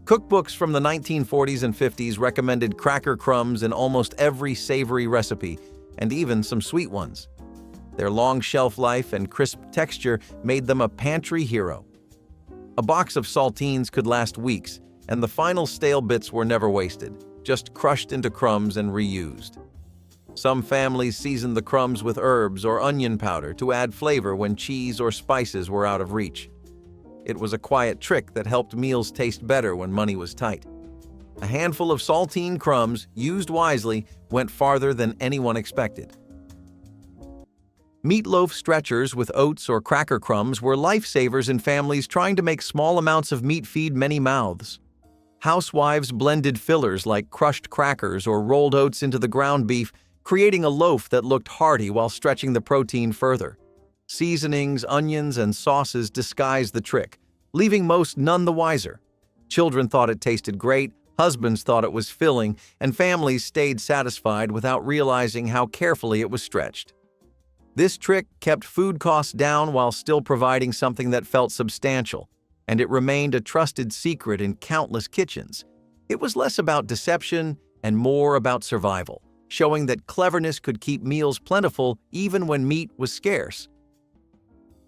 Cookbooks from the 1940s and 50s recommended cracker crumbs in almost every savory recipe, and even some sweet ones. Their long shelf life and crisp texture made them a pantry hero. A box of saltines could last weeks, and the final stale bits were never wasted, just crushed into crumbs and reused. Some families seasoned the crumbs with herbs or onion powder to add flavor when cheese or spices were out of reach. It was a quiet trick that helped meals taste better when money was tight. A handful of saltine crumbs, used wisely, went farther than anyone expected. Meatloaf stretchers with oats or cracker crumbs were lifesavers in families trying to make small amounts of meat feed many mouths. Housewives blended fillers like crushed crackers or rolled oats into the ground beef, creating a loaf that looked hearty while stretching the protein further. Seasonings, onions, and sauces disguised the trick, leaving most none the wiser. Children thought it tasted great, husbands thought it was filling, and families stayed satisfied without realizing how carefully it was stretched. This trick kept food costs down while still providing something that felt substantial, and it remained a trusted secret in countless kitchens. It was less about deception and more about survival, showing that cleverness could keep meals plentiful even when meat was scarce.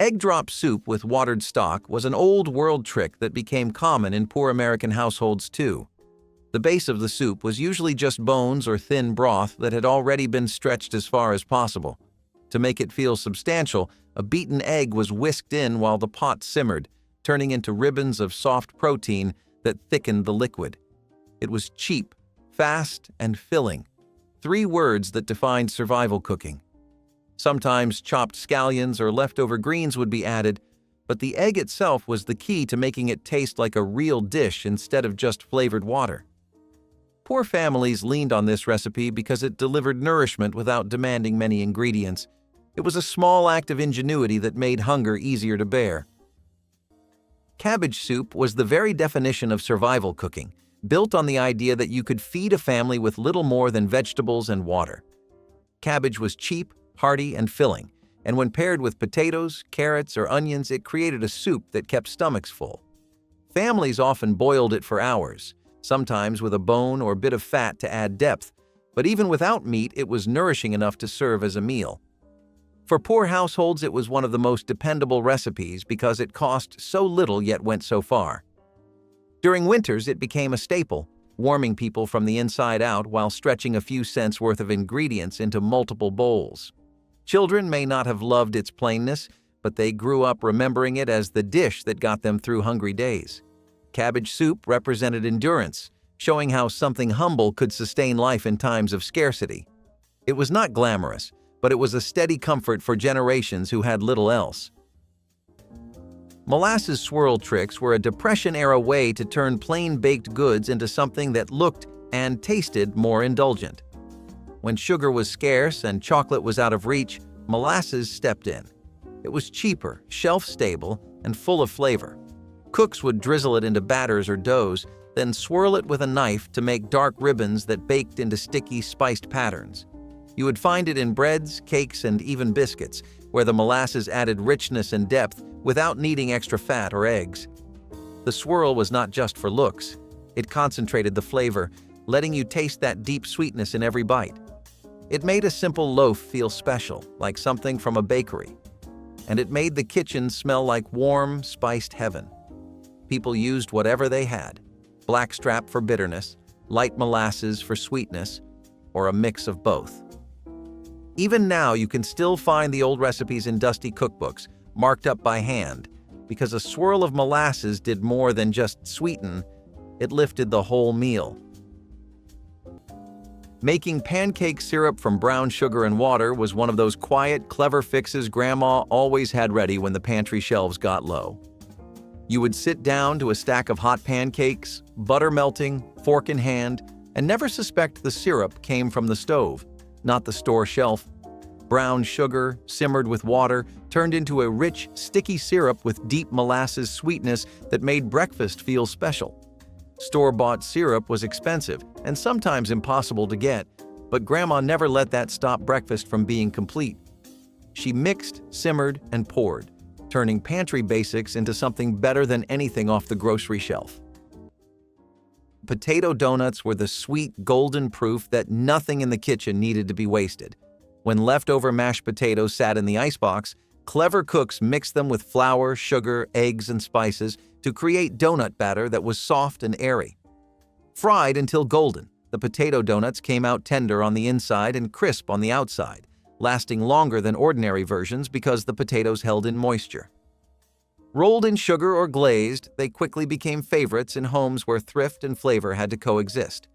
Egg drop soup with watered stock was an old-world trick that became common in poor American households too. The base of the soup was usually just bones or thin broth that had already been stretched as far as possible. To make it feel substantial, a beaten egg was whisked in while the pot simmered, turning into ribbons of soft protein that thickened the liquid. It was cheap, fast, and filling, 3 words that defined survival cooking. Sometimes chopped scallions or leftover greens would be added, but the egg itself was the key to making it taste like a real dish instead of just flavored water. Poor families leaned on this recipe because it delivered nourishment without demanding many ingredients. It was a small act of ingenuity that made hunger easier to bear. Cabbage soup was the very definition of survival cooking, built on the idea that you could feed a family with little more than vegetables and water. Cabbage was cheap, hearty, and filling, and when paired with potatoes, carrots, or onions, it created a soup that kept stomachs full. Families often boiled it for hours, sometimes with a bone or bit of fat to add depth, but even without meat, it was nourishing enough to serve as a meal. For poor households, it was one of the most dependable recipes because it cost so little yet went so far. During winters, it became a staple, warming people from the inside out while stretching a few cents worth of ingredients into multiple bowls. Children may not have loved its plainness, but they grew up remembering it as the dish that got them through hungry days. Cabbage soup represented endurance, showing how something humble could sustain life in times of scarcity. It was not glamorous, but it was a steady comfort for generations who had little else. Molasses swirl tricks were a Depression-era way to turn plain baked goods into something that looked and tasted more indulgent. When sugar was scarce and chocolate was out of reach, molasses stepped in. It was cheaper, shelf-stable, and full of flavor. Cooks would drizzle it into batters or doughs, then swirl it with a knife to make dark ribbons that baked into sticky, spiced patterns. You would find it in breads, cakes, and even biscuits, where the molasses added richness and depth without needing extra fat or eggs. The swirl was not just for looks. It concentrated the flavor, letting you taste that deep sweetness in every bite. It made a simple loaf feel special, like something from a bakery. And it made the kitchen smell like warm, spiced heaven. People used whatever they had: blackstrap for bitterness, light molasses for sweetness, or a mix of both. Even now, you can still find the old recipes in dusty cookbooks, marked up by hand, because a swirl of molasses did more than just sweeten, it lifted the whole meal. Making pancake syrup from brown sugar and water was one of those quiet, clever fixes Grandma always had ready when the pantry shelves got low. You would sit down to a stack of hot pancakes, butter melting, fork in hand, and never suspect the syrup came from the stove, not the store shelf. Brown sugar, simmered with water, turned into a rich, sticky syrup with deep molasses sweetness that made breakfast feel special. Store-bought syrup was expensive and sometimes impossible to get, but Grandma never let that stop breakfast from being complete. She mixed, simmered, and poured, turning pantry basics into something better than anything off the grocery shelf. Potato donuts were the sweet, golden proof that nothing in the kitchen needed to be wasted. When leftover mashed potatoes sat in the icebox, clever cooks mixed them with flour, sugar, eggs, and spices to create donut batter that was soft and airy. Fried until golden, the potato donuts came out tender on the inside and crisp on the outside, lasting longer than ordinary versions because the potatoes held in moisture. Rolled in sugar or glazed, they quickly became favorites in homes where thrift and flavor had to coexist.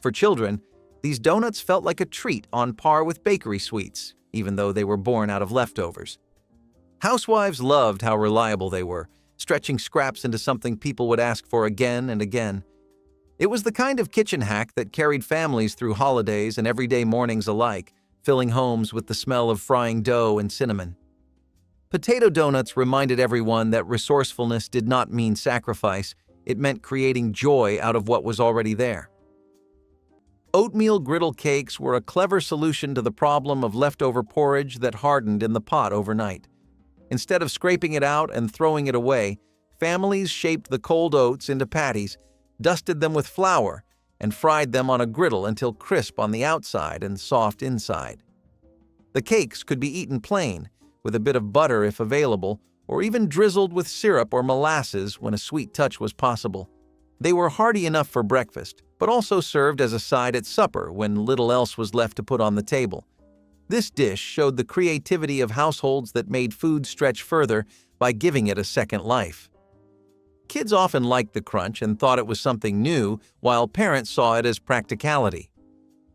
For children, these donuts felt like a treat on par with bakery sweets, even though they were born out of leftovers. Housewives loved how reliable they were, stretching scraps into something people would ask for again and again. It was the kind of kitchen hack that carried families through holidays and everyday mornings alike, filling homes with the smell of frying dough and cinnamon. Potato donuts reminded everyone that resourcefulness did not mean sacrifice, it meant creating joy out of what was already there. Oatmeal griddle cakes were a clever solution to the problem of leftover porridge that hardened in the pot overnight. Instead of scraping it out and throwing it away, families shaped the cold oats into patties, dusted them with flour, and fried them on a griddle until crisp on the outside and soft inside. The cakes could be eaten plain, with a bit of butter if available, or even drizzled with syrup or molasses when a sweet touch was possible. They were hearty enough for breakfast, but also served as a side at supper when little else was left to put on the table. This dish showed the creativity of households that made food stretch further by giving it a second life. Kids often liked the crunch and thought it was something new, while parents saw it as practicality.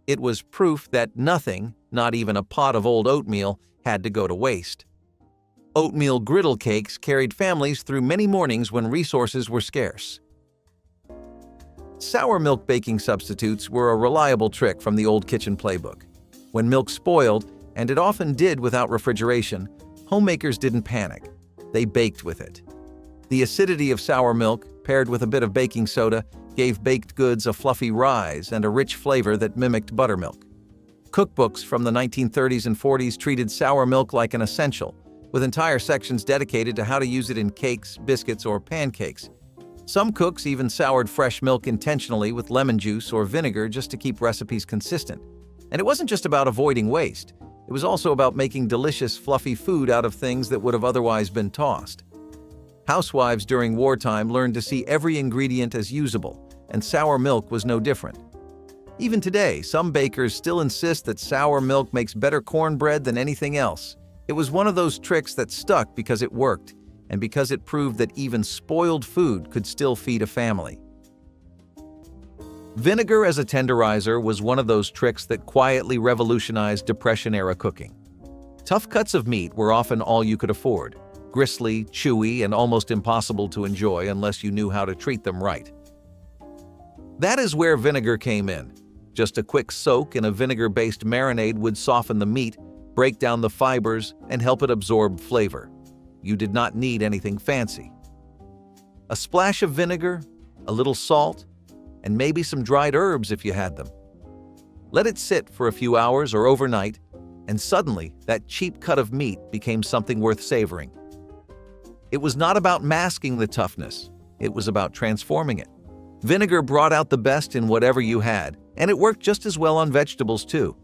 It was proof that nothing, not even a pot of old oatmeal, had to go to waste. Oatmeal griddle cakes carried families through many mornings when resources were scarce. Sour milk baking substitutes were a reliable trick from the old kitchen playbook. When milk spoiled, and it often did without refrigeration, homemakers didn't panic. They baked with it. The acidity of sour milk, paired with a bit of baking soda, gave baked goods a fluffy rise and a rich flavor that mimicked buttermilk. Cookbooks from the 1930s and 40s treated sour milk like an essential, with entire sections dedicated to how to use it in cakes, biscuits, or pancakes. Some cooks even soured fresh milk intentionally with lemon juice or vinegar just to keep recipes consistent. And it wasn't just about avoiding waste. It was also about making delicious, fluffy food out of things that would have otherwise been tossed. Housewives during wartime learned to see every ingredient as usable, and sour milk was no different. Even today, some bakers still insist that sour milk makes better cornbread than anything else. It was one of those tricks that stuck because it worked, and because it proved that even spoiled food could still feed a family. Vinegar as a tenderizer was one of those tricks that quietly revolutionized Depression-era cooking. Tough cuts of meat were often all you could afford, gristly, chewy, and almost impossible to enjoy unless you knew how to treat them right. That is where vinegar came in. Just a quick soak in a vinegar-based marinade would soften the meat, break down the fibers, and help it absorb flavor. You did not need anything fancy. A splash of vinegar, a little salt, and maybe some dried herbs if you had them. Let it sit for a few hours or overnight, and suddenly that cheap cut of meat became something worth savoring. It was not about masking the toughness, it was about transforming it. Vinegar brought out the best in whatever you had, and it worked just as well on vegetables too.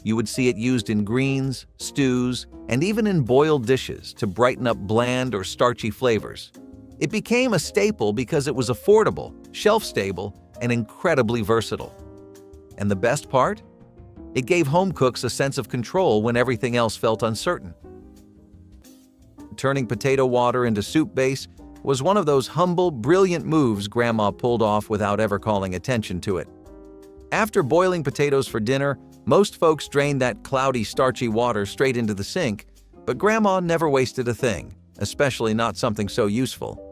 You would see it used in greens, stews, and even in boiled dishes to brighten up bland or starchy flavors. It became a staple because it was affordable, shelf-stable, and incredibly versatile. And the best part? It gave home cooks a sense of control when everything else felt uncertain. Turning potato water into soup base was one of those humble, brilliant moves Grandma pulled off without ever calling attention to it. After boiling potatoes for dinner, most folks drained that cloudy, starchy water straight into the sink, but Grandma never wasted a thing, especially not something so useful.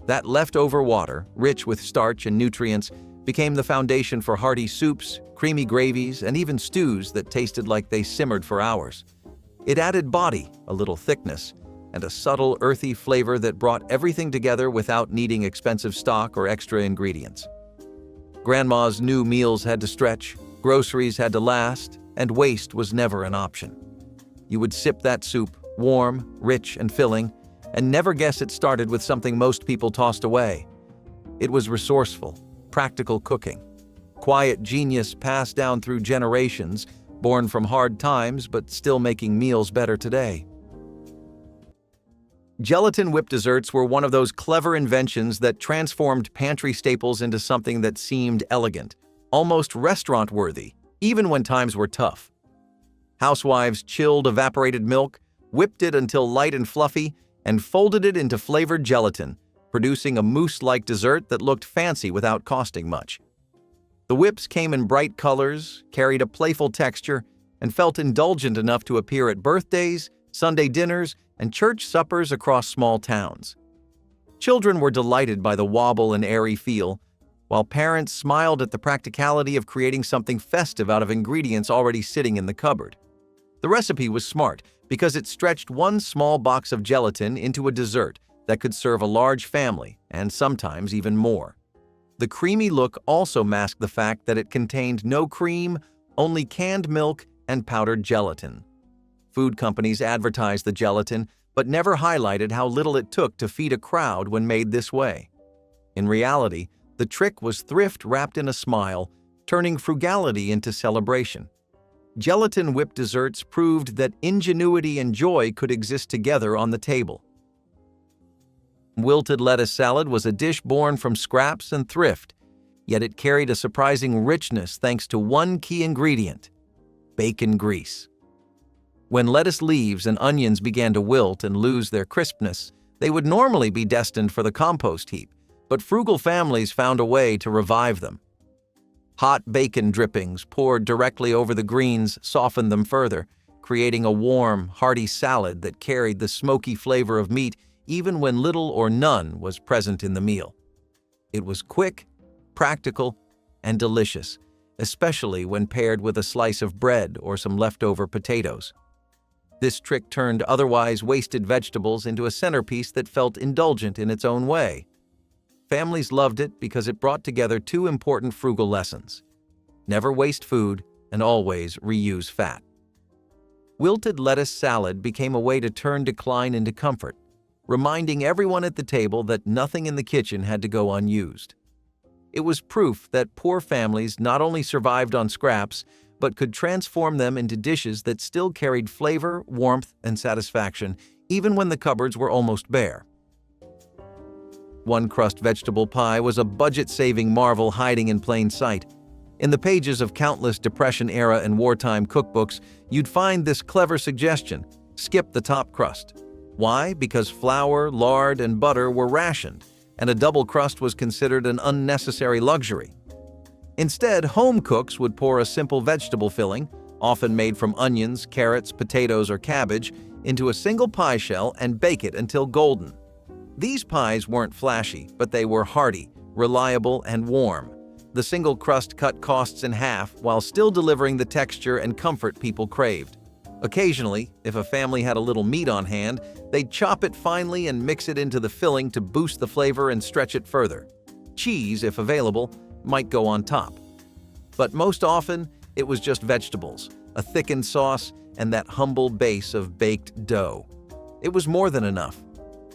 That leftover water, rich with starch and nutrients, became the foundation for hearty soups, creamy gravies, and even stews that tasted like they simmered for hours. It added body, a little thickness, and a subtle, earthy flavor that brought everything together without needing expensive stock or extra ingredients. Grandma's new meals had to stretch, groceries had to last, and waste was never an option. You would sip that soup, warm, rich, and filling, and never guess it started with something most people tossed away. It was resourceful, practical cooking, quiet genius passed down through generations, born from hard times but still making meals better today. Gelatin whipped desserts were one of those clever inventions that transformed pantry staples into something that seemed elegant, almost restaurant-worthy, even when times were tough. Housewives chilled evaporated milk, whipped it until light and fluffy, and folded it into flavored gelatin, producing a mousse-like dessert that looked fancy without costing much. The whips came in bright colors, carried a playful texture, and felt indulgent enough to appear at birthdays, Sunday dinners, and church suppers across small towns. Children were delighted by the wobble and airy feel, while parents smiled at the practicality of creating something festive out of ingredients already sitting in the cupboard. The recipe was smart because it stretched one small box of gelatin into a dessert that could serve a large family, and sometimes even more. The creamy look also masked the fact that it contained no cream, only canned milk and powdered gelatin. Food companies advertised the gelatin, but never highlighted how little it took to feed a crowd when made this way. In reality, the trick was thrift wrapped in a smile, turning frugality into celebration. Gelatin-whipped desserts proved that ingenuity and joy could exist together on the table. Wilted lettuce salad was a dish born from scraps and thrift, yet it carried a surprising richness thanks to one key ingredient: bacon grease. When lettuce leaves and onions began to wilt and lose their crispness, they would normally be destined for the compost heap, but frugal families found a way to revive them. Hot bacon drippings poured directly over the greens softened them further, creating a warm, hearty salad that carried the smoky flavor of meat even when little or none was present in the meal. It was quick, practical, and delicious, especially when paired with a slice of bread or some leftover potatoes. This trick turned otherwise wasted vegetables into a centerpiece that felt indulgent in its own way. Families loved it because it brought together two important frugal lessons: never waste food and always reuse fat. Wilted lettuce salad became a way to turn decline into comfort, reminding everyone at the table that nothing in the kitchen had to go unused. It was proof that poor families not only survived on scraps, but could transform them into dishes that still carried flavor, warmth, and satisfaction, even when the cupboards were almost bare. One-crust vegetable pie was a budget-saving marvel hiding in plain sight. In the pages of countless Depression-era and wartime cookbooks, you'd find this clever suggestion: skip the top crust. Why? Because flour, lard, and butter were rationed, and a double crust was considered an unnecessary luxury. Instead, home cooks would pour a simple vegetable filling, often made from onions, carrots, potatoes, or cabbage, into a single pie shell and bake it until golden. These pies weren't flashy, but they were hearty, reliable, and warm. The single crust cut costs in half while still delivering the texture and comfort people craved. Occasionally, if a family had a little meat on hand, they'd chop it finely and mix it into the filling to boost the flavor and stretch it further. Cheese, if available, might go on top. But most often, it was just vegetables, a thickened sauce, and that humble base of baked dough. It was more than enough.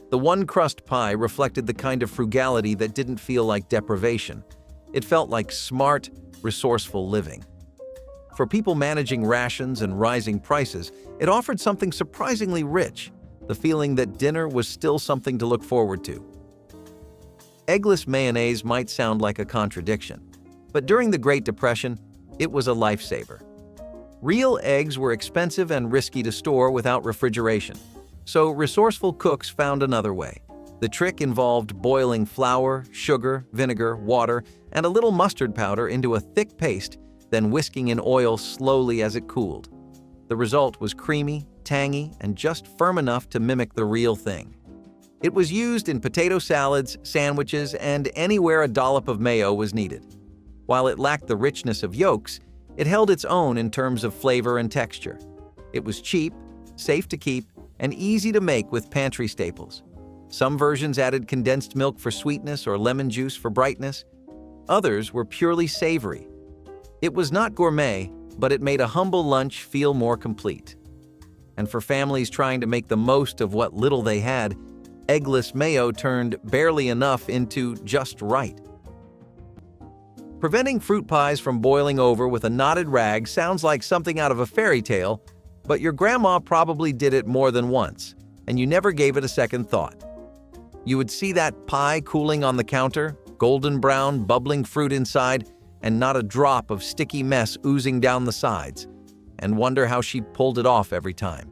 The one-crust pie reflected the kind of frugality that didn't feel like deprivation. It felt like smart, resourceful living. For people managing rations and rising prices, it offered something surprisingly rich, the feeling that dinner was still something to look forward to. Eggless mayonnaise might sound like a contradiction, but during the Great Depression, it was a lifesaver. Real eggs were expensive and risky to store without refrigeration, so resourceful cooks found another way. The trick involved boiling flour, sugar, vinegar, water, and a little mustard powder into a thick paste, then whisking in oil slowly as it cooled. The result was creamy, tangy, and just firm enough to mimic the real thing. It was used in potato salads, sandwiches, and anywhere a dollop of mayo was needed. While it lacked the richness of yolks, it held its own in terms of flavor and texture. It was cheap, safe to keep, and easy to make with pantry staples. Some versions added condensed milk for sweetness or lemon juice for brightness. Others were purely savory. It was not gourmet, but it made a humble lunch feel more complete. And for families trying to make the most of what little they had, eggless mayo turned barely enough into just right. Preventing fruit pies from boiling over with a knotted rag sounds like something out of a fairy tale, but your grandma probably did it more than once, and you never gave it a second thought. You would see that pie cooling on the counter, golden brown, bubbling fruit inside, and not a drop of sticky mess oozing down the sides, and wonder how she pulled it off every time.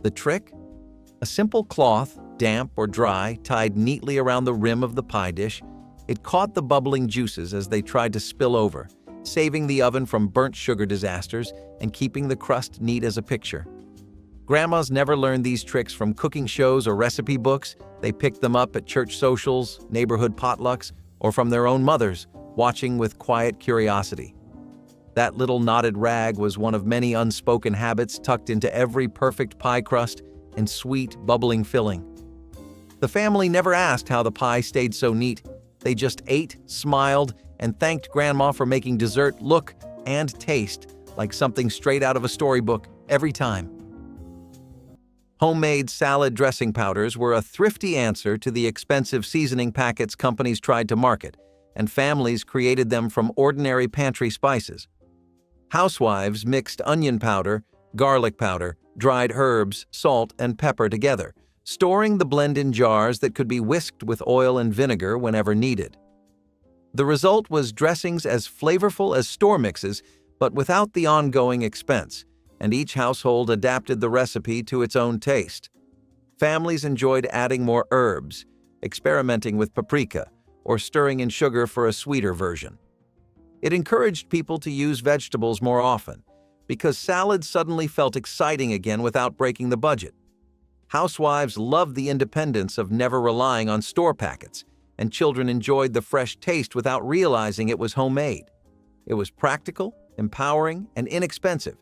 The trick? A simple cloth, damp or dry, tied neatly around the rim of the pie dish. It caught the bubbling juices as they tried to spill over, saving the oven from burnt sugar disasters and keeping the crust neat as a picture. Grandmas never learned these tricks from cooking shows or recipe books. They picked them up at church socials, neighborhood potlucks, or from their own mothers, watching with quiet curiosity. That little knotted rag was one of many unspoken habits tucked into every perfect pie crust and sweet, bubbling filling. The family never asked how the pie stayed so neat. They just ate, smiled, and thanked Grandma for making dessert look and taste like something straight out of a storybook every time. Homemade salad dressing powders were a thrifty answer to the expensive seasoning packets companies tried to market, and families created them from ordinary pantry spices. Housewives mixed onion powder, garlic powder, dried herbs, salt, and pepper together, storing the blend in jars that could be whisked with oil and vinegar whenever needed. The result was dressings as flavorful as store mixes, but without the ongoing expense, and each household adapted the recipe to its own taste. Families enjoyed adding more herbs, experimenting with paprika, or stirring in sugar for a sweeter version. It encouraged people to use vegetables more often, because salads suddenly felt exciting again without breaking the budget. Housewives loved the independence of never relying on store packets, and children enjoyed the fresh taste without realizing it was homemade. It was practical, empowering, and inexpensive,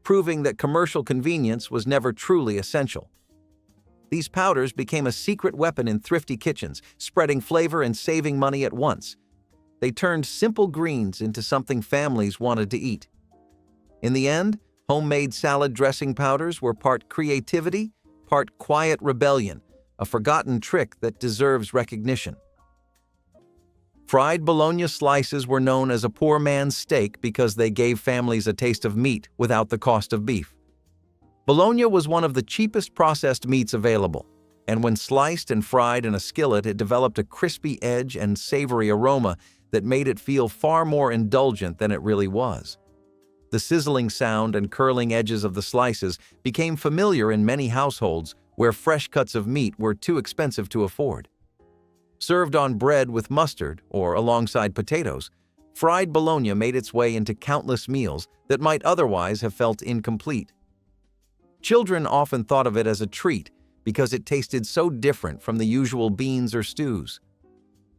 proving that commercial convenience was never truly essential. These powders became a secret weapon in thrifty kitchens, spreading flavor and saving money at once. They turned simple greens into something families wanted to eat. In the end, homemade salad dressing powders were part creativity, part quiet rebellion, a forgotten trick that deserves recognition. Fried bologna slices were known as a poor man's steak because they gave families a taste of meat without the cost of beef. Bologna was one of the cheapest processed meats available, and when sliced and fried in a skillet, it developed a crispy edge and savory aroma that made it feel far more indulgent than it really was. The sizzling sound and curling edges of the slices became familiar in many households where fresh cuts of meat were too expensive to afford. Served on bread with mustard or alongside potatoes, fried bologna made its way into countless meals that might otherwise have felt incomplete. Children often thought of it as a treat because it tasted so different from the usual beans or stews.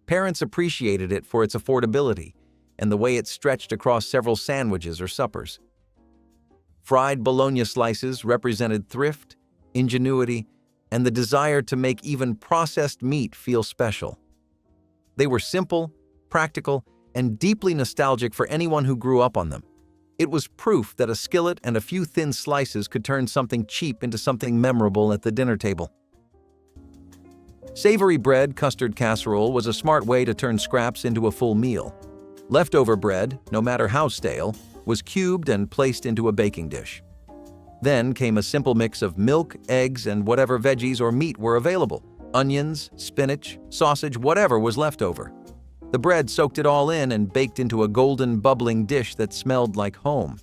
Parents appreciated it for its affordability and the way it stretched across several sandwiches or suppers. Fried bologna slices represented thrift, ingenuity, and the desire to make even processed meat feel special. They were simple, practical, and deeply nostalgic for anyone who grew up on them. It was proof that a skillet and a few thin slices could turn something cheap into something memorable at the dinner table. Savory bread custard casserole was a smart way to turn scraps into a full meal. Leftover bread, no matter how stale, was cubed and placed into a baking dish. Then came a simple mix of milk, eggs, and whatever veggies or meat were available. Onions, spinach, sausage, whatever was left over. The bread soaked it all in and baked into a golden, bubbling dish that smelled like home.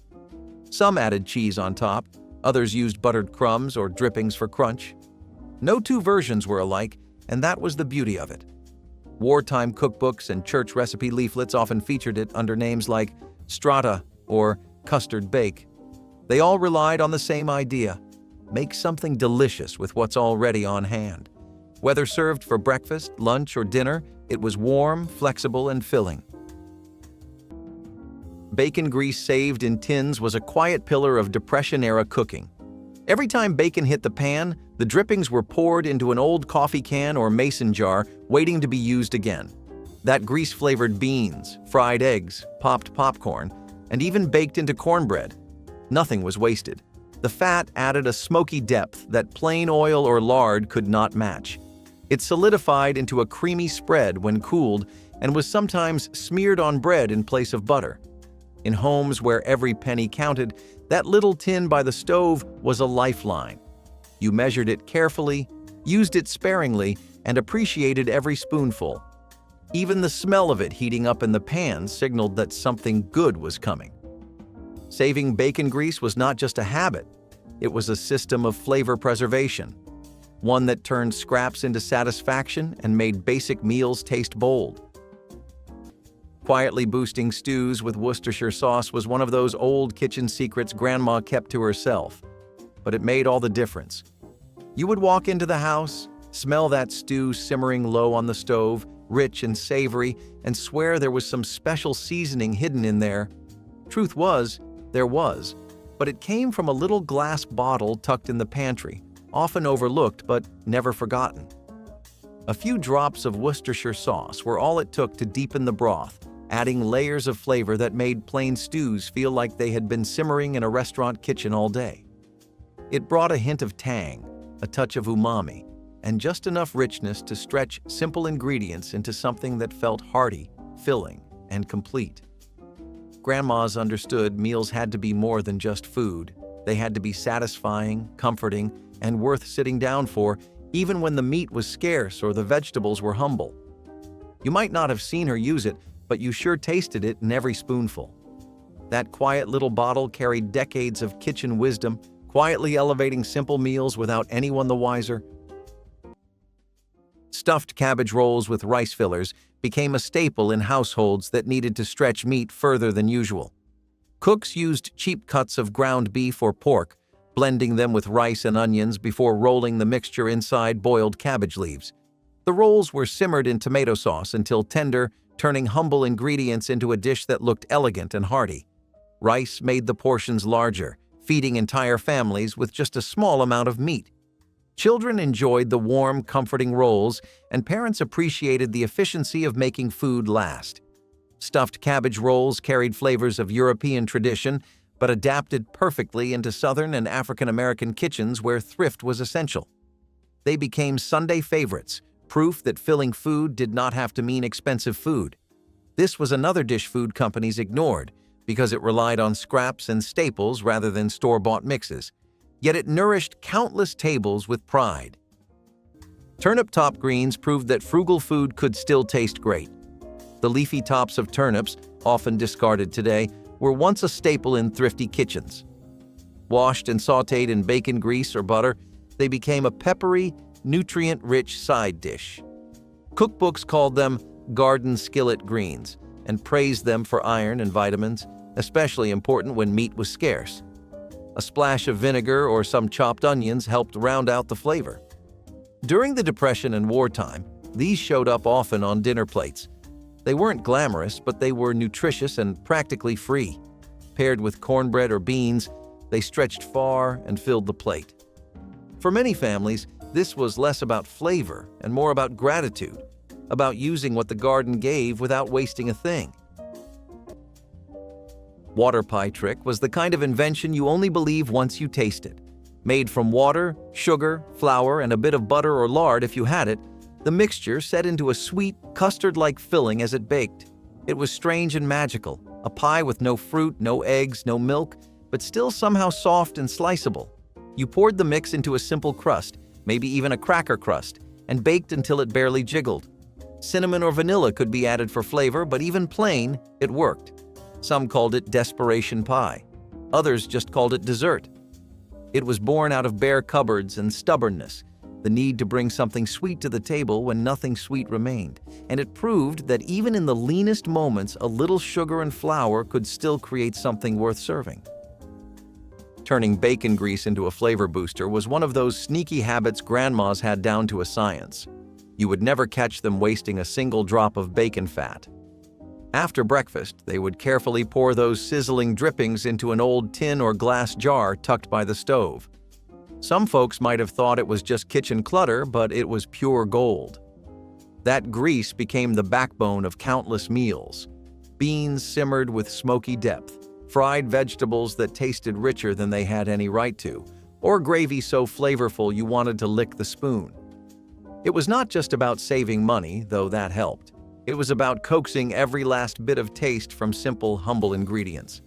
Some added cheese on top, others used buttered crumbs or drippings for crunch. No two versions were alike, and that was the beauty of it. Wartime cookbooks and church recipe leaflets often featured it under names like strata or custard bake. They all relied on the same idea: make something delicious with what's already on hand. Whether served for breakfast, lunch, or dinner, it was warm, flexible, and filling. Bacon grease saved in tins was a quiet pillar of Depression-era cooking. Every time bacon hit the pan, the drippings were poured into an old coffee can or mason jar, waiting to be used again. That grease-flavored beans, fried eggs, popped popcorn, and even baked into cornbread. Nothing was wasted. The fat added a smoky depth that plain oil or lard could not match. It solidified into a creamy spread when cooled and was sometimes smeared on bread in place of butter. In homes where every penny counted, that little tin by the stove was a lifeline. You measured it carefully, used it sparingly, and appreciated every spoonful. Even the smell of it heating up in the pan signaled that something good was coming. Saving bacon grease was not just a habit, it was a system of flavor preservation, one that turned scraps into satisfaction and made basic meals taste bold. Quietly boosting stews with Worcestershire sauce was one of those old kitchen secrets Grandma kept to herself. But it made all the difference. You would walk into the house, smell that stew simmering low on the stove, rich and savory, and swear there was some special seasoning hidden in there. Truth was, there was, but it came from a little glass bottle tucked in the pantry, often overlooked but never forgotten. A few drops of Worcestershire sauce were all it took to deepen the broth, adding layers of flavor that made plain stews feel like they had been simmering in a restaurant kitchen all day. It brought a hint of tang, a touch of umami, and just enough richness to stretch simple ingredients into something that felt hearty, filling, and complete. Grandmas understood meals had to be more than just food. They had to be satisfying, comforting, and worth sitting down for, even when the meat was scarce or the vegetables were humble. You might not have seen her use it, but you sure tasted it in every spoonful. That quiet little bottle carried decades of kitchen wisdom, quietly elevating simple meals without anyone the wiser. Stuffed cabbage rolls with rice fillers became a staple in households that needed to stretch meat further than usual. Cooks used cheap cuts of ground beef or pork, blending them with rice and onions before rolling the mixture inside boiled cabbage leaves. The rolls were simmered in tomato sauce until tender, turning humble ingredients into a dish that looked elegant and hearty. Rice made the portions larger, feeding entire families with just a small amount of meat. Children enjoyed the warm, comforting rolls, and parents appreciated the efficiency of making food last. Stuffed cabbage rolls carried flavors of European tradition, but adapted perfectly into Southern and African American kitchens where thrift was essential. They became Sunday favorites, proof that filling food did not have to mean expensive food. This was another dish food companies ignored because it relied on scraps and staples rather than store-bought mixes. Yet it nourished countless tables with pride. Turnip top greens proved that frugal food could still taste great. The leafy tops of turnips, often discarded today, were once a staple in thrifty kitchens. Washed and sautéed in bacon grease or butter, they became a peppery, nutrient-rich side dish. Cookbooks called them garden skillet greens and praised them for iron and vitamins, especially important when meat was scarce. A splash of vinegar or some chopped onions helped round out the flavor. During the Depression and wartime, these showed up often on dinner plates. They weren't glamorous, but they were nutritious and practically free. Paired with cornbread or beans, they stretched far and filled the plate. For many families, this was less about flavor and more about gratitude, about using what the garden gave without wasting a thing. Water pie trick was the kind of invention you only believe once you taste it. Made from water, sugar, flour, and a bit of butter or lard if you had it, the mixture set into a sweet, custard-like filling as it baked. It was strange and magical, a pie with no fruit, no eggs, no milk, but still somehow soft and sliceable. You poured the mix into a simple crust, maybe even a cracker crust, and baked until it barely jiggled. Cinnamon or vanilla could be added for flavor, but even plain, it worked. Some called it desperation pie. Others just called it dessert. It was born out of bare cupboards and stubbornness, the need to bring something sweet to the table when nothing sweet remained, and it proved that even in the leanest moments, a little sugar and flour could still create something worth serving. Turning bacon grease into a flavor booster was one of those sneaky habits grandmas had down to a science. You would never catch them wasting a single drop of bacon fat. After breakfast, they would carefully pour those sizzling drippings into an old tin or glass jar tucked by the stove. Some folks might have thought it was just kitchen clutter, but it was pure gold. That grease became the backbone of countless meals. Beans simmered with smoky depth, fried vegetables that tasted richer than they had any right to, or gravy so flavorful you wanted to lick the spoon. It was not just about saving money, though that helped. It was about coaxing every last bit of taste from simple, humble ingredients.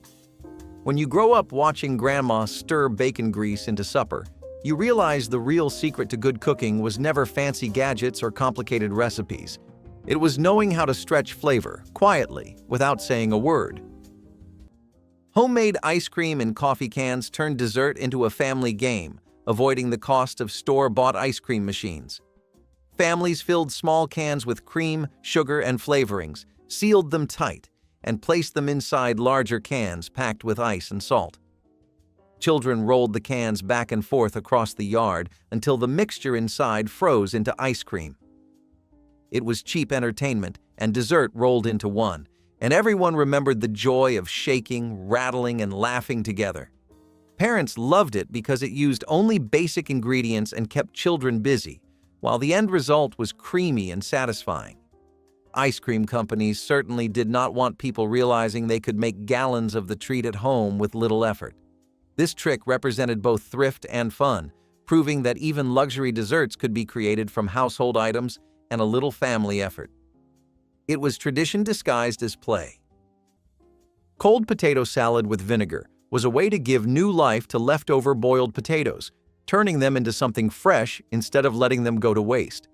When you grow up watching Grandma stir bacon grease into supper, you realize the real secret to good cooking was never fancy gadgets or complicated recipes. It was knowing how to stretch flavor, quietly, without saying a word. Homemade ice cream in coffee cans turned dessert into a family game, avoiding the cost of store-bought ice cream machines. Families filled small cans with cream, sugar, and flavorings, sealed them tight, and placed them inside larger cans packed with ice and salt. Children rolled the cans back and forth across the yard until the mixture inside froze into ice cream. It was cheap entertainment, and dessert rolled into one, and everyone remembered the joy of shaking, rattling, and laughing together. Parents loved it because it used only basic ingredients and kept children busy, while the end result was creamy and satisfying. Ice cream companies certainly did not want people realizing they could make gallons of the treat at home with little effort. This trick represented both thrift and fun, proving that even luxury desserts could be created from household items and a little family effort. It was tradition disguised as play. Cold potato salad with vinegar was a way to give new life to leftover boiled potatoes, turning them into something fresh instead of letting them go to waste.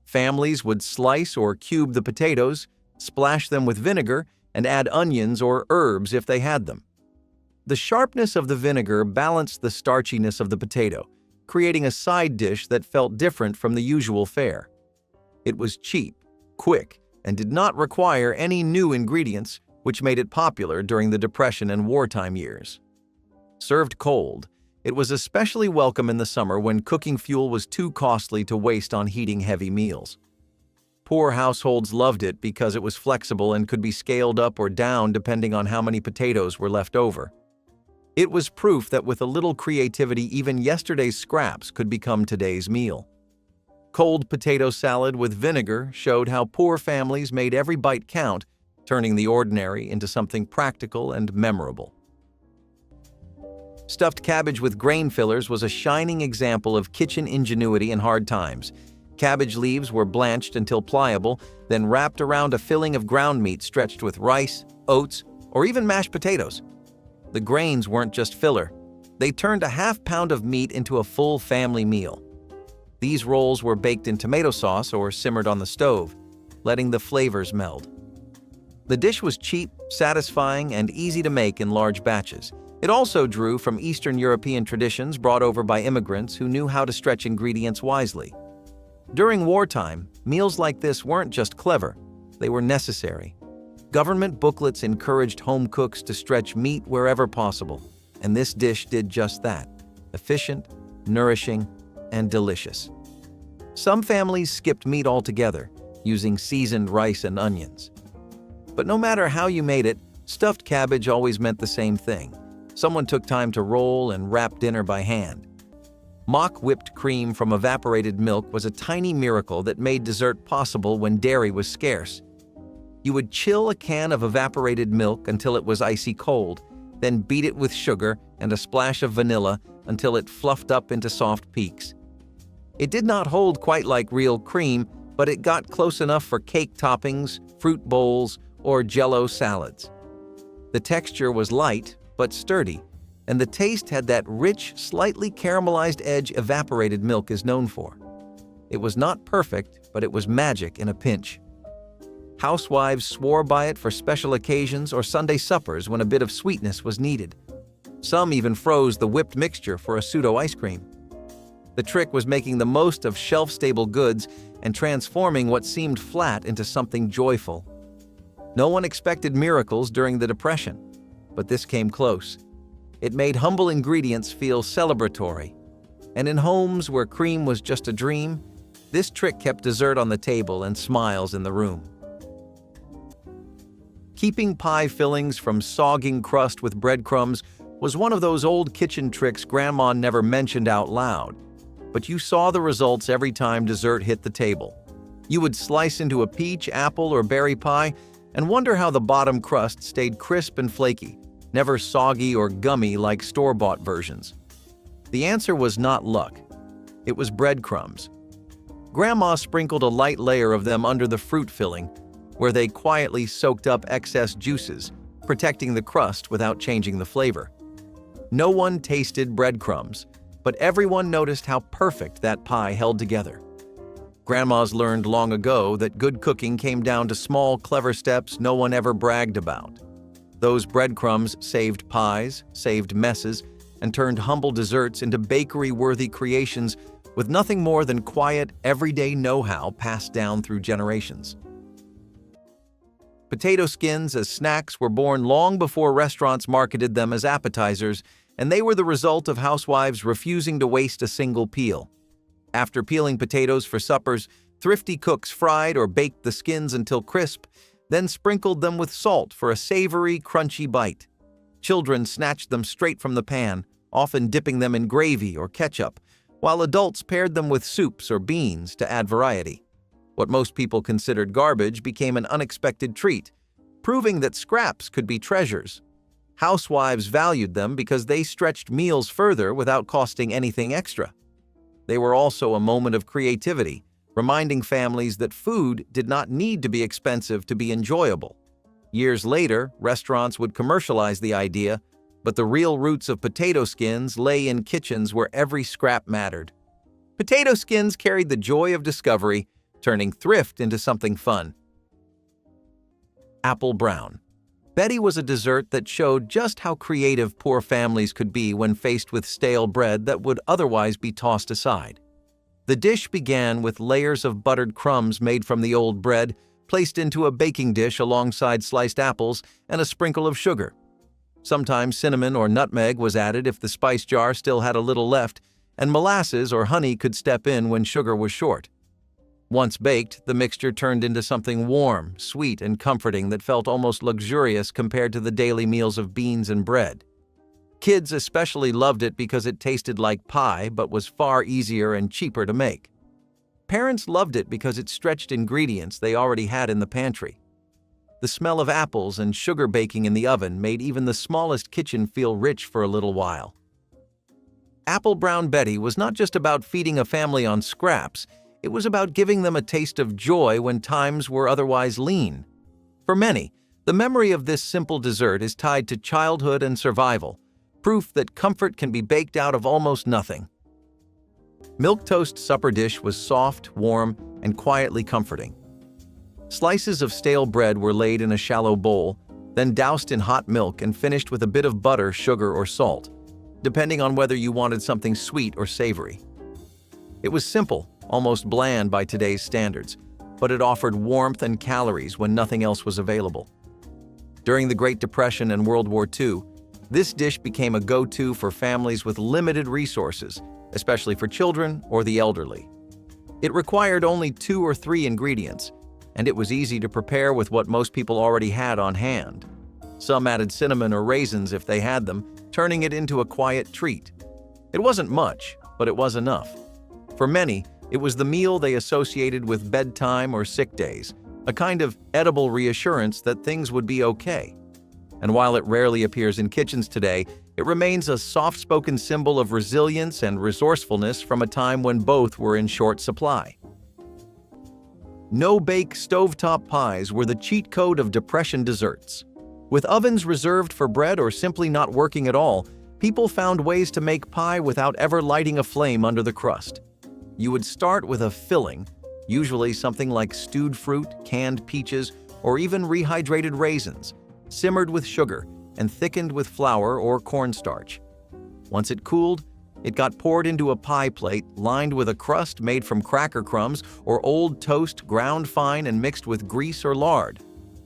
Families would slice or cube the potatoes, splash them with vinegar, and add onions or herbs if they had them. The sharpness of the vinegar balanced the starchiness of the potato, creating a side dish that felt different from the usual fare. It was cheap, quick, and did not require any new ingredients, which made it popular during the Depression and wartime years. Served cold, it was especially welcome in the summer when cooking fuel was too costly to waste on heating heavy meals. Poor households loved it because it was flexible and could be scaled up or down depending on how many potatoes were left over. It was proof that with a little creativity, even yesterday's scraps could become today's meal. Cold potato salad with vinegar showed how poor families made every bite count, turning the ordinary into something practical and memorable. Stuffed cabbage with grain fillers was a shining example of kitchen ingenuity in hard times. Cabbage leaves were blanched until pliable, then wrapped around a filling of ground meat stretched with rice, oats, or even mashed potatoes. The grains weren't just filler. They turned a half-pound of meat into a full family meal. These rolls were baked in tomato sauce or simmered on the stove, letting the flavors meld. The dish was cheap, satisfying, and easy to make in large batches. It also drew from Eastern European traditions brought over by immigrants who knew how to stretch ingredients wisely. During wartime, meals like this weren't just clever, they were necessary. Government booklets encouraged home cooks to stretch meat wherever possible, and this dish did just that: efficient, nourishing, and delicious. Some families skipped meat altogether, using seasoned rice and onions. But no matter how you made it, stuffed cabbage always meant the same thing. Someone took time to roll and wrap dinner by hand. Mock whipped cream from evaporated milk was a tiny miracle that made dessert possible when dairy was scarce. You would chill a can of evaporated milk until it was icy cold, then beat it with sugar and a splash of vanilla until it fluffed up into soft peaks. It did not hold quite like real cream, but it got close enough for cake toppings, fruit bowls, or Jell-O salads. The texture was light but sturdy, and the taste had that rich, slightly caramelized edge evaporated milk is known for. It was not perfect, but it was magic in a pinch. Housewives swore by it for special occasions or Sunday suppers when a bit of sweetness was needed. Some even froze the whipped mixture for a pseudo ice cream. The trick was making the most of shelf-stable goods and transforming what seemed flat into something joyful. No one expected miracles during the Depression, but this came close. It made humble ingredients feel celebratory. And in homes where cream was just a dream, this trick kept dessert on the table and smiles in the room. Keeping pie fillings from sogging crust with breadcrumbs was one of those old kitchen tricks Grandma never mentioned out loud, but you saw the results every time dessert hit the table. You would slice into a peach, apple, or berry pie and wonder how the bottom crust stayed crisp and flaky, never soggy or gummy like store-bought versions. The answer was not luck. It was breadcrumbs. Grandma sprinkled a light layer of them under the fruit filling, where they quietly soaked up excess juices, protecting the crust without changing the flavor. No one tasted breadcrumbs, but everyone noticed how perfect that pie held together. Grandmas learned long ago that good cooking came down to small, clever steps no one ever bragged about. Those breadcrumbs saved pies, saved messes, and turned humble desserts into bakery-worthy creations with nothing more than quiet, everyday know-how passed down through generations. Potato skins as snacks were born long before restaurants marketed them as appetizers, and they were the result of housewives refusing to waste a single peel. After peeling potatoes for suppers, thrifty cooks fried or baked the skins until crisp, then sprinkled them with salt for a savory, crunchy bite. Children snatched them straight from the pan, often dipping them in gravy or ketchup, while adults paired them with soups or beans to add variety. What most people considered garbage became an unexpected treat, proving that scraps could be treasures. Housewives valued them because they stretched meals further without costing anything extra. They were also a moment of creativity, reminding families that food did not need to be expensive to be enjoyable. Years later, restaurants would commercialize the idea, but the real roots of potato skins lay in kitchens where every scrap mattered. Potato skins carried the joy of discovery, turning thrift into something fun. Apple brown. Betty was a dessert that showed just how creative poor families could be when faced with stale bread that would otherwise be tossed aside. The dish began with layers of buttered crumbs made from the old bread, placed into a baking dish alongside sliced apples and a sprinkle of sugar. Sometimes cinnamon or nutmeg was added if the spice jar still had a little left, and molasses or honey could step in when sugar was short. Once baked, the mixture turned into something warm, sweet, and comforting that felt almost luxurious compared to the daily meals of beans and bread. Kids especially loved it because it tasted like pie but was far easier and cheaper to make. Parents loved it because it stretched ingredients they already had in the pantry. The smell of apples and sugar baking in the oven made even the smallest kitchen feel rich for a little while. Apple Brown Betty was not just about feeding a family on scraps, it was about giving them a taste of joy when times were otherwise lean. For many, the memory of this simple dessert is tied to childhood and survival, proof that comfort can be baked out of almost nothing. Milquetoast supper dish was soft, warm, and quietly comforting. Slices of stale bread were laid in a shallow bowl, then doused in hot milk and finished with a bit of butter, sugar, or salt, depending on whether you wanted something sweet or savory. It was simple, almost bland by today's standards, but it offered warmth and calories when nothing else was available. During the Great Depression and World War II, this dish became a go-to for families with limited resources, especially for children or the elderly. It required only 2 or 3 ingredients, and it was easy to prepare with what most people already had on hand. Some added cinnamon or raisins if they had them, turning it into a quiet treat. It wasn't much, but it was enough. For many, it was the meal they associated with bedtime or sick days, a kind of edible reassurance that things would be okay. And while it rarely appears in kitchens today, it remains a soft-spoken symbol of resilience and resourcefulness from a time when both were in short supply. No-bake stovetop pies were the cheat code of Depression desserts. With ovens reserved for bread or simply not working at all, people found ways to make pie without ever lighting a flame under the crust. You would start with a filling, usually something like stewed fruit, canned peaches, or even rehydrated raisins, simmered with sugar and thickened with flour or cornstarch. Once it cooled, it got poured into a pie plate lined with a crust made from cracker crumbs or old toast ground fine and mixed with grease or lard.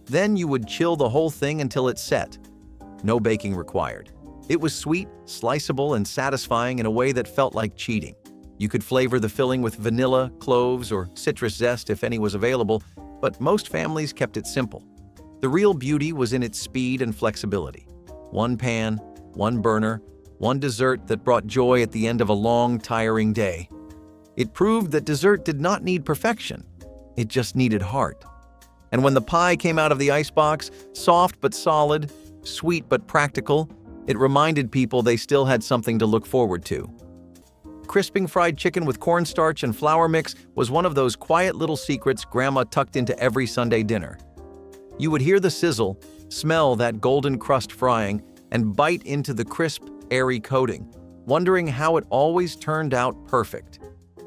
Then you would chill the whole thing until it set. No baking required. It was sweet, sliceable, and satisfying in a way that felt like cheating. You could flavor the filling with vanilla, cloves, or citrus zest if any was available, but most families kept it simple. The real beauty was in its speed and flexibility. One pan, one burner, one dessert that brought joy at the end of a long, tiring day. It proved that dessert did not need perfection. It just needed heart. And when the pie came out of the icebox, soft but solid, sweet but practical, it reminded people they still had something to look forward to. Crisping fried chicken with cornstarch and flour mix was one of those quiet little secrets Grandma tucked into every Sunday dinner. You would hear the sizzle, smell that golden crust frying, and bite into the crisp, airy coating, wondering how it always turned out perfect.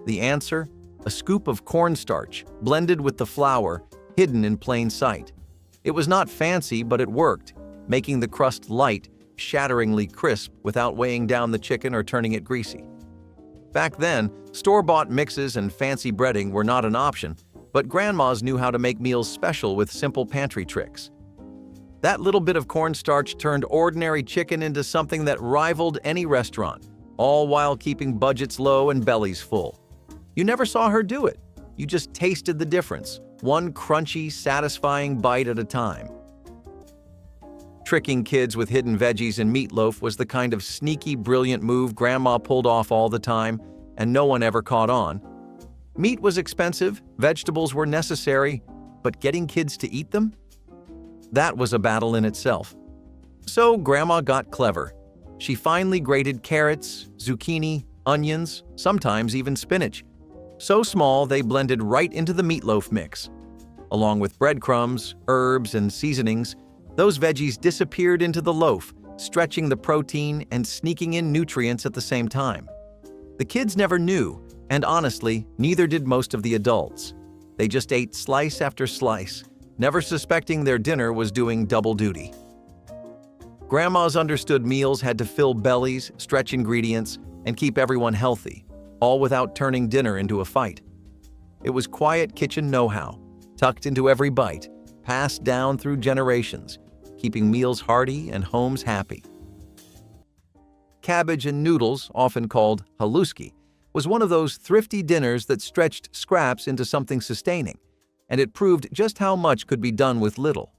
The answer? A scoop of cornstarch, blended with the flour, hidden in plain sight. It was not fancy, but it worked, making the crust light, shatteringly crisp without weighing down the chicken or turning it greasy. Back then, store-bought mixes and fancy breading were not an option, But grandmas knew how to make meals special with simple pantry tricks. That little bit of cornstarch turned ordinary chicken into something that rivaled any restaurant, all while keeping budgets low and bellies full. You never saw her do it. You just tasted the difference, one crunchy, satisfying bite at a time. Tricking kids with hidden veggies and meatloaf was the kind of sneaky, brilliant move Grandma pulled off all the time, and no one ever caught on. Meat was expensive, vegetables were necessary, but getting kids to eat them? That was a battle in itself. So Grandma got clever. She finely grated carrots, zucchini, onions, sometimes even spinach. So small they blended right into the meatloaf mix. Along with breadcrumbs, herbs, and seasonings, those veggies disappeared into the loaf, stretching the protein and sneaking in nutrients at the same time. The kids never knew, and honestly, neither did most of the adults. They just ate slice after slice, never suspecting their dinner was doing double duty. Grandmas understood meals had to fill bellies, stretch ingredients, and keep everyone healthy, all without turning dinner into a fight. It was quiet kitchen know-how, tucked into every bite, passed down through generations, keeping meals hearty and homes happy. Cabbage and noodles, often called haluski, was one of those thrifty dinners that stretched scraps into something sustaining, and it proved just how much could be done with little.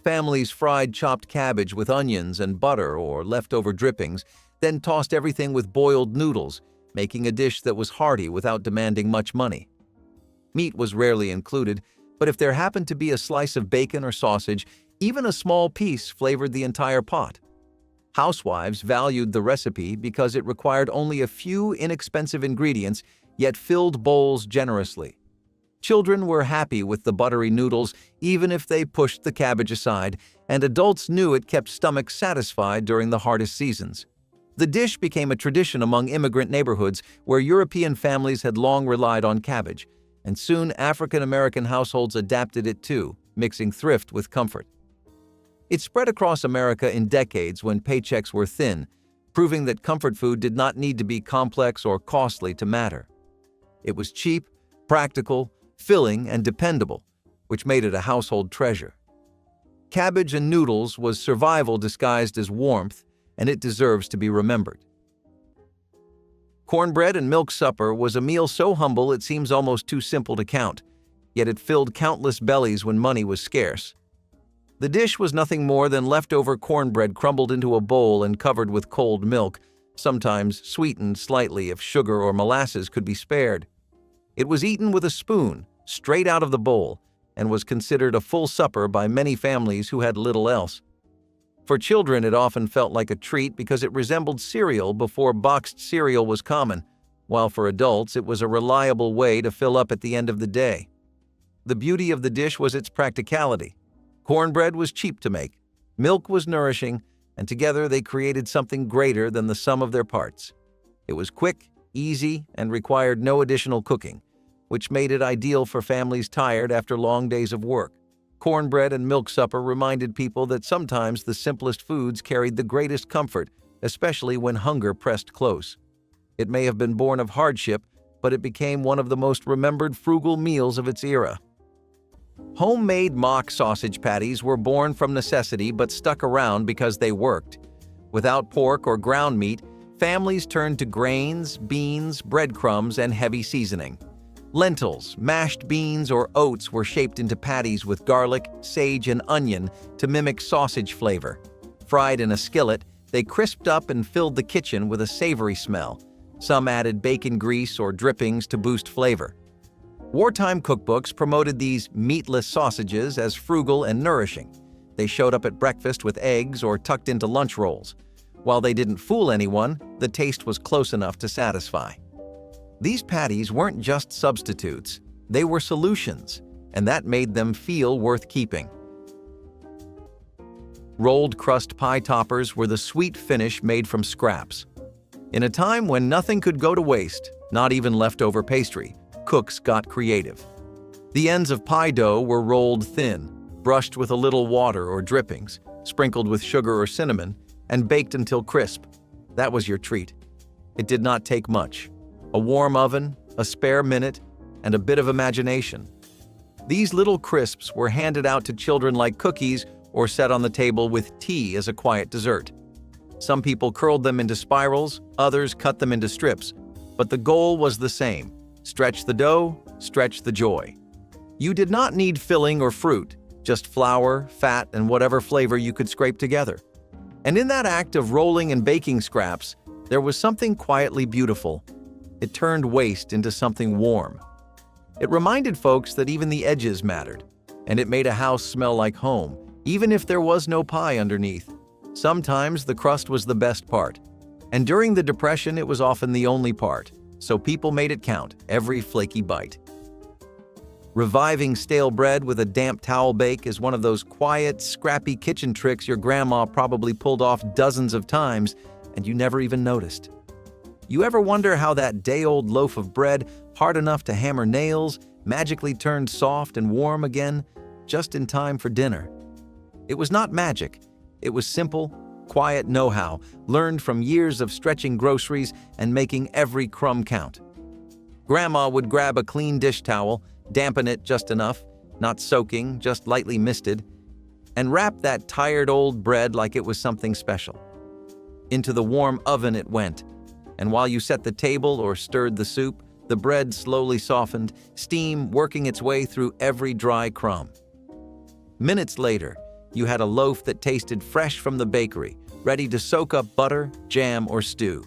Families fried chopped cabbage with onions and butter or leftover drippings, then tossed everything with boiled noodles, making a dish that was hearty without demanding much money. Meat was rarely included, but if there happened to be a slice of bacon or sausage, even a small piece flavored the entire pot. Housewives valued the recipe because it required only a few inexpensive ingredients, yet filled bowls generously. Children were happy with the buttery noodles even if they pushed the cabbage aside, and adults knew it kept stomachs satisfied during the hardest seasons. The dish became a tradition among immigrant neighborhoods where European families had long relied on cabbage, and soon African-American households adapted it too, mixing thrift with comfort. It spread across America in decades when paychecks were thin, proving that comfort food did not need to be complex or costly to matter. It was cheap, practical, filling, and dependable, which made it a household treasure. Cabbage and noodles was survival disguised as warmth, and it deserves to be remembered. Cornbread and milk supper was a meal so humble it seems almost too simple to count, yet it filled countless bellies when money was scarce. The dish was nothing more than leftover cornbread crumbled into a bowl and covered with cold milk, sometimes sweetened slightly if sugar or molasses could be spared. It was eaten with a spoon, straight out of the bowl, and was considered a full supper by many families who had little else. For children, it often felt like a treat because it resembled cereal before boxed cereal was common, while for adults it was a reliable way to fill up at the end of the day. The beauty of the dish was its practicality. Cornbread was cheap to make, milk was nourishing, and together they created something greater than the sum of their parts. It was quick, easy, and required no additional cooking, which made it ideal for families tired after long days of work. Cornbread and milk supper reminded people that sometimes the simplest foods carried the greatest comfort, especially when hunger pressed close. It may have been born of hardship, but it became one of the most remembered frugal meals of its era. Homemade mock sausage patties were born from necessity but stuck around because they worked. Without pork or ground meat, families turned to grains, beans, breadcrumbs, and heavy seasoning. Lentils, mashed beans, or oats were shaped into patties with garlic, sage, and onion to mimic sausage flavor. Fried in a skillet, they crisped up and filled the kitchen with a savory smell. Some added bacon grease or drippings to boost flavor. Wartime cookbooks promoted these meatless sausages as frugal and nourishing. They showed up at breakfast with eggs or tucked into lunch rolls. While they didn't fool anyone, the taste was close enough to satisfy. These patties weren't just substitutes, they were solutions, and that made them feel worth keeping. Rolled crust pie toppers were the sweet finish made from scraps. In a time when nothing could go to waste, not even leftover pastry, cooks got creative. The ends of pie dough were rolled thin, brushed with a little water or drippings, sprinkled with sugar or cinnamon, and baked until crisp. That was your treat. It did not take much. A warm oven, a spare minute, and a bit of imagination. These little crisps were handed out to children like cookies or set on the table with tea as a quiet dessert. Some people curled them into spirals, others cut them into strips, but the goal was the same: stretch the dough, stretch the joy. You did not need filling or fruit, just flour, fat, and whatever flavor you could scrape together. And in that act of rolling and baking scraps, there was something quietly beautiful. It turned waste into something warm. It reminded folks that even the edges mattered, and it made a house smell like home, even if there was no pie underneath. Sometimes the crust was the best part, and during the Depression it was often the only part, so people made it count, every flaky bite. Reviving stale bread with a damp towel bake is one of those quiet, scrappy kitchen tricks your grandma probably pulled off dozens of times and you never even noticed. You ever wonder how that day-old loaf of bread, hard enough to hammer nails, magically turned soft and warm again, just in time for dinner? It was not magic. It was simple, quiet know-how, learned from years of stretching groceries and making every crumb count. Grandma would grab a clean dish towel, dampen it just enough, not soaking, just lightly misted, and wrap that tired old bread like it was something special. Into the warm oven it went, and while you set the table or stirred the soup, the bread slowly softened, steam working its way through every dry crumb. Minutes later, you had a loaf that tasted fresh from the bakery, ready to soak up butter, jam, or stew.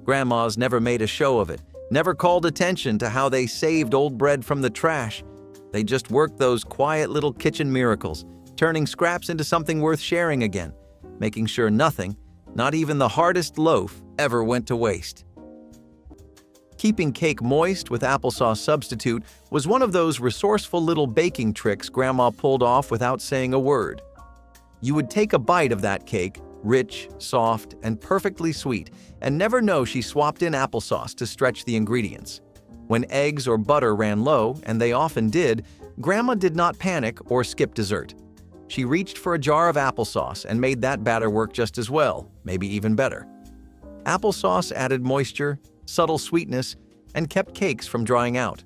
Grandmas never made a show of it, never called attention to how they saved old bread from the trash. They just worked those quiet little kitchen miracles, turning scraps into something worth sharing again, making sure nothing, not even the hardest loaf, ever went to waste. Keeping cake moist with applesauce substitute was one of those resourceful little baking tricks Grandma pulled off without saying a word. You would take a bite of that cake, rich, soft, and perfectly sweet, and never know she swapped in applesauce to stretch the ingredients. When eggs or butter ran low, and they often did, Grandma did not panic or skip dessert. She reached for a jar of applesauce and made that batter work just as well, maybe even better. Applesauce added moisture, subtle sweetness, and kept cakes from drying out,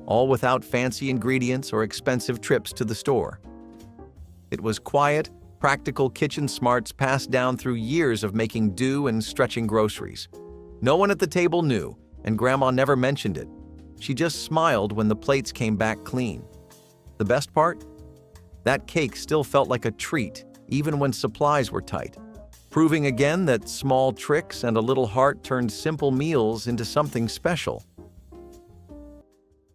all without fancy ingredients or expensive trips to the store. It was quiet, practical kitchen smarts passed down through years of making do and stretching groceries. No one at the table knew, and Grandma never mentioned it. She just smiled when the plates came back clean. The best part? That cake still felt like a treat, even when supplies were tight, proving again that small tricks and a little heart turned simple meals into something special.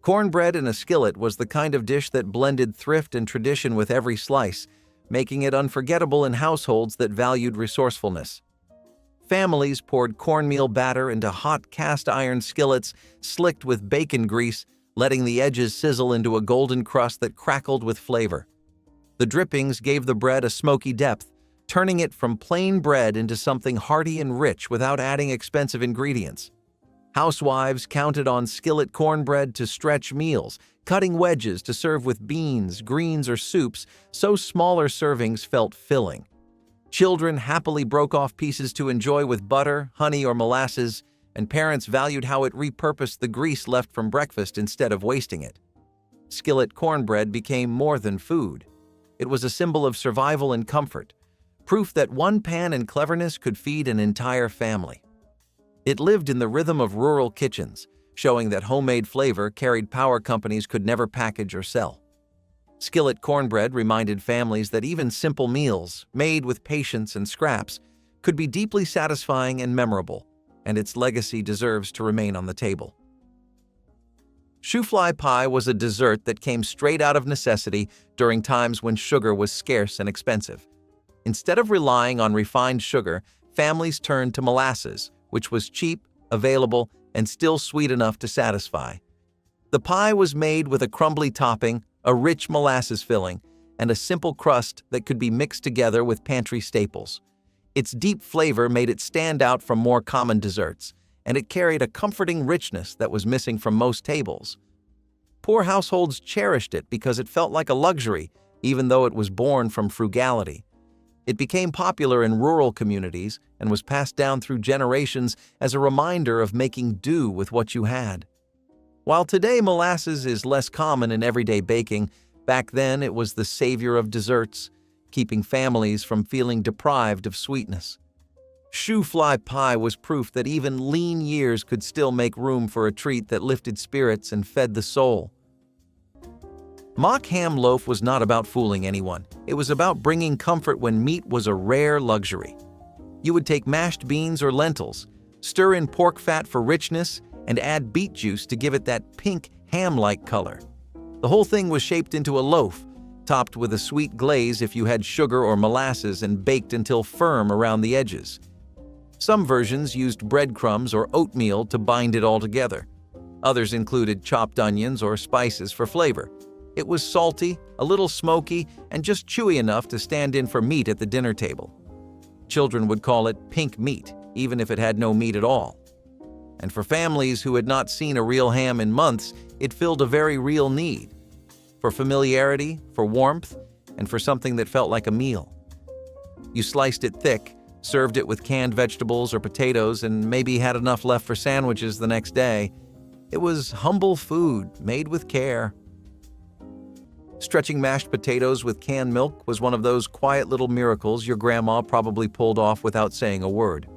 Cornbread in a skillet was the kind of dish that blended thrift and tradition with every slice, making it unforgettable in households that valued resourcefulness. Families poured cornmeal batter into hot cast-iron skillets slicked with bacon grease, letting the edges sizzle into a golden crust that crackled with flavor. The drippings gave the bread a smoky depth, turning it from plain bread into something hearty and rich without adding expensive ingredients. Housewives counted on skillet cornbread to stretch meals, cutting wedges to serve with beans, greens, or soups so smaller servings felt filling. Children happily broke off pieces to enjoy with butter, honey, or molasses, and parents valued how it repurposed the grease left from breakfast instead of wasting it. Skillet cornbread became more than food. It was a symbol of survival and comfort, proof that one pan and cleverness could feed an entire family. It lived in the rhythm of rural kitchens, showing that homemade flavor carried power companies could never package or sell. Skillet cornbread reminded families that even simple meals, made with patience and scraps, could be deeply satisfying and memorable, and its legacy deserves to remain on the table. Shoofly pie was a dessert that came straight out of necessity during times when sugar was scarce and expensive. Instead of relying on refined sugar, families turned to molasses, which was cheap, available, and still sweet enough to satisfy. The pie was made with a crumbly topping, a rich molasses filling, and a simple crust that could be mixed together with pantry staples. Its deep flavor made it stand out from more common desserts, and it carried a comforting richness that was missing from most tables. Poor households cherished it because it felt like a luxury, even though it was born from frugality. It became popular in rural communities and was passed down through generations as a reminder of making do with what you had. While today molasses is less common in everyday baking, back then it was the savior of desserts, keeping families from feeling deprived of sweetness. Shoe fly pie was proof that even lean years could still make room for a treat that lifted spirits and fed the soul. Mock ham loaf was not about fooling anyone. It was about bringing comfort when meat was a rare luxury. You would take mashed beans or lentils, stir in pork fat for richness, and add beet juice to give it that pink, ham-like color. The whole thing was shaped into a loaf, topped with a sweet glaze if you had sugar or molasses, and baked until firm around the edges. Some versions used breadcrumbs or oatmeal to bind it all together. Others included chopped onions or spices for flavor. It was salty, a little smoky, and just chewy enough to stand in for meat at the dinner table. Children would call it pink meat, even if it had no meat at all. And for families who had not seen a real ham in months, it filled a very real need. For familiarity, for warmth, and for something that felt like a meal. You sliced it thick, served it with canned vegetables or potatoes, and maybe had enough left for sandwiches the next day. It was humble food, made with care. Stretching mashed potatoes with canned milk was one of those quiet little miracles your grandma probably pulled off without saying a word.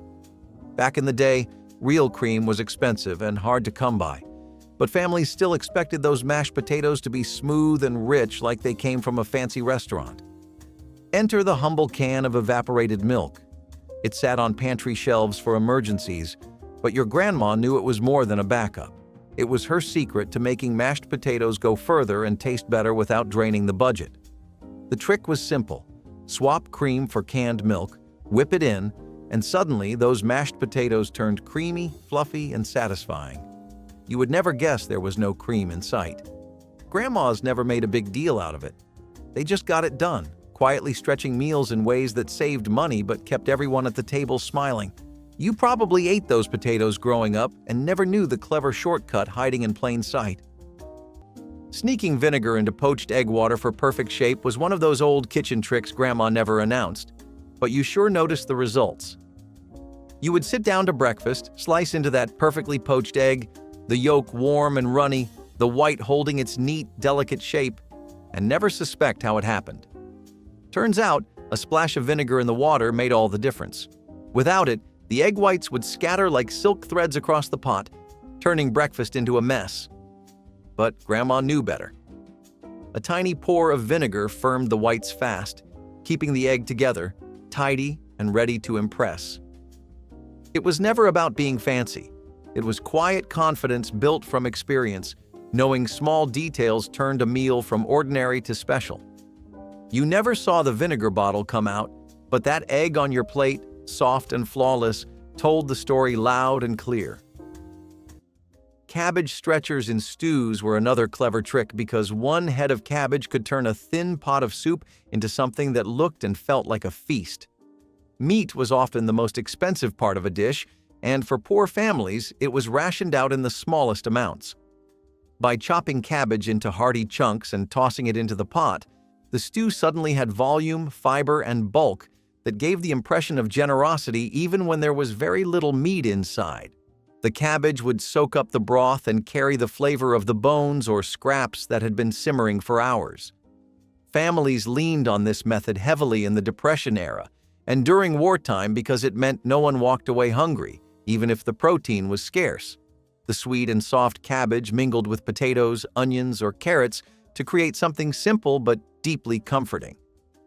Back in the day, real cream was expensive and hard to come by, but families still expected those mashed potatoes to be smooth and rich like they came from a fancy restaurant. Enter the humble can of evaporated milk. It sat on pantry shelves for emergencies, but your grandma knew it was more than a backup. It was her secret to making mashed potatoes go further and taste better without draining the budget. The trick was simple. Swap cream for canned milk, whip it in, and suddenly those mashed potatoes turned creamy, fluffy, and satisfying. You would never guess there was no cream in sight. Grandmas never made a big deal out of it. They just got it done, quietly stretching meals in ways that saved money but kept everyone at the table smiling. You probably ate those potatoes growing up and never knew the clever shortcut hiding in plain sight. Sneaking vinegar into poached egg water for perfect shape was one of those old kitchen tricks Grandma never announced, but you sure noticed the results. You would sit down to breakfast, slice into that perfectly poached egg, the yolk warm and runny, the white holding its neat, delicate shape, and never suspect how it happened. Turns out, a splash of vinegar in the water made all the difference. Without it, the egg whites would scatter like silk threads across the pot, turning breakfast into a mess. But Grandma knew better. A tiny pour of vinegar firmed the whites fast, keeping the egg together, tidy and ready to impress. It was never about being fancy. It was quiet confidence built from experience, knowing small details turned a meal from ordinary to special. You never saw the vinegar bottle come out, but that egg on your plate, soft and flawless, told the story loud and clear. Cabbage stretchers in stews were another clever trick because one head of cabbage could turn a thin pot of soup into something that looked and felt like a feast. Meat was often the most expensive part of a dish, and for poor families, it was rationed out in the smallest amounts. By chopping cabbage into hearty chunks and tossing it into the pot, the stew suddenly had volume, fiber, and bulk that gave the impression of generosity even when there was very little meat inside. The cabbage would soak up the broth and carry the flavor of the bones or scraps that had been simmering for hours. Families leaned on this method heavily in the Depression era and during wartime because it meant no one walked away hungry, even if the protein was scarce. The sweet and soft cabbage mingled with potatoes, onions, or carrots to create something simple but deeply comforting.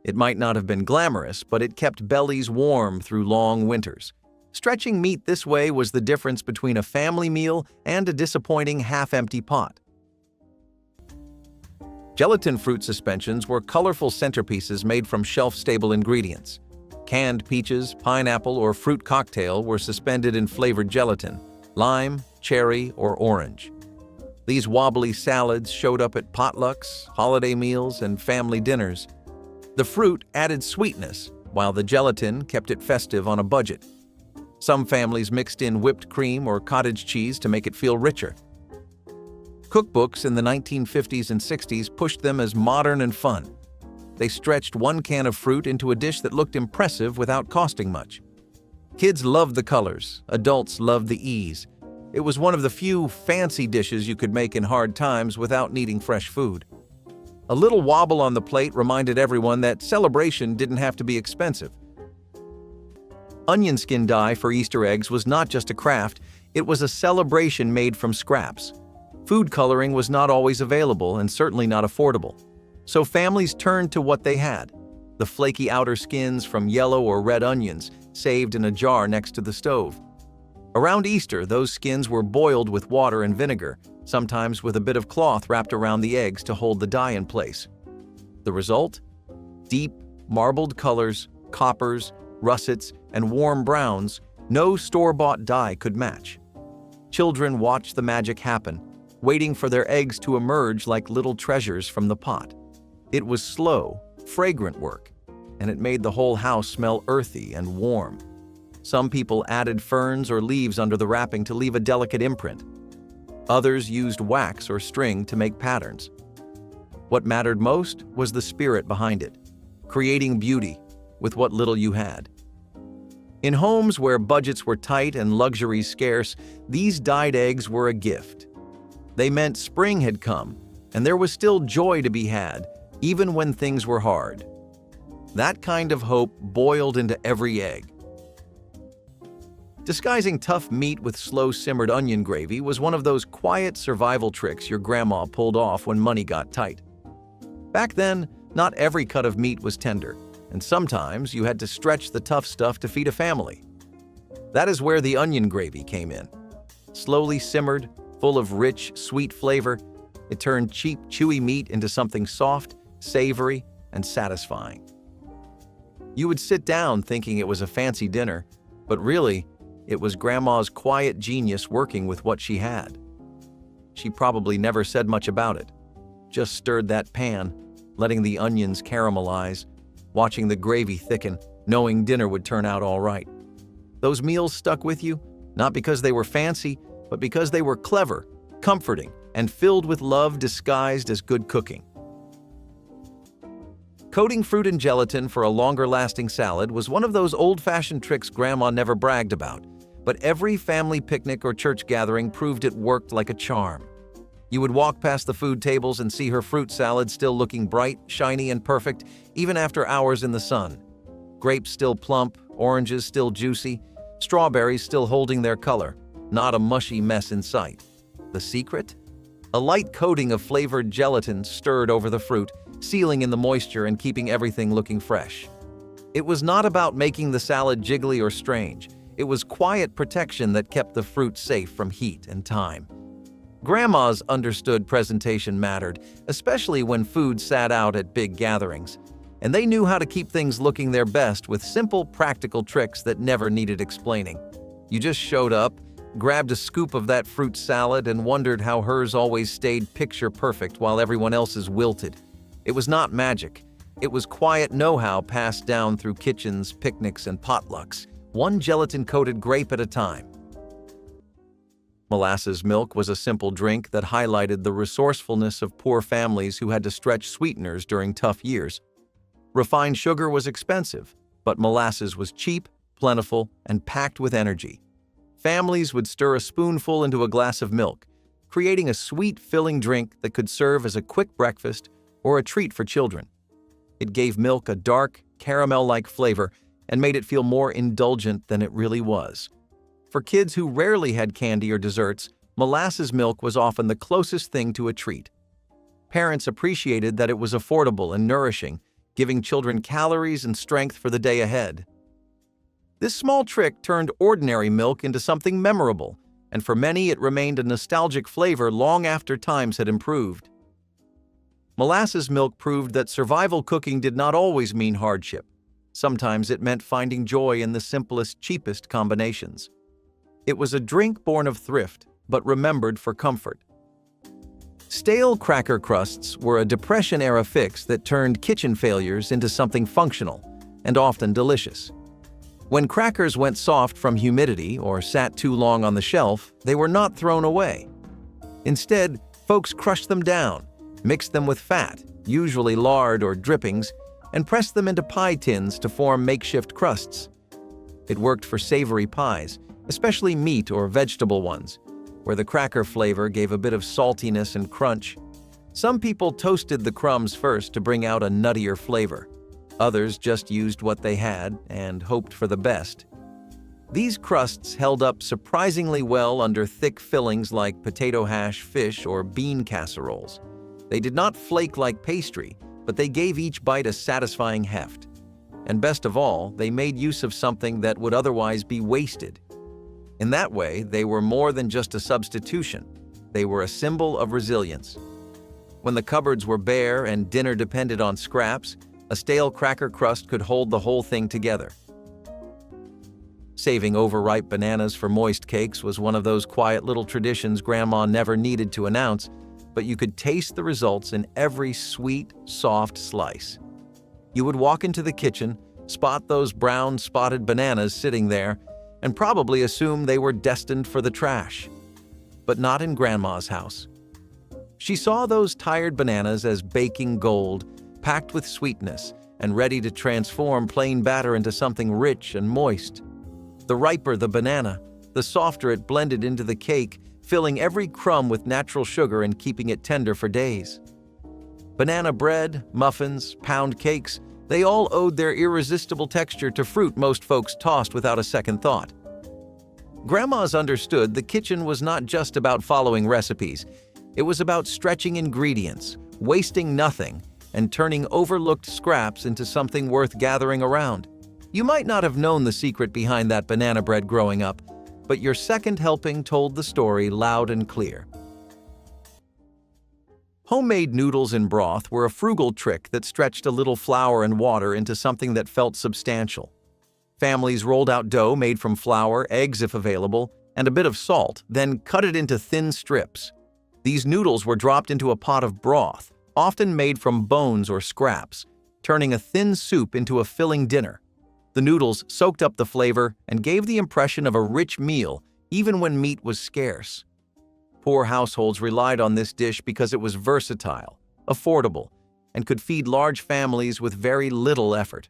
It might not have been glamorous, but it kept bellies warm through long winters. Stretching meat this way was the difference between a family meal and a disappointing half-empty pot. Gelatin fruit suspensions were colorful centerpieces made from shelf-stable ingredients. Canned peaches, pineapple, or fruit cocktail were suspended in flavored gelatin, lime, cherry, or orange. These wobbly salads showed up at potlucks, holiday meals, and family dinners. The fruit added sweetness, while the gelatin kept it festive on a budget. Some families mixed in whipped cream or cottage cheese to make it feel richer. Cookbooks in the 1950s and 60s pushed them as modern and fun. They stretched one can of fruit into a dish that looked impressive without costing much. Kids loved the colors, adults loved the ease. It was one of the few fancy dishes you could make in hard times without needing fresh food. A little wobble on the plate reminded everyone that celebration didn't have to be expensive. Onion skin dye for Easter eggs was not just a craft, it was a celebration made from scraps. Food coloring was not always available and certainly not affordable. So families turned to what they had: the flaky outer skins from yellow or red onions, saved in a jar next to the stove. Around Easter, those skins were boiled with water and vinegar, sometimes with a bit of cloth wrapped around the eggs to hold the dye in place. The result? Deep, marbled colors, coppers, russets, and warm browns no store-bought dye could match. Children watched the magic happen, waiting for their eggs to emerge like little treasures from the pot. It was slow, fragrant work, and it made the whole house smell earthy and warm. Some people added ferns or leaves under the wrapping to leave a delicate imprint. Others used wax or string to make patterns. What mattered most was the spirit behind it, creating beauty with what little you had. In homes where budgets were tight and luxuries scarce, these dyed eggs were a gift. They meant spring had come, and there was still joy to be had, even when things were hard. That kind of hope boiled into every egg. Disguising tough meat with slow-simmered onion gravy was one of those quiet survival tricks your grandma pulled off when money got tight. Back then, not every cut of meat was tender, and sometimes you had to stretch the tough stuff to feed a family. That is where the onion gravy came in. Slowly simmered, full of rich, sweet flavor, it turned cheap, chewy meat into something soft, savory, and satisfying. You would sit down thinking it was a fancy dinner, but really, it was Grandma's quiet genius working with what she had. She probably never said much about it, just stirred that pan, letting the onions caramelize, watching the gravy thicken, knowing dinner would turn out all right. Those meals stuck with you, not because they were fancy, but because they were clever, comforting, and filled with love disguised as good cooking. Coating fruit in gelatin for a longer-lasting salad was one of those old-fashioned tricks Grandma never bragged about, but every family picnic or church gathering proved it worked like a charm. You would walk past the food tables and see her fruit salad still looking bright, shiny, and perfect, even after hours in the sun. Grapes still plump, oranges still juicy, strawberries still holding their color, not a mushy mess in sight. The secret? A light coating of flavored gelatin stirred over the fruit, sealing in the moisture and keeping everything looking fresh. It was not about making the salad jiggly or strange. It was quiet protection that kept the fruit safe from heat and time. Grandmas understood presentation mattered, especially when food sat out at big gatherings, and they knew how to keep things looking their best with simple, practical tricks that never needed explaining. You just showed up, grabbed a scoop of that fruit salad, and wondered how hers always stayed picture perfect while everyone else's wilted. It was not magic. It was quiet know-how passed down through kitchens, picnics, and potlucks, one gelatin-coated grape at a time. Molasses milk was a simple drink that highlighted the resourcefulness of poor families who had to stretch sweeteners during tough years. Refined sugar was expensive, but molasses was cheap, plentiful, and packed with energy. Families would stir a spoonful into a glass of milk, creating a sweet, filling drink that could serve as a quick breakfast or a treat for children. It gave milk a dark, caramel-like flavor and made it feel more indulgent than it really was. For kids who rarely had candy or desserts, molasses milk was often the closest thing to a treat. Parents appreciated that it was affordable and nourishing, giving children calories and strength for the day ahead. This small trick turned ordinary milk into something memorable, and for many it remained a nostalgic flavor long after times had improved. Molasses milk proved that survival cooking did not always mean hardship. Sometimes it meant finding joy in the simplest, cheapest combinations. It was a drink born of thrift, but remembered for comfort. Stale cracker crusts were a Depression-era fix that turned kitchen failures into something functional and often delicious. When crackers went soft from humidity or sat too long on the shelf, they were not thrown away. Instead, folks crushed them down, mixed them with fat, usually lard or drippings, and pressed them into pie tins to form makeshift crusts. It worked for savory pies, especially meat or vegetable ones, where the cracker flavor gave a bit of saltiness and crunch. Some people toasted the crumbs first to bring out a nuttier flavor. Others just used what they had and hoped for the best. These crusts held up surprisingly well under thick fillings like potato hash, fish, or bean casseroles. They did not flake like pastry, but they gave each bite a satisfying heft. And best of all, they made use of something that would otherwise be wasted. In that way, they were more than just a substitution. They were a symbol of resilience. When the cupboards were bare and dinner depended on scraps, a stale cracker crust could hold the whole thing together. Saving overripe bananas for moist cakes was one of those quiet little traditions Grandma never needed to announce, but you could taste the results in every sweet, soft slice. You would walk into the kitchen, spot those brown spotted bananas sitting there, and probably assume they were destined for the trash. But not in Grandma's house. She saw those tired bananas as baking gold, packed with sweetness and ready to transform plain batter into something rich and moist. The riper the banana, the softer it blended into the cake, filling every crumb with natural sugar and keeping it tender for days. Banana bread, muffins, pound cakes, they all owed their irresistible texture to fruit most folks tossed without a second thought. Grandmas understood the kitchen was not just about following recipes. It was about stretching ingredients, wasting nothing, and turning overlooked scraps into something worth gathering around. You might not have known the secret behind that banana bread growing up, but your second helping told the story loud and clear. Homemade noodles in broth were a frugal trick that stretched a little flour and water into something that felt substantial. Families rolled out dough made from flour, eggs if available, and a bit of salt, then cut it into thin strips. These noodles were dropped into a pot of broth, often made from bones or scraps, turning a thin soup into a filling dinner. The noodles soaked up the flavor and gave the impression of a rich meal, even when meat was scarce. Poor households relied on this dish because it was versatile, affordable, and could feed large families with very little effort.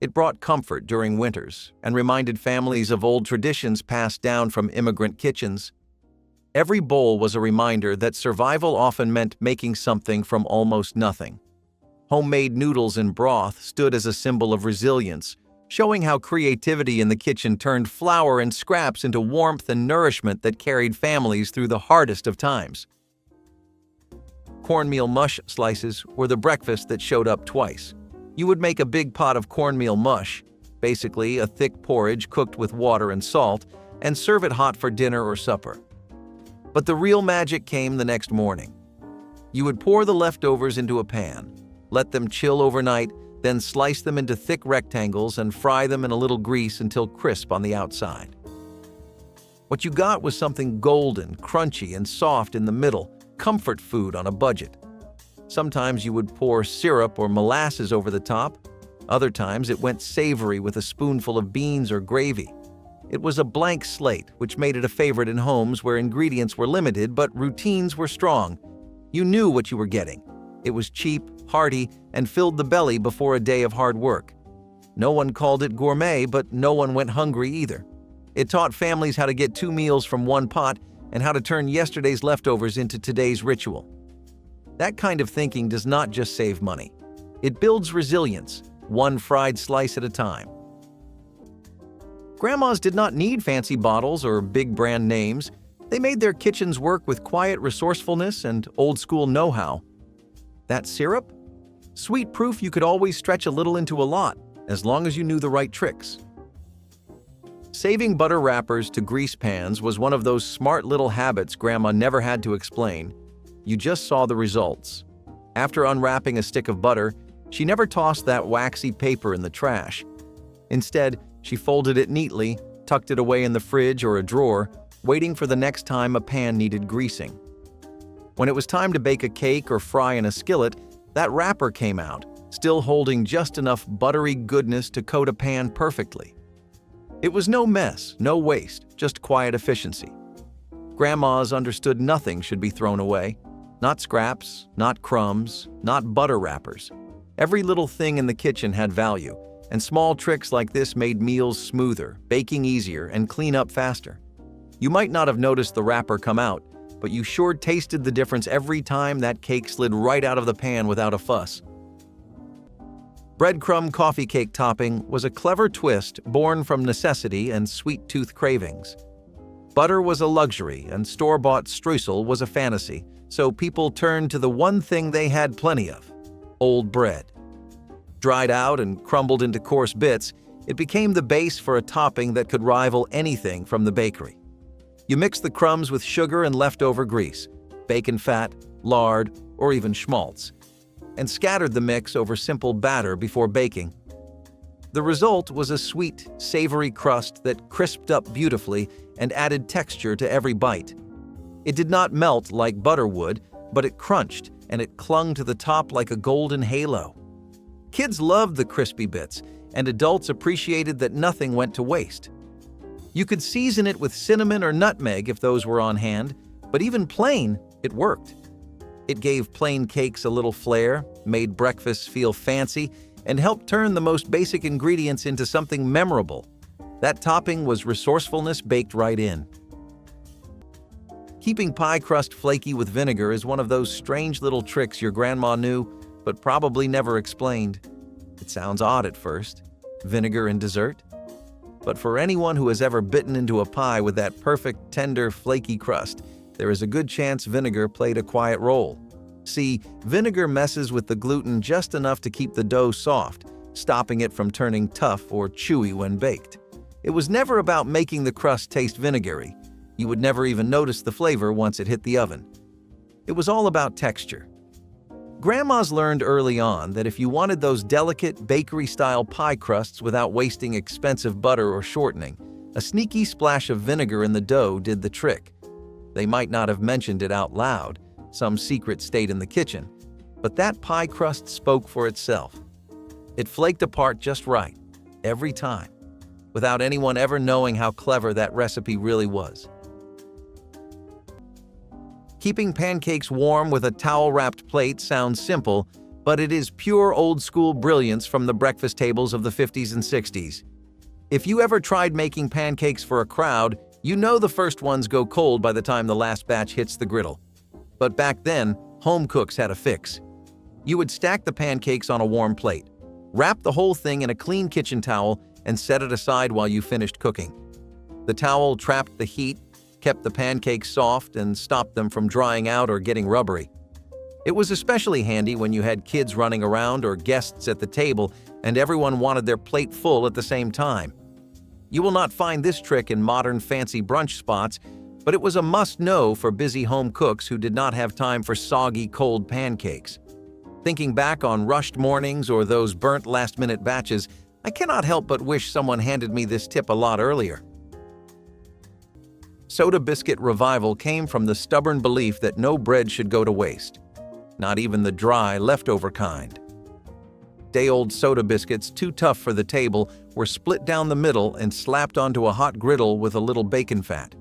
It brought comfort during winters and reminded families of old traditions passed down from immigrant kitchens. Every bowl was a reminder that survival often meant making something from almost nothing. Homemade noodles in broth stood as a symbol of resilience, showing how creativity in the kitchen turned flour and scraps into warmth and nourishment that carried families through the hardest of times. Cornmeal mush slices were the breakfast that showed up twice. You would make a big pot of cornmeal mush, basically a thick porridge cooked with water and salt, and serve it hot for dinner or supper. But the real magic came the next morning. You would pour the leftovers into a pan, let them chill overnight, then slice them into thick rectangles and fry them in a little grease until crisp on the outside. What you got was something golden, crunchy, and soft in the middle, comfort food on a budget. Sometimes you would pour syrup or molasses over the top. Other times it went savory with a spoonful of beans or gravy. It was a blank slate, which made it a favorite in homes where ingredients were limited but routines were strong. You knew what you were getting. It was cheap, hearty, and filled the belly before a day of hard work. No one called it gourmet, but no one went hungry either. It taught families how to get 2 meals from one pot and how to turn yesterday's leftovers into today's ritual. That kind of thinking does not just save money. It builds resilience, one fried slice at a time. Grandmas did not need fancy bottles or big brand names. They made their kitchens work with quiet resourcefulness and old-school know-how. That syrup? Sweet proof you could always stretch a little into a lot, as long as you knew the right tricks. Saving butter wrappers to grease pans was one of those smart little habits Grandma never had to explain. You just saw the results. After unwrapping a stick of butter, she never tossed that waxy paper in the trash. Instead, she folded it neatly, tucked it away in the fridge or a drawer, waiting for the next time a pan needed greasing. When it was time to bake a cake or fry in a skillet, that wrapper came out, still holding just enough buttery goodness to coat a pan perfectly. It was no mess, no waste, just quiet efficiency. Grandmas understood nothing should be thrown away. Not scraps, not crumbs, not butter wrappers. Every little thing in the kitchen had value, and small tricks like this made meals smoother, baking easier, and clean up faster. You might not have noticed the wrapper come out, but you sure tasted the difference every time that cake slid right out of the pan without a fuss. Breadcrumb coffee cake topping was a clever twist born from necessity and sweet tooth cravings. Butter was a luxury and store-bought streusel was a fantasy, so people turned to the one thing they had plenty of: old bread. Dried out and crumbled into coarse bits, it became the base for a topping that could rival anything from the bakery. You mix the crumbs with sugar and leftover grease, bacon fat, lard, or even schmaltz, and scattered the mix over simple batter before baking. The result was a sweet, savory crust that crisped up beautifully and added texture to every bite. It did not melt like butter would, but it crunched and it clung to the top like a golden halo. Kids loved the crispy bits, and adults appreciated that nothing went to waste. You could season it with cinnamon or nutmeg if those were on hand, but even plain, it worked. It gave plain cakes a little flair, made breakfast feel fancy, and helped turn the most basic ingredients into something memorable. That topping was resourcefulness baked right in. Keeping pie crust flaky with vinegar is one of those strange little tricks your grandma knew, but probably never explained. It sounds odd at first. Vinegar in dessert? But for anyone who has ever bitten into a pie with that perfect, tender, flaky crust, there is a good chance vinegar played a quiet role. See, vinegar messes with the gluten just enough to keep the dough soft, stopping it from turning tough or chewy when baked. It was never about making the crust taste vinegary. You would never even notice the flavor once it hit the oven. It was all about texture. Grandmas learned early on that if you wanted those delicate, bakery-style pie crusts without wasting expensive butter or shortening, a sneaky splash of vinegar in the dough did the trick. They might not have mentioned it out loud, some secret stayed in the kitchen, but that pie crust spoke for itself. It flaked apart just right, every time, without anyone ever knowing how clever that recipe really was. Keeping pancakes warm with a towel-wrapped plate sounds simple, but it is pure old-school brilliance from the breakfast tables of the 50s and 60s. If you ever tried making pancakes for a crowd, you know the first ones go cold by the time the last batch hits the griddle. But back then, home cooks had a fix. You would stack the pancakes on a warm plate, wrap the whole thing in a clean kitchen towel, and set it aside while you finished cooking. The towel trapped the heat, kept the pancakes soft, and stopped them from drying out or getting rubbery. It was especially handy when you had kids running around or guests at the table and everyone wanted their plate full at the same time. You will not find this trick in modern fancy brunch spots, but it was a must-know for busy home cooks who did not have time for soggy, cold pancakes. Thinking back on rushed mornings or those burnt last-minute batches, I cannot help but wish someone handed me this tip a lot earlier. Soda biscuit revival came from the stubborn belief that no bread should go to waste, not even the dry, leftover kind. Day-old soda biscuits, too tough for the table, were split down the middle and slapped onto a hot griddle with a little bacon fat.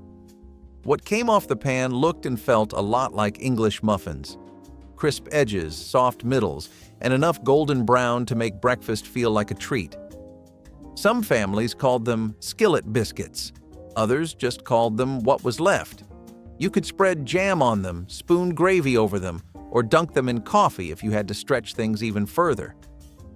What came off the pan looked and felt a lot like English muffins. Crisp edges, soft middles, and enough golden brown to make breakfast feel like a treat. Some families called them skillet biscuits. Others just called them what was left. You could spread jam on them, spoon gravy over them, or dunk them in coffee if you had to stretch things even further.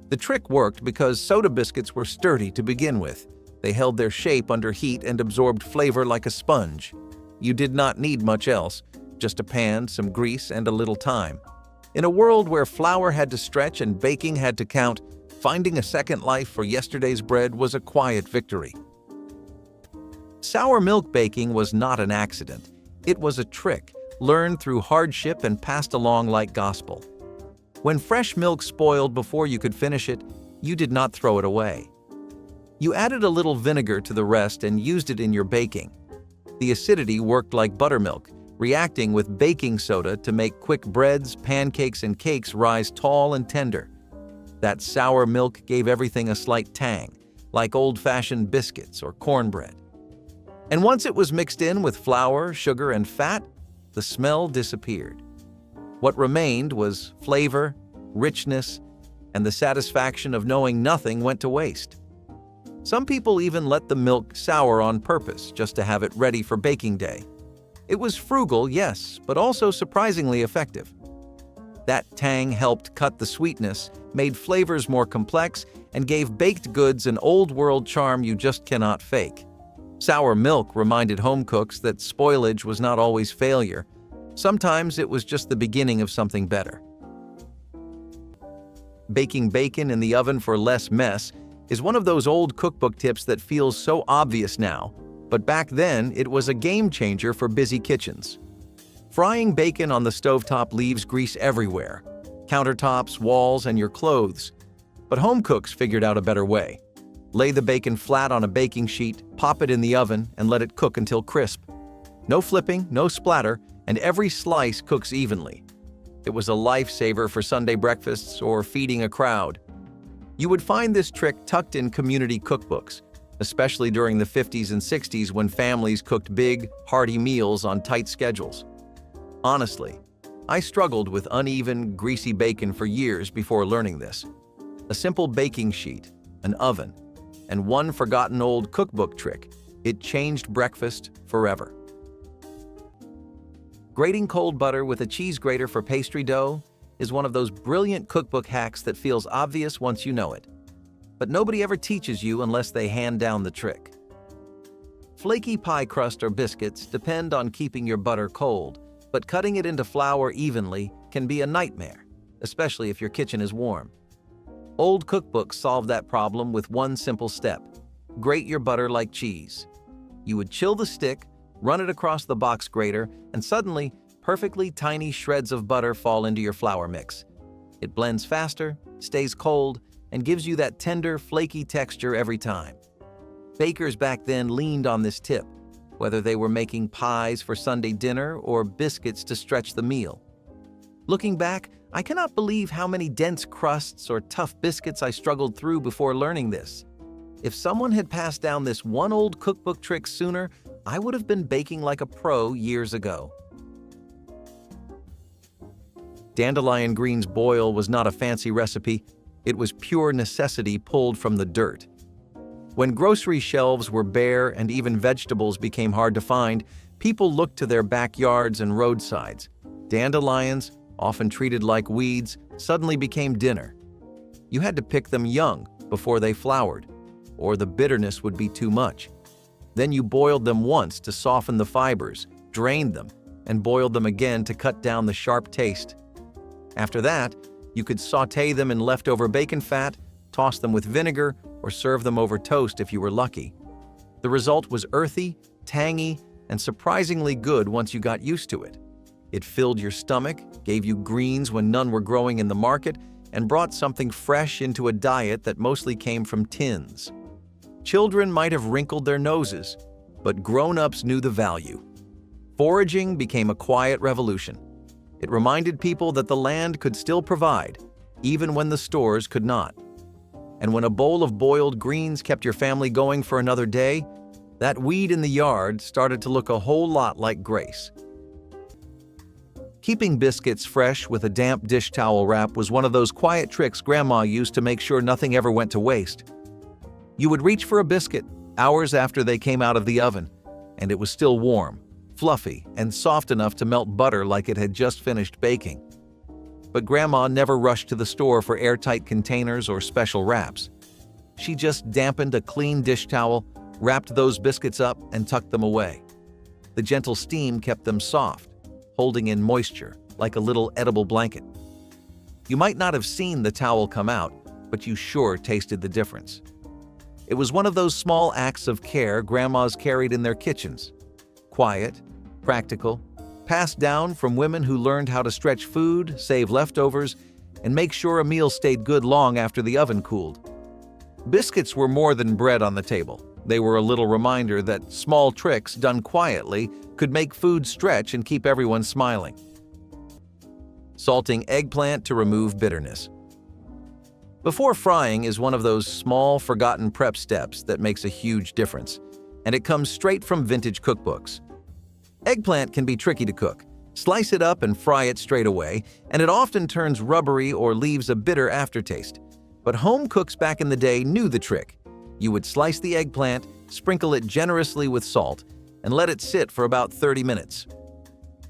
The trick worked because soda biscuits were sturdy to begin with. They held their shape under heat and absorbed flavor like a sponge. You did not need much else, just a pan, some grease, and a little time. In a world where flour had to stretch and baking had to count, finding a second life for yesterday's bread was a quiet victory. Sour milk baking was not an accident. It was a trick, learned through hardship and passed along like gospel. When fresh milk spoiled before you could finish it, you did not throw it away. You added a little vinegar to the rest and used it in your baking. The acidity worked like buttermilk, reacting with baking soda to make quick breads, pancakes, and cakes rise tall and tender. That sour milk gave everything a slight tang, like old-fashioned biscuits or cornbread. And once it was mixed in with flour, sugar, and fat, the smell disappeared. What remained was flavor, richness, and the satisfaction of knowing nothing went to waste. Some people even let the milk sour on purpose just to have it ready for baking day. It was frugal, yes, but also surprisingly effective. That tang helped cut the sweetness, made flavors more complex, and gave baked goods an old-world charm you just cannot fake. Sour milk reminded home cooks that spoilage was not always failure. Sometimes it was just the beginning of something better. Baking bacon in the oven for less mess is one of those old cookbook tips that feels so obvious now, but back then it was a game changer for busy kitchens. Frying bacon on the stovetop leaves grease everywhere, countertops, walls, and your clothes. But home cooks figured out a better way. Lay the bacon flat on a baking sheet, pop it in the oven, and let it cook until crisp. No flipping, no splatter, and every slice cooks evenly. It was a lifesaver for Sunday breakfasts or feeding a crowd. You would find this trick tucked in community cookbooks, especially during the 50s and 60s when families cooked big, hearty meals on tight schedules. Honestly, I struggled with uneven, greasy bacon for years before learning this. A simple baking sheet, an oven, and one forgotten old cookbook trick. It changed breakfast forever. Grating cold butter with a cheese grater for pastry dough is one of those brilliant cookbook hacks that feels obvious once you know it. But nobody ever teaches you unless they hand down the trick. Flaky pie crust or biscuits depend on keeping your butter cold, but cutting it into flour evenly can be a nightmare, especially if your kitchen is warm. Old cookbooks solve that problem with one simple step: grate your butter like cheese. You would chill the stick, run it across the box grater, and suddenly, perfectly tiny shreds of butter fall into your flour mix. It blends faster, stays cold, and gives you that tender, flaky texture every time. Bakers back then leaned on this tip, whether they were making pies for Sunday dinner or biscuits to stretch the meal. Looking back, I cannot believe how many dense crusts or tough biscuits I struggled through before learning this. If someone had passed down this one old cookbook trick sooner, I would have been baking like a pro years ago. Dandelion greens boil was not a fancy recipe. It was pure necessity pulled from the dirt. When grocery shelves were bare and even vegetables became hard to find, people looked to their backyards and roadsides. Dandelions, often treated like weeds, suddenly became dinner. You had to pick them young before they flowered, or the bitterness would be too much. Then you boiled them once to soften the fibers, drained them, and boiled them again to cut down the sharp taste. After that, you could sauté them in leftover bacon fat, toss them with vinegar, or serve them over toast if you were lucky. The result was earthy, tangy, and surprisingly good once you got used to it. It filled your stomach, gave you greens when none were growing in the market, and brought something fresh into a diet that mostly came from tins. Children might have wrinkled their noses, but grown-ups knew the value. Foraging became a quiet revolution. It reminded people that the land could still provide, even when the stores could not. And when a bowl of boiled greens kept your family going for another day, that weed in the yard started to look a whole lot like grace. Keeping biscuits fresh with a damp dish towel wrap was one of those quiet tricks Grandma used to make sure nothing ever went to waste. You would reach for a biscuit hours after they came out of the oven, and it was still warm, fluffy, and soft enough to melt butter like it had just finished baking. But Grandma never rushed to the store for airtight containers or special wraps. She just dampened a clean dish towel, wrapped those biscuits up, and tucked them away. The gentle steam kept them soft, holding in moisture like a little edible blanket. You might not have seen the towel come out, but you sure tasted the difference. It was one of those small acts of care grandmas carried in their kitchens. Quiet, practical, passed down from women who learned how to stretch food, save leftovers, and make sure a meal stayed good long after the oven cooled. Biscuits were more than bread on the table. They were a little reminder that small tricks done quietly could make food stretch and keep everyone smiling. Salting eggplant to remove bitterness. Before frying is one of those small, forgotten prep steps that makes a huge difference, and it comes straight from vintage cookbooks. Eggplant can be tricky to cook. Slice it up and fry it straight away, and it often turns rubbery or leaves a bitter aftertaste. But home cooks back in the day knew the trick. You would slice the eggplant, sprinkle it generously with salt, and let it sit for about 30 minutes.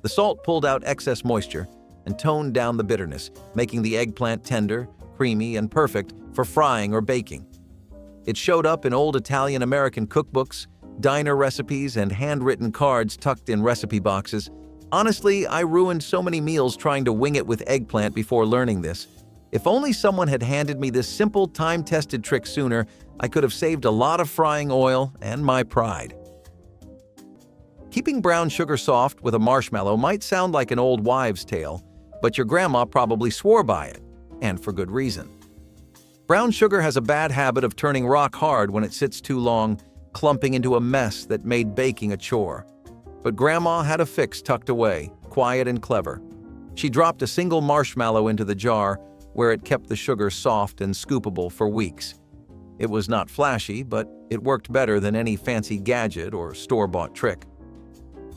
The salt pulled out excess moisture and toned down the bitterness, making the eggplant tender, creamy, and perfect for frying or baking. It showed up in old Italian-American cookbooks, diner recipes, and handwritten cards tucked in recipe boxes. Honestly, I ruined so many meals trying to wing it with eggplant before learning this. If only someone had handed me this simple, time-tested trick sooner, I could have saved a lot of frying oil and my pride. Keeping brown sugar soft with a marshmallow might sound like an old wives' tale, but your grandma probably swore by it, and for good reason. Brown sugar has a bad habit of turning rock hard when it sits too long, clumping into a mess that made baking a chore. But Grandma had a fix tucked away, quiet and clever. She dropped a single marshmallow into the jar, where it kept the sugar soft and scoopable for weeks. It was not flashy, but it worked better than any fancy gadget or store-bought trick.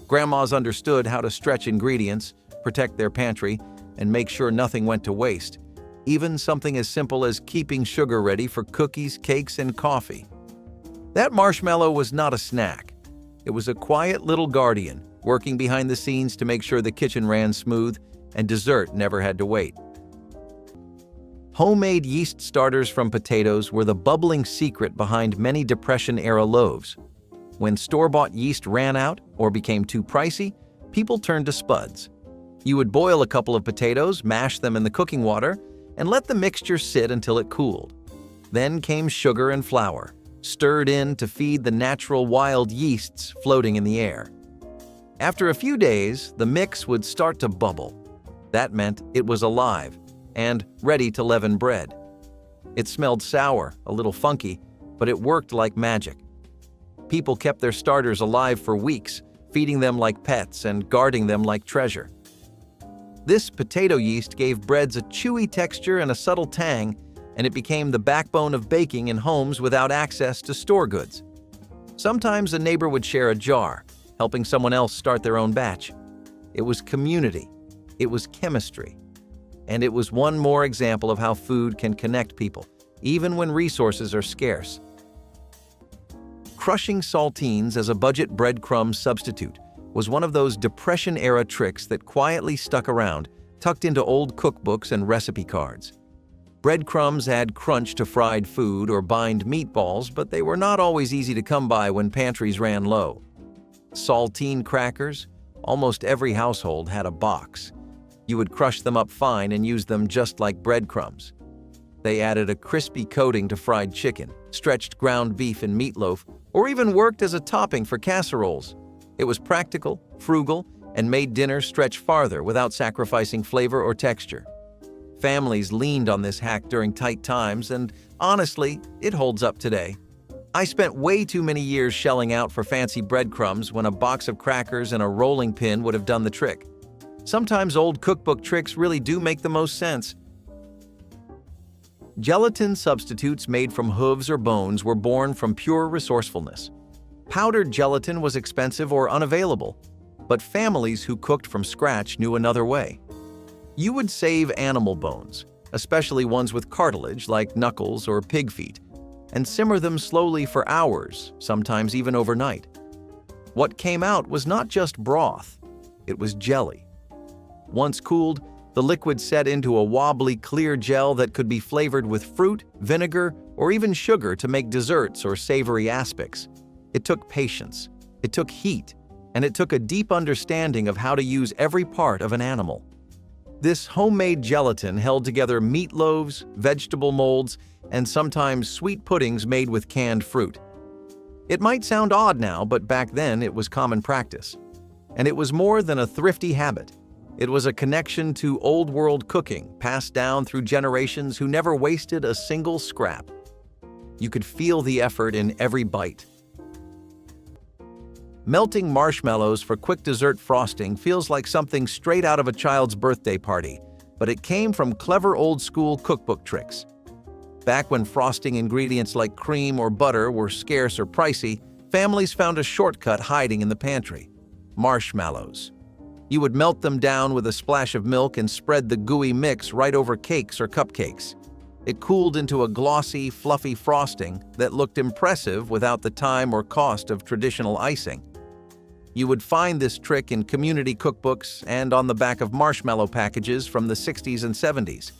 Grandmas understood how to stretch ingredients, protect their pantry, and make sure nothing went to waste, even something as simple as keeping sugar ready for cookies, cakes, and coffee. That marshmallow was not a snack. It was a quiet little guardian, working behind the scenes to make sure the kitchen ran smooth and dessert never had to wait. Homemade yeast starters from potatoes were the bubbling secret behind many Depression-era loaves. When store-bought yeast ran out or became too pricey, people turned to spuds. You would boil a couple of potatoes, mash them in the cooking water, and let the mixture sit until it cooled. Then came sugar and flour, stirred in to feed the natural wild yeasts floating in the air. After a few days, the mix would start to bubble. That meant it was alive and ready to leaven bread. It smelled sour, a little funky, but it worked like magic. People kept their starters alive for weeks, feeding them like pets and guarding them like treasure. This potato yeast gave breads a chewy texture and a subtle tang, and it became the backbone of baking in homes without access to store goods. Sometimes a neighbor would share a jar, helping someone else start their own batch. It was community. It was chemistry. And it was one more example of how food can connect people, even when resources are scarce. Crushing saltines as a budget breadcrumb substitute was one of those Depression-era tricks that quietly stuck around, tucked into old cookbooks and recipe cards. Breadcrumbs add crunch to fried food or bind meatballs, but they were not always easy to come by when pantries ran low. Saltine crackers, almost every household had a box. You would crush them up fine and use them just like breadcrumbs. They added a crispy coating to fried chicken, stretched ground beef and meatloaf, or even worked as a topping for casseroles. It was practical, frugal, and made dinner stretch farther without sacrificing flavor or texture. Families leaned on this hack during tight times, and honestly, it holds up today. I spent way too many years shelling out for fancy breadcrumbs when a box of crackers and a rolling pin would have done the trick. Sometimes old cookbook tricks really do make the most sense. Gelatin substitutes made from hooves or bones were born from pure resourcefulness. Powdered gelatin was expensive or unavailable, but families who cooked from scratch knew another way. You would save animal bones, especially ones with cartilage like knuckles or pig feet, and simmer them slowly for hours, sometimes even overnight. What came out was not just broth, it was jelly. Once cooled, the liquid set into a wobbly, clear gel that could be flavored with fruit, vinegar, or even sugar to make desserts or savory aspics. It took patience, it took heat, and it took a deep understanding of how to use every part of an animal. This homemade gelatin held together meatloaves, vegetable molds, and sometimes sweet puddings made with canned fruit. It might sound odd now, but back then it was common practice. And it was more than a thrifty habit. It was a connection to old-world cooking, passed down through generations who never wasted a single scrap. You could feel the effort in every bite. Melting marshmallows for quick dessert frosting feels like something straight out of a child's birthday party, but it came from clever old-school cookbook tricks. Back when frosting ingredients like cream or butter were scarce or pricey, families found a shortcut hiding in the pantry: marshmallows. You would melt them down with a splash of milk and spread the gooey mix right over cakes or cupcakes. It cooled into a glossy, fluffy frosting that looked impressive without the time or cost of traditional icing. You would find this trick in community cookbooks and on the back of marshmallow packages from the 60s and 70s.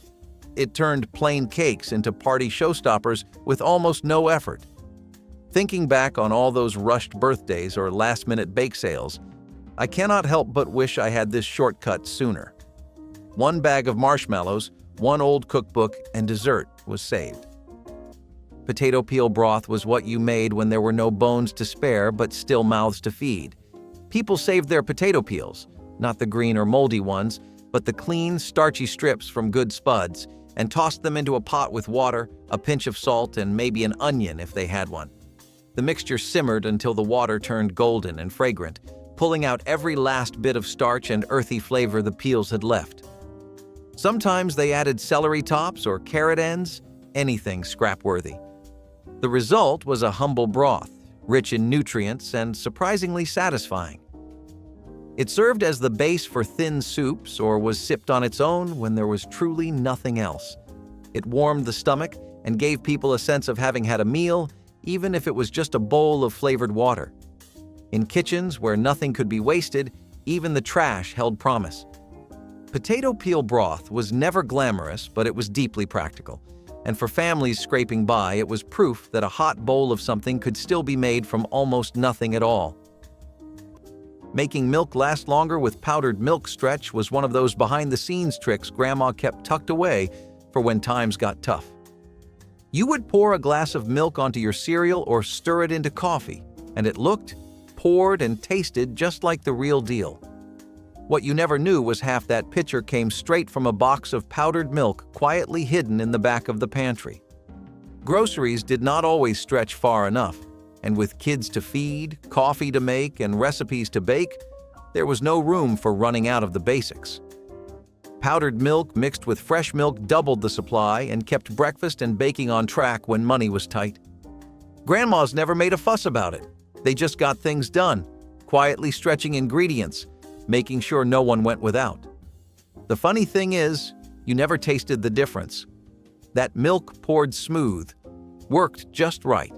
It turned plain cakes into party showstoppers with almost no effort. Thinking back on all those rushed birthdays or last-minute bake sales, I cannot help but wish I had this shortcut sooner. One bag of marshmallows, one old cookbook, and dessert was saved. Potato peel broth was what you made when there were no bones to spare but still mouths to feed. People saved their potato peels, not the green or moldy ones, but the clean, starchy strips from good spuds, and tossed them into a pot with water, a pinch of salt, and maybe an onion if they had one. The mixture simmered until the water turned golden and fragrant, pulling out every last bit of starch and earthy flavor the peels had left. Sometimes they added celery tops or carrot ends, anything scrap-worthy. The result was a humble broth, rich in nutrients and surprisingly satisfying. It served as the base for thin soups or was sipped on its own when there was truly nothing else. It warmed the stomach and gave people a sense of having had a meal, even if it was just a bowl of flavored water. In kitchens where nothing could be wasted, even the trash held promise. Potato peel broth was never glamorous, but it was deeply practical. And for families scraping by, it was proof that a hot bowl of something could still be made from almost nothing at all. Making milk last longer with powdered milk stretch was one of those behind-the-scenes tricks Grandma kept tucked away for when times got tough. You would pour a glass of milk onto your cereal or stir it into coffee, and it looked, poured, and tasted just like the real deal. What you never knew was half that pitcher came straight from a box of powdered milk quietly hidden in the back of the pantry. Groceries did not always stretch far enough, and with kids to feed, coffee to make, and recipes to bake, there was no room for running out of the basics. Powdered milk mixed with fresh milk doubled the supply and kept breakfast and baking on track when money was tight. Grandmas never made a fuss about it. They just got things done, quietly stretching ingredients, making sure no one went without. The funny thing is, you never tasted the difference. That milk poured smooth, worked just right,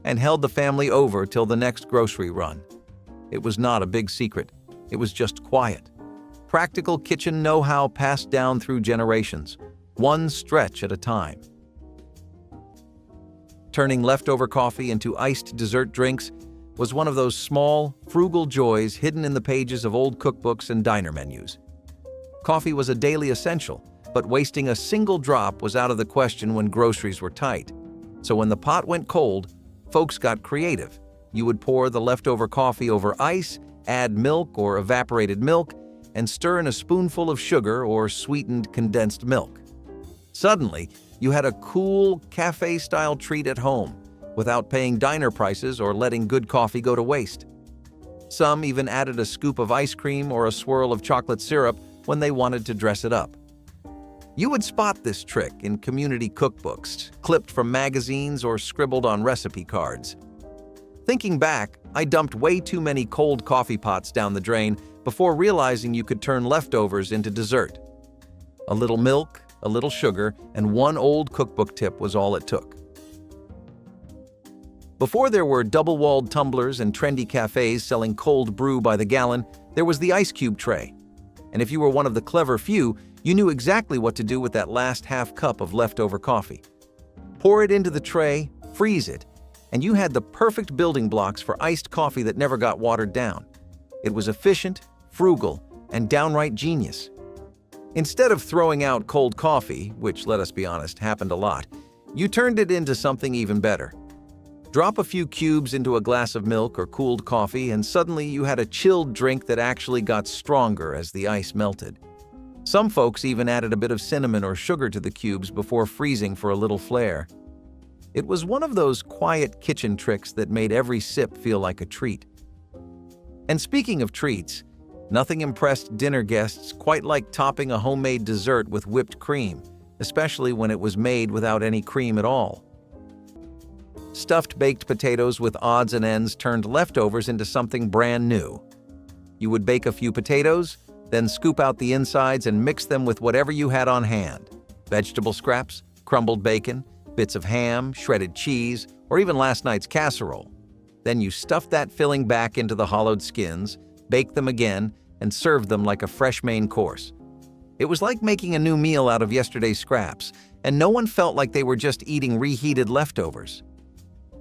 and held the family over till the next grocery run. It was not a big secret. It was just quiet. Practical kitchen know-how passed down through generations, one stretch at a time. Turning leftover coffee into iced dessert drinks was one of those small, frugal joys hidden in the pages of old cookbooks and diner menus. Coffee was a daily essential, but wasting a single drop was out of the question when groceries were tight. So when the pot went cold, folks got creative. You would pour the leftover coffee over ice, add milk or evaporated milk, and stir in a spoonful of sugar or sweetened condensed milk. Suddenly, you had a cool, cafe-style treat at home, without paying diner prices or letting good coffee go to waste. Some even added a scoop of ice cream or a swirl of chocolate syrup when they wanted to dress it up. You would spot this trick in community cookbooks, clipped from magazines or scribbled on recipe cards. Thinking back, I dumped way too many cold coffee pots down the drain before realizing you could turn leftovers into dessert. A little milk, a little sugar, and one old cookbook tip was all it took. Before there were double-walled tumblers and trendy cafes selling cold brew by the gallon, there was the ice cube tray. And if you were one of the clever few, you knew exactly what to do with that last half cup of leftover coffee. Pour it into the tray, freeze it, and you had the perfect building blocks for iced coffee that never got watered down. It was efficient, frugal, and downright genius. Instead of throwing out cold coffee, which, let us be honest, happened a lot, you turned it into something even better. Drop a few cubes into a glass of milk or cooled coffee, and suddenly you had a chilled drink that actually got stronger as the ice melted. Some folks even added a bit of cinnamon or sugar to the cubes before freezing for a little flair. It was one of those quiet kitchen tricks that made every sip feel like a treat. And speaking of treats, nothing impressed dinner guests quite like topping a homemade dessert with whipped cream, especially when it was made without any cream at all. Stuffed baked potatoes with odds and ends turned leftovers into something brand new. You would bake a few potatoes, then scoop out the insides and mix them with whatever you had on hand: vegetable scraps, crumbled bacon, bits of ham, shredded cheese, or even last night's casserole. Then you stuff that filling back into the hollowed skins, bake them again, and serve them like a fresh main course. It was like making a new meal out of yesterday's scraps, and no one felt like they were just eating reheated leftovers.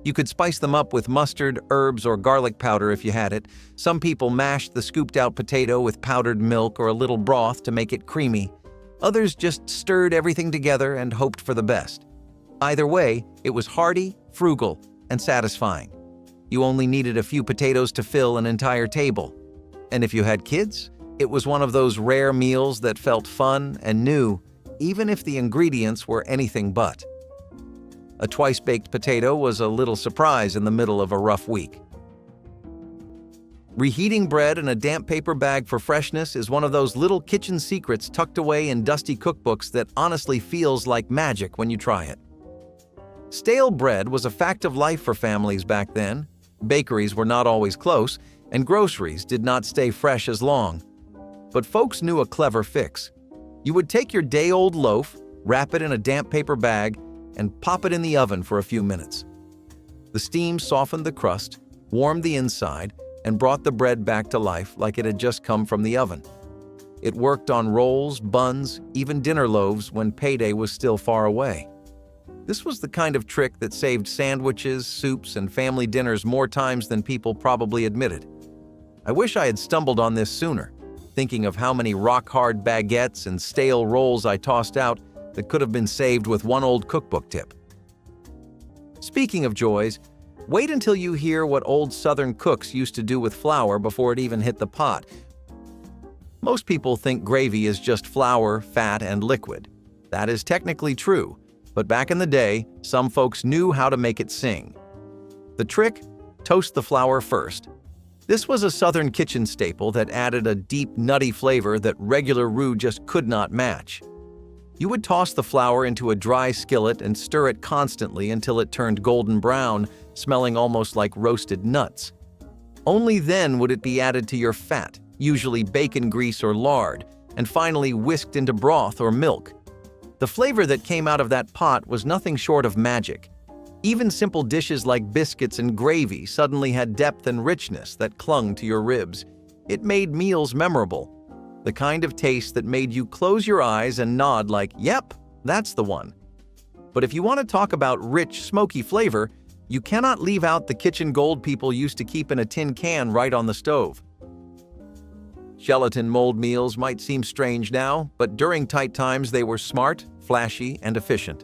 You could spice them up with mustard, herbs, or garlic powder if you had it. Some people mashed the scooped-out potato with powdered milk or a little broth to make it creamy. Others just stirred everything together and hoped for the best. Either way, it was hearty, frugal, and satisfying. You only needed a few potatoes to fill an entire table. And if you had kids, it was one of those rare meals that felt fun and new, even if the ingredients were anything but. A twice-baked potato was a little surprise in the middle of a rough week. Reheating bread in a damp paper bag for freshness is one of those little kitchen secrets tucked away in dusty cookbooks that honestly feels like magic when you try it. Stale bread was a fact of life for families back then. Bakeries were not always close, and groceries did not stay fresh as long. But folks knew a clever fix. You would take your day-old loaf, wrap it in a damp paper bag, and pop it in the oven for a few minutes. The steam softened the crust, warmed the inside, and brought the bread back to life like it had just come from the oven. It worked on rolls, buns, even dinner loaves when payday was still far away. This was the kind of trick that saved sandwiches, soups, and family dinners more times than people probably admitted. I wish I had stumbled on this sooner, thinking of how many rock-hard baguettes and stale rolls I tossed out that could have been saved with one old cookbook tip. Speaking of joys, wait until you hear what old Southern cooks used to do with flour before it even hit the pot. Most people think gravy is just flour, fat, and liquid. That is technically true, but back in the day, some folks knew how to make it sing. The trick? Toast the flour first. This was a Southern kitchen staple that added a deep, nutty flavor that regular roux just could not match. You would toss the flour into a dry skillet and stir it constantly until it turned golden brown, smelling almost like roasted nuts. Only then would it be added to your fat, usually bacon grease or lard, and finally whisked into broth or milk. The flavor that came out of that pot was nothing short of magic. Even simple dishes like biscuits and gravy suddenly had depth and richness that clung to your ribs. It made meals memorable. The kind of taste that made you close your eyes and nod like, yep, that's the one. But if you want to talk about rich, smoky flavor, you cannot leave out the kitchen gold people used to keep in a tin can right on the stove. Gelatin mold meals might seem strange now, but during tight times they were smart, flashy, and efficient.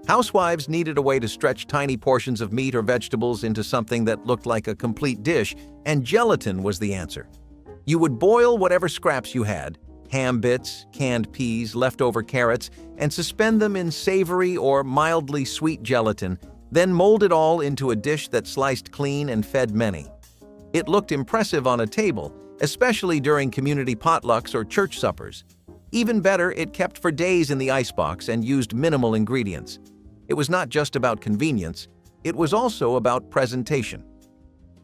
Housewives needed a way to stretch tiny portions of meat or vegetables into something that looked like a complete dish, and gelatin was the answer. You would boil whatever scraps you had, ham bits, canned peas, leftover carrots, and suspend them in savory or mildly sweet gelatin, then mold it all into a dish that sliced clean and fed many. It looked impressive on a table, especially during community potlucks or church suppers. Even better, it kept for days in the icebox and used minimal ingredients. It was not just about convenience, it was also about presentation.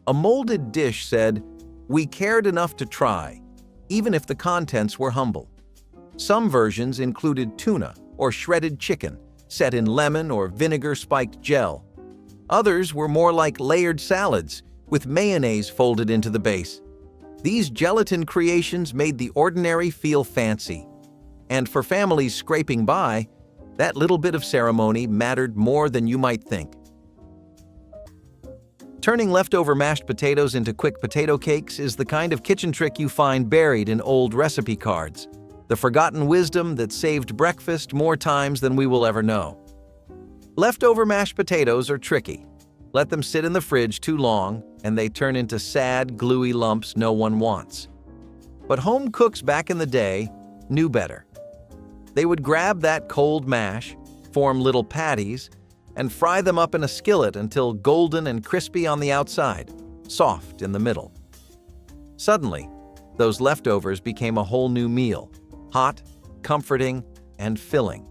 A molded dish said, "We cared enough to try," even if the contents were humble. Some versions included tuna or shredded chicken, set in lemon or vinegar-spiked gel. Others were more like layered salads, with mayonnaise folded into the base. These gelatin creations made the ordinary feel fancy. And for families scraping by, that little bit of ceremony mattered more than you might think. Turning leftover mashed potatoes into quick potato cakes is the kind of kitchen trick you find buried in old recipe cards. The forgotten wisdom that saved breakfast more times than we will ever know. Leftover mashed potatoes are tricky. Let them sit in the fridge too long, and they turn into sad, gluey lumps no one wants. But home cooks back in the day knew better. They would grab that cold mash, form little patties, and fry them up in a skillet until golden and crispy on the outside, soft in the middle. Suddenly, those leftovers became a whole new meal, hot, comforting, and filling.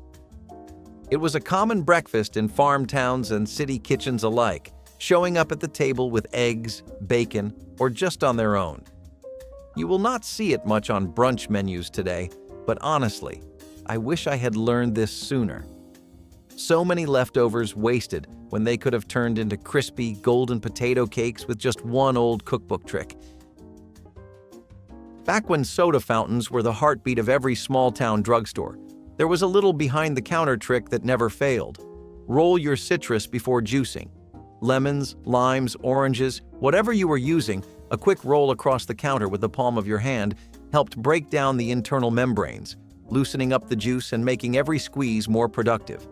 It was a common breakfast in farm towns and city kitchens alike, showing up at the table with eggs, bacon, or just on their own. You will not see it much on brunch menus today, but honestly, I wish I had learned this sooner. So many leftovers wasted when they could have turned into crispy, golden potato cakes with just one old cookbook trick. Back when soda fountains were the heartbeat of every small-town drugstore, there was a little behind-the-counter trick that never failed. Roll your citrus before juicing. Lemons, limes, oranges, whatever you were using, a quick roll across the counter with the palm of your hand helped break down the internal membranes, loosening up the juice and making every squeeze more productive.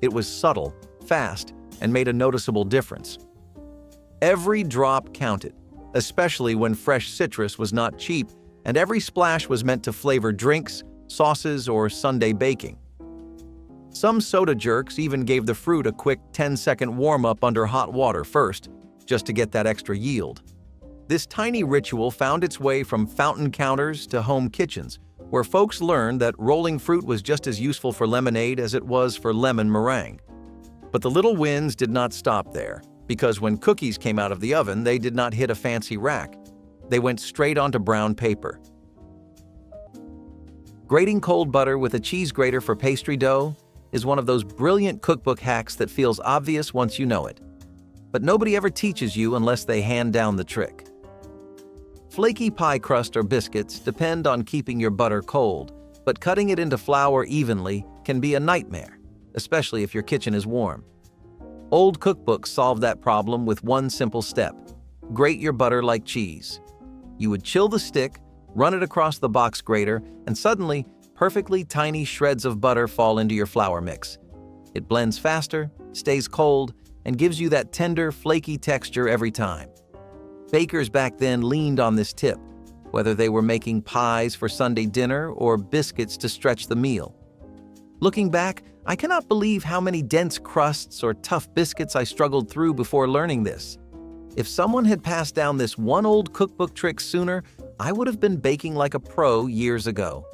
It was subtle, fast, and made a noticeable difference. Every drop counted, especially when fresh citrus was not cheap, and every splash was meant to flavor drinks, sauces, or Sunday baking. Some soda jerks even gave the fruit a quick 10-second warm-up under hot water first, just to get that extra yield. This tiny ritual found its way from fountain counters to home kitchens, where folks learned that rolling fruit was just as useful for lemonade as it was for lemon meringue. But the little wins did not stop there, because when cookies came out of the oven, they did not hit a fancy rack. They went straight onto brown paper. Grating cold butter with a cheese grater for pastry dough is one of those brilliant cookbook hacks that feels obvious once you know it. But nobody ever teaches you unless they hand down the trick. Flaky pie crust or biscuits depend on keeping your butter cold, but cutting it into flour evenly can be a nightmare, especially if your kitchen is warm. Old cookbooks solved that problem with one simple step: grate your butter like cheese. You would chill the stick, run it across the box grater, and suddenly, perfectly tiny shreds of butter fall into your flour mix. It blends faster, stays cold, and gives you that tender, flaky texture every time. Bakers back then leaned on this tip, whether they were making pies for Sunday dinner or biscuits to stretch the meal. Looking back, I cannot believe how many dense crusts or tough biscuits I struggled through before learning this. If someone had passed down this one old cookbook trick sooner, I would have been baking like a pro years ago.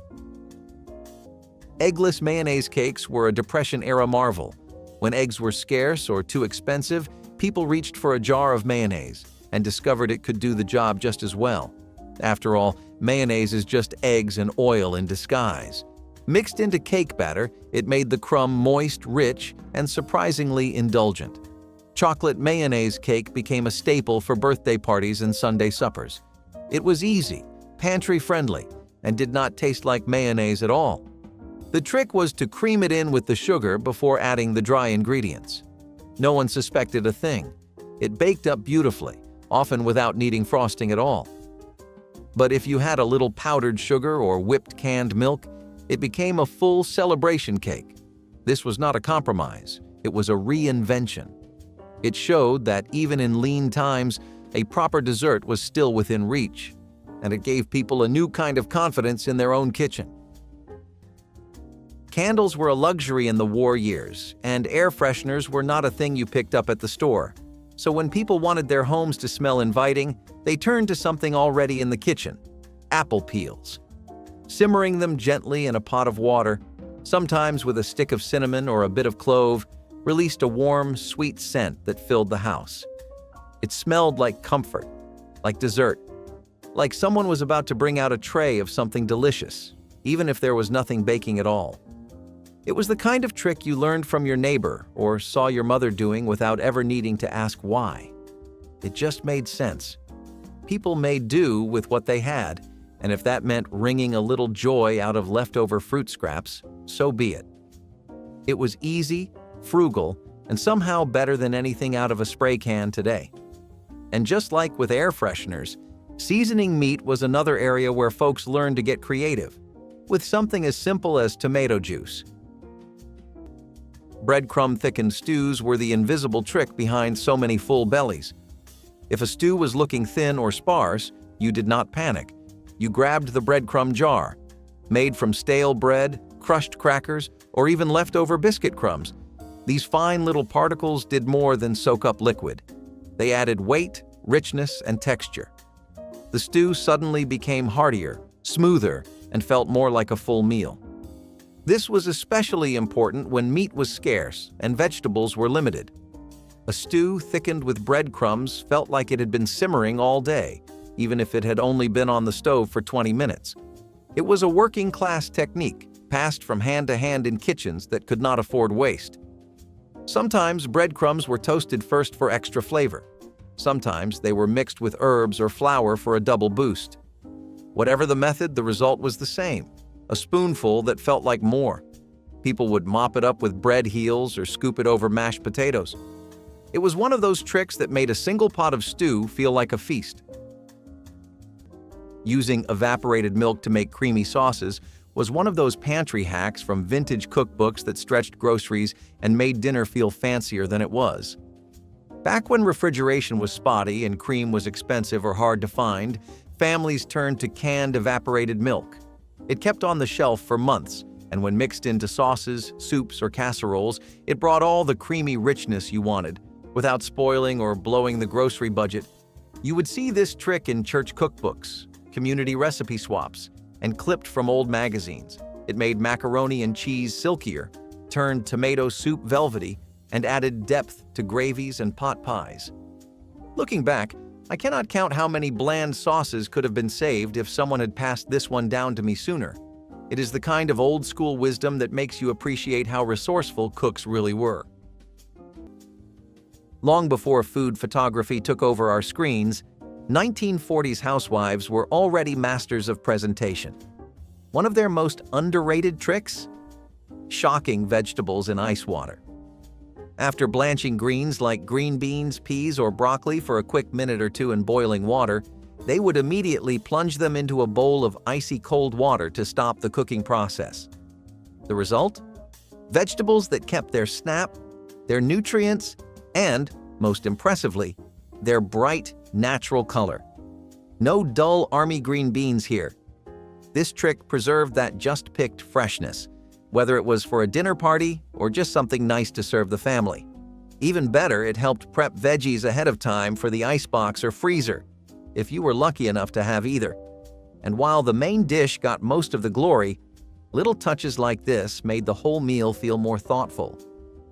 Eggless mayonnaise cakes were a Depression-era marvel. When eggs were scarce or too expensive, people reached for a jar of mayonnaise and discovered it could do the job just as well. After all, mayonnaise is just eggs and oil in disguise. Mixed into cake batter, it made the crumb moist, rich, and surprisingly indulgent. Chocolate mayonnaise cake became a staple for birthday parties and Sunday suppers. It was easy, pantry-friendly, and did not taste like mayonnaise at all. The trick was to cream it in with the sugar before adding the dry ingredients. No one suspected a thing. It baked up beautifully, often without needing frosting at all. But if you had a little powdered sugar or whipped canned milk, it became a full celebration cake. This was not a compromise, it was a reinvention. It showed that even in lean times, a proper dessert was still within reach, and it gave people a new kind of confidence in their own kitchen. Candles were a luxury in the war years, and air fresheners were not a thing you picked up at the store. So when people wanted their homes to smell inviting, they turned to something already in the kitchen: apple peels. Simmering them gently in a pot of water, sometimes with a stick of cinnamon or a bit of clove, released a warm, sweet scent that filled the house. It smelled like comfort, like dessert, like someone was about to bring out a tray of something delicious, even if there was nothing baking at all. It was the kind of trick you learned from your neighbor or saw your mother doing without ever needing to ask why. It just made sense. People made do with what they had, and if that meant wringing a little joy out of leftover fruit scraps, so be it. It was easy, frugal, and somehow better than anything out of a spray can today. And just like with air fresheners, seasoning meat was another area where folks learned to get creative, with something as simple as tomato juice. Breadcrumb-thickened stews were the invisible trick behind so many full bellies. If a stew was looking thin or sparse, you did not panic. You grabbed the breadcrumb jar. Made from stale bread, crushed crackers, or even leftover biscuit crumbs, these fine little particles did more than soak up liquid. They added weight, richness, and texture. The stew suddenly became heartier, smoother, and felt more like a full meal. This was especially important when meat was scarce and vegetables were limited. A stew thickened with breadcrumbs felt like it had been simmering all day, even if it had only been on the stove for 20 minutes. It was a working-class technique, passed from hand to hand in kitchens that could not afford waste. Sometimes breadcrumbs were toasted first for extra flavor. Sometimes they were mixed with herbs or flour for a double boost. Whatever the method, the result was the same, a spoonful that felt like more. People would mop it up with bread heels or scoop it over mashed potatoes. It was one of those tricks that made a single pot of stew feel like a feast. Using evaporated milk to make creamy sauces was one of those pantry hacks from vintage cookbooks that stretched groceries and made dinner feel fancier than it was. Back when refrigeration was spotty and cream was expensive or hard to find, families turned to canned evaporated milk. It kept on the shelf for months, and when mixed into sauces, soups, or casseroles, it brought all the creamy richness you wanted, without spoiling or blowing the grocery budget. You would see this trick in church cookbooks, community recipe swaps, and clipped from old magazines. It made macaroni and cheese silkier, turned tomato soup velvety, and added depth to gravies and pot pies. Looking back, I cannot count how many bland sauces could have been saved if someone had passed this one down to me sooner. It is the kind of old-school wisdom that makes you appreciate how resourceful cooks really were. Long before food photography took over our screens, 1940s housewives were already masters of presentation. One of their most underrated tricks? Shocking vegetables in ice water. After blanching greens like green beans, peas, or broccoli for a quick minute or two in boiling water, they would immediately plunge them into a bowl of icy cold water to stop the cooking process. The result? Vegetables that kept their snap, their nutrients, and, most impressively, their bright, natural color. No dull army green beans here. This trick preserved that just-picked freshness, whether it was for a dinner party or just something nice to serve the family. Even better, it helped prep veggies ahead of time for the icebox or freezer, if you were lucky enough to have either. And while the main dish got most of the glory, little touches like this made the whole meal feel more thoughtful.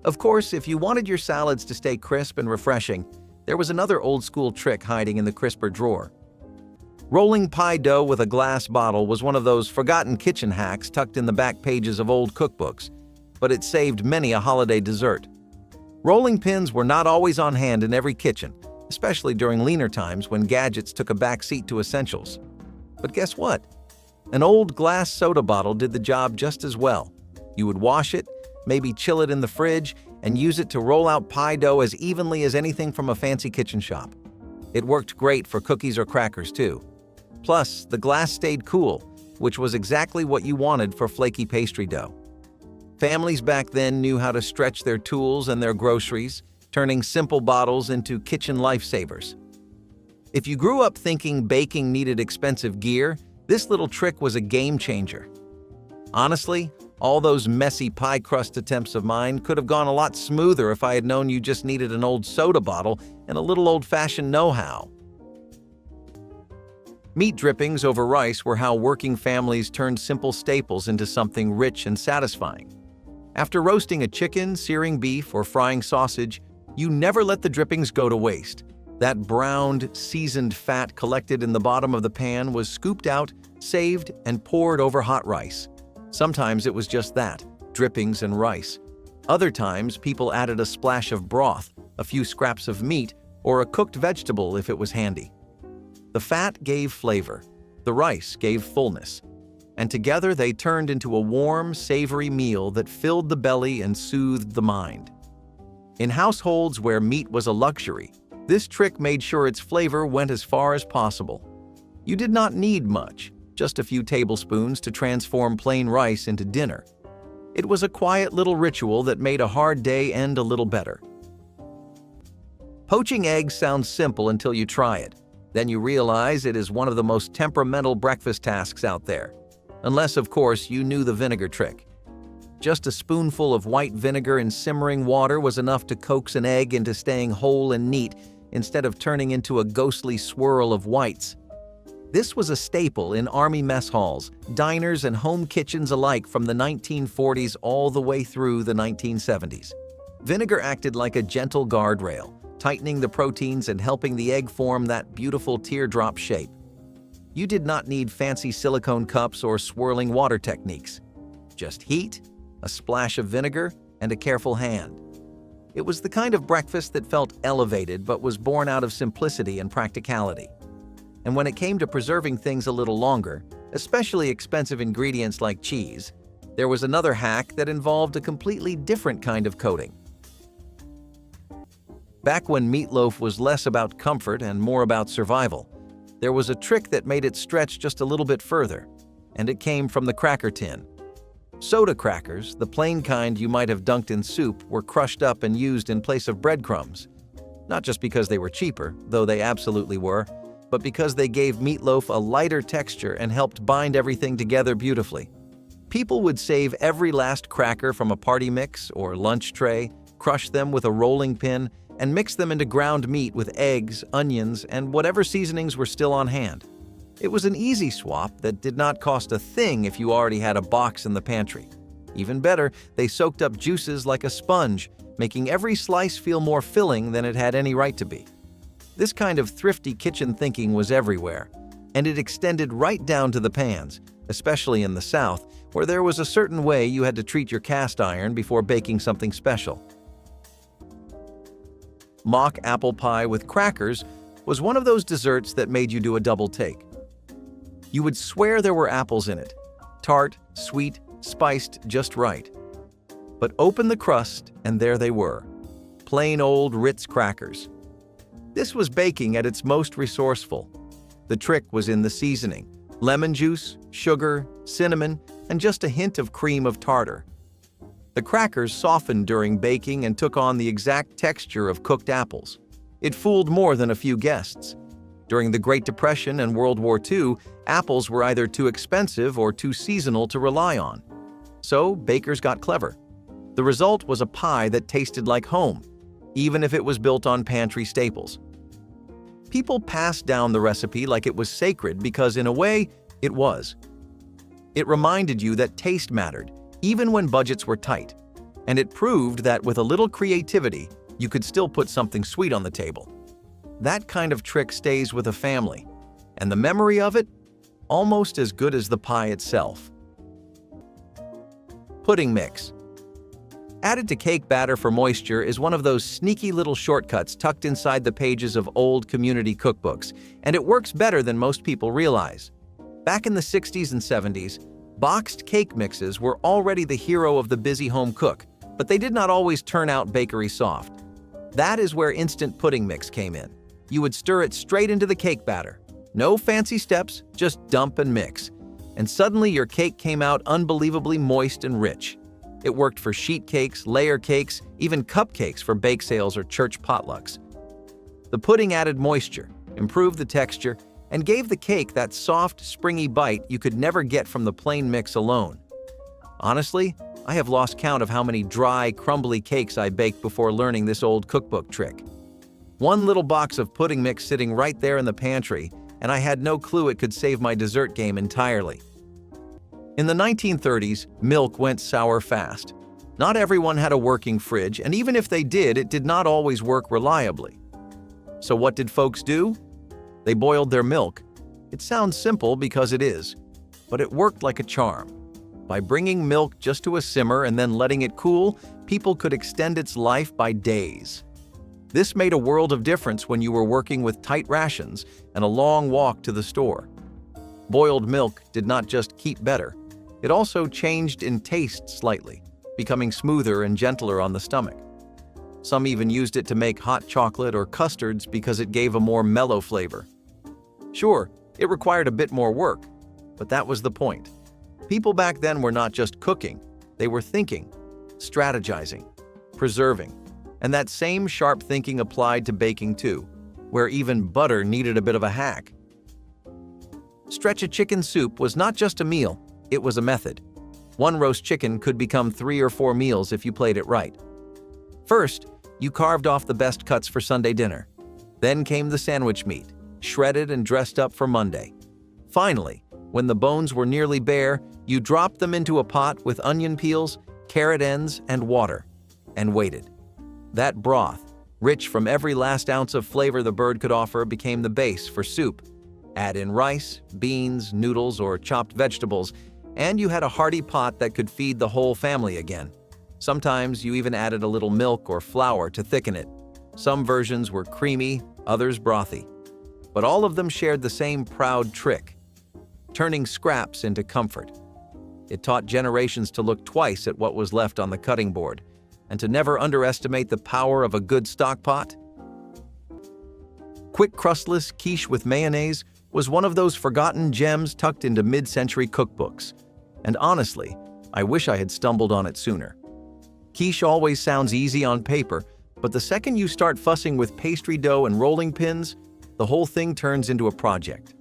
Of course, if you wanted your salads to stay crisp and refreshing, there was another old-school trick hiding in the crisper drawer. Rolling pie dough with a glass bottle was one of those forgotten kitchen hacks tucked in the back pages of old cookbooks, but it saved many a holiday dessert. Rolling pins were not always on hand in every kitchen, especially during leaner times when gadgets took a back seat to essentials. But guess what? An old glass soda bottle did the job just as well. You would wash it, maybe chill it in the fridge, and use it to roll out pie dough as evenly as anything from a fancy kitchen shop. It worked great for cookies or crackers too. Plus, the glass stayed cool, which was exactly what you wanted for flaky pastry dough. Families back then knew how to stretch their tools and their groceries, turning simple bottles into kitchen lifesavers. If you grew up thinking baking needed expensive gear, this little trick was a game changer. Honestly, all those messy pie crust attempts of mine could have gone a lot smoother if I had known you just needed an old soda bottle and a little old-fashioned know-how. Meat drippings over rice were how working families turned simple staples into something rich and satisfying. After roasting a chicken, searing beef, or frying sausage, you never let the drippings go to waste. That browned, seasoned fat collected in the bottom of the pan was scooped out, saved, and poured over hot rice. Sometimes it was just that, drippings and rice. Other times, people added a splash of broth, a few scraps of meat, or a cooked vegetable if it was handy. The fat gave flavor, the rice gave fullness, and together they turned into a warm, savory meal that filled the belly and soothed the mind. In households where meat was a luxury, this trick made sure its flavor went as far as possible. You did not need much, just a few tablespoons to transform plain rice into dinner. It was a quiet little ritual that made a hard day end a little better. Poaching eggs sounds simple until you try it. Then you realize it is one of the most temperamental breakfast tasks out there. Unless, of course, you knew the vinegar trick. Just a spoonful of white vinegar in simmering water was enough to coax an egg into staying whole and neat instead of turning into a ghostly swirl of whites. This was a staple in Army mess halls, diners, and home kitchens alike from the 1940s all the way through the 1970s. Vinegar acted like a gentle guardrail, tightening the proteins and helping the egg form that beautiful teardrop shape. You did not need fancy silicone cups or swirling water techniques. Just heat, a splash of vinegar, and a careful hand. It was the kind of breakfast that felt elevated but was born out of simplicity and practicality. And when it came to preserving things a little longer, especially expensive ingredients like cheese, there was another hack that involved a completely different kind of coating. Back when meatloaf was less about comfort and more about survival, there was a trick that made it stretch just a little bit further, and it came from the cracker tin. Soda crackers, the plain kind you might have dunked in soup, were crushed up and used in place of breadcrumbs. Not just because they were cheaper, though they absolutely were, but because they gave meatloaf a lighter texture and helped bind everything together beautifully. People would save every last cracker from a party mix or lunch tray, crush them with a rolling pin, and mix them into ground meat with eggs, onions, and whatever seasonings were still on hand. It was an easy swap that did not cost a thing if you already had a box in the pantry. Even better, they soaked up juices like a sponge, making every slice feel more filling than it had any right to be. This kind of thrifty kitchen thinking was everywhere, and it extended right down to the pans, especially in the South, where there was a certain way you had to treat your cast iron before baking something special. Mock apple pie with crackers was one of those desserts that made you do a double take. You would swear there were apples in it, tart, sweet, spiced just right. But open the crust and there they were, plain old Ritz crackers. This was baking at its most resourceful. The trick was in the seasoning: lemon juice, sugar, cinnamon, and just a hint of cream of tartar. The crackers softened during baking and took on the exact texture of cooked apples. It fooled more than a few guests. During the Great Depression and World War II, apples were either too expensive or too seasonal to rely on. So bakers got clever. The result was a pie that tasted like home, even if it was built on pantry staples. People passed down the recipe like it was sacred because, in a way, it was. It reminded you that taste mattered, even when budgets were tight, and it proved that with a little creativity, you could still put something sweet on the table. That kind of trick stays with a family, and the memory of it, almost as good as the pie itself. Pudding mix. Added to cake batter for moisture is one of those sneaky little shortcuts tucked inside the pages of old community cookbooks, and it works better than most people realize. Back in the 60s and 70s, boxed cake mixes were already the hero of the busy home cook, but they did not always turn out bakery soft. That is where instant pudding mix came in. You would stir it straight into the cake batter. No fancy steps, just dump and mix. And suddenly your cake came out unbelievably moist and rich. It worked for sheet cakes, layer cakes, even cupcakes for bake sales or church potlucks. The pudding added moisture, improved the texture, and gave the cake that soft, springy bite you could never get from the plain mix alone. Honestly, I have lost count of how many dry, crumbly cakes I baked before learning this old cookbook trick. One little box of pudding mix sitting right there in the pantry, and I had no clue it could save my dessert game entirely. In the 1930s, milk went sour fast. Not everyone had a working fridge, and even if they did, it did not always work reliably. So what did folks do? They boiled their milk. It sounds simple because it is, but it worked like a charm. By bringing milk just to a simmer and then letting it cool, people could extend its life by days. This made a world of difference when you were working with tight rations and a long walk to the store. Boiled milk did not just keep better, it also changed in taste slightly, becoming smoother and gentler on the stomach. Some even used it to make hot chocolate or custards because it gave a more mellow flavor. Sure, it required a bit more work, but that was the point. People back then were not just cooking, they were thinking, strategizing, preserving. And that same sharp thinking applied to baking too, where even butter needed a bit of a hack. Stretch a chicken soup was not just a meal, it was a method. One roast chicken could become 3 or 4 meals if you played it right. First, you carved off the best cuts for Sunday dinner. Then came the sandwich meat, shredded and dressed up for Monday. Finally, when the bones were nearly bare, you dropped them into a pot with onion peels, carrot ends, and water, and waited. That broth, rich from every last ounce of flavor the bird could offer, became the base for soup. Add in rice, beans, noodles, or chopped vegetables, and you had a hearty pot that could feed the whole family again. Sometimes you even added a little milk or flour to thicken it. Some versions were creamy, others brothy. But all of them shared the same proud trick: turning scraps into comfort. It taught generations to look twice at what was left on the cutting board, and to never underestimate the power of a good stock pot. Quick crustless quiche with mayonnaise was one of those forgotten gems tucked into mid-century cookbooks. And honestly, I wish I had stumbled on it sooner. Quiche always sounds easy on paper, but the second you start fussing with pastry dough and rolling pins, the whole thing turns into a project.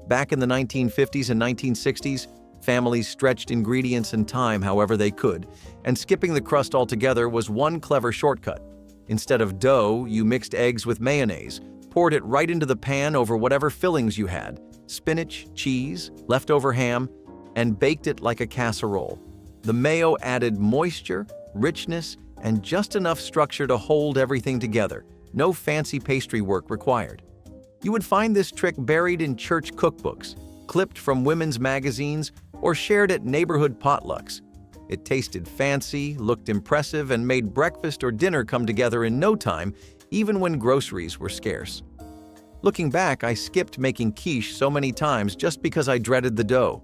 Back in the 1950s and 1960s, families stretched ingredients and time however they could, and skipping the crust altogether was one clever shortcut. Instead of dough, you mixed eggs with mayonnaise, poured it right into the pan over whatever fillings you had, spinach, cheese, leftover ham, and baked it like a casserole. The mayo added moisture, richness, and just enough structure to hold everything together. No fancy pastry work required. You would find this trick buried in church cookbooks, clipped from women's magazines, or shared at neighborhood potlucks. It tasted fancy, looked impressive, and made breakfast or dinner come together in no time, even when groceries were scarce. Looking back, I skipped making quiche so many times just because I dreaded the dough.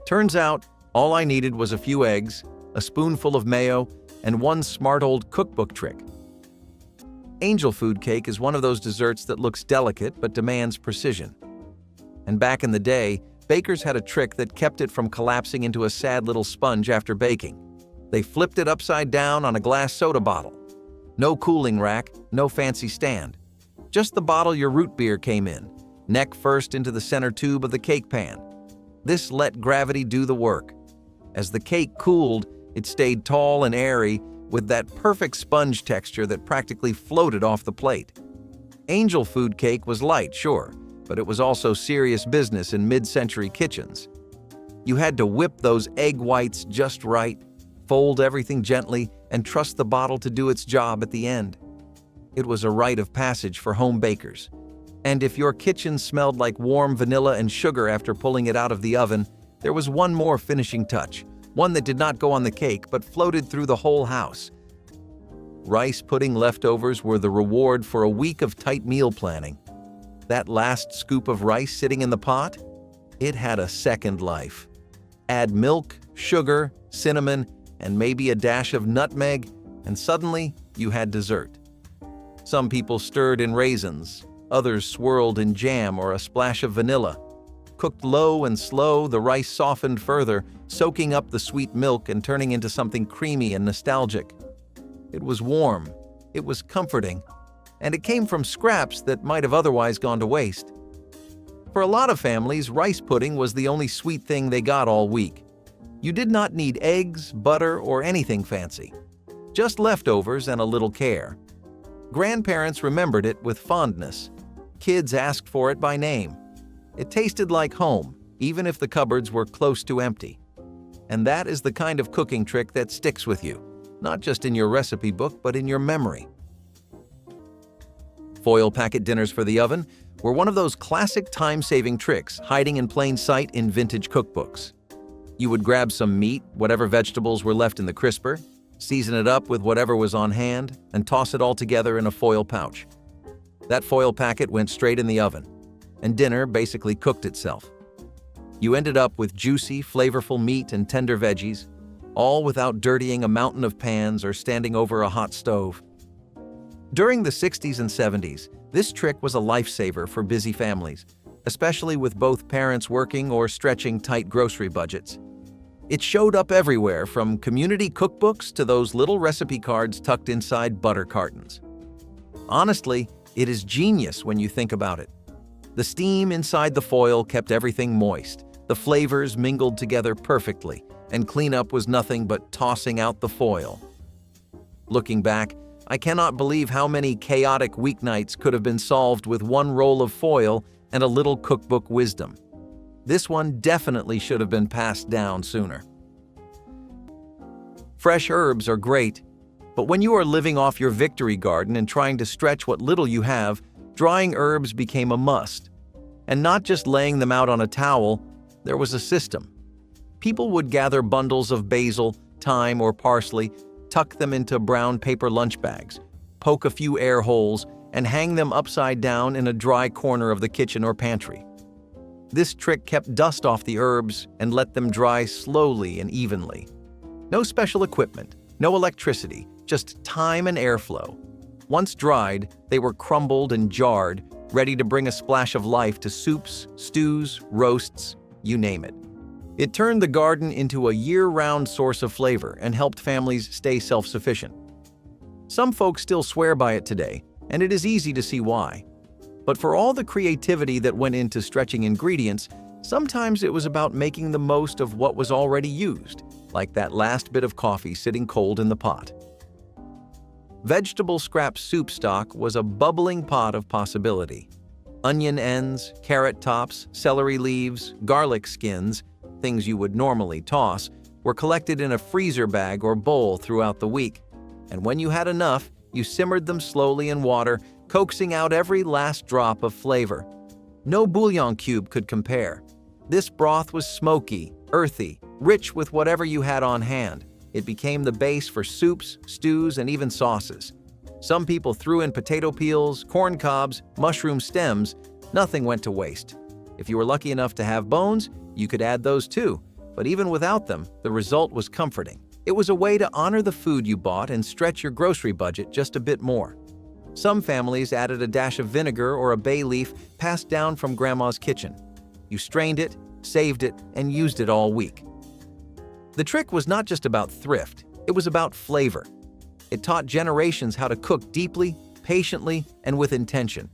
Turns out, all I needed was a few eggs, a spoonful of mayo, and one smart old cookbook trick. Angel food cake is one of those desserts that looks delicate but demands precision. And back in the day, bakers had a trick that kept it from collapsing into a sad little sponge after baking. They flipped it upside down on a glass soda bottle. No cooling rack, no fancy stand. Just the bottle your root beer came in, neck first into the center tube of the cake pan. This let gravity do the work. As the cake cooled, it stayed tall and airy, with that perfect sponge texture that practically floated off the plate. Angel food cake was light, sure, but it was also serious business in mid-century kitchens. You had to whip those egg whites just right, fold everything gently, and trust the bottle to do its job at the end. It was a rite of passage for home bakers. And if your kitchen smelled like warm vanilla and sugar after pulling it out of the oven, there was one more finishing touch, one that did not go on the cake but floated through the whole house. Rice pudding leftovers were the reward for a week of tight meal planning. That last scoop of rice sitting in the pot? It had a second life. Add milk, sugar, cinnamon, and maybe a dash of nutmeg, and suddenly you had dessert. Some people stirred in raisins, others swirled in jam or a splash of vanilla. Cooked low and slow, the rice softened further, soaking up the sweet milk and turning into something creamy and nostalgic. It was warm, it was comforting, and it came from scraps that might have otherwise gone to waste. For a lot of families, rice pudding was the only sweet thing they got all week. You did not need eggs, butter, or anything fancy. Just leftovers and a little care. Grandparents remembered it with fondness. Kids asked for it by name. It tasted like home, even if the cupboards were close to empty. And that is the kind of cooking trick that sticks with you, not just in your recipe book, but in your memory. Foil packet dinners for the oven were one of those classic time-saving tricks hiding in plain sight in vintage cookbooks. You would grab some meat, whatever vegetables were left in the crisper, season it up with whatever was on hand, and toss it all together in a foil pouch. That foil packet went straight in the oven, and dinner basically cooked itself. You ended up with juicy, flavorful meat and tender veggies, all without dirtying a mountain of pans or standing over a hot stove. During the 60s and 70s, this trick was a lifesaver for busy families, especially with both parents working or stretching tight grocery budgets. It showed up everywhere, from community cookbooks to those little recipe cards tucked inside butter cartons. Honestly, it is genius when you think about it. The steam inside the foil kept everything moist, the flavors mingled together perfectly, and cleanup was nothing but tossing out the foil. Looking back, I cannot believe how many chaotic weeknights could have been solved with one roll of foil and a little cookbook wisdom. This one definitely should have been passed down sooner. Fresh herbs are great, but when you are living off your victory garden and trying to stretch what little you have, drying herbs became a must. And not just laying them out on a towel, there was a system. People would gather bundles of basil, thyme, or parsley, tuck them into brown paper lunch bags, poke a few air holes, and hang them upside down in a dry corner of the kitchen or pantry. This trick kept dust off the herbs and let them dry slowly and evenly. No special equipment, no electricity, just time and airflow. Once dried, they were crumbled and jarred, ready to bring a splash of life to soups, stews, roasts, you name it. It turned the garden into a year-round source of flavor and helped families stay self-sufficient. Some folks still swear by it today, and it is easy to see why. But for all the creativity that went into stretching ingredients, sometimes it was about making the most of what was already used, like that last bit of coffee sitting cold in the pot. Vegetable scrap soup stock was a bubbling pot of possibility. Onion ends, carrot tops, celery leaves, garlic skins, things you would normally toss, were collected in a freezer bag or bowl throughout the week. And when you had enough, you simmered them slowly in water, coaxing out every last drop of flavor. No bouillon cube could compare. This broth was smoky, earthy, rich with whatever you had on hand. It became the base for soups, stews, and even sauces. Some people threw in potato peels, corn cobs, mushroom stems. Nothing went to waste. If you were lucky enough to have bones, you could add those too. But even without them, the result was comforting. It was a way to honor the food you bought and stretch your grocery budget just a bit more. Some families added a dash of vinegar or a bay leaf passed down from Grandma's kitchen. You strained it, saved it, and used it all week. The trick was not just about thrift, it was about flavor. It taught generations how to cook deeply, patiently, and with intention.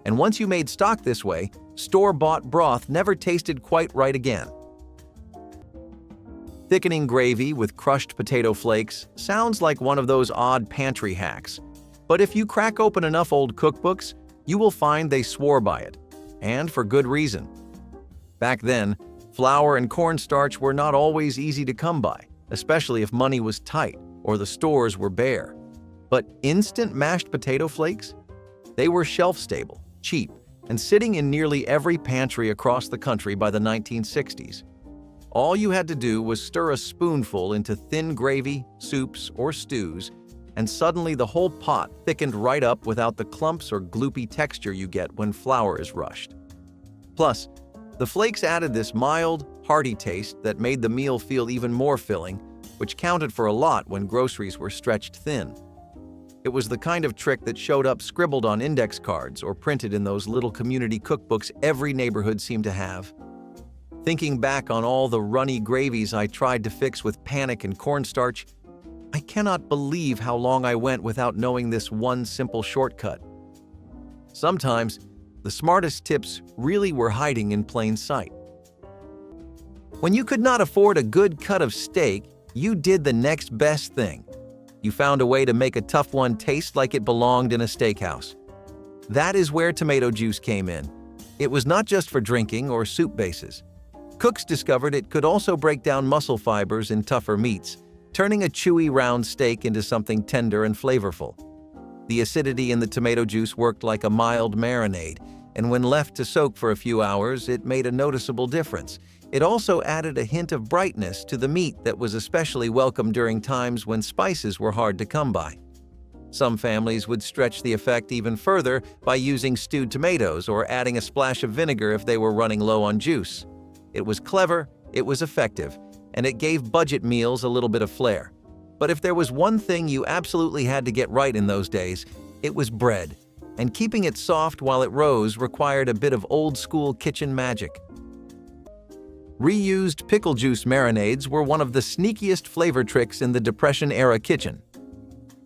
And once you made stock this way, store-bought broth never tasted quite right again. Thickening gravy with crushed potato flakes sounds like one of those odd pantry hacks. But if you crack open enough old cookbooks, you will find they swore by it. And for good reason. Back then, flour and cornstarch were not always easy to come by, especially if money was tight or the stores were bare. But instant mashed potato flakes? They were shelf-stable, cheap, and sitting in nearly every pantry across the country by the 1960s. All you had to do was stir a spoonful into thin gravy, soups, or stews, and suddenly the whole pot thickened right up without the clumps or gloopy texture you get when flour is rushed. Plus, the flakes added this mild, hearty taste that made the meal feel even more filling, which counted for a lot when groceries were stretched thin. It was the kind of trick that showed up scribbled on index cards or printed in those little community cookbooks every neighborhood seemed to have. Thinking back on all the runny gravies I tried to fix with panic and cornstarch, I cannot believe how long I went without knowing this one simple shortcut. Sometimes, the smartest tips really were hiding in plain sight. When you could not afford a good cut of steak, you did the next best thing. You found a way to make a tough one taste like it belonged in a steakhouse. That is where tomato juice came in. It was not just for drinking or soup bases. Cooks discovered it could also break down muscle fibers in tougher meats, turning a chewy round steak into something tender and flavorful. The acidity in the tomato juice worked like a mild marinade, and when left to soak for a few hours, it made a noticeable difference. It also added a hint of brightness to the meat that was especially welcome during times when spices were hard to come by. Some families would stretch the effect even further by using stewed tomatoes or adding a splash of vinegar if they were running low on juice. It was clever, it was effective, and it gave budget meals a little bit of flair. But if there was one thing you absolutely had to get right in those days, it was bread. And keeping it soft while it rose required a bit of old-school kitchen magic. Reused pickle juice marinades were one of the sneakiest flavor tricks in the Depression-era kitchen.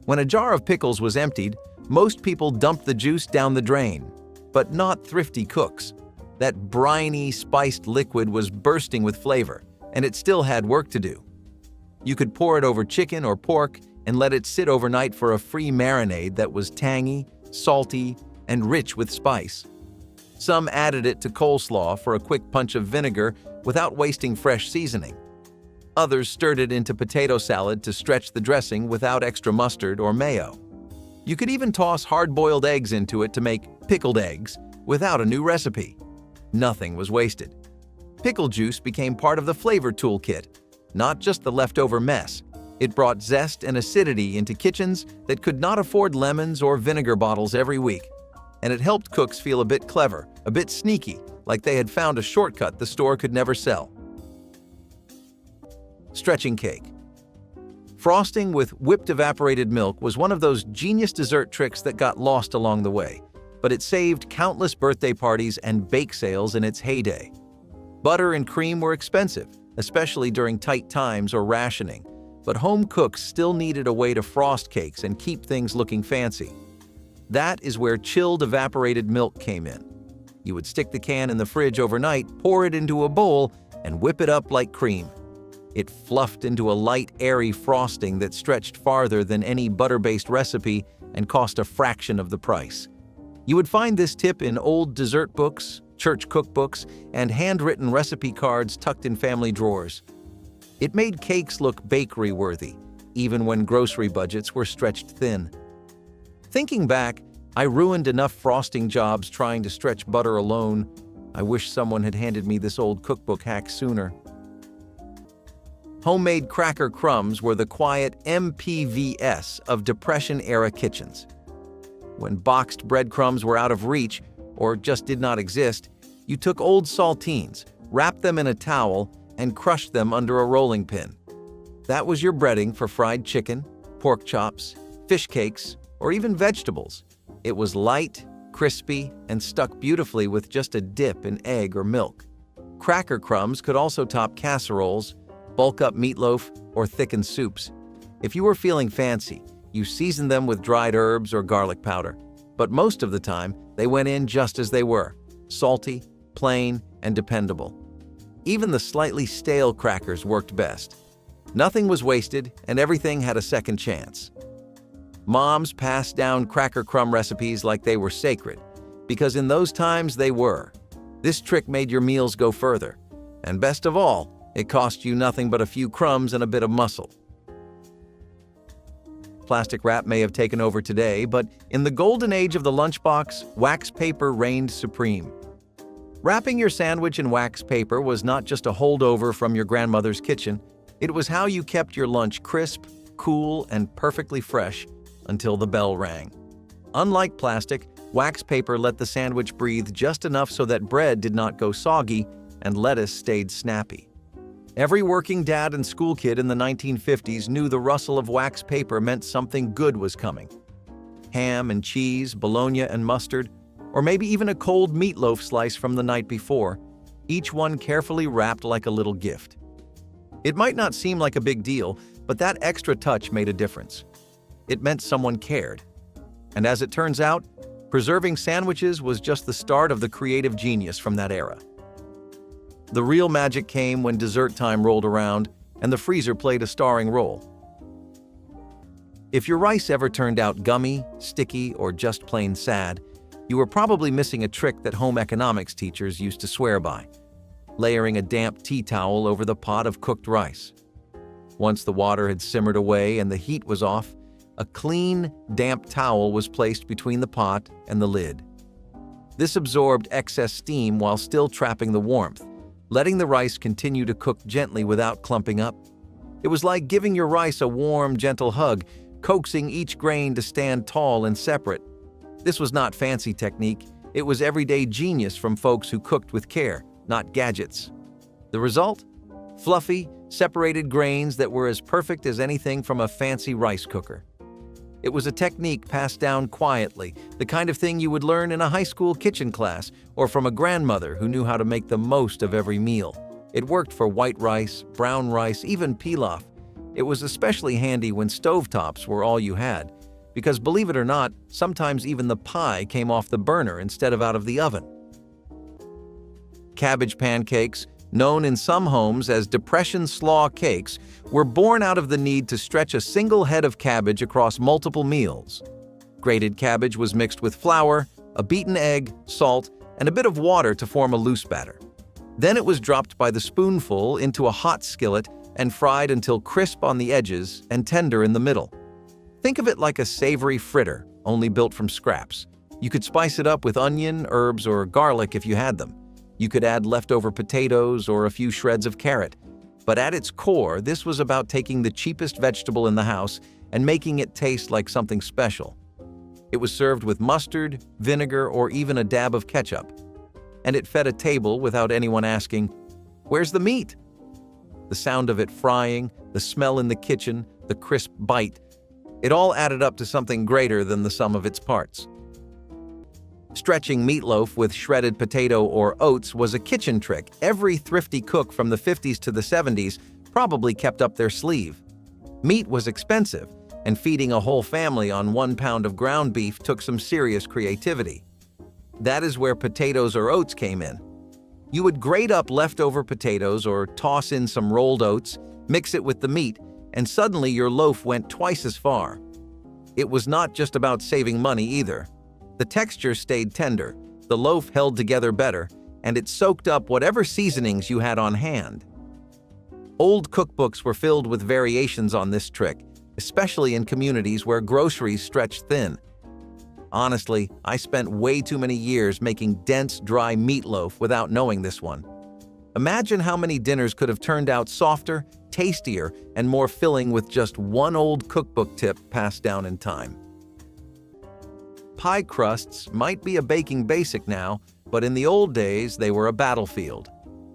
When a jar of pickles was emptied, most people dumped the juice down the drain. But not thrifty cooks. That briny, spiced liquid was bursting with flavor, and it still had work to do. You could pour it over chicken or pork and let it sit overnight for a free marinade that was tangy, salty, and rich with spice. Some added it to coleslaw for a quick punch of vinegar without wasting fresh seasoning. Others stirred it into potato salad to stretch the dressing without extra mustard or mayo. You could even toss hard-boiled eggs into it to make pickled eggs without a new recipe. Nothing was wasted. Pickle juice became part of the flavor toolkit, not just the leftover mess. It brought zest and acidity into kitchens that could not afford lemons or vinegar bottles every week. And it helped cooks feel a bit clever, a bit sneaky, like they had found a shortcut the store could never sell. Stretching cake. Frosting with whipped evaporated milk was one of those genius dessert tricks that got lost along the way, but it saved countless birthday parties and bake sales in its heyday. Butter and cream were expensive, especially during tight times or rationing, but home cooks still needed a way to frost cakes and keep things looking fancy. That is where chilled evaporated milk came in. You would stick the can in the fridge overnight, pour it into a bowl, and whip it up like cream. It fluffed into a light, airy frosting that stretched farther than any butter-based recipe and cost a fraction of the price. You would find this tip in old dessert books, church cookbooks, and handwritten recipe cards tucked in family drawers. It made cakes look bakery-worthy, even when grocery budgets were stretched thin. Thinking back, I ruined enough frosting jobs trying to stretch butter alone. I wish someone had handed me this old cookbook hack sooner. Homemade cracker crumbs were the quiet MPVS of Depression-era kitchens. When boxed breadcrumbs were out of reach or just did not exist, you took old saltines, wrapped them in a towel, and crushed them under a rolling pin. That was your breading for fried chicken, pork chops, fish cakes, or even vegetables. It was light, crispy, and stuck beautifully with just a dip in egg or milk. Cracker crumbs could also top casseroles, bulk up meatloaf, or thicken soups. If you were feeling fancy, you seasoned them with dried herbs or garlic powder. But most of the time, they went in just as they were, salty, plain, and dependable. Even the slightly stale crackers worked best. Nothing was wasted, and everything had a second chance. Moms passed down cracker crumb recipes like they were sacred, because in those times they were. This trick made your meals go further. And best of all, it cost you nothing but a few crumbs and a bit of muscle. Plastic wrap may have taken over today, but in the golden age of the lunchbox, wax paper reigned supreme. Wrapping your sandwich in wax paper was not just a holdover from your grandmother's kitchen. It was how you kept your lunch crisp, cool, and perfectly fresh until the bell rang. Unlike plastic, wax paper let the sandwich breathe just enough so that bread did not go soggy and lettuce stayed snappy. Every working dad and school kid in the 1950s knew the rustle of wax paper meant something good was coming. Ham and cheese, bologna and mustard, or maybe even a cold meatloaf slice from the night before, each one carefully wrapped like a little gift. It might not seem like a big deal, but that extra touch made a difference. It meant someone cared. And as it turns out, preserving sandwiches was just the start of the creative genius from that era. The real magic came when dessert time rolled around and the freezer played a starring role. If your rice ever turned out gummy, sticky, or just plain sad, you were probably missing a trick that home economics teachers used to swear by: layering a damp tea towel over the pot of cooked rice. Once the water had simmered away and the heat was off, a clean, damp towel was placed between the pot and the lid. This absorbed excess steam while still trapping the warmth, letting the rice continue to cook gently without clumping up. It was like giving your rice a warm, gentle hug, coaxing each grain to stand tall and separate. This was not fancy technique, it was everyday genius from folks who cooked with care, not gadgets. The result? Fluffy, separated grains that were as perfect as anything from a fancy rice cooker. It was a technique passed down quietly, the kind of thing you would learn in a high school kitchen class or from a grandmother who knew how to make the most of every meal. It worked for white rice, brown rice, even pilaf. It was especially handy when stovetops were all you had, because believe it or not, sometimes even the pie came off the burner instead of out of the oven. Cabbage pancakes, known in some homes as Depression slaw cakes, were born out of the need to stretch a single head of cabbage across multiple meals. Grated cabbage was mixed with flour, a beaten egg, salt, and a bit of water to form a loose batter. Then it was dropped by the spoonful into a hot skillet and fried until crisp on the edges and tender in the middle. Think of it like a savory fritter, only built from scraps. You could spice it up with onion, herbs, or garlic if you had them. You could add leftover potatoes or a few shreds of carrot. But at its core, this was about taking the cheapest vegetable in the house and making it taste like something special. It was served with mustard, vinegar, or even a dab of ketchup. And it fed a table without anyone asking, "Where's the meat?" The sound of it frying, the smell in the kitchen, the crisp bite, it all added up to something greater than the sum of its parts. Stretching meatloaf with shredded potato or oats was a kitchen trick every thrifty cook from the 50s to the 70s probably kept up their sleeve. Meat was expensive, and feeding a whole family on 1 pound of ground beef took some serious creativity. That is where potatoes or oats came in. You would grate up leftover potatoes or toss in some rolled oats, mix it with the meat, and suddenly your loaf went twice as far. It was not just about saving money either. The texture stayed tender, the loaf held together better, and it soaked up whatever seasonings you had on hand. Old cookbooks were filled with variations on this trick, especially in communities where groceries stretched thin. Honestly, I spent way too many years making dense, dry meatloaf without knowing this one. Imagine how many dinners could have turned out softer, tastier, and more filling with just one old cookbook tip passed down in time. Pie crusts might be a baking basic now, but in the old days they were a battlefield.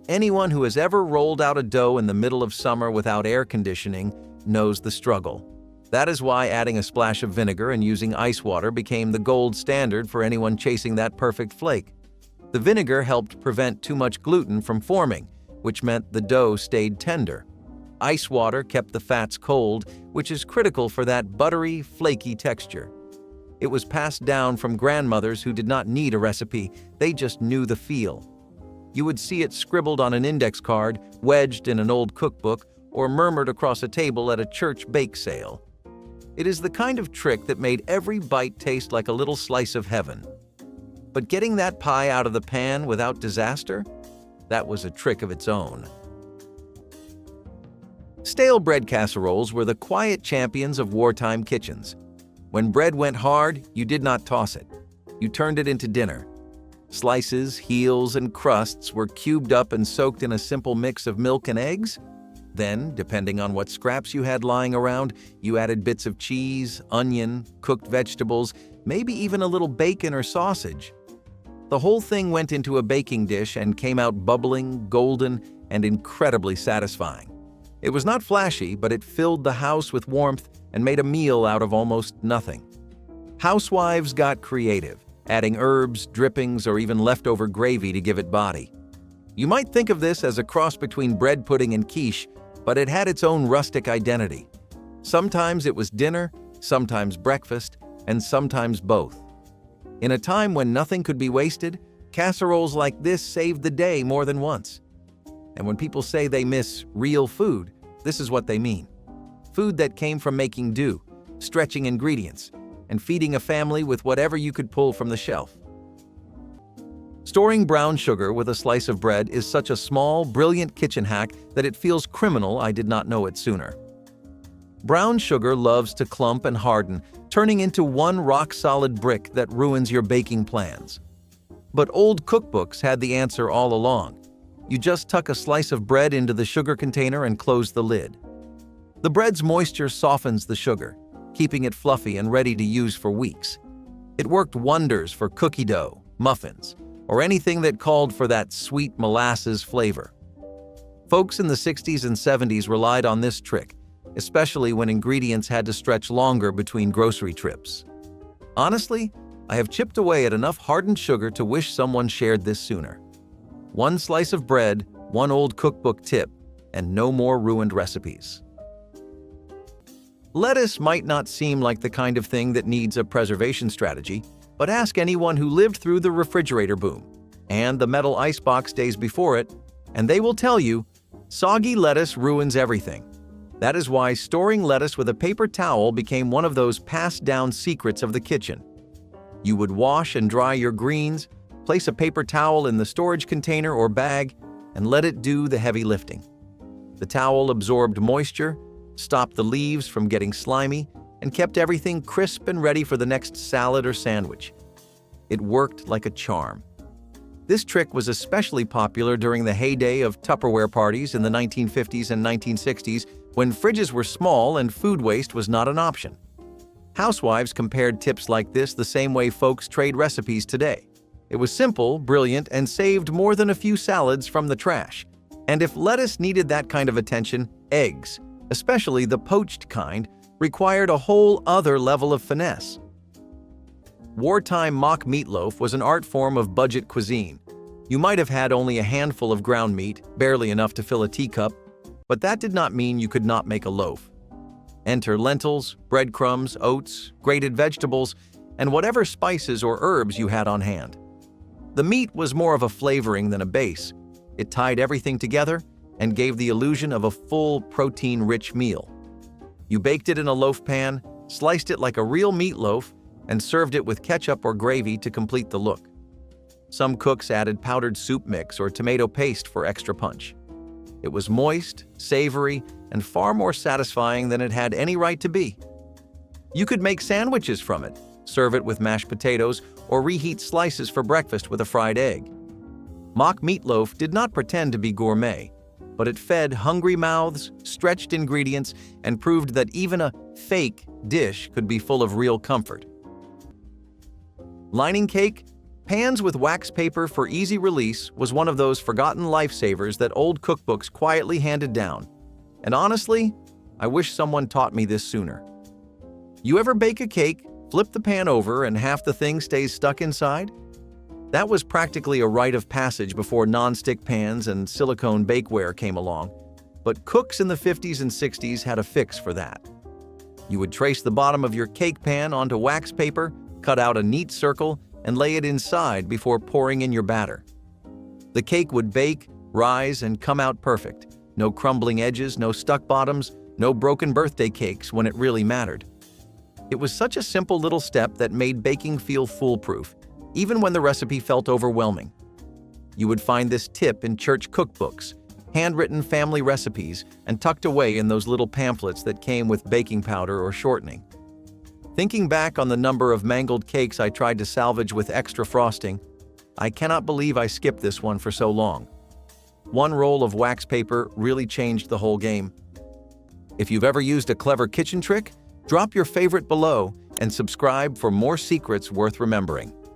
Anyone who has ever rolled out a dough in the middle of summer without air conditioning knows the struggle. That is why adding a splash of vinegar and using ice water became the gold standard for anyone chasing that perfect flake. The vinegar helped prevent too much gluten from forming, which meant the dough stayed tender. Ice water kept the fats cold, which is critical for that buttery, flaky texture. It was passed down from grandmothers who did not need a recipe, they just knew the feel. You would see it scribbled on an index card, wedged in an old cookbook, or murmured across a table at a church bake sale. It is the kind of trick that made every bite taste like a little slice of heaven. But getting that pie out of the pan without disaster? That was a trick of its own. Stale bread casseroles were the quiet champions of wartime kitchens. When bread went hard, you did not toss it. You turned it into dinner. Slices, heels, and crusts were cubed up and soaked in a simple mix of milk and eggs. Then, depending on what scraps you had lying around, you added bits of cheese, onion, cooked vegetables, maybe even a little bacon or sausage. The whole thing went into a baking dish and came out bubbling, golden, and incredibly satisfying. It was not flashy, but it filled the house with warmth and made a meal out of almost nothing. Housewives got creative, adding herbs, drippings, or even leftover gravy to give it body. You might think of this as a cross between bread pudding and quiche, but it had its own rustic identity. Sometimes it was dinner, sometimes breakfast, and sometimes both. In a time when nothing could be wasted, casseroles like this saved the day more than once. And when people say they miss real food, this is what they mean. Food that came from making do, stretching ingredients, and feeding a family with whatever you could pull from the shelf. Storing brown sugar with a slice of bread is such a small, brilliant kitchen hack that it feels criminal I did not know it sooner. Brown sugar loves to clump and harden, turning into one rock-solid brick that ruins your baking plans. But old cookbooks had the answer all along. You just tuck a slice of bread into the sugar container and close the lid. The bread's moisture softens the sugar, keeping it fluffy and ready to use for weeks. It worked wonders for cookie dough, muffins, or anything that called for that sweet molasses flavor. Folks in the 60s and 70s relied on this trick, especially when ingredients had to stretch longer between grocery trips. Honestly, I have chipped away at enough hardened sugar to wish someone shared this sooner. One slice of bread, one old cookbook tip, and no more ruined recipes. Lettuce might not seem like the kind of thing that needs a preservation strategy, but ask anyone who lived through the refrigerator boom and the metal icebox days before it, and they will tell you, soggy lettuce ruins everything. That is why storing lettuce with a paper towel became one of those passed-down secrets of the kitchen. You would wash and dry your greens, place a paper towel in the storage container or bag, and let it do the heavy lifting. The towel absorbed moisture, stopped the leaves from getting slimy, and kept everything crisp and ready for the next salad or sandwich. It worked like a charm. This trick was especially popular during the heyday of Tupperware parties in the 1950s and 1960s, when fridges were small and food waste was not an option. Housewives compared tips like this the same way folks trade recipes today. It was simple, brilliant, and saved more than a few salads from the trash. And if lettuce needed that kind of attention, eggs, especially the poached kind, required a whole other level of finesse. Wartime mock meatloaf was an art form of budget cuisine. You might have had only a handful of ground meat, barely enough to fill a teacup, but that did not mean you could not make a loaf. Enter lentils, breadcrumbs, oats, grated vegetables, and whatever spices or herbs you had on hand. The meat was more of a flavoring than a base. It tied everything together and gave the illusion of a full, protein-rich meal. You baked it in a loaf pan, sliced it like a real meatloaf, and served it with ketchup or gravy to complete the look. Some cooks added powdered soup mix or tomato paste for extra punch. It was moist, savory, and far more satisfying than it had any right to be. You could make sandwiches from it, serve it with mashed potatoes, or reheat slices for breakfast with a fried egg. Mock meatloaf did not pretend to be gourmet, but it fed hungry mouths, stretched ingredients, and proved that even a fake dish could be full of real comfort. Lining cake, pans with wax paper for easy release was one of those forgotten lifesavers that old cookbooks quietly handed down. And honestly, I wish someone taught me this sooner. You ever bake a cake, flip the pan over, and half the thing stays stuck inside? That was practically a rite of passage before non-stick pans and silicone bakeware came along. But cooks in the 50s and 60s had a fix for that. You would trace the bottom of your cake pan onto wax paper, cut out a neat circle, and lay it inside before pouring in your batter. The cake would bake, rise, and come out perfect. No crumbling edges, no stuck bottoms, no broken birthday cakes when it really mattered. It was such a simple little step that made baking feel foolproof, even when the recipe felt overwhelming. You would find this tip in church cookbooks, handwritten family recipes, and tucked away in those little pamphlets that came with baking powder or shortening. Thinking back on the number of mangled cakes I tried to salvage with extra frosting, I cannot believe I skipped this one for so long. One roll of wax paper really changed the whole game. If you've ever used a clever kitchen trick, drop your favorite below and subscribe for more secrets worth remembering.